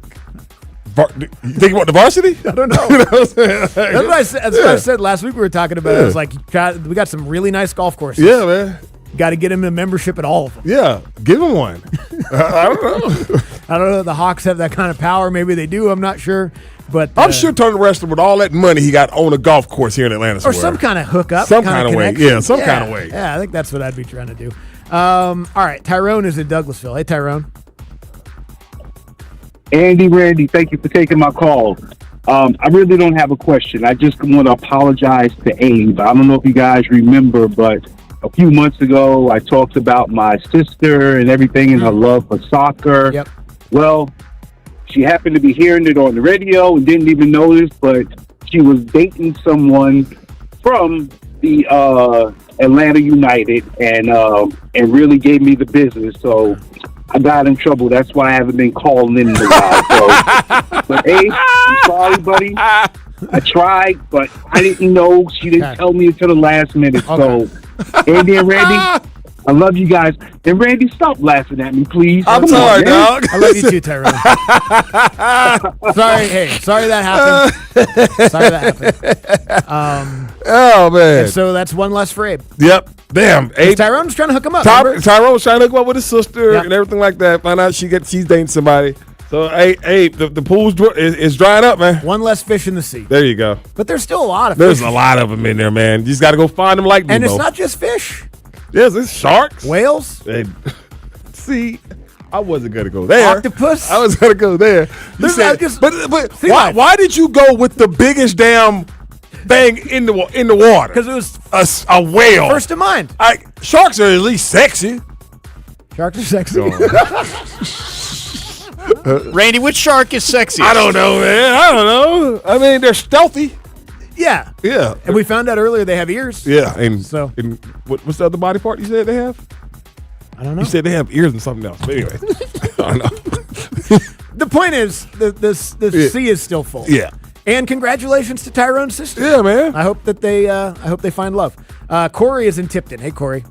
you think about the varsity? I don't know. That's what I said. That's what I said last week. We were talking about it. I was like, we got some really nice golf courses. Yeah, man. Got to get him a membership at all of them. Yeah, give him one. I don't know. I don't know if the Hawks have that kind of power. Maybe they do. I'm not sure. But I'm sure Tony Rester, with all that money he got, own a golf course here in Atlanta somewhere. Or some kind of hookup. Some kind of way. Yeah, some kind of way. Yeah, I think that's what I'd be trying to do. All right, Tyrone is in Douglasville. Hey, Tyrone. Andy, Randy, thank you for taking my call. I really don't have a question. I just want to apologize to Abe. I don't know if you guys remember, but a few months ago, I talked about my sister and everything and her love for soccer. Yep. Well, she happened to be hearing it on the radio and didn't even notice, but she was dating someone from the Atlanta United and really gave me the business. So I got in trouble. That's why I haven't been calling in a while. So. But hey, I'm sorry, buddy. I tried, but I didn't know. She didn't tell me until the last minute. So, Andy and Randy, I love you guys. And Randy, stop laughing at me, please. I'm sorry, dog. I love you too, Tyrone. Sorry that happened. Sorry that happened. Oh, man. And so that's one less for Abe. Yep. Damn. Abe. Tyrone was trying to hook him up. Tyrone was trying to hook him up with his sister and everything like that. Find out she's dating somebody. So, hey, the pool's is drying up, man. One less fish in the sea. There you go. But there's still a lot of There's fish. a lot of them in there, man. You just got to go find them like And Nemo. it's not just fish. Yes, it's sharks. Whales. Hey, see, I wasn't going to go there. Octopus. I was going to go there. You said, but why did you go with the biggest damn thing in the water? Because it was a whale. First in mind. Sharks are at least sexy. Sharks are sexy. Randy, which shark is sexy? I don't know, man. I don't know. I mean, they're stealthy. Yeah. Yeah. And we found out earlier they have ears. Yeah. And so, what's the other body part you said they have? I don't know. You said they have ears and something else. But anyway, I don't know. The point is, the sea is still full. Yeah. And congratulations to Tyrone's sister. Yeah, man. I hope that they find love. Corey is in Tipton. Hey, Corey.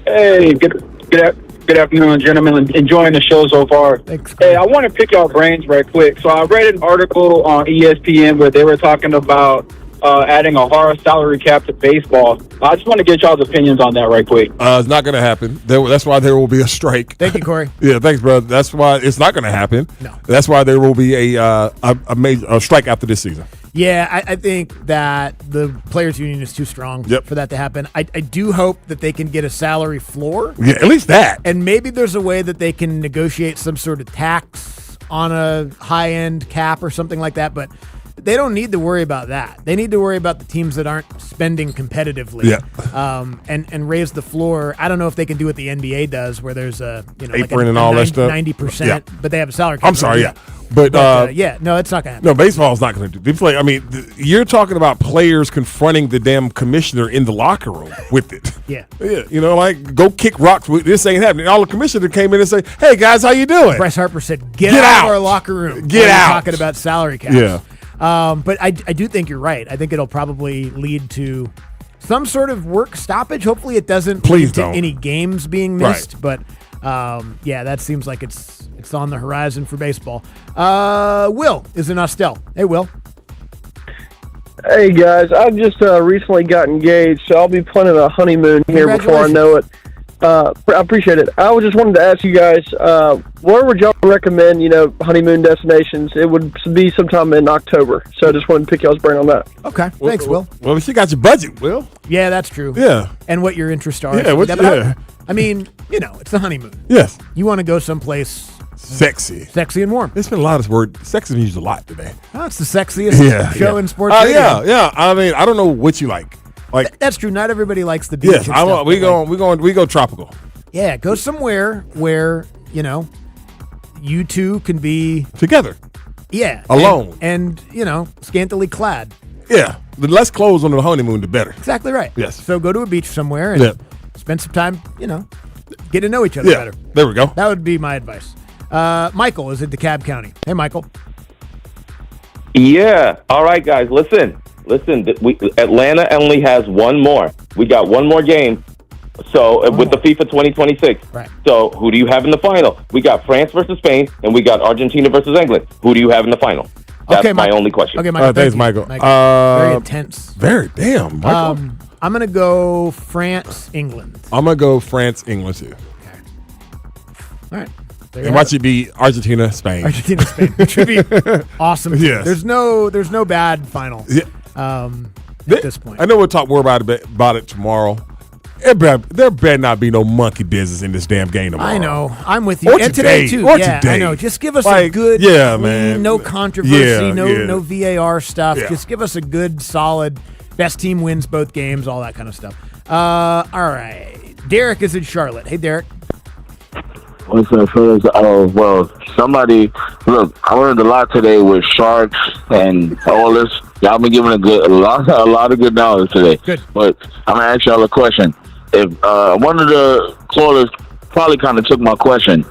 Hey, good afternoon, gentlemen. Enjoying the show so far. Thanks. Hey, I want to pick y'all brains right quick. So I read an article on ESPN where they were talking about adding a hard salary cap to baseball. I just want to get y'all's opinions on that right quick. It's not going to happen. That's why there will be a strike. Thank you, Corey. Yeah, thanks, brother. That's why it's not going to happen. No. That's why there will be a major strike after this season. Yeah, I think that the players' union is too strong for that to happen. I do hope that they can get a salary floor. Yeah, at least that. And maybe there's a way that they can negotiate some sort of tax on a high-end cap or something like that. But they don't need to worry about that. They need to worry about the teams that aren't spending competitively. Yeah. And raise the floor. I don't know if they can do what the NBA does, where there's a apron and all that stuff. 90%, but they have a salary cap. I'm sorry, yeah. But no, it's not going to happen. No, baseball's not going to do. They play. I mean, you're talking about players confronting the damn commissioner in the locker room with it. Yeah. You know, like go kick rocks. This ain't happening. All the commissioner came in and say, "Hey guys, how you doing?" Bryce Harper said, "Get out of our locker room." Get out. Talking about salary caps. Yeah. But I do think you're right. I think it'll probably lead to some sort of work stoppage. Hopefully, it doesn't lead to any games being missed. Right. But yeah, that seems like it's on the horizon for baseball. Will is in Austell. Hey, Will. Hey, guys. I just recently got engaged, so I'll be planning a honeymoon here before I know it. I appreciate it. I just wanted to ask you guys, where would y'all recommend, honeymoon destinations? It would be sometime in October, so I just wanted to pick y'all's brain on that. Okay, thanks, Will. Well, she got your budget, Will. Yeah, that's true. Yeah. And what your interests are. Yeah, I mean, it's the honeymoon. Yes. You want to go someplace sexy and warm. It's been a lot of word. Sexy means a lot today. Oh, it's the sexiest show in sports radio. Yeah. I mean, I don't know what you like. Like that's true. Not everybody likes the beach. Yes, we go tropical. Yeah, go somewhere where you two can be together. Yeah, alone and scantily clad. Yeah, the less clothes on the honeymoon, the better. Exactly right. Yes. So go to a beach somewhere and spend some time. Get to know each other better. There we go. That would be my advice. Michael is in DeKalb County. Hey, Michael. Yeah. All right, guys. Listen. Atlanta only has one more. We got one more game. So with the FIFA 2026. Right. So who do you have in the final? We got France versus Spain, and we got Argentina versus England. Who do you have in the final? That's my only question. Okay, Michael. Thanks, Michael. Very intense. Very damn, Michael. I'm gonna go France, England. I'm gonna go France, England too. Okay. All right. And watch it be Argentina, Spain. Argentina, Spain, which would be awesome. Yes. There's no bad final. Yeah. At this point, I know we'll talk more about it tomorrow. There better not be no monkey business in this damn game tomorrow. I know. I'm with you. Or and today too. Or yeah, today. I know. Just give us a good, clean, man. no controversy, no no VAR stuff. Yeah. Just give us a good, solid, best team wins both games, all that kind of stuff. All right. Derek is in Charlotte. Hey, Derek. What's up, fellas? Somebody, look, I learned a lot today with sharks and all this. Y'all been giving a lot of good knowledge today. Good. But I'm gonna ask y'all a question. If one of the callers probably kind of took my question.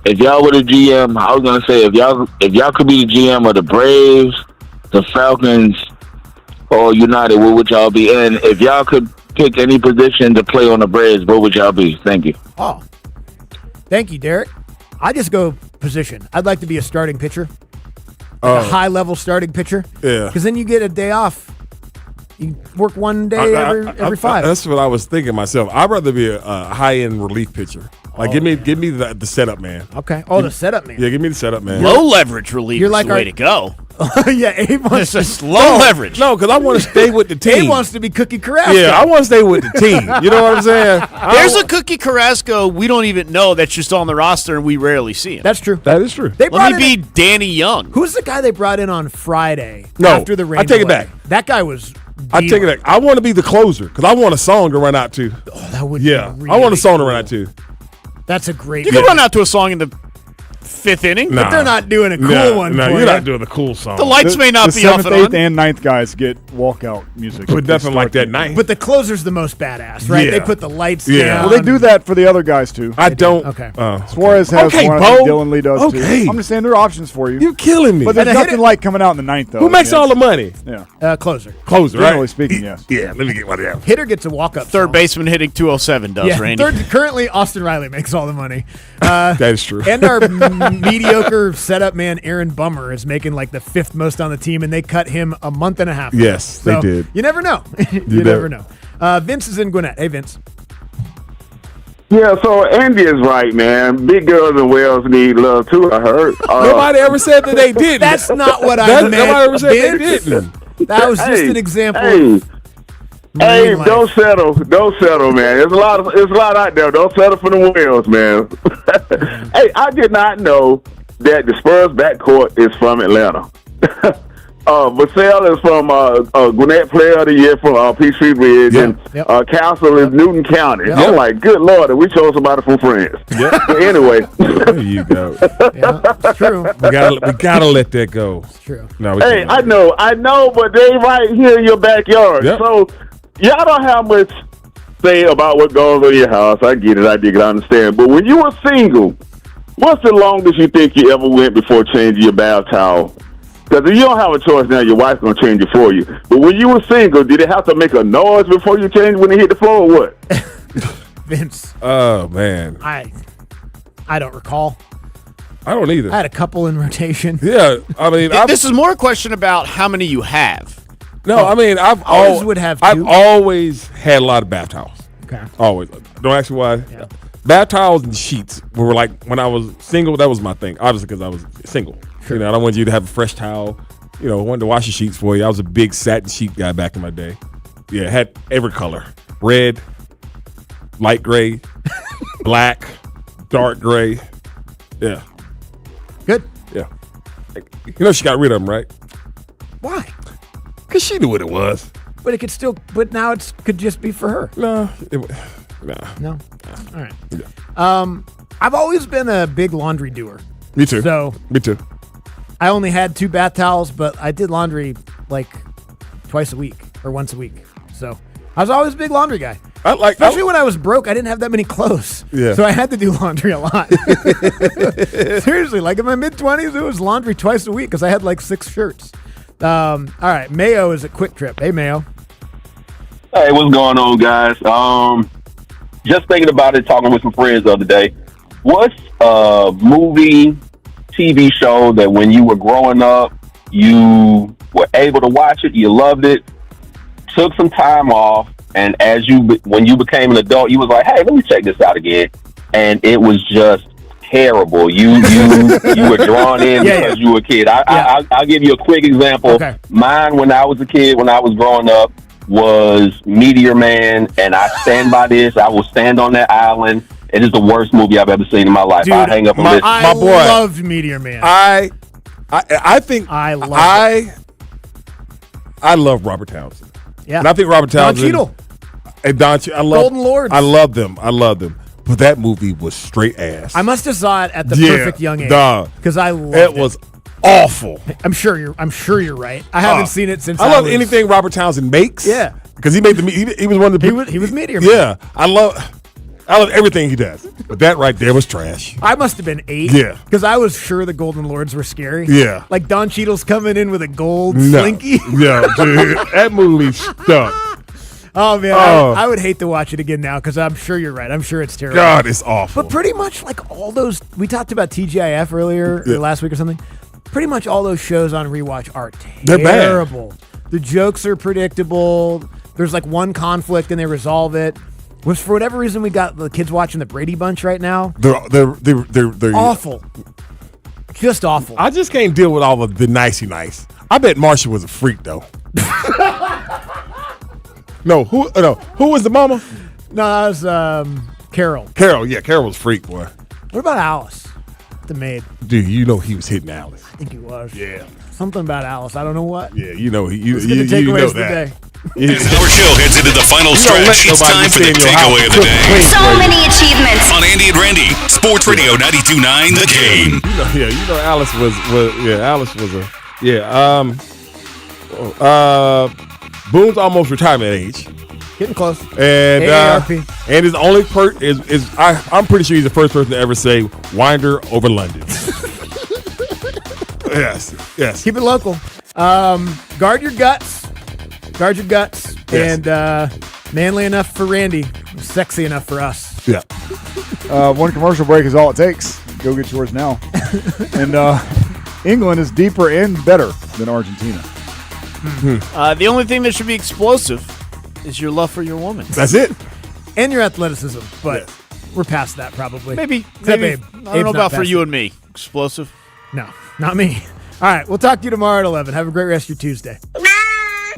If y'all were the GM, I was gonna say if y'all could be the GM of the Braves, the Falcons, or United, what would y'all be? And if y'all could pick any position to play on the Braves, what would y'all be? Thank you. Oh, thank you, Derek. I just go position. I'd like to be a starting pitcher, a high-level starting pitcher. Yeah. Because then you get a day off. You work one day every 5. That's what I was thinking myself. I'd rather be a high-end relief pitcher. Like, give me the setup man. Okay. Oh, the setup man. Yeah, give me the setup man. Low leverage relief You're is like the way to go. Yeah, Abe wants It's just low leverage. No, because I want to stay with the team. Abe wants to be Cookie Carrasco. Yeah, I want to stay with the team. You know what I'm saying? There's a Cookie Carrasco we don't even know that's just on the roster and we rarely see him. That's true. That is true. They Let brought me in be Danny Young. Who's the guy they brought in on Friday No, after the rain I take it delay? back. That guy was I take it back. I want to be the closer because I want a song to run out to. Oh, that would Yeah, be I want a song to cool. run out to. That's a great You can run out to a song in the 5th inning. But they're not doing a cool one No, for you're you. not doing the cool song. The lights may not the be off 7th, and 8th, on. and 9th guys get walkout music. But nothing like that ninth. But the closer's the most badass, right? Yeah. They put the lights Yeah. down. Well, they do that for the other guys too. I don't. Okay. Suarez has Okay, one. I think Bo. Dylan Lee does Okay. too. I'm just saying there are options for you. You're killing me. But there's And a nothing hit- like coming out in the 9th though. Who makes Yes. all the money? Yeah. Closer. Closer, Generally right? speaking, yes. Yeah, let me get one of them. Hitter gets a walk-up Third song. baseman hitting 207 does, Yeah, Randy. currently, Austin Riley makes all the money. That is true. And our mediocre setup man, Aaron Bummer, is making like the 5th most on the team, and they cut him a month and a half ago. Yes, they So, did. You never know. you never know. Vince is in Gwinnett. Hey, Vince. Yeah, so Andy is right, man. Big girls and whales need love too, I heard. Nobody ever said that they didn't. That's not what I meant. Nobody ever said they Vince. didn't. That was just an example. Hey, of hey, marine life. don't settle, man. There's a lot out there. Don't settle for the whales, man. Hey, I did not know that the Spurs backcourt is from Atlanta. Vassell is from Gwinnett Player of the Year from Peachtree Ridge, and Castle is Newton County. Yep. I'm like, good Lord, we chose somebody from France. Yep. But anyway, There you go. Yeah, it's true. We gotta let that go. It's true. No, we hey, can't. I know, but they right here in your backyard. Yep. So y'all don't have much say about what goes on in your house. I get it, I dig it, I understand. But when you were single, what's the longest you think you ever went before changing your bath towel? Because if you don't have a choice now, your wife's going to change it for you. But when you were single, did it have to make a noise before you changed when it hit the floor or what? Vince. Oh man, I don't recall. I don't either. I had a couple in rotation. Yeah, I mean, This is more a question about how many you have. no, I mean, I've Always would have I've two. always had a lot of bath towels. Okay. Always. Don't ask me why. Yeah. Bath towels and sheets were like when I was single. That was my thing. Obviously, because I was single. Sure. You know, I don't want you to have a fresh towel. You know, I wanted to wash your sheets for you. I was a big satin sheet guy back in my day. Yeah, had every color: red, light gray, black, dark gray. Yeah, Good. yeah. You know, she got rid of them, right? Why? Because she knew what it was. But it could still. But now it could just be for her. No, No. All right. I've always been a big laundry doer. Me too. So Me too. I only had 2 bath towels, but I did laundry like twice a week or once a week. So I was always a big laundry guy. Especially when I was broke, I didn't have that many clothes. Yeah. So I had to do laundry a lot. Seriously, like in my mid-20s, it was laundry twice a week because I had like 6 shirts. All right, Mayo is a Quick Trip. Hey, Mayo. Hey, what's going on, guys? Just thinking about it, talking with some friends the other day. What's a movie, TV show that when you were growing up, you were able to watch it, you loved it, took some time off, and when you became an adult, you was like, hey, let me check this out again. And it was just terrible. You were drawn in because you were a kid. I'll give you a quick example. Okay. Mine, when I was a kid, when I was growing up, was Meteor Man, and I stand by this. I will stand on that island. It is the worst movie I've ever seen in my life. Dude, I hang up on this. I loved Meteor Man. I think I love I love Robert Townsend. Yeah. And I think Robert Don Townsend Cheadle. and Don Cheadle. I love Golden Lords. I love them. But that movie was straight ass. I must have saw it at the perfect young age dog. because I loved It was awful. I'm sure you're right. I haven't seen it since I love was, anything Robert Townsend makes. Yeah. Because he made he was one of the he was Meteor Man. Yeah. I love I love everything he does. But that right there was trash. I must have been 8. Yeah. Because I was sure the Golden Lords were scary. Yeah. Like Don Cheadle's coming in with a gold No. slinky. No, dude. That movie stunk. Oh, man. Oh. I would hate to watch it again now because I'm sure you're right. I'm sure it's terrible. God, it's awful. But pretty much like all those, we talked about TGIF earlier or last week or something. Pretty much all those shows on rewatch are They're bad. terrible. The jokes are predictable. There's like one conflict and they resolve it. Which for whatever reason we got the kids watching the Brady Bunch right now. They're Awful. Just awful. I just can't deal with all of the nicey nice. I bet Marsha was a freak though. Who was the mama? No, that was Carol. Carol was a freak, boy. What about Alice, the maid? Dude, you know he was hitting Alice. I think he was. Yeah. Something about Alice. I don't know what. Yeah, you know you Let's get the you know takeaways of the that. day. As our show heads into the final stretch, it's time for the takeaway of the day. So many achievements. On Andy and Randy, Sports Radio 92.9 The Game. You know Alice was Boone's almost retirement age. Getting close. And AARP. and his only I'm pretty sure he's the first person to ever say Winder over London. Yes. Keep it local. Guard your guts. Yes. And manly enough for Randy, sexy enough for us. Yeah. One commercial break is all it takes. Go get yours now. And England is deeper and better than Argentina. The only thing that should be explosive is your love for your woman. That's it. And your athleticism, but we're past that probably. Maybe. Babe. I don't know about for you and me. Explosive. No, not me. All right, we'll talk to you tomorrow at 11. Have a great rest of your Tuesday.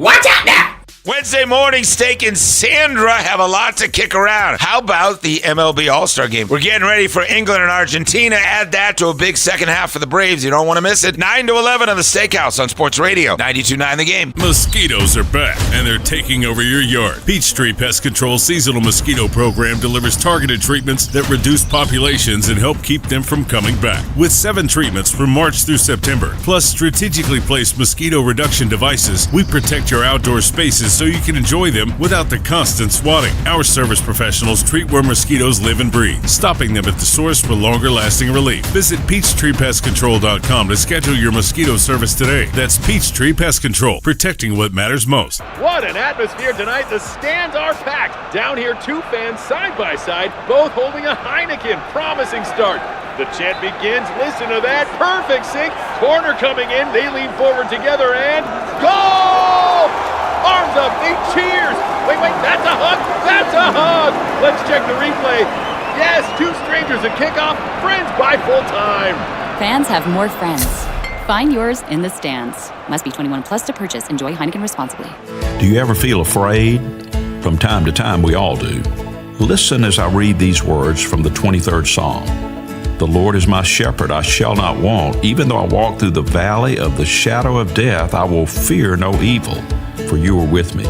Watch out now. Wednesday morning, Steak and Sandra have a lot to kick around. How about the MLB All-Star Game? We're getting ready for England and Argentina. Add that to a big second half for the Braves. You don't want to miss it. 9 to 11 on the Steakhouse on Sports Radio 92.9 The Game. Mosquitoes are back, and they're taking over your yard. Peachtree Pest Control Seasonal Mosquito Program delivers targeted treatments that reduce populations and help keep them from coming back. With 7 treatments from March through September, plus strategically placed mosquito reduction devices, we protect your outdoor spaces so you can enjoy them without the constant swatting. Our service professionals treat where mosquitoes live and breathe, stopping them at the source for longer-lasting relief. Visit PeachtreePestControl.com to schedule your mosquito service today. That's Peachtree Pest Control, protecting what matters most. What an atmosphere tonight. The stands are packed. Down here, 2 fans side by side, both holding a Heineken. Promising start. The chant begins. Listen to that. Perfect sync. Corner coming in. They lean forward together and goal! Arms up. They cheers. Wait. That's a hug. That's a hug. Let's check the replay. Yes, 2 strangers at kickoff. Friends by full time. Fans have more friends. Find yours in the stands. Must be 21 plus to purchase. Enjoy Heineken responsibly. Do you ever feel afraid? From time to time, we all do. Listen as I read these words from the 23rd Psalm. The Lord is my shepherd, I shall not want. Even though I walk through the valley of the shadow of death, I will fear no evil, for you are with me.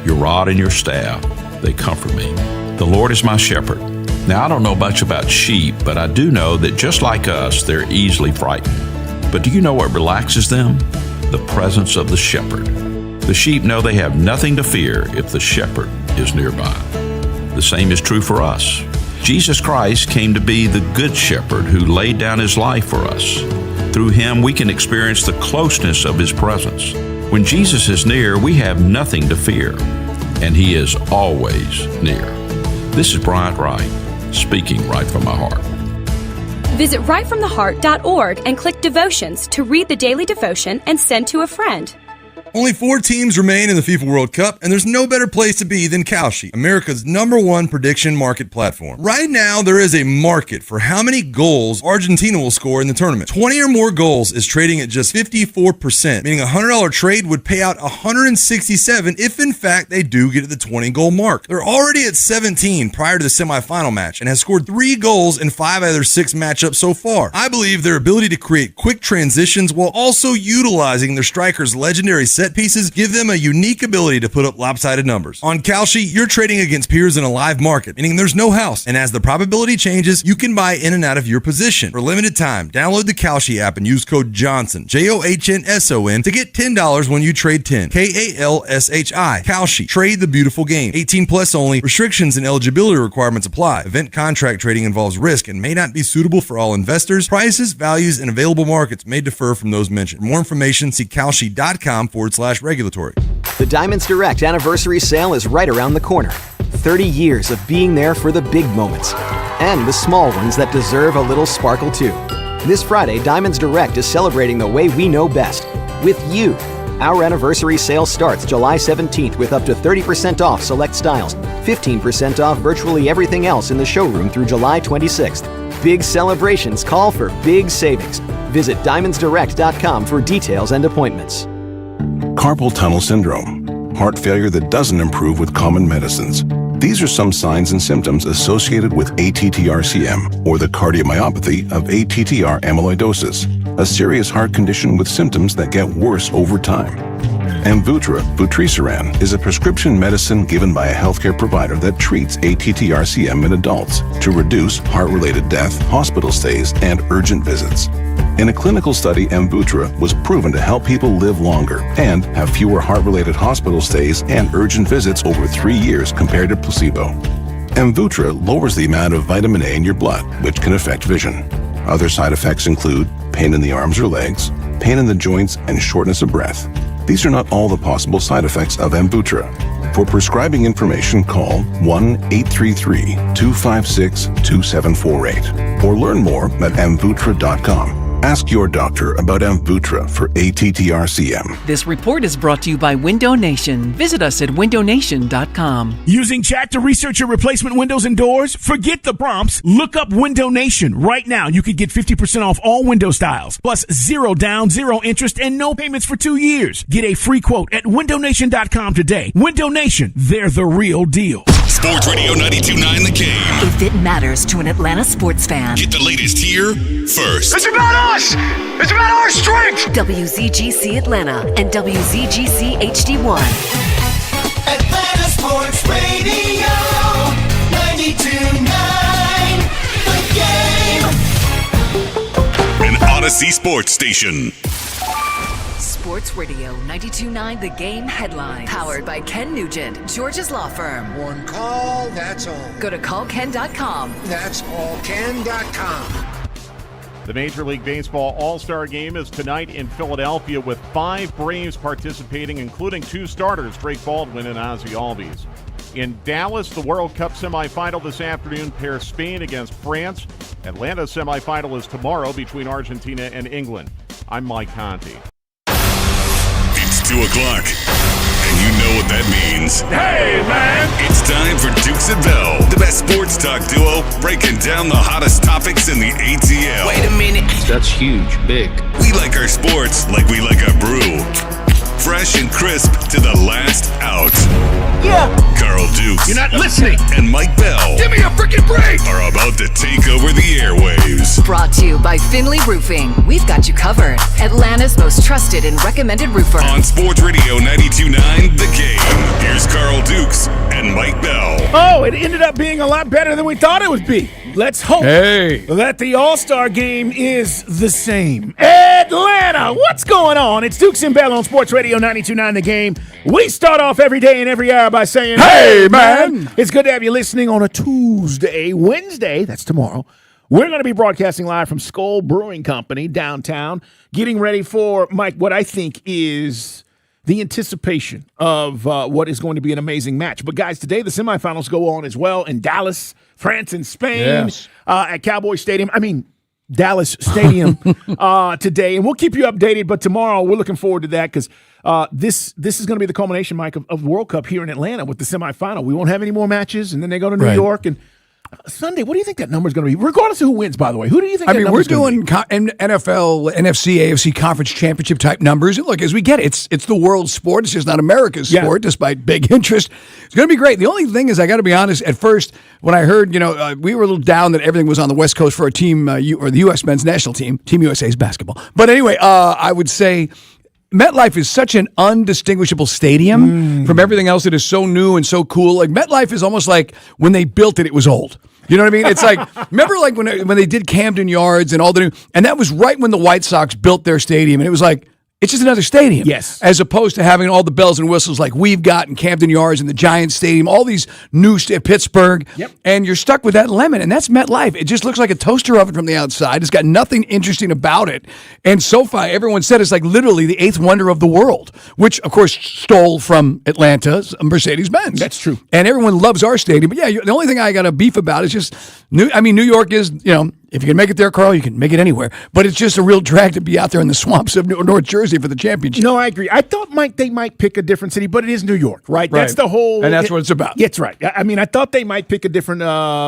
Your rod and your staff, they comfort me. The Lord is my shepherd. Now, I don't know much about sheep, but I do know that just like us, they're easily frightened. But do you know what relaxes them? The presence of the shepherd. The sheep know they have nothing to fear if the shepherd is nearby. The same is true for us. Jesus Christ came to be the good shepherd who laid down his life for us. Through him, we can experience the closeness of his presence. When Jesus is near, we have nothing to fear, and he is always near. This is Bryant Wright, speaking right from my heart. Visit rightfromtheheart.org and click Devotions to read the daily devotion and send to a friend. Only 4 teams remain in the FIFA World Cup, and there's no better place to be than Kalshi, America's #1 prediction market platform. Right now, there is a market for how many goals Argentina will score in the tournament. 20 or more goals is trading at just 54%, meaning a $100 trade would pay out $167 if, in fact, they do get to the 20-goal mark. They're already at 17 prior to the semifinal match and has scored 3 goals in 5 out of their 6 matchups so far. I believe their ability to create quick transitions while also utilizing their striker's legendary set set pieces give them a unique ability to put up lopsided numbers. On Kalshi, you're trading against peers in a live market, meaning there's no house. And as the probability changes, you can buy in and out of your position. For limited time, download the Kalshi app and use code JOHNSON, JOHNSON, to get $10 when you trade 10. KALSHI. Kalshi. Trade the beautiful game. 18 plus only. Restrictions and eligibility requirements apply. Event contract trading involves risk and may not be suitable for all investors. Prices, values, and available markets may differ from those mentioned. For more information, see kalshi.com/regulatory. The Diamonds Direct anniversary sale is right around the corner. 30 years of being there for the big moments and the small ones that deserve a little sparkle too. This Friday, Diamonds Direct is celebrating the way we know best, with you. Our anniversary sale starts July 17th with up to 30% off select styles, 15% off virtually everything else in the showroom through July 26th. Big celebrations call for big savings. Visit diamondsdirect.com for details and appointments. Carpal tunnel syndrome, heart failure that doesn't improve with common medicines. These are some signs and symptoms associated with ATTR-CM, or the cardiomyopathy of ATTR amyloidosis, a serious heart condition with symptoms that get worse over time. Amvuttra, vutrisiran, is a prescription medicine given by a healthcare provider that treats ATTR-CM in adults to reduce heart-related death, hospital stays, and urgent visits. In a clinical study, Amvuttra was proven to help people live longer and have fewer heart-related hospital stays and urgent visits over 3 years compared to placebo. Amvuttra lowers the amount of vitamin A in your blood, which can affect vision. Other side effects include pain in the arms or legs, pain in the joints, and shortness of breath. These are not all the possible side effects of Amvuttra. For prescribing information, call 1-833-256-2748 or learn more at amvuttra.com. Ask your doctor about Amvuttra for ATTR-CM. This report is brought to you by Window Nation. Visit us at windownation.com. Using chat to research your replacement windows and doors? Forget the prompts. Look up Window Nation. Right now, you could get 50% off all window styles, plus 0 down, 0 interest, and no payments for 2 years. Get a free quote at windownation.com today. Window Nation, they're the real deal. Sports Radio 92.9 The Game. If it matters to an Atlanta sports fan. Get the latest here first. It's about us! It's about our strength! WZGC Atlanta and WZGC HD1. Atlanta Sports Radio 92.9 The Game. An Odyssey Sports Station. Sports Radio 92.9 The Game headlines. Powered by Ken Nugent, George's Law Firm. One call, that's all. Go to callken.com. That's allken.com. The Major League Baseball All-Star Game is tonight in Philadelphia with 5 Braves participating, including 2 starters, Drake Baldwin and Ozzie Albies. In Dallas, the World Cup semifinal this afternoon pairs Spain against France. Atlanta's semifinal is tomorrow between Argentina and England. I'm Mike Conti. It's 2 o'clock, and you know what that means. Hey, man! It's time for Dukes and Bell, the best sports talk duo breaking down the hottest topics in the ATL. Wait a minute. That's huge, big. We like our sports like we like our brew. Fresh and crisp to the last out. Yeah. Carl Dukes. You're not listening. And Mike Bell. Give me a freaking break. Are about to take over the airwaves. Brought to you by Finley Roofing. We've got you covered. Atlanta's most trusted and recommended roofer. On Sports Radio 92.9 The Game. Here's Carl Dukes and Mike Bell. Oh, it ended up being a lot better than we thought it would be. Let's hope that the All-Star Game is the same. Atlanta, what's going on? It's Dukes and Bell on Sports Radio 92.9 The Game. We start off every day and every hour by saying, hey, man. It's good to have you listening on a Tuesday. Wednesday, that's tomorrow. We're going to be broadcasting live from Skull Brewing Company downtown, getting ready for, Mike, what I think is the anticipation of what is going to be an amazing match. But, guys, today the semifinals go on as well in Dallas, France, and Spain at Cowboy Stadium. I mean, Dallas Stadium today. And we'll keep you updated, but tomorrow we're looking forward to that because this is going to be the culmination, Mike, of the World Cup here in Atlanta with the semifinal. We won't have any more matches, and then they go to New York. And Sunday, what do you think that number is going to be? Regardless of who wins, by the way. Who do you think we're doing NFL, NFC, AFC conference championship type numbers. And look, as we get it, it's the world's sport. It's just not America's sport, despite big interest. It's going to be great. The only thing is, I got to be honest, at first, when I heard, we were a little down that everything was on the West Coast for our team, or the U.S. men's national team, Team USA's basketball. But anyway, I would say MetLife is such an undistinguishable stadium from everything else that is so new and so cool. Like MetLife is almost like when they built it, it was old. You know what I mean? It's like, remember like when they did Camden Yards and all the new, and that was right when the White Sox built their stadium, and it was like, it's just another stadium. Yes. As opposed to having all the bells and whistles like we've got in Camden Yards and the Giants Stadium, all these new Pittsburgh. Yep. And you're stuck with that lemon. And that's MetLife. It just looks like a toaster oven from the outside. It's got nothing interesting about it. And SoFi, everyone said it's like literally the eighth wonder of the world, which, of course, stole from Atlanta's Mercedes-Benz. That's true. And everyone loves our stadium. But yeah, the only thing I got a beef about is just, New York is, if you can make it there, Carl, you can make it anywhere. But it's just a real drag to be out there in the swamps of North Jersey for the championship. No, I agree. I thought they might pick a different city, but it is New York, right? That's the whole... And that's what it's about. Yeah, that's right. I mean, I thought they might pick a different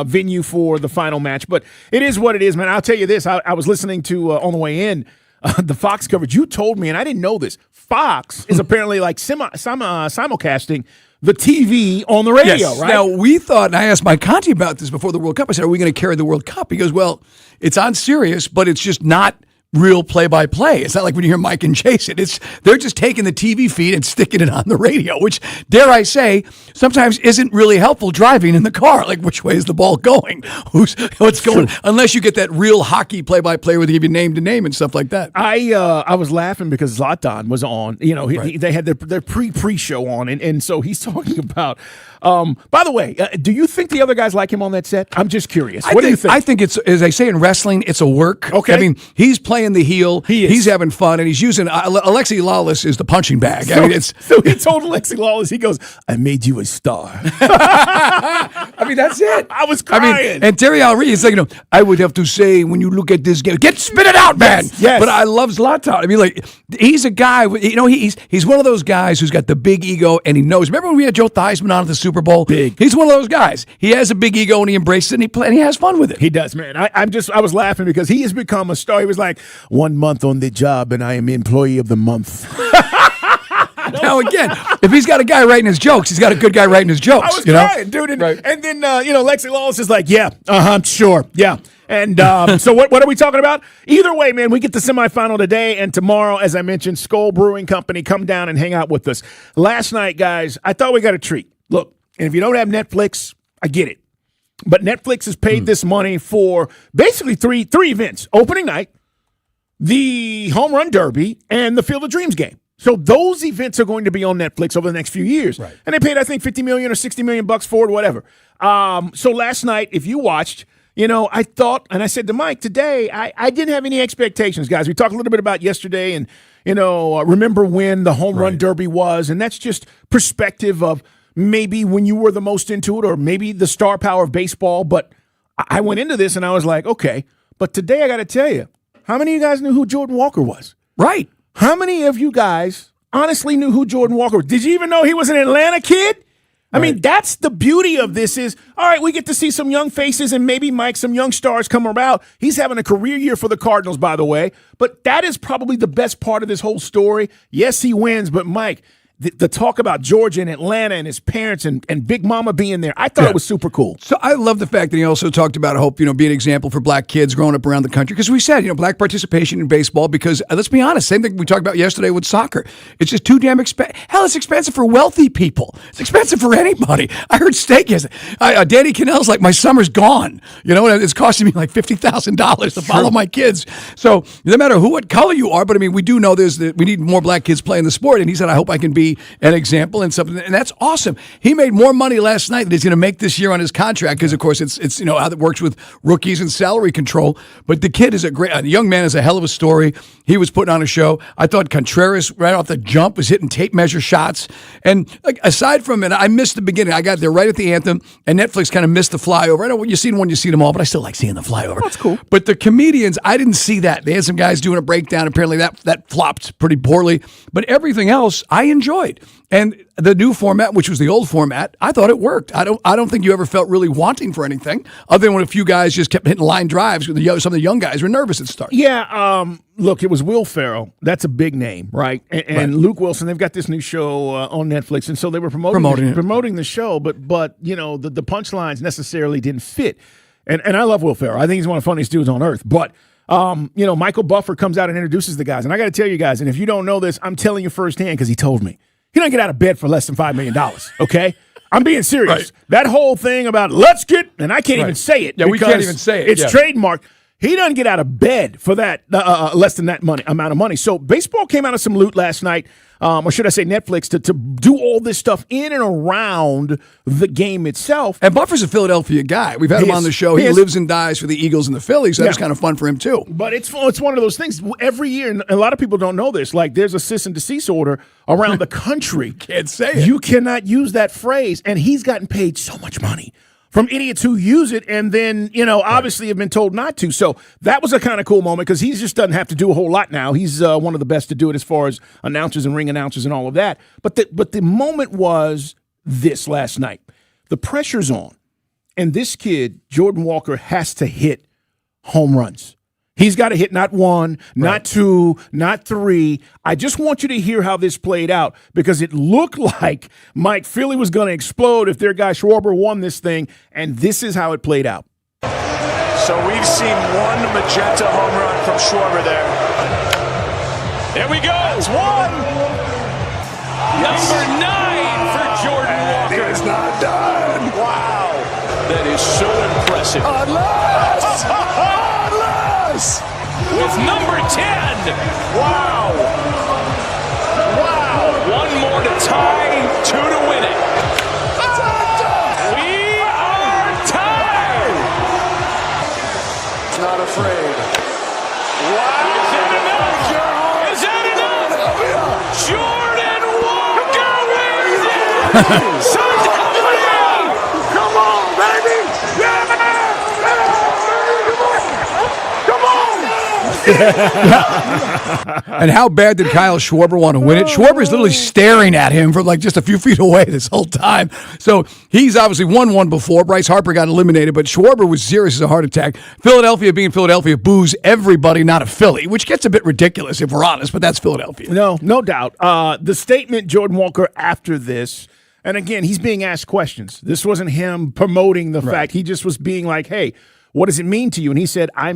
venue for the final match, but it is what it is, man. I'll tell you this. I was listening to, on the way in, the Fox coverage. You told me, and I didn't know this, Fox is apparently like simulcasting the TV on the radio, yes. right? Now, we thought, and I asked Mike Conti about this before the World Cup. I said, are we going to carry the World Cup? He goes, well, it's on Sirius, but it's just not real play-by-play. It's not like when you hear Mike and Jason. They're just taking the TV feed and sticking it on the radio, which, dare I say, sometimes isn't really helpful driving in the car. Like, which way is the ball going? What's going? Unless you get that real hockey play-by-play where they give you name to name and stuff like that. I was laughing because Zlatan was on. They had their pre-show on, and so he's talking about. By the way, do you think the other guys like him on that set? I'm just curious. What do you think? I think it's, as I say in wrestling, it's a work. Okay. I mean, he's playing the heel. He is. He's having fun, and he's using Alexi Lawless is the punching bag. So he told Alexi Lawless, he goes, "I made you a star." I mean, that's it. I was crying. And Terry Henry is like, I would have to say, when you look at this game, spit it out, man. Yes. But I love Zlatan. I mean, like, he's a guy. He's one of those guys who's got the big ego, and he knows. Remember when we had Joe Theismann on at the Super Bowl? Big. He's one of those guys. He has a big ego, and he embraces it, and he has fun with it. He does, man. I was laughing because he has become a star. He was like, 1 month on the job, and I am employee of the month. Now, again, if he's got a guy writing his jokes, he's got a good guy writing his jokes. I was crying, dude. And then, Lexi Lawless is like, yeah, sure, yeah. And so what are we talking about? Either way, man, we get the semifinal today and tomorrow, as I mentioned, Skol Brewing Company, come down and hang out with us. Last night, guys, I thought we got a treat. Look, and if you don't have Netflix, I get it. But Netflix has paid this money for basically three events. Opening night, the Home Run Derby, and the Field of Dreams game. So those events are going to be on Netflix over the next few years. Right. And they paid, I think, $50 million or $60 million for it, whatever. So last night, if you watched, I thought, and I said to Mike today, I didn't have any expectations, guys. We talked a little bit about yesterday and, remember when the Home Run Derby was, and that's just perspective of maybe when you were the most into it or maybe the star power of baseball. But I went into this and I was like, okay. But today I got to tell you, how many of you guys knew who Jordan Walker was? Right. How many of you guys honestly knew who Jordan Walker was? Did you even know he was an Atlanta kid? I mean, that's the beauty of this is, all right, we get to see some young faces and maybe, Mike, some young stars come around. He's having a career year for the Cardinals, by the way. But that is probably the best part of this whole story. Yes, he wins, but, Mike, the talk about Georgia and Atlanta and his parents and Big Mama being there, I thought it was super cool. So I love the fact that he also talked about hope, be an example for black kids growing up around the country. Because we said, black participation in baseball, because let's be honest, same thing we talked about yesterday with soccer. It's just too damn expensive. Hell, it's expensive for wealthy people. It's expensive for anybody. I heard steak yesterday. Danny Cannell's like, my summer's gone. It's costing me like $50,000 to follow my kids. So no matter what color you are, but I mean, we do know we need more black kids playing the sport. And he said, I hope I can be an example and something, and that's awesome. He made more money last night than he's going to make this year on his contract because, of course, it's how it works with rookies and salary control. But the kid is a young man, is a hell of a story. He was putting on a show. I thought Contreras right off the jump was hitting tape measure shots, and aside from it, I missed the beginning. I got there right at the anthem, and Netflix kind of missed the flyover. I know when you've seen one, you've seen them all, but I still like seeing the flyover. That's cool. But the comedians, I didn't see that. They had some guys doing a breakdown. Apparently, that flopped pretty poorly. But everything else, I enjoyed. And the new format, which was the old format, I thought it worked. I don't think you ever felt really wanting for anything, other than when a few guys just kept hitting line drives. Some of the young guys were nervous at start. Yeah, look, it was Will Ferrell. That's a big name, right? And Luke Wilson. They've got this new show on Netflix, and so they were promoting the show. But the punchlines necessarily didn't fit. And I love Will Ferrell. I think he's one of the funniest dudes on earth. But Michael Buffer comes out and introduces the guys. And I got to tell you guys, and if you don't know this, I'm telling you firsthand because he told me. He doesn't get out of bed for less than $5 million, okay? I'm being serious. Right. That whole thing about let's get, and I can't even say it. Yeah, we can't even say it. It's trademarked. He doesn't get out of bed for that less than that amount of money. So baseball came out of some loot last night, or should I say Netflix, to do all this stuff in and around the game itself. And Buffer's a Philadelphia guy. We've had him on the show. He lives and dies for the Eagles and the Phillies. So that was kind of fun for him, too. But it's one of those things. Every year, and a lot of people don't know this, like there's a cease and desist order around the country. Can't say it. You cannot use that phrase. And he's gotten paid so much money from idiots who use it and then, obviously have been told not to. So that was a kind of cool moment because he just doesn't have to do a whole lot now. He's one of the best to do it as far as announcers and ring announcers and all of that. But the moment was this last night. The pressure's on. And this kid, Jordan Walker, has to hit home runs. He's got to hit not one, not two, not three. I just want you to hear how this played out because it looked like Mike Philly was going to explode if their guy Schwarber won this thing, and this is how it played out. So we've seen one magenta home run from Schwarber there. There we go. It's one. Number 9 for Jordan Walker. He's not done. Wow. That is so impressive. With number 10. Wow. One more to tie, 2 to win it. We are tied. He's not afraid. Wow. Is that enough? Jordan Walker wins it. Come on, baby. And how bad did Kyle Schwarber want to win it? Schwarber's literally staring at him from like just a few feet away this whole time. So he's obviously won one before. Bryce Harper got eliminated, but Schwarber was serious as a heart attack. Philadelphia being Philadelphia boos everybody, not a Philly, which gets a bit ridiculous if we're honest, but that's Philadelphia. No doubt. The statement, Jordan Walker, after this, and again, he's being asked questions. This wasn't him promoting the fact. He just was being like, hey, what does it mean to you? And he said, I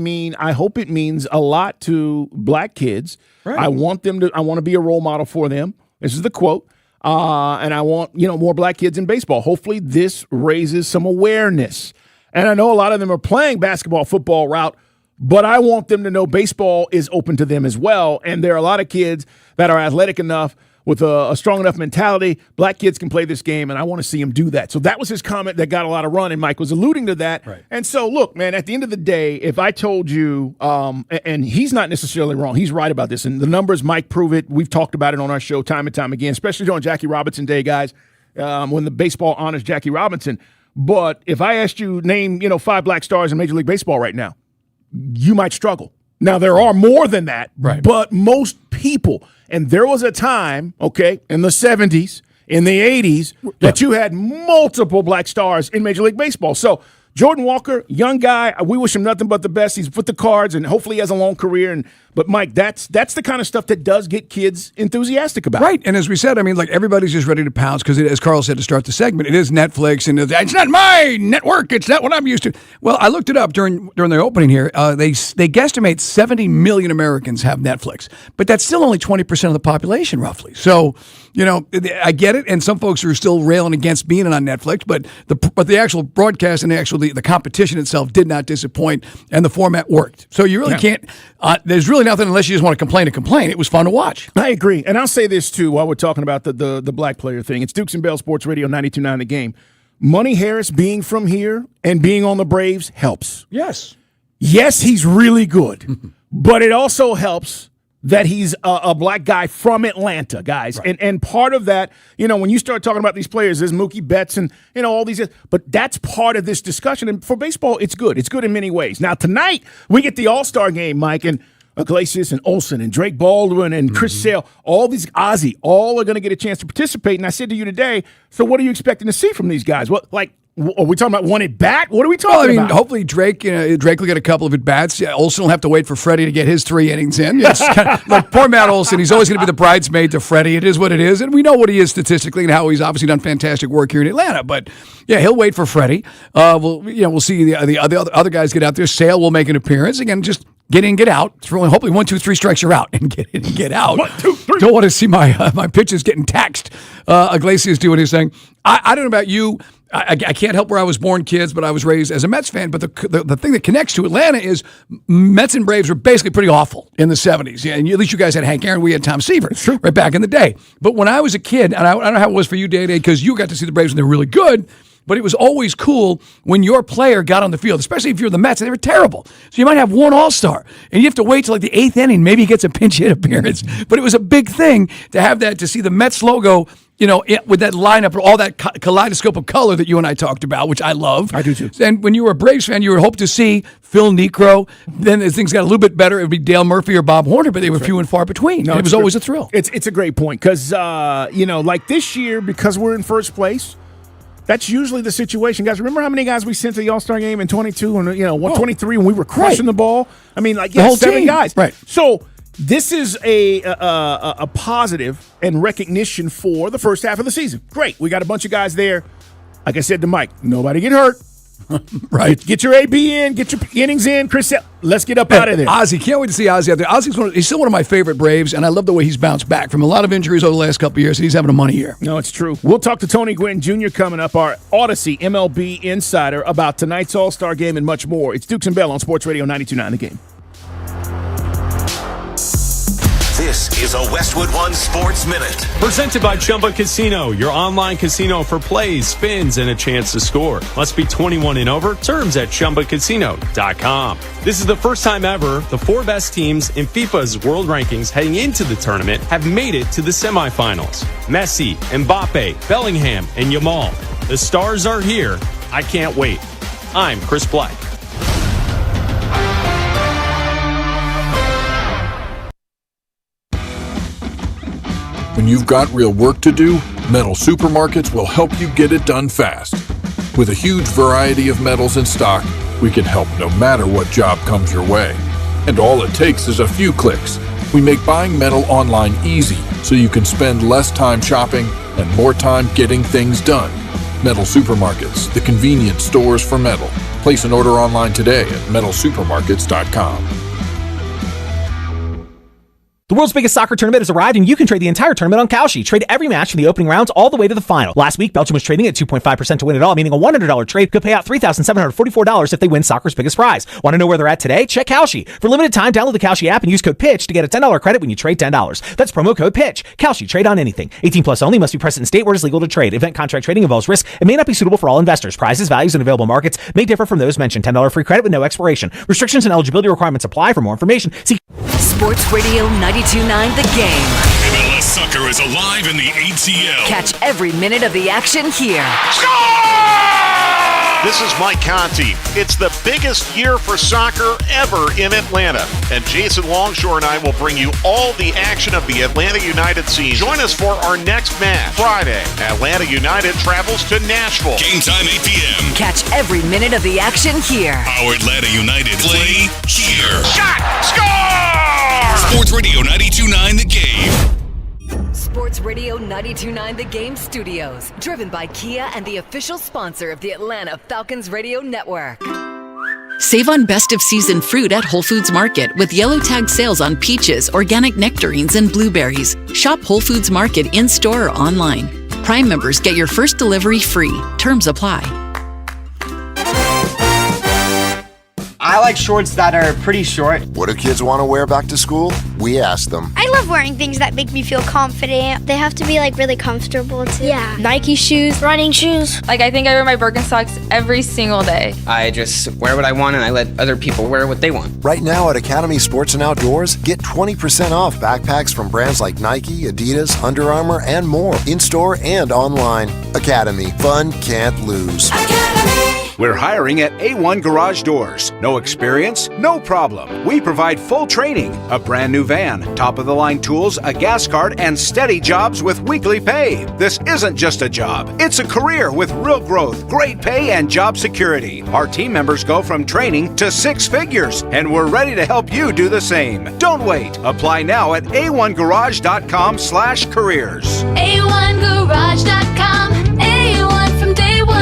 hope it means a lot to black kids. Right. I want to be a role model for them. This is the quote. And I want, more black kids in baseball. Hopefully this raises some awareness. And I know a lot of them are playing basketball, football route, but I want them to know baseball is open to them as well. And there are a lot of kids that are athletic enough with a strong enough mentality. Black kids can play this game, and I want to see them do that. So that was his comment that got a lot of run, and Mike was alluding to that. Right. And so, look, man, at the end of the day, if I told you, and he's not necessarily wrong, he's right about this, and the numbers, Mike, prove it. We've talked about it on our show time and time again, especially on Jackie Robinson Day, guys, when the baseball honors Jackie Robinson. But if I asked you, name 5 black stars in Major League Baseball right now, you might struggle. Now, there are more than that, but most people, and there was a time, in the 70s, in the 80s, that you had multiple black stars in Major League Baseball. So Jordan Walker, young guy, we wish him nothing but the best. He's put the cards, and hopefully he has a long career. But, Mike, that's the kind of stuff that does get kids enthusiastic about. Right, and as we said, everybody's just ready to pounce because, as Carl said to start the segment, it is Netflix, and it's not my network. It's not what I'm used to. Well, I looked it up during the opening here. They guesstimate 70 million Americans have Netflix, but that's still only 20% of the population, roughly. So, I get it, and some folks are still railing against being on Netflix, but the actual broadcast and the competition itself did not disappoint, and the format worked. So you really can't. There's really nothing unless you just want to complain. It was fun to watch. I agree, and I'll say this too while we're talking about the black player thing. It's Dukes and Bell Sports Radio 92.9 The Game. Money Harris being from here and being on the Braves helps. Yes, he's really good, but it also helps that he's a black guy from Atlanta, guys. Right. And part of that, when you start talking about these players, there's Mookie Betts and, all these, but that's part of this discussion. And for baseball, it's good. It's good in many ways. Now, tonight, we get the All-Star game, Mike, and Iglesias and Olsen and Drake Baldwin and Chris Sale, all these, Ozzie, all are going to get a chance to participate. And I said to you today, so what are you expecting to see from these guys? What, are we talking about one at bat? What are we talking about? Hopefully Drake will get a couple of at bats. Olsen will have to wait for Freddie to get his 3 innings in. It's like poor Matt Olsen. He's always going to be the bridesmaid to Freddie. It is what it is, and we know what he is statistically and how he's obviously done fantastic work here in Atlanta. But he'll wait for Freddie. We'll see the other guys get out there. Sale will make an appearance again. Just Get in, get out. It's really, hopefully 1, 2, 3 strikes you're out, and get in, get out. 1, 2, 3. Don't want to see my pitches getting taxed. Iglesias doing his thing. I don't know about you. I can't help where I was born, kids, but I was raised as a Mets fan. But the thing that connects to Atlanta is Mets and Braves were basically pretty awful in the 70s. Yeah, and at least you guys had Hank Aaron. We had Tom Seaver right back in the day. But when I was a kid, and I don't know how it was for you, Day-Day, because you got to see the Braves when they were really good, but it was always cool when your player got on the field, especially if you're the Mets, and they were terrible. So you might have one all-star, and you have to wait till like the 8th inning. Maybe he gets a pinch hit appearance. But it was a big thing to have that, to see the Mets logo, with that lineup, all that kaleidoscope of color that you and I talked about, which I love. I do too. And when you were a Braves fan, you would hope to see Phil Niekro. Then as things got a little bit better, it would be Dale Murphy or Bob Horner, but they were few and far between. No, it was always a thrill. It's a great point because, like this year, because we're in first place, that's usually the situation. Guys, remember how many guys we sent to the All-Star game in 22 and, 123 when we were crushing the ball? I mean, like, the whole 7 team. guys. Right. So this is a positive and recognition for the first half of the season. Great. We got a bunch of guys there. Like I said to Mike, nobody get hurt. Right. Get your AB in, get your innings in. Chris, let's get up out of there. Ozzie, can't wait to see Ozzie out there. He's still one of my favorite Braves, and I love the way he's bounced back from a lot of injuries over the last couple of years, and he's having a money year. No, it's true. We'll talk to Tony Gwynn Jr. coming up, our Odyssey MLB insider, about tonight's All-Star game and much more. It's Dukes and Bell on Sports Radio 92.9 The Game. This is a Westwood One Sports Minute. Presented by Chumba Casino, your online casino for plays, spins, and a chance to score. Must be 21 and over. Terms at ChumbaCasino.com. This is the first time ever the 4 best teams in FIFA's world rankings heading into the tournament have made it to the semifinals. Messi, Mbappe, Bellingham, and Yamal. The stars are here. I can't wait. I'm Chris Black. When you've got real work to do, Metal Supermarkets will help you get it done fast. With a huge variety of metals in stock, we can help no matter what job comes your way. And all it takes is a few clicks. We make buying metal online easy so you can spend less time shopping and more time getting things done. Metal Supermarkets, the convenience stores for metal. Place an order online today at metalsupermarkets.com. The world's biggest soccer tournament has arrived, and you can trade the entire tournament on Kalshi. Trade every match from the opening rounds all the way to the final. Last week, Belgium was trading at 2.5% to win it all, meaning a $100 trade could pay out $3,744 if they win soccer's biggest prize. Want to know where they're at today? Check Kalshi. For a limited time, download the Kalshi app and use code PITCH to get a $10 credit when you trade $10. That's promo code PITCH. Kalshi. Trade on anything. 18 plus only. Must be present in state where it is legal to trade. Event contract trading involves risk and may not be suitable for all investors. Prizes, values, and available markets may differ from those mentioned. $10 free credit with no expiration. Restrictions and eligibility requirements apply. For more information, see Sports Radio 92.9 The Game. MLS soccer is alive in the ATL. Catch every minute of the action here. This is Mike Conti. It's the biggest year for soccer ever in Atlanta. And Jason Longshore and I will bring you all the action of the Atlanta United season. Join us for our next match. Friday, Atlanta United travels to Nashville. Game time 8 p.m. Catch every minute of the action here. Our Atlanta United play here. Shot! Score! Sports Radio 92.9 The Game. Sports Radio 92.9 The Game Studios. Driven by Kia and the official sponsor of the Atlanta Falcons Radio Network. Save on best of season fruit at Whole Foods Market with yellow tag sales on peaches, organic nectarines, and blueberries. Shop Whole Foods Market in-store or online. Prime members get your first delivery free. Terms apply. I like shorts that are pretty short. What do kids want to wear back to school? We ask them. I love wearing things that make me feel confident. They have to be like really comfortable too. Yeah. Nike shoes, running shoes. Like I think I wear my Birkenstocks every single day. I just wear what I want and I let other people wear what they want. Right now at Academy Sports and Outdoors, get 20% off backpacks from brands like Nike, Adidas, Under Armour, and more. In-store and online. Academy. Fun can't lose. We're hiring at A1 Garage Doors. No experience? No problem. We provide full training, a brand new van, top-of-the-line tools, a gas card, and steady jobs with weekly pay. This isn't just a job. It's a career with real growth, great pay, and job security. Our team members go from training to 6 figures, and we're ready to help you do the same. Don't wait. Apply now at a1garage.com/careers. A1garage.com. A1 from day one.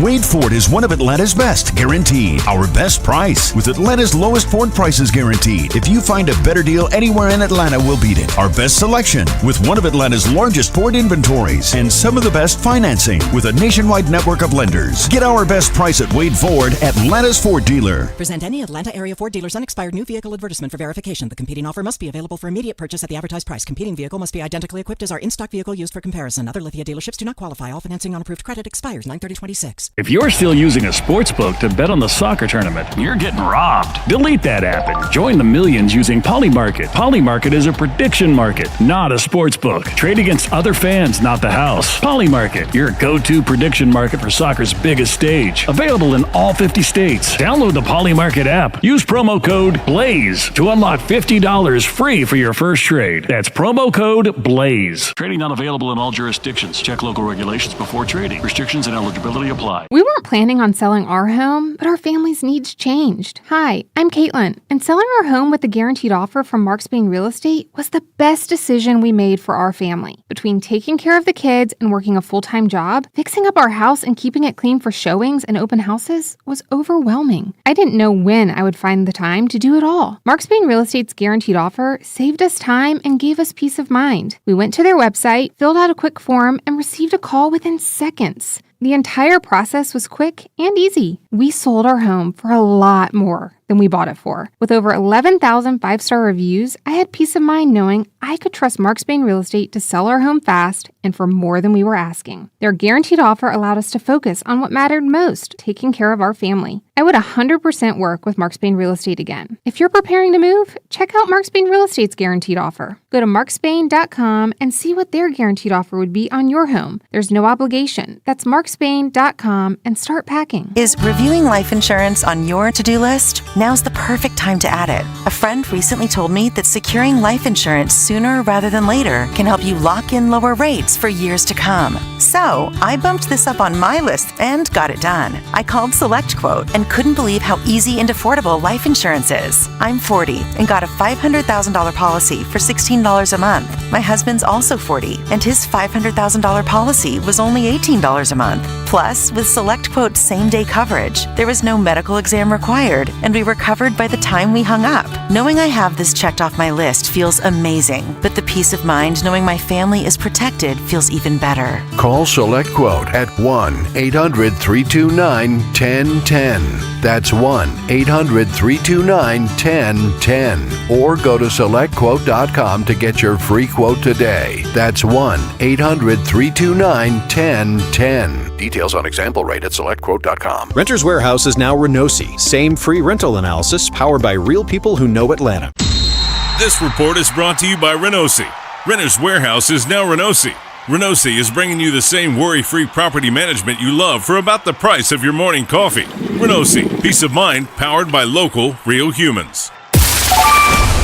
Wade Ford is one of Atlanta's best, guaranteed. Our best price, with Atlanta's lowest Ford prices guaranteed. If you find a better deal anywhere in Atlanta, we'll beat it. Our best selection, with one of Atlanta's largest Ford inventories, and some of the best financing, with a nationwide network of lenders. Get our best price at Wade Ford, Atlanta's Ford dealer. Present any Atlanta area Ford dealer's unexpired new vehicle advertisement for verification. The competing offer must be available for immediate purchase at the advertised price. Competing vehicle must be identically equipped as our in-stock vehicle used for comparison. Other Lithia dealerships do not qualify. All financing on approved credit expires 9/30/26. If you're still using a sports book to bet on the soccer tournament, you're getting robbed. Delete that app and join the millions using Polymarket. Polymarket is a prediction market, not a sports book. Trade against other fans, not the house. Polymarket, your go-to prediction market for soccer's biggest stage. Available in all 50 states. Download the Polymarket app. Use promo code BLAZE to unlock $50 free for your first trade. That's promo code BLAZE. Trading not available in all jurisdictions. Check local regulations before trading. Restrictions and eligibility apply. We weren't planning on selling our home, but our family's needs changed. Hi, I'm Caitlin, and selling our home with the guaranteed offer from Mark Spain Real Estate was the best decision we made for our family. Between taking care of the kids and working a full-time job, fixing up our house and keeping it clean for showings and open houses was overwhelming. I didn't know when I would find the time to do it all. Mark Spain Real Estate's guaranteed offer saved us time and gave us peace of mind. We went to their website, filled out a quick form, and received a call within seconds. The entire process was quick and easy. We sold our home for a lot more than we bought it for. With over 11,000 five-star reviews, I had peace of mind knowing I could trust Mark Spain Real Estate to sell our home fast and for more than we were asking. Their guaranteed offer allowed us to focus on what mattered most, taking care of our family. I would 100% work with Mark Spain Real Estate again. If you're preparing to move, check out Mark Spain Real Estate's guaranteed offer. Go to markspain.com and see what their guaranteed offer would be on your home. There's no obligation. That's markspain.com and start packing. Is reviewing life insurance on your to-do list? Now's the perfect time to add it. A friend recently told me that securing life insurance sooner rather than later can help you lock in lower rates for years to come. So I bumped this up on my list and got it done. I called SelectQuote and couldn't believe how easy and affordable life insurance is. I'm 40 and got a $500,000 policy for $16 a month. My husband's also 40 and his $500,000 policy was only $18 a month. Plus, with SelectQuote's same-day coverage, there was no medical exam required and we were covered by the time we hung up. Knowing I have this checked off my list feels amazing, but the peace of mind knowing my family is protected feels even better. Call SelectQuote at 1-800-329-1010. That's 1-800-329-1010. Or go to SelectQuote.com to get your free quote today. That's 1-800-329-1010. Details on example rate at SelectQuote.com. Renter's Warehouse is now Renosi. Same free rental analysis powered by real people who know Atlanta. This report is brought to you by Renosi. Renter's Warehouse is now Renosi. Renosi is bringing you the same worry-free property management you love for about the price of your morning coffee. Renosi, peace of mind powered by local, real humans.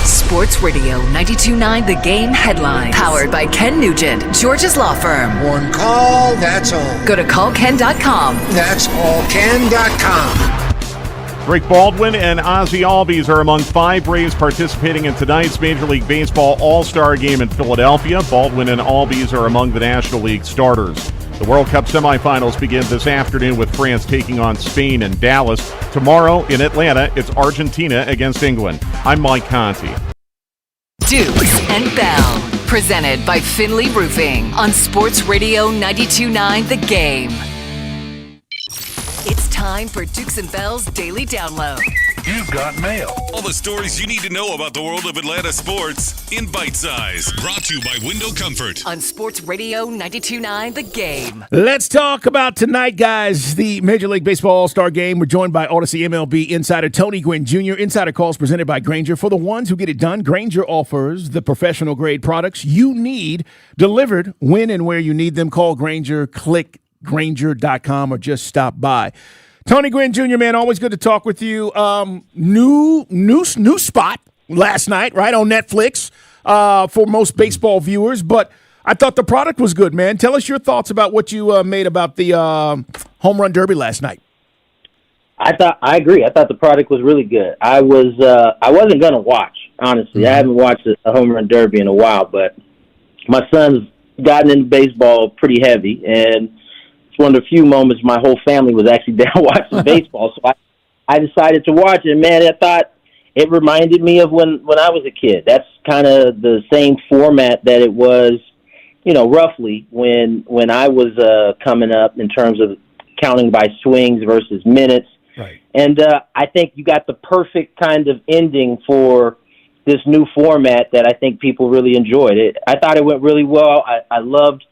Sports Radio 92.9 The Game headlines. Powered by Ken Nugent, George's Law Firm. One call, that's all. Go to callken.com. That's allken.com. Rick Baldwin and Ozzie Albies are among 5 Braves participating in tonight's Major League Baseball All-Star Game in Philadelphia. Baldwin and Albies are among the National League starters. The World Cup semifinals begin this afternoon with France taking on Spain in Dallas. Tomorrow in Atlanta, it's Argentina against England. I'm Mike Conti. Dukes and Bell, presented by Finley Roofing on Sports Radio 92.9 The Game. It's time for Dukes and Bell's Daily Download. You've got mail. All the stories you need to know about the world of Atlanta sports in bite size. Brought to you by Window Comfort. On Sports Radio 92.9 The Game. Let's talk about tonight, guys. The Major League Baseball All-Star Game. We're joined by Odyssey MLB insider Tony Gwynn Jr. Insider calls presented by Grainger. For the ones who get it done, Grainger offers the professional-grade products you need delivered when and where you need them. Call Grainger, click Grainger.com, or just stop by. Tony Gwynn Jr., man, always good to talk with you. New spot last night, right, on Netflix for most baseball viewers, but I thought the product was good, man. Tell us your thoughts about what you made about the home run derby last night. I agree. I thought the product was really good. I wasn't going to watch, honestly. Mm-hmm. I haven't watched a home run derby in a while, but my son's gotten into baseball pretty heavy, and one of the few moments my whole family was actually down watching baseball. So I decided to watch it. And, man, I thought it reminded me of when I was a kid. That's kind of the same format that it was, roughly when I was coming up in terms of counting by swings versus minutes. Right. And I think you got the perfect kind of ending for this new format that I think people really enjoyed. I thought it went really well. I loved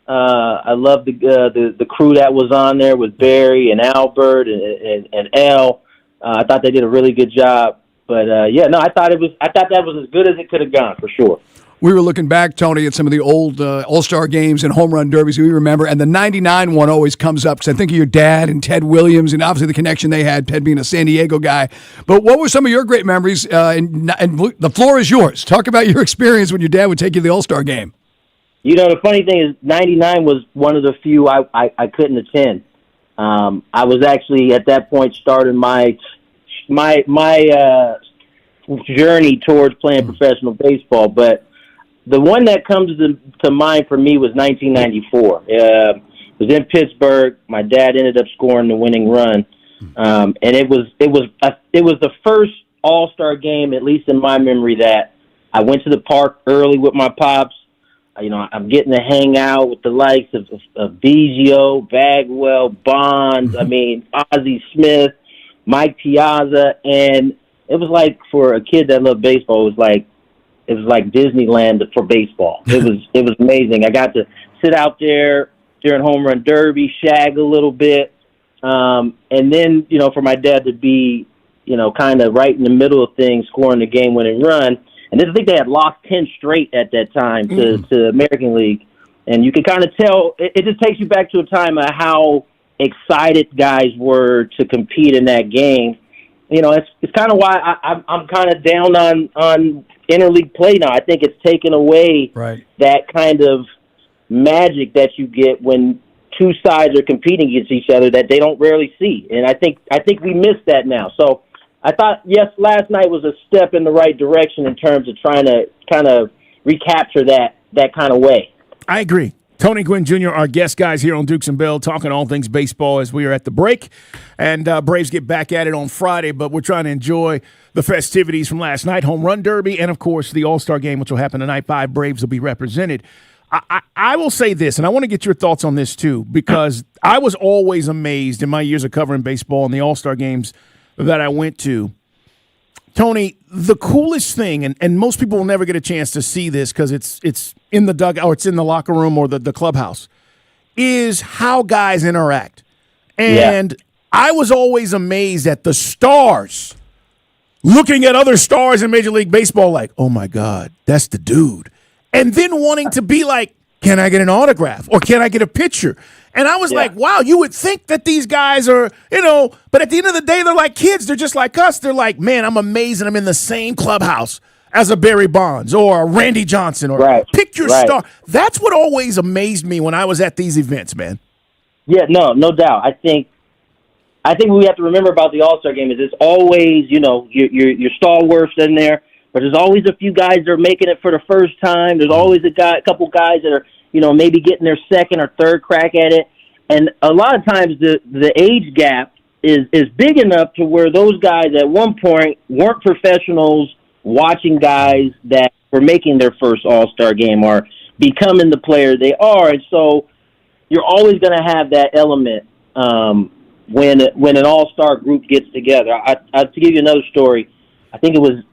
the crew that was on there with Barry and Albert and Al. I thought they did a really good job. But I thought that was as good as it could have gone for sure. We were looking back, Tony, at some of the old All-Star games and home run derbies we remember, and the 99 one always comes up because I think of your dad and Ted Williams and obviously the connection they had, Ted being a San Diego guy. But what were some of your great memories? And the floor is yours. Talk about your experience when your dad would take you to the All-Star game. The funny thing is 99 was one of the few I couldn't attend. I was actually at that point starting my journey towards playing professional baseball, but the one that comes to mind for me was 1994. It was in Pittsburgh. My dad ended up scoring the winning run, and it was the first All-Star game, at least in my memory, that I went to the park early with my pops. I'm getting to hang out with the likes of Biggio, Bagwell, Bonds. Ozzie Smith, Mike Piazza, and it was like, for a kid that loved baseball, it was like Disneyland for baseball. It was amazing. I got to sit out there during home run derby, shag a little bit, and then for my dad to be kind of right in the middle of things, scoring the game-winning run. And I think they had lost 10 straight at that time to American League, and you can kind of tell. It just takes you back to a time of how excited guys were to compete in that game. It's kind of why I'm kind of down on interleague play now. I think it's taken away that kind of magic that you get when two sides are competing against each other that they don't rarely see. And I think we miss that now. So I thought, yes, last night was a step in the right direction in terms of trying to kind of recapture that kind of way. I agree. Tony Gwynn Jr., our guest guys here on Dukes and Bell, talking all things baseball as we are at the break. And Braves get back at it on Friday, but we're trying to enjoy the festivities from last night, home run derby, and, of course, the All-Star game, which will happen tonight. 5 Braves will be represented. I will say this, and I want to get your thoughts on this too, because I was always amazed in my years of covering baseball and the All-Star games that I went to. Tony, the coolest thing, and most people will never get a chance to see this because it's in the dugout or it's in the locker room or the clubhouse, is how guys interact. And I was always amazed at the stars looking at other stars in Major League Baseball like, oh, my God, that's the dude. And then wanting to be like, can I get an autograph or can I get a picture? And I was like, wow, you would think that these guys are, but at the end of the day, they're like kids. They're just like us. They're like, man, I'm amazed and I'm in the same clubhouse as a Barry Bonds or a Randy Johnson or pick your star. That's what always amazed me when I was at these events, man. Yeah, no doubt. I think what we have to remember about the All-Star game is it's always, your stalwarts in there, but there's always a few guys that are making it for the first time. There's always a couple guys that are, maybe getting their second or third crack at it. And a lot of times the age gap is big enough to where those guys at one point weren't professionals watching guys that were making their first All-Star game or becoming the player they are. And so you're always going to have that element when an All-Star group gets together. To give you another story, I think it was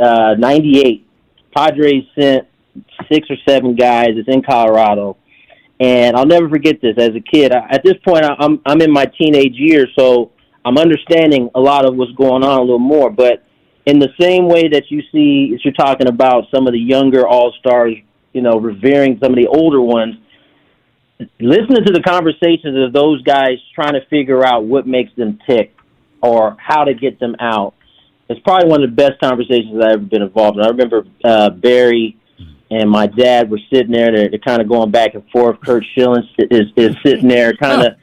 98. Padres sent 6 or 7 guys. It's in Colorado, and I'll never forget this. As a kid, at this point, I'm in my teenage years, so I'm understanding a lot of what's going on a little more. But in the same way that you're talking about some of the younger All-Stars, revering some of the older ones, listening to the conversations of those guys trying to figure out what makes them tick or how to get them out. It's probably one of the best conversations I've ever been involved in. I remember Barry and my dad were sitting there. They're kind of going back and forth. Curt Schilling is sitting there kind of,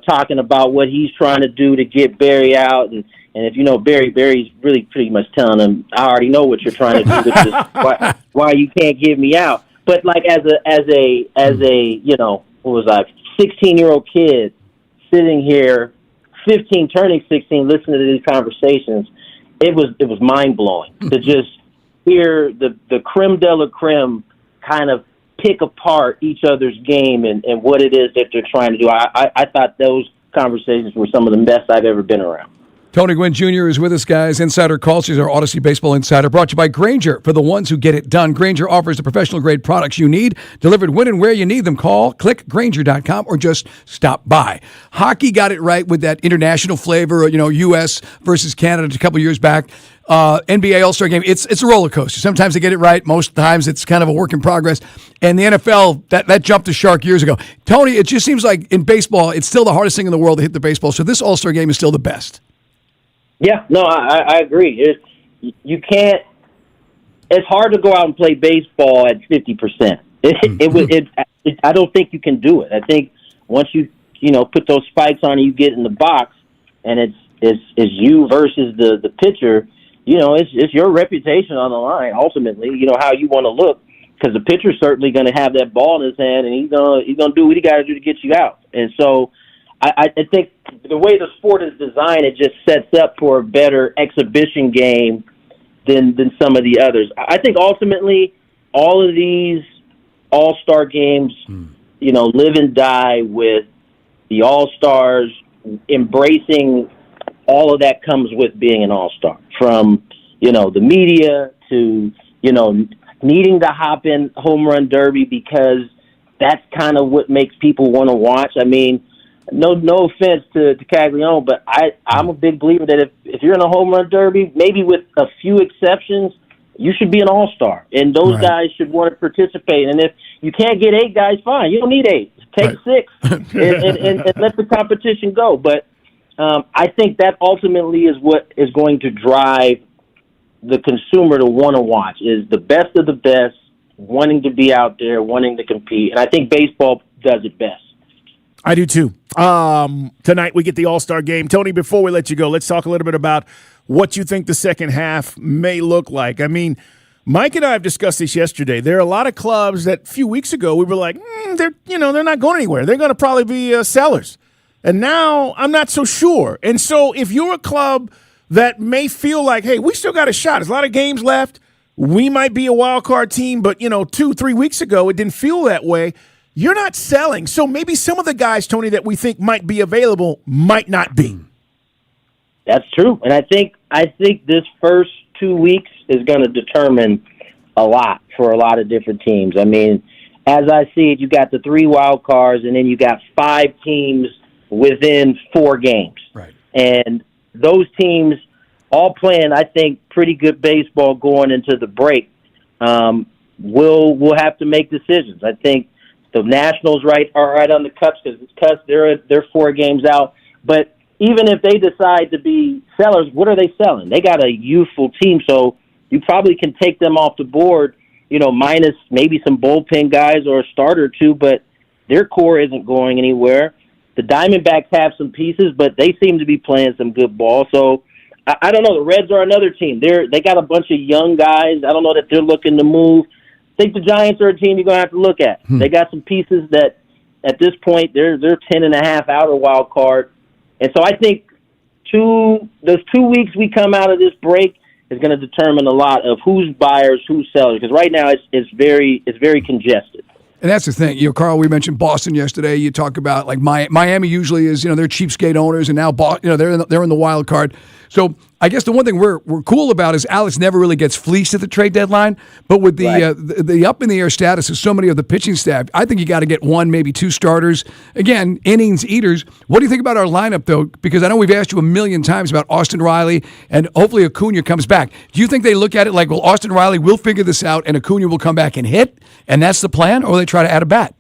talking about what he's trying to do to get Barry out. And if you know Barry, Barry's really pretty much telling him, I already know what you're trying to do with this, why you can't get me out. But like as a what was I, 16-year-old kid sitting here, 15, turning 16, listening to these conversations. It was mind-blowing to just hear the creme de la creme kind of pick apart each other's game and what it is that they're trying to do. I thought those conversations were some of the best I've ever been around. Tony Gwynn Jr. is with us, guys. Insider Calls. He's our Odyssey Baseball Insider, brought to you by Grainger, for the ones who get it done. Grainger offers the professional-grade products you need, delivered when and where you need them. Call, click Grainger.com, or just stop by. Hockey got it right with that international flavor, U.S. versus Canada a couple years back. NBA All-Star Game, it's a roller coaster. Sometimes they get it right. Most times it's kind of a work in progress. And the NFL, that jumped the shark years ago. Tony, it just seems like in baseball, it's still the hardest thing in the world to hit the baseball. So this All-Star Game is still the best. Yeah, no, I agree. You can't. It's hard to go out and play baseball at 50%. I don't think you can do it. I think once you put those spikes on and you get in the box, and it's you versus the pitcher. It's your reputation on the line. Ultimately, how you want to look, because the pitcher's certainly going to have that ball in his hand, and he's gonna do what he got to do to get you out. And so, I think the way the sport is designed, it just sets up for a better exhibition game than some of the others. I think ultimately all of these All-Star games, live and die with the All-Stars embracing all of that comes with being an All-Star. From, the media to, needing to hop in home run derby because that's kind of what makes people want to watch. I mean, no offense to Caglione, but I'm a big believer that if you're in a home run derby, maybe with a few exceptions, you should be an all-star, and those guys should want to participate. And if you can't get 8 guys, fine. You don't need 8. Take 6 and let the competition go. But I think that ultimately is what is going to drive the consumer to want to watch, is the best of the best, wanting to be out there, wanting to compete. And I think baseball does it best. I do too. Tonight we get the All-Star game. Tony, before we let you go, let's talk a little bit about what you think the second half may look like. I mean, Mike and I have discussed this yesterday. There are a lot of clubs that a few weeks ago we were like, they're not going anywhere. They're going to probably be sellers. And now I'm not so sure. And so if you're a club that may feel like, hey, we still got a shot. There's a lot of games left. We might be a wild card team, but 2-3 weeks ago it didn't feel that way. You're not selling. So maybe some of the guys, Tony, that we think might be available might not be. That's true. And I think this first 2 weeks is going to determine a lot for a lot of different teams. I mean, as I see it, you got the 3 wild cards, and then you got 5 teams within 4 games. Right. And those teams all playing, I think, pretty good baseball going into the break. We'll have to make decisions. I think the Nationals are right on the cusp because they're 4 games out. But even if they decide to be sellers, what are they selling? They got a youthful team, so you probably can take them off the board, minus maybe some bullpen guys or a starter or 2, but their core isn't going anywhere. The Diamondbacks have some pieces, but they seem to be playing some good ball. So I don't know. The Reds are another team. They got a bunch of young guys. I don't know that they're looking to move. I think the Giants are a team you're going to have to look at. They got some pieces that, at this point, they're 10.5 out of wild card. And so I think those 2 weeks we come out of this break is going to determine a lot of who's buyers, who's sellers. Because right now it's very congested. And that's the thing. Carl, we mentioned Boston yesterday. You talk about like Miami usually is, they're cheapskate owners, and now they're in the wild card. So I guess the one thing we're cool about is Alex never really gets fleeced at the trade deadline. But with the up in the air status of so many of the pitching staff, I think you got to get 1, maybe 2 starters. Again, innings eaters. What do you think about our lineup though? Because I know we've asked you a million times about Austin Riley, and hopefully Acuna comes back. Do you think they look at it like, well, Austin Riley will figure this out, and Acuna will come back and hit, and that's the plan, or they try to add a bat?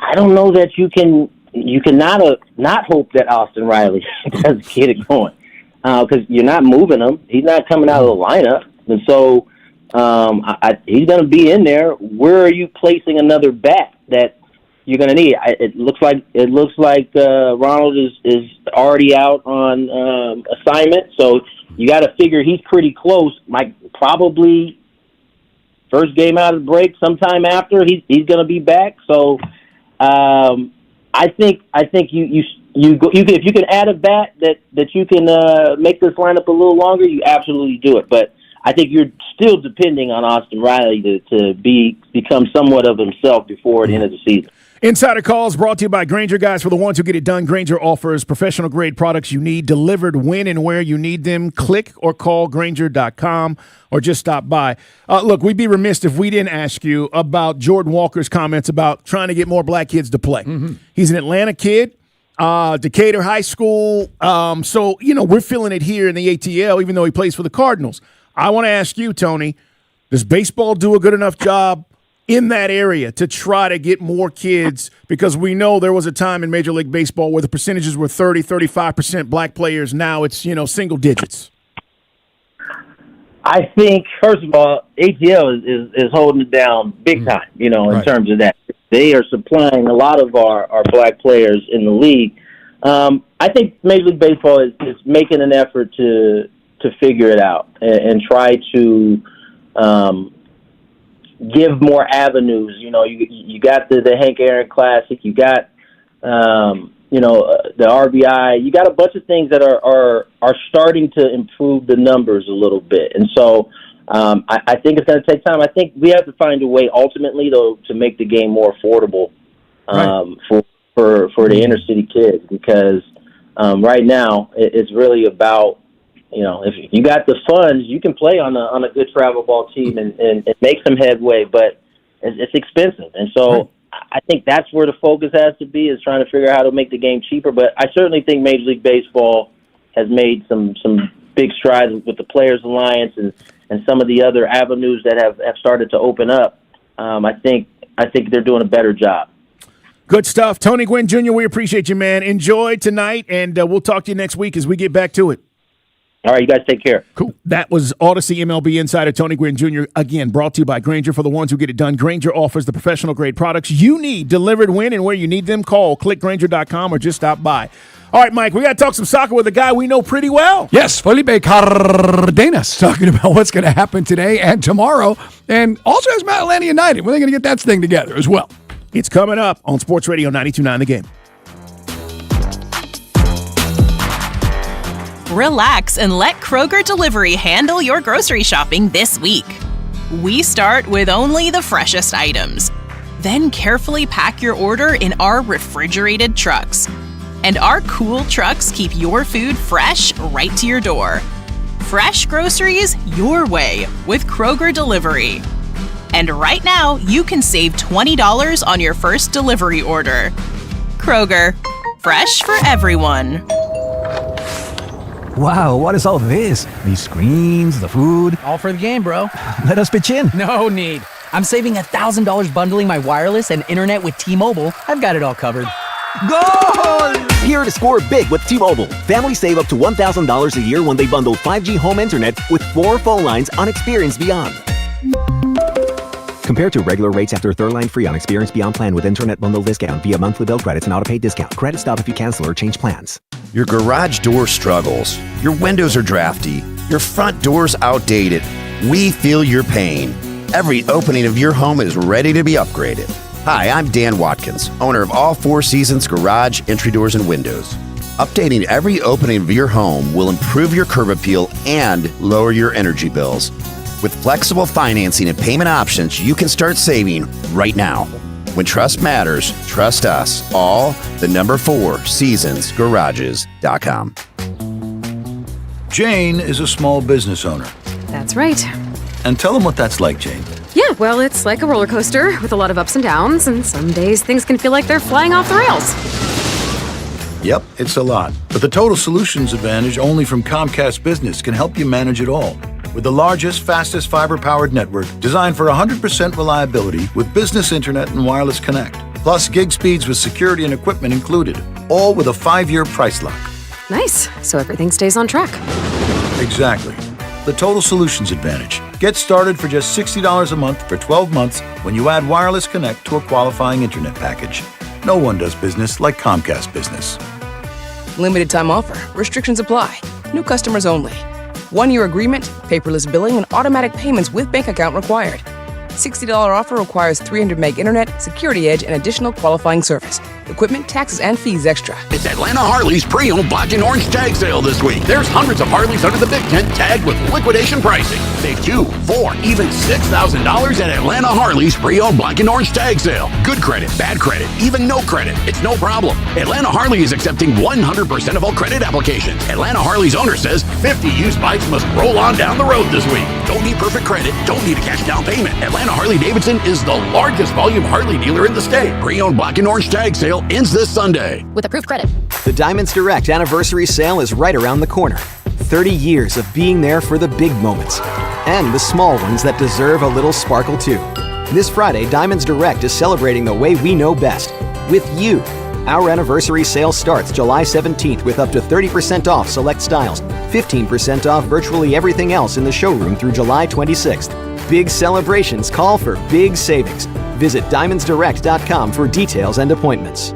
I don't know that you can not hope that Austin Riley does get it going. Because you're not moving him. He's not coming out of the lineup. And so he's going to be in there. Where are you placing another bat that you're going to need? It looks like Ronald is already out on assignment. So you got to figure he's pretty close. Probably first game out of the break, sometime after, he's going to be back. So I think you go, if you can add a bat that you can make this lineup a little longer, you absolutely do it. But I think you're still depending on Austin Riley to become somewhat of himself before the end of the season. Insider Calls brought to you by Grainger, guys. For the ones who get it done, Grainger offers professional-grade products you need delivered when and where you need them. Click or call Grainger.com or just stop by. Look, we'd be remiss if we didn't ask you about Jordan Walker's comments about trying to get more black kids to play. Mm-hmm. He's an Atlanta kid, Decatur High School. So, we're feeling it here in the ATL, even though he plays for the Cardinals. I want to ask you, Tony, does baseball do a good enough job in that area to try to get more kids? Because we know there was a time in Major League Baseball where the percentages were 30, 35% black players. Now it's, single digits. I think, first of all, ATL is holding it down big time, in terms of that. They are supplying a lot of our black players in the league. I think Major League Baseball is making an effort to figure it out and try to give more avenues. You got the Hank Aaron Classic, you got the RBI, you got a bunch of things that are starting to improve the numbers a little bit. And so I think it's going to take time. I think we have to find a way ultimately, though, to make the game more affordable for the inner city kids, because right now it's really about, if you got the funds, you can play on a good travel ball team and make some headway, but it's expensive. And so I think that's where the focus has to be, is trying to figure out how to make the game cheaper. But I certainly think Major League Baseball has made some big strides with the Players Alliance and some of the other avenues that have started to open up. I think they're doing a better job. Good stuff. Tony Gwynn Jr., we appreciate you, man. Enjoy tonight, and we'll talk to you next week as we get back to it. All right, you guys take care. Cool. That was Odyssey MLB insider Tony Gwynn Jr., again, brought to you by Grainger. For the ones who get it done, Grainger offers the professional-grade products you need delivered when and where you need them. Call, click Grainger.com, or just stop by. All right, Mike, we got to talk some soccer with a guy we know pretty well. Yes, Felipe Cardenas talking about what's going to happen today and tomorrow, and also has about Atlanta United. When are they going to get that thing together as well? It's coming up on Sports Radio 92.9 The Game. Relax and let Kroger Delivery handle your grocery shopping this week. We start with only the freshest items. Then carefully pack your order in our refrigerated trucks. And our cool trucks keep your food fresh right to your door. Fresh groceries your way with Kroger Delivery. And right now, you can save $20 on your first delivery order. Kroger, fresh for everyone. Wow, what is all this? These screens, the food. All for the game, bro. Let us pitch in. No need. I'm saving $1,000 bundling my wireless and internet with T-Mobile. I've got it all covered. Goal! Here to score big with T-Mobile. Families save up to $1,000 a year when they bundle 5G home internet with 4 phone lines on Experience Beyond. Compared to regular rates after third line free on Experience Beyond plan with internet bundle discount via monthly bill credits and auto-pay discount. Credit stop if you cancel or change plans. Your garage door struggles. Your windows are drafty. Your front door's outdated. We feel your pain. Every opening of your home is ready to be upgraded. Hi, I'm Dan Watkins, owner of All Four Seasons Garage, Entry Doors, and Windows. Updating every opening of your home will improve your curb appeal and lower your energy bills. With flexible financing and payment options, you can start saving right now. When trust matters, trust us. All the number 4 seasonsgarages.com. Jane is a small business owner. That's right. And tell them what that's like, Jane. Yeah, well, it's like a roller coaster with a lot of ups and downs, and some days things can feel like they're flying off the rails. Yep, it's a lot. But the Total Solutions Advantage only from Comcast Business can help you manage it all. With the largest, fastest fiber-powered network designed for 100% reliability with business internet and wireless connect. Plus gig speeds with security and equipment included. All with a 5-year price lock. Nice. So everything stays on track. Exactly. The Total Solutions Advantage. Get started for just $60 a month for 12 months when you add wireless connect to a qualifying internet package. No one does business like Comcast Business. Limited time offer. Restrictions apply. New customers only. 1-year agreement, paperless billing, and automatic payments with bank account required. $60 offer requires 300 meg internet, security edge, and additional qualifying service. Equipment, taxes, and fees extra. It's Atlanta Harley's pre-owned black and orange tag sale this week. There's hundreds of Harleys under the big tent tagged with liquidation pricing. Save $2,000, $4,000, even $6,000 at Atlanta Harley's pre-owned black and orange tag sale. Good credit, bad credit, even no credit. It's no problem. Atlanta Harley is accepting 100% of all credit applications. Atlanta Harley's owner says 50 used bikes must roll on down the road this week. Don't need perfect credit, don't need a cash down payment. Atlanta Harley-Davidson is the largest volume Harley dealer in the state. Pre-owned black and orange tag sale ends this Sunday. With approved credit. The Diamonds Direct anniversary sale is right around the corner. 30 years of being there for the big moments and the small ones that deserve a little sparkle too. This Friday, Diamonds Direct is celebrating the way we know best, with you. Our anniversary sale starts July 17th with up to 30% off select styles, 15% off virtually everything else in the showroom through July 26th. Big celebrations call for big savings. Visit DiamondsDirect.com for details and appointments.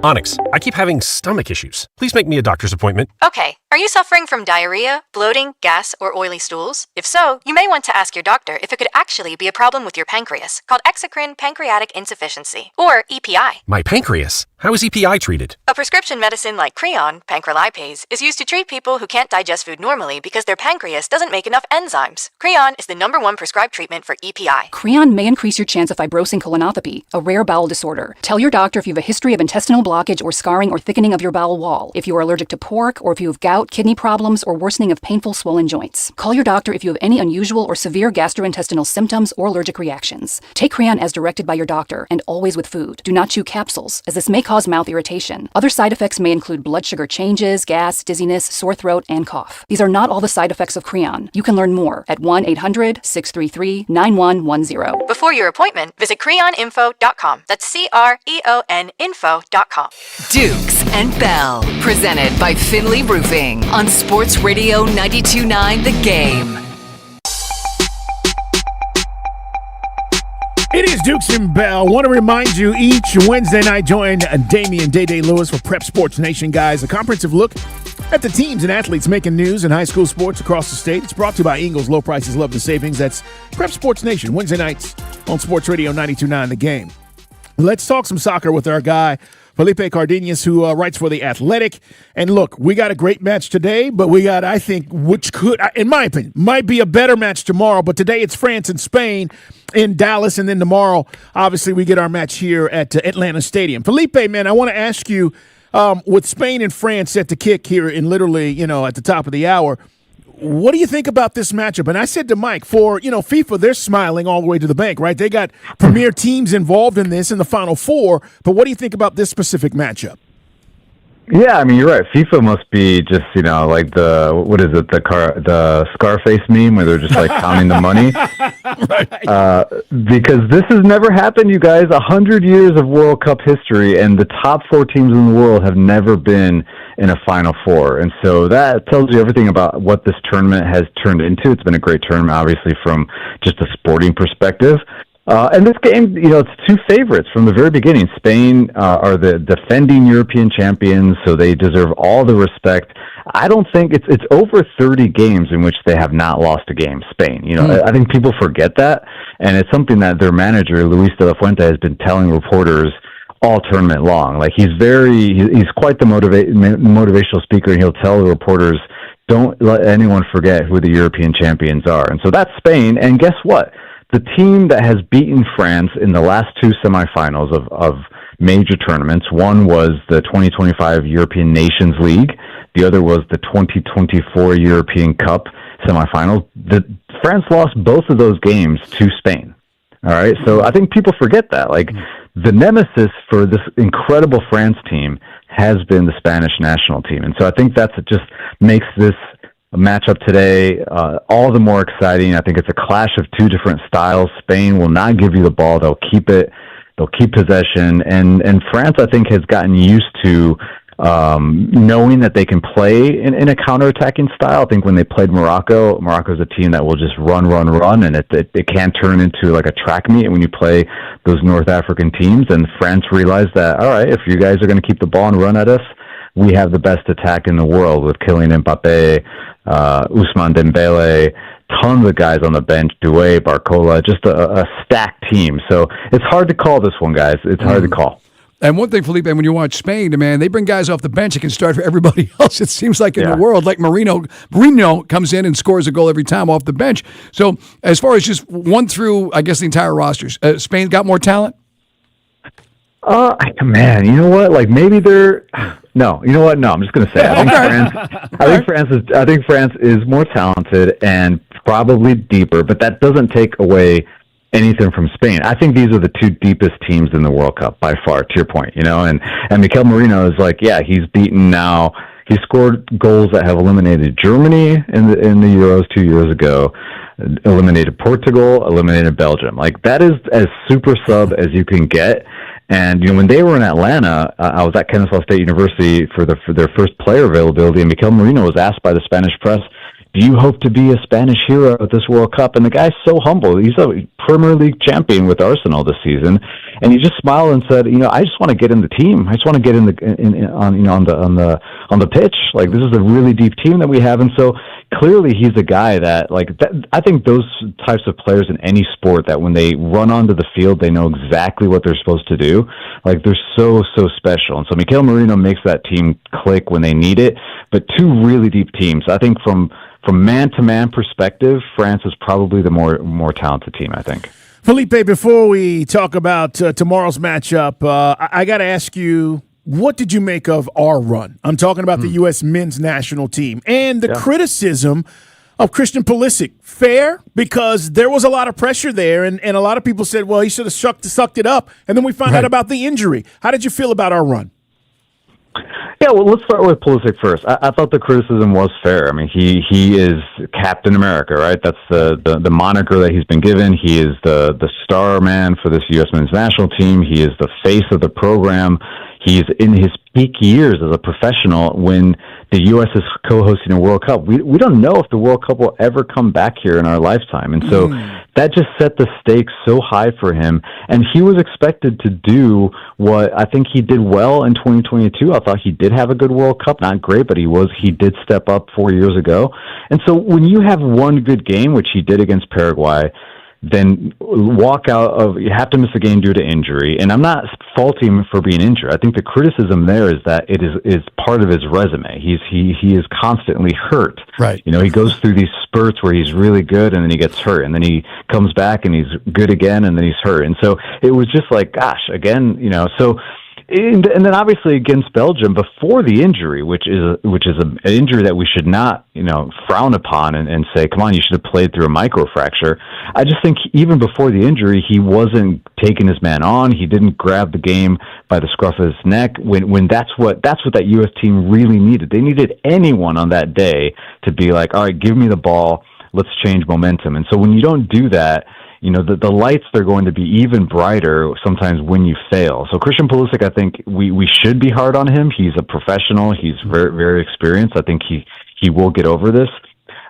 Onyx, I keep having stomach issues. Please make me a doctor's appointment. Okay, are you suffering from diarrhea, bloating, gas, or oily stools? If so, you may want to ask your doctor if it could actually be a problem with your pancreas, called exocrine pancreatic insufficiency, or EPI. My pancreas? How is EPI treated? A prescription medicine like Creon, pancrelipase, is used to treat people who can't digest food normally because their pancreas doesn't make enough enzymes. Creon is the #1 prescribed treatment for EPI. Creon may increase your chance of fibrosing colonopathy, a rare bowel disorder. Tell your doctor if you have a history of intestinal blockage or scarring or thickening of your bowel wall, if you are allergic to pork, or if you have gout, kidney problems, or worsening of painful swollen joints. Call your doctor if you have any unusual or severe gastrointestinal symptoms or allergic reactions. Take Creon as directed by your doctor, and always with food. Do not chew capsules, as this may cause mouth irritation. Other side effects may include blood sugar changes, gas, dizziness, sore throat, and cough. These are not all the side effects of Creon. You can learn more at 1-800-633-9110. Before your appointment, visit creoninfo.com. That's CREON info.com. Dukes and Bell, presented by Finley Roofing on Sports Radio 92.9 The Game. It is Dukes and Bell. Want to remind you, each Wednesday night, join Damian Day Lewis for Prep Sports Nation, guys. A comprehensive look at the teams and athletes making news in high school sports across the state. It's brought to you by Ingles. Low prices, love the savings. That's Prep Sports Nation, Wednesday nights on Sports Radio 92.9 The Game. Let's talk some soccer with our guy, Felipe Cardenas, who writes for The Athletic. And look, we got a great match today, but we got, I think, which could, in my opinion, might be a better match tomorrow. But today it's France and Spain in Dallas, and then tomorrow, obviously, we get our match here at Atlanta Stadium. Felipe, man, I want to ask you, with Spain and France set to kick here in literally, at the top of the hour, what do you think about this matchup? And I said to Mike, for, FIFA, they're smiling all the way to the bank, right? They got premier teams involved in this in the Final Four, but what do you think about this specific matchup? Yeah, I mean, you're right. FIFA must be just, like the Scarface meme where they're just like counting the money. Because this has never happened, you guys. 100 years of World Cup history, and the top 4 teams in the world have never been in a Final Four. And so that tells you everything about what this tournament has turned into. It's been a great tournament, obviously, from just a sporting perspective. And this game, it's 2 favorites from the very beginning. Spain are the defending European champions, so they deserve all the respect. I don't think it's over 30 games in which they have not lost a game, Spain. I think people forget that, and it's something that their manager, Luis de la Fuente, has been telling reporters all tournament long. Like, he's quite the motivational speaker, and he'll tell the reporters, don't let anyone forget who the European champions are. And so that's Spain, and guess what? The team that has beaten France in the last 2 semifinals of major tournaments, one was the 2025 European Nations League, the other was the 2024 European Cup semifinals. France lost both of those games to Spain. All right, so I think people forget that. Like, the nemesis for this incredible France team has been the Spanish national team, and so I think that just makes this matchup today all the more exciting. I think it's a clash of 2 different styles. Spain will not give you the ball. They'll keep it. They'll keep possession. And France, I think, has gotten used to knowing that they can play in a counterattacking style. I think when they played Morocco's a team that will just run, and it can turn into like a track meet when you play those North African teams. And France realized that, all right, if you guys are going to keep the ball and run at us, we have the best attack in the world with Kylian Mbappé, Ousmane Dembélé, tons of guys on the bench, Doué, Barcola, just a stacked team. So it's hard to call this one, guys. It's hard to call. And one thing, Felipe, when you watch Spain, man, they bring guys off the bench that can start for everybody else. It seems like in the world, like Marino comes in and scores a goal every time off the bench. So as far as just one through, I guess, the entire rosters, Spain got more talent? Man, you know what? Like maybe they're no. You know what? No, I'm just going to say I think France is more talented and probably deeper, but that doesn't take away anything from Spain. I think these are the two deepest teams in the World Cup by far. To your point, and Mikel Merino is like, he's beaten now. He scored goals that have eliminated Germany in the Euros 2 years ago, eliminated Portugal, eliminated Belgium. Like that is as super sub as you can get. And when they were in Atlanta, I was at Kennesaw State University for their first player availability, and Mikel Merino was asked by the Spanish press, "Do you hope to be a Spanish hero at this World Cup?" And the guy's so humble. He's a Premier League champion with Arsenal this season, and he just smiled and said, "I just want to get in the team. I just want to get on the pitch. Like this is a really deep team that we have." And so clearly, he's a guy that I think those types of players in any sport that when they run onto the field, they know exactly what they're supposed to do. Like they're so special. And so Mikel Merino makes that team click when they need it. But two really deep teams. I think from man-to-man perspective, France is probably the more talented team, I think. Felipe, before we talk about tomorrow's matchup, I got to ask you, what did you make of our run? I'm talking about the U.S. men's national team and the criticism of Christian Pulisic. Fair, because there was a lot of pressure there, and a lot of people said, well, he should have sucked it up, and then we found out about the injury. How did you feel about our run? Yeah, well, let's start with Pulisic first. I thought the criticism was fair. I mean, he is Captain America, right? That's the moniker that he's been given. He is the star man for this U.S. men's national team. He is the face of the program. He's in his peak years as a professional when the U.S. is co-hosting a World Cup. We don't know if the World Cup will ever come back here in our lifetime. And so that just set the stakes so high for him. And he was expected to do what I think he did well in 2022. I thought he did have a good World Cup. Not great, but he did step up 4 years ago. And so when you have one good game, which he did against Paraguay, then you have to miss a game due to injury. And I'm not faulting him for being injured. I think the criticism there is that it is part of his resume. He is constantly hurt. Right. He goes through these spurts where he's really good and then he gets hurt, and then he comes back and he's good again and then he's hurt. And so it was just like, gosh, again, so. And then obviously against Belgium before the injury, which is an injury that we should not, frown upon and say, come on, you should have played through a microfracture. I just think even before the injury, he wasn't taking his man on. He didn't grab the game by the scruff of his neck when that's what that U.S. team really needed. They needed anyone on that day to be like, all right, give me the ball. Let's change momentum. And so when you don't do that, the lights are going to be even brighter sometimes when you fail. So Christian Pulisic, I think we should be hard on him. He's a professional. He's very, very experienced. I think he will get over this.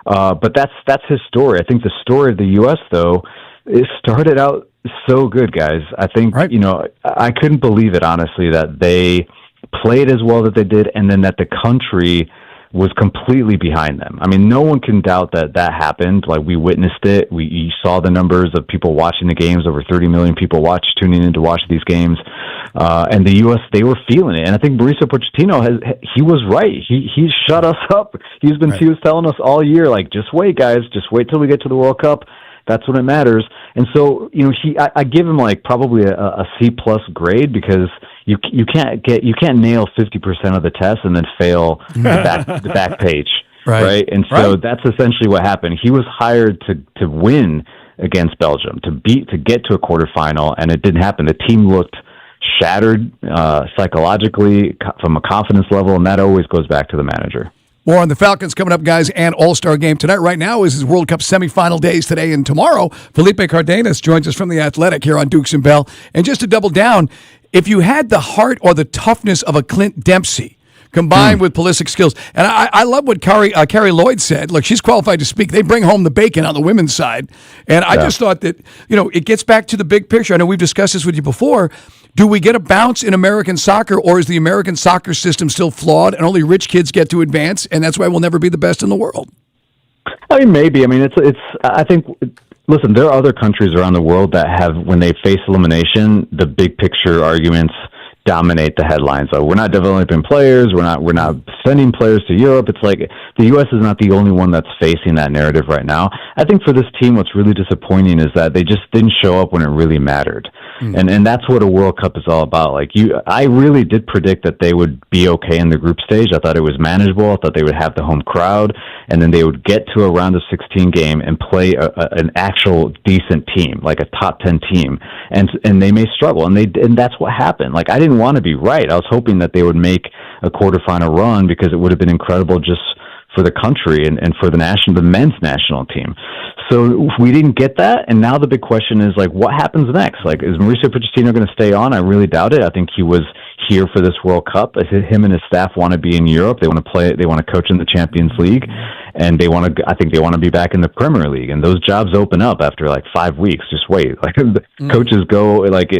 But that's his story. I think the story of the U.S., though, it started out so good, guys. I think, I couldn't believe it, honestly, that they played as well that they did and then that the country was completely behind them. I mean, no one can doubt that happened. Like, we witnessed it. You saw the numbers of people watching the games. Over 30 million people tuning in to watch these games. And the U.S., they were feeling it. And I think Mauricio Pochettino, he was right. He shut us up. He was telling us all year, like, just wait, guys. Just wait till we get to the World Cup. That's when it matters. And so, I give him like probably a C+ grade because you can't nail 50% of the test and then fail the back page, right? And so that's essentially what happened. He was hired to win against Belgium, to get to a quarterfinal, and it didn't happen. The team looked shattered psychologically from a confidence level, and that always goes back to the manager. More on the Falcons coming up, guys, and All-Star game tonight. Right now is his World Cup semifinal days today and tomorrow. Felipe Cardenas joins us from The Athletic here on Dukes and Bell. And just to double down, if you had the heart or the toughness of a Clint Dempsey combined with Pulisic's skills, and I love what Carrie Lloyd said. Look, she's qualified to speak. They bring home the bacon on the women's side. And I just thought that, it gets back to the big picture. I know we've discussed this with you before. Do we get a bounce in American soccer, or is the American soccer system still flawed and only rich kids get to advance, and that's why we'll never be the best in the world? I mean, maybe. I mean, it's. I think. Listen, there are other countries around the world that have, when they face elimination, the big picture arguments dominate the headlines. So we're not developing players. We're not sending players to Europe. It's like the U.S. is not the only one that's facing that narrative right now. I think for this team, what's really disappointing is that they just didn't show up when it really mattered. And that's what a World Cup is all about. Like I really did predict that they would be okay in the group stage. I thought it was manageable. I thought they would have the home crowd, and then they would get to a round of 16 game and play an actual decent team, like a top 10 team. And they may struggle, and that's what happened. Like I didn't want to be right. I was hoping that they would make a quarterfinal run because it would have been incredible just for the country and for the men's national team. So we didn't get that, and now the big question is, like, what happens next? Like, is Mauricio Pochettino going to stay on? I really doubt it. I think he was here for this World Cup. Him and his staff want to be in Europe. They want to play. They want to coach in the Champions League, and I think they want to be back in the Premier League. And those jobs open up after like 5 weeks. Just wait. Like coaches go like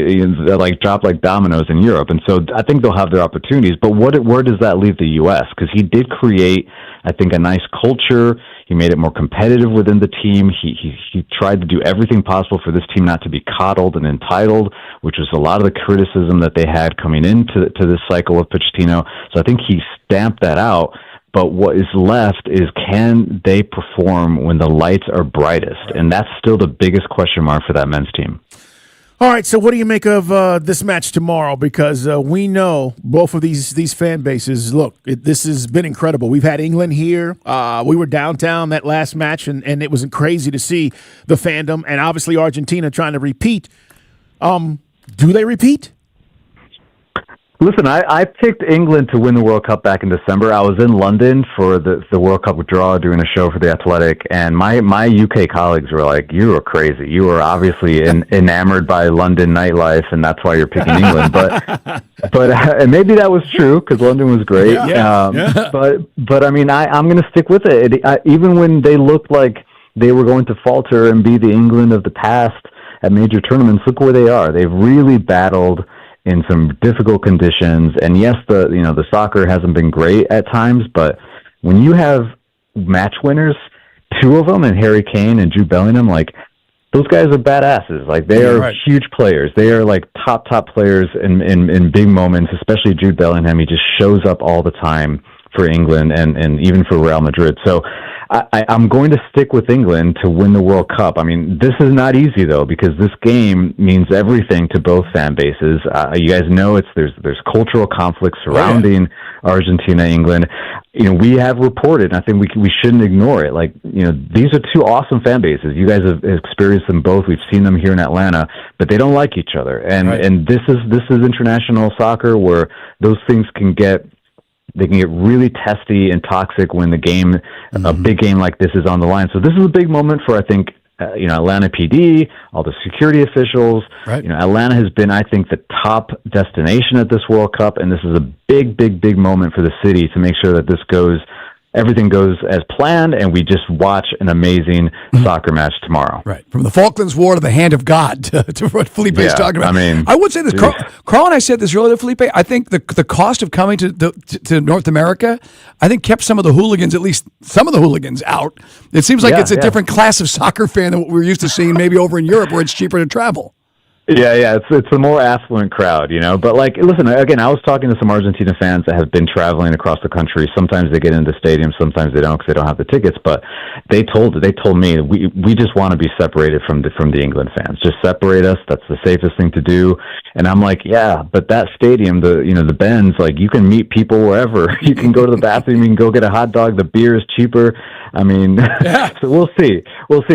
drop like dominoes in Europe, and so I think they'll have their opportunities. But where does that leave the U.S.? Because he did create, I think, a nice culture. He made it more competitive within the team. He tried to do everything possible for this team not to be coddled and entitled, which was a lot of the criticism that they had coming into this cycle of Pochettino. So I think he stamped that out. But what is left is, can they perform when the lights are brightest? And that's still the biggest question mark for that men's team. All right, so what do you make of this match tomorrow? Because we know both of these fan bases, look, this has been incredible. We've had England here. We were downtown that last match, and it was crazy to see the fandom. And obviously Argentina trying to repeat. Do they repeat? Listen, I picked England to win the World Cup back in December. I was in London for the World Cup draw doing a show for The Athletic, and my UK colleagues were like, you are crazy. You are obviously enamored by London nightlife, and that's why you're picking England. But and maybe that was true because London was great. But I mean, I'm going to stick with it. Even when they looked like they were going to falter and be the England of the past at major tournaments, look where they are. They've really battled in some difficult conditions, and yes, the soccer hasn't been great at times, but when you have match winners, two of them, and Harry Kane and Jude Bellingham, like, those guys are badasses. Like, they are huge players. They are like top players in big moments, especially Jude Bellingham. He just shows up all the time for England and even for Real Madrid. So I'm going to stick with England to win the World Cup. I mean, this is not easy, though, because this game means everything to both fan bases. You guys know there's cultural conflicts surrounding Argentina, England. We have reported, and I think we shouldn't ignore it. Like, these are two awesome fan bases. You guys have experienced them both. We've seen them here in Atlanta, but they don't like each other. And this is international soccer where those things can get really testy and toxic when a big game like this is on the line. So this is a big moment for, I think, Atlanta PD, all the security officials. Atlanta has been, I think, the top destination at this World Cup, and this is a big moment for the city to make sure that everything goes as planned, and we just watch an amazing soccer match tomorrow. Right. From the Falklands War to the hand of God to what Felipe's talking about. I mean, I would say this, Carl and I said this earlier, Felipe. I think the cost of coming to North America, I think, kept some of the hooligans, at least some of the hooligans, out. It seems like it's a different class of soccer fan than what we're used to seeing maybe over in Europe where it's cheaper to travel. Yeah, it's a more affluent crowd, But like, listen, again, I was talking to some Argentina fans that have been traveling across the country. Sometimes they get into stadiums, sometimes they don't because they don't have the tickets. But they told me we just want to be separated from the England fans. Just separate us. That's the safest thing to do. And I'm like, yeah, but that stadium, the Benz, like, you can meet people wherever. You can go to the bathroom, you can go get a hot dog. The beer is cheaper. I mean, so we'll see.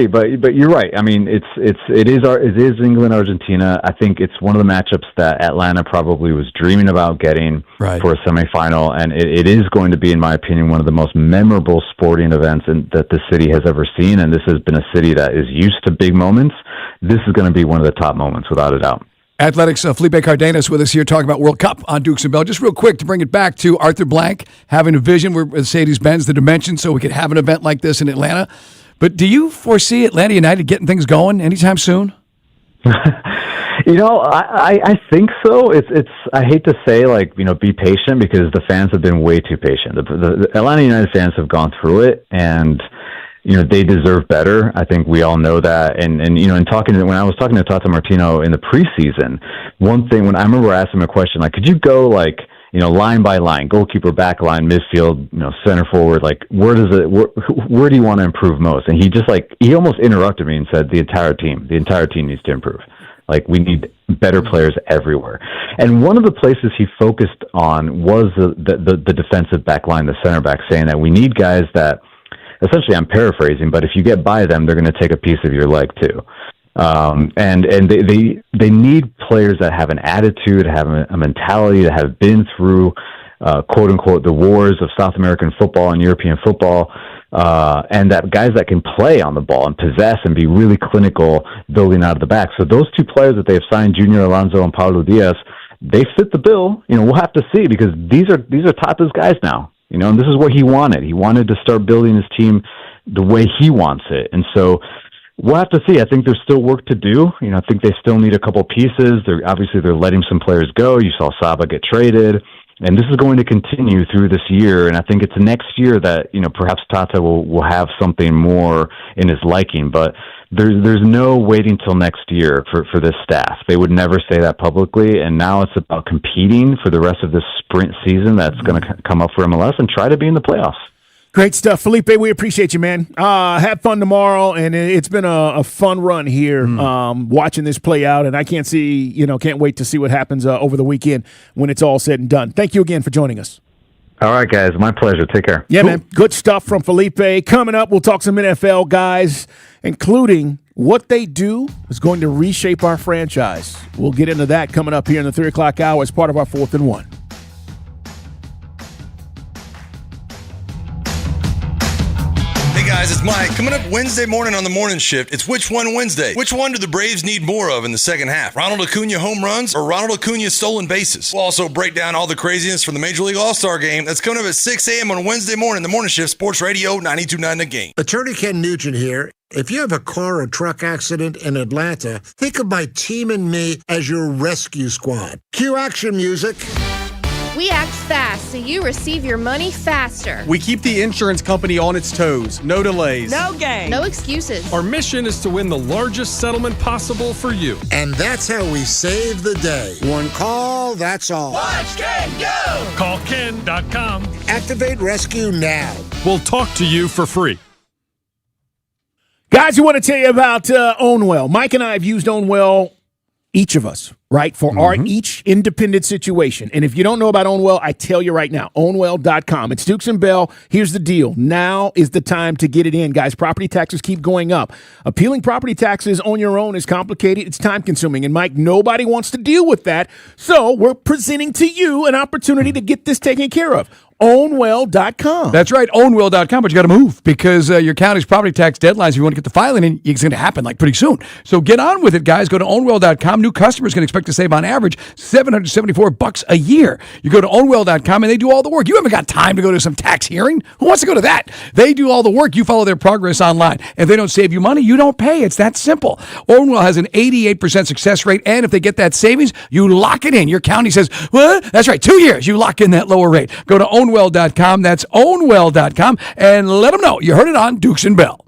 But you're right. I mean, it is England, Argentina. I think it's one of the matchups that Atlanta probably was dreaming about getting for a semifinal, and it is going to be, in my opinion, one of the most memorable sporting events that the city has ever seen. And this has been a city that is used to big moments. This is going to be one of the top moments, without a doubt. Athletics, Felipe Cardenas with us here talking about World Cup on Dukes and Bell. Just real quick to bring it back to Arthur Blank having a vision where Mercedes-Benz, the dimension, so we could have an event like this in Atlanta. But do you foresee Atlanta United getting things going anytime soon? I think so. It's I hate to say, be patient, because the fans have been way too patient. The Atlanta United fans have gone through it, and they deserve better. I think we all know that. And when I was talking to Tata Martino in the preseason, one thing, when I remember asking him a question, like, could you go line by line, goalkeeper, back line, midfield, center forward, like where do you want to improve most? And he almost interrupted me and said the entire team needs to improve. Like, we need better players everywhere. And one of the places he focused on was the defensive back line, the center back, saying that we need guys that, essentially I'm paraphrasing, but if you get by them, they're going to take a piece of your leg too. And they need players that have an attitude, have a mentality, that have been through, quote unquote, the wars of South American football and European football, and that guys that can play on the ball and possess and be really clinical building out of the back. So those two players that they've signed, Junior Alonso and Paulo Diaz, they fit the bill. We'll have to see, because these are Tata's guys now. And this is what he wanted. He wanted to start building his team the way he wants it. And so we'll have to see. I think there's still work to do. I think they still need a couple pieces. They're letting some players go. You saw Saba get traded. And this is going to continue through this year, and I think it's next year that perhaps Tata will have something more in his liking. But there's no waiting till next year for this staff. They would never say that publicly, and now it's about competing for the rest of this sprint season that's going to come up for MLS and try to be in the playoffs. Great stuff. Felipe, we appreciate you, man. Have fun tomorrow, and it's been a fun run here watching this play out, and I can't wait to see what happens over the weekend when it's all said and done. Thank you again for joining us. All right, guys. My pleasure. Take care. Yeah, cool. Man. Good stuff from Felipe. Coming up, we'll talk some NFL guys, including what they do is going to reshape our franchise. We'll get into that coming up here in the 3 o'clock hour as part of our 4th and 1. Guys, it's Mike. Coming up Wednesday morning on the morning shift, it's Which One Wednesday. Which one do the Braves need more of in the second half? Ronald Acuna home runs or Ronald Acuna stolen bases? We'll also break down all the craziness from the Major League All-Star Game. That's coming up at 6 a.m. on Wednesday morning, the morning shift, Sports Radio 92.9 The Game. Attorney Ken Nugent here. If you have a car or truck accident in Atlanta, think of my team and me as your rescue squad. Cue action music. We act fast so you receive your money faster. We keep the insurance company on its toes. No delays. No game. No excuses. Our mission is to win the largest settlement possible for you. And that's how we save the day. One call, that's all. Watch Ken go! Call Ken.com. Activate rescue now. We'll talk to you for free. Guys, we want to tell you about Ownwell. Mike and I have used Ownwell, each of us, right, for our each independent situation. And if you don't know about Ownwell, I tell you right now, ownwell.com. It's Dukes and Bell. Here's the deal. Now is the time to get it in, guys. Property taxes keep going up. Appealing property taxes on your own is complicated. It's time-consuming. And, Mike, nobody wants to deal with that. So we're presenting to you an opportunity to get this taken care of. Ownwell.com. That's right, ownwell.com, but you got to move because your county's property tax deadlines, if you want to get the filing in, it's going to happen like pretty soon. So get on with it, guys. Go to ownwell.com. New customers can expect to save on average $774 a year. You go to ownwell.com and they do all the work. You haven't got time to go to some tax hearing. Who wants to go to that? They do all the work. You follow their progress online. If they don't save you money, you don't pay. It's that simple. Ownwell has an 88% success rate, and if they get that savings, you lock it in. Your county says, what? That's right, 2 years. You lock in that lower rate. Go to ownwell.com. That's ownwell.com, and let them know you heard it on Dukes and Bell.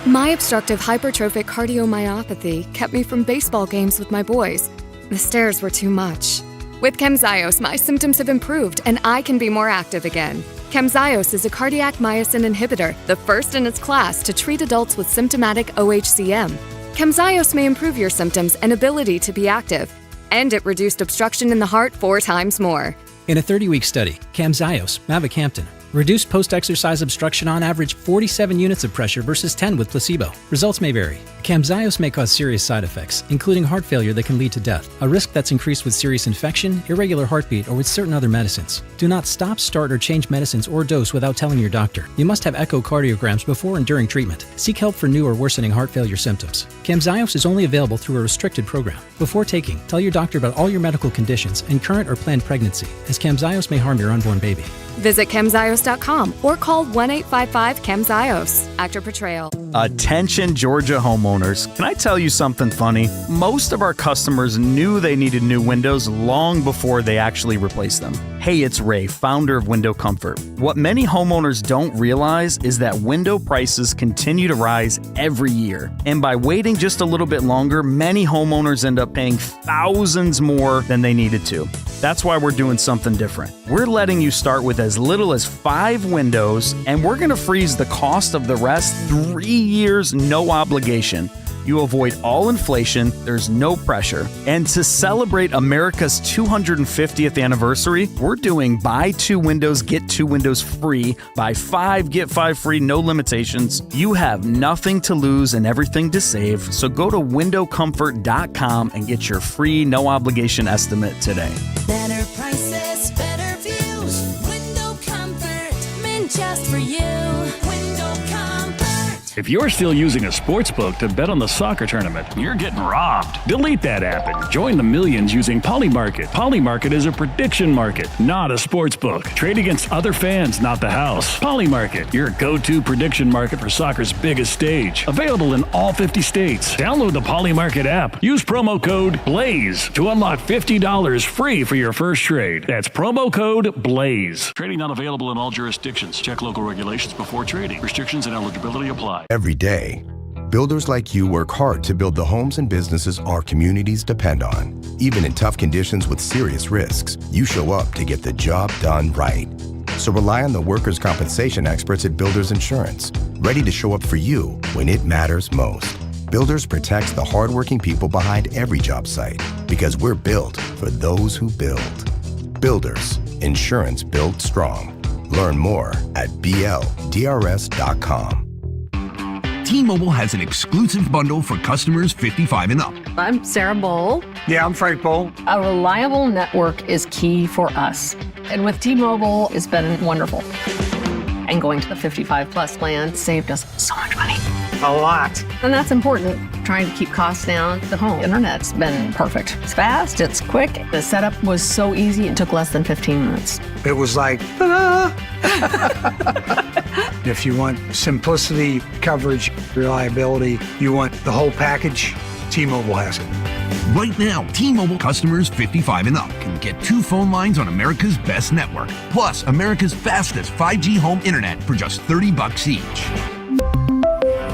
My obstructive hypertrophic cardiomyopathy kept me from baseball games with my boys. The stairs were too much. With Camzyos, my symptoms have improved and I can be more active again. Camzyos is a cardiac myosin inhibitor, the first in its class to treat adults with symptomatic OHCM. Camzyos may improve your symptoms and ability to be active, and it reduced obstruction in the heart 4 times more. In a 30-week study, Camzyos, mavacamten, reduced post-exercise obstruction on average 47 units of pressure versus 10 with placebo. Results may vary. Camzyos may cause serious side effects, including heart failure that can lead to death, a risk that's increased with serious infection, irregular heartbeat, or with certain other medicines. Do not stop, start, or change medicines or dose without telling your doctor. You must have echocardiograms before and during treatment. Seek help for new or worsening heart failure symptoms. Camzyos is only available through a restricted program. Before taking, tell your doctor about all your medical conditions and current or planned pregnancy, as Camzyos may harm your unborn baby. Visit chemzios.com or call 1-855-CHEMZIOS. Actor Portrayal. Attention Georgia homeowners. Can I tell you something funny? Most of our customers knew they needed new windows long before they actually replaced them. Hey, it's Ray, founder of Window Comfort. What many homeowners don't realize is that window prices continue to rise every year. And by waiting just a little bit longer, many homeowners end up paying thousands more than they needed to. That's why we're doing something different. We're letting you start with as little as 5 windows, and we're going to freeze the cost of the rest 3 years, no obligation. You avoid all inflation, there's no pressure. And to celebrate America's 250th anniversary, we're doing buy 2 windows, get 2 windows free, buy 5, get 5 free, no limitations. You have nothing to lose and everything to save, so go to windowcomfort.com and get your free, no obligation estimate today. Better prices, better views, Window Comfort, meant just for you. Window Comfort. If you're still using a sportsbook to bet on the soccer tournament, you're getting robbed. Delete that app and join the millions using Polymarket. Polymarket is a prediction market, not a sportsbook. Trade against other fans, not the house. Polymarket, your go-to prediction market for soccer's biggest stage. Available in all 50 states. Download the Polymarket app. Use promo code BLAZE to unlock $50 free for your first trade. That's promo code BLAZE. Trading not available in all jurisdictions. Check local regulations before trading. Restrictions and eligibility apply. Every day, builders like you work hard to build the homes and businesses our communities depend on. Even in tough conditions with serious risks, you show up to get the job done right. So rely on the workers' compensation experts at Builders Insurance, ready to show up for you when it matters most. Builders protects the hardworking people behind every job site because we're built for those who build. Builders, insurance built strong. Learn more at BLDRS.com. T-Mobile has an exclusive bundle for customers 55 and up. I'm Sarah Bowl. Yeah, I'm Frank Bowl. A reliable network is key for us. And with T-Mobile, it's been wonderful. And going to the 55 plus plan saved us so much money. A lot. And that's important. Trying to keep costs down. The home internet's been perfect. It's fast, it's quick. The setup was so easy, it took less than 15 minutes. It was like, ta-da! If you want simplicity, coverage, reliability, you want the whole package, T-Mobile has it. Right now, T-Mobile customers 55 and up can get 2 phone lines on America's best network, plus America's fastest 5G home internet for just $30 each.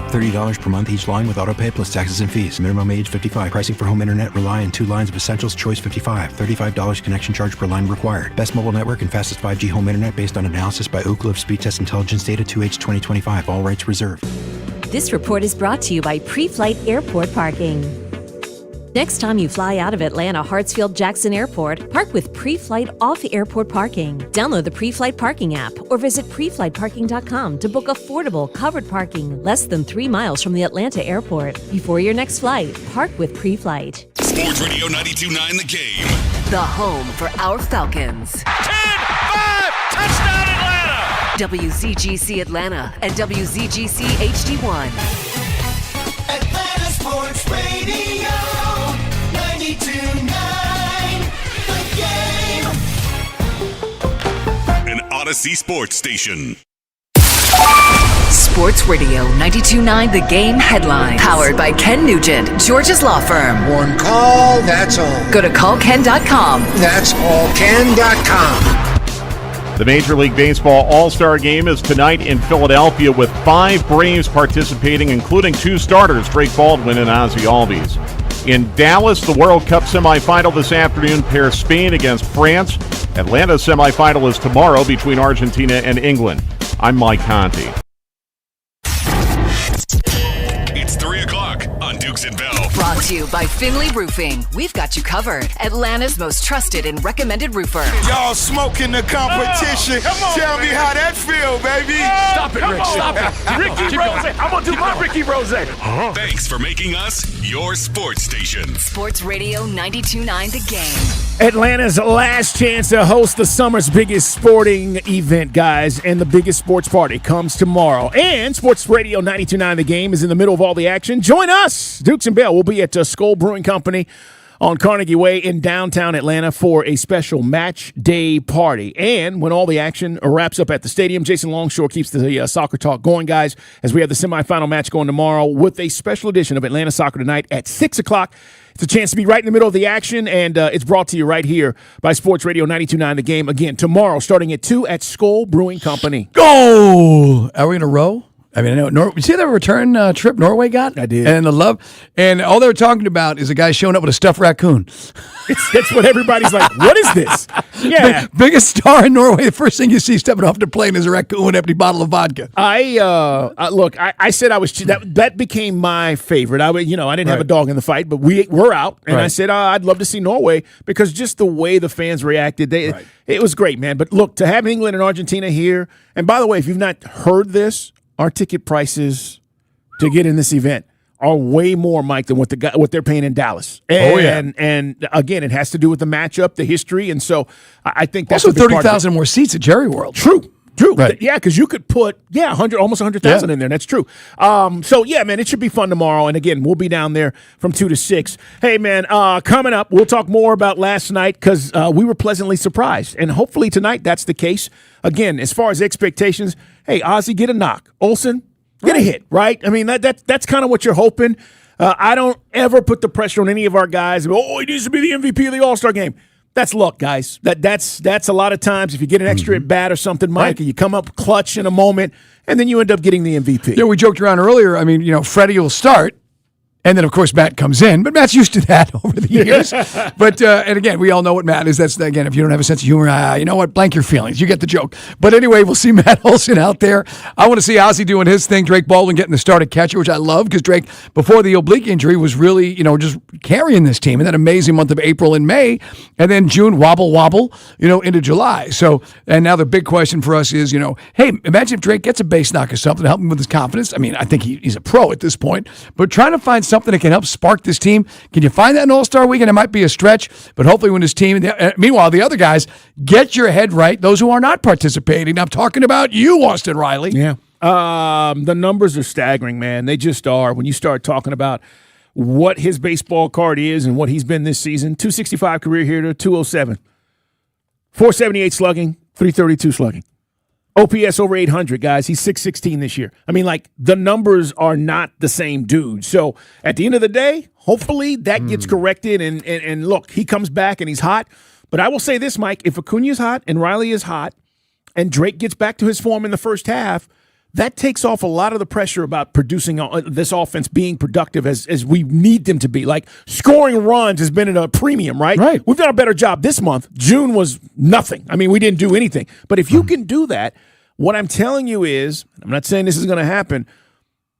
$30 per month each line with autopay plus taxes and fees. Minimum age 55. Pricing for home internet rely on 2 lines of Essentials Choice 55. $35 connection charge per line required. Best mobile network and fastest 5G home internet based on analysis by Ookla of Speed Test Intelligence data 2H 2025. All rights reserved. This report is brought to you by Pre-Flight Airport Parking. Next time you fly out of Atlanta Hartsfield Jackson Airport, park with Pre-Flight off-airport parking. Download the Pre-Flight Parking app or visit preflightparking.com to book affordable, covered parking less than 3 miles from the Atlanta airport. Before your next flight, park with Pre-Flight. Sports Radio 92.9 The Game. The home for our Falcons. 10-5! Touchdown Atlanta! WZGC Atlanta and WZGC HD1. Atlanta Sports Radio 92.9 The Game. An Odyssey Sports Station. Sports Radio 92.9 The Game headlines. Powered by Ken Nugent, Georgia's law firm. One call, that's all. Go to callken.com. That's allken.com. The Major League Baseball All-Star Game is tonight in Philadelphia with 5 Braves participating, including 2 starters, Drake Baldwin and Ozzie Albies. In Dallas, the World Cup semifinal this afternoon pairs Spain against France. Atlanta's semifinal is tomorrow between Argentina and England. I'm Mike Conti. It's 3 o'clock on Dukes and Bell. Brought to you by Finley Roofing. We've got you covered. Atlanta's most trusted and recommended roofer. Y'all smoking the competition. Tell me how that feel, baby. Stop it, Rick. Stop it. Ricky Rose. I'm going to do my Ricky Rose. Thanks for making us your sports station. Sports Radio 92.9 The Game. Atlanta's last chance to host the summer's biggest sporting event, guys, and the biggest sports party comes tomorrow. And Sports Radio 92.9 The Game is in the middle of all the action. Join us, Dukes and Bell. We'll be at Skoll Brewing Company on Carnegie Way in downtown Atlanta for a special match day party. And when all the action wraps up at the stadium, Jason Longshore keeps the soccer talk going, guys, as we have the semifinal match going tomorrow with a special edition of Atlanta Soccer Tonight at 6 o'clock. It's a chance to be right in the middle of the action, and it's brought to you right here by Sports Radio 92.9 The Game. Again, tomorrow, starting at 2 at Skoll Brewing Company. Go! Are we going to row? I mean, I know. You see that return trip Norway got? I did. And the love. And all they were talking about is a guy showing up with a stuffed raccoon. It's what everybody's like, what is this? Yeah. Biggest star in Norway. The first thing you see stepping off the plane is a raccoon with an empty bottle of vodka. I said I was that became my favorite. I didn't have a dog in the fight, but we're out, and I said I'd love to see Norway because just the way the fans reacted, it was great, man. But look, to have England and Argentina here, and by the way, if you've not heard this, our ticket prices to get in this event are way more, Mike, than what they're paying in Dallas. And again, it has to do with the matchup, the history, and so I think that's also 30,000 more seats at Jerry World. True. Right. Yeah, because you could put almost 100,000 in there. That's true. So yeah, man, it should be fun tomorrow. And again, we'll be down there from 2 to 6. Hey, man, coming up, we'll talk more about last night because we were pleasantly surprised, and hopefully tonight that's the case. Again, as far as expectations, hey, Ozzie, get a knock. Olsen, get a hit. Right? I mean, that's kind of what you're hoping. I don't ever put the pressure on any of our guys. Oh, he needs to be the MVP of the All-Star game. That's luck, guys. That's a lot of times if you get an extra at bat or something, Mike, and you come up clutch in a moment, and then you end up getting the MVP. Yeah, we joked around earlier. I mean, Freddie will start, and then, of course, Matt comes in. But Matt's used to that over the years. But, and again, we all know what Matt is. That's, again, if you don't have a sense of humor, you know what? Blank your feelings. You get the joke. But anyway, we'll see Matt Olson out there. I want to see Ozzie doing his thing. Drake Baldwin getting the start at catcher, which I love because Drake, before the oblique injury, was really, just carrying this team in that amazing month of April and May. And then June, wobble, into July. So, and now the big question for us is, hey, imagine if Drake gets a base knock or something to help him with his confidence. I mean, I think he's a pro at this point. But trying to find something that can help spark this team. Can you find that in All-Star Weekend? It might be a stretch, but hopefully when his team, meanwhile, the other guys, get your head right. Those who are not participating. I'm talking about you, Austin Riley. Yeah. The numbers are staggering, man. They just are. When you start talking about what his baseball card is and what he's been this season, 265 career hitter, 207. 478 slugging, 332 slugging. OPS over 800, guys. He's 616 this year. I mean, the numbers are not the same dude. So at the end of the day, hopefully that gets corrected. And look, he comes back and he's hot. But I will say this, Mike, if Acuna's hot and Riley is hot and Drake gets back to his form in the first half, that takes off a lot of the pressure about producing this offense being productive as we need them to be. Like, scoring runs has been at a premium, right? Right. We've done a better job this month. June was nothing. I mean, we didn't do anything. But if you can do that, what I'm telling you is, I'm not saying this is going to happen,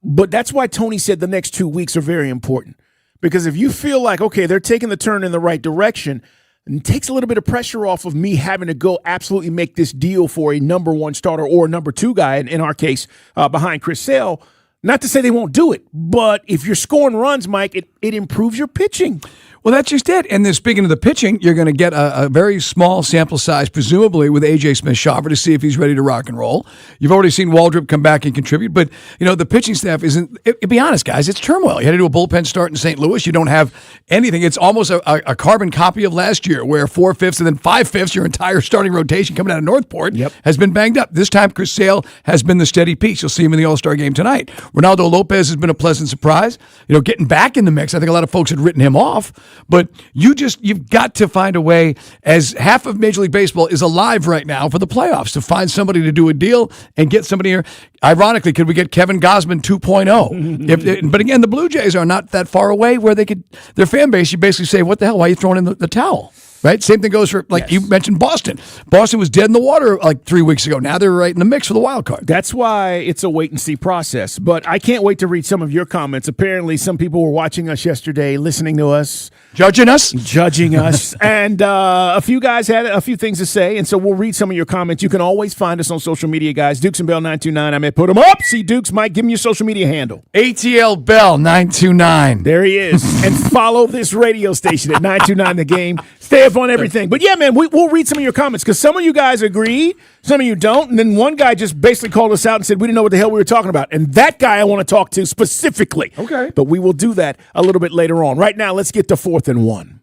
but that's why Tony said the next 2 weeks are very important. Because if you feel like, okay, they're taking the turn in the right direction, it takes a little bit of pressure off of me having to go absolutely make this deal for a number one starter or a number two guy, in our case, behind Chris Sale. Not to say they won't do it, but if you're scoring runs, Mike, it improves your pitching. Well, that's just it. And then speaking of the pitching, you're going to get a very small sample size, presumably, with A.J. Smith-Shawver to see if he's ready to rock and roll. You've already seen Waldrop come back and contribute. But, the pitching staff isn't – be honest, guys, it's turmoil. You had to do a bullpen start in St. Louis. You don't have anything. It's almost a carbon copy of last year where 4/5 and then 5/5, your entire starting rotation coming out of Northport has been banged up. This time, Chris Sale has been the steady piece. You'll see him in the All-Star game tonight. Ronaldo Lopez has been a pleasant surprise. Getting back in the mix. I think a lot of folks had written him off. But you've got to find a way, as half of Major League Baseball is alive right now for the playoffs, to find somebody to do a deal and get somebody here. Ironically, could we get Kevin Gausman 2.0? But again, the Blue Jays are not that far away where they could, their fan base, you basically say, what the hell, why are you throwing in the towel? Right? Same thing goes for, you mentioned Boston. Boston was dead in the water 3 weeks ago. Now they're right in the mix for the wild card. That's why it's a wait-and-see process. But I can't wait to read some of your comments. Apparently, some people were watching us yesterday, listening to us. Judging us. And a few guys had a few things to say, and so we'll read some of your comments. You can always find us on social media, guys. Dukes and Bell 929. I may put them up. See Dukes, Mike, give him your social media handle. ATL Bell 929. There he is. And follow this radio station at 929 The Game. Stay up on everything. But yeah, man, we'll read some of your comments because some of you guys agree, some of you don't. And then one guy just basically called us out and said we didn't know what the hell we were talking about. And that guy I want to talk to specifically. Okay. But we will do that a little bit later on. Right now, let's get to 4th and 1.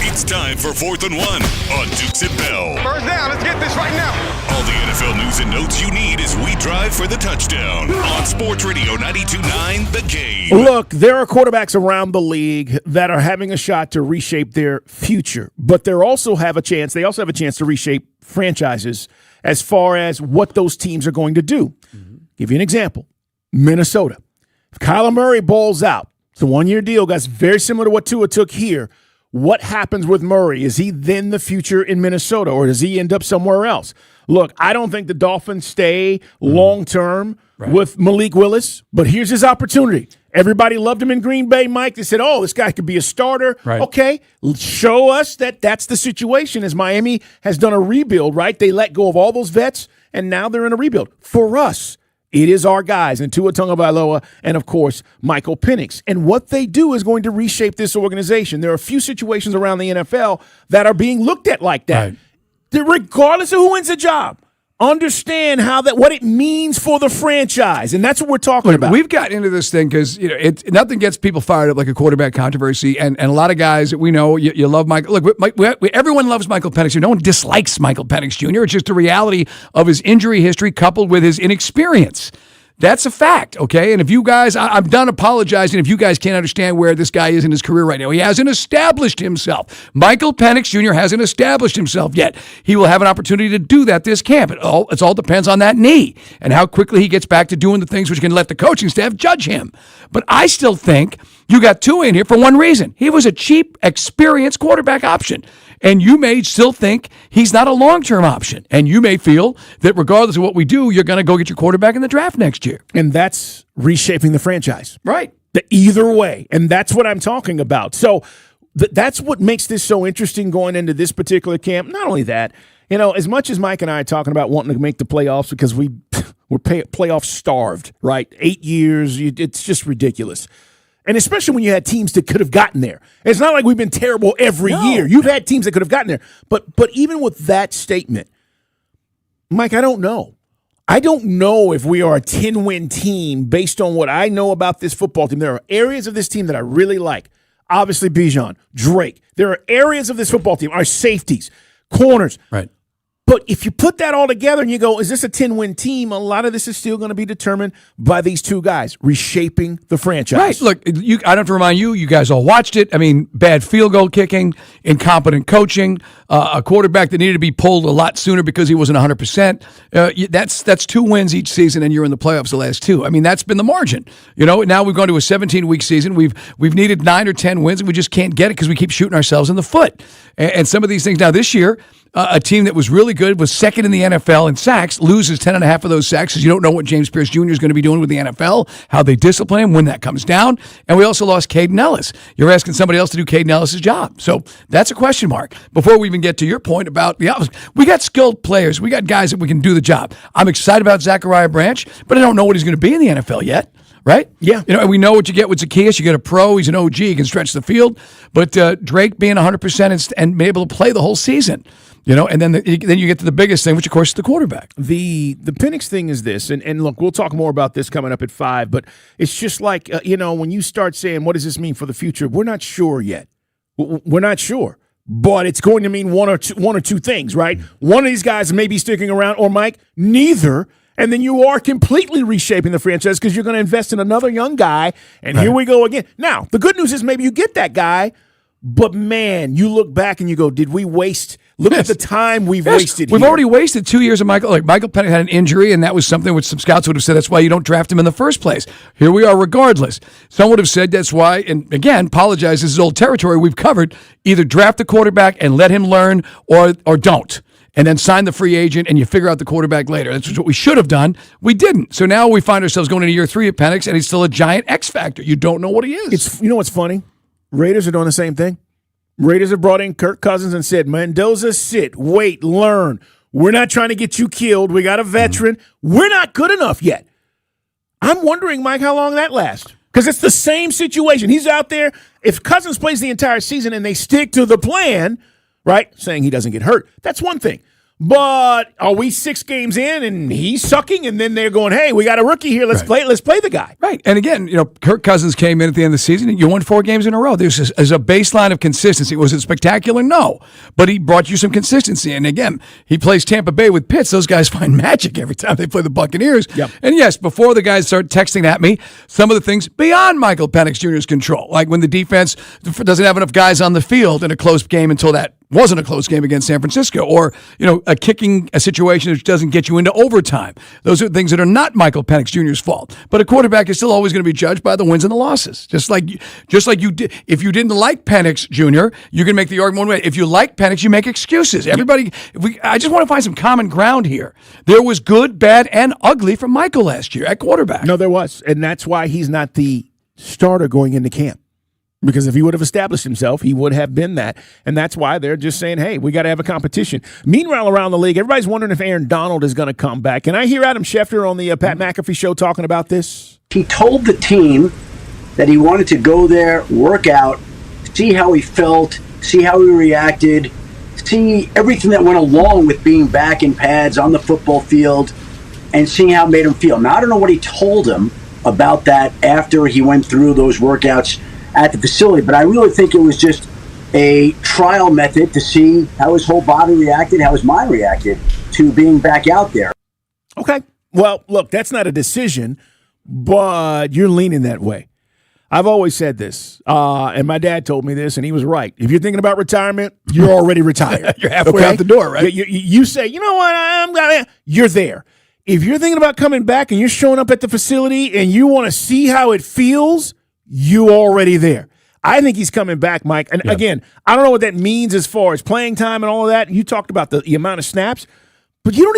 It's time for 4th and 1 on Dukes and Bell. First down, let's get this right now. All the NFL news and notes you need as we drive for the touchdown on Sports Radio 92.9 The Game. Look, there are quarterbacks around the league that are having a shot to reshape their future, but they also have a chance to reshape franchises as far as what those teams are going to do. Give you an example. Minnesota. If Kyler Murray balls out, it's a one-year deal, guys, very similar to what Tua took here. What happens with Murray? Is he then the future in Minnesota, or does he end up somewhere else? Look, I don't think the Dolphins stay long-term with Malik Willis, but here's his opportunity. Everybody loved him in Green Bay, Mike. They said, oh, this guy could be a starter. Right. Okay, show us that that's the situation as Miami has done a rebuild, right? They let go of all those vets, and now they're in a rebuild. For us, it is our guys, and Tua Tagovailoa, and, of course, Michael Penix. And what they do is going to reshape this organization. There are a few situations around the NFL that are being looked at like that. Right. Regardless of who wins the job, understand what it means for the franchise, and that's what we're talking about. We've got into this thing because nothing gets people fired up like a quarterback controversy, and a lot of guys that we know, you love Michael. Look, everyone loves Michael Penix Jr. No one dislikes Michael Penix Jr. It's just a reality of his injury history coupled with his inexperience. That's a fact, okay? And if you guys, I'm done apologizing if you guys can't understand where this guy is in his career right now. He hasn't established himself. Michael Penix Jr. hasn't established himself yet. He will have an opportunity to do that this camp. It all depends on that knee and how quickly he gets back to doing the things which can let the coaching staff judge him. But I still think you got Tua in here for one reason. He was a cheap, experienced quarterback option. And you may still think he's not a long-term option. And you may feel that regardless of what we do, you're going to go get your quarterback in the draft next year. And that's reshaping the franchise. Right. Either way. And that's what I'm talking about. So that's what makes this so interesting going into this particular camp. Not only that, as much as Mike and I are talking about wanting to make the playoffs because we're playoff starved, right? 8 years, it's just ridiculous. And especially when you had teams that could have gotten there. It's not like we've been terrible every year. You've had teams that could have gotten there. But even with that statement, Mike, I don't know. I don't know if we are a 10-win team based on what I know about this football team. There are areas of this team that I really like. Obviously, Bijan, Drake. There are areas of this football team, our safeties, corners. Right. But if you put that all together and you go, is this a 10-win team? A lot of this is still going to be determined by these two guys reshaping the franchise. Right. Look, I don't have to remind you. You guys all watched it. I mean, bad field goal kicking, incompetent coaching, a quarterback that needed to be pulled a lot sooner because he wasn't 100%. That's 2 wins each season, and you're in the playoffs the last 2. I mean, that's been the margin. Now we've gone to a 17-week season. We've needed 9 or 10 wins, and we just can't get it because we keep shooting ourselves in the foot. And some of these things now this year. A team that was really good, was second in the NFL in sacks, loses 10.5 of those sacks because you don't know what James Pierce Jr. is going to be doing with the NFL, how they discipline him when that comes down. And we also lost Caden Ellis. You're asking somebody else to do Caden Ellis' job. So that's a question mark. Before we even get to your point about we got skilled players. We got guys that we can do the job. I'm excited about Zachariah Branch, but I don't know what he's going to be in the NFL yet. Right? Yeah. And we know what you get with Zacchaeus. You get a pro. He's an OG. He can stretch the field. But Drake being 100% and being able to play the whole season. And then you get to the biggest thing, which, of course, is the quarterback. The Penix thing is this, and look, we'll talk more about this coming up at 5, but it's just like, when you start saying, what does this mean for the future? We're not sure yet. We're not sure. But it's going to mean one or two things, right? One of these guys may be sticking around, or Mike, neither. And then you are completely reshaping the franchise because you're going to invest in another young guy. And Here we go again. Now, the good news is maybe you get that guy, but man, you look back and you go, did we waste? Look at the time we've wasted. We've already wasted 2 years of Michael. Like Michael Penix had an injury, and that was something which some scouts would have said that's why you don't draft him in the first place. Here we are regardless. Some would have said that's why, and again, apologize, this is old territory we've covered. Either draft the quarterback and let him learn or don't. And then sign the free agent, and you figure out the quarterback later. That's what we should have done. We didn't. So now we find ourselves going into year 3 at Penix, and he's still a giant X factor. You don't know what he is. You know what's funny? Raiders are doing the same thing. Raiders have brought in Kirk Cousins and said, Mendoza, sit, wait, learn. We're not trying to get you killed. We got a veteran. We're not good enough yet. I'm wondering, Mike, how long that lasts. Because it's the same situation. He's out there. If Cousins plays the entire season and they stick to the plan, right, saying he doesn't get hurt, that's one thing. But are we 6 games in and he's sucking, and then they're going, hey, we got a rookie here. Let's play the guy. Right. And again, Kirk Cousins came in at the end of the season and you won 4 games in a row. There's a baseline of consistency. Was it spectacular? No. But he brought you some consistency. And again, he plays Tampa Bay with Pitts. Those guys find magic every time they play the Buccaneers. Yep. And yes, before the guys start texting at me, some of the things beyond Michael Penix Jr.'s control, like when the defense doesn't have enough guys on the field in a close game until that wasn't a close game against San Francisco, or a kicking a situation which doesn't get you into overtime. Those are things that are not Michael Penix Jr.'s fault. But a quarterback is still always going to be judged by the wins and the losses. Just like you did. If you didn't like Penix Jr., you can make the argument one way. If you like Penix, you make excuses. Everybody. I just want to find some common ground here. There was good, bad, and ugly from Michael last year at quarterback. No, there was, and that's why he's not the starter going into camp. Because if he would have established himself, he would have been that. And that's why they're just saying, hey, we got to have a competition. Meanwhile, around the league, everybody's wondering if Aaron Donald is going to come back. And I hear Adam Schefter on the Pat McAfee show talking about this. He told the team that he wanted to go there, work out, see how he felt, see how he reacted, see everything that went along with being back in pads on the football field, and seeing how it made him feel. Now, I don't know what he told him about that after he went through those workouts at the facility, but I really think it was just a trial method to see how his whole body reacted, how his mind reacted to being back out there. Okay. Well, look, that's not a decision, but you're leaning that way. I've always said this, and my dad told me this, and he was right. If you're thinking about retirement, you're already retired. You're halfway out the door, right? You say, you know what, you're there. If you're thinking about coming back and you're showing up at the facility and you want to see how it feels, you already there. I think he's coming back, Mike. And again, I don't know what that means as far as playing time and all of that. You talked about the amount of snaps, but you don't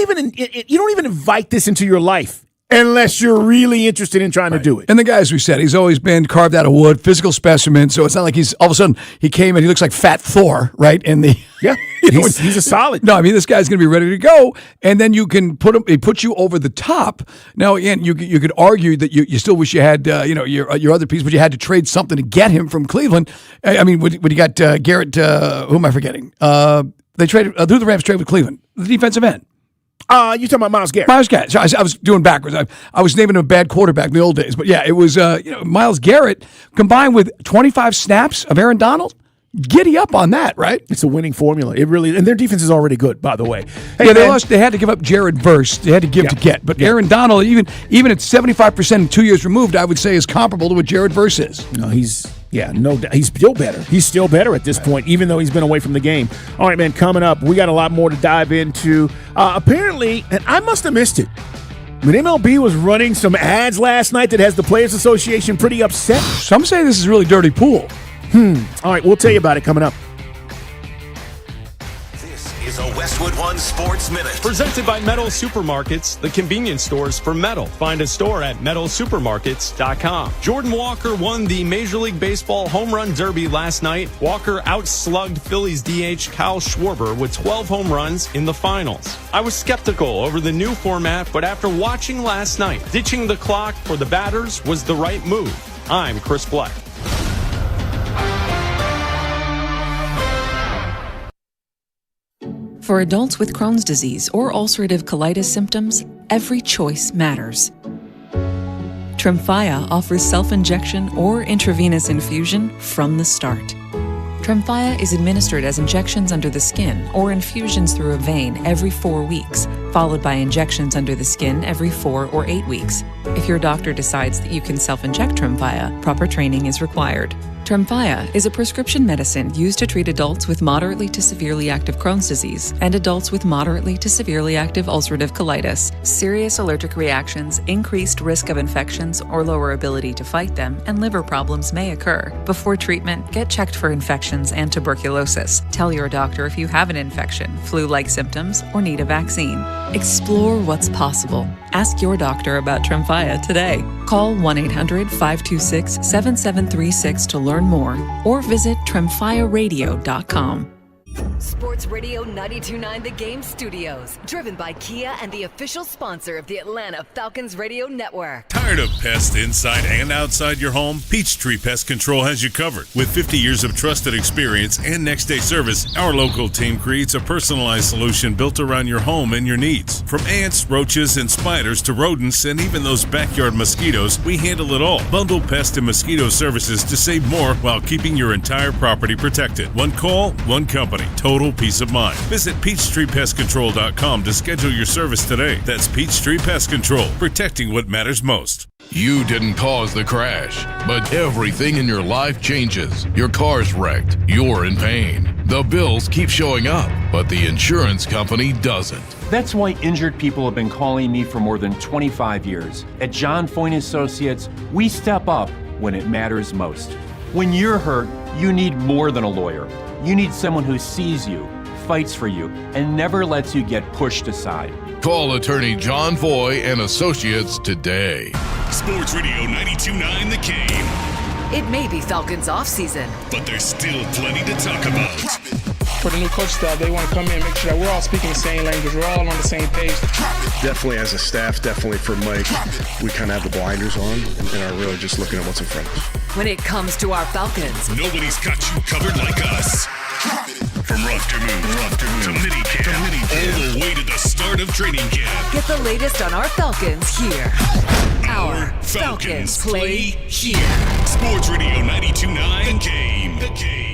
even invite this into your life unless you're really interested in trying to do it. And the guy, as we said, he's always been carved out of wood, physical specimen. So it's not like he's all of a sudden he came and he looks like Fat Thor, right? And he's a solid. No, I mean, this guy's going to be ready to go, and then you can put him. He puts you over the top. Now, again, you could argue that you still wish you had your other piece, but you had to trade something to get him from Cleveland. I mean, when you got Garrett, who am I forgetting? They traded through the Rams trade with Cleveland, the defensive end. You're talking about Myles Garrett. Myles Garrett. So I was doing backwards. I was naming him a bad quarterback in the old days, but yeah, it was Myles Garrett combined with 25 snaps of Aaron Donald. Giddy up on that, right? It's a winning formula. It really, and their defense is already good, by the way. Hey, they lost. They had to give up Jared Verse. They had to give to get. But Aaron Donald, even at 75% and 2 years removed, I would say is comparable to what Jared Verse is. No, he's still better. He's still better at this point, even though he's been away from the game. All right, man, coming up, we got a lot more to dive into. Apparently, and I must have missed it, but MLB was running some ads last night that has the Players Association pretty upset. Some say this is really dirty pool. All right, we'll tell you about it coming up. This is a Westwood One Sports Minute. Presented by Metal Supermarkets, the convenience stores for metal. Find a store at metalsupermarkets.com. Jordan Walker won the Major League Baseball Home Run Derby last night. Walker outslugged Phillies DH Kyle Schwarber with 12 home runs in the finals. I was skeptical over the new format, but after watching last night, ditching the clock for the batters was the right move. I'm Chris Black. For adults with Crohn's disease or ulcerative colitis symptoms, every choice matters. Tremfya offers self-injection or intravenous infusion from the start. Tremfya is administered as injections under the skin or infusions through a vein every 4 weeks, followed by injections under the skin every 4 or 8 weeks. If your doctor decides that you can self-inject Tremfya, proper training is required. Tremfya is a prescription medicine used to treat adults with moderately to severely active Crohn's disease and adults with moderately to severely active ulcerative colitis. Serious allergic reactions, increased risk of infections or lower ability to fight them, and liver problems may occur. Before treatment, get checked for infections and tuberculosis. Tell your doctor if you have an infection, flu-like symptoms, or need a vaccine. Explore what's possible. Ask your doctor about Tremfya today. Call 1-800-526-7736 to learn more or visit tremfyaradio.com. Sports Radio 92.9 The Game Studios, driven by Kia and the official sponsor of the Atlanta Falcons Radio Network. Tired of pests inside and outside your home? Peachtree Pest Control has you covered. With 50 years of trusted experience and next-day service, our local team creates a personalized solution built around your home and your needs. From ants, roaches, and spiders to rodents and even those backyard mosquitoes, we handle it all. Bundle pest and mosquito services to save more while keeping your entire property protected. One call, one company. Total peace of mind. Visit PeachtreePestControl.com to schedule your service today. That's Peachtree Pest Control, protecting what matters most. You didn't cause the crash, but everything in your life changes. Your car's wrecked. You're in pain. The bills keep showing up, but the insurance company doesn't. That's why injured people have been calling me for more than 25 years. At John Foyne Associates, we step up when it matters most. When you're hurt, you need more than a lawyer. You need someone who sees you, fights for you, and never lets you get pushed aside. Call attorney John Foy and Associates today. Sports Radio 92.9 The Game. It may be Falcons off-season, but there's still plenty to talk about. For the new coach staff, they want to come in and make sure that we're all speaking the same language, we're all on the same page. Definitely as a staff, definitely for Mike, we kind of have the blinders on and are really just looking at what's in front of us. when it comes to our Falcons. Nobody's got you covered like us. From rough to mini camp, all the way to the start of training camp. Get the latest on our Falcons here. Our Falcons play here. Sports Radio 92.9 The Game.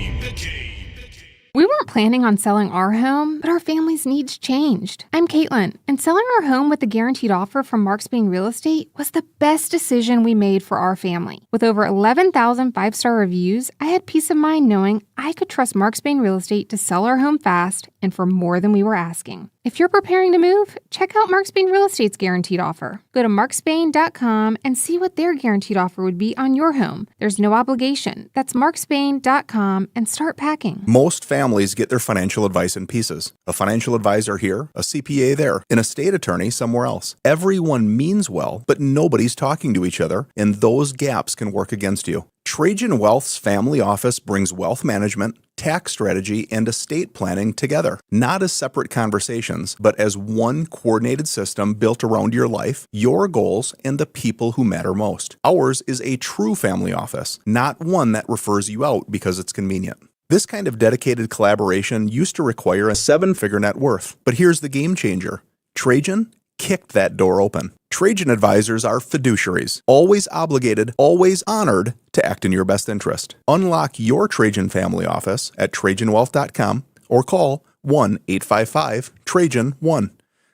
We weren't planning on selling our home, but our family's needs changed. I'm Caitlin, and selling our home with a guaranteed offer from Marks Bain Real Estate was the best decision we made for our family. With over 11,000 five-star reviews, I had peace of mind knowing I could trust Marks Bain Real Estate to sell our home fast and for more than we were asking. If you're preparing to move, check out Marks Bain Real Estate's guaranteed offer. Go to marksbain.com and see what their guaranteed offer would be on your home. There's no obligation. That's marksbain.com and start packing. Most families get their financial advice in pieces. A financial advisor here, a CPA there, an estate attorney somewhere else. Everyone means well, but nobody's talking to each other, and those gaps can work against you. Trajan Wealth's family office brings wealth management, tax strategy, and estate planning together, not as separate conversations, but as one coordinated system built around your life, your goals, and the people who matter most. Ours is a true family office, not one that refers you out because it's convenient. This kind of dedicated collaboration used to require a 7-figure net worth, but here's the game changer. Trajan kicked that door open. Trajan advisors are fiduciaries, always obligated, always honored to act in your best interest. Unlock your Trajan family office at TrajanWealth.com or call 1-855-TRAJAN-1.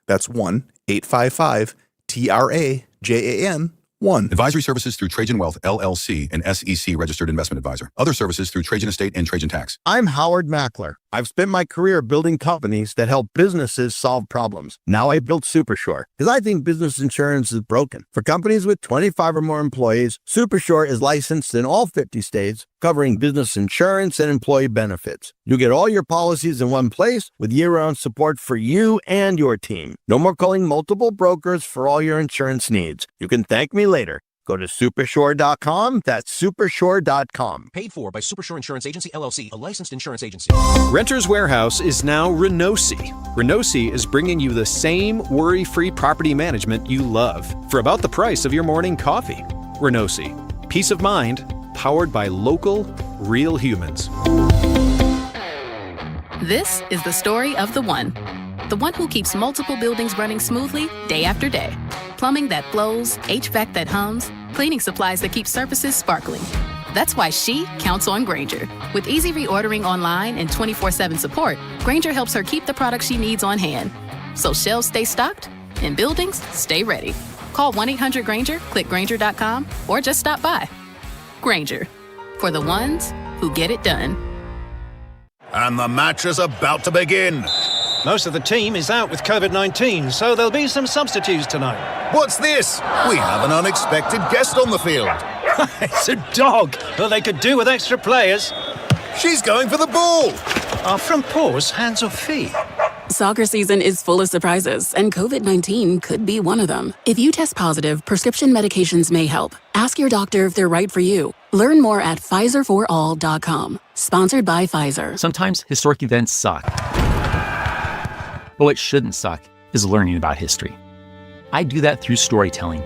That's 1-855-TRAJAN-1. Advisory services through Trajan Wealth, LLC, an SEC registered investment advisor. Other services through Trajan Estate and Trajan Tax. I'm Howard Mackler. I've spent my career building companies that help businesses solve problems. Now I built Supershore because I think business insurance is broken. For companies with 25 or more employees, Supershore is licensed in all 50 states, covering business insurance and employee benefits. You get all your policies in one place with year-round support for you and your team. No more calling multiple brokers for all your insurance needs. You can thank me later. Go to Supershore.com. That's Supershore.com. Paid for by Supershore Insurance Agency, LLC, a licensed insurance agency. Renter's Warehouse is now Renosi. Renosi is bringing you the same worry-free property management you love for about the price of your morning coffee. Renosi. Peace of mind, powered by local, real humans. This is the story of the one who keeps multiple buildings running smoothly day after day. Plumbing that flows, HVAC that hums, cleaning supplies that keep surfaces sparkling. That's why she counts on Grainger. With easy reordering online and 24/7 support, Grainger helps her keep the products she needs on hand. So shelves stay stocked and buildings stay ready. Call 1-800-GRAINGER, click Grainger.com, or just stop by. Grainger, for the ones who get it done. And the match is about to begin. Most of the team is out with COVID-19, so there'll be some substitutes tonight. What's this? We have an unexpected guest on the field. It's a dog. Well, they could do with extra players. She's going for the ball. Are front paws hands or feet? Soccer season is full of surprises, and COVID-19 could be one of them. If you test positive, prescription medications may help. Ask your doctor if they're right for you. Learn more at PfizerForAll.com. Sponsored by Pfizer. Sometimes historic events suck. But what shouldn't suck is learning about history. I do that through storytelling.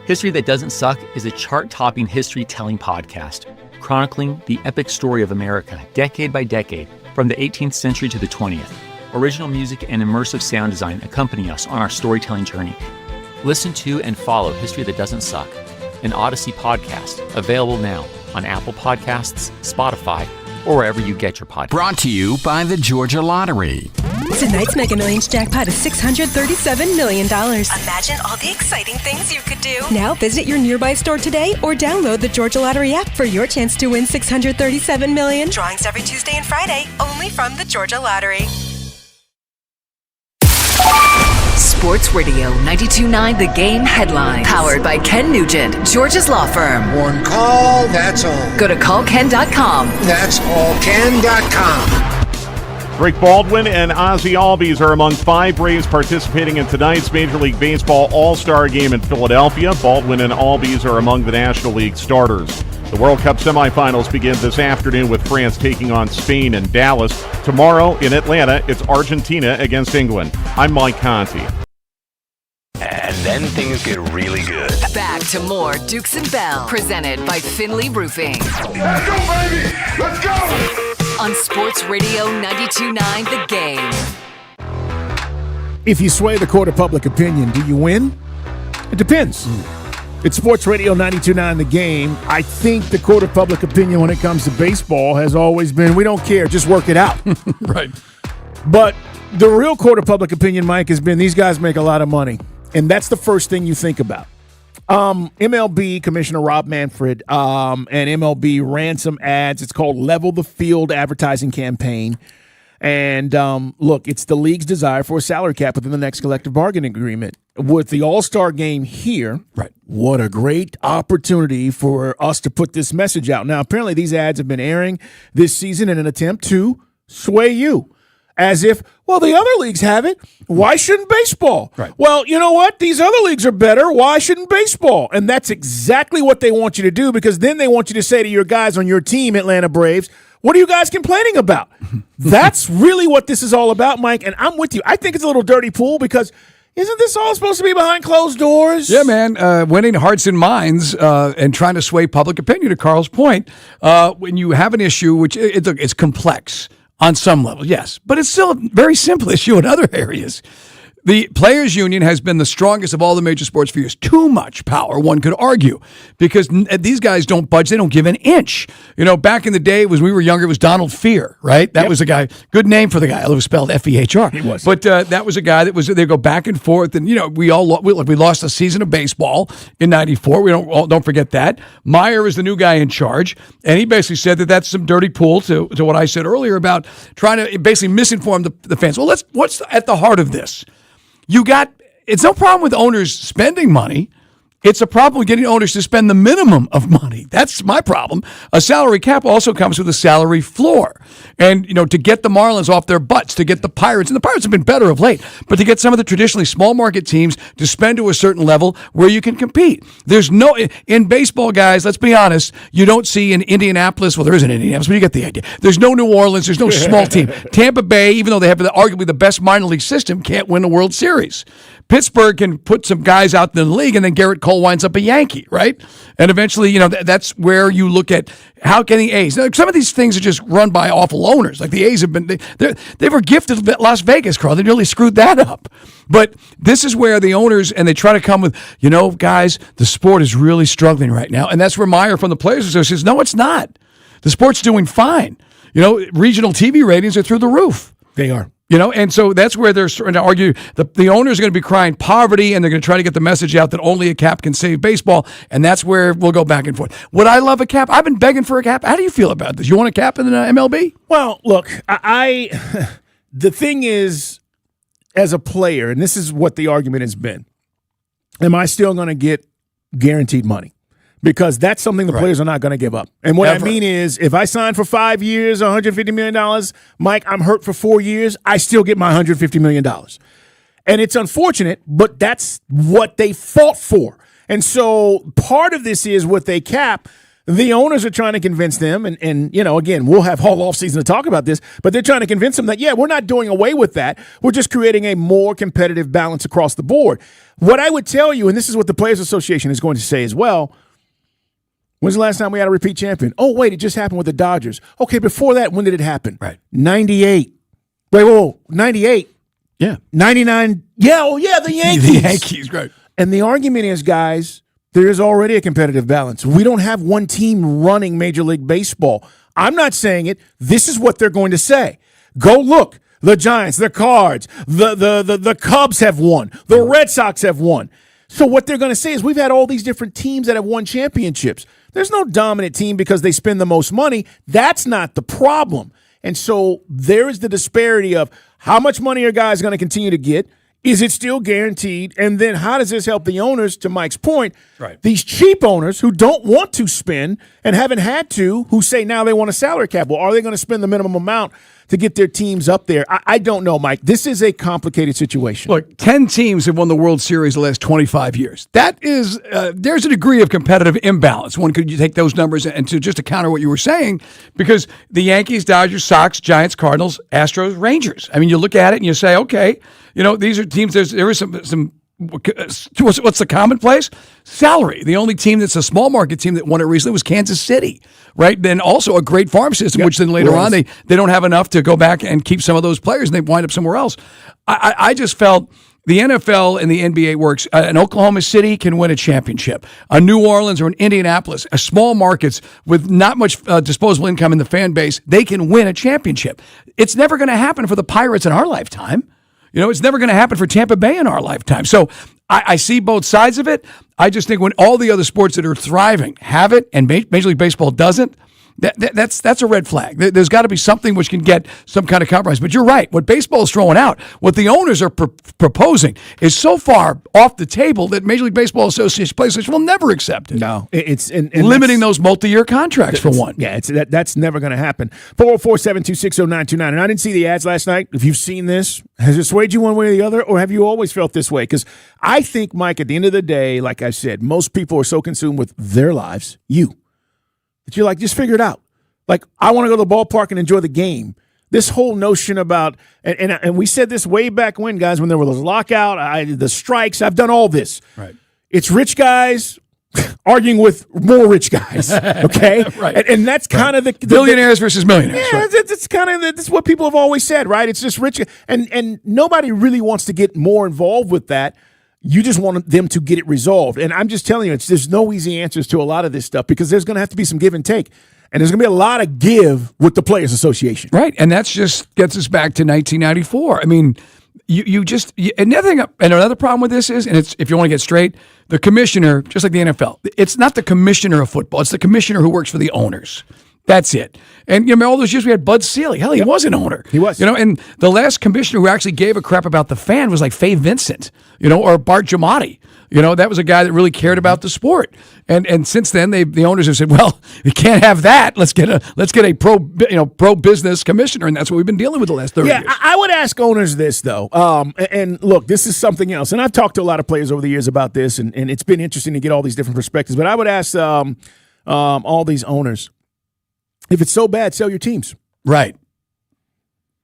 History That Doesn't Suck is a chart-topping history-telling podcast, chronicling the epic story of America, decade by decade, from the 18th century to the 20th. Original music and immersive sound design accompany us on our storytelling journey. Listen to and follow History That Doesn't Suck, an Odyssey podcast, available now on Apple Podcasts, Spotify, or wherever you get your podcasts. Brought to you by the Georgia Lottery. Tonight's Mega Millions jackpot is $637 million. Imagine all the exciting things you could do. Now visit your nearby store today or download the Georgia Lottery app for your chance to win $637 million. Drawings every Tuesday and Friday, only from the Georgia Lottery. Sports Radio 92.9 The Game headlines. Powered by Ken Nugent, Georgia's law firm. One call, that's all. Go to callken.com. That's allken.com. Rick Baldwin and Ozzie Albies are among 5 Braves participating in tonight's Major League Baseball All-Star Game in Philadelphia. Baldwin and Albies are among the National League starters. The World Cup semifinals begin this afternoon with France taking on Spain in Dallas. Tomorrow in Atlanta, it's Argentina against England. I'm Mike Conti. And then things get really good. Back to more Dukes and Bell, presented by Finley Roofing. Let's go, baby! Let's go! On Sports Radio 92.9 The Game. If you sway the court of public opinion, do you win? It depends. It's Sports Radio 92.9 The Game. I think the court of public opinion when it comes to baseball has always been, we don't care, just work it out. Right. But the real court of public opinion, Mike, has been these guys make a lot of money. And that's the first thing you think about. MLB Commissioner Rob Manfred and MLB ran some ads. It's called Level the Field advertising campaign. And look, it's the league's desire for a salary cap within the next collective bargaining agreement. With the All-Star game here, right? What a great opportunity for us to put this message out. Now, apparently these ads have been airing this season in an attempt to sway you. As if, well, the other leagues have it. Why shouldn't baseball? Right. Well, you know what? These other leagues are better. Why shouldn't baseball? And that's exactly what they want you to do, because then they want you to say to your guys on your team, Atlanta Braves, what are you guys complaining about? That's really what this is all about, Mike, and I'm with you. I think it's a little dirty pool because isn't this all supposed to be behind closed doors? Yeah, man. Winning hearts and minds and trying to sway public opinion, to Carl's point. When you have an issue, which it's complex on some level, yes, but it's still a very simple issue in other areas. The Players Union has been the strongest of all the major sports for years. Too much power, one could argue, because these guys don't budge. They don't give an inch. You know, back in the day, when we were younger, it was Donald Fehr, right? That was a guy, good name for the guy. It was spelled F-E-H-R. He was. But that was a guy that was, they go back and forth. And, you know, we lost a season of baseball in 94. We don't forget that. Meyer is the new guy in charge. And he basically said that that's some dirty pool to what I said earlier about trying to basically misinform the fans. Well, what's at the heart of this? It's no problem with owners spending money. It's a problem with getting owners to spend the minimum of money. That's my problem. A salary cap also comes with a salary floor. And, you know, to get the Marlins off their butts, to get the Pirates, and the Pirates have been better of late, but to get some of the traditionally small market teams to spend to a certain level where you can compete. There's no, in baseball, guys, let's be honest, you don't see in Indianapolis, well, there is an Indianapolis, but you get the idea. There's no New Orleans, there's no small team. Tampa Bay, even though they have arguably the best minor league system, can't win a World Series. Pittsburgh can put some guys out in the league, and then Garrett Cole winds up a Yankee, right? And eventually, you know, that's where you look at how can the A's. Now, some of these things are just run by awful owners. Like the A's have been, they were gifted Las Vegas, Carl. They nearly screwed that up. But this is where the owners, and they try to come with, you know, guys, the sport is really struggling right now. And that's where Meyer from the Players Association says, no, it's not. The sport's doing fine. You know, regional TV ratings are through the roof. They are. You know, and so that's where they're starting to argue. The owners are going to be crying poverty, and they're going to try to get the message out that only a cap can save baseball, and that's where we'll go back and forth. Would I love a cap? I've been begging for a cap. How do you feel about this? You want a cap in the MLB? Well, look, the thing is, as a player, and this is what the argument has been, am I still going to get guaranteed money? Because that's something the players are not going to give up. And what I mean is, if I sign for 5 years, $150 million, Mike, I'm hurt for 4 years, I still get my $150 million. And it's unfortunate, but that's what they fought for. And so part of this is what they cap. The owners are trying to convince them, and again, we'll have all offseason to talk about this, but they're trying to convince them that, we're not doing away with that. We're just creating a more competitive balance across the board. What I would tell you, and this is what the Players Association is going to say as well, when's the last time we had a repeat champion? Oh, wait, it just happened with the Dodgers. Okay, before that, when did it happen? Right. 98. Wait, whoa, 98. Yeah. 99. Yeah, the Yankees. The Yankees, right. And the argument is, guys, there is already a competitive balance. We don't have one team running Major League Baseball. I'm not saying it. This is what they're going to say. Go look. The Giants, the Cards, the Cubs have won. The Red Sox have won. So what they're going to say is we've had all these different teams that have won championships. There's no dominant team because they spend the most money. That's not the problem. And so there is the disparity of how much money are guys going to continue to get? Is it still guaranteed? And then how does this help the owners, to Mike's point? Right. These cheap owners who don't want to spend and haven't had to, who say now they want a salary cap. Well, are they going to spend the minimum amount to get their teams up there? I don't know, Mike. This is a complicated situation. Look, 10 teams have won the World Series the last 25 years. That is, there's a degree of competitive imbalance. One could take those numbers and to counter what you were saying, because the Yankees, Dodgers, Sox, Giants, Cardinals, Astros, Rangers. I mean, you look at it and you say, okay, these are teams. There is some. What's the commonplace? Salary. The only team that's a small market team that won it recently was Kansas City, right? Then also a great farm system, which then later on they don't have enough to go back and keep some of those players, and they wind up somewhere else. I just felt the NFL and the NBA works. An Oklahoma City can win a championship. A New Orleans or an Indianapolis, a small markets with not much disposable income in the fan base, they can win a championship. It's never going to happen for the Pirates in our lifetime. It's never going to happen for Tampa Bay in our lifetime. So I see both sides of it. I just think when all the other sports that are thriving have it and Major League Baseball doesn't, that's a red flag. There's got to be something which can get some kind of compromise. But you're right. What baseball is throwing out, what the owners are proposing, is so far off the table that Major League Baseball Association will never accept it. No, it's limiting those multi-year contracts for one. Yeah, that's never going to happen. 404-726-0929. And I didn't see the ads last night. If you've seen this, has it swayed you one way or the other, or have you always felt this way? Because I think, Mike, at the end of the day, like I said, most people are so consumed with their lives, that you're like, just figure it out. Like, I want to go to the ballpark and enjoy the game. This whole notion about, and we said this way back when, guys, when there was lockout, the strikes, I've done all this. Right. It's rich guys arguing with more rich guys, okay? Right. And that's kind of the billionaires versus millionaires. Yeah, right. it's kind of that's what people have always said, right? It's just rich, and nobody really wants to get more involved with that. You just want them to get it resolved. And I'm just telling you, there's no easy answers to a lot of this stuff, because there's going to have to be some give and take. And there's going to be a lot of give with the Players Association. Right. And that just gets us back to 1994. I mean, another problem with this is, and it's, if you want to get straight, the commissioner, just like the NFL, it's not the commissioner of football. It's the commissioner who works for the owners. That's it. And all those years we had Bud Selig. Hell, he was an owner. He was. And the last commissioner who actually gave a crap about the fan was like Fay Vincent, or Bart Giamatti. That was a guy that really cared about the sport. And since then, the owners have said, well, we can't have that. Let's get a pro business commissioner, and that's what we've been dealing with the last 30 years. Yeah, I would ask owners this though. And look, this is something else. And I've talked to a lot of players over the years about this, and it's been interesting to get all these different perspectives. But I would ask all these owners, if it's so bad, sell your teams. Right.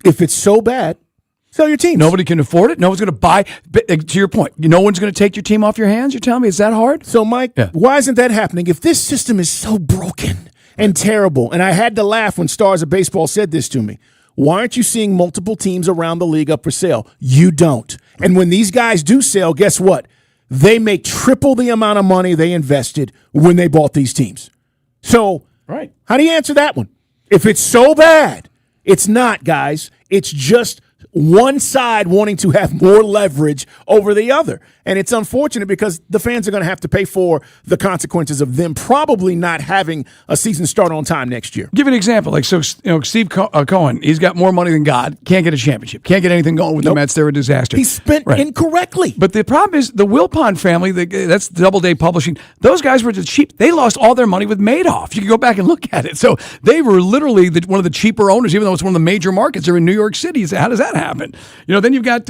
If it's so bad, sell your teams. Nobody can afford it. No one's going to buy. To your point, no one's going to take your team off your hands. You're telling me it's that hard? So, Mike, Why isn't that happening? If this system is so broken and terrible, and I had to laugh when Stars of Baseball said this to me, why aren't you seeing multiple teams around the league up for sale? You don't. And when these guys do sell, guess what? They make triple the amount of money they invested when they bought these teams. So, right. How do you answer that one? If it's so bad, it's not, guys. It's just one side wanting to have more leverage over the other. And it's unfortunate because the fans are going to have to pay for the consequences of them probably not having a season start on time next year. Give an example. Steve Cohen, he's got more money than God, can't get a championship, can't get anything going with the Mets. They're a disaster. He spent incorrectly. But the problem is the Wilpon family, that's Doubleday Publishing, those guys were cheap. They lost all their money with Madoff. You can go back and look at it. So they were literally one of the cheaper owners, even though it's one of the major markets. They're in New York City. So how does that that happen? Then you've got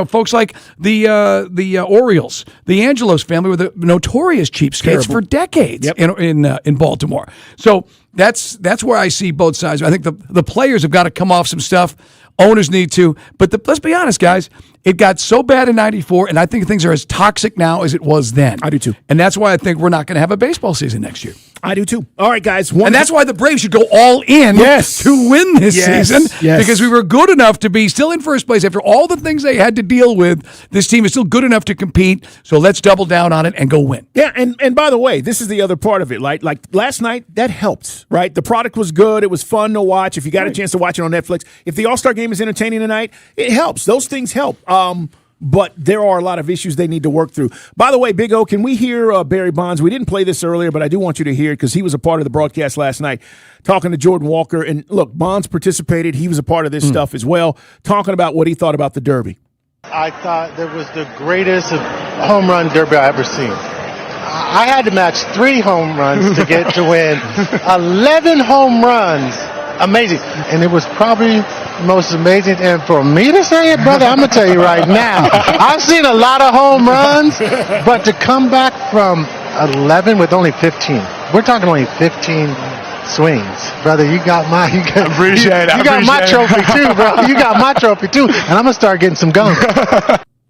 folks like the Orioles, the Angelos family were the notorious cheapskates for decades in Baltimore. So that's where I see both sides. I think the players have got to come off some stuff. Owners need to. But let's be honest, guys. It got so bad in 94, and I think things are as toxic now as it was then. I do too. And that's why I think we're not going to have a baseball season next year. I do too. All right, guys. And that's why the Braves should go all in to win this season. Yes. Because we were good enough to be still in first place after all the things they had to deal with. This team is still good enough to compete. So let's double down on it and go win. Yeah, and by the way, this is the other part of it. Like last night, that helped, right? The product was good. It was fun to watch. If you got a chance to watch it on Netflix, if the All-Star game is entertaining tonight, it helps. Those things help. But there are a lot of issues they need to work through. By the way, Big O, can we hear Barry Bonds? We didn't play this earlier, but I do want you to hear it because he was a part of the broadcast last night talking to Jordan Walker. And look, Bonds participated. He was a part of this stuff as well, talking about what he thought about the Derby. I thought that was the greatest home run derby I ever seen. I had to match 3 home runs to get to win 11 home runs. Amazing. And it was probably the most amazing. And for me to say it, brother, I'm going to tell you right now, I've seen a lot of home runs, but to come back from 11 with only 15, we're talking only 15 swings. Brother, you got my trophy too, bro. You got my trophy too. And I'm going to start getting some gum.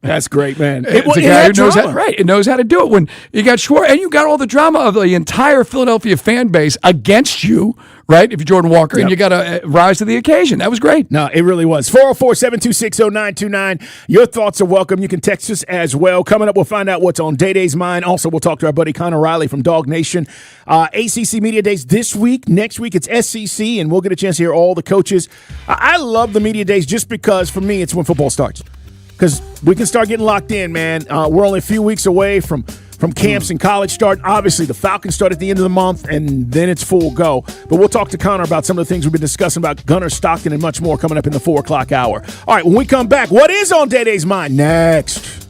That's great, man. It's a guy who knows it knows how to do it. When you got Schwarber, and you got all the drama of the entire Philadelphia fan base against you, right? If you're Jordan Walker, and you got to rise to the occasion. That was great. No, it really was. 404-726-0929. Your thoughts are welcome. You can text us as well. Coming up, we'll find out what's on Day-Day's mind. Also, we'll talk to our buddy Connor Riley from Dog Nation. ACC Media Days this week. Next week, it's SEC, and we'll get a chance to hear all the coaches. I love the Media Days just because, for me, it's when football starts. Because we can start getting locked in, man. We're only a few weeks away from camps and college start. Obviously, the Falcons start at the end of the month, and then it's full go. But we'll talk to Connor about some of the things we've been discussing about Gunnar Stockton and much more coming up in the 4 o'clock hour. All right, when we come back, what is on Day-Day's mind next?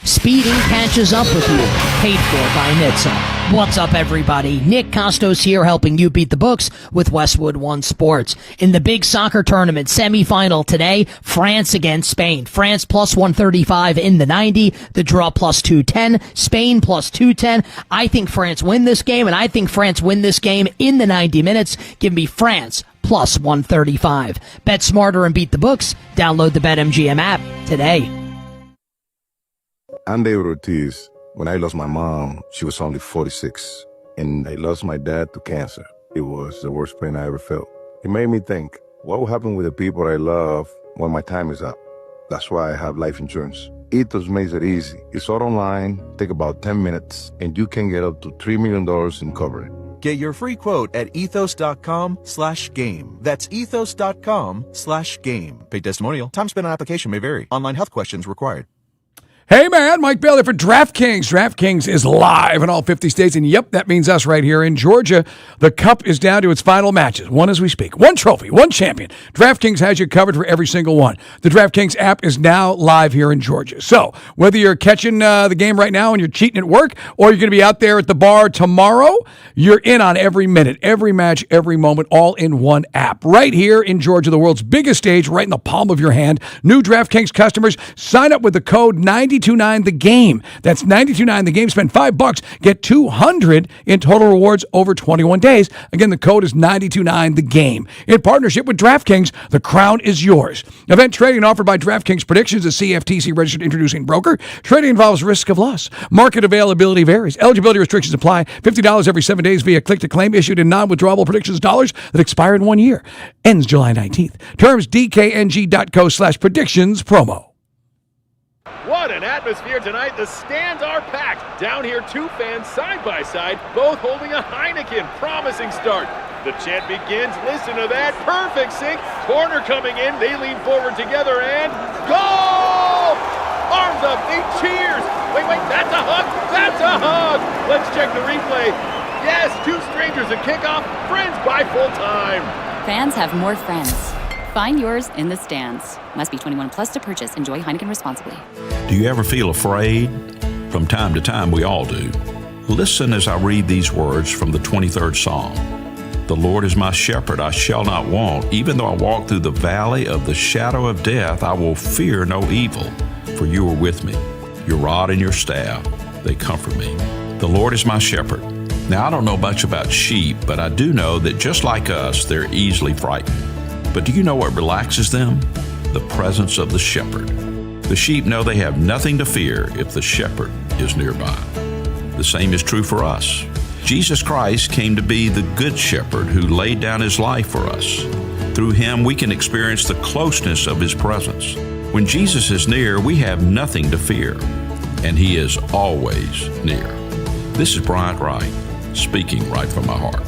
Speeding catches up with you. Paid for by NHTSA. What's up, everybody? Nick Costos here, helping you beat the books with Westwood One Sports. In the big soccer tournament semifinal today, France against Spain. France plus 135 in the 90, the draw plus 210, Spain plus 210. I think France win this game, and I think France win this game in the 90 minutes. Give me France plus 135. Bet smarter and beat the books. Download the BetMGM app today. I'm David Ortiz. When I lost my mom, she was only 46, and I lost my dad to cancer. It was the worst pain I ever felt. It made me think, what will happen with the people I love when my time is up? That's why I have life insurance. Ethos makes it easy. It's all online, take about 10 minutes, and you can get up to $3 million in coverage. Get your free quote at ethos.com/game. That's ethos.com/game. Paid testimonial. Time spent on application may vary. Online health questions required. Hey, man, Mike Bailey for DraftKings. DraftKings is live in all 50 states, and yep, that means us right here in Georgia. The Cup is down to its final matches, one as we speak. One trophy, one champion. DraftKings has you covered for every single one. The DraftKings app is now live here in Georgia. So whether you're catching the game right now and you're cheating at work, or you're going to be out there at the bar tomorrow, you're in on every minute, every match, every moment, all in one app. Right here in Georgia, the world's biggest stage, right in the palm of your hand. New DraftKings customers, sign up with the code 929THEGAME. That's 929THEGAME. Spend $5, get $200 in total rewards over 21 days. Again, the code is 929THEGAME. In partnership with DraftKings, the crown is yours. Event trading offered by DraftKings Predictions, a CFTC registered introducing broker. Trading involves risk of loss. Market availability varies. Eligibility restrictions apply. $50 every 7 days via click to claim, issued in non-withdrawable predictions dollars that expire in 1 year. Ends July 19th. Terms DKNG.co/predictions promo. What an atmosphere tonight. The stands are packed. Down here, 2 fans side by side, both holding a Heineken. Promising start. The chant begins. Listen to that. Perfect sync. Corner coming in. They lean forward together and goal! Arms up. They cheers. Wait. That's a hug. That's a hug. Let's check the replay. Yes, 2 strangers at kickoff. Friends by full time. Fans have more friends. Find yours in the stands. Must be 21 plus to purchase. Enjoy Heineken responsibly. Do you ever feel afraid? From time to time, we all do. Listen as I read these words from the 23rd Psalm. The Lord is my shepherd, I shall not want. Even though I walk through the valley of the shadow of death, I will fear no evil, for you are with me. Your rod and your staff, they comfort me. The Lord is my shepherd. Now, I don't know much about sheep, but I do know that just like us, they're easily frightened. But do you know what relaxes them? The presence of the shepherd. The sheep know they have nothing to fear if the shepherd is nearby. The same is true for us. Jesus Christ came to be the good shepherd who laid down his life for us. Through him, we can experience the closeness of his presence. When Jesus is near, we have nothing to fear, and he is always near. This is Bryant Wright, speaking right from my heart.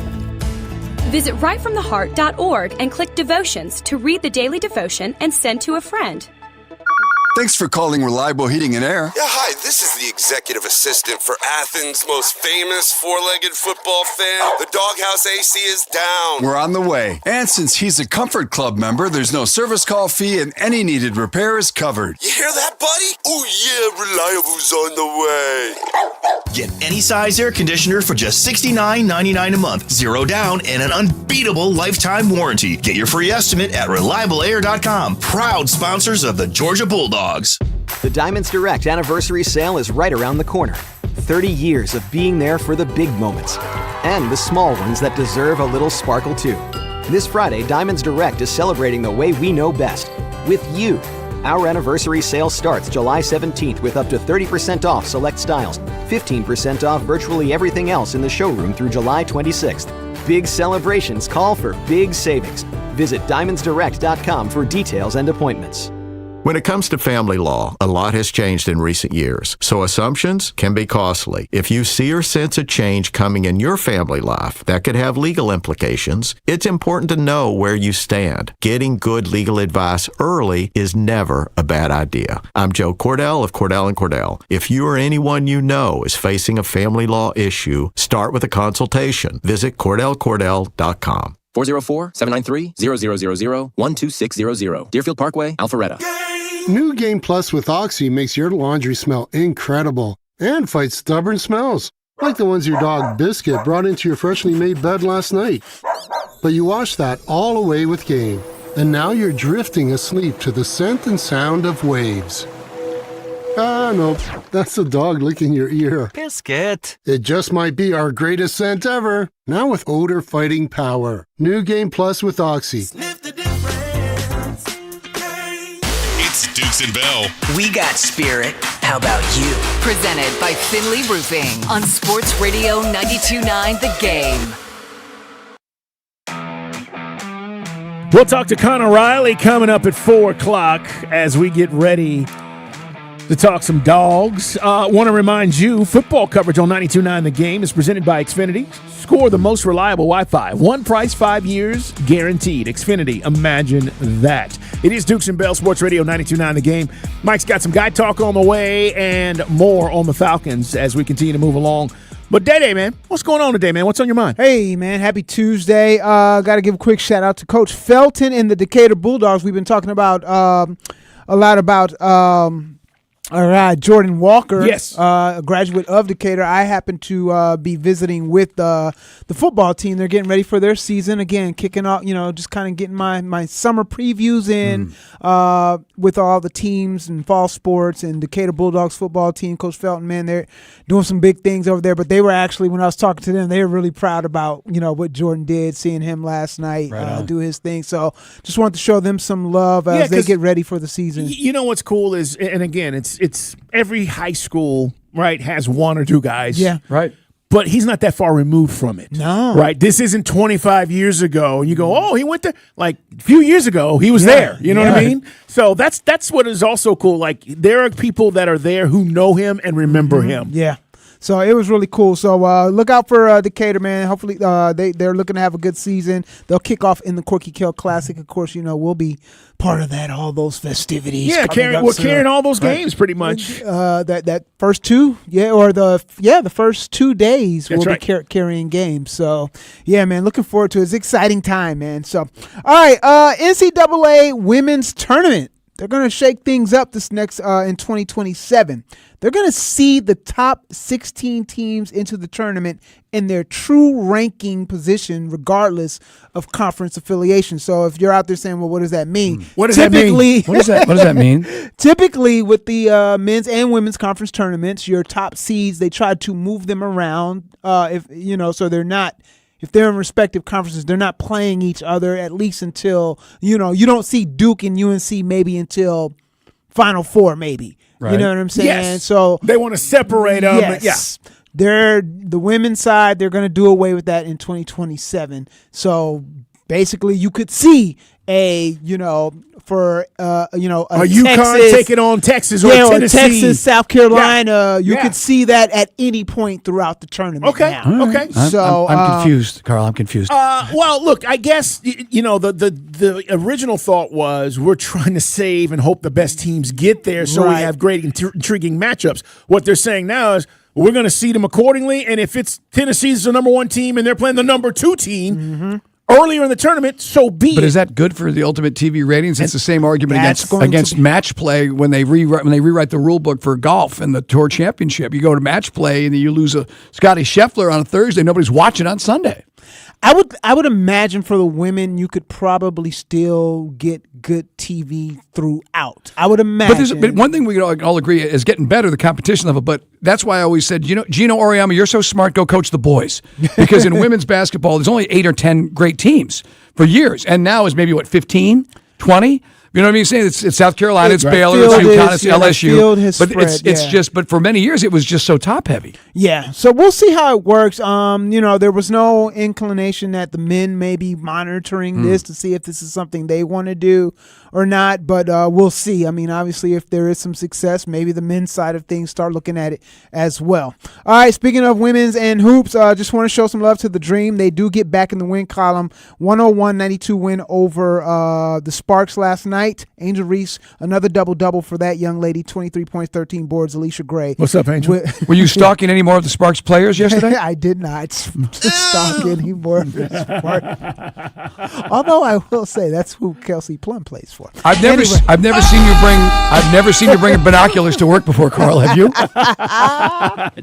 Visit rightfromtheheart.org and click Devotions to read the daily devotion and send to a friend. Thanks for calling Reliable Heating and Air. Yeah, hi, this is the executive assistant for Athens' most famous four-legged football fan. The Doghouse AC is down. We're on the way. And since he's a Comfort Club member, there's no service call fee and any needed repair is covered. You hear that, buddy? Oh yeah, Reliable's on the way. Get any size air conditioner for just $69.99 a month, 0 down, and an unbeatable lifetime warranty. Get your free estimate at ReliableAir.com. Proud sponsors of the Georgia Bulldogs. The Diamonds Direct anniversary sale is right around the corner. 30 years of being there for the big moments and the small ones that deserve a little sparkle too. This Friday, Diamonds Direct is celebrating the way we know best, with you. Our anniversary sale starts July 17th with up to 30% off select styles, 15% off virtually everything else in the showroom through July 26th. Big celebrations call for big savings. Visit DiamondsDirect.com for details and appointments. When it comes to family law, a lot has changed in recent years, so assumptions can be costly. If you see or sense a change coming in your family life that could have legal implications, it's important to know where you stand. Getting good legal advice early is never a bad idea. I'm Joe Cordell of Cordell & Cordell. If you or anyone you know is facing a family law issue, start with a consultation. Visit CordellCordell.com. 404-793-0000-12600. Deerfield Parkway, Alpharetta. New Game Plus with Oxy makes your laundry smell incredible and fights stubborn smells, like the ones your dog Biscuit brought into your freshly made bed last night. But you washed that all away with Game, and now you're drifting asleep to the scent and sound of waves. Ah, no, that's the dog licking your ear. Biscuit. It just might be our greatest scent ever, now with odor-fighting power. New Game Plus with Oxy. It's Dukes and Bell. We got spirit. How about you? Presented by Finley Roofing on Sports Radio 92.9 The Game. We'll talk to Connor Riley coming up at 4 o'clock as we get ready to talk some dogs. Want to remind you, football coverage on 92.9 The Game is presented by Xfinity. Score the most reliable Wi-Fi. One price, 5 years, guaranteed. Xfinity, imagine that. It is Dukes and Bell, Sports Radio 92.9 The Game. Mike's got some guy talk on the way and more on the Falcons as we continue to move along. But Day-Day, man, what's going on today, man? What's on your mind? Hey, man, happy Tuesday. Got to give a quick shout-out to Coach Felton and the Decatur Bulldogs. We've been talking about a lot about Jordan Walker, yes, a graduate of Decatur. I happen to be visiting with the football team. They're getting ready for their season again, kicking off. Just kind of getting my summer previews in with all the teams and fall sports and Decatur Bulldogs football team. Coach Felton, man, they're doing some big things over there. But they were actually, when I was talking to them, they were really proud about what Jordan did, seeing him last night do his thing. So just wanted to show them some love as they get ready for the season. You know what's cool is, and again, it's every high school, right, has one or two guys. Yeah. Right. But he's not that far removed from it. No. Right? This isn't 25 years ago. And you go, oh, he went there. Like, a few years ago, he was there. You know what I mean? So that's what is also cool. Like, there are people that are there who know him and remember him. Yeah. So it was really cool. So look out for Decatur, man. Hopefully they're looking to have a good season. They'll kick off in the Corky Kell Classic. Of course, we'll be part of that, all those festivities. Yeah, we're carrying all those games pretty much. That first two, the first 2 days we'll be carrying games. So, yeah, man, looking forward to it. It's an exciting time, man. So, all right, NCAA Women's Tournament. they're going to shake things up this next in 2027. They're going to seed the top 16 teams into the tournament in their true ranking position, regardless of conference affiliation. So if you're out there saying, well, what does that mean? What does that mean? What does that mean? Typically, with the men's and women's conference tournaments, your top seeds, they try to move them around. So they're not. If they're in respective conferences, they're not playing each other at least until, you don't see Duke and UNC maybe until Final Four, maybe. Right. You know what I'm saying? Yes. So they want to separate them. Yes. They're the women's side. They're going to do away with that in 2027. So basically, you could see a UConn taking on Texas or Tennessee. Or Texas, South Carolina. You could see that at any point throughout the tournament. Okay. Now. Okay. So I'm confused, Carl. I'm confused. Well, look, I guess the original thought was we're trying to save and hope the best teams get there, so we have great, intriguing matchups. What they're saying now is we're going to seed them accordingly, and if it's Tennessee's the number 1 team and they're playing the number 2 team. Earlier in the tournament, so be it. But is that good for the ultimate TV ratings? It's the same argument against match play when they rewrite the rule book for golf and the Tour Championship. You go to match play and you lose a Scotty Scheffler on a Thursday. Nobody's watching on Sunday. I would imagine for the women, you could probably still get good TV throughout. I would imagine. But one thing we can all agree is getting better, the competition level. But that's why I always said, Gino Auriemma, you're so smart, go coach the boys. Because in women's basketball, there's only 8 or 10 great teams for years. And now is maybe, 15, 20? You know what I mean? It's South Carolina, it's Baylor, it's UConn, it's LSU. But for many years, it was just so top heavy. Yeah. So we'll see how it works. There was no inclination that the men may be monitoring this to see if this is something they want to do or not. But we'll see. I mean, obviously, if there is some success, maybe the men's side of things start looking at it as well. All right. Speaking of women's and hoops, just want to show some love to the Dream. They do get back in the win column. 101-92 win over the Sparks last night. Angel Reese, another double-double for that young lady, 23 points, 13 boards. Alicia Gray. What's up, Angel? Were you stalking any more of the Sparks players yesterday? I did not stalk any more of the Sparks. Although I will say that's who Kelsey Plum plays for. I've never seen you bring binoculars to work before, Carl. Have you?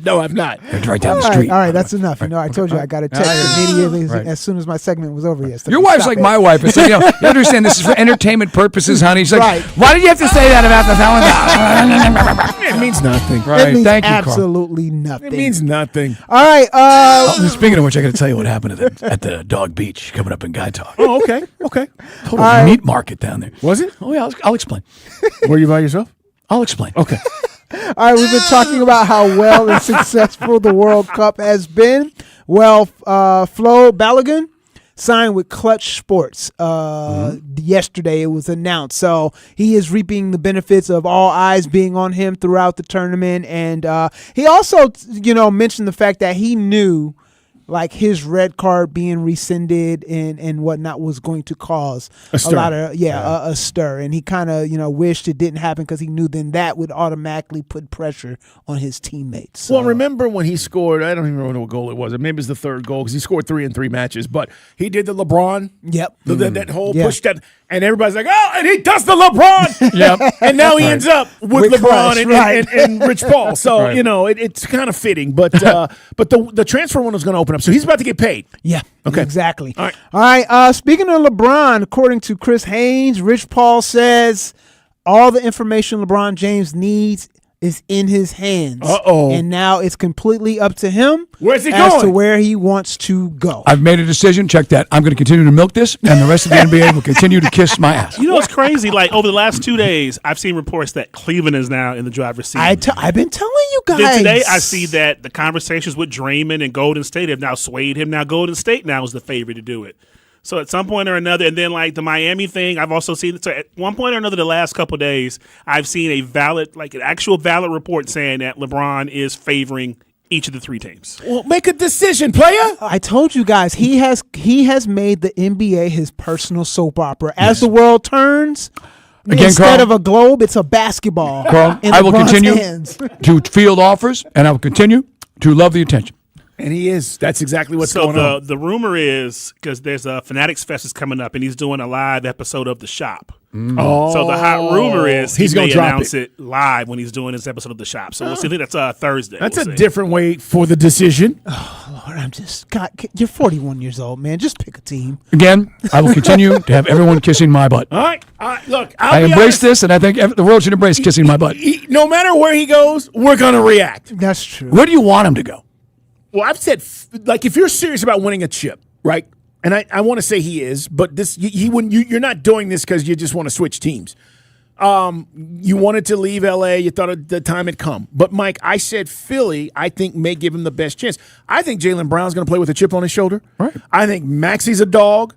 No, I've not. They're right down the street. All right, that's enough. I told you I got a text immediately as soon as my segment was over yesterday. Your wife's like my wife. It's like, you understand this is for entertainment purposes, honey. She's like, why did you have to say that about the felon? It means nothing. Right. It means Thank you, absolutely nothing. It means nothing. All right. Speaking of which, I got to tell you what happened at the Dog Beach coming up in Guy Talk. Oh, okay. Total meat market down there. Was it? Oh, yeah, I'll explain. Were you by yourself? I'll explain. Okay. All right, we've been talking about how well and successful the World Cup has been. Well, Flo Balogun signed with Clutch Sports. Yesterday it was announced. So he is reaping the benefits of all eyes being on him throughout the tournament. And he also, mentioned the fact that he knew his red card being rescinded and whatnot was going to cause a lot of a stir, and he kind of wished it didn't happen because he knew then that would automatically put pressure on his teammates. So. Well, remember when he scored? I don't even remember what goal it was. Maybe it was the third goal because he scored 3 in 3 matches. But he did the LeBron. Yep. That whole push that, and everybody's like, oh, and he does the LeBron. Yep. And now he ends up with LeBron Clutch, and Rich Paul. So it's kind of fitting. But the transfer window is going to open up. So he's about to get paid. Yeah. Okay. Exactly. All right. Speaking of LeBron, according to Chris Haynes, Rich Paul says all the information LeBron James needs is in his hands. Uh-oh. And now it's completely up to him. Where's he as going? to where he wants to go. I've made a decision. Check that. I'm going to continue to milk this, and the rest of the NBA will continue to kiss my ass. You know what's crazy? Over the last 2 days, I've seen reports that Cleveland is now in the driver's seat. I've been telling you guys. Then today, I see that the conversations with Draymond and Golden State have now swayed him. Now Golden State now is the favorite to do it. So at some point or another, and then the Miami thing, I've also seen. So at one point or another, the last couple of days, I've seen an actual valid report saying that LeBron is favoring each of the 3 teams. Well, make a decision, player. I told you guys he has made the NBA his personal soap opera. As the world turns, again, instead Carl, of a globe, it's a basketball. Carl, in I will LeBron's continue hands. to field offers, and I will continue to love the attention. And he is. That's exactly what's going on. The rumor is, because there's a Fanatics Fest is coming up, and he's doing a live episode of The Shop. Oh, so the hot rumor is he's he going may to drop announce it live when he's doing this episode of The Shop. So we'll see. I think that's Thursday. That's We'll a see. different way for the decision. Lord, God, you're 41 years old, man. Just pick a team. Again, I will continue to have everyone kissing my butt. All right. Look, I embrace this, and I think the world should embrace kissing my butt. No matter where he goes, we're going to react. That's true. Where do you want him to go? Well, I've said, like, if you're serious about winning a chip, right? And I want to say he is, but this he wouldn't. You're not doing this because you just want to switch teams. You wanted to leave L.A. You thought the time had come. But, Mike, I said Philly, I think, may give him the best chance. I think Jaylen Brown's going to play with a chip on his shoulder. Right. I think Maxey's a dog.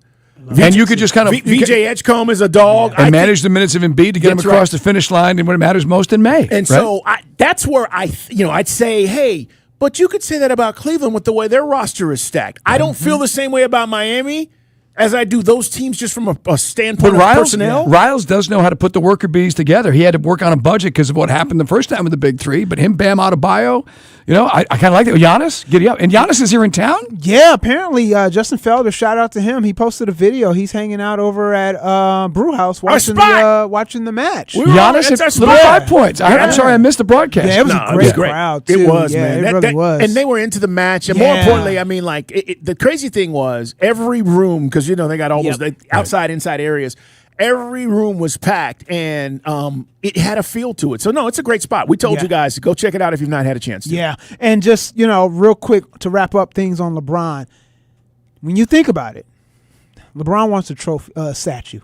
And you could just kind of VJ Edgecombe is a dog. and manage the minutes of Embiid to get him That's across right. the finish line and when it matters most in May. And right? so that's where I'd say, hey, but you could say that about Cleveland with the way their roster is stacked. I don't feel the same way about Miami as I do those teams just from a standpoint of personnel. Riles does know how to put the worker bees together. He had to work on a budget because of what happened the first time with the big three. But him, Bam Adebayo, I kind of like that. Giannis, giddy up. And Giannis is here in town? Yeah, apparently Justin Felder, shout out to him. He posted a video. He's hanging out over at Brew House watching the match. Giannis at little 5 points. I'm sorry I missed the broadcast. Yeah, it was a great crowd, too. It was, Yeah, man. it really was. And they were into the match. And more importantly, I mean, like, the crazy thing was every room, because, they got almost outside, inside areas. Every room was packed, and it had a feel to it. So, no, it's a great spot. We told you guys to go check it out if you've not had a chance to. Yeah, and just, real quick to wrap up things on LeBron. When you think about it, LeBron wants a trophy statue.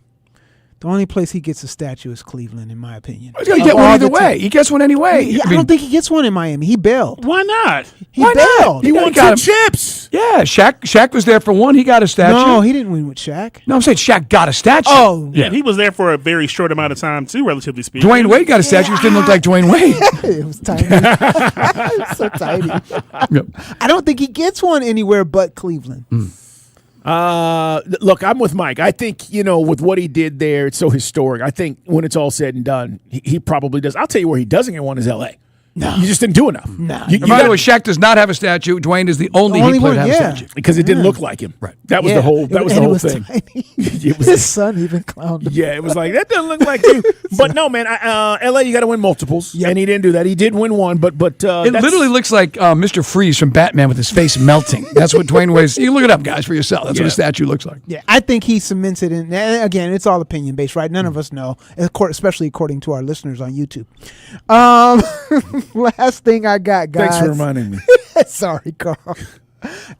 The only place he gets a statue is Cleveland, in my opinion. He's going to get one either way. He gets one anyway. I don't think he gets one in Miami. He bailed. Why not? He bailed. He won 2 chips. Yeah, Shaq was there for one. He got a statue. No, he didn't win with Shaq. No, I'm saying Shaq got a statue. Oh. yeah. And he was there for a very short amount of time, too, relatively speaking. Dwayne Wade got a statue. Just didn't look like Dwayne Wade. It was tiny. It was so tiny. Yep. I don't think he gets one anywhere but Cleveland. Look, I'm with Mike. I think, with what he did there, it's so historic. I think when it's all said and done, he probably does. I'll tell you where he doesn't get one is L.A. No. You just didn't do enough. No. By the way, Shaq does not have a statue. Dwayne is the only player to have a statue. Because it didn't look like him. Right. That was the whole thing. His son even clowned him. Yeah, it was like, that doesn't look like you. But no, man, L.A., you got to win multiples. Yep. And he didn't do that. He did win one, but it literally looks like Mr. Freeze from Batman with his face melting. That's what Dwayne Wade's. You look it up, guys, for yourself. That's what a statue looks like. Yeah, I think he cements it in. Again, it's all opinion based, right? None of us know, especially according to our listeners on YouTube. Last thing I got, guys. Thanks for reminding me. Sorry, Carl.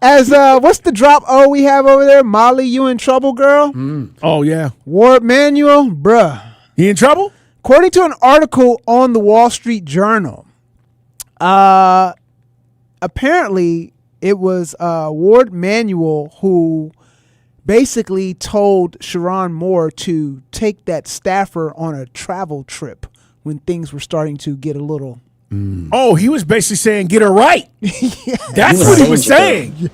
As what's the drop we have over there? Molly, you in trouble, girl? Oh, yeah. Ward Manuel, bruh. He in trouble? According to an article on the Wall Street Journal, apparently it was Ward Manuel who basically told Sharon Moore to take that staffer on a travel trip when things were starting to get a little... Oh, he was basically saying, get her right. That's what he was saying.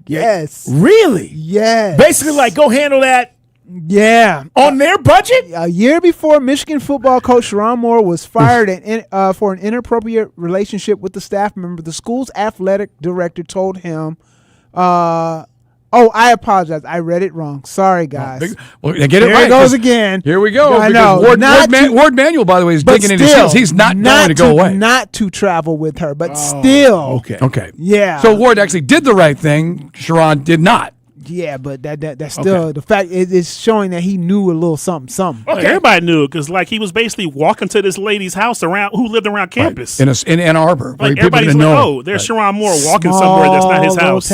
Yes. Really? Yes. Basically, like, go handle that. Yeah. On their budget? A year before, Michigan football coach Sharon Moore was fired for an inappropriate relationship with the staff member. The school's athletic director told him, I apologize. I read it wrong. Sorry, guys. Well, get it Here right. it goes again. Here we go. I know. Ward Manuel, by the way, is digging into his heels. He's not going to go away. Not to travel with her, but still. Okay. Yeah. So Ward actually did the right thing. Sharon did not. Yeah, but that's still the fact. It's showing that he knew a little something. Okay. Everybody knew it because, he was basically walking to this lady's house who lived around campus in Ann Arbor. Like everybody's like, oh, there's Sharon Moore walking somewhere that's not his house.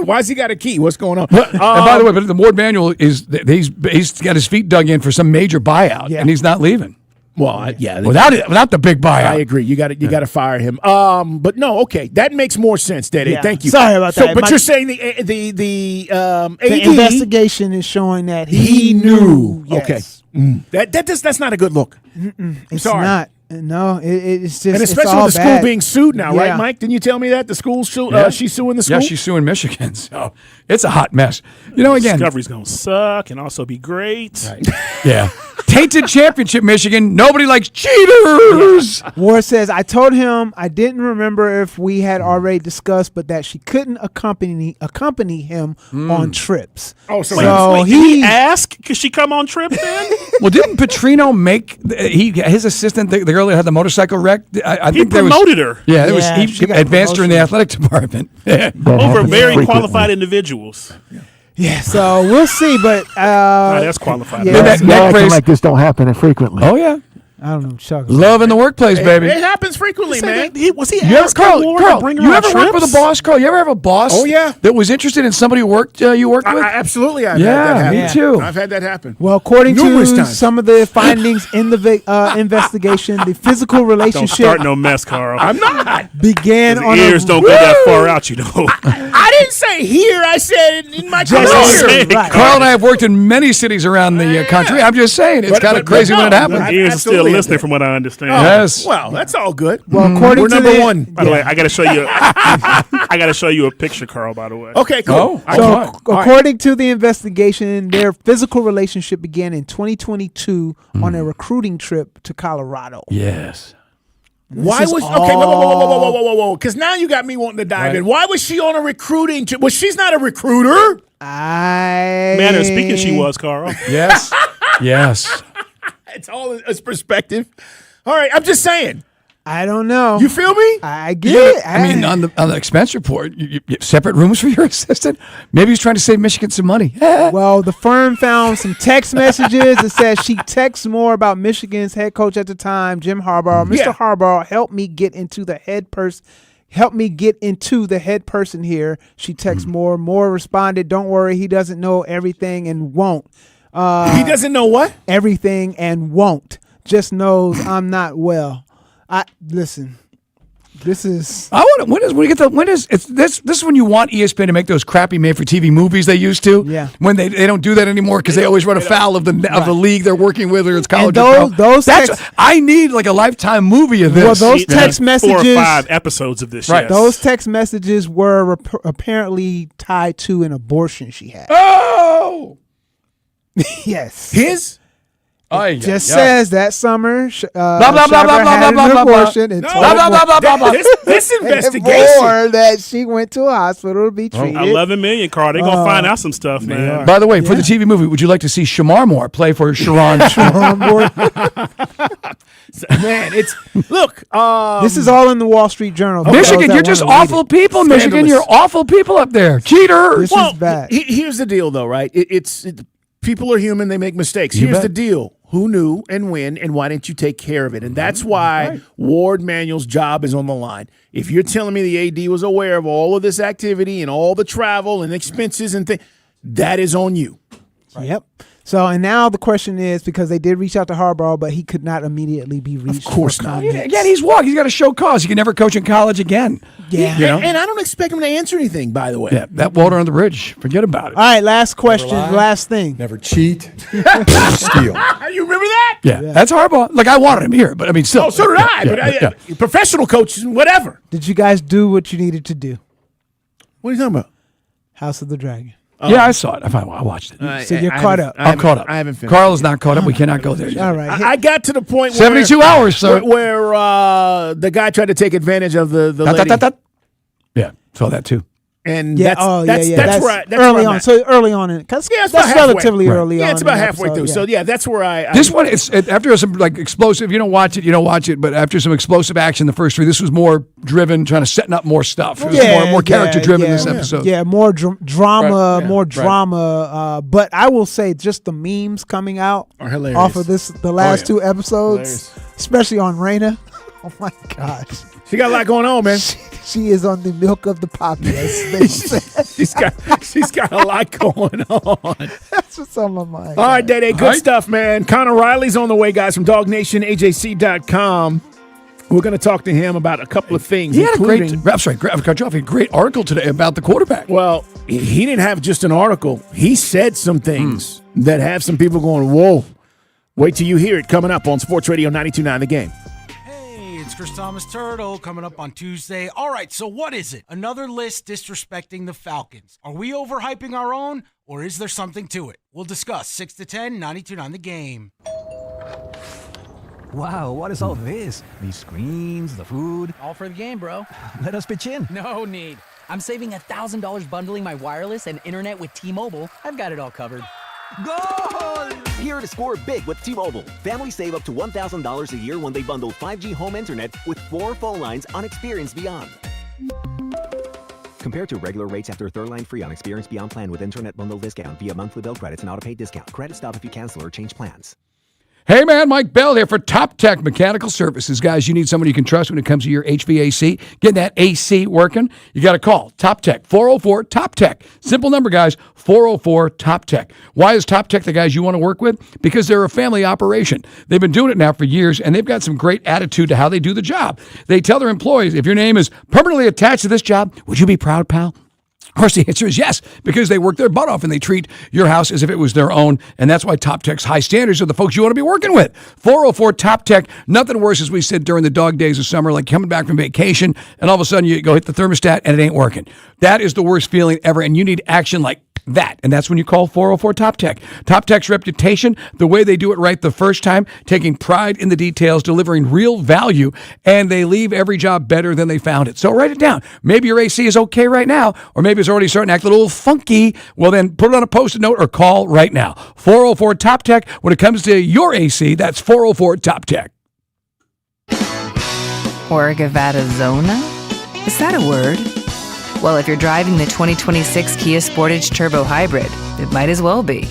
Why's he got a key? What's going on? And by the way, but the Ward Manuel he's got his feet dug in for some major buyout, and he's not leaving. Well, without the big buyout, I agree. You got to fire him. But no, okay, that makes more sense, Daddy. Yeah. Thank you. Sorry about that. But you're saying the AD, investigation is showing that he knew. Yes. Okay, that's not a good look. It's sorry. not. No, it's just, and especially it's all with the bad. school being sued now, Yeah. right, Mike? Didn't you tell me that the school she's suing the school? Yeah, she's suing Michigan. So it's a hot mess. You know, again, Discovery's gonna suck and also be great. Right. yeah. Tainted championship, Michigan. Nobody likes cheaters. Ward says, I told him I didn't remember if we had already discussed, but that she couldn't accompany him on trips. Oh, so Wait, did he ask? Could she come on trip then? Well, didn't Petrino make his assistant, the girl that had the motorcycle wreck? I He think there was, promoted her. Yeah, there Yeah, was she he got advanced her in the promotion. athletic department. Over very qualified individuals. Yeah, so we'll see, but Nah, that's qualified. yeah, That neck brace- this don't happen frequently. Oh yeah, I don't know, Chuck. love in the workplace, baby. It happens frequently, man. Was he You ever, asking Carl, Ward to Carl, bring her you on ever work with trips? a boss, Carl? You ever have a boss? Oh, yeah. That was interested in somebody you worked with? Absolutely, I've Yeah, had that happen. me too. I've had that happen. Well, according Numerous to times. some of the findings in the investigation, the physical Don't relationship start no mess, Carl. I'm not. began The on ears a don't go that far out, you know. I didn't say here. I said in my Just career. saying. Right. Carl and I have worked in many cities around the country. I'm just saying, it's But- kind of but crazy no, when it happens. I- The ears are still absolutely. listening, from what I understand. Yes. Well, that's all good. Well, according We're to number the- one. By the way, I got to show you. I got to show you a picture, Carl. By the way. Okay, cool. Oh, I So, can- all right. according to the investigation, their physical relationship began in 2022 on a recruiting trip to Colorado. Yes. Why is was okay? Whoa! Because now you got me wanting to dive in. Why was she on a recruiting trip? Well, she's not a recruiter. Manner of speaking, she was, Carl. Yes. Yes. It's all it's perspective. All right, I'm just saying. I don't know. You feel me? I get it. I mean, on the expense report, you separate rooms for your assistant. Maybe he's trying to save Michigan some money. Well, the firm found some text messages that says she texts more about Michigan's head coach at the time, Jim Harbaugh. Mr. Yeah. Harbaugh, help me get into the head person. Help me get into the head person here. She texts more. Moore responded, "Don't worry, he doesn't know everything and won't." He doesn't know what? Everything and won't. Just knows I'm not well. Listen. This is. When is when you want ESPN to make those crappy made-for-TV movies they used to? Yeah. When they don't do that anymore because they always run afoul of the league they're working with, or it's college. And those I need like a Lifetime movie of this. Well, those text messages. 4 or 5 episodes of this. Right. Yes. Those text messages were apparently tied to an abortion she had. Oh. Yes. His? Just says that summer, blah, blah, blah, blah, blah, had blah, an blah, blah. abortion and No. told Blah, blah, blah, blah, blah. This and investigation. more that she went to a hospital to be treated. 11 million, Carl. They're gonna find out some stuff, man. By the way, for the TV movie, would you like to see Shamar Moore play for Sharon? Man, it's look. This is all in the Wall Street Journal. For Michigan, those that you're just wanna read awful it. people, Michigan. Scandalous. You're awful people up there. Cheaters. This is bad. Here's the deal, though, right? People are human; they make mistakes. You Here's bet. the deal: who knew and when, and why didn't you take care of it? And that's why Ward Manuel's job is on the line. If you're telling me the AD was aware of all of this activity and all the travel and expenses and things, that is on you. Yep. So, and now the question is, because they did reach out to Harbaugh, but he could not immediately be reached. Of course for not. comment. Again, he's walked. He's got to show cause. He can never coach in college again. Yeah. You know? And I don't expect him to answer anything, by the way. Yeah, that water on the bridge. Forget about it. All right, last question, last thing. Never cheat. Never steal. You remember that? Yeah, that's Harbaugh. Like, I wanted him here, but I mean, still. Oh, so did I. Yeah, But professional coaches, whatever. Did you guys do what you needed to do? What are you talking about? House of the Dragon. Yeah, I saw it. I watched it. So you're caught up. I'm caught up. I haven't finished. Carl is not caught up. We cannot go there yet. All right. I got to the point 72 hours, sir. where the guy tried to take advantage of the lady. Yeah, saw that too. And Yeah. that's where early I'm on. at. So early on, because Yeah, it's that's about halfway. relatively Right. early on. Yeah, it's about in the halfway episode, through. yeah. So yeah, that's where I This one, after some like explosive. You don't watch it. You don't watch it. But after some explosive action, the first 3, this was more driven, trying to setting up more stuff. It was more character driven this episode. Yeah, more drama, Right, yeah, more right. drama. But I will say, just the memes coming out Are hilarious. off of the last yeah. 2 episodes, Hilarious. especially on Raina. Oh my gosh. She got a lot going on, man. She is on the milk of the poppy. as they say. she's got a lot going on. That's what's on my mind. All right, Day, good stuff, man. Connor Riley's on the way, guys, from DogNationAJC.com. We're going to talk to him about a couple of things. He had a great. including- I'm sorry, I've cut you off. A great article today about the quarterback. Well, he didn't have just an article. He said some things that have some people going, whoa. Wait till you hear it coming up on Sports Radio 92.9 The Game. Chris Thomas Turtle coming up on Tuesday. All right, so what is it? Another list disrespecting the Falcons. Are we overhyping our own, or is there something to it? We'll discuss 6 to 10, 92.9 The Game. Wow, what is all this? These screens, the food. All for the game, bro. Let us pitch in. No need. I'm saving $1,000 bundling my wireless and internet with T-Mobile. I've got it all covered. Goal! Here to score big with T-Mobile. Families save up to $1,000 a year when they bundle 5G home internet with 4 phone lines on Experience Beyond. Compared to regular rates after third line free on Experience Beyond plan with internet bundle discount via monthly bill credits and auto-pay discount. Credit stop if you cancel or change plans. Hey, man, Mike Bell here for Top Tech Mechanical Services. Guys, you need somebody you can trust when it comes to your HVAC. Getting that AC working, you got to call Top Tech, 404-TOP-TECH. Simple number, guys, 404-TOP-TECH. Why is Top Tech the guys you want to work with? Because they're a family operation. They've been doing it now for years, and they've got some great attitude to how they do the job. They tell their employees, if your name is permanently attached to this job, would you be proud, pal? Of course, the answer is yes, because they work their butt off and they treat your house as if it was their own. And that's why Top Tech's high standards are the folks you want to be working with. 404-TOP-TECH. Nothing worse, as we said during the dog days of summer, like coming back from vacation and all of a sudden you go hit the thermostat and it ain't working. That is the worst feeling ever. And you need action like that. And that's when you call 404-TOP-TECH. Top Tech's reputation, the way they do it right the first time, taking pride in the details, delivering real value, and they leave every job better than they found it. So write it down. Maybe your AC is okay right now, or maybe it's already starting to act a little funky. Well, then put it on a Post-it note or call right now. 404-TOP-TECH. When it comes to your AC, that's 404-TOP-TECH. Orgavattazona? Is that a word? Well, if you're driving the 2026 Kia Sportage Turbo Hybrid, it might as well be.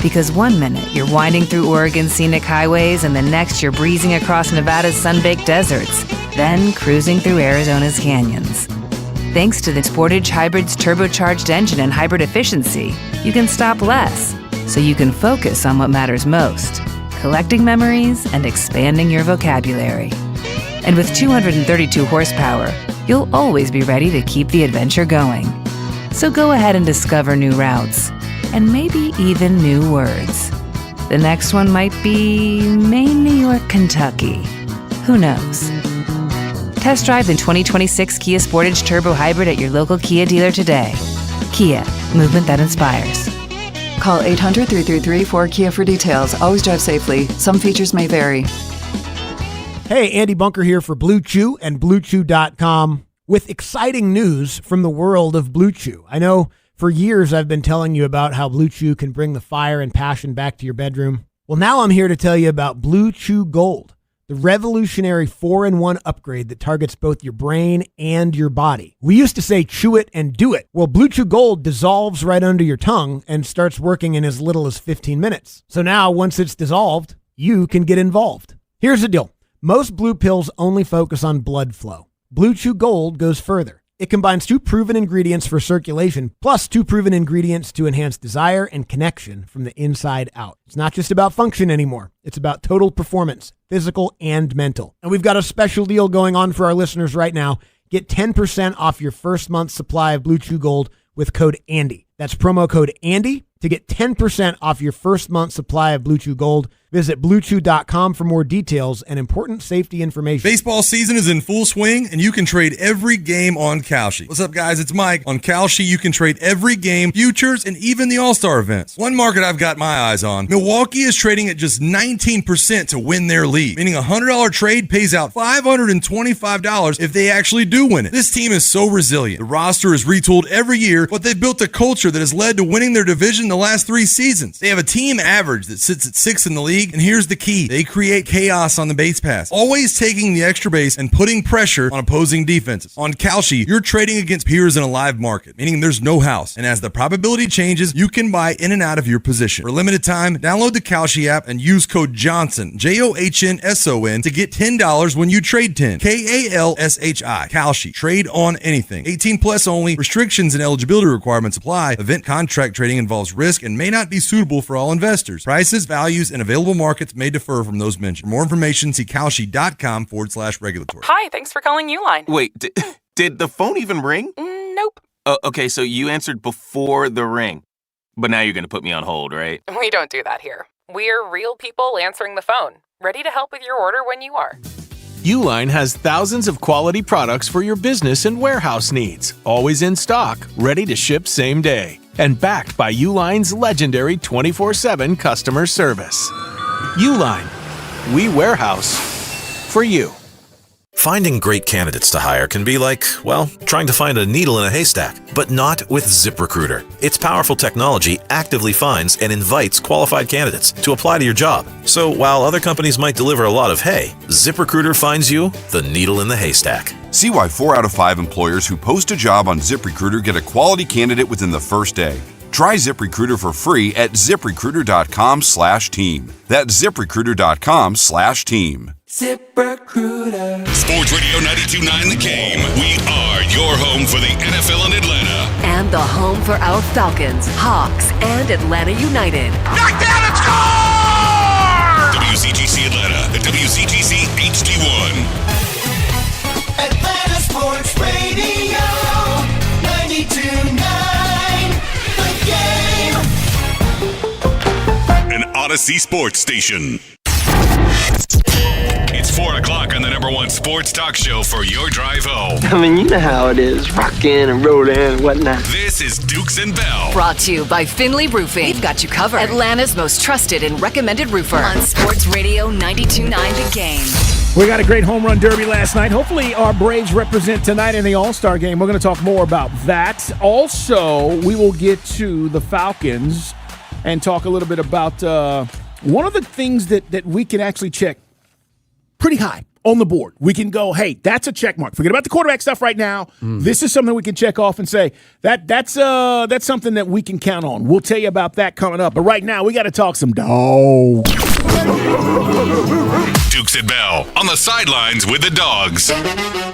Because one minute you're winding through Oregon's scenic highways, and the next you're breezing across Nevada's sun-baked deserts, then cruising through Arizona's canyons. Thanks to the Sportage Hybrid's turbocharged engine and hybrid efficiency, you can stop less, so you can focus on what matters most, collecting memories and expanding your vocabulary. And with 232 horsepower, you'll always be ready to keep the adventure going. So go ahead and discover new routes, and maybe even new words. The next one might be Maine, New York, Kentucky. Who knows? Test drive the 2026 Kia Sportage Turbo Hybrid at your local Kia dealer today. Kia, movement that inspires. Call 800-333-4KIA for details. Always drive safely. Some features may vary. Hey, Andy Bunker here for Blue Chew and BlueChew.com with exciting news from the world of Blue Chew. I know for years I've been telling you about how Blue Chew can bring the fire and passion back to your bedroom. Well, now I'm here to tell you about Blue Chew Gold, the revolutionary 4-in-1 upgrade that targets both your brain and your body. We used to say chew it and do it. Well, Blue Chew Gold dissolves right under your tongue and starts working in as little as 15 minutes. So now, once it's dissolved, you can get involved. Here's the deal. Most blue pills only focus on blood flow. Blue Chew Gold goes further. It combines 2 proven ingredients for circulation, plus 2 proven ingredients to enhance desire and connection from the inside out. It's not just about function anymore. It's about total performance, physical and mental. And we've got a special deal going on for our listeners right now. Get 10% off your first month's supply of Blue Chew Gold with code ANDY. That's promo code ANDY to get 10% off your first month's supply of Blue Chew Gold. Visit BlueChew.com for more details and important safety information. Baseball season is in full swing, and you can trade every game on Kalshi. What's up, guys? It's Mike. On Kalshi, you can trade every game, futures, and even the All-Star events. One market I've got my eyes on, Milwaukee is trading at just 19% to win their league, meaning a $100 trade pays out $525 if they actually do win it. This team is so resilient. The roster is retooled every year, but they've built a culture that has led to winning their division the last 3 seasons. They have a team average that sits at 6th in the league, and here's the key. They create chaos on the base pass, always taking the extra base and putting pressure on opposing defenses. On Kalshi, you're trading against peers in a live market, meaning there's no house. And as the probability changes, you can buy in and out of your position. For a limited time, download the Kalshi app and use code JOHNSON, JOHNSON, to get $10 when you trade 10. KALSHI. Kalshi. Trade on anything. 18 plus only. Restrictions and eligibility requirements apply. Event contract trading involves risk and may not be suitable for all investors. Prices, values, and available markets may differ from those mentioned. For more information, see Kalshi.com/regulatory. Hi, thanks for calling Uline. Wait, did the phone even ring? Nope. Okay, so you answered before the ring. But now you're going to put me on hold, right? We don't do that here. We're real people answering the phone, ready to help with your order when you are. Uline has thousands of quality products for your business and warehouse needs, always in stock, ready to ship same day, and backed by Uline's legendary 24/7 customer service. Uline, we warehouse for you. Finding great candidates to hire can be like, well, trying to find a needle in a haystack, but not with ZipRecruiter. Its powerful technology actively finds and invites qualified candidates to apply to your job. So while other companies might deliver a lot of hay, ZipRecruiter finds you the needle in the haystack. See why 4 out of 5 employers who post a job on ZipRecruiter get a quality candidate within the first day. Try ZipRecruiter for free at ZipRecruiter.com/team. That's ZipRecruiter.com/team. ZipRecruiter. Sports Radio 92.9 The Game. We are your home for the NFL in Atlanta. And the home for our Falcons, Hawks, and Atlanta United. Knockdown and score! WCGC Atlanta, the WCGC HD1. Atlanta Sports Radio 92.9 The Game. An Odyssey Sports Station. It's 4 o'clock on the #1 sports talk show for your drive home. I mean, you know how it is, rockin' and rollin' and whatnot. This is Dukes and Bell. Brought to you by Finley Roofing. We've got you covered. Atlanta's most trusted and recommended roofer. On Sports Radio 92.9 The Game. We got a great home run derby last night. Hopefully our Braves represent tonight in the All-Star game. We're going to talk more about that. Also, we will get to the Falcons and talk a little bit about one of the things that we can actually check pretty high on the board. We can go, hey, that's a check mark. Forget about the quarterback stuff right now. This is something we can check off and say that's something that we can count on. We'll tell you about that coming up. But right now, we got to talk some dogs. Dukes and Bell on the sidelines with the dogs.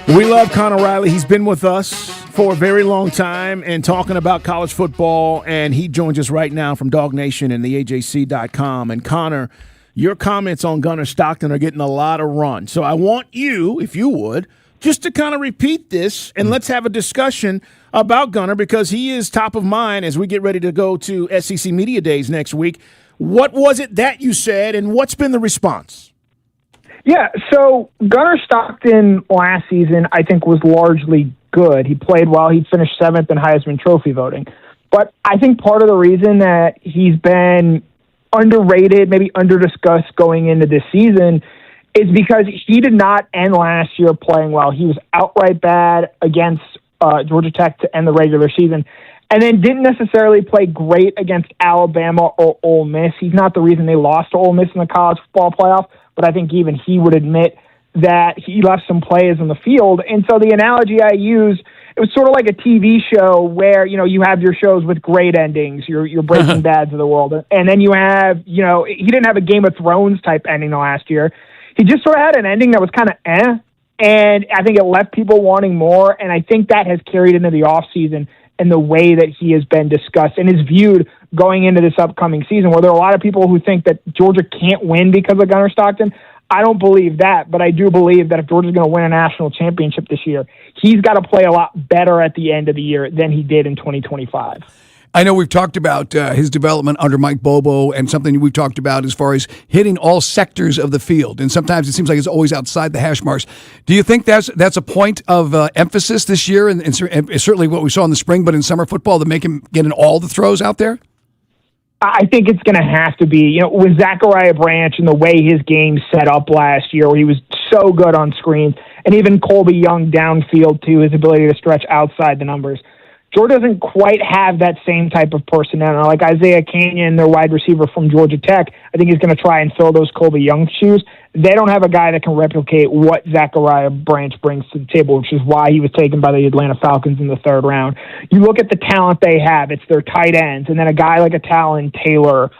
We love Connor Riley. He's been with us for a very long time and talking about college football, and he joins us right now from Dog Nation and the AJC.com. And Connor, your comments on Gunnar Stockton are getting a lot of run. So I want you, if you would, just to kind of repeat this, and let's have a discussion about Gunnar because he is top of mind as we get ready to go to SEC Media Days next week. What was it that you said, and what's been the response? Yeah, so Gunnar Stockton last season, I think, was largely good. He played well. He finished 7th in Heisman Trophy voting. But I think part of the reason that he's been underrated, maybe under-discussed going into this season is because he did not end last year playing well. He was outright bad against Georgia Tech to end the regular season, and then didn't necessarily play great against Alabama or Ole Miss. He's not the reason they lost to Ole Miss in the college football playoff, but I think even he would admit that he left some plays on the field. And so the analogy I use, it was sort of like a TV show where, you know, you have your shows with great endings, your Breaking Bads of the world. And then you have, you know, he didn't have a Game of Thrones type ending last year. He just sort of had an ending that was kind of and I think it left people wanting more. And I think that has carried into the offseason and the way that he has been discussed and is viewed going into this upcoming season, where there are a lot of people who think that Georgia can't win because of Gunnar Stockton. I don't believe that, but I do believe that if Georgia's going to win a national championship this year, he's got to play a lot better at the end of the year than he did in 2025. I know we've talked about his development under Mike Bobo, and something we've talked about as far as hitting all sectors of the field. And sometimes it seems like it's always outside the hash marks. Do you think that's a point of emphasis this year, and certainly what we saw in the spring, but in summer football, to make him get in all the throws out there? I think it's going to have to be, you know, with Zachariah Branch and the way his game set up last year, where he was so good on screens, and even Colby Young downfield too, his ability to stretch outside the numbers. Georgia doesn't quite have that same type of personnel. Like Isaiah Canyon, their wide receiver from Georgia Tech, I think he's going to try and fill those Colby Young shoes. They don't have a guy that can replicate what Zachariah Branch brings to the table, which is why he was taken by the Atlanta Falcons in the 3rd round. You look at the talent they have, it's their tight ends, and then a guy like a Talon Taylor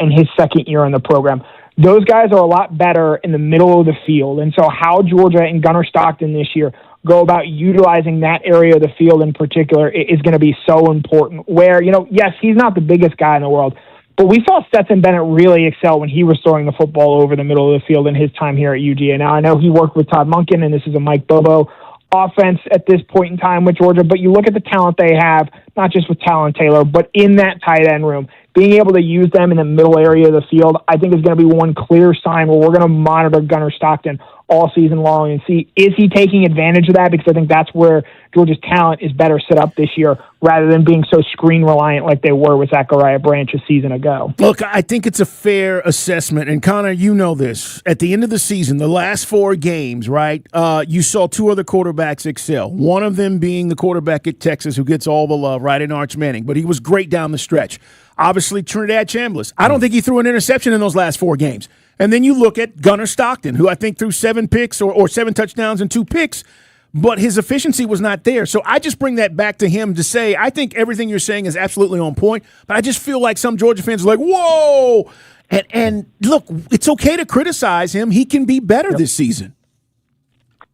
in his 2nd year in the program. Those guys are a lot better in the middle of the field. And so how Georgia and Gunnar Stockton this year go about utilizing that area of the field in particular is going to be so important. Where, you know, yes, he's not the biggest guy in the world, but we saw Stetson Bennett really excel when he was throwing the football over the middle of the field in his time here at UGA. Now, I know he worked with Todd Monken, and this is a Mike Bobo offense at this point in time with Georgia, but you look at the talent they have, not just with Talon Taylor, but in that tight end room, being able to use them in the middle area of the field, I think is going to be one clear sign where we're going to monitor Gunnar Stockton all season long and see, is he taking advantage of that? Because I think that's where Georgia's talent is better set up this year rather than being so screen reliant like they were with Zachariah Branch a season ago. Look, I think it's a fair assessment. And Connor, you know this. At the end of the season, the last 4 games, right, you saw 2 other quarterbacks excel. One of them being the quarterback at Texas who gets all the love, right, in Arch Manning. But he was great down the stretch. Obviously, Trinidad Chambliss. I don't think he threw an interception in those last 4 games. And then you look at Gunnar Stockton, who I think threw 7 picks or 7 touchdowns and 2 picks, but his efficiency was not there. So I just bring that back to him to say, I think everything you're saying is absolutely on point, but I just feel like some Georgia fans are like, whoa! And look, it's okay to criticize him. He can be better this season.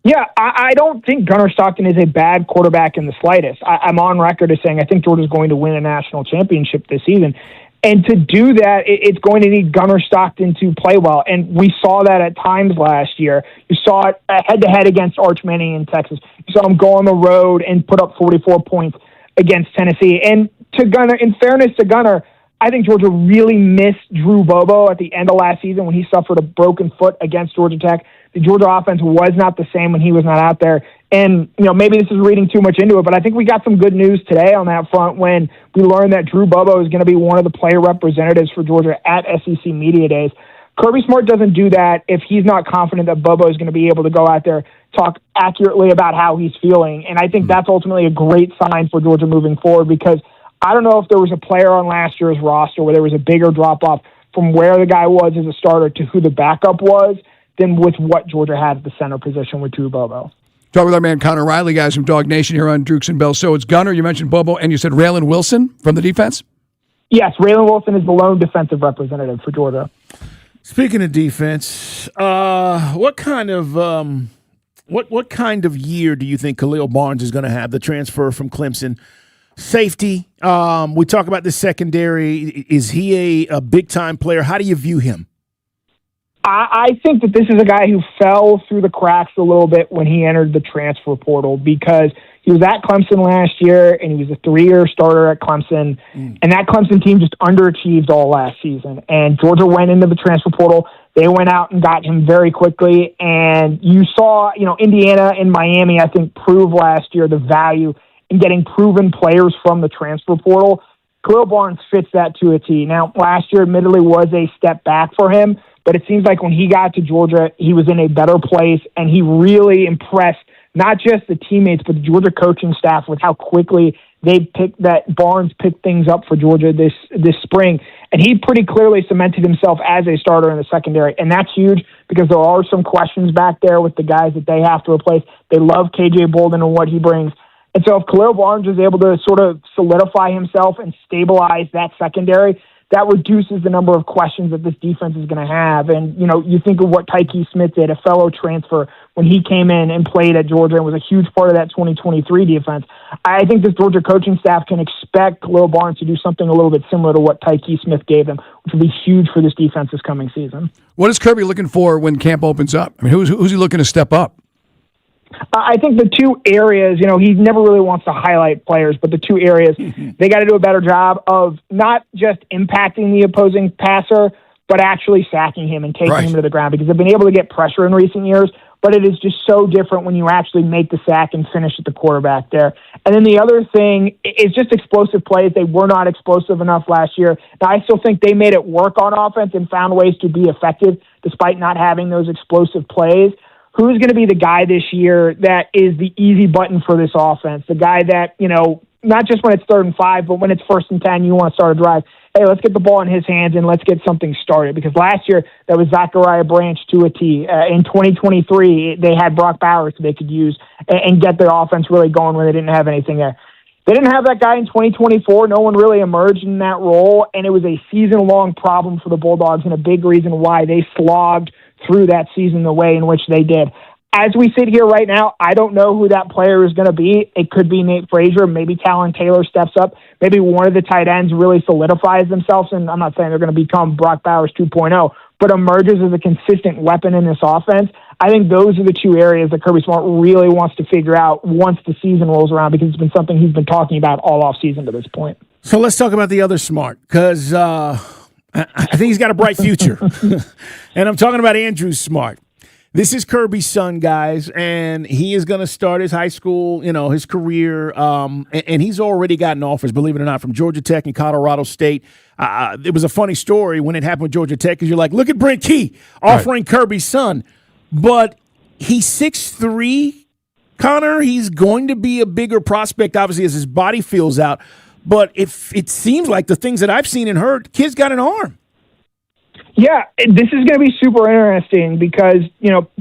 Yeah, I don't think Gunnar Stockton is a bad quarterback in the slightest. I'm on record as saying I think Georgia's going to win a national championship this season. And to do that, it's going to need Gunnar Stockton to play well. And we saw that at times last year. You saw it head-to-head against Arch Manning in Texas. You saw him go on the road and put up 44 points against Tennessee. And to Gunnar, in fairness to Gunnar, I think Georgia really missed Drew Bobo at the end of last season when he suffered a broken foot against Georgia Tech. The Georgia offense was not the same when he was not out there. And, maybe this is reading too much into it, but I think we got some good news today on that front when we learned that Drew Bobo is going to be one of the player representatives for Georgia at SEC Media Days. Kirby Smart doesn't do that if he's not confident that Bobo is going to be able to go out there, talk accurately about how he's feeling. And I think that's ultimately a great sign for Georgia moving forward, because I don't know if there was a player on last year's roster where there was a bigger drop-off from where the guy was as a starter to who the backup was than with what Georgia had at the center position with Drew Bobo. Talk with our man Connor Riley, guys from Dog Nation here on Dukes and Bell. So it's Gunnar, you mentioned Bobo, and you said Raylan Wilson from the defense? Yes, Raylan Wilson is the lone defensive representative for Georgia. Speaking of defense, what kind of year do you think Khalil Barnes is going to have, the transfer from Clemson? Safety, we talk about the secondary. Is he a big-time player? How do you view him? I think that this is a guy who fell through the cracks a little bit when he entered the transfer portal, because he was at Clemson last year and he was a 3-year starter at Clemson, and that Clemson team just underachieved all last season. And Georgia went into the transfer portal. They went out and got him very quickly, and you saw, Indiana and Miami, I think, prove last year the value in getting proven players from the transfer portal. Khalil Barnes fits that to a T. Now, last year admittedly was a step back for him, but it seems like when he got to Georgia, he was in a better place, and he really impressed not just the teammates, but the Georgia coaching staff with how quickly Barnes picked things up for Georgia this spring. And he pretty clearly cemented himself as a starter in the secondary, and that's huge because there are some questions back there with the guys that they have to replace. They love KJ Bolden and what he brings. And so if Khalil Barnes is able to sort of solidify himself and stabilize that secondary, that reduces the number of questions that this defense is going to have. And, you think of what Tyke Smith did, a fellow transfer, when he came in and played at Georgia and was a huge part of that 2023 defense. I think this Georgia coaching staff can expect Khalil Barnes to do something a little bit similar to what Tyke Smith gave them, which will be huge for this defense this coming season. What is Kirby looking for when camp opens up? I mean, who's he looking to step up? I think the 2 areas, he never really wants to highlight players, but the 2 areas, they got to do a better job of not just impacting the opposing passer, but actually sacking him and taking him to the ground, because they've been able to get pressure in recent years, but it is just so different when you actually make the sack and finish at the quarterback there. And then the other thing is just explosive plays. They were not explosive enough last year. Now, I still think they made it work on offense and found ways to be effective despite not having those explosive plays. Who's going to be the guy this year that is the easy button for this offense? The guy that, not just when it's 3rd and 5, but when it's 1st and 10, you want to start a drive. Hey, let's get the ball in his hands and let's get something started. Because last year, that was Zachariah Branch to a T. In 2023, they had Brock Bowers they could use and get their offense really going when they didn't have anything there. They didn't have that guy in 2024. No one really emerged in that role, and it was a season-long problem for the Bulldogs and a big reason why they slogged through that season the way in which they did. As we sit here right now, I don't know who that player is going to be. It could be Nate Frazier. Maybe Talon Taylor steps up. Maybe one of the tight ends really solidifies themselves, and I'm not saying they're going to become Brock Bowers 2.0, but emerges as a consistent weapon in this offense. I think those are the 2 areas that Kirby Smart really wants to figure out once the season rolls around, because it's been something he's been talking about all offseason to this point. So let's talk about the other Smart, because I think he's got a bright future. And I'm talking about Andrew Smart. This is Kirby's son, guys, and he is going to start his high school, his career, and he's already gotten offers, believe it or not, from Georgia Tech and Colorado State. It was a funny story when it happened with Georgia Tech because you're like, look at Brent Key offering Kirby's son, but he's 6'3", Connor. He's going to be a bigger prospect, obviously, as his body fills out, but it seems like the things that I've seen and heard, kid's got an arm. Yeah, this is going to be super interesting because,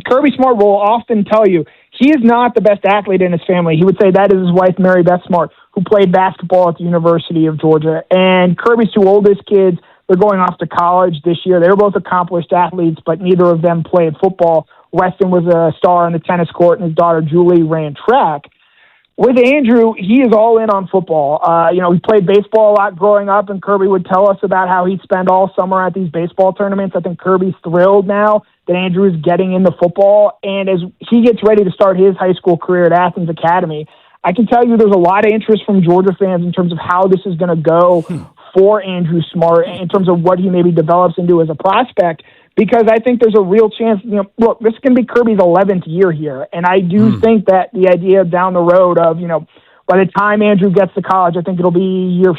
Kirby Smart will often tell you he is not the best athlete in his family. He would say that is his wife, Mary Beth Smart, who played basketball at the University of Georgia. And Kirby's two oldest kids, they're going off to college this year. They were both accomplished athletes, but neither of them played football. Weston was a star on the tennis court, and his daughter, Julie, ran track. With Andrew, he is all in on football. He played baseball a lot growing up, and Kirby would tell us about how he'd spend all summer at these baseball tournaments. I think Kirby's thrilled now that Andrew is getting into football, and as he gets ready to start his high school career at Athens Academy, I can tell you there's a lot of interest from Georgia fans in terms of how this is going to go for Andrew Smart in terms of what he maybe develops into as a prospect. Because I think there's a real chance, look, this is going to be Kirby's 11th year here. And I do think that the idea down the road of, by the time Andrew gets to college, I think it'll be year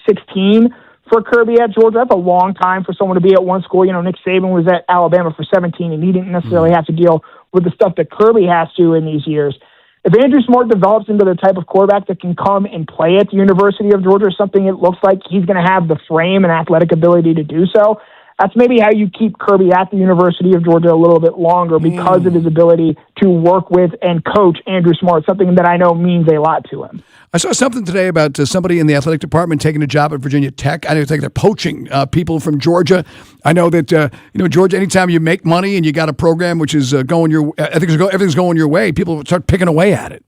16 for Kirby at Georgia. That's a long time for someone to be at one school. Nick Saban was at Alabama for 17, and he didn't necessarily have to deal with the stuff that Kirby has to in these years. If Andrew Smart develops into the type of quarterback that can come and play at the University of Georgia, something it looks like he's going to have the frame and athletic ability to do so, that's maybe how you keep Kirby at the University of Georgia a little bit longer because of his ability to work with and coach Andrew Smart, something that I know means a lot to him. I saw something today about somebody in the athletic department taking a job at Virginia Tech. I think they're poaching people from Georgia. I know that, Georgia, anytime you make money and you got a program which is everything's going your way, people start picking away at it.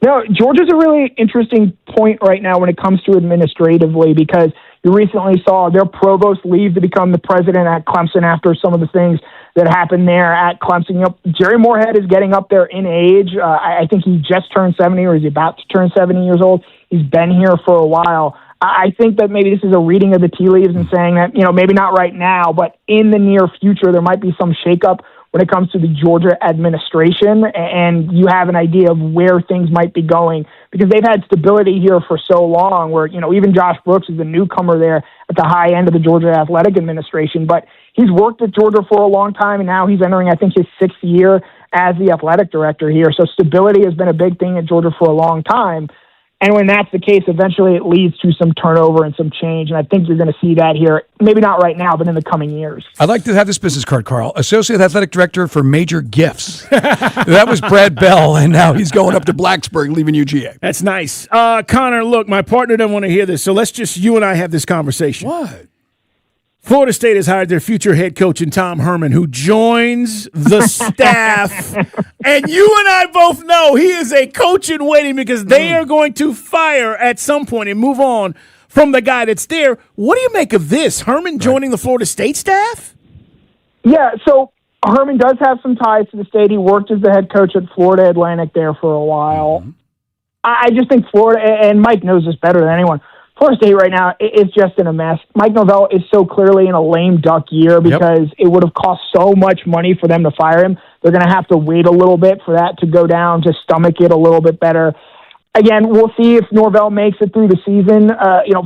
No, Georgia's a really interesting point right now when it comes to administratively because you recently saw their provost leave to become the president at Clemson after some of the things that happened there at Clemson. Jerry Moorhead is getting up there in age. I think he just turned 70 or he's about to turn 70 years old. He's been here for a while. I think that maybe this is a reading of the tea leaves and saying that, maybe not right now, but in the near future, there might be some shakeup when it comes to the Georgia administration, and you have an idea of where things might be going because they've had stability here for so long where, even Josh Brooks is a newcomer there at the high end of the Georgia athletic administration, but he's worked at Georgia for a long time, and now he's entering, I think, his 6th year as the athletic director here. So stability has been a big thing at Georgia for a long time. And when that's the case, eventually it leads to some turnover and some change. And I think you're going to see that here, maybe not right now, but in the coming years. I'd like to have this business card, Carl. Associate Athletic Director for Major Gifts. That was Brad Bell, and now he's going up to Blacksburg, leaving UGA. That's nice. Connor, look, my partner doesn't want to hear this, so let's just you and I have this conversation. What? Florida State has hired their future head coach in Tom Herman, who joins the staff. And you and I both know he is a coach in waiting because they are going to fire at some point and move on from the guy that's there. What do you make of this? Herman joining the Florida State staff? Yeah, so Herman does have some ties to the state. He worked as the head coach at Florida Atlantic there for a while. I just think Florida, and Mike knows this better than anyone, Florida State right now is just in a mess. Mike Norvell is so clearly in a lame duck year because it would have cost so much money for them to fire him. They're going to have to wait a little bit for that to go down to stomach it a little bit better. Again, we'll see if Norvell makes it through the season.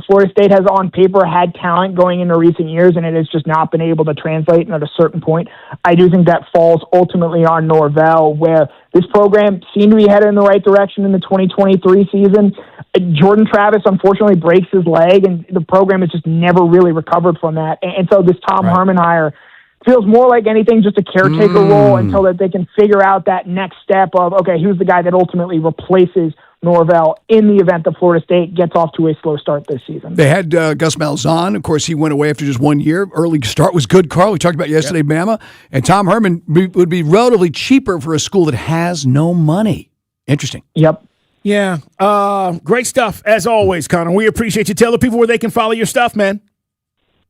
Florida State has on paper had talent going into recent years, and it has just not been able to translate. And at a certain point, I do think that falls ultimately on Norvell, where this program seemed to be headed in the right direction in the 2023 season. Jordan Travis, unfortunately, breaks his leg, and the program has just never really recovered from that. And so this Tom Herman hire feels more like anything just a caretaker role until that they can figure out that next step of, okay, who's the guy that ultimately replaces Norvell in the event that Florida State gets off to a slow start this season. They had Gus Malzahn. Of course, he went away after just 1 year. Early start was good, Carl. We talked about yesterday, Bama. And Tom Herman would be relatively cheaper for a school that has no money. Interesting. Yep. Yeah. Great stuff, as always, Connor. We appreciate you. Tell the people where they can follow your stuff, man.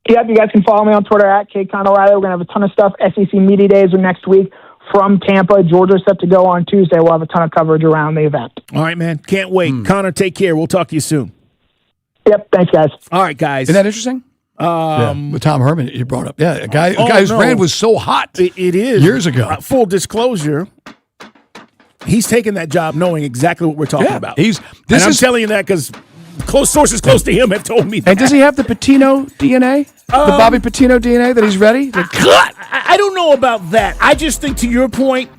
Yep, you guys can follow me on Twitter at KConnor. We're going to have a ton of stuff. SEC Media Days are next week from Tampa. Georgia's set to go on Tuesday. We'll have a ton of coverage around the event. All right, man. Can't wait. Connor, take care. We'll talk to you soon. Yep. Thanks, guys. All right, guys. Isn't that interesting? With Tom Herman, you brought up. Yeah, a guy whose brand was so hot. It is. Years ago. Full disclosure, he's taken that job knowing exactly what we're talking about. I'm telling you that because close sources close to him have told me that. And does he have the Patino DNA? The Bobby Patino DNA that he's ready? I don't know about that. I just think, to your point,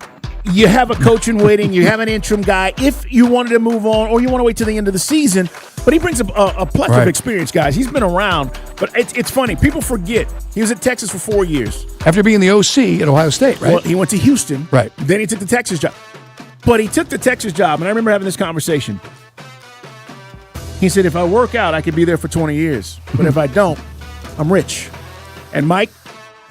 you have a coach in waiting, you have an interim guy. If you wanted to move on or you want to wait till the end of the season, but he brings a plethora of experience, guys. He's been around, but it's funny. People forget he was at Texas for 4 years. After being the OC at Ohio State, right? Well, he went to Houston. Right. Then he took the Texas job. But he took the Texas job, and I remember having this conversation. He said, if I work out, I could be there for 20 years. But if I don't, I'm rich. And Mike,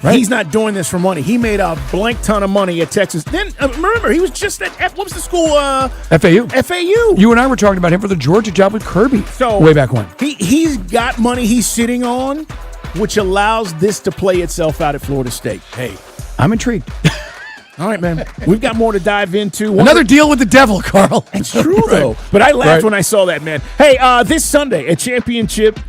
he's not doing this for money. He made a blank ton of money at Texas. Then, remember, he was just at, what was the school? FAU. FAU. You and I were talking about him for the Georgia job with Kirby way back when. He's got money he's sitting on, which allows this to play itself out at Florida State. Hey, I'm intrigued. All right, man. We've got more to dive into. Another deal with the devil, Carl. It's true, though. But I laughed when I saw that, man. Hey, this Sunday, a championship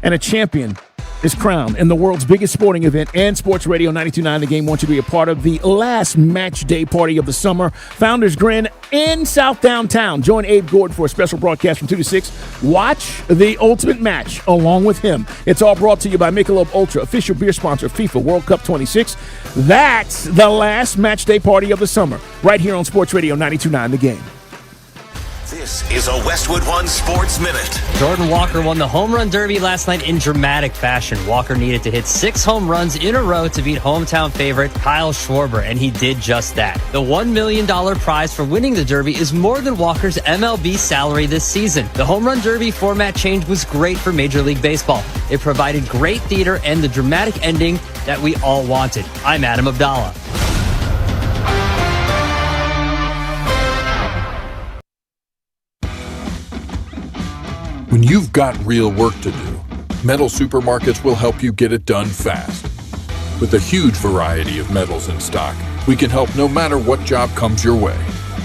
and a champion is crowned in the world's biggest sporting event, and Sports Radio 92.9 The Game wants you to be a part of the last match day party of the summer. Founders Grin in South Downtown. Join Abe Gordon for a special broadcast from 2 to 6. Watch the ultimate match along with him. It's all brought to you by Michelob Ultra, official beer sponsor of FIFA World Cup 26. That's the last match day party of the summer, right here on Sports Radio 92.9 The Game. This is a Westwood One Sports Minute. Jordan Walker won the Home Run Derby last night in dramatic fashion. Walker needed to hit 6 home runs in a row to beat hometown favorite Kyle Schwarber, and he did just that. The $1 million prize for winning the Derby is more than Walker's MLB salary this season. The Home Run Derby format change was great for Major League Baseball. It provided great theater and the dramatic ending that we all wanted. I'm Adam Abdallah. When you've got real work to do, Metal Supermarkets will help you get it done fast. With a huge variety of metals in stock, we can help no matter what job comes your way.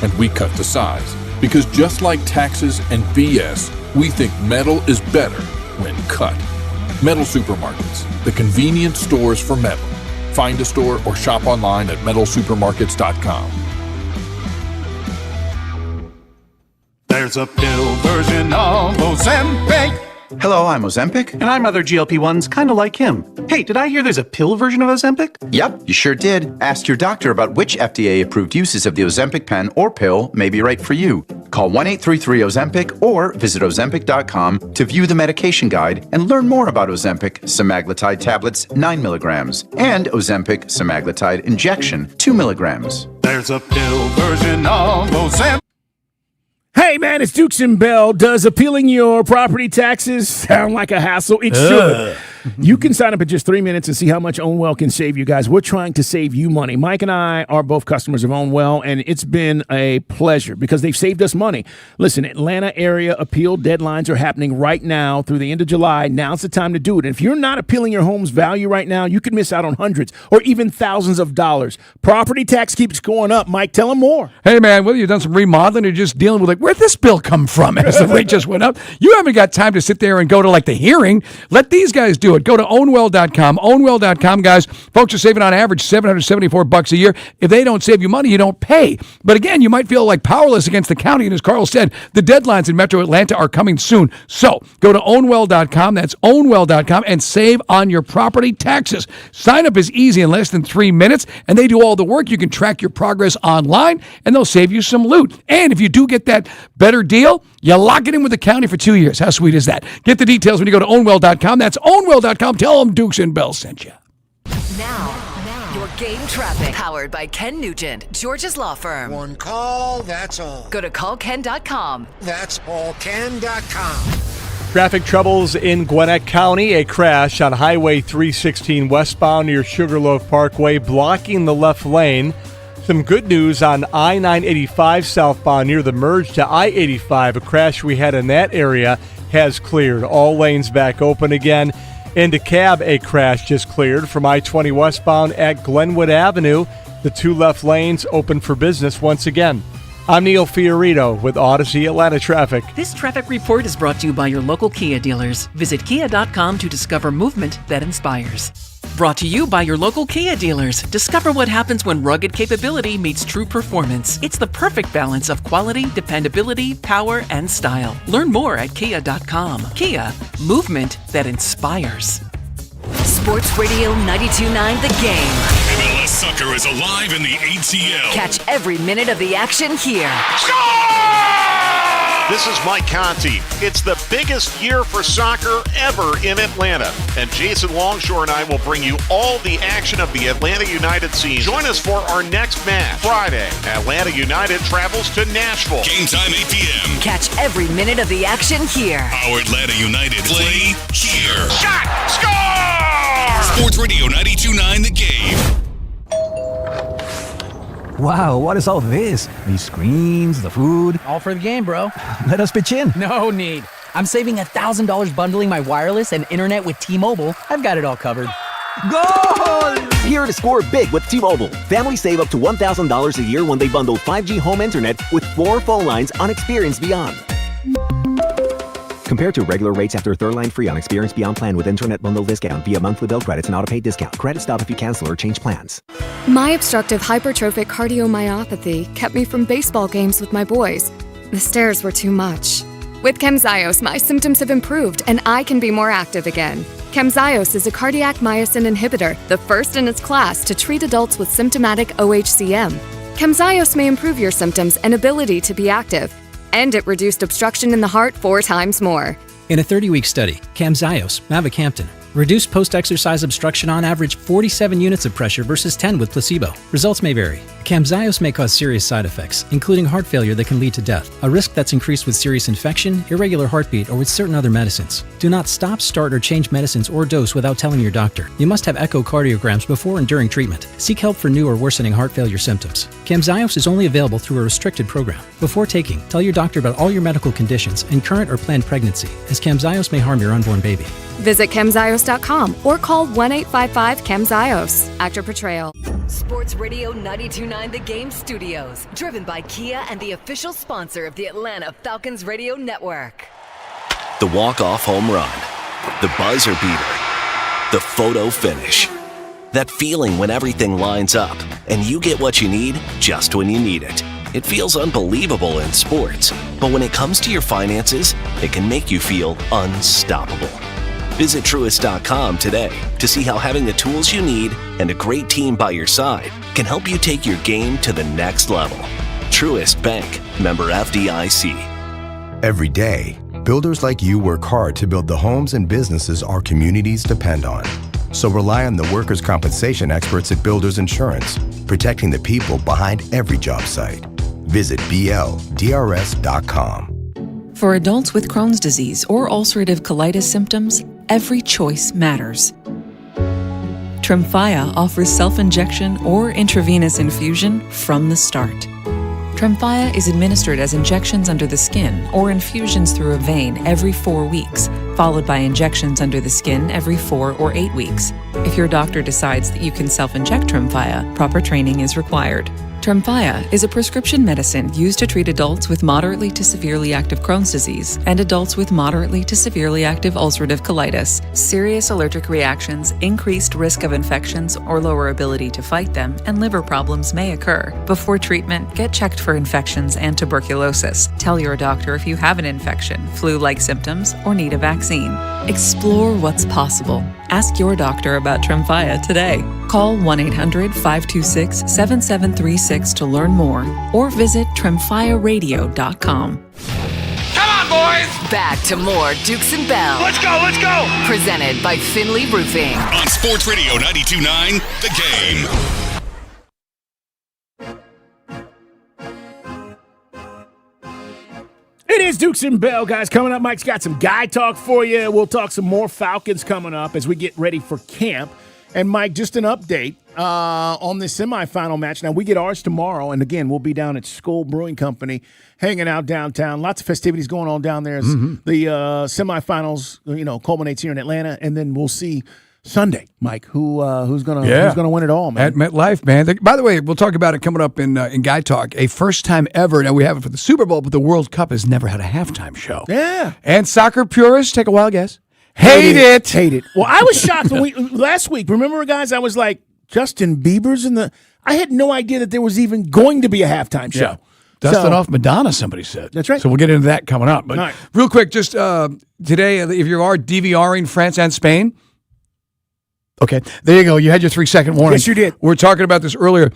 And we cut to size. Because just like taxes and BS, we think metal is better when cut. Metal Supermarkets, the convenient stores for metal. Find a store or shop online at metalsupermarkets.com. There's a pill version of Ozempic. Hello, I'm Ozempic. And I'm other GLP-1s kind of like him. Hey, did I hear there's a pill version of Ozempic? Yep, you sure did. Ask your doctor about which FDA-approved uses of the Ozempic pen or pill may be right for you. Call 1-833-OZEMPIC or visit Ozempic.com to view the medication guide and learn more about Ozempic semaglutide tablets 9 milligrams and Ozempic semaglutide injection 2 milligrams. There's a pill version of Ozempic. Hey, man, it's Dukes and Bell. Does appealing your property taxes sound like a hassle? It should. You can sign up in just 3 minutes and see how much OwnWell can save you guys. We're trying to save you money. Mike and I are both customers of OwnWell, and it's been a pleasure because they've saved us money. Listen, Atlanta area appeal deadlines are happening right now through the end of July. Now's the time to do it. And if you're not appealing your home's value right now, you could miss out on hundreds or even thousands of dollars. Property tax keeps going up. Mike, tell them more. Hey, man, whether you've done some remodeling or you're just dealing with, like, where'd this bill come from as the rate just went up? You haven't got time to sit there and go to, like, the hearing. Let these guys do it. Go to ownwell.com. Ownwell.com, guys. Folks are saving on average $774 a year. If they don't save you money, you don't pay. But again, you might feel like powerless against the county. And as Carl said, the deadlines in Metro Atlanta are coming soon. So go to ownwell.com. That's ownwell.com and save on your property taxes. Sign up is easy in less than 3 minutes, and they do all the work. You can track your progress online, and they'll save you some loot. And if you do get that better deal, you lock it in with the county for 2 years. How sweet is that? Get the details when you go to ownwell.com. That's ownwell.com. Tell them Dukes and Bell sent you. Now, your game traffic. Powered by Ken Nugent, George's Law Firm. One call, that's all. Go to callken.com. That's allken.com. Traffic troubles in Gwinnett County. A crash on Highway 316 westbound near Sugarloaf Parkway, blocking the left lane. Some good news on I-985 southbound near the merge to I-85. A crash we had in that area has cleared. All lanes back open again. In DeKalb, a crash just cleared from I-20 westbound at Glenwood Avenue. The 2 left lanes open for business once again. I'm Neil Fiorito with Odyssey Atlanta Traffic. This traffic report is brought to you by your local Kia dealers. Visit kia.com to discover movement that inspires. Brought to you by your local Kia dealers. Discover what happens when rugged capability meets true performance. It's the perfect balance of quality, dependability, power, and style. Learn more at kia.com. Kia, movement that inspires. Sports Radio 92.9 The Game. MLS soccer is alive in the ATL. Catch every minute of the action here. This is Mike Conti. It's the biggest year for soccer ever in Atlanta. And Jason Longshore and I will bring you all the action of the Atlanta United season. Join us for our next match. Friday, Atlanta United travels to Nashville. Game time 8 p.m. Catch every minute of the action here. Our Atlanta United play here. Shot! Score! Sports Radio 92.9 The Game. Wow, what is all this? These screens, the food. All for the game, bro. Let us pitch in. No need. I'm saving $1,000 bundling my wireless and internet with T-Mobile. I've got it all covered. Goal! Here to score big with T-Mobile. Families save up to $1,000 a year when they bundle 5G home internet with 4 phone lines on Experience Beyond. Compared to regular rates after third line free on Experience Beyond plan with internet bundle discount via monthly bill credits and auto-pay discount. Credit stop if you cancel or change plans. My obstructive hypertrophic cardiomyopathy kept me from baseball games with my boys. The stairs were too much. With Camzyos, my symptoms have improved and I can be more active again. Camzyos is a cardiac myosin inhibitor, the first in its class to treat adults with symptomatic OHCM. Camzyos may improve your symptoms and ability to be active. And it reduced obstruction in the heart 4 times more. In a 30-week study, Camzyos, mavacamten, reduced post-exercise obstruction on average 47 units of pressure versus 10 with placebo. Results may vary. Camzyos may cause serious side effects, including heart failure that can lead to death, a risk that's increased with serious infection, irregular heartbeat, or with certain other medicines. Do not stop, start, or change medicines or dose without telling your doctor. You must have echocardiograms before and during treatment. Seek help for new or worsening heart failure symptoms. Camzyos is only available through a restricted program. Before taking, tell your doctor about all your medical conditions and current or planned pregnancy, as Camzyos may harm your unborn baby. Visit Camzyos.com or call 1-855-CAMZYOS. Actor Portrayal. Sports Radio 92.9 The Game Studios. Driven by Kia and the official sponsor of the Atlanta Falcons Radio Network. The walk-off home run. The buzzer beater. The photo finish. That feeling when everything lines up and you get what you need just when you need it. It feels unbelievable in sports, but when it comes to your finances, it can make you feel unstoppable. Visit Truist.com today to see how having the tools you need and a great team by your side can help you take your game to the next level. Truist Bank, member FDIC. Every day, builders like you work hard to build the homes and businesses our communities depend on. So rely on the workers' compensation experts at Builders Insurance, protecting the people behind every job site. Visit BLDRS.com. For adults with Crohn's disease or ulcerative colitis symptoms, every choice matters. Tremfya offers self-injection or intravenous infusion from the start. Tremfya is administered as injections under the skin or infusions through a vein every 4 weeks, followed by injections under the skin every 4 or 8 weeks. If your doctor decides that you can self-inject Tremfya, proper training is required. Tremfya is a prescription medicine used to treat adults with moderately to severely active Crohn's disease and adults with moderately to severely active ulcerative colitis. Serious allergic reactions, increased risk of infections or lower ability to fight them, and liver problems may occur. Before treatment, get checked for infections and tuberculosis. Tell your doctor if you have an infection, flu-like symptoms, or need a vaccine. Explore what's possible. Ask your doctor about Tremfya today. Call 1-800-526-7736 to learn more or visit TremfyaRadio.com. Come on, boys! Back to more Dukes and Bell. Let's go, let's go! Presented by Finley Roofing. On Sports Radio 92.9 The Game. It is Dukes and Bell, guys. Coming up, Mike's got some guy talk for you. We'll talk some more Falcons coming up as we get ready for camp. And, Mike, just an update on this semifinal match. Now, we get ours tomorrow, and, again, we'll be down at Skull Brewing Company hanging out downtown. Lots of festivities going on down there as the semifinals, culminates here in Atlanta. And then we'll see Sunday, Mike. Who's gonna win it all, man? At MetLife, man. By the way, we'll talk about it coming up in Guy Talk. A first time ever. Now we have it for the Super Bowl, but the World Cup has never had a halftime show. Yeah. And soccer purists, take a wild guess. Hate it. Well, I was shocked last week. Remember, guys? I was like, Justin Bieber's in the. I had no idea that there was even going to be a halftime show. Yeah. Dusting off Madonna, somebody said. That's right. So we'll get into that coming up. But right. Real quick, just today, if you are DVRing France and Spain, okay, there you go. You had your 3-second warning. Yes, you did. We were talking about this earlier.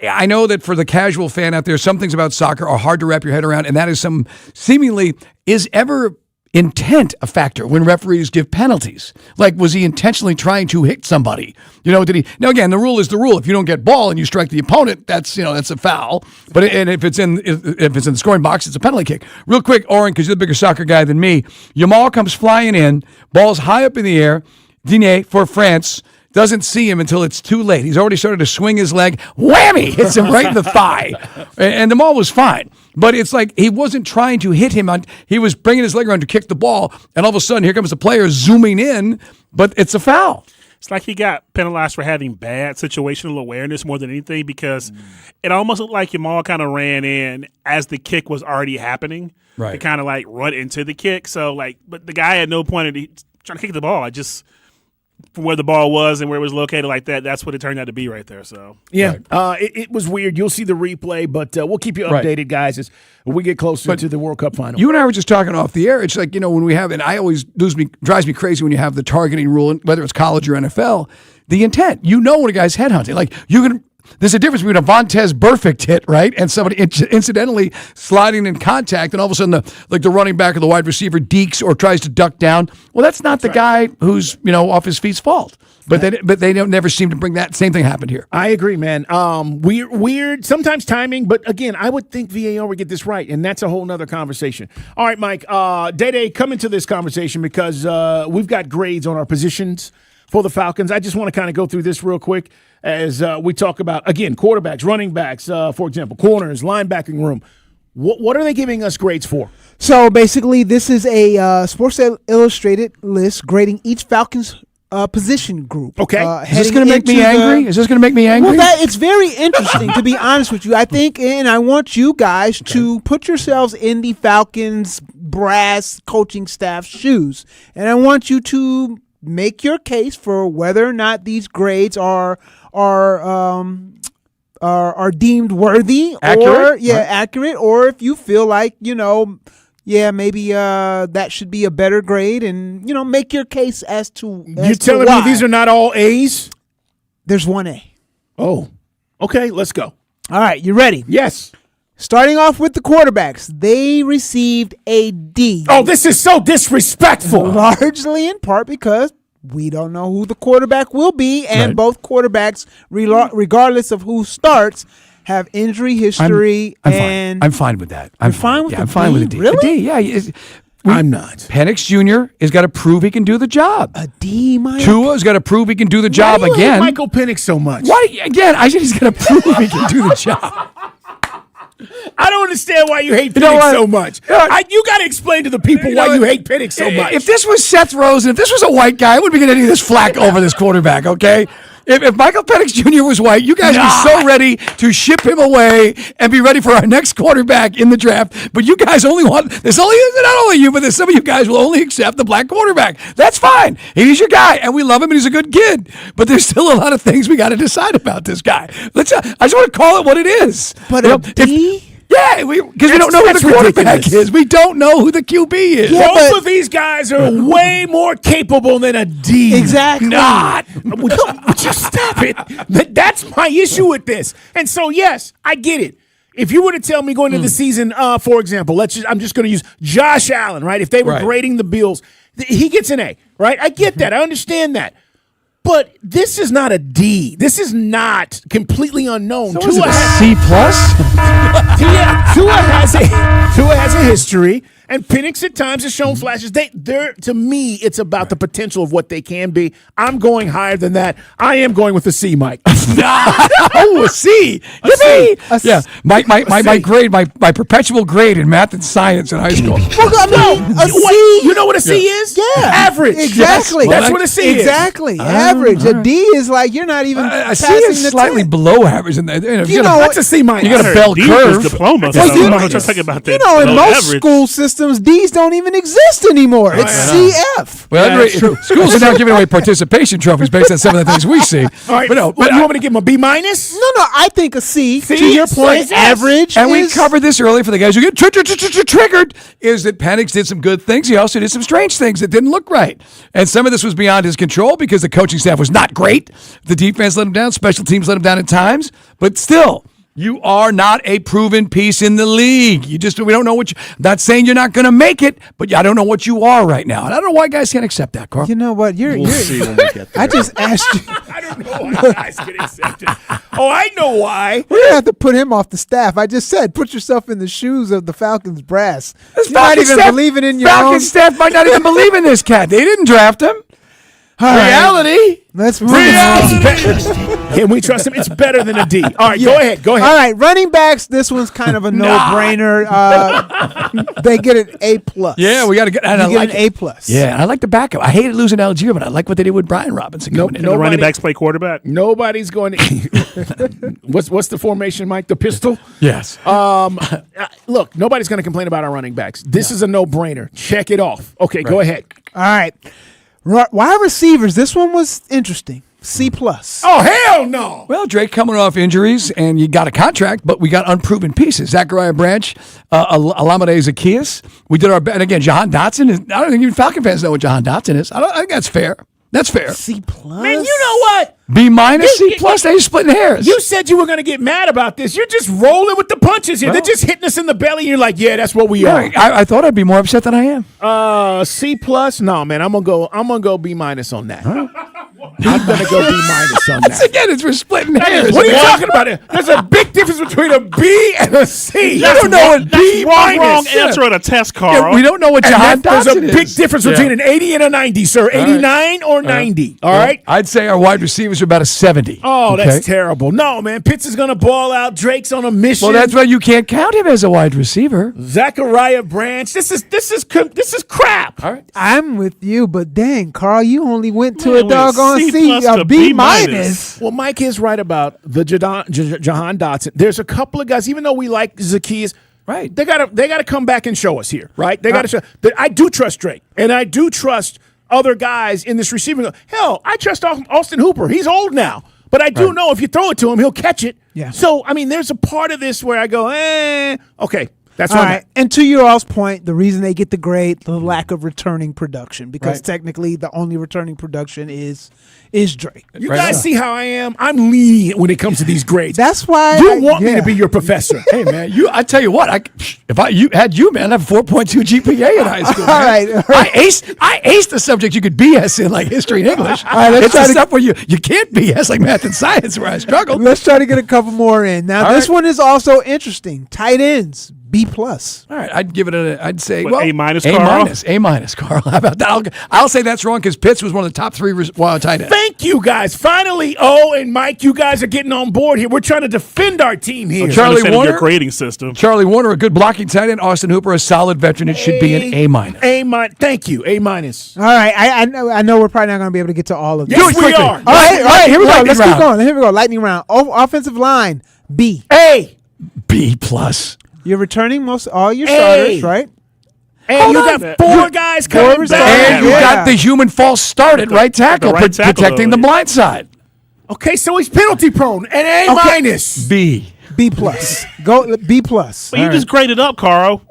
I know that for the casual fan out there, some things about soccer are hard to wrap your head around, and that is some seemingly is ever intent a factor when referees give penalties? Like, was he intentionally trying to hit somebody? Did he? Now, again, the rule is the rule. If you don't get ball and you strike the opponent, that's a foul. But if it's in the scoring box, it's a penalty kick. Real quick, Oren, because you're the bigger soccer guy than me. Yamal comes flying in, ball's high up in the air. Digne for France doesn't see him until it's too late. He's already started to swing his leg. Whammy! Hits him right in the thigh. And the ball was fine. But it's like he wasn't trying to hit him. He was bringing his leg around to kick the ball. And all of a sudden, here comes the player zooming in. But it's a foul. It's like he got penalized for having bad situational awareness more than anything, because it almost looked like Yamal kind of ran in as the kick was already happening. Right. To kind of like run into the kick. So, but the guy had no point in trying to kick the ball. From where the ball was and where it was located like that, that's what it turned out to be right there. So yeah, it was weird. You'll see the replay, but we'll keep you updated, guys, as we get closer to the World Cup final. You and I were just talking off the air. It's like, when we have, and I always drives me crazy when you have the targeting rule, whether it's college or NFL, the intent. When a guy's headhunting, like there's a difference between a Vontaze Burfict hit, right, and somebody incidentally sliding in contact, and all of a sudden the running back or the wide receiver dekes or tries to duck down. Well, that's not the guy who's off his feet's fault. But they don't never seem to bring that. Same thing happened here. I agree, man. Weird. Sometimes timing, but again, I would think VAR would get this right, and that's a whole nother conversation. All right, Mike. Day, come into this conversation because we've got grades on our positions for the Falcons. I just want to kind of go through this real quick as we talk about, again, quarterbacks, running backs, for example, corners, linebacking room. What are they giving us grades for? So basically, this is a Sports Illustrated list grading each Falcons position group. Okay. Is this going to make me angry? Well, it's very interesting, to be honest with you. I think, and I want you guys to put yourselves in the Falcons brass coaching staff's shoes, and I want you to make your case for whether or not these grades are deemed worthy, accurate, or if you feel like maybe that should be a better grade, and make your case as to. You're telling me these are not all A's? There's one A. Oh, okay. Let's go. All right, you ready? Yes. Starting off with the quarterbacks, they received a D. Oh, this is so disrespectful. Largely in part because we don't know who the quarterback will be, and both quarterbacks, regardless of who starts, have injury history. I'm fine with that. I'm fine with a D. Really? A D, yeah. I'm not. Penix Jr. has got to prove he can do the job. A D, Mike. Tua's got to prove he can do the job Why do you again. hate Michael Penix so much? Why? Again, I said he's got to prove he can do the job. I don't understand why you hate Penix so much. You got to explain to the people why you hate Penix so much. If this was Seth Rosen, if this was a white guy, I wouldn't be getting any of this flack over this quarterback, okay? If Michael Penix Jr. was white, you guys would be so ready to ship him away and be ready for our next quarterback in the draft. But you guys not only you, but there's some of you guys will only accept the black quarterback. That's fine. He's your guy, and we love him, and he's a good kid. But there's still a lot of things we got to decide about this guy. I just want to call it what it is. But a D? Yeah, because we don't know who the quarterback is. We don't know who the QB is. Yeah, both of these guys are way more capable than a D. Exactly. Not. Would you stop it? That's my issue with this. And so, yes, I get it. If you were to tell me going into the season, for example, I'm just going to use Josh Allen, right? If they were grading the Bills, he gets an A, right? I get that. I understand that. But this is not a D. This is not completely unknown. So is it a C+? Tua has a history. And Penix at times has shown flashes. They're to me, it's about the potential of what they can be. I'm going higher than that. I am going with a C, Mike. Oh, a C. Yippee! Yeah, my grade, my perpetual grade in math and science in high school. A C. You know what a C is? Yeah. Average. Exactly. That's what a C is. Exactly. Average. A D is like you're not even A C passing is the slightly test. below average. That's a C minus. You got a bell curve. Diploma. Well, So you I'm know- not talking about that. You know, in below most average. school systems, D's don't even exist anymore. It's CF. Well, Yeah, that's true. Schools are now giving away participation trophies based on some of the things we see. All right, But no, you want me to give him a B minus? No, I think a C. C? To your point, C? average. and we is- covered this earlier for the guys who get triggered, is that Penix did some good things. He also did some strange things that didn't look right. And some of this was beyond his control because the coaching staff was not great. The defense let him down. Special teams let him down at times. But still, you are not a proven piece in the league. We don't know what I'm not saying you're not going to make it, but I don't know what you are right now. And I don't know why guys can't accept that, Carl. You know what? We'll see when we get there. I just asked you. I don't know why guys get accepted. Oh, I know why. We're gonna have to put him off the staff. I just said, put yourself in the shoes of the Falcons brass. You're not even believing in your own. Falcons staff might not even believe in this cat. They didn't draft him. All right. Reality. Let's move Reality. Can we trust him? It's better than a D. All right, go ahead. All right, running backs. This one's kind of a no-brainer. They get an A plus. Yeah, we got to get. And You I get like an A plus. Yeah, and I like the backup. I hated losing Algier, but I like what they did with Brian Robinson coming in. Can the running backs play quarterback? Nobody's going to. What's the formation, Mike? The pistol? Yes. Look, nobody's going to complain about our running backs. This is a no-brainer. Check it off. Okay, go ahead. All right. Wide receivers. This one was interesting. C plus. Oh, hell no. Well, Drake coming off injuries, and you got a contract, but we got unproven pieces. Zachariah Branch, Alameda Zacchaeus. We did our best. And again, Jahan Dotson. I don't think even Falcon fans know what Jahan Dotson is. I think that's fair. That's fair. C plus. Man, you know what? B minus, C plus. They're splitting hairs. You said you were going to get mad about this. You're just rolling with the punches here. Well, They're just hitting us in the belly. You're like, yeah, that's what we are. I thought I'd be more upset than I am. C plus. No, man, I'm gonna go B minus on that. I'm gonna go B minus on that. Again, it's we're splitting hairs. What are you talking about? There's a big difference between a B and a C. You don't know what B minus. Wrong answer on a test, Carl. Yeah, we don't know what Jahan There's Dotson a is. big difference between an 80 and a 90, sir. 89 or 90. All right. I'd say our wide receivers are about a 70. Oh, that's terrible. No, man. Pitts is gonna ball out. Drake's on a mission. Well, that's why you can't count him as a wide receiver. Zachariah Branch. This is crap. All right. I'm with you, but dang, Carl, you only went to Man, a doggone C C, plus a to B B minus. minus. Well, Mike is right about the Jahan Dotson. There's a couple of guys, even though we like Zacchaeus, right? They gotta come back and show us here, right? They gotta show. I do trust Drake, and I do trust other guys in this receiving. Hell, I trust Austin Hooper. He's old now, but I do know if you throw it to him, he'll catch it. Yeah. So I mean, there's a part of this where I go, okay. That's All all right. And to your all's point, the reason they get the grade, the lack of returning production, because technically the only returning production is Drake. You guys see how I am? I'm lenient when it comes to these grades. That's why you want me to be your professor. Hey man, I tell you what, if had you, man, I have 4.2 GPA in high school. All right. I aced the subject you could BS in, like history and English. All right, let's it's try the to- stuff where you can't BS, like math and science, where I struggled. Let's try to get a couple more in. Now, All this right. one is also interesting. Tight ends, B plus. All right, I'd give it I'd say, What, well, A minus, A Carl? minus, A minus, Carl. How about that? I'll say that's wrong because Pitts was one of the top 3 tight ends. Thank you, guys. Finally, and Mike, you guys are getting on board here. We're trying to defend our team here. Charlie Understanding Warner, your grading system. Charlie Warner, a good blocking tight end. Austin Hooper, a solid veteran. It should be an A minus. A minus. Thank you. A minus. All right. I know we're probably not going to be able to get to all of these. Yes, we are. All right. Here we go. Lightning Let's keep round. going. Here we go. Lightning round. Offensive line, B. A. B plus. You're returning all your A. starters, right? And you got 4 guys coming back. And you got the human false start at right tackle, right tackle, protecting though. the blind side. Okay, so he's penalty prone. An A minus. B. B plus. Go B plus. But you just graded up, Carl.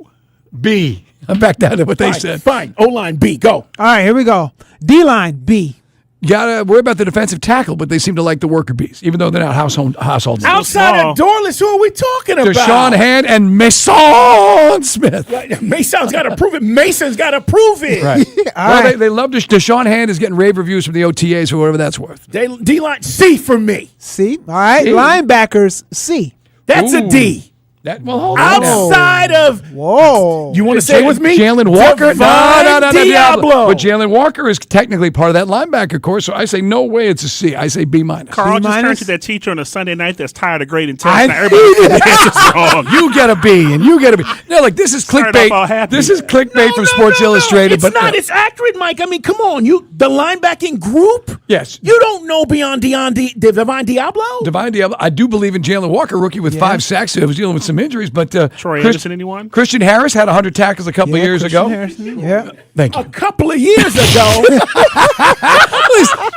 B. I'm back down to what they said. Fine. O-line, B. Go. All right, here we go. D line, B. You gotta worry about the defensive tackle, but they seem to like the worker bees, even though they're not household names. Outside of Dorless, who are we talking about? Deshaun Hand and Mason Smith. Mason's got to prove it. Mason's got to prove it. Right. Well, they love Deshaun Hand is getting rave reviews from the OTAs for whatever that's worth. D-line, C for me. C. All right. C. Linebackers, C. That's a D. Outside of whoa, you want to say with me? Jalen Walker? No, Diablo. But Jalen Walker is technically part of that linebacker course, so I say no way it's a C. I say B minus. Carl B just minus? turned to that teacher on a Sunday night that's tired of grading tests. I Now everybody is wrong. You get a B, and you get a B. No, like this is Started off all clickbait. happy. This is clickbait from Sports Illustrated. It's not. It's accurate, Mike. I mean, come on. The linebacking group? Yes. You don't know beyond Divine Diablo? Divine Diablo. I do believe in Jalen Walker, rookie with 5 sacks. He was dealing with some injuries, but Troy Anderson, anyone? Christian Harris had 100 tackles a couple of years ago. Thank you. A couple of years ago.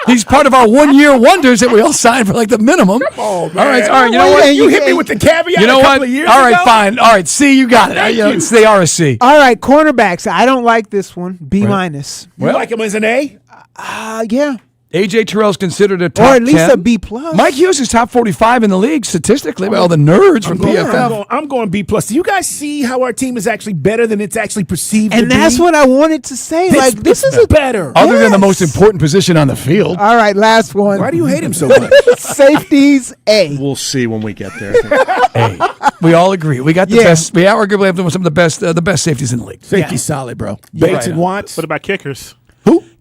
He's part of our 1-year wonders that we all signed for like the minimum. Oh, man. All right. You know what? You hit me with the caveat You know a what? couple of years All right, ago? fine. All right, C, you got it. Thank you. They are a C. All right, cornerbacks. I don't like this one. B minus. You like him as an A? Yeah. A.J. Terrell's considered a top Or at least 10. a B plus. Mike Hughes is top 45 in the league statistically by all the nerds from PFF. I'm going B plus. Do you guys see how our team is actually better than it's actually perceived to And be? that's what I wanted to say. This is better. Other than the most important position on the field. All right, last one. Why do you hate him so much? Safeties, A. We'll see when we get there. Hey, we all agree. We got the best. We arguably have some of the best safeties in the league. Safety solid, bro. Bates and Watts. What about kickers?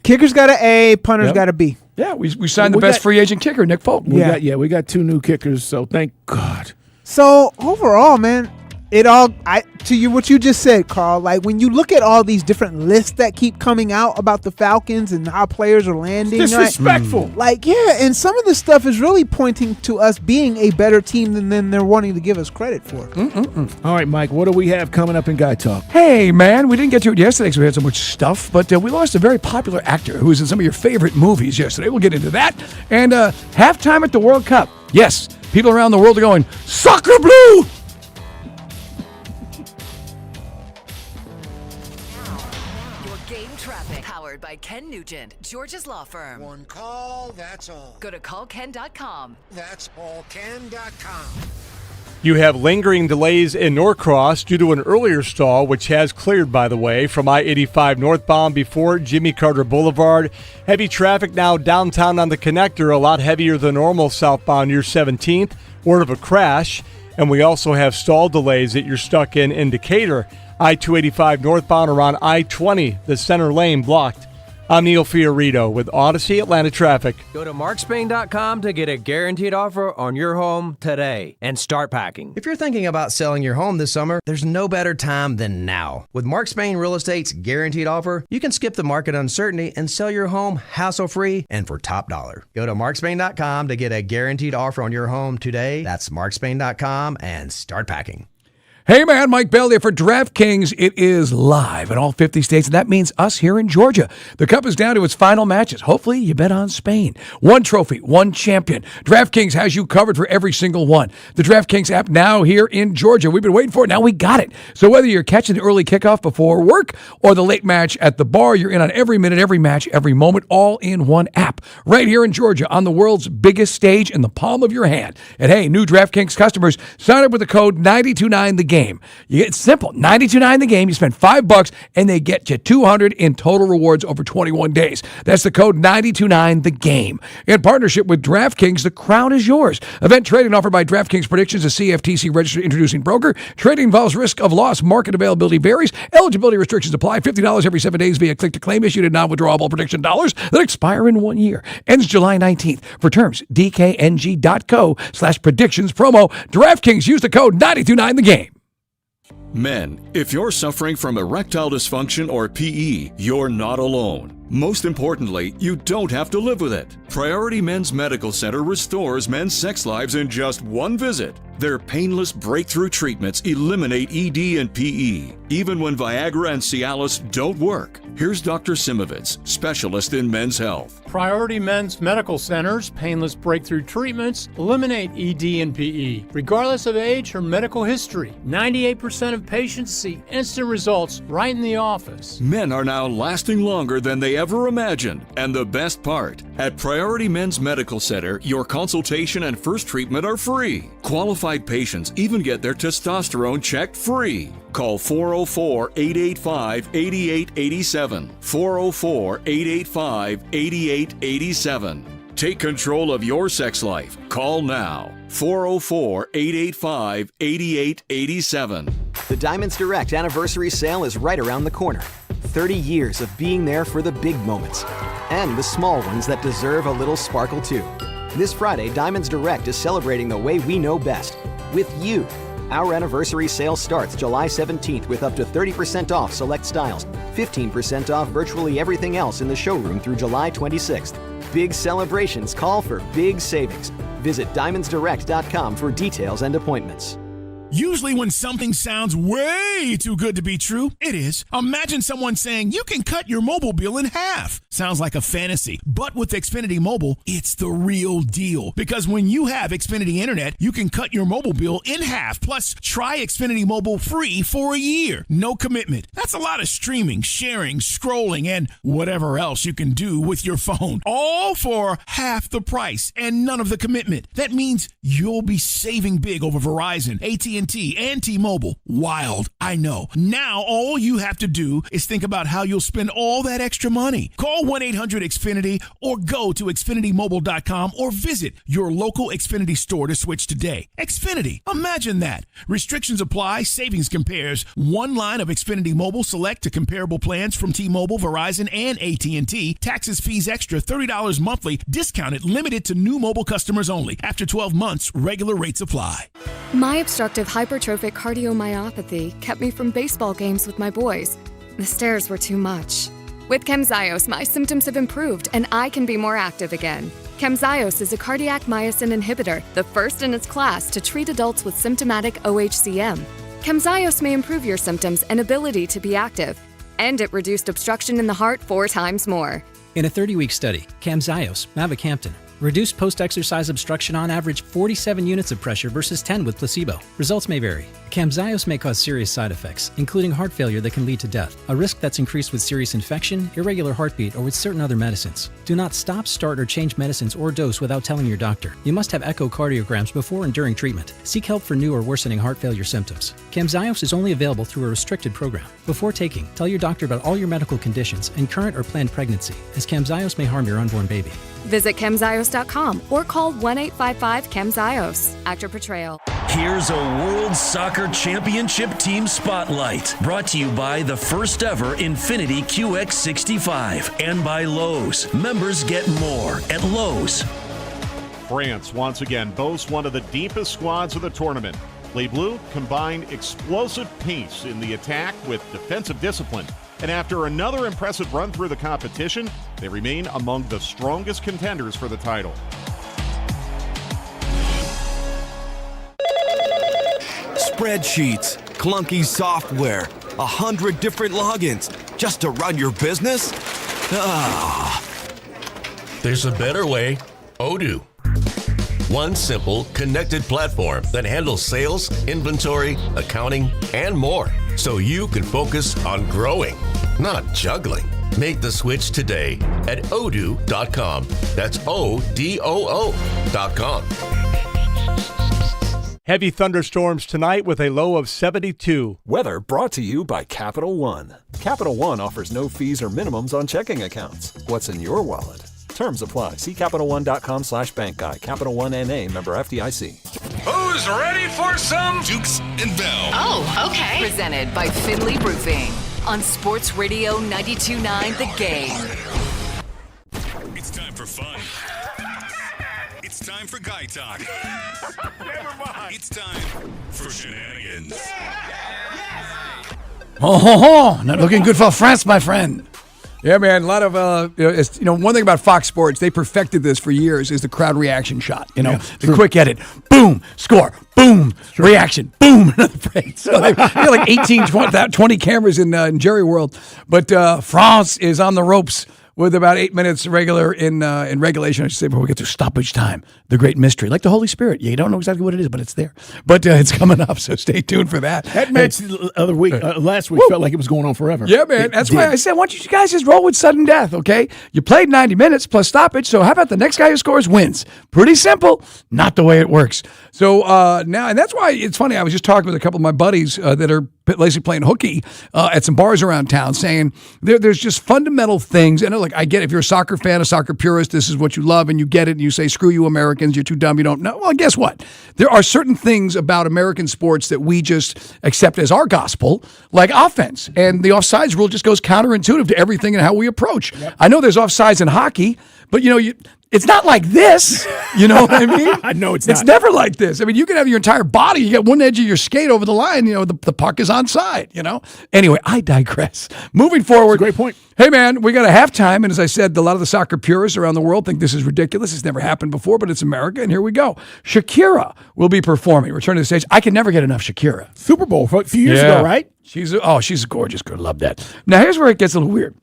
Kicker's got an A, punter's got a B. Yeah, we signed the best free agent kicker, Nick Folk. We got 2 new kickers, so thank God. So overall, man, what you just said, Carl, like when you look at all these different lists that keep coming out about the Falcons and how players are landing, disrespectful. And some of this stuff is really pointing to us being a better team than they're wanting to give us credit for. All right, Mike, what do we have coming up in Guy Talk? Hey, man, we didn't get to it yesterday because we had so much stuff, but we lost a very popular actor who was in some of your favorite movies yesterday. We'll get into that. And halftime at the World Cup. Yes, people around the world are going, Soccer Blue! Powered by Ken Nugent, George's law firm. One call, that's all. Go to callken.com. That's allken.com. You have lingering delays in Norcross due to an earlier stall, which has cleared, by the way, from I-85 northbound before Jimmy Carter Boulevard. Heavy traffic now downtown on the connector, a lot heavier than normal southbound near 17th. Word of a crash. And we also have stall delays that you're stuck in Decatur. I-285 northbound around I-20, the center lane blocked. I'm Neil Fiorito with Odyssey Atlanta Traffic. Go to markspain.com to get a guaranteed offer on your home today and start packing. If you're thinking about selling your home this summer, there's no better time than now. With Mark Spain Real Estate's guaranteed offer, you can skip the market uncertainty and sell your home hassle-free and for top dollar. Go to markspain.com to get a guaranteed offer on your home today. That's markspain.com and start packing. Hey, man, Mike Bell here for DraftKings. It is live in all 50 states, and that means us here in Georgia. The Cup is down to its final matches. Hopefully, you bet on Spain. One trophy, one champion. DraftKings has you covered for every single one. The DraftKings app now here in Georgia. We've been waiting for it. Now we got it. So whether you're catching the early kickoff before work or the late match at the bar, you're in on every minute, every match, every moment, all in one app. Right here in Georgia on the world's biggest stage in the palm of your hand. And hey, new DraftKings customers, sign up with the code 929THEGAME. It's simple. 929 the game. You spend $5 and they get you $200 in total rewards over 21 days. That's the code 929 the game. In partnership with DraftKings, the crown is yours. Event trading offered by DraftKings Predictions, a CFTC registered introducing broker. Trading involves risk of loss. Market availability varies. Eligibility restrictions apply. $50 every 7 days via click to claim issued and non-withdrawable prediction dollars that expire in 1 year. Ends July 19th. For terms, dkng.co/predictions promo. DraftKings, use the code 929 the game. Men, if you're suffering from erectile dysfunction or PE, you're not alone. Most importantly, you don't have to live with it. Priority Men's Medical Center restores men's sex lives in just one visit. Their painless breakthrough treatments eliminate ED and PE, even when Viagra and Cialis don't work. Here's Dr. Simovitz, specialist in men's health. Priority Men's Medical Center's painless breakthrough treatments eliminate ED and PE, regardless of age or medical history. 98% of patients see instant results right in the office. Men are now lasting longer than they ever imagined. And the best part, at Priority Men's Medical Center, your consultation and first treatment are free. Qualified patients even get their testosterone checked free. Call 404-885-8887. 404-885-8887. Take control of your sex life. Call now. 404-885-8887. The Diamonds Direct anniversary sale is right around the corner. 30 years of being there for the big moments and the small ones that deserve a little sparkle too. This Friday, Diamonds Direct is celebrating the way we know best, with you. Our anniversary sale starts July 17th with up to 30% off select styles, 15% off virtually everything else in the showroom through July 26th. Big celebrations call for big savings. Visit DiamondsDirect.com for details and appointments. Usually when something sounds way too good to be true, it is. Imagine someone saying you can cut your mobile bill in half. Sounds like a fantasy. But with Xfinity Mobile, it's the real deal. Because when you have Xfinity Internet, you can cut your mobile bill in half. Plus, try Xfinity Mobile free for a year. No commitment. That's a lot of streaming, sharing, scrolling, and whatever else you can do with your phone. All for half the price and none of the commitment. That means you'll be saving big over Verizon, AT&T, and T-Mobile. Wild, I know. Now all you have to do is think about how you'll spend all that extra money. Call 1-800-XFINITY or go to XfinityMobile.com or visit your local Xfinity store to switch today. Xfinity, imagine that. Restrictions apply. Savings compares. One line of Xfinity Mobile select to comparable plans from T-Mobile, Verizon, and AT&T. Taxes, fees extra, $30 monthly. Discounted, limited to new mobile customers only. After 12 months, regular rates apply. My obstructive hypertrophic cardiomyopathy kept me from baseball games with my boys. The stairs were too much. With Camzyos, my symptoms have improved and I can be more active again. Camzyos is a cardiac myosin inhibitor, the first in its class to treat adults with symptomatic OHCM. Camzyos may improve your symptoms and ability to be active, and it reduced obstruction in the heart 4 times more. In a 30-week study, Camzyos, mavacamten, reduced post-exercise obstruction on average 47 units of pressure versus 10 with placebo. Results may vary. Camzyos may cause serious side effects, including heart failure that can lead to death, a risk that's increased with serious infection, irregular heartbeat, or with certain other medicines. Do not stop, start, or change medicines or dose without telling your doctor. You must have echocardiograms before and during treatment. Seek help for new or worsening heart failure symptoms. Camzyos is only available through a restricted program. Before taking, tell your doctor about all your medical conditions and current or planned pregnancy, as Camzyos may harm your unborn baby. Visit Camzyos.com or call 1-855-CAMZYOS. Actor Portrayal. Here's a World Soccer Championship Team Spotlight, brought to you by the first ever Infiniti QX65 and by Lowe's. Members get more at Lowe's. France once again boasts one of the deepest squads of the tournament. Les Bleus combine explosive pace in the attack with defensive discipline. And after another impressive run through the competition, they remain among the strongest contenders for the title. Spreadsheets, clunky software, 100 different logins just to run your business? Ah. There's a better way. Odoo. One simple, connected platform that handles sales, inventory, accounting, and more, so you can focus on growing, not juggling. Make the switch today at odoo.com. That's ODOO.com. Heavy thunderstorms tonight with a low of 72. Weather brought to you by Capital One. Capital One offers no fees or minimums on checking accounts. What's in your wallet? Terms apply. See CapitalOne.com/bank guide. Capital One NA, member FDIC. Who's ready for some Dukes and Bell? Oh, okay. Presented by Finley Roofing on Sports Radio 92.9 The Game. It's time for fun. It's time for guy talk. Never mind. It's time for shenanigans. Oh, not looking good for France, my friend. Yeah, man. A lot of one thing about Fox Sports, they perfected this for years, is the crowd reaction shot. The quick edit, boom, score, boom, reaction, boom, another break. So they have like 18, 20 cameras in Jerry World, but France is on the ropes with about 8 minutes regular in regulation. I should say before we get to stoppage time. The great mystery, like the Holy Spirit. You don't know exactly what it is, but it's there. But it's coming up, so stay tuned for that. That match last week felt like it was going on forever. Yeah, man. That's why I said, why don't you guys just roll with sudden death, okay? You played 90 minutes plus stoppage, so how about the next guy who scores wins? Pretty simple. Not the way it works. So now, and that's why it's funny. I was just talking with a couple of my buddies that are basically playing hooky at some bars around town, saying there's just fundamental things. And look, I get it. If you're a soccer fan, a soccer purist, this is what you love, and you get it, and you say, screw you Americans, you're too dumb, you don't know. Well, guess what? There are certain things about American sports that we just accept as our gospel, like offense. And the offsides rule just goes counterintuitive to everything and how we approach. Yep. I know there's offsides in hockey, but it's not like this. You know what I mean? No, it's not. It's never like this. I mean, you can have your entire body. You get one edge of your skate over the line. The puck is onside, Anyway, I digress. Moving forward. Great point. Hey, man, we got a halftime. And as I said, a lot of the soccer purists around the world think this is ridiculous. It's never happened before, but it's America. And here we go. Shakira will be performing. Return to the stage. I can never get enough Shakira. Super Bowl a few years ago, right? She's a gorgeous girl. Love that. Now, here's where it gets a little weird.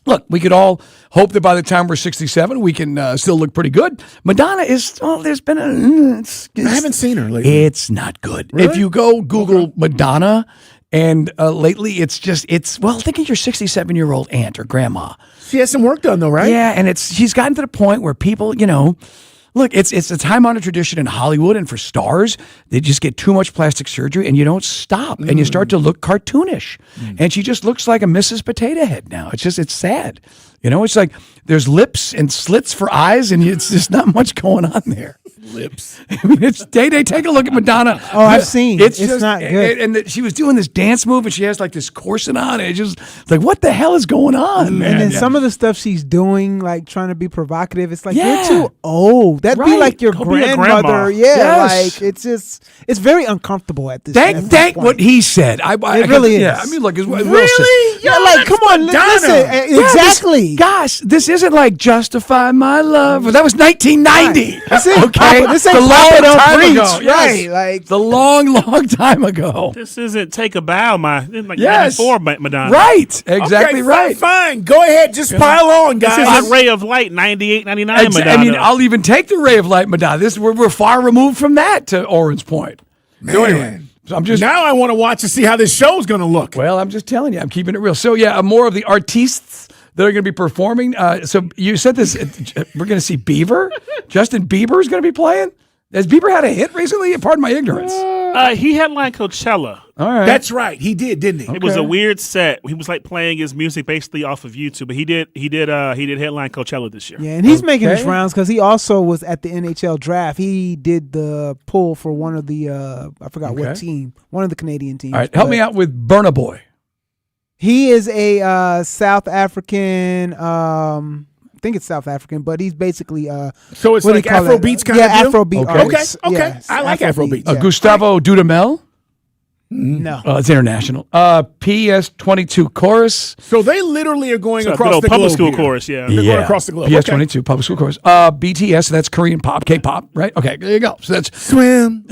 Look, we could all hope that by the time we're 67, we can still look pretty good. Madonna is, there's been I haven't seen her lately. It's not good. Really? If you go Google Madonna, and lately think of your 67-year-old aunt or grandma. She has some work done, though, right? Yeah, and she's gotten to the point where people, look, it's a time-honored tradition in Hollywood, and for stars, they just get too much plastic surgery, and you don't stop, and you start to look cartoonish. And she just looks like a Mrs. Potato Head now. It's sad. It's like there's lips and slits for eyes, and it's just not much going on there. Lips. I mean, it's Day-Day. Take a look at Madonna. Oh, I've seen. It's just not good. And she was doing this dance move, and she has like this corset on. And it's just like, what the hell is going on, man? And then some of the stuff she's doing, like trying to be provocative, it's like, you're too old. That'd be like your grandmother. Yes. Like it's very uncomfortable at this Thank what he said. It really is. Yeah, I mean, look, really? Yeah, like, come on, listen. Exactly. Gosh, this isn't like Justify My Love. That was 1990. Right. That's it. Okay, this ain't the long time ago. Right? Yes. Like the long time ago. This isn't Take a Bow, like yes. 94 Madonna. Right, exactly right. Fine, go ahead, just pile on, guys. This is Ray of Light, 98, 99 Madonna. I mean, I'll even take the Ray of Light Madonna. We're far removed from that to Oren's point. Man. So anyway. So now I want to watch to see how this show's going to look. Well, I'm just telling you, I'm keeping it real. So yeah, more of the artistes that are going to be performing. So you said this, we're going to see Bieber. Justin Bieber is going to be playing. Has Bieber had a hit recently? Pardon my ignorance. He headlined Coachella. All right, that's right. He did, didn't he? Okay. It was a weird set. He was like playing his music basically off of YouTube, but he did headline Coachella this year. Yeah, and he's making his rounds because he also was at the NHL draft. He did the pull for one of the I forgot what team, one of the Canadian teams. All right, help me out with Burna Boy. He is a South African. I think it's South African, but he's basically so it's like Afrobeats kind of deal? Afrobeat artist. Okay. Yes, I like Afrobeats. Gustavo Dudamel. No, it's international. PS22 chorus. So they literally are going across the globe. Public school chorus, yeah. They're going across the globe. PS22 public school chorus. BTS, that's Korean pop, K-pop, right? Okay, there you go. So that's swim.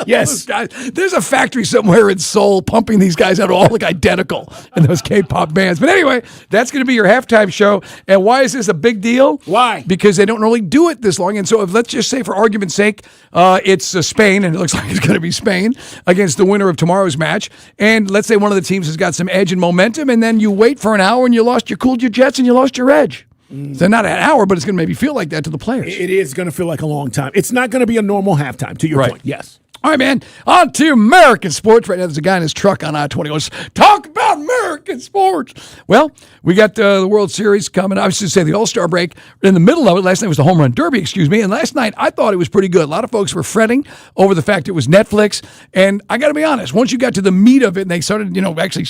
Yes, guys. There's a factory somewhere in Seoul pumping these guys out, all look identical in those K-pop bands. But anyway, that's going to be your halftime show. And why is this a big deal? Why? Because they don't really do it this long. And so, let's just say, for argument's sake, it's Spain, and it looks like it's going to be Spain against the winner of tomorrow's match. And let's say one of the teams has got some edge and momentum, and then you wait for an hour, and you cooled your jets, and you lost your edge. So not an hour, but it's going to maybe feel like that to the players. It is going to feel like a long time. It's not going to be a normal halftime, to your point. Yes. All right, man. On to American sports. Right now, there's a guy in his truck on I-20. Let's talk about American sports. Well, we got the World Series coming. I was going to say the All-Star break in the middle of it. Last night was the Home Run Derby, And last night, I thought it was pretty good. A lot of folks were fretting over the fact it was Netflix. And I got to be honest, once you got to the meat of it and they started, actually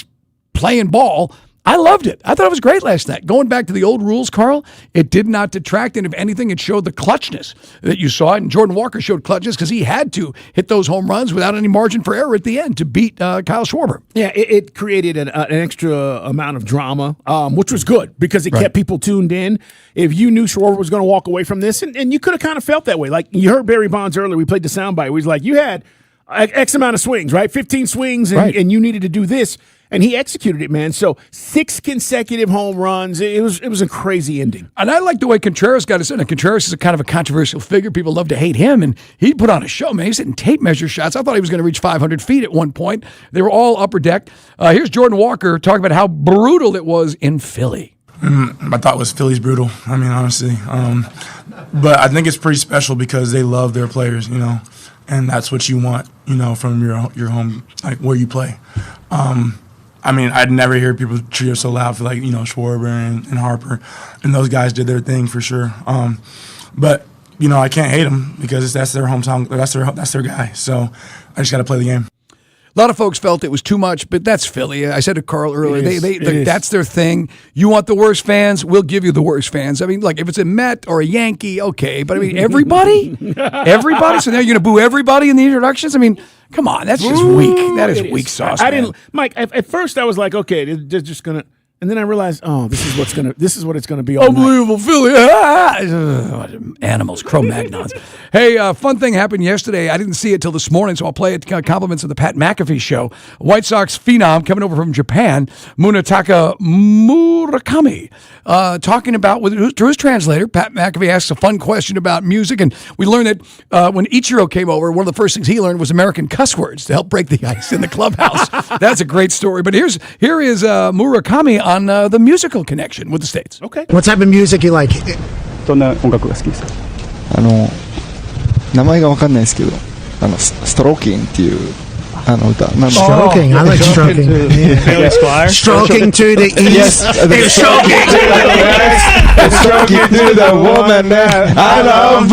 playing ball, I loved it. I thought it was great last night. Going back to the old rules, Carl, it did not detract. And if anything, it showed the clutchness that you saw. And Jordan Walker showed clutchness because he had to hit those home runs without any margin for error at the end to beat Kyle Schwarber. Yeah, it created an extra amount of drama, which was good because it kept people tuned in. If you knew Schwarber was going to walk away from this, and you could have kind of felt that way. Like you heard Barry Bonds earlier, we played the soundbite where he's like, you had X amount of swings, right? 15 swings, and you needed to do this. And he executed it, man. So 6 consecutive home runs. It was a crazy ending. And I like the way Contreras got us in. And Contreras is a kind of a controversial figure. People love to hate him. And he put on a show, man. He's hitting tape measure shots. I thought he was going to reach 500 feet at one point. They were all upper deck. Here's Jordan Walker talking about how brutal it was in Philly. My thought was Philly's brutal. I mean, honestly. But I think it's pretty special because they love their players, and that's what you want, from your home, like where you play. I mean, I'd never hear people cheer so loud for like, Schwarber and Harper, and those guys did their thing for sure. But I can't hate them because that's their hometown, that's their guy. So I just got to play the game. A lot of folks felt it was too much, but that's Philly. I said to Carl earlier, that's their thing. You want the worst fans? We'll give you the worst fans. I mean, like if it's a Met or a Yankee, okay. But I mean, everybody? Everybody? So now you're going to boo everybody in the introductions? I mean, come on. That's just weak. That is weak sauce, I didn't, Mike, at first I was like, okay, they're just going to. And then I realized, this is what it's gonna be. All Unbelievable, Philly! Animals, Cro-Magnons. Hey, fun thing happened yesterday. I didn't see it till this morning, so I'll play it. Compliments of the Pat McAfee show. White Sox phenom coming over from Japan, Munetaka Murakami, talking about through his translator. Pat McAfee asks a fun question about music, and we learned that when Ichiro came over, one of the first things he learned was American cuss words to help break the ice in the clubhouse. That's a great story. But here is Murakami on the musical connection with the States. Okay. What type of music you like? どんな音楽が好きですか？名前がわかんないですけど、ストローキンっていう歌。Stroking. I like stroking. Billy Squire. Stroking to the east. Stroking to the woman that I love.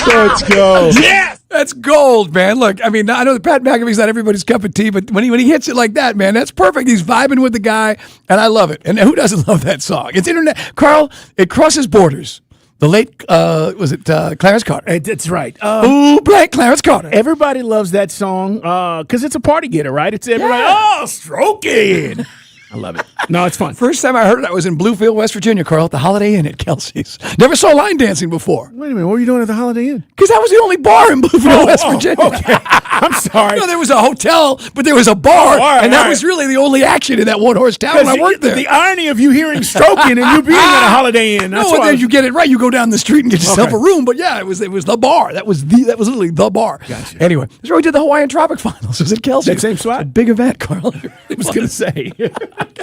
Let's go. Yeah. That's gold, man. Look, I mean, I know that Pat McAfee's not everybody's cup of tea, but when he hits it like that, man, that's perfect. He's vibing with the guy, and I love it. And who doesn't love that song? It's internet. Carl, it crosses borders. The late, Clarence Carter? That's right. Clarence Carter. Everybody loves that song because it's a party getter, right? It's everybody, stroking. I love it. No, it's fun. First time I heard it, I was in Bluefield, West Virginia, Carl, at the Holiday Inn at Kelsey's. Never saw line dancing before. Wait a minute, what were you doing at the Holiday Inn? Because that was the only bar in Bluefield, West Virginia. Okay. I'm sorry. No, there was a hotel, but there was a bar, and that was really the only action in that one-horse town when I worked there. The irony of you hearing stroking and you being at a Holiday Inn. That's then you get it right. You go down the street and get yourself a room. But yeah, it was the bar. That was literally the bar. Gotcha. Anyway, that's where we did the Hawaiian Tropic Finals. It was at Kelsey. That same spot? A big event, Carl. I was going to say.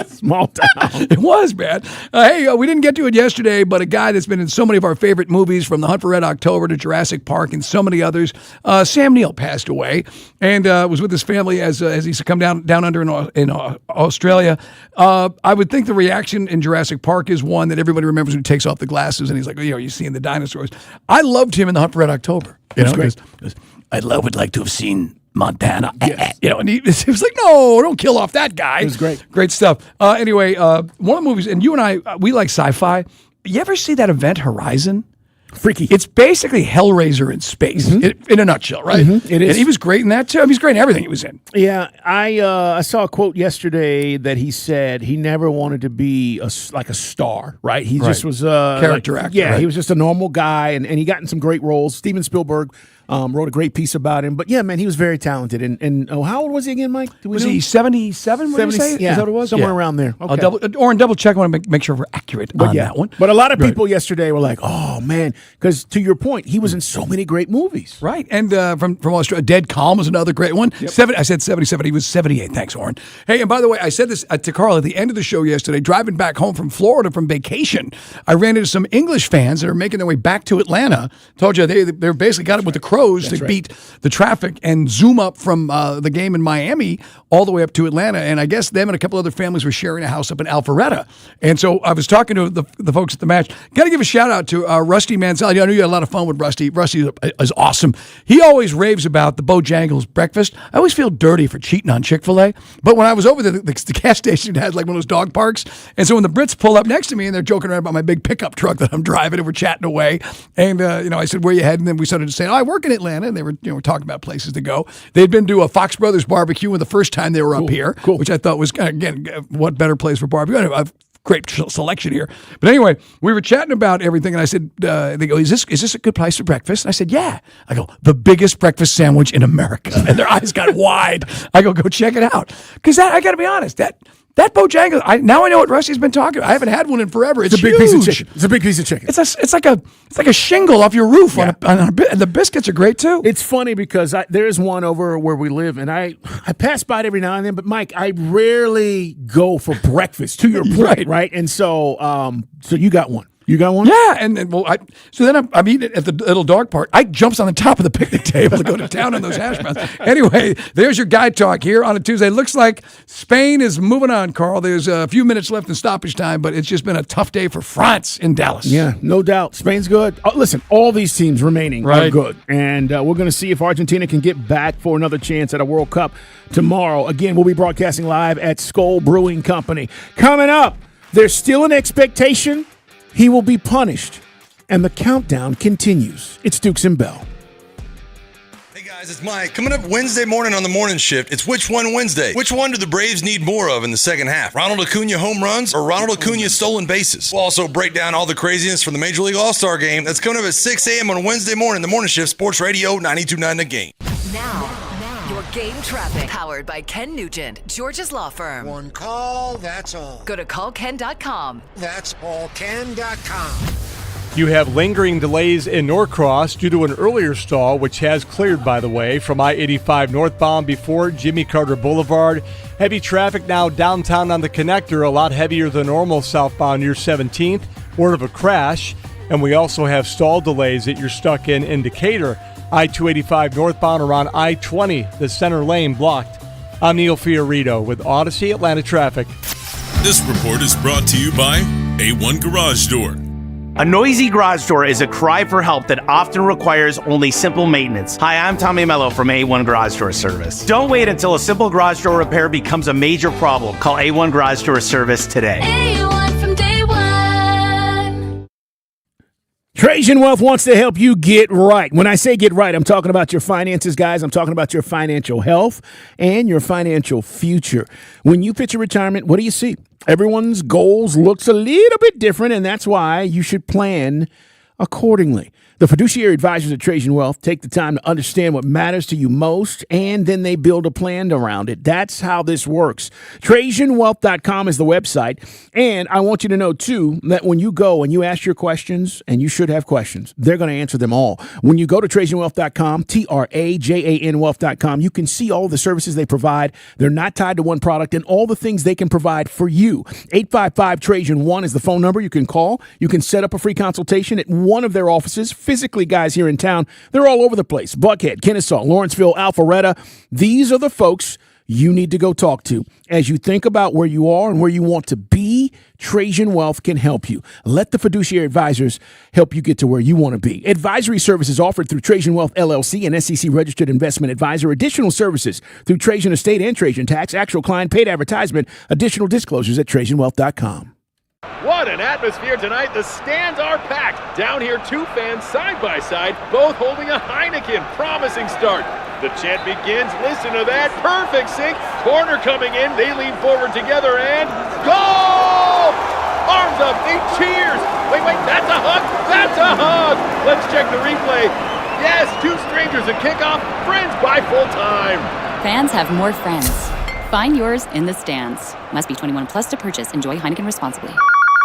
Small town. It was, man. Hey, we didn't get to it yesterday, but a guy that's been in so many of our favorite movies, from The Hunt for Red October to Jurassic Park and so many others, Sam Neill passed away and was with his family as he succumbed down under in Australia. I would think the reaction in Jurassic Park is one that everybody remembers when he takes off the glasses and he's like, you're seeing the dinosaurs. I loved him in The Hunt for Red October. That's great. I would like to have seen Montana. Yes. And he was like, no, don't kill off that guy. It was great. Great stuff. Anyway, one of the movies, and you and I, we like sci-fi. You ever see that Event Horizon? Freaky. It's basically Hellraiser in space, in a nutshell, right? Mm-hmm. It is. And he was great in that, too. I mean, he's great in everything he was in. Yeah, I saw a quote yesterday that he said he never wanted to be like a star, right? He just was a character actor. Yeah, right? he was just a normal guy, and he got in some great roles. Steven Spielberg wrote a great piece about him. But yeah, man, he was very talented. And how old was he again, Mike? Was he 77? What did you say? Yeah, is that what it was? Somewhere around there. Okay. I'll double check. I want to make sure we're accurate on that one. But a lot of people yesterday were like, "Oh man," because to your point, he was in so many great movies. Right, and from Australia, Dead Calm was another great one. Yep. I said 77. He was 78. Thanks, Oren. Hey, and by the way, I said this to Carl at the end of the show yesterday. Driving back home from Florida from vacation, I ran into some English fans that are making their way back to Atlanta. Told you they're basically got it with the Crows to beat the traffic and zoom up from the game in Miami all the way up to Atlanta. And I guess them and a couple other families were sharing a house up in Alpharetta. And so I was talking to the folks at the match. Got to give a shout out to Rusty Mansell. I know you had a lot of fun with Rusty. Rusty is awesome. He always raves about the Bojangles breakfast. I always feel dirty for cheating on Chick-fil-A. But when I was over there, the gas station had like one of those dog parks. And so when the Brits pull up next to me and they're joking around about my big pickup truck that I'm driving and we're chatting away. And, I said, where you heading? And then we started to say, I work in Atlanta. And they were, we're talking about places to go. They'd been to a Fox Brothers barbecue the first time they were up here, which I thought was, again, what better place for barbecue? Great selection here. But anyway, we were chatting about everything, and I said, they go, is this a good place for breakfast? And I said, yeah. I go, the biggest breakfast sandwich in America. And their eyes got wide. I go check it out. Because I got to be honest, That Bojangles, now I know what Rusty's been talking about. I haven't had one in forever. It's a big huge. piece of chicken. It's a big piece of chicken. It's like a shingle off your roof on a bit. And the biscuits are great too. It's funny because there's one over where we live, and I pass by it every now and then. But Mike, I rarely go for breakfast. To your point, right? And so you got one. You got one? Yeah, and so then I'm eating it at the little dog park. Ike jumps on the top of the picnic table to go to town on those hash browns. Anyway, there's your guy talk here on a Tuesday. Looks like Spain is moving on, Carl. There's a few minutes left in stoppage time, but it's just been a tough day for France in Dallas. Yeah, no doubt. Spain's good. Listen, all these teams remaining are good, and we're going to see if Argentina can get back for another chance at a World Cup tomorrow. Again, we'll be broadcasting live at Skol Brewing Company. Coming up, there's still an expectation he will be punished, and the countdown continues. It's Dukes and Bell. Hey guys, it's Mike. Coming up Wednesday morning on the morning shift, it's Which One Wednesday. Which one do the Braves need more of in the second half? Ronald Acuna home runs or Ronald Acuna stolen bases? We'll also break down all the craziness from the Major League All-Star Game. That's coming up at 6 a.m. on Wednesday morning, the morning shift, Sports Radio 92.9 The Game. Now, your game traffic. Powered by Ken Nugent, George's Law Firm. One call, that's all. Go to callken.com. That's allken.com. You have lingering delays in Norcross due to an earlier stall, which has cleared, by the way, from I-85 northbound before Jimmy Carter Boulevard. Heavy traffic now downtown on the connector, a lot heavier than normal southbound near 17th. Word of a crash. And we also have stall delays that you're stuck in Decatur. I-285 northbound around I-20, the center lane blocked. I'm Neil Fiorito with Odyssey Atlanta Traffic. This report is brought to you by A1 Garage Door. A noisy garage door is a cry for help that often requires only simple maintenance. Hi, I'm Tommy Mello from A1 Garage Door Service. Don't wait until a simple garage door repair becomes a major problem. Call A1 Garage Door Service today. A1 from day one. Trajan Wealth wants to help you get right. When I say get right, I'm talking about your finances, guys. I'm talking about your financial health and your financial future. When you picture retirement, what do you see? Everyone's goals looks a little bit different, and that's why you should plan accordingly. The fiduciary advisors at Trajan Wealth take the time to understand what matters to you most, and then they build a plan around it. That's how this works. TrajanWealth.com is the website, and I want you to know, too, that when you go and you ask your questions, and you should have questions, they're going to answer them all. When you go to TrajanWealth.com, TRAJAN Wealth.com, you can see all the services they provide. They're not tied to one product, and all the things they can provide for you. 855-TRAJAN-1 is the phone number you can call. You can set up a free consultation at one of their offices. Physically, guys, here in town, they're all over the place. Buckhead, Kennesaw, Lawrenceville, Alpharetta. These are the folks you need to go talk to. As you think about where you are and where you want to be, Trajan Wealth can help you. Let the fiduciary advisors help you get to where you want to be. Advisory services offered through Trajan Wealth LLC, an SEC-registered investment advisor. Additional services through Trajan Estate and Trajan Tax. Actual client paid advertisement. Additional disclosures at TrajanWealth.com. What an atmosphere tonight. The stands are packed. Down here, two fans side by side, both holding a Heineken. Promising start. The chant begins. Listen to that. Perfect sync. Corner coming in. They lean forward together and goal! Arms up. They cheers. Wait. That's a hug. That's a hug. Let's check the replay. Yes, two strangers at kickoff. Friends by full time. Fans have more friends. Find yours in the stands. Must be 21 plus to purchase. Enjoy Heineken responsibly.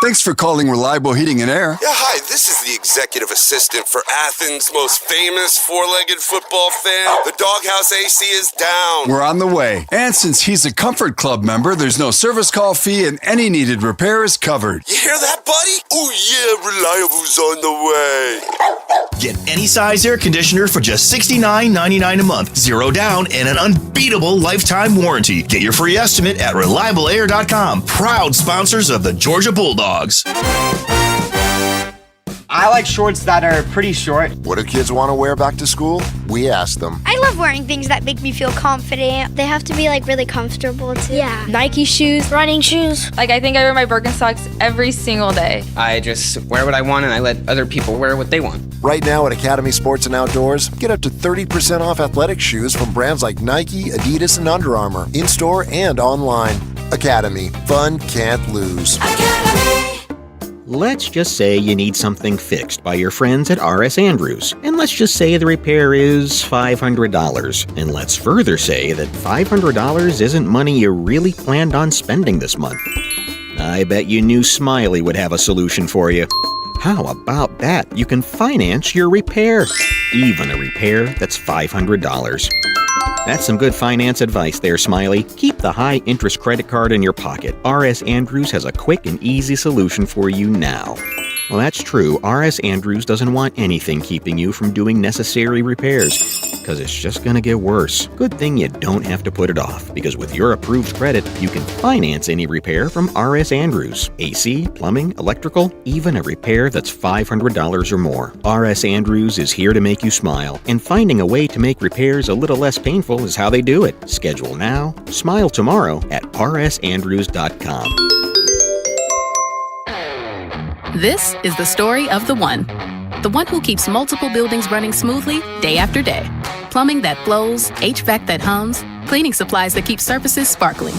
Thanks for calling Reliable Heating and Air. Yeah, hi, this is the executive assistant for Athens' most famous four-legged football fan. The Doghouse AC is down. We're on the way. And since he's a Comfort Club member, there's no service call fee and any needed repair is covered. You hear that, buddy? Oh yeah, Reliable's on the way. Get any size air conditioner for just $69.99 a month. 0 down and an unbeatable lifetime warranty. Get your free estimate at ReliableAir.com. Proud sponsors of the Georgia Bulldogs. I like shorts that are pretty short. What do kids want to wear back to school? We ask them. I love wearing things that make me feel confident. They have to be like really comfortable too. Yeah. Nike shoes, running shoes. Like I think I wear my Birkenstocks every single day. I just wear what I want and I let other people wear what they want. Right now at Academy Sports and Outdoors, get up to 30% off athletic shoes from brands like Nike, Adidas, and Under Armour. In-store and online. Academy. Fun can't lose. Academy. Let's just say you need something fixed by your friends at R.S. Andrews, and let's just say the repair is $500. And let's further say that $500 isn't money you really planned on spending this month. I bet you knew Smiley would have a solution for you. How about that? You can finance your repair, even a repair that's $500. That's some good finance advice there, Smiley. Keep the high-interest credit card in your pocket. R.S. Andrews has a quick and easy solution for you now. Well, that's true. R.S. Andrews doesn't want anything keeping you from doing necessary repairs, because it's just going to get worse. Good thing you don't have to put it off, because with your approved credit, you can finance any repair from R.S. Andrews. AC, plumbing, electrical, even a repair that's $500 or more. R.S. Andrews is here to make you smile, and finding a way to make repairs a little less painful is how they do it. Schedule now, smile tomorrow at rsandrews.com. This is the story of the one who keeps multiple buildings running smoothly day after day. Plumbing that flows, HVAC that hums, cleaning supplies that keep surfaces sparkling.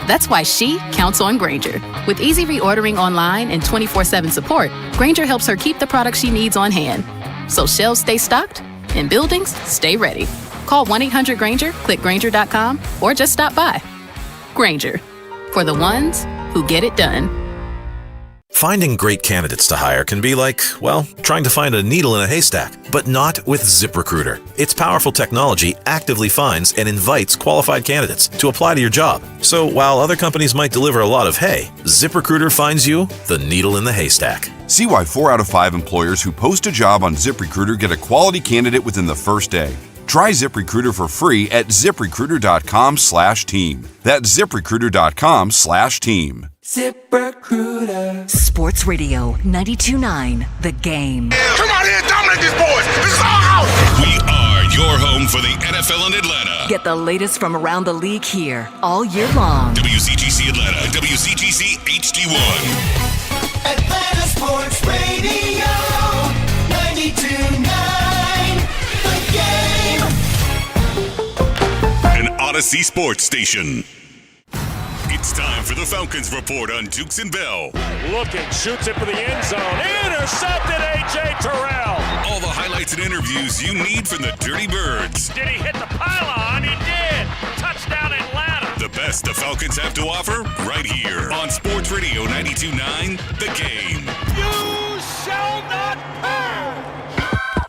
That's why she counts on Grainger. With easy reordering online and 24/7 support, Grainger helps her keep the products she needs on hand. So shelves stay stocked and buildings stay ready. Call 1-800-GRAINGER, click Grainger.com, or just stop by. Grainger, for the ones who get it done. Finding great candidates to hire can be like, well, trying to find a needle in a haystack, but not with ZipRecruiter. Its powerful technology actively finds and invites qualified candidates to apply to your job. So while other companies might deliver a lot of hay, ZipRecruiter finds you the needle in the haystack. See why 4 out of 5 employers who post a job on ZipRecruiter get a quality candidate within the first day. Try ZipRecruiter for free at ZipRecruiter.com/team. That's ZipRecruiter.com/team. ZipRecruiter. Sports Radio 92.9 The Game. Come out here and dominate these boys. This is our house. We are your home for the NFL in Atlanta. Get the latest from around the league here all year long. WCGC Atlanta, WCGC HD1. Atlanta Sports Radio 92.9 The Game. An Odyssey Sports Station. It's time for the Falcons Report on Dukes and Bell. Looking, shoots it for the end zone. Intercepted A.J. Terrell. All the highlights and interviews you need from the Dirty Birds. Did he hit the pylon? He did. Touchdown Atlanta. The best the Falcons have to offer right here on Sports Radio 92.9 The Game. You shall not perish.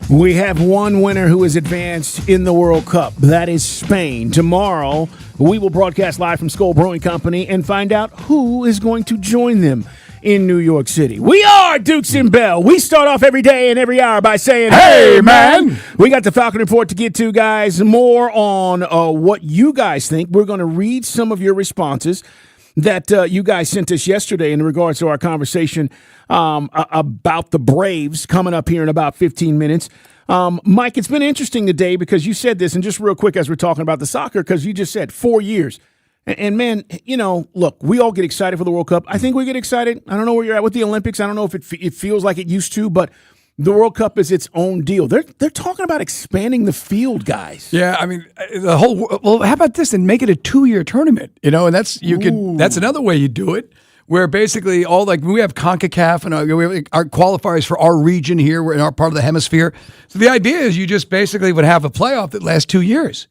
We have one winner who is advanced in the World Cup. That is Spain. Tomorrow, we will broadcast live from Skol Brewing Company and find out who is going to join them in New York City. We are Dukes and Bell. We start off every day and every hour by saying, hey, man. We got the Falcon Report to get to, guys. More on what you guys think. We're going to read some of your responses that you guys sent us yesterday in regards to our conversation about the Braves coming up here in about 15 minutes. Mike, it's been interesting today because you said this, and just real quick as we're talking about the soccer, because you just said 4 years. And man, you know, look, we all get excited for the World Cup. I think we get excited. I don't know where you're at with the Olympics. I don't know if it feels like it used to, but the World Cup is its own deal. They're talking about expanding the field, guys. Yeah, I mean, the whole. Well, how about this and make it a 2-year tournament? You know, and that's that's another way you do it. Where basically we have CONCACAF and we have our qualifiers for our region here. We're in our part of the hemisphere. So the idea is you just basically would have a playoff that lasts 2 years.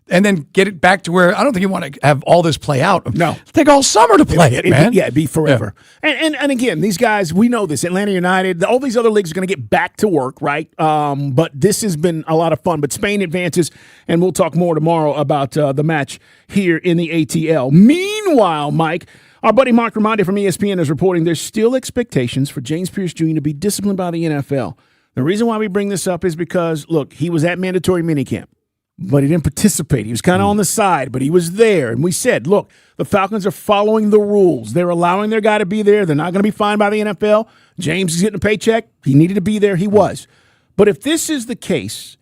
And then get it back to where I don't think you want to have all this play out. No. Take all summer to play it, man. It'd be forever. Yeah. And again, these guys, we know this. Atlanta United, all these other leagues are going to get back to work, right? But this has been a lot of fun. But Spain advances, and we'll talk more tomorrow about the match here in the ATL. Meanwhile, Mike, our buddy Mark Raimondi from ESPN is reporting there's still expectations for James Pierce Jr. to be disciplined by the NFL. The reason why we bring this up is because, look, he was at mandatory minicamp. But he didn't participate. He was kind of on the side, but he was there. And we said, look, the Falcons are following the rules. They're allowing their guy to be there. They're not going to be fined by the NFL. James is getting a paycheck. He needed to be there. He was. But if this is the case,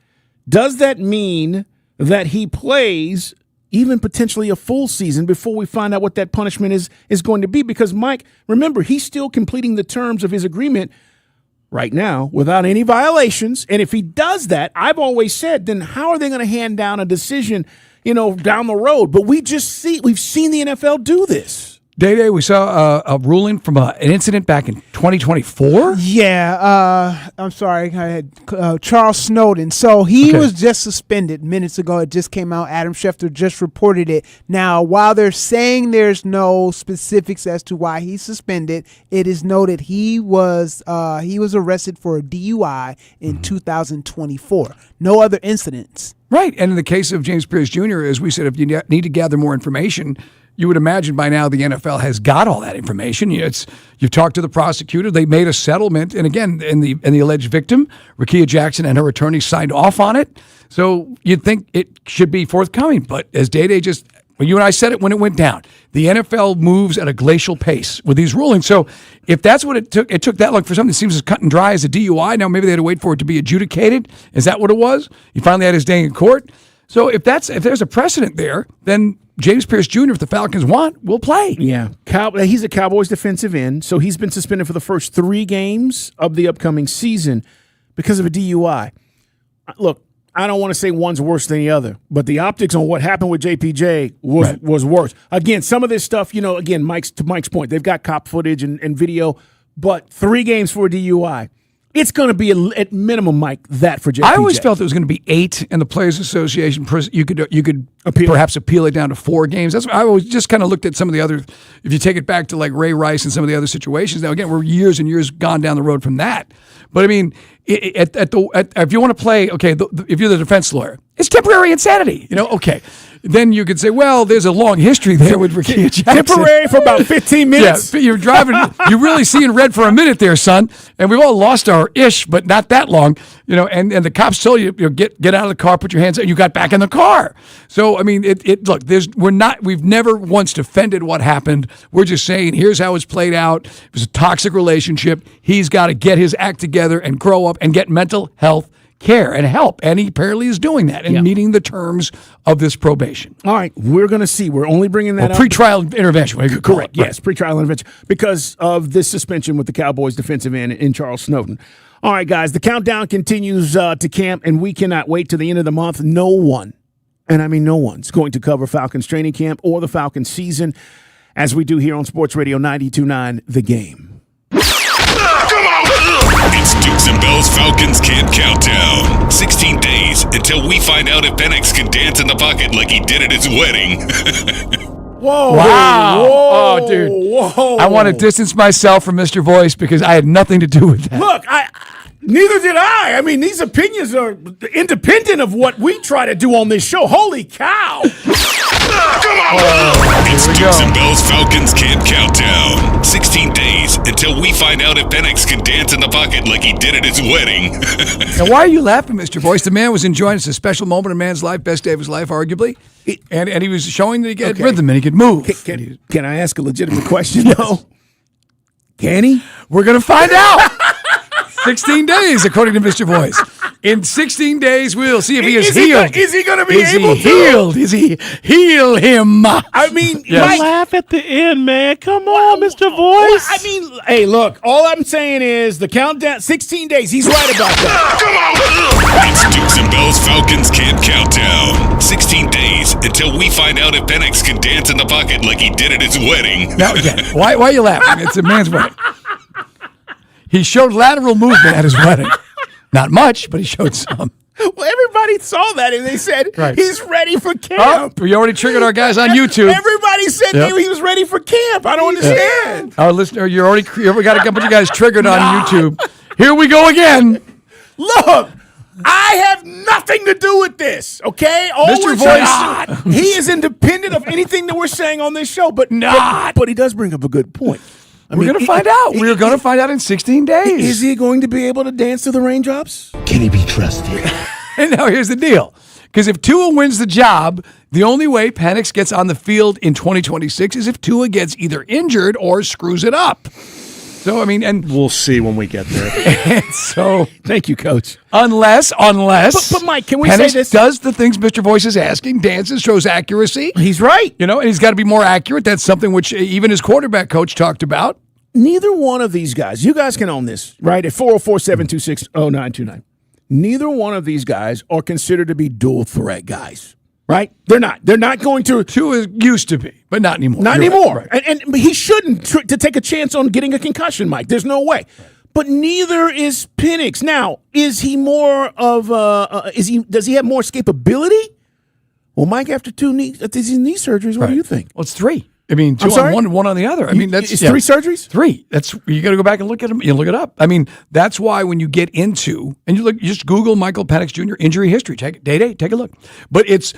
does that mean that he plays even potentially a full season before we find out what that punishment is going to be? Because, Mike, remember, he's still completing the terms of his agreement right now without any violations. And if he does that, I've always said, then how are they going to hand down a decision, down the road? But we've seen the NFL do this. Day, we saw a ruling from an incident back in 2024. Yeah, I'm sorry. I had Charles Snowden. So he was just suspended minutes ago. It just came out. Adam Schefter just reported it. Now, while they're saying there's no specifics as to why he's suspended, it is noted he was arrested for a DUI in 2024. No other incidents. Right, and in the case of James Pierce Jr., as we said, if you need to gather more information, you would imagine by now the NFL has got all that information. You've talked to the prosecutor. They made a settlement. And again, and the alleged victim, Rakia Jackson, and her attorney signed off on it. So you'd think it should be forthcoming. But as Day just, well, you and I said it when it went down, the NFL moves at a glacial pace with these rulings. So if that's what it took that long for something that seems as cut and dry as a DUI. Now maybe they had to wait for it to be adjudicated. Is that what it was? He finally had his day in court. So if there's a precedent there, then James Pierce Jr., if the Falcons want, will play. Yeah. He's a Cowboys defensive end, so he's been suspended for the first 3 games of the upcoming season because of a DUI. Look, I don't want to say one's worse than the other, but the optics on what happened with JPJ was worse. Again, some of this stuff, again, to Mike's point, they've got cop footage and video, but 3 games for a DUI. It's going to be, at minimum, Mike, that for JPJ. I always felt it was going to be 8, and the Players Association, you could perhaps appeal it down to 4 games. That's what I always just kind of looked at some of the other, if you take it back to like Ray Rice and some of the other situations. Now, again, we're years and years gone down the road from that. But, I mean, if you want to play, okay, if you're the defense lawyer, it's temporary insanity. Okay. Then you could say, well, there's a long history there with Rakia Jackson. Temporary for about 15 minutes. Yeah, you're driving, you're really seeing red for a minute there, son. And we've all lost our ish, but not that long. And the cops told you, get out of the car, put your hands out, and you got back in the car. So, I mean, look, we've never once defended what happened. We're just saying, here's how it's played out. It was a toxic relationship. He's got to get his act together and grow up and get mental health care and help, and he apparently is doing that and meeting the terms of this probation. All right, we're going to see. We're only bringing that up. Pretrial intervention. Correct, yes, pretrial intervention because of this suspension with the Cowboys defensive end in Charles Snowden. All right, guys, the countdown continues to camp, and we cannot wait to the end of the month. No one, and I mean no one's going to cover Falcons training camp or the Falcons season as we do here on Sports Radio 92.9 The Game. It's Dukes and Bell's Falcons Camp Countdown. 16 days until we find out if Penix can dance in the pocket like he did at his wedding. Whoa. Wow. Whoa. Oh, dude. Whoa. I want to distance myself from Mr. Voice because I had nothing to do with that. Look, neither did I. I mean, these opinions are independent of what we try to do on this show. Holy cow. It's Dukes and Bell's Falcons Camp Countdown. 16 days until we find out if Penix can dance in the pocket like he did at his wedding. Now, why are you laughing, Mr. Voice? The man was enjoying it's a special moment in a man's life, best day of his life, arguably. And he was showing that he could rhythm and he could move. Can I ask a legitimate question, though? Can he? We're going to find out. 16 days, according to Mr. Voice. In 16 days, we'll see if he is healed. Is he going to be able to? Healed? Is he heal him? I mean, Mike, laugh at the end, man. Come on, Mr. Voice. I mean, hey, look, all I'm saying is the countdown, 16 days. He's right about that. It's Dukes and Bell's Falcons Camp Countdown. 16 days until we find out if Penix can dance in the pocket like he did at his wedding. Now, again, why are you laughing? It's a man's wedding. He showed lateral movement at his wedding. Not much, but he showed some. Well, everybody saw that, and they said he's ready for camp. Oh, we already triggered our guys on YouTube. Everybody said he was ready for camp. I don't understand. Our listener, you got a couple of you guys triggered on YouTube. Here we go again. Look, I have nothing to do with this, okay? Mr. Voice. He is independent of anything that we're saying on this show, but he does bring up a good point. We're going to find out. We're going to find out in 16 days. Is he going to be able to dance to the raindrops? Can he be trusted? And now here's the deal. Because if Tua wins the job, the only way Penix gets on the field in 2026 is if Tua gets either injured or screws it up. So, I mean, and we'll see when we get there. And so, thank you, Coach. Unless, but Mike, can we Penix say this? Does the things Mr. Voice is asking, dances, shows accuracy. He's right. And he's got to be more accurate. That's something which even his quarterback coach talked about. Neither one of these guys, you guys can own this, right? At 404-726-0929. Neither one of these guys are considered to be dual threat guys. Right? They're not. They're not going to. Tua used to be, but not anymore. Not You're anymore. right. And he shouldn't to take a chance on getting a concussion, Mike. There's no way. But neither is Penix. Now, is he more of does he have more escapability? Well, Mike, after these knee surgeries, what do you think? Well, it's 3. I mean, 2 on one, 1 on the other. I mean, that's it's 3 surgeries. 3. That's you got to go back and look at them. You look it up. I mean, that's why when you get into and you just Google Michael Penix Jr. injury history. Take a look. But it's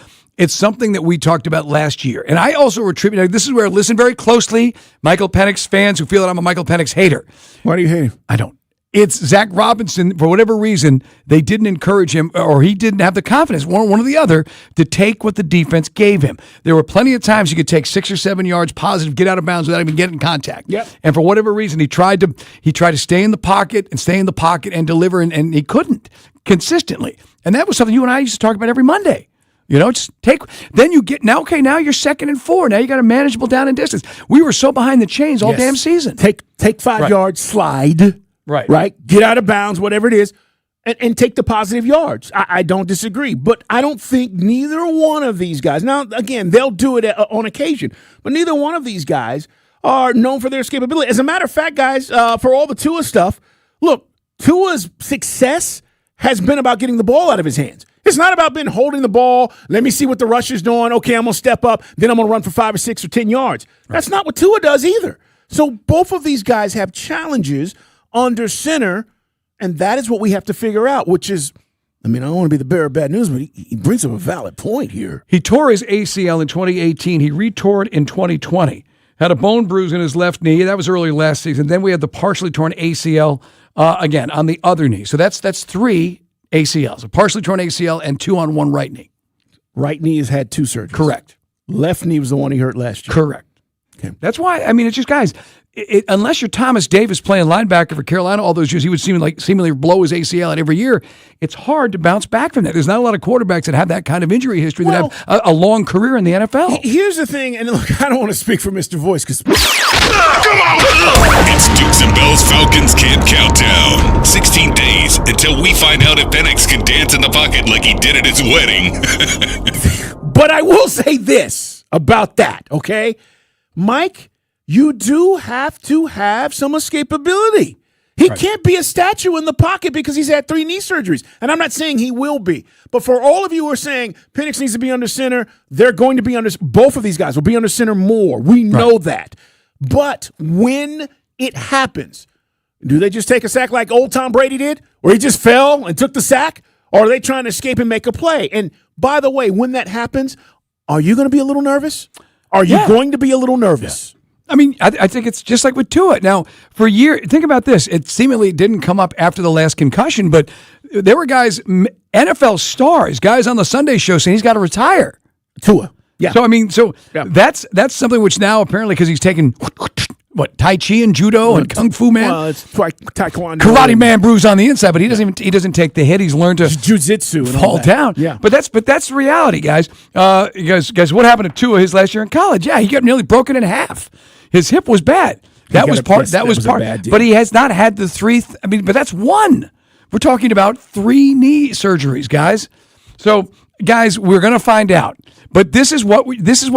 something that we talked about last year, and I also attribute. This is where listen very closely, Michael Penix fans who feel that I'm a Michael Penix hater. Why do you hate him? I don't. It's Zach Robinson, for whatever reason, they didn't encourage him, or he didn't have the confidence, one or the other, to take what the defense gave him. There were plenty of times you could take 6 or 7 yards positive, get out of bounds without even getting in contact. Yep. And for whatever reason, he tried to stay in the pocket and deliver, and he couldn't consistently. And that was something you and I used to talk about every Monday. Just then you get, now you're 2nd and 4. Now you got a manageable down and distance. We were so behind the chains all damn season. Take 5 yards, slide. Right. Get out of bounds, whatever it is, and take the positive yards. I don't disagree, but I don't think neither one of these guys, now, again, they'll do it on occasion, but neither one of these guys are known for their escapability. As a matter of fact, guys, for all the Tua stuff, look, Tua's success has been about getting the ball out of his hands. It's not about been holding the ball. Let me see what the rush is doing. Okay, I'm going to step up. Then I'm going to run for 5 or 6 or 10 yards. That's not what Tua does either. So both of these guys have challenges under center, and that is what we have to figure out, which is, I don't want to be the bearer of bad news, but he brings up a valid point here. He tore his ACL in 2018. He retore it in 2020. Had a bone bruise in his left knee. That was early last season. Then we had the partially torn ACL again on the other knee. So that's 3 ACLs, a partially torn ACL and 2 on one right knee. Right knee has had 2 surgeries. Correct. Left knee was the one he hurt last year. Correct. Okay. That's why, it's just, guys, unless you're Thomas Davis playing linebacker for Carolina all those years, he would seemingly blow his ACL out every year. It's hard to bounce back from that. There's not a lot of quarterbacks that have that kind of injury history that have a long career in the NFL. Here's the thing, and look, I don't want to speak for Mr. Voice because Come on! It's Dukes and Bell's Falcons Camp Countdown. 16 days until we find out if Penix can dance in the pocket like he did at his wedding. But I will say this about that, okay? Mike, you do have to have some escapability. He can't be a statue in the pocket because he's had 3 knee surgeries. And I'm not saying he will be. But for all of you who are saying Penix needs to be under center, they're going to be under – both of these guys will be under center more. We know that. But when it happens, do they just take a sack like old Tom Brady did, where he just fell and took the sack? Or are they trying to escape and make a play? And by the way, when that happens, are you going to be a little nervous? Are you going to be a little nervous? Yeah. I think it's just like with Tua. Now, for a year, think about this. It seemingly didn't come up after the last concussion, but there were guys, NFL stars, guys on the Sunday show saying he's got to retire. Tua. Yeah. So, that's something which now apparently, because he's taken Tai Chi and Judo and Kung Fu Man. Well, it's Taekwondo. Karate Man bruise on the inside, but he doesn't take the hit. He's learned to Jiu-Jitsu and fall down. Yeah. But that's the reality, guys. Guys, what happened to Tua his last year in college? Yeah, he got nearly broken in half. His hip was bad. That was part. But he has not had the 3. But that's 1. We're talking about 3 knee surgeries, guys. So, guys, we're going to find out. But this is what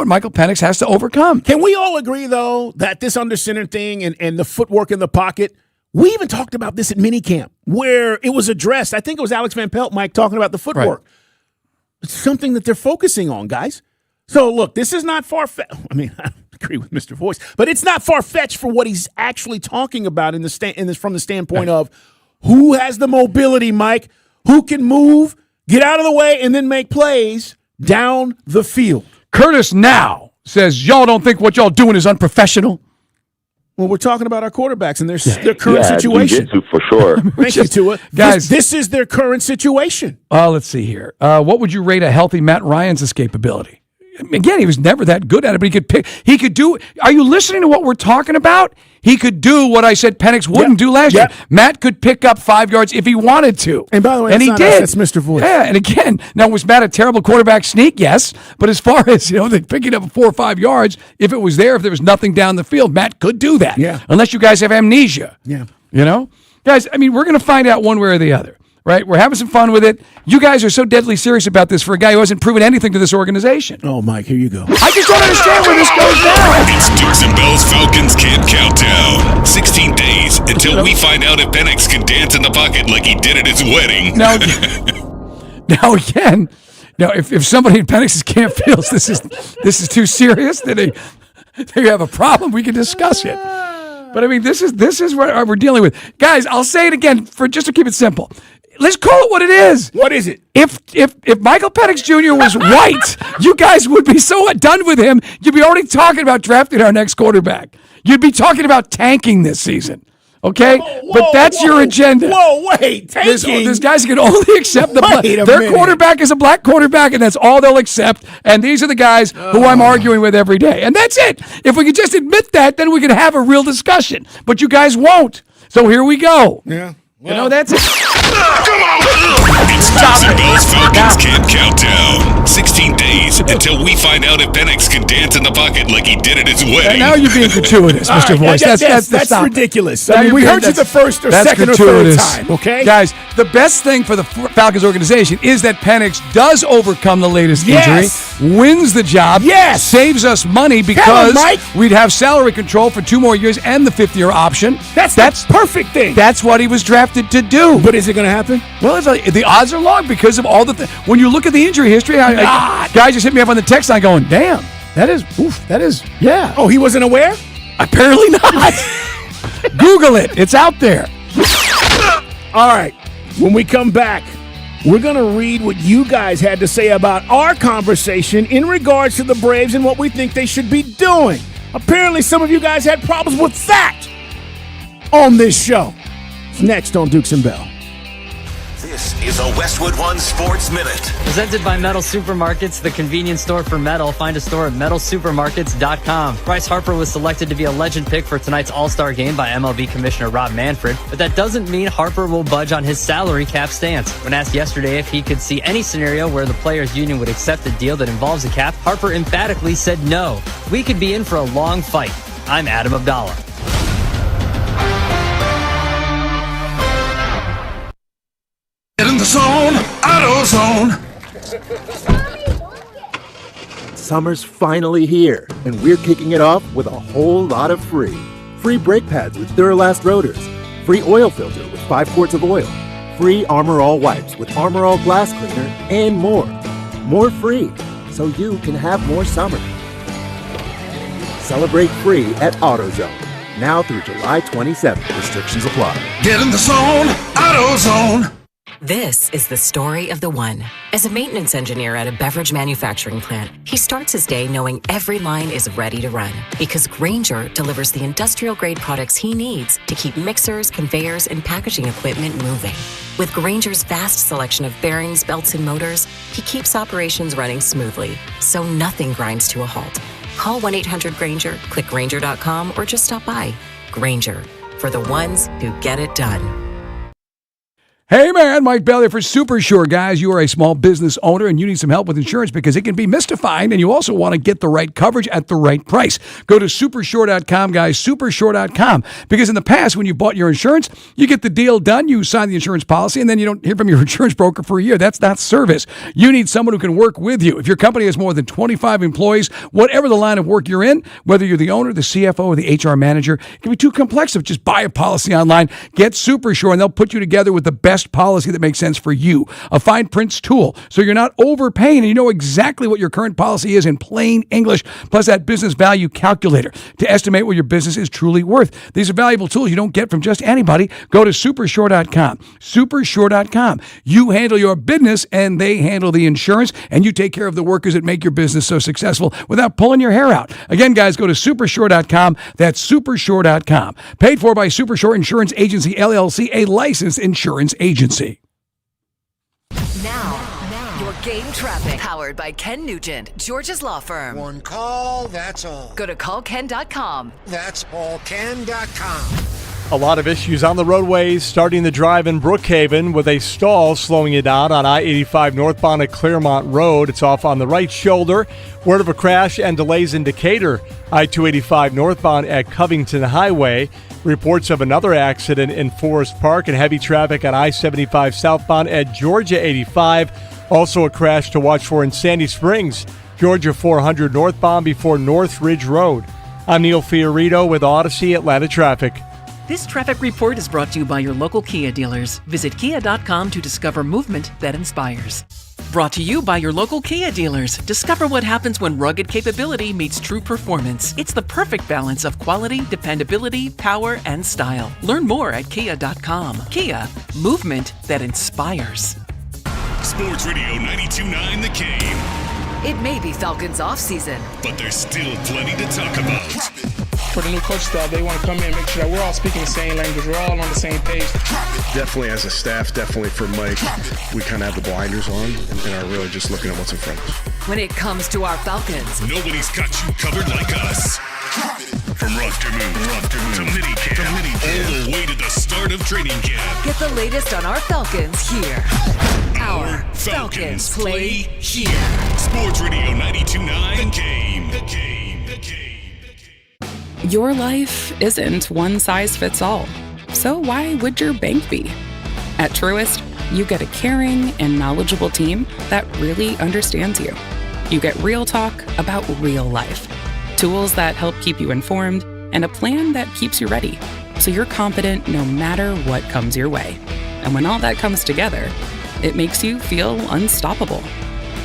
Michael Penix has to overcome. Can we all agree, though, that this under center thing and the footwork in the pocket, we even talked about this at minicamp where it was addressed. I think it was Alex Van Pelt, Mike, talking about the footwork. Right. It's something that they're focusing on, guys. So, look, this is not far-fetched. I agree with Mr. Voice, but it's not far-fetched for what he's actually talking about from the standpoint of who has the mobility, Mike, who can move, get out of the way, and then make plays down the field. Curtis now says, y'all don't think what y'all doing is unprofessional? Well, we're talking about our quarterbacks and their current situation. Jiu-jitsu for sure. Thank you, Tua. Guys, this is their current situation. Let's see here. What would you rate a healthy Matt Ryan's escapability? Again, he was never that good at it, but he could do. Are you listening to what we're talking about? He could do what I said Penix wouldn't do last year. Matt could pick up 5 yards if he wanted to. And by the way, and he did. That's Mr. Voice. Yeah, and again, now was Matt a terrible quarterback sneak? Yes. But as far as, picking up 4 or 5 yards, if it was there was nothing down the field, Matt could do that. Yeah. Unless you guys have amnesia. Yeah. Guys, we're going to find out one way or the other. right? We're having some fun with it. You guys are so deadly serious about this for a guy who hasn't proven anything to this organization. Oh, Mike, here you go. I just don't understand where this goes now. It's Dukes and Bell's Falcons Camp Countdown. 16 days until we find out if Penix can dance in the pocket like he did at his wedding. Now again, if somebody in Penix's camp feels this is too serious, then they have a problem, we can discuss it. But I mean, this is what we're dealing with. Guys, I'll say it again just to keep it simple. Let's call it what it is. What is it? If Michael Penix Jr. was white, you guys would be so done with him, you'd be already talking about drafting our next quarterback. You'd be talking about tanking this season. Okay? But that's your agenda. Whoa, wait. Tanking? There's guys who can only accept their quarterback is a black quarterback, and that's all they'll accept. And these are the guys who I'm arguing with every day. And that's it. If we could just admit that, then we could have a real discussion. But you guys won't. So here we go. Yeah. Well, that's it. Come on! It's Dukes and Bell's Falcons Camp Countdown. 16 days until we find out if Penix can dance in the pocket like he did at his wedding. Now you're being gratuitous, Mr. Voice. That's ridiculous. I mean, we heard you the first or second or third time, okay? Guys, the best thing for the Falcons organization is that Penix does overcome the latest injury, wins the job, saves us money because we'd have salary control for 2 more years and the 5th-year option. That's the perfect thing. That's what he was drafted to do. But is it going to happen? Well, the odds are long because of all the when you look at the injury history, guys just hit me up on the text line going, damn, that is, yeah. Oh, he wasn't aware? Apparently not. Google it. It's out there. All right. When we come back, we're going to read what you guys had to say about our conversation in regards to the Braves and what we think they should be doing. Apparently, some of you guys had problems with that on this show. It's next on Dukes and Bell. This is a Westwood One Sports Minute. Presented by Metal Supermarkets, the convenience store for metal. Find a store at metalsupermarkets.com. Bryce Harper was selected to be a legend pick for tonight's All-Star game by MLB Commissioner Rob Manfred, but that doesn't mean Harper will budge on his salary cap stance. When asked yesterday if he could see any scenario where the players' union would accept a deal that involves a cap, Harper emphatically said no. We could be in for a long fight. I'm Adam Abdallah. Get in the zone, AutoZone. Summer's finally here, and we're kicking it off with a whole lot of free. Free brake pads with Duralast rotors. Free oil filter with 5 quarts of oil. Free Armor All wipes with Armor All glass cleaner, and more. More free, so you can have more summer. Celebrate free at AutoZone. Now through July 27th. Restrictions apply. Get in the zone, AutoZone. This is the story of the one. As a maintenance engineer at a beverage manufacturing plant, he starts his day knowing every line is ready to run because Grainger delivers the industrial-grade products he needs to keep mixers, conveyors, and packaging equipment moving. With Grainger's vast selection of bearings, belts, and motors, he keeps operations running smoothly, so nothing grinds to a halt. Call 1-800-GRAINGER, click Grainger.com, or just stop by. Grainger, for the ones who get it done. Hey man, Mike Bell here for Super Sure. Guys, you are a small business owner and you need some help with insurance because it can be mystifying and you also want to get the right coverage at the right price. Go to supersure.com, guys, supersure.com. Because in the past, when you bought your insurance, you get the deal done, you sign the insurance policy, and then you don't hear from your insurance broker for a year. That's not service. You need someone who can work with you. If your company has more than 25 employees, whatever the line of work you're in, whether you're the owner, the CFO, or the HR manager, it can be too complex to just buy a policy online. Get Super Sure and they'll put you together with the best policy that makes sense for you. A fine print tool so you're not overpaying and you know exactly what your current policy is in plain English, plus that business value calculator to estimate what your business is truly worth. These are valuable tools you don't get from just anybody. Go to supersure.com. Supersure.com. You handle your business and they handle the insurance and you take care of the workers that make your business so successful without pulling your hair out. Again, guys, go to supersure.com. That's supersure.com. Paid for by Supersure Insurance Agency, LLC, a licensed insurance agency. Now, your game traffic. Powered by Ken Nugent, George's Law Firm. One call, that's all. Go to callken.com. That's allken.com. A lot of issues on the roadways, starting the drive in Brookhaven with a stall slowing you down on I-85 northbound at Claremont Road. It's off on the right shoulder. Word of a crash and delays in Decatur. I-285 northbound at Covington Highway. Reports of another accident in Forest Park and heavy traffic on I-75 southbound at Georgia 85. Also a crash to watch for in Sandy Springs, Georgia 400 northbound before North Ridge Road. I'm Neil Fiorito with Odyssey Atlanta Traffic. This traffic report is brought to you by your local Kia dealers. Visit kia.com to discover movement that inspires. Brought to you by your local Kia dealers. Discover what happens when rugged capability meets true performance. It's the perfect balance of quality, dependability, power, and style. Learn more at kia.com. Kia, movement that inspires. Sports Radio 92.9 The Game. It may be Falcons off-season, but there's still plenty to talk about. For the new coach staff, they want to come in and make sure that we're all speaking the same language. We're all on the same page. Definitely as a staff, definitely for Mike, we kind of have the blinders on and are really just looking at what's in front of us. when it comes to our Falcons, nobody's got you covered like us. From roster move to minicamp, all the way to the start of training camp. Get the latest on our Falcons here. Our Falcons play here. Sports Radio 92.9 The Game. Your life isn't one size fits all. So why would your bank be? At Truist, you get a caring and knowledgeable team that really understands you. You get real talk about real life, tools that help keep you informed, and a plan that keeps you ready, so you're confident no matter what comes your way. And when all that comes together, it makes you feel unstoppable.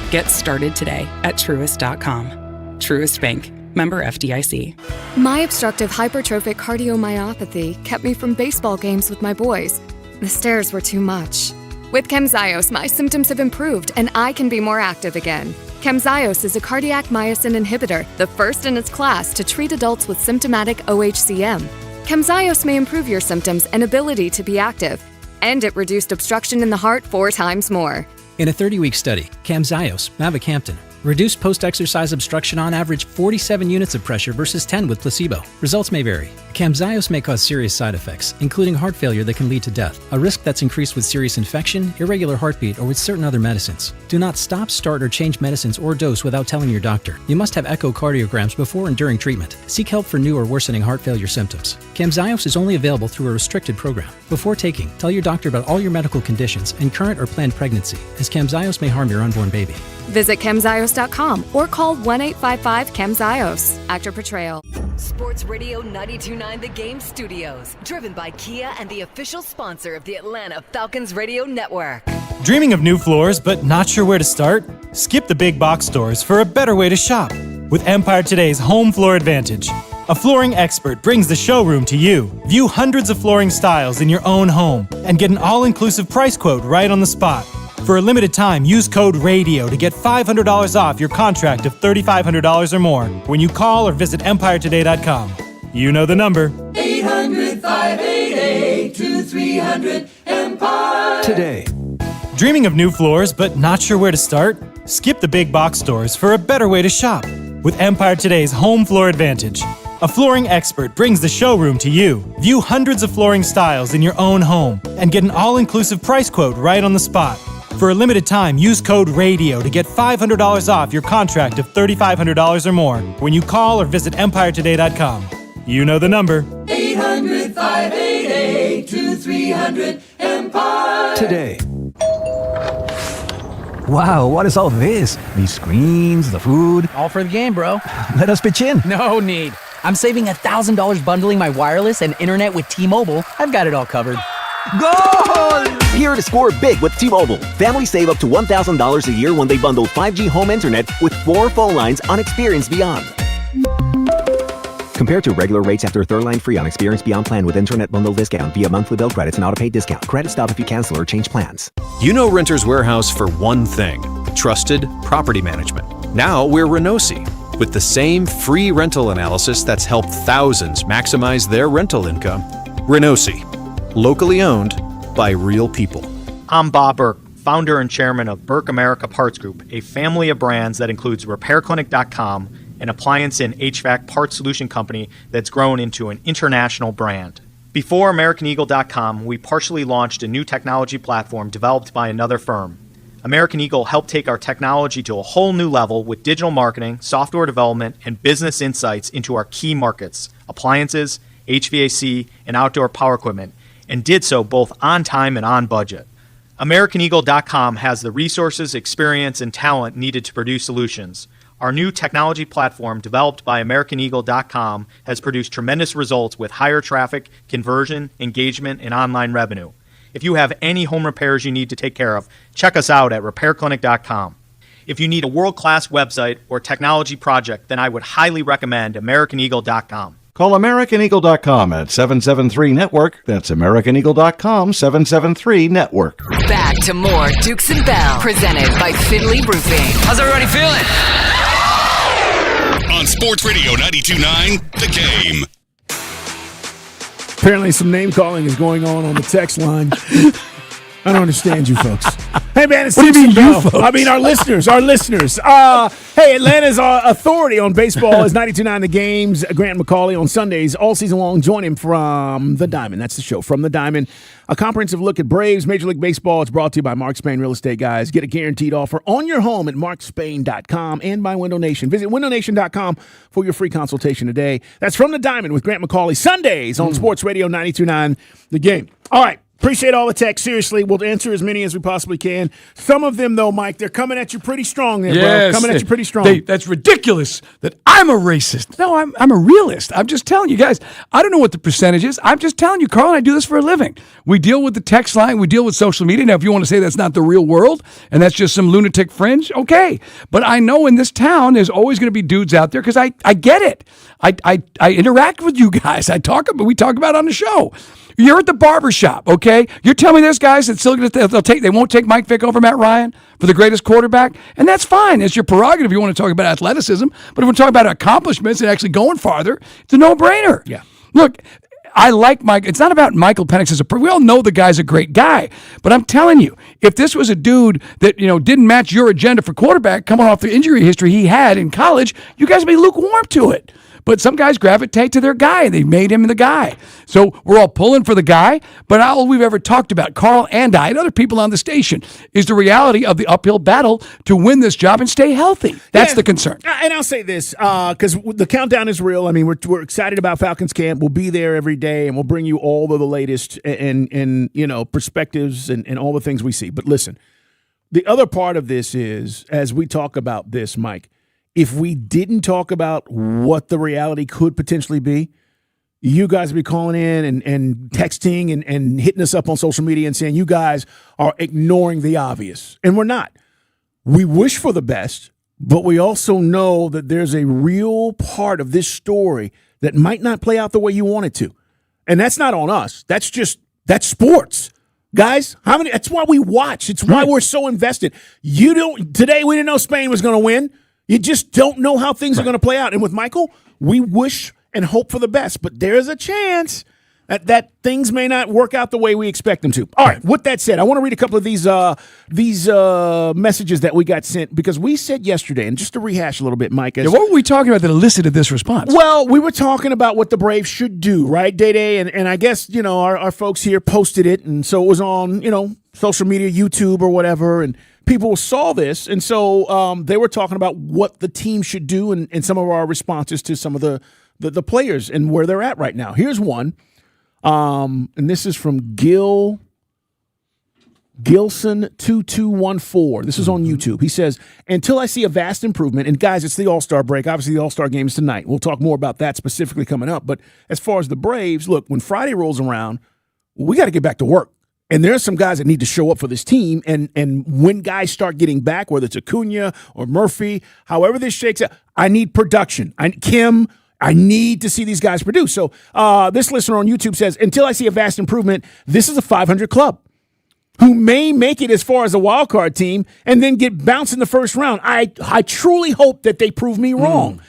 Get started today at Truist.com. Truist Bank. Member FDIC. My obstructive hypertrophic cardiomyopathy kept me from baseball games with my boys. The stairs were too much. With Camzyos, my symptoms have improved and I can be more active again. Camzyos is a cardiac myosin inhibitor, the first in its class to treat adults with symptomatic OHCM. Camzyos may improve your symptoms and ability to be active, and it reduced obstruction in the heart 4 times more. In a 30-week study, Camzyos, mavacamten, reduced post-exercise obstruction on average 47 units of pressure versus 10 with placebo. Results may vary. Camzyos may cause serious side effects, including heart failure that can lead to death, a risk that's increased with serious infection, irregular heartbeat, or with certain other medicines. Do not stop, start, or change medicines or dose without telling your doctor. You must have echocardiograms before and during treatment. Seek help for new or worsening heart failure symptoms. Camzyos is only available through a restricted program. Before taking, tell your doctor about all your medical conditions and current or planned pregnancy, as Camzyos may harm your unborn baby. Visit Camzyos.com or call 1-855-CAMZYOS. Actor Portrayal. Sports Radio 92.9 The Game Studios. Driven by Kia and the official sponsor of the Atlanta Falcons Radio Network. Dreaming of new floors but not sure where to start? Skip the big box stores for a better way to shop with Empire Today's Home Floor Advantage. A flooring expert brings the showroom to you. View hundreds of flooring styles in your own home and get an all-inclusive price quote right on the spot. For a limited time, use code RADIO to get $500 off your contract of $3,500 or more when you call or visit EmpireToday.com. You know the number. 800-588-2300 Today. Dreaming of new floors but not sure where to start? Skip the big box stores for a better way to shop with Empire Today's Home Floor Advantage. A flooring expert brings the showroom to you. View hundreds of flooring styles in your own home and get an all-inclusive price quote right on the spot. For a limited time, use code RADIO to get $500 off your contract of $3,500 or more when you call or visit EmpireToday.com. You know the number. 800-588-2300 Empire. Today. Wow, what is all this? These screens, the food. All for the game, bro. Let us pitch in. No need. I'm saving $1,000 bundling my wireless and internet with T-Mobile. I've got it all covered. Goal! Here to score big with T-Mobile. Families save up to $1,000 a year when they bundle 5G home internet with 4 phone lines on Experience Beyond. Compared to regular rates after third line free on Experience Beyond plan with internet bundle discount via monthly bill credits and auto-pay discount. Credit stop if you cancel or change plans. You know Renters Warehouse for one thing: trusted property management. Now we're Renosi, with the same free rental analysis that's helped thousands maximize their rental income. Renosi, locally owned by real people. I'm Bob Burke, founder and chairman of Burke America Parts Group, a family of brands that includes RepairClinic.com, an appliance and HVAC parts solution company that's grown into an international brand. Before AmericanEagle.com, we partially launched a new technology platform developed by another firm. American Eagle helped take our technology to a whole new level with digital marketing, software development, and business insights into our key markets: appliances, HVAC, and outdoor power equipment, and did so both on time and on budget. AmericanEagle.com has the resources, experience, and talent needed to produce solutions. Our new technology platform, developed by AmericanEagle.com, has produced tremendous results with higher traffic, conversion, engagement, and online revenue. If you have any home repairs you need to take care of, check us out at RepairClinic.com. If you need a world-class website or technology project, then I would highly recommend AmericanEagle.com. Call AmericanEagle.com at 773-NETWORK. That's AmericanEagle.com, 773-NETWORK. Back to more Dukes and Bell, presented by Finley Roofing. How's everybody feeling? On Sports Radio 92.9, The Game. Apparently some name calling is going on the text line. I don't understand you folks. Hey, man, it's what do you mean, you folks? I mean, our listeners. Hey, Atlanta's authority on baseball is 92.9 The Games. Grant McCauley on Sundays all season long. Join him from The Diamond. That's the show, From The Diamond. A comprehensive look at Braves, Major League Baseball. It's brought to you by Mark Spain Real Estate, guys. Get a guaranteed offer on your home at markspain.com and by Window Nation. Visit windownation.com for your free consultation today. That's From The Diamond with Grant McCauley. Sundays on Sports Radio 92.9 The Game. All right. Appreciate all the texts. Seriously, we'll answer as many as we possibly can. Some of them, though, Mike, they're coming at you pretty strong there, bro. Coming at you pretty strong. That's ridiculous that I'm a racist. No, I'm a realist. I'm just telling you guys, I don't know what the percentage is. I'm just telling you, Carl and I do this for a living. We deal with the text line. We deal with social media. Now, if you want to say that's not the real world and that's just some lunatic fringe, okay. But I know in this town there's always going to be dudes out there because I get it. I interact with you guys. We talk about it on the show. You're at the barbershop, okay? You're telling me there's guys that still they won't take Mike Vick over Matt Ryan for the greatest quarterback, and that's fine. It's your prerogative if you want to talk about athleticism, but if we're talking about accomplishments and actually going farther, it's a no-brainer. Yeah. Look, I like Mike. It's not about Michael Penix as we all know the guy's a great guy, but I'm telling you, if this was a dude that didn't match your agenda for quarterback coming off the injury history he had in college, you guys would be lukewarm to it. But some guys gravitate to their guy. They made him the guy. So we're all pulling for the guy. But all we've ever talked about, Carl and I and other people on the station, is the reality of the uphill battle to win this job and stay healthy. That's the concern. And I'll say this, because the countdown is real. I mean, we're excited about Falcons camp. We'll be there every day, and we'll bring you all of the latest and perspectives and all the things we see. But listen, the other part of this is, as we talk about this, Mike, if we didn't talk about what the reality could potentially be, you guys would be calling in and texting and hitting us up on social media and saying you guys are ignoring the obvious. And we're not. We wish for the best, but we also know that there's a real part of this story that might not play out the way you want it to. And that's not on us. That's sports. Guys, that's why we watch. It's why we're so invested. Today we didn't know Spain was going to win. You just don't know how things are going to play out. And with Michael, we wish and hope for the best. But there's a chance that things may not work out the way we expect them to. All right, with that said, I want to read a couple of these messages that we got sent, because we said yesterday, and just to rehash a little bit, Mike. What were we talking about that elicited this response? Well, we were talking about what the Braves should do, right, Day-Day? And I guess, our folks here posted it, and so it was on, social media, YouTube or whatever, and people saw this, and so they were talking about what the team should do and some of our responses to some of the players and where they're at right now. Here's one, and this is from Gilson2214. This is on YouTube. He says, until I see a vast improvement, and guys, it's the All-Star break. Obviously, the All-Star game is tonight. We'll talk more about that specifically coming up. But as far as the Braves, look, when Friday rolls around, we got to get back to work. And there's some guys that need to show up for this team. And when guys start getting back, whether it's Acuna or Murphy, however this shakes out, I need production. I need to see these guys produce. So this listener on YouTube says, until I see a vast improvement, this is a 500 club who may make it as far as a wild card team and then get bounced in the first round. I truly hope that they prove me wrong.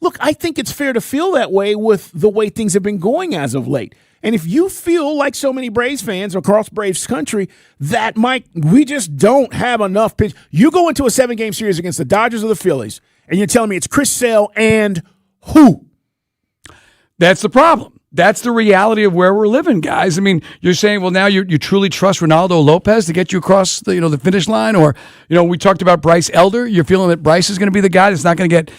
Look, I think it's fair to feel that way with the way things have been going as of late. And if you feel like so many Braves fans across Braves country that, Mike, we just don't have enough pitch. You go into a 7-game series against the Dodgers or the Phillies, and you're telling me it's Chris Sale and who? That's the problem. That's the reality of where we're living, guys. I mean, you're saying, well, now you truly trust Ronaldo Lopez to get you across the finish line, or we talked about Bryce Elder. You're feeling that Bryce is going to be the guy that's not going to get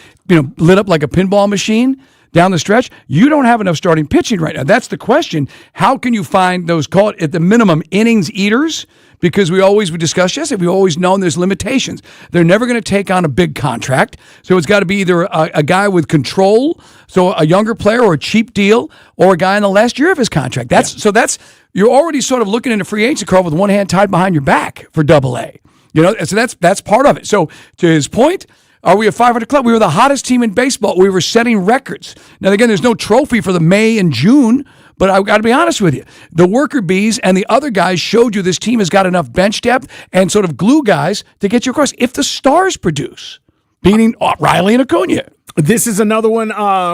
lit up like a pinball machine. down the stretch, you don't have enough starting pitching right now. That's the question. How can you find those, call it at the minimum, innings eaters? Because we discussed yesterday, we've always known there's limitations. They're never going to take on a big contract. So it's got to be either a guy with control, so a younger player or a cheap deal, or a guy in the last year of his contract. You're already sort of looking into free agency, Carl, with one hand tied behind your back for AA. So that's part of it. So to his point, are we a 500 club? We were the hottest team in baseball. We were setting records. Now, again, there's no trophy for the May and June, but I've got to be honest with you. The worker bees and the other guys showed you this team has got enough bench depth and sort of glue guys to get you across. If the stars produce, beating Riley and Acuna. This is another one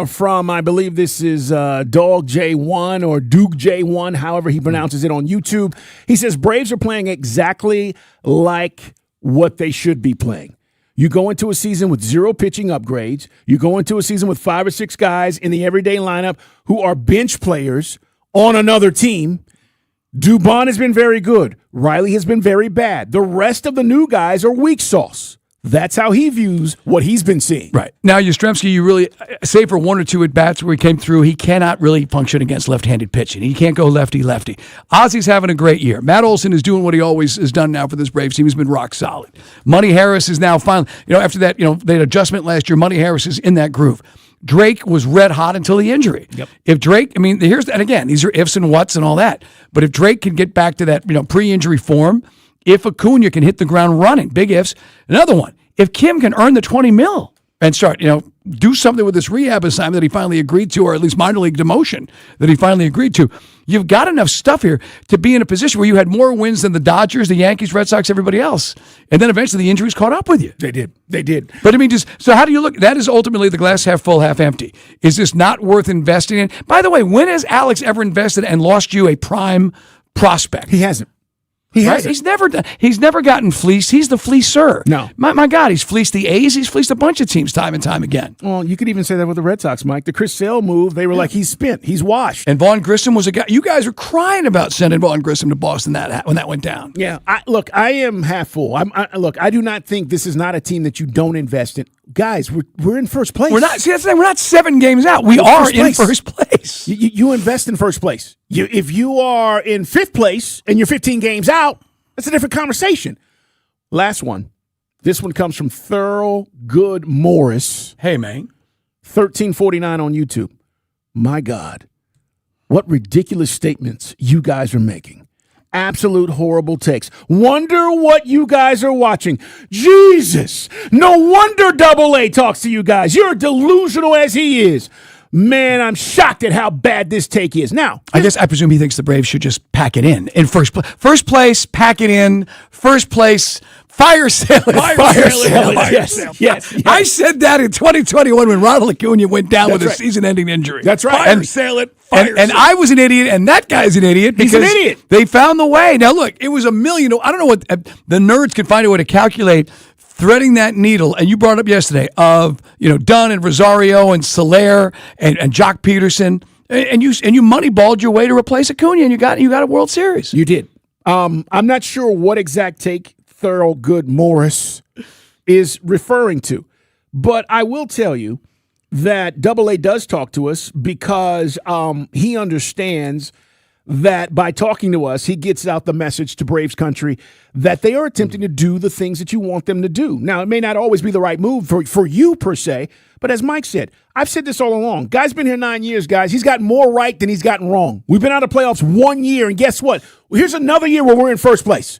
from, I believe this is Dog J1 or Duke J1, however he pronounces it on YouTube. He says, Braves are playing exactly like what they should be playing. You go into a season with 0 pitching upgrades. You go into a season with 5 or 6 guys in the everyday lineup who are bench players on another team. Dubon has been very good. Riley has been very bad. The rest of the new guys are weak sauce. That's how he views what he's been seeing. Right. Now, Yastrzemski, you really, save for 1 or 2 at-bats where he came through, he cannot really function against left-handed pitching. He can't go lefty-lefty. Ozzy's having a great year. Matt Olson is doing what he always has done now for this Braves team. He's been rock solid. Money Harris is now finally, after that, they had adjustment last year. Money Harris is in that groove. Drake was red hot until the injury. Yep. If Drake, and again, these are ifs and whats and all that, but if Drake can get back to that, pre-injury form, if Acuna can hit the ground running, big ifs. Another one, if Kim can earn the $20 million and start, do something with this rehab assignment that he finally agreed to, or at least minor league demotion that he finally agreed to, you've got enough stuff here to be in a position where you had more wins than the Dodgers, the Yankees, Red Sox, everybody else. And then eventually the injuries caught up with you. They did. But so how do you look? That is ultimately the glass half full, half empty. Is this not worth investing in? By the way, when has Alex ever invested and lost you a prime prospect? He hasn't. He's never gotten fleeced. He's the fleecer. No. My God, he's fleeced the A's. He's fleeced a bunch of teams time and time again. Well, you could even say that with the Red Sox, Mike. The Chris Sale move, they were like, he's spent. He's washed. And Vaughn Grissom was a guy. You guys were crying about sending Vaughn Grissom to Boston when that went down. Yeah. I am half full. I do not think this is not a team that you don't invest in. Guys, we're in first place. We're not. See, that's the thing. We're not 7 games out. We are in first place. You invest in first place. If you are in 5th place and you're 15 games out, that's a different conversation. Last one. This one comes from Thurl Morris. Hey, man. 1349 on YouTube. My God. What ridiculous statements you guys are making. Absolute horrible takes. Wonder what you guys are watching. Jesus. No wonder AA talks to you guys. You're delusional as he is. Man, I'm shocked at how bad this take is. Now, I presume he thinks the Braves should just pack it in first place. First place, pack it in. First place, fire sale it. Fire sale it. Yes. I said that in 2021 when Ronald Acuna went down with a season-ending injury. That's right. Fire sale it. And I was an idiot, and that guy's an idiot. He's an idiot. They found the way. Now, look, it was $1 million. I don't know what the nerds could find a way to calculate threading that needle, and you brought it up yesterday, of Dunn and Rosario and Soler and Jock Peterson, and you moneyballed your way to replace Acuna, and you got a World Series. You did. I'm not sure what exact take Thurl Morris is referring to, but I will tell you that AA does talk to us because he understands that by talking to us, he gets out the message to Braves country that they are attempting to do the things that you want them to do. Now, it may not always be the right move for you per se, but as Mike said, I've said this all along. Guy's been here 9 years, guys. He's gotten more right than he's gotten wrong. We've been out of playoffs 1 year, and guess what? Here's another year where we're in first place.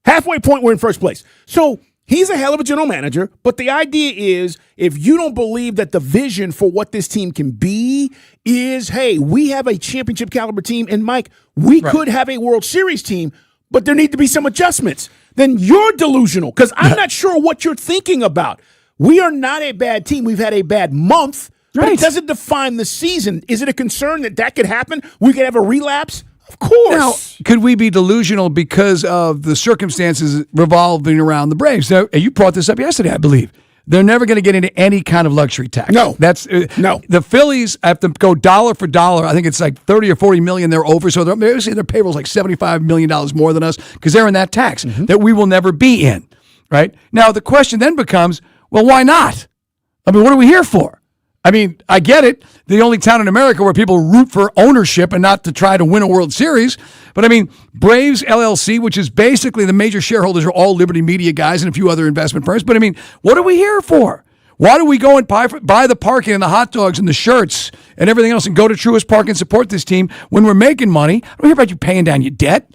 Halfway point, we're in first place. So he's a hell of a general manager, but the idea is if you don't believe that the vision for what this team can be is, hey, we have a championship caliber team, and Mike, we could have a World Series team, but there need to be some adjustments, then you're delusional because I'm not sure what you're thinking about. We are not a bad team. We've had a bad month, but it doesn't define the season. Is it a concern that could happen? We could have a relapse? Of course. Now, could we be delusional because of the circumstances revolving around the Braves? Now, you brought this up yesterday, I believe. They're never going to get into any kind of luxury tax. No. No. The Phillies have to go dollar for dollar. I think it's like 30 or 40 million they're over. So their payroll's like $75 million more than us because they're in that tax that we will never be in. Right? Now, the question then becomes, well, why not? I mean, what are we here for? I mean, I get it. The only town in America where people root for ownership and not to try to win a World Series. But I mean, Braves LLC, which is basically the major shareholders are all Liberty Media guys and a few other investment firms. But I mean, what are we here for? Why do we go and buy the parking and the hot dogs and the shirts and everything else and go to Truist Park and support this team when we're making money? I don't hear about you paying down your debt.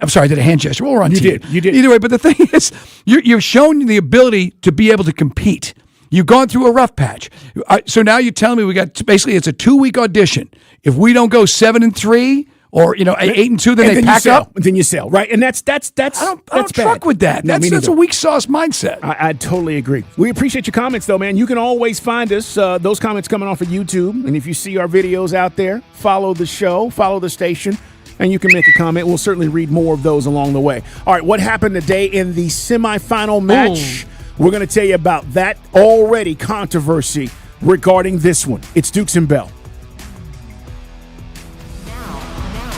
I'm sorry, I did a hand gesture. Well, we're on TV. You did. Either way, but the thing is, you've shown the ability to be able to compete. You've gone through a rough patch. So now you're telling me we got basically it's a 2-week audition. If we don't go 7-3 or 8-2, then they pack up. Then you sell, right? And that's I don't truck with that. No, That's a weak sauce mindset. I totally agree. We appreciate your comments, though, man. You can always find us. Those comments coming off of YouTube, and if you see our videos out there, follow the show, follow the station, and you can make a comment. We'll certainly read more of those along the way. All right, what happened today in the semifinal match? We're going to tell you about that already controversy regarding this one. It's Dukes and Bell.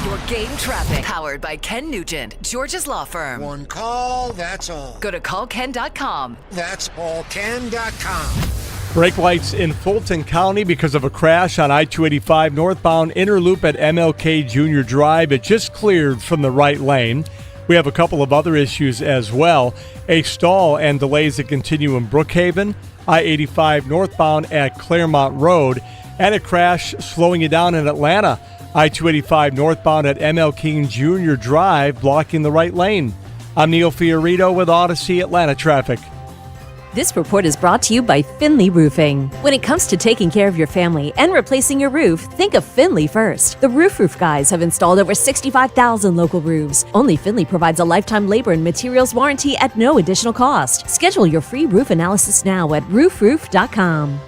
Your game traffic, powered by Ken Nugent, George's Law Firm. One call, that's all. Go to callken.com. That's allken.com. Brake lights in Fulton County because of a crash on I-285 northbound inner loop at MLK Junior Drive. It just cleared from the right lane. We have a couple of other issues as well. A stall and delays that continue in Brookhaven, I-85 northbound at Claremont Road, and a crash slowing you down in Atlanta. I-285 northbound at ML King Jr. Drive, blocking the right lane. I'm Neil Fiorito with Odyssey Atlanta Traffic. This report is brought to you by Finley Roofing. When it comes to taking care of your family and replacing your roof, think of Finley first. The Roof guys have installed over 65,000 local roofs. Only Finley provides a lifetime labor and materials warranty at no additional cost. Schedule your free roof analysis now at roofroof.com.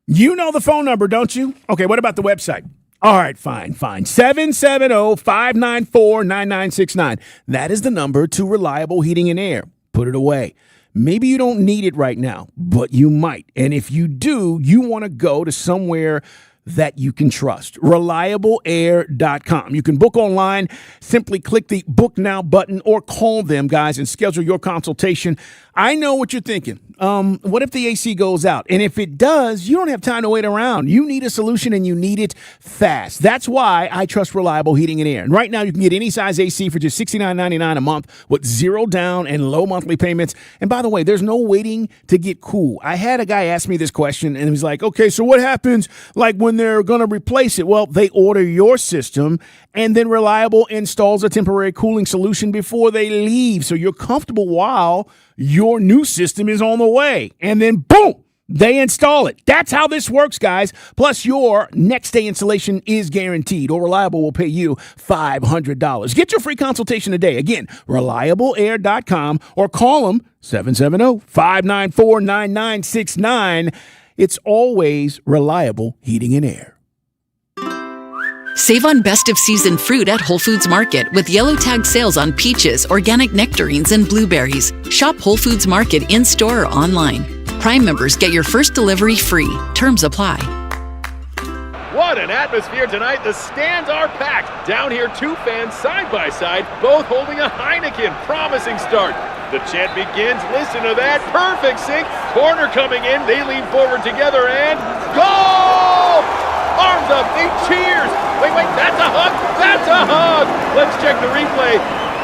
You know the phone number, don't you? Okay, what about the website? All right, fine. 770-594-9969. That is the number to Reliable Heating and Air. Put it away. Maybe you don't need it right now, but you might. And if you do, you want to go to somewhere that you can trust. ReliableAir.com. You can book online. Simply click the Book Now button or call them, guys, and schedule your consultation. I know what you're thinking. What if the AC goes out? And if it does, you don't have time to wait around. You need a solution, and you need it fast. That's why I trust Reliable Heating and Air. And right now, you can get any size AC for just $69.99 a month with zero down and low monthly payments. And by the way, there's no waiting to get cool. I had a guy ask me this question, and he was like, okay, so what happens like when they're going to replace it? Well, they order your system, and then Reliable installs a temporary cooling solution before they leave, so you're comfortable while your new system is on the way. And then, boom, they install it. That's how this works, guys. Plus, your next day installation is guaranteed, or Reliable will pay you $500. Get your free consultation today. Again, ReliableAir.com, or call them 770-594-9969. It's always Reliable Heating and Air. Save on best of season fruit at Whole Foods Market with yellow tag sales on peaches, organic nectarines, and blueberries. Shop Whole Foods Market in-store or online. Prime members get your first delivery free. Terms apply. What an atmosphere tonight. The stands are packed. Down here, two fans side by side, both holding a Heineken. Promising start. The chant begins. Listen to that. Perfect sync. Corner coming in. They lean forward together and goal! Arms up, they cheers. Wait, that's a hug. That's a hug. Let's check the replay.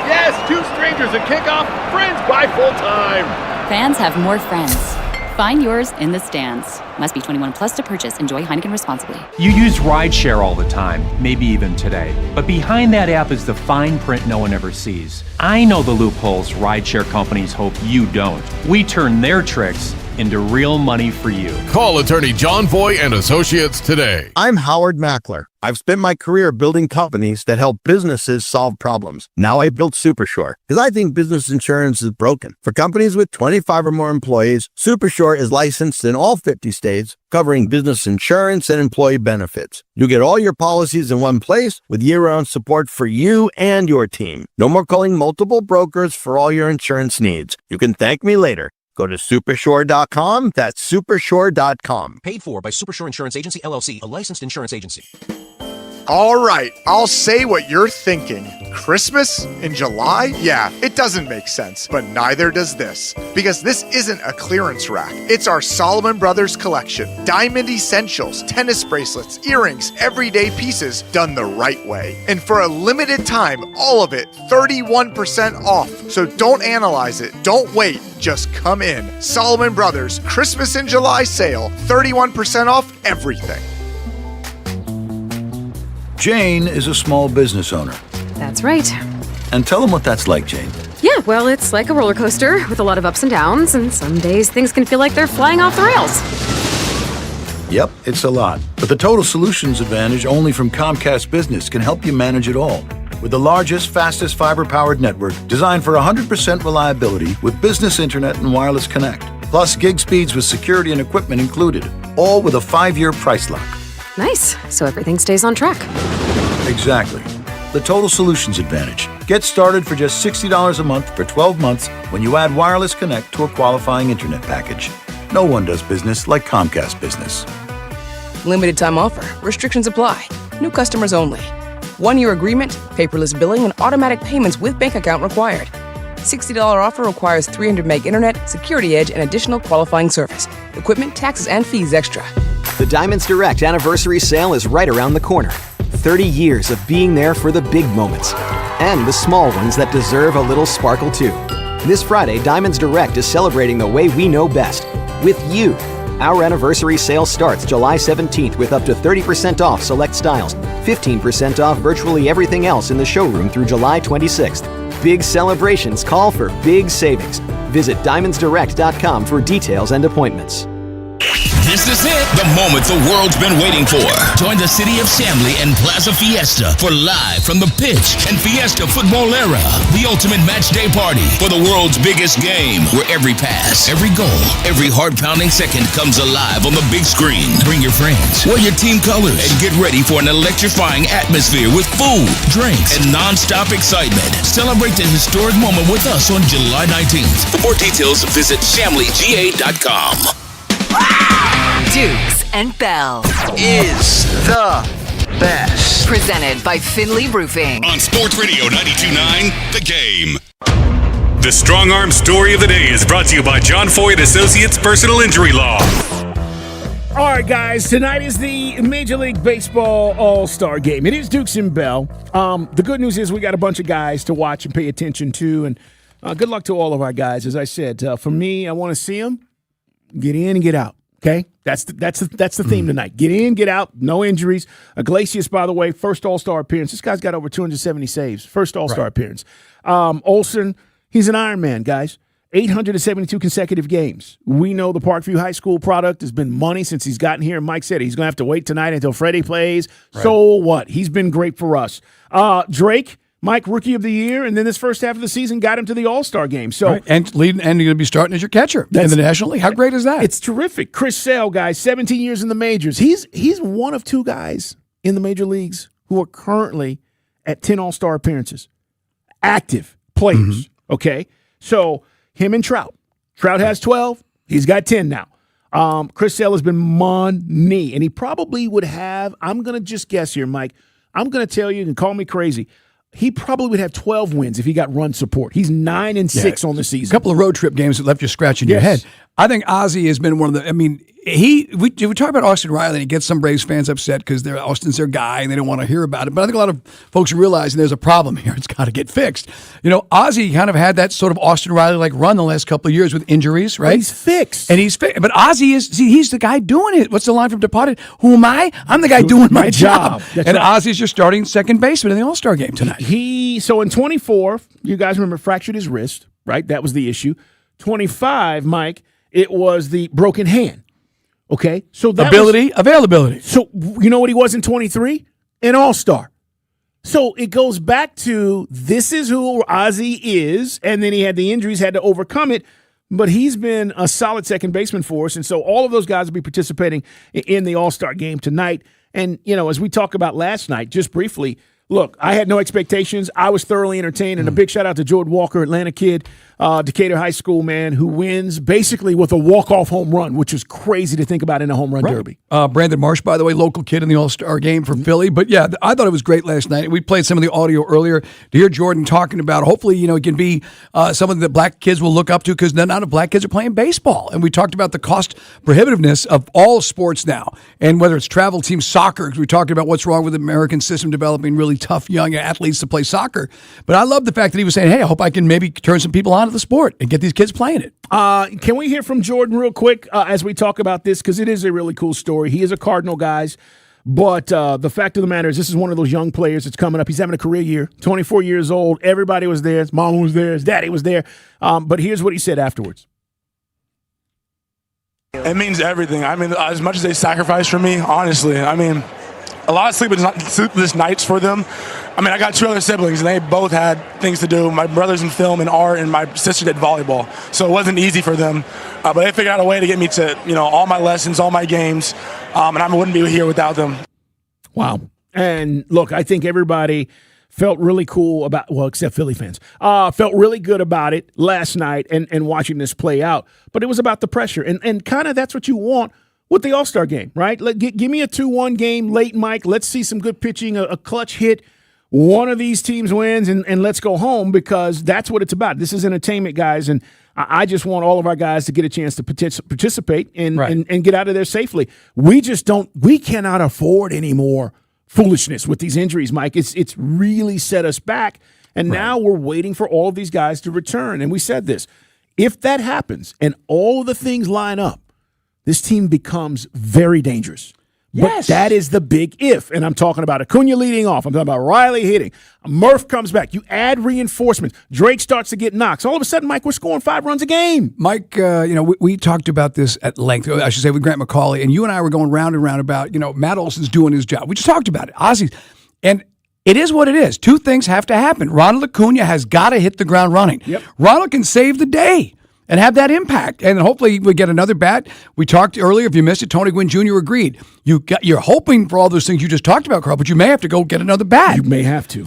Yes, two strangers at kickoff. Friends by full time. Fans have more friends. Find yours in the stands. Must be 21 plus to purchase. Enjoy Heineken responsibly. You use rideshare all the time, maybe even today. But behind that app is the fine print no one ever sees. I know the loopholes rideshare companies hope you don't. We turn their tricks into real money for you. Call attorney John Foy and Associates today. I'm Howard Mackler. I've spent my career building companies that help businesses solve problems. Now I built Supershore because I think business insurance is broken. For companies with 25 or more employees, Supershore is licensed in all 50 states, covering business insurance and employee benefits. You get all your policies in one place with year-round support for you and your team. No more calling multiple brokers for all your insurance needs. You can thank me later. Go to Supershore.com. That's Supershore.com. Paid for by Supershore Insurance Agency, LLC, a licensed insurance agency. All right, I'll say what you're thinking. Christmas in July? Yeah, it doesn't make sense, but neither does this. Because this isn't a clearance rack. It's our Solomon Brothers collection. Diamond essentials, tennis bracelets, earrings, everyday pieces done the right way. And for a limited time, all of it 31% off. So don't analyze it. Don't wait. Just come in. Solomon Brothers Christmas in July sale. 31% off everything. Jane is a small business owner. That's right. And tell them what that's like, Jane. Yeah, well, it's like a roller coaster with a lot of ups and downs, and some days things can feel like they're flying off the rails. Yep, it's a lot. But the Total Solutions Advantage only from Comcast Business can help you manage it all. With the largest, fastest fiber-powered network designed for 100% reliability with business internet and wireless connect. Plus gig speeds with security and equipment included. All with a 5-year price lock. Nice. So everything stays on track. Exactly. The Total Solutions Advantage. Get started for just $60 a month for 12 months when you add wireless connect to a qualifying internet package. No one does business like Comcast Business. Limited time offer. Restrictions apply. New customers only. 1-year agreement, paperless billing, and automatic payments with bank account required. $60 offer requires 300 meg internet, security edge, and additional qualifying service. Equipment, taxes, and fees extra. The Diamonds Direct anniversary sale is right around the corner. 30 years of being there for the big moments and the small ones that deserve a little sparkle too. This Friday, Diamonds Direct is celebrating the way we know best, with you. Our anniversary sale starts July 17th with up to 30% off select styles, 15% off virtually everything else in the showroom through July 26th. Big celebrations call for big savings. Visit diamondsdirect.com for details and appointments. This is it, the moment the world's been waiting for. Join the city of Chamblee and Plaza Fiesta for Live from the Pitch and Fiesta Football Era, the ultimate match day party for the world's biggest game, where every pass, every goal, every heart-pounding second comes alive on the big screen. Bring your friends, wear your team colors, and get ready for an electrifying atmosphere with food, drinks, and non-stop excitement. Celebrate the historic moment with us on July 19th. For more details, visit ChambleeGA.com. Dukes and Bell is the best. Presented by Finley Roofing. On Sports Radio 92.9, The Game. The Strong Arm Story of the Day is brought to you by John Foy & Associates Personal Injury Law. All right, guys, tonight is the Major League Baseball All-Star Game. It is Dukes and Bell. The good news is we got a bunch of guys to watch and pay attention to, and good luck to all of our guys. As I said, for me, I want to see them get in and get out. Okay, that's the theme tonight. Get in, get out, no injuries. Iglesias, by the way, first All-Star appearance. This guy's got over 270 saves. First All-Star appearance. Olsen, he's an Iron Man, guys. 872 consecutive games. We know the Parkview High School product has been money since he's gotten here. Mike said he's going to have to wait tonight until Freddie plays. Right. So what? He's been great for us. Drake, Mike, Rookie of the Year, and then this first half of the season got him to the All-Star game. So right. And you're going to be starting as your catcher in the National League. How great is that? It's terrific. Chris Sale, guys, 17 years in the majors. He's one of two guys in the major leagues who are currently at 10 All-Star appearances. Active players, okay? So him and Trout. Trout has 12. He's got 10 now. Chris Sale has been money, and he probably would have, I'm going to just guess here, Mike. I'm going to tell you, and call me crazy, he probably would have 12 wins if he got run support. He's 9-6 on the season. A couple of road trip games that left you scratching your head. I think Ozzie has been one of the. I mean, we talk about Austin Riley, and he gets some Braves fans upset because Austin's their guy and they don't want to hear about it. But I think a lot of folks realize there's a problem here. It's got to get fixed. You know, Ozzie kind of had that sort of Austin Riley like run the last couple of years with injuries, right? But he's fixed. And he's fixed. But Ozzie he's the guy doing it. What's the line from Departed? Who am I? I'm the guy doing my job. And right. Ozzie's your starting second baseman in the All-Star game tonight. So in 24, you guys remember, fractured his wrist, right? That was the issue. 25, Mike, it was the broken hand. Okay? So that availability. So you know what he was in 23? An All-Star. So it goes back to this is who Ozzie is, and then he had the injuries, had to overcome it, but he's been a solid second baseman for us, and so all of those guys will be participating in the All-Star game tonight. And, you know, as we talked about last night, just briefly, Look, I had no expectations. I was thoroughly entertained, and a big shout out to Jordan Walker, Atlanta kid, Decatur High School, man, who wins basically with a walk-off home run, which is crazy to think about in a home run derby. Brandon Marsh, by the way, local kid in the All-Star game for Philly. But yeah, I thought it was great last night. We played some of the audio earlier to hear Jordan talking about, hopefully, it can be something that black kids will look up to because not enough black kids are playing baseball. And we talked about the cost prohibitiveness of all sports now. And whether it's travel team soccer, because we talked about what's wrong with the American system developing really tough young athletes to play soccer. But I love the fact that he was saying, hey, I hope I can maybe turn some people onto the sport and get these kids playing it. Can we hear from Jordan real quick as we talk about this? Because it is a really cool story. He is a Cardinal, guys. But the fact of the matter is this is one of those young players that's coming up. He's having a career year, 24 years old. Everybody was there. His mama was there. His daddy was there. But here's what he said afterwards. It means everything. I mean, as much as they sacrifice for me, honestly, I mean, a lot of sleepless nights for them. I mean, I got 2 other siblings, and they both had things to do. My brother's in film and art, and my sister did volleyball. So it wasn't easy for them. But they figured out a way to get me to, all my lessons, all my games, and I wouldn't be here without them. Wow. And look, I think everybody felt really cool about, well, except Philly fans, felt really good about it last night and watching this play out. But it was about the pressure. And kind of that's what you want with the All-Star game, right? Give me a 2-1 game late, Mike. Let's see some good pitching, a clutch hit. One of these teams wins, and let's go home because that's what it's about. This is entertainment, guys, and I just want all of our guys to get a chance to participate and get out of there safely. We cannot afford any more foolishness with these injuries, Mike. It's really set us back, and now we're waiting for all of these guys to return. And we said this. If that happens and all of the things line up, this team becomes very dangerous. Yes. But that is the big if. And I'm talking about Acuna leading off. I'm talking about Riley hitting. Murph comes back. You add reinforcements. Drake starts to get knocks. All of a sudden, Mike, we're scoring 5 runs a game. Mike, we talked about this at length, I should say, with Grant McCauley. And you and I were going round and round about, Matt Olson's doing his job. We just talked about it. Ozzy's. And it is what it is. 2 things have to happen. Ronald Acuna has got to hit the ground running. Yep. Ronald can save the day and have that impact. And hopefully we get another bat. We talked earlier, if you missed it, Tony Gwynn Jr. agreed. You're hoping for all those things you just talked about, Carl, but you may have to go get another bat. You may have to.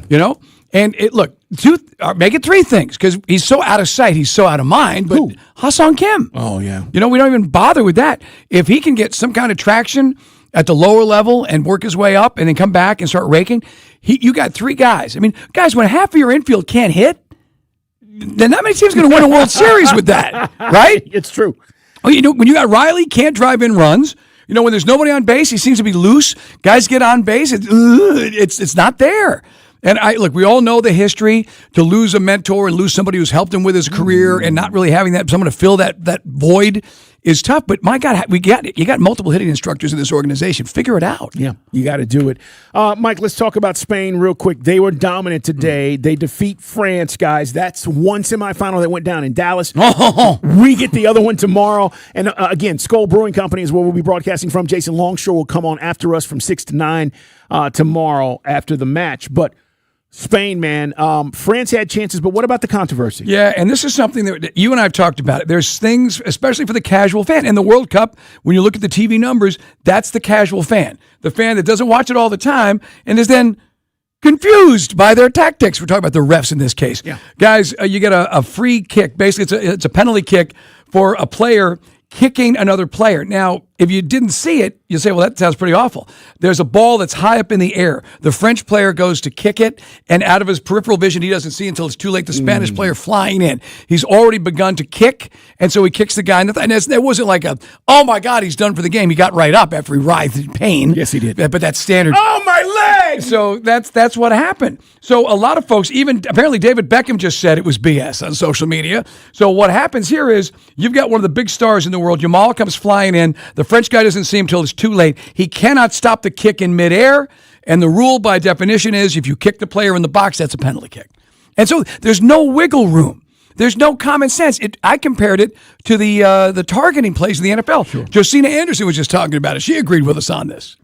And make it 3 things, because he's so out of sight, he's so out of mind. But Ha-Sung Kim. Oh, yeah. We don't even bother with that. If he can get some kind of traction at the lower level and work his way up and then come back and start raking, you got 3 guys. I mean, guys, when half of your infield can't hit, then not many teams are going to win a World Series with that, right? It's true. When you got Riley, can't drive in runs. When there's nobody on base, he seems to be loose. Guys get on base, it's not there. And we all know the history to lose a mentor and lose somebody who's helped him with his career and not really having someone to fill that void is tough. But my God, you got multiple hitting instructors in this organization. Figure it out. Yeah, you got to do it. Mike, let's talk about Spain real quick. They were dominant today. They defeat France, guys. That's one semifinal that went down in Dallas. We get the other one tomorrow. And again, Skol Brewing Company is where we'll be broadcasting from. Jason Longshore will come on after us from 6 to 9 tomorrow after the match. But Spain, man. France had chances, but what about the controversy? Yeah, and this is something that you and I have talked about. It. There's things, especially for the casual fan. In the World Cup, when you look at the TV numbers, that's the casual fan. The fan that doesn't watch it all the time and is then confused by their tactics. We're talking about the refs in this case. Yeah. Guys, you get a free kick. Basically, it's a penalty kick for a player kicking another player. Now, if you didn't see it, you say, well, that sounds pretty awful. There's a ball that's high up in the air. The French player goes to kick it, and out of his peripheral vision, he doesn't see until it's too late. The Spanish player flying in. He's already begun to kick, and so he kicks the guy in the thigh. And it wasn't like oh, my God, he's done for the game. He got right up after he writhed in pain. Yes, he did. But that's standard. Oh, my leg! So that's what happened. So a lot of folks, even apparently David Beckham just said it was BS on social media. So what happens here is you've got one of the big stars in the world. Jamal comes flying in. The French guy doesn't see him until it's too late. He cannot stop the kick in midair, and the rule by definition is if you kick the player in the box, that's a penalty kick. And so there's no wiggle room. There's no common sense. I compared it to the targeting plays in the NFL. Sure. Josina Anderson was just talking about it. She agreed with us on this.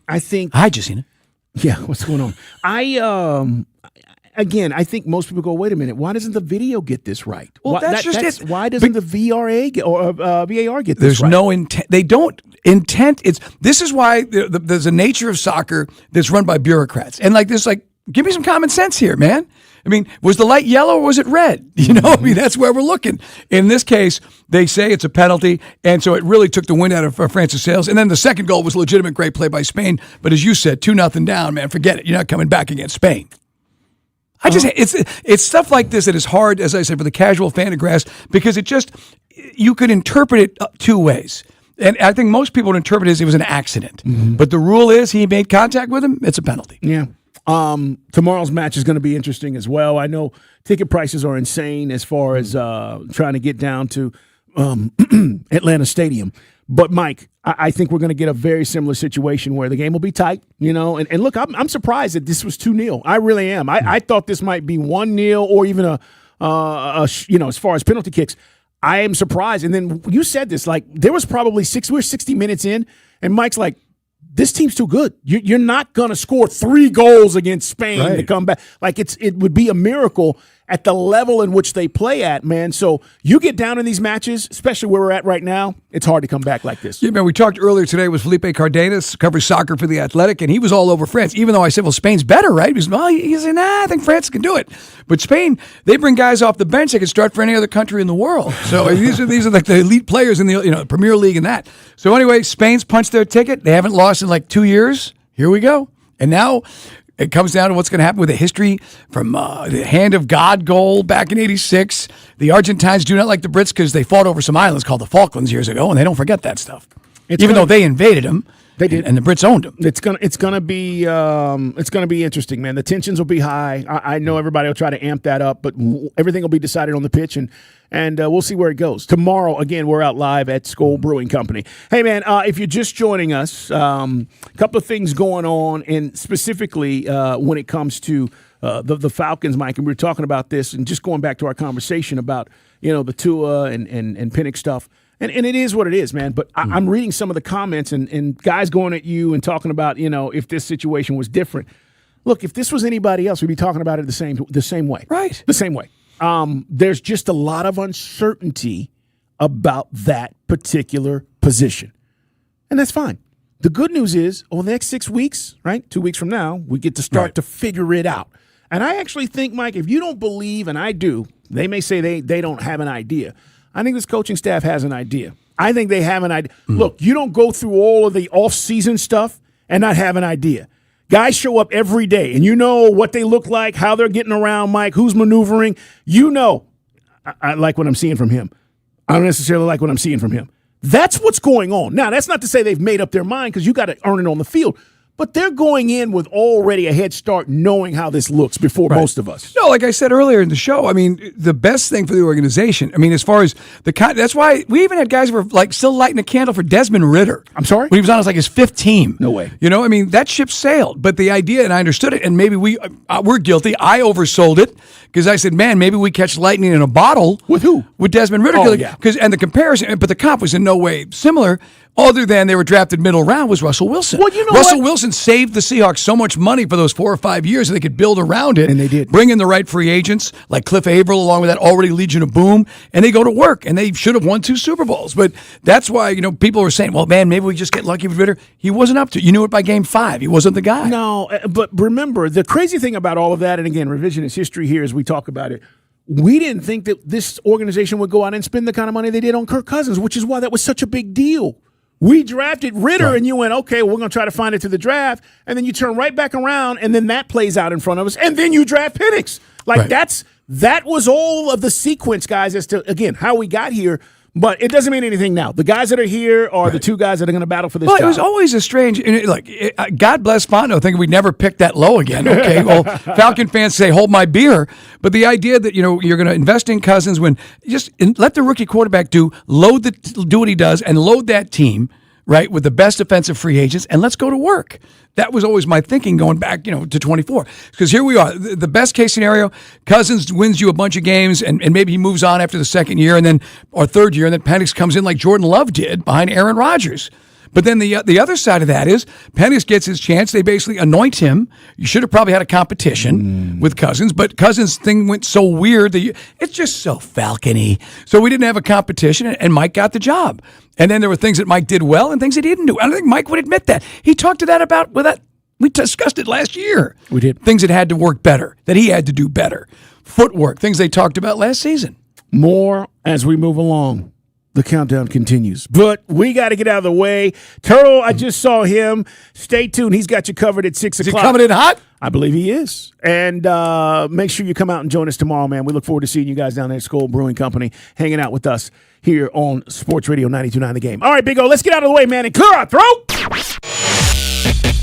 I think. Hi, Josina. Yeah, what's going on? Again, I think most people go, wait a minute, why doesn't the video get this right? Well, that's it. Why doesn't the VAR get this There's right? no intent. They don't intent. This is why there's a nature of soccer that's run by bureaucrats. And Give me some common sense here, man. I mean, was the light yellow or was it red? You know, I mean, that's where we're looking. In this case, they say it's a penalty, and so it really took the wind out of Francis Sales. And then the second goal was legitimate great play by Spain. But as you said, 2-0 down, man, forget it. You're not coming back against Spain. It's stuff like this that is hard, as I said, for the casual fan to grasp, because you could interpret it two ways. And I think most people would interpret it as it was an accident. But the rule is he made contact with him, it's a penalty. Yeah. Tomorrow's match is going to be interesting as well. I know ticket prices are insane as far as trying to get down to Atlanta Stadium. But, Mike, I think we're going to get a very similar situation where the game will be tight, you know. And look, I'm surprised that this was 2-0. I really am. I thought this might be 1-0 or even as far as penalty kicks. I am surprised. And then you said this, like, there was probably 60 minutes in, and Mike's like, this team's too good. You're not going to score 3 goals against Spain to come back. Like, it would be a miracle at the level in which they play at, man. So you get down in these matches, especially where we're at right now, it's hard to come back like this. Yeah, man, we talked earlier today with Felipe Cardenas, covers soccer for The Athletic, and he was all over France, even though I said, well, Spain's better, right? He said, I think France can do it. But Spain, they bring guys off the bench that can start for any other country in the world. So these are like the elite players in the Premier League and that. So anyway, Spain's punched their ticket. They haven't lost in like 2 years. Here we go. And now it comes down to what's going to happen with the history from the Hand of God goal back in '86. The Argentines do not like the Brits because they fought over some islands called the Falklands years ago, and they don't forget that stuff. Even though they invaded them, they did, and the Brits owned them. It's gonna be interesting, man. The tensions will be high. I know everybody will try to amp that up, but everything will be decided on the pitch, and we'll see where it goes. Tomorrow, again, we're out live at Skol Brewing Company. Hey, man, if you're just joining us, a couple of things going on, and specifically when it comes to the Falcons, Mike, and we were talking about this, and just going back to our conversation about the Tua and Penix stuff. And it is what it is, man. But I'm reading some of the comments and guys going at you and talking about, if this situation was different. Look, if this was anybody else, we'd be talking about it the same way. Right. The same way. There's just a lot of uncertainty about that particular position. And that's fine. The good news is, over the next 6 weeks, right, 2 weeks from now, we get to start to figure it out. And I actually think, Mike, if you don't believe, and I do, they may say they don't have an idea. I think this coaching staff has an idea. I think they have an idea. Look, you don't go through all of the off-season stuff and not have an idea. Guys show up every day, and you know what they look like, how they're getting around, Mike, who's maneuvering. I like what I'm seeing from him. I don't necessarily like what I'm seeing from him. That's what's going on. Now, that's not to say they've made up their mind because you got to earn it on the field. But they're going in with already a head start knowing how this looks before most of us. No, like I said earlier in the show, I mean, the best thing for the organization, I mean, as far as that's why we even had guys who were like still lighting a candle for Desmond Ridder. I'm sorry? When he was on his fifth team. No way. I mean, that ship sailed. But the idea, and I understood it, and maybe we're guilty. I oversold it because I said, man, maybe we catch lightning in a bottle. With who? With Desmond Ridder. Oh, yeah. And the comparison, but the comp was in no way similar. Other than they were drafted middle round was Russell Wilson. Well, you know Russell Wilson saved the Seahawks so much money for those 4 or 5 years that they could build around it. And they did. Bring in the right free agents like Cliff Averill along with that already Legion of Boom, and they go to work, and they should have won 2 Super Bowls. But that's why, people were saying, well, man, maybe we just get lucky with Ridder. He wasn't up to it. You knew it by game 5. He wasn't the guy. No, but remember, the crazy thing about all of that, and again, revisionist history here as we talk about it, we didn't think that this organization would go out and spend the kind of money they did on Kirk Cousins, which is why that was such a big deal. We drafted Ridder, and you went, okay, well, we're going to try to find it to the draft, and then you turn right back around, and then that plays out in front of us, and then you draft Penix. That was all of the sequence, guys, as to, again, how we got here, but it doesn't mean anything now. The guys that are here are the 2 guys that are going to battle for this job. It was always a strange, God bless Fontenot, thinking we'd never pick that low again. Okay, well, Falcon fans say, hold my beer, but the idea that, you're going to invest in Cousins when let the rookie quarterback do what he does and load that team, right, with the best defensive free agents, and let's go to work. That was always my thinking going back, to 24. Because here we are. The best case scenario, Cousins wins you a bunch of games, and maybe he moves on after the second year or third year, and then Penix comes in like Jordan Love did behind Aaron Rodgers. But then the other side of that is Penix gets his chance. They basically anoint him. You should have probably had a competition with Cousins, but Cousins' thing went so weird that it's just so Falcon-y. So we didn't have a competition, and Mike got the job. And then there were things that Mike did well and things he didn't do. I don't think Mike would admit that. He talked to that about with that We discussed it last year. We did. Things that had to work better, that he had to do better. Footwork, things they talked about last season. More as we move along. The countdown continues. But we got to get out of the way. Turtle, I just saw him. Stay tuned. He's got you covered at 6 o'clock. Is he coming in hot? I believe he is. And make sure you come out and join us tomorrow, man. We look forward to seeing you guys down there at Skull Brewing Company, hanging out with us here on Sports Radio 92.9 The Game. All right, Big O, let's get out of the way, man, and clear our throat.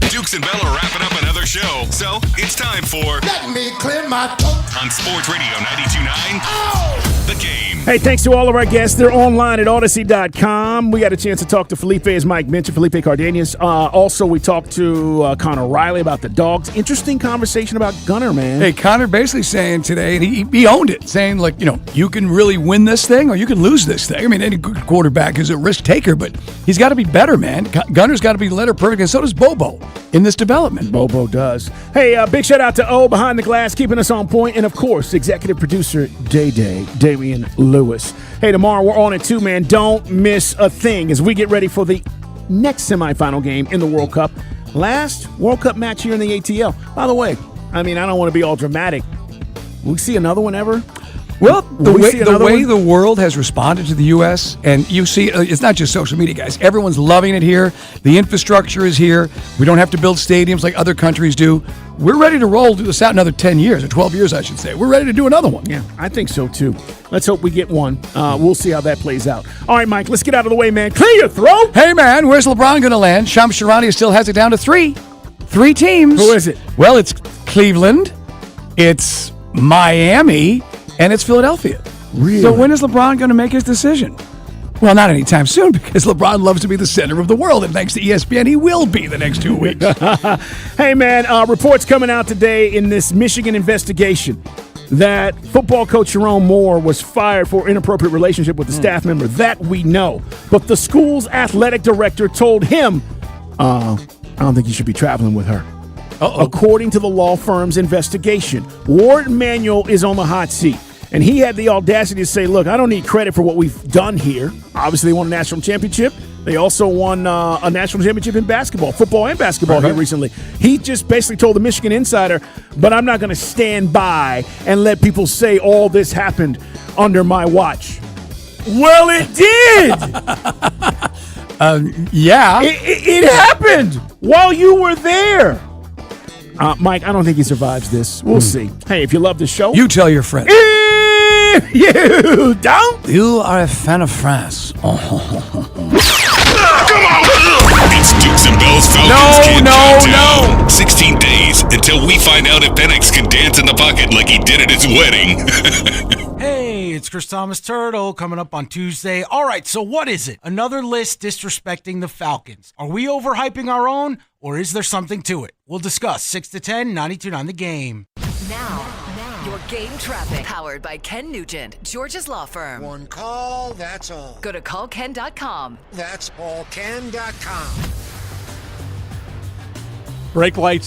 Dukes and Bell are wrapping up another show, so it's time for Let me clear my throat. on Sports Radio 92.9 The Game. Hey, thanks to all of our guests. They're online at Odyssey.com. We got a chance to talk to Felipe, as Mike mentioned, Felipe Cardenas. Also, we talked to Connor Riley about the Dogs. Interesting conversation about Gunner, man. Hey, Connor basically saying today, and he owned it, saying, like, you can really win this thing or you can lose this thing. I mean, any good quarterback is a risk taker, but he's got to be better, man. Gunner's got to be letter perfect, and so does Bobo in this development. Bobo does. Hey, big shout out to O behind the glass, keeping us on point, and of course, executive producer Damian Lewis. Hey, tomorrow we're on it too, man. Don't miss a thing as we get ready for the next semifinal game in the World Cup. Last World Cup match here in the ATL. By the way, I mean, I don't want to be all dramatic. Will we see another one ever? Well, the way the world has responded to the U.S., and you see, it's not just social media, guys. Everyone's loving it here. The infrastructure is here. We don't have to build stadiums like other countries do. We're ready to roll this out another 10 years, or 12 years, I should say. We're ready to do another one. Yeah, I think so, too. Let's hope we get one. We'll see how that plays out. All right, Mike, let's get out of the way, man. Clear your throat. Hey, man, where's LeBron going to land? Shams Charania still has it down to 3. 3 teams. Who is it? Well, it's Cleveland, it's Miami, and it's Philadelphia. Really? So when is LeBron going to make his decision? Well, not anytime soon, because LeBron loves to be the center of the world, and thanks to ESPN, he will be the next 2 weeks. Hey, man, reports coming out today in this Michigan investigation that football coach Jerome Moore was fired for inappropriate relationship with a staff member. That we know. But the school's athletic director told him, I don't think you should be traveling with her. According to the law firm's investigation, Ward Manuel is on the hot seat. And he had the audacity to say, look, I don't need credit for what we've done here. Obviously, they won a national championship. They also won a national championship in basketball, football and basketball here recently. He just basically told the Michigan Insider, but I'm not going to stand by and let people say all this happened under my watch. Well, it did. Yeah. It happened while you were there. Mike, I don't think he survives this. We'll see. Hey, if you love the show, you tell your friends. If you don't, you are a fan of France. It's Dukes and Bell's Falcons Kid Countdown. 16 days until we find out if Penix can dance in the pocket like he did at his wedding. Hey, it's Chris Thomas Turtle coming up on Tuesday. All right, so what is it? Another list disrespecting the Falcons. Are we overhyping our own, or is there something to it? We'll discuss 6 to 10, 92.9 The Game. Now, your game traffic. Powered by Ken Nugent, George's Law Firm. One call, that's all. Go to callken.com. That's allken.com. Brake lights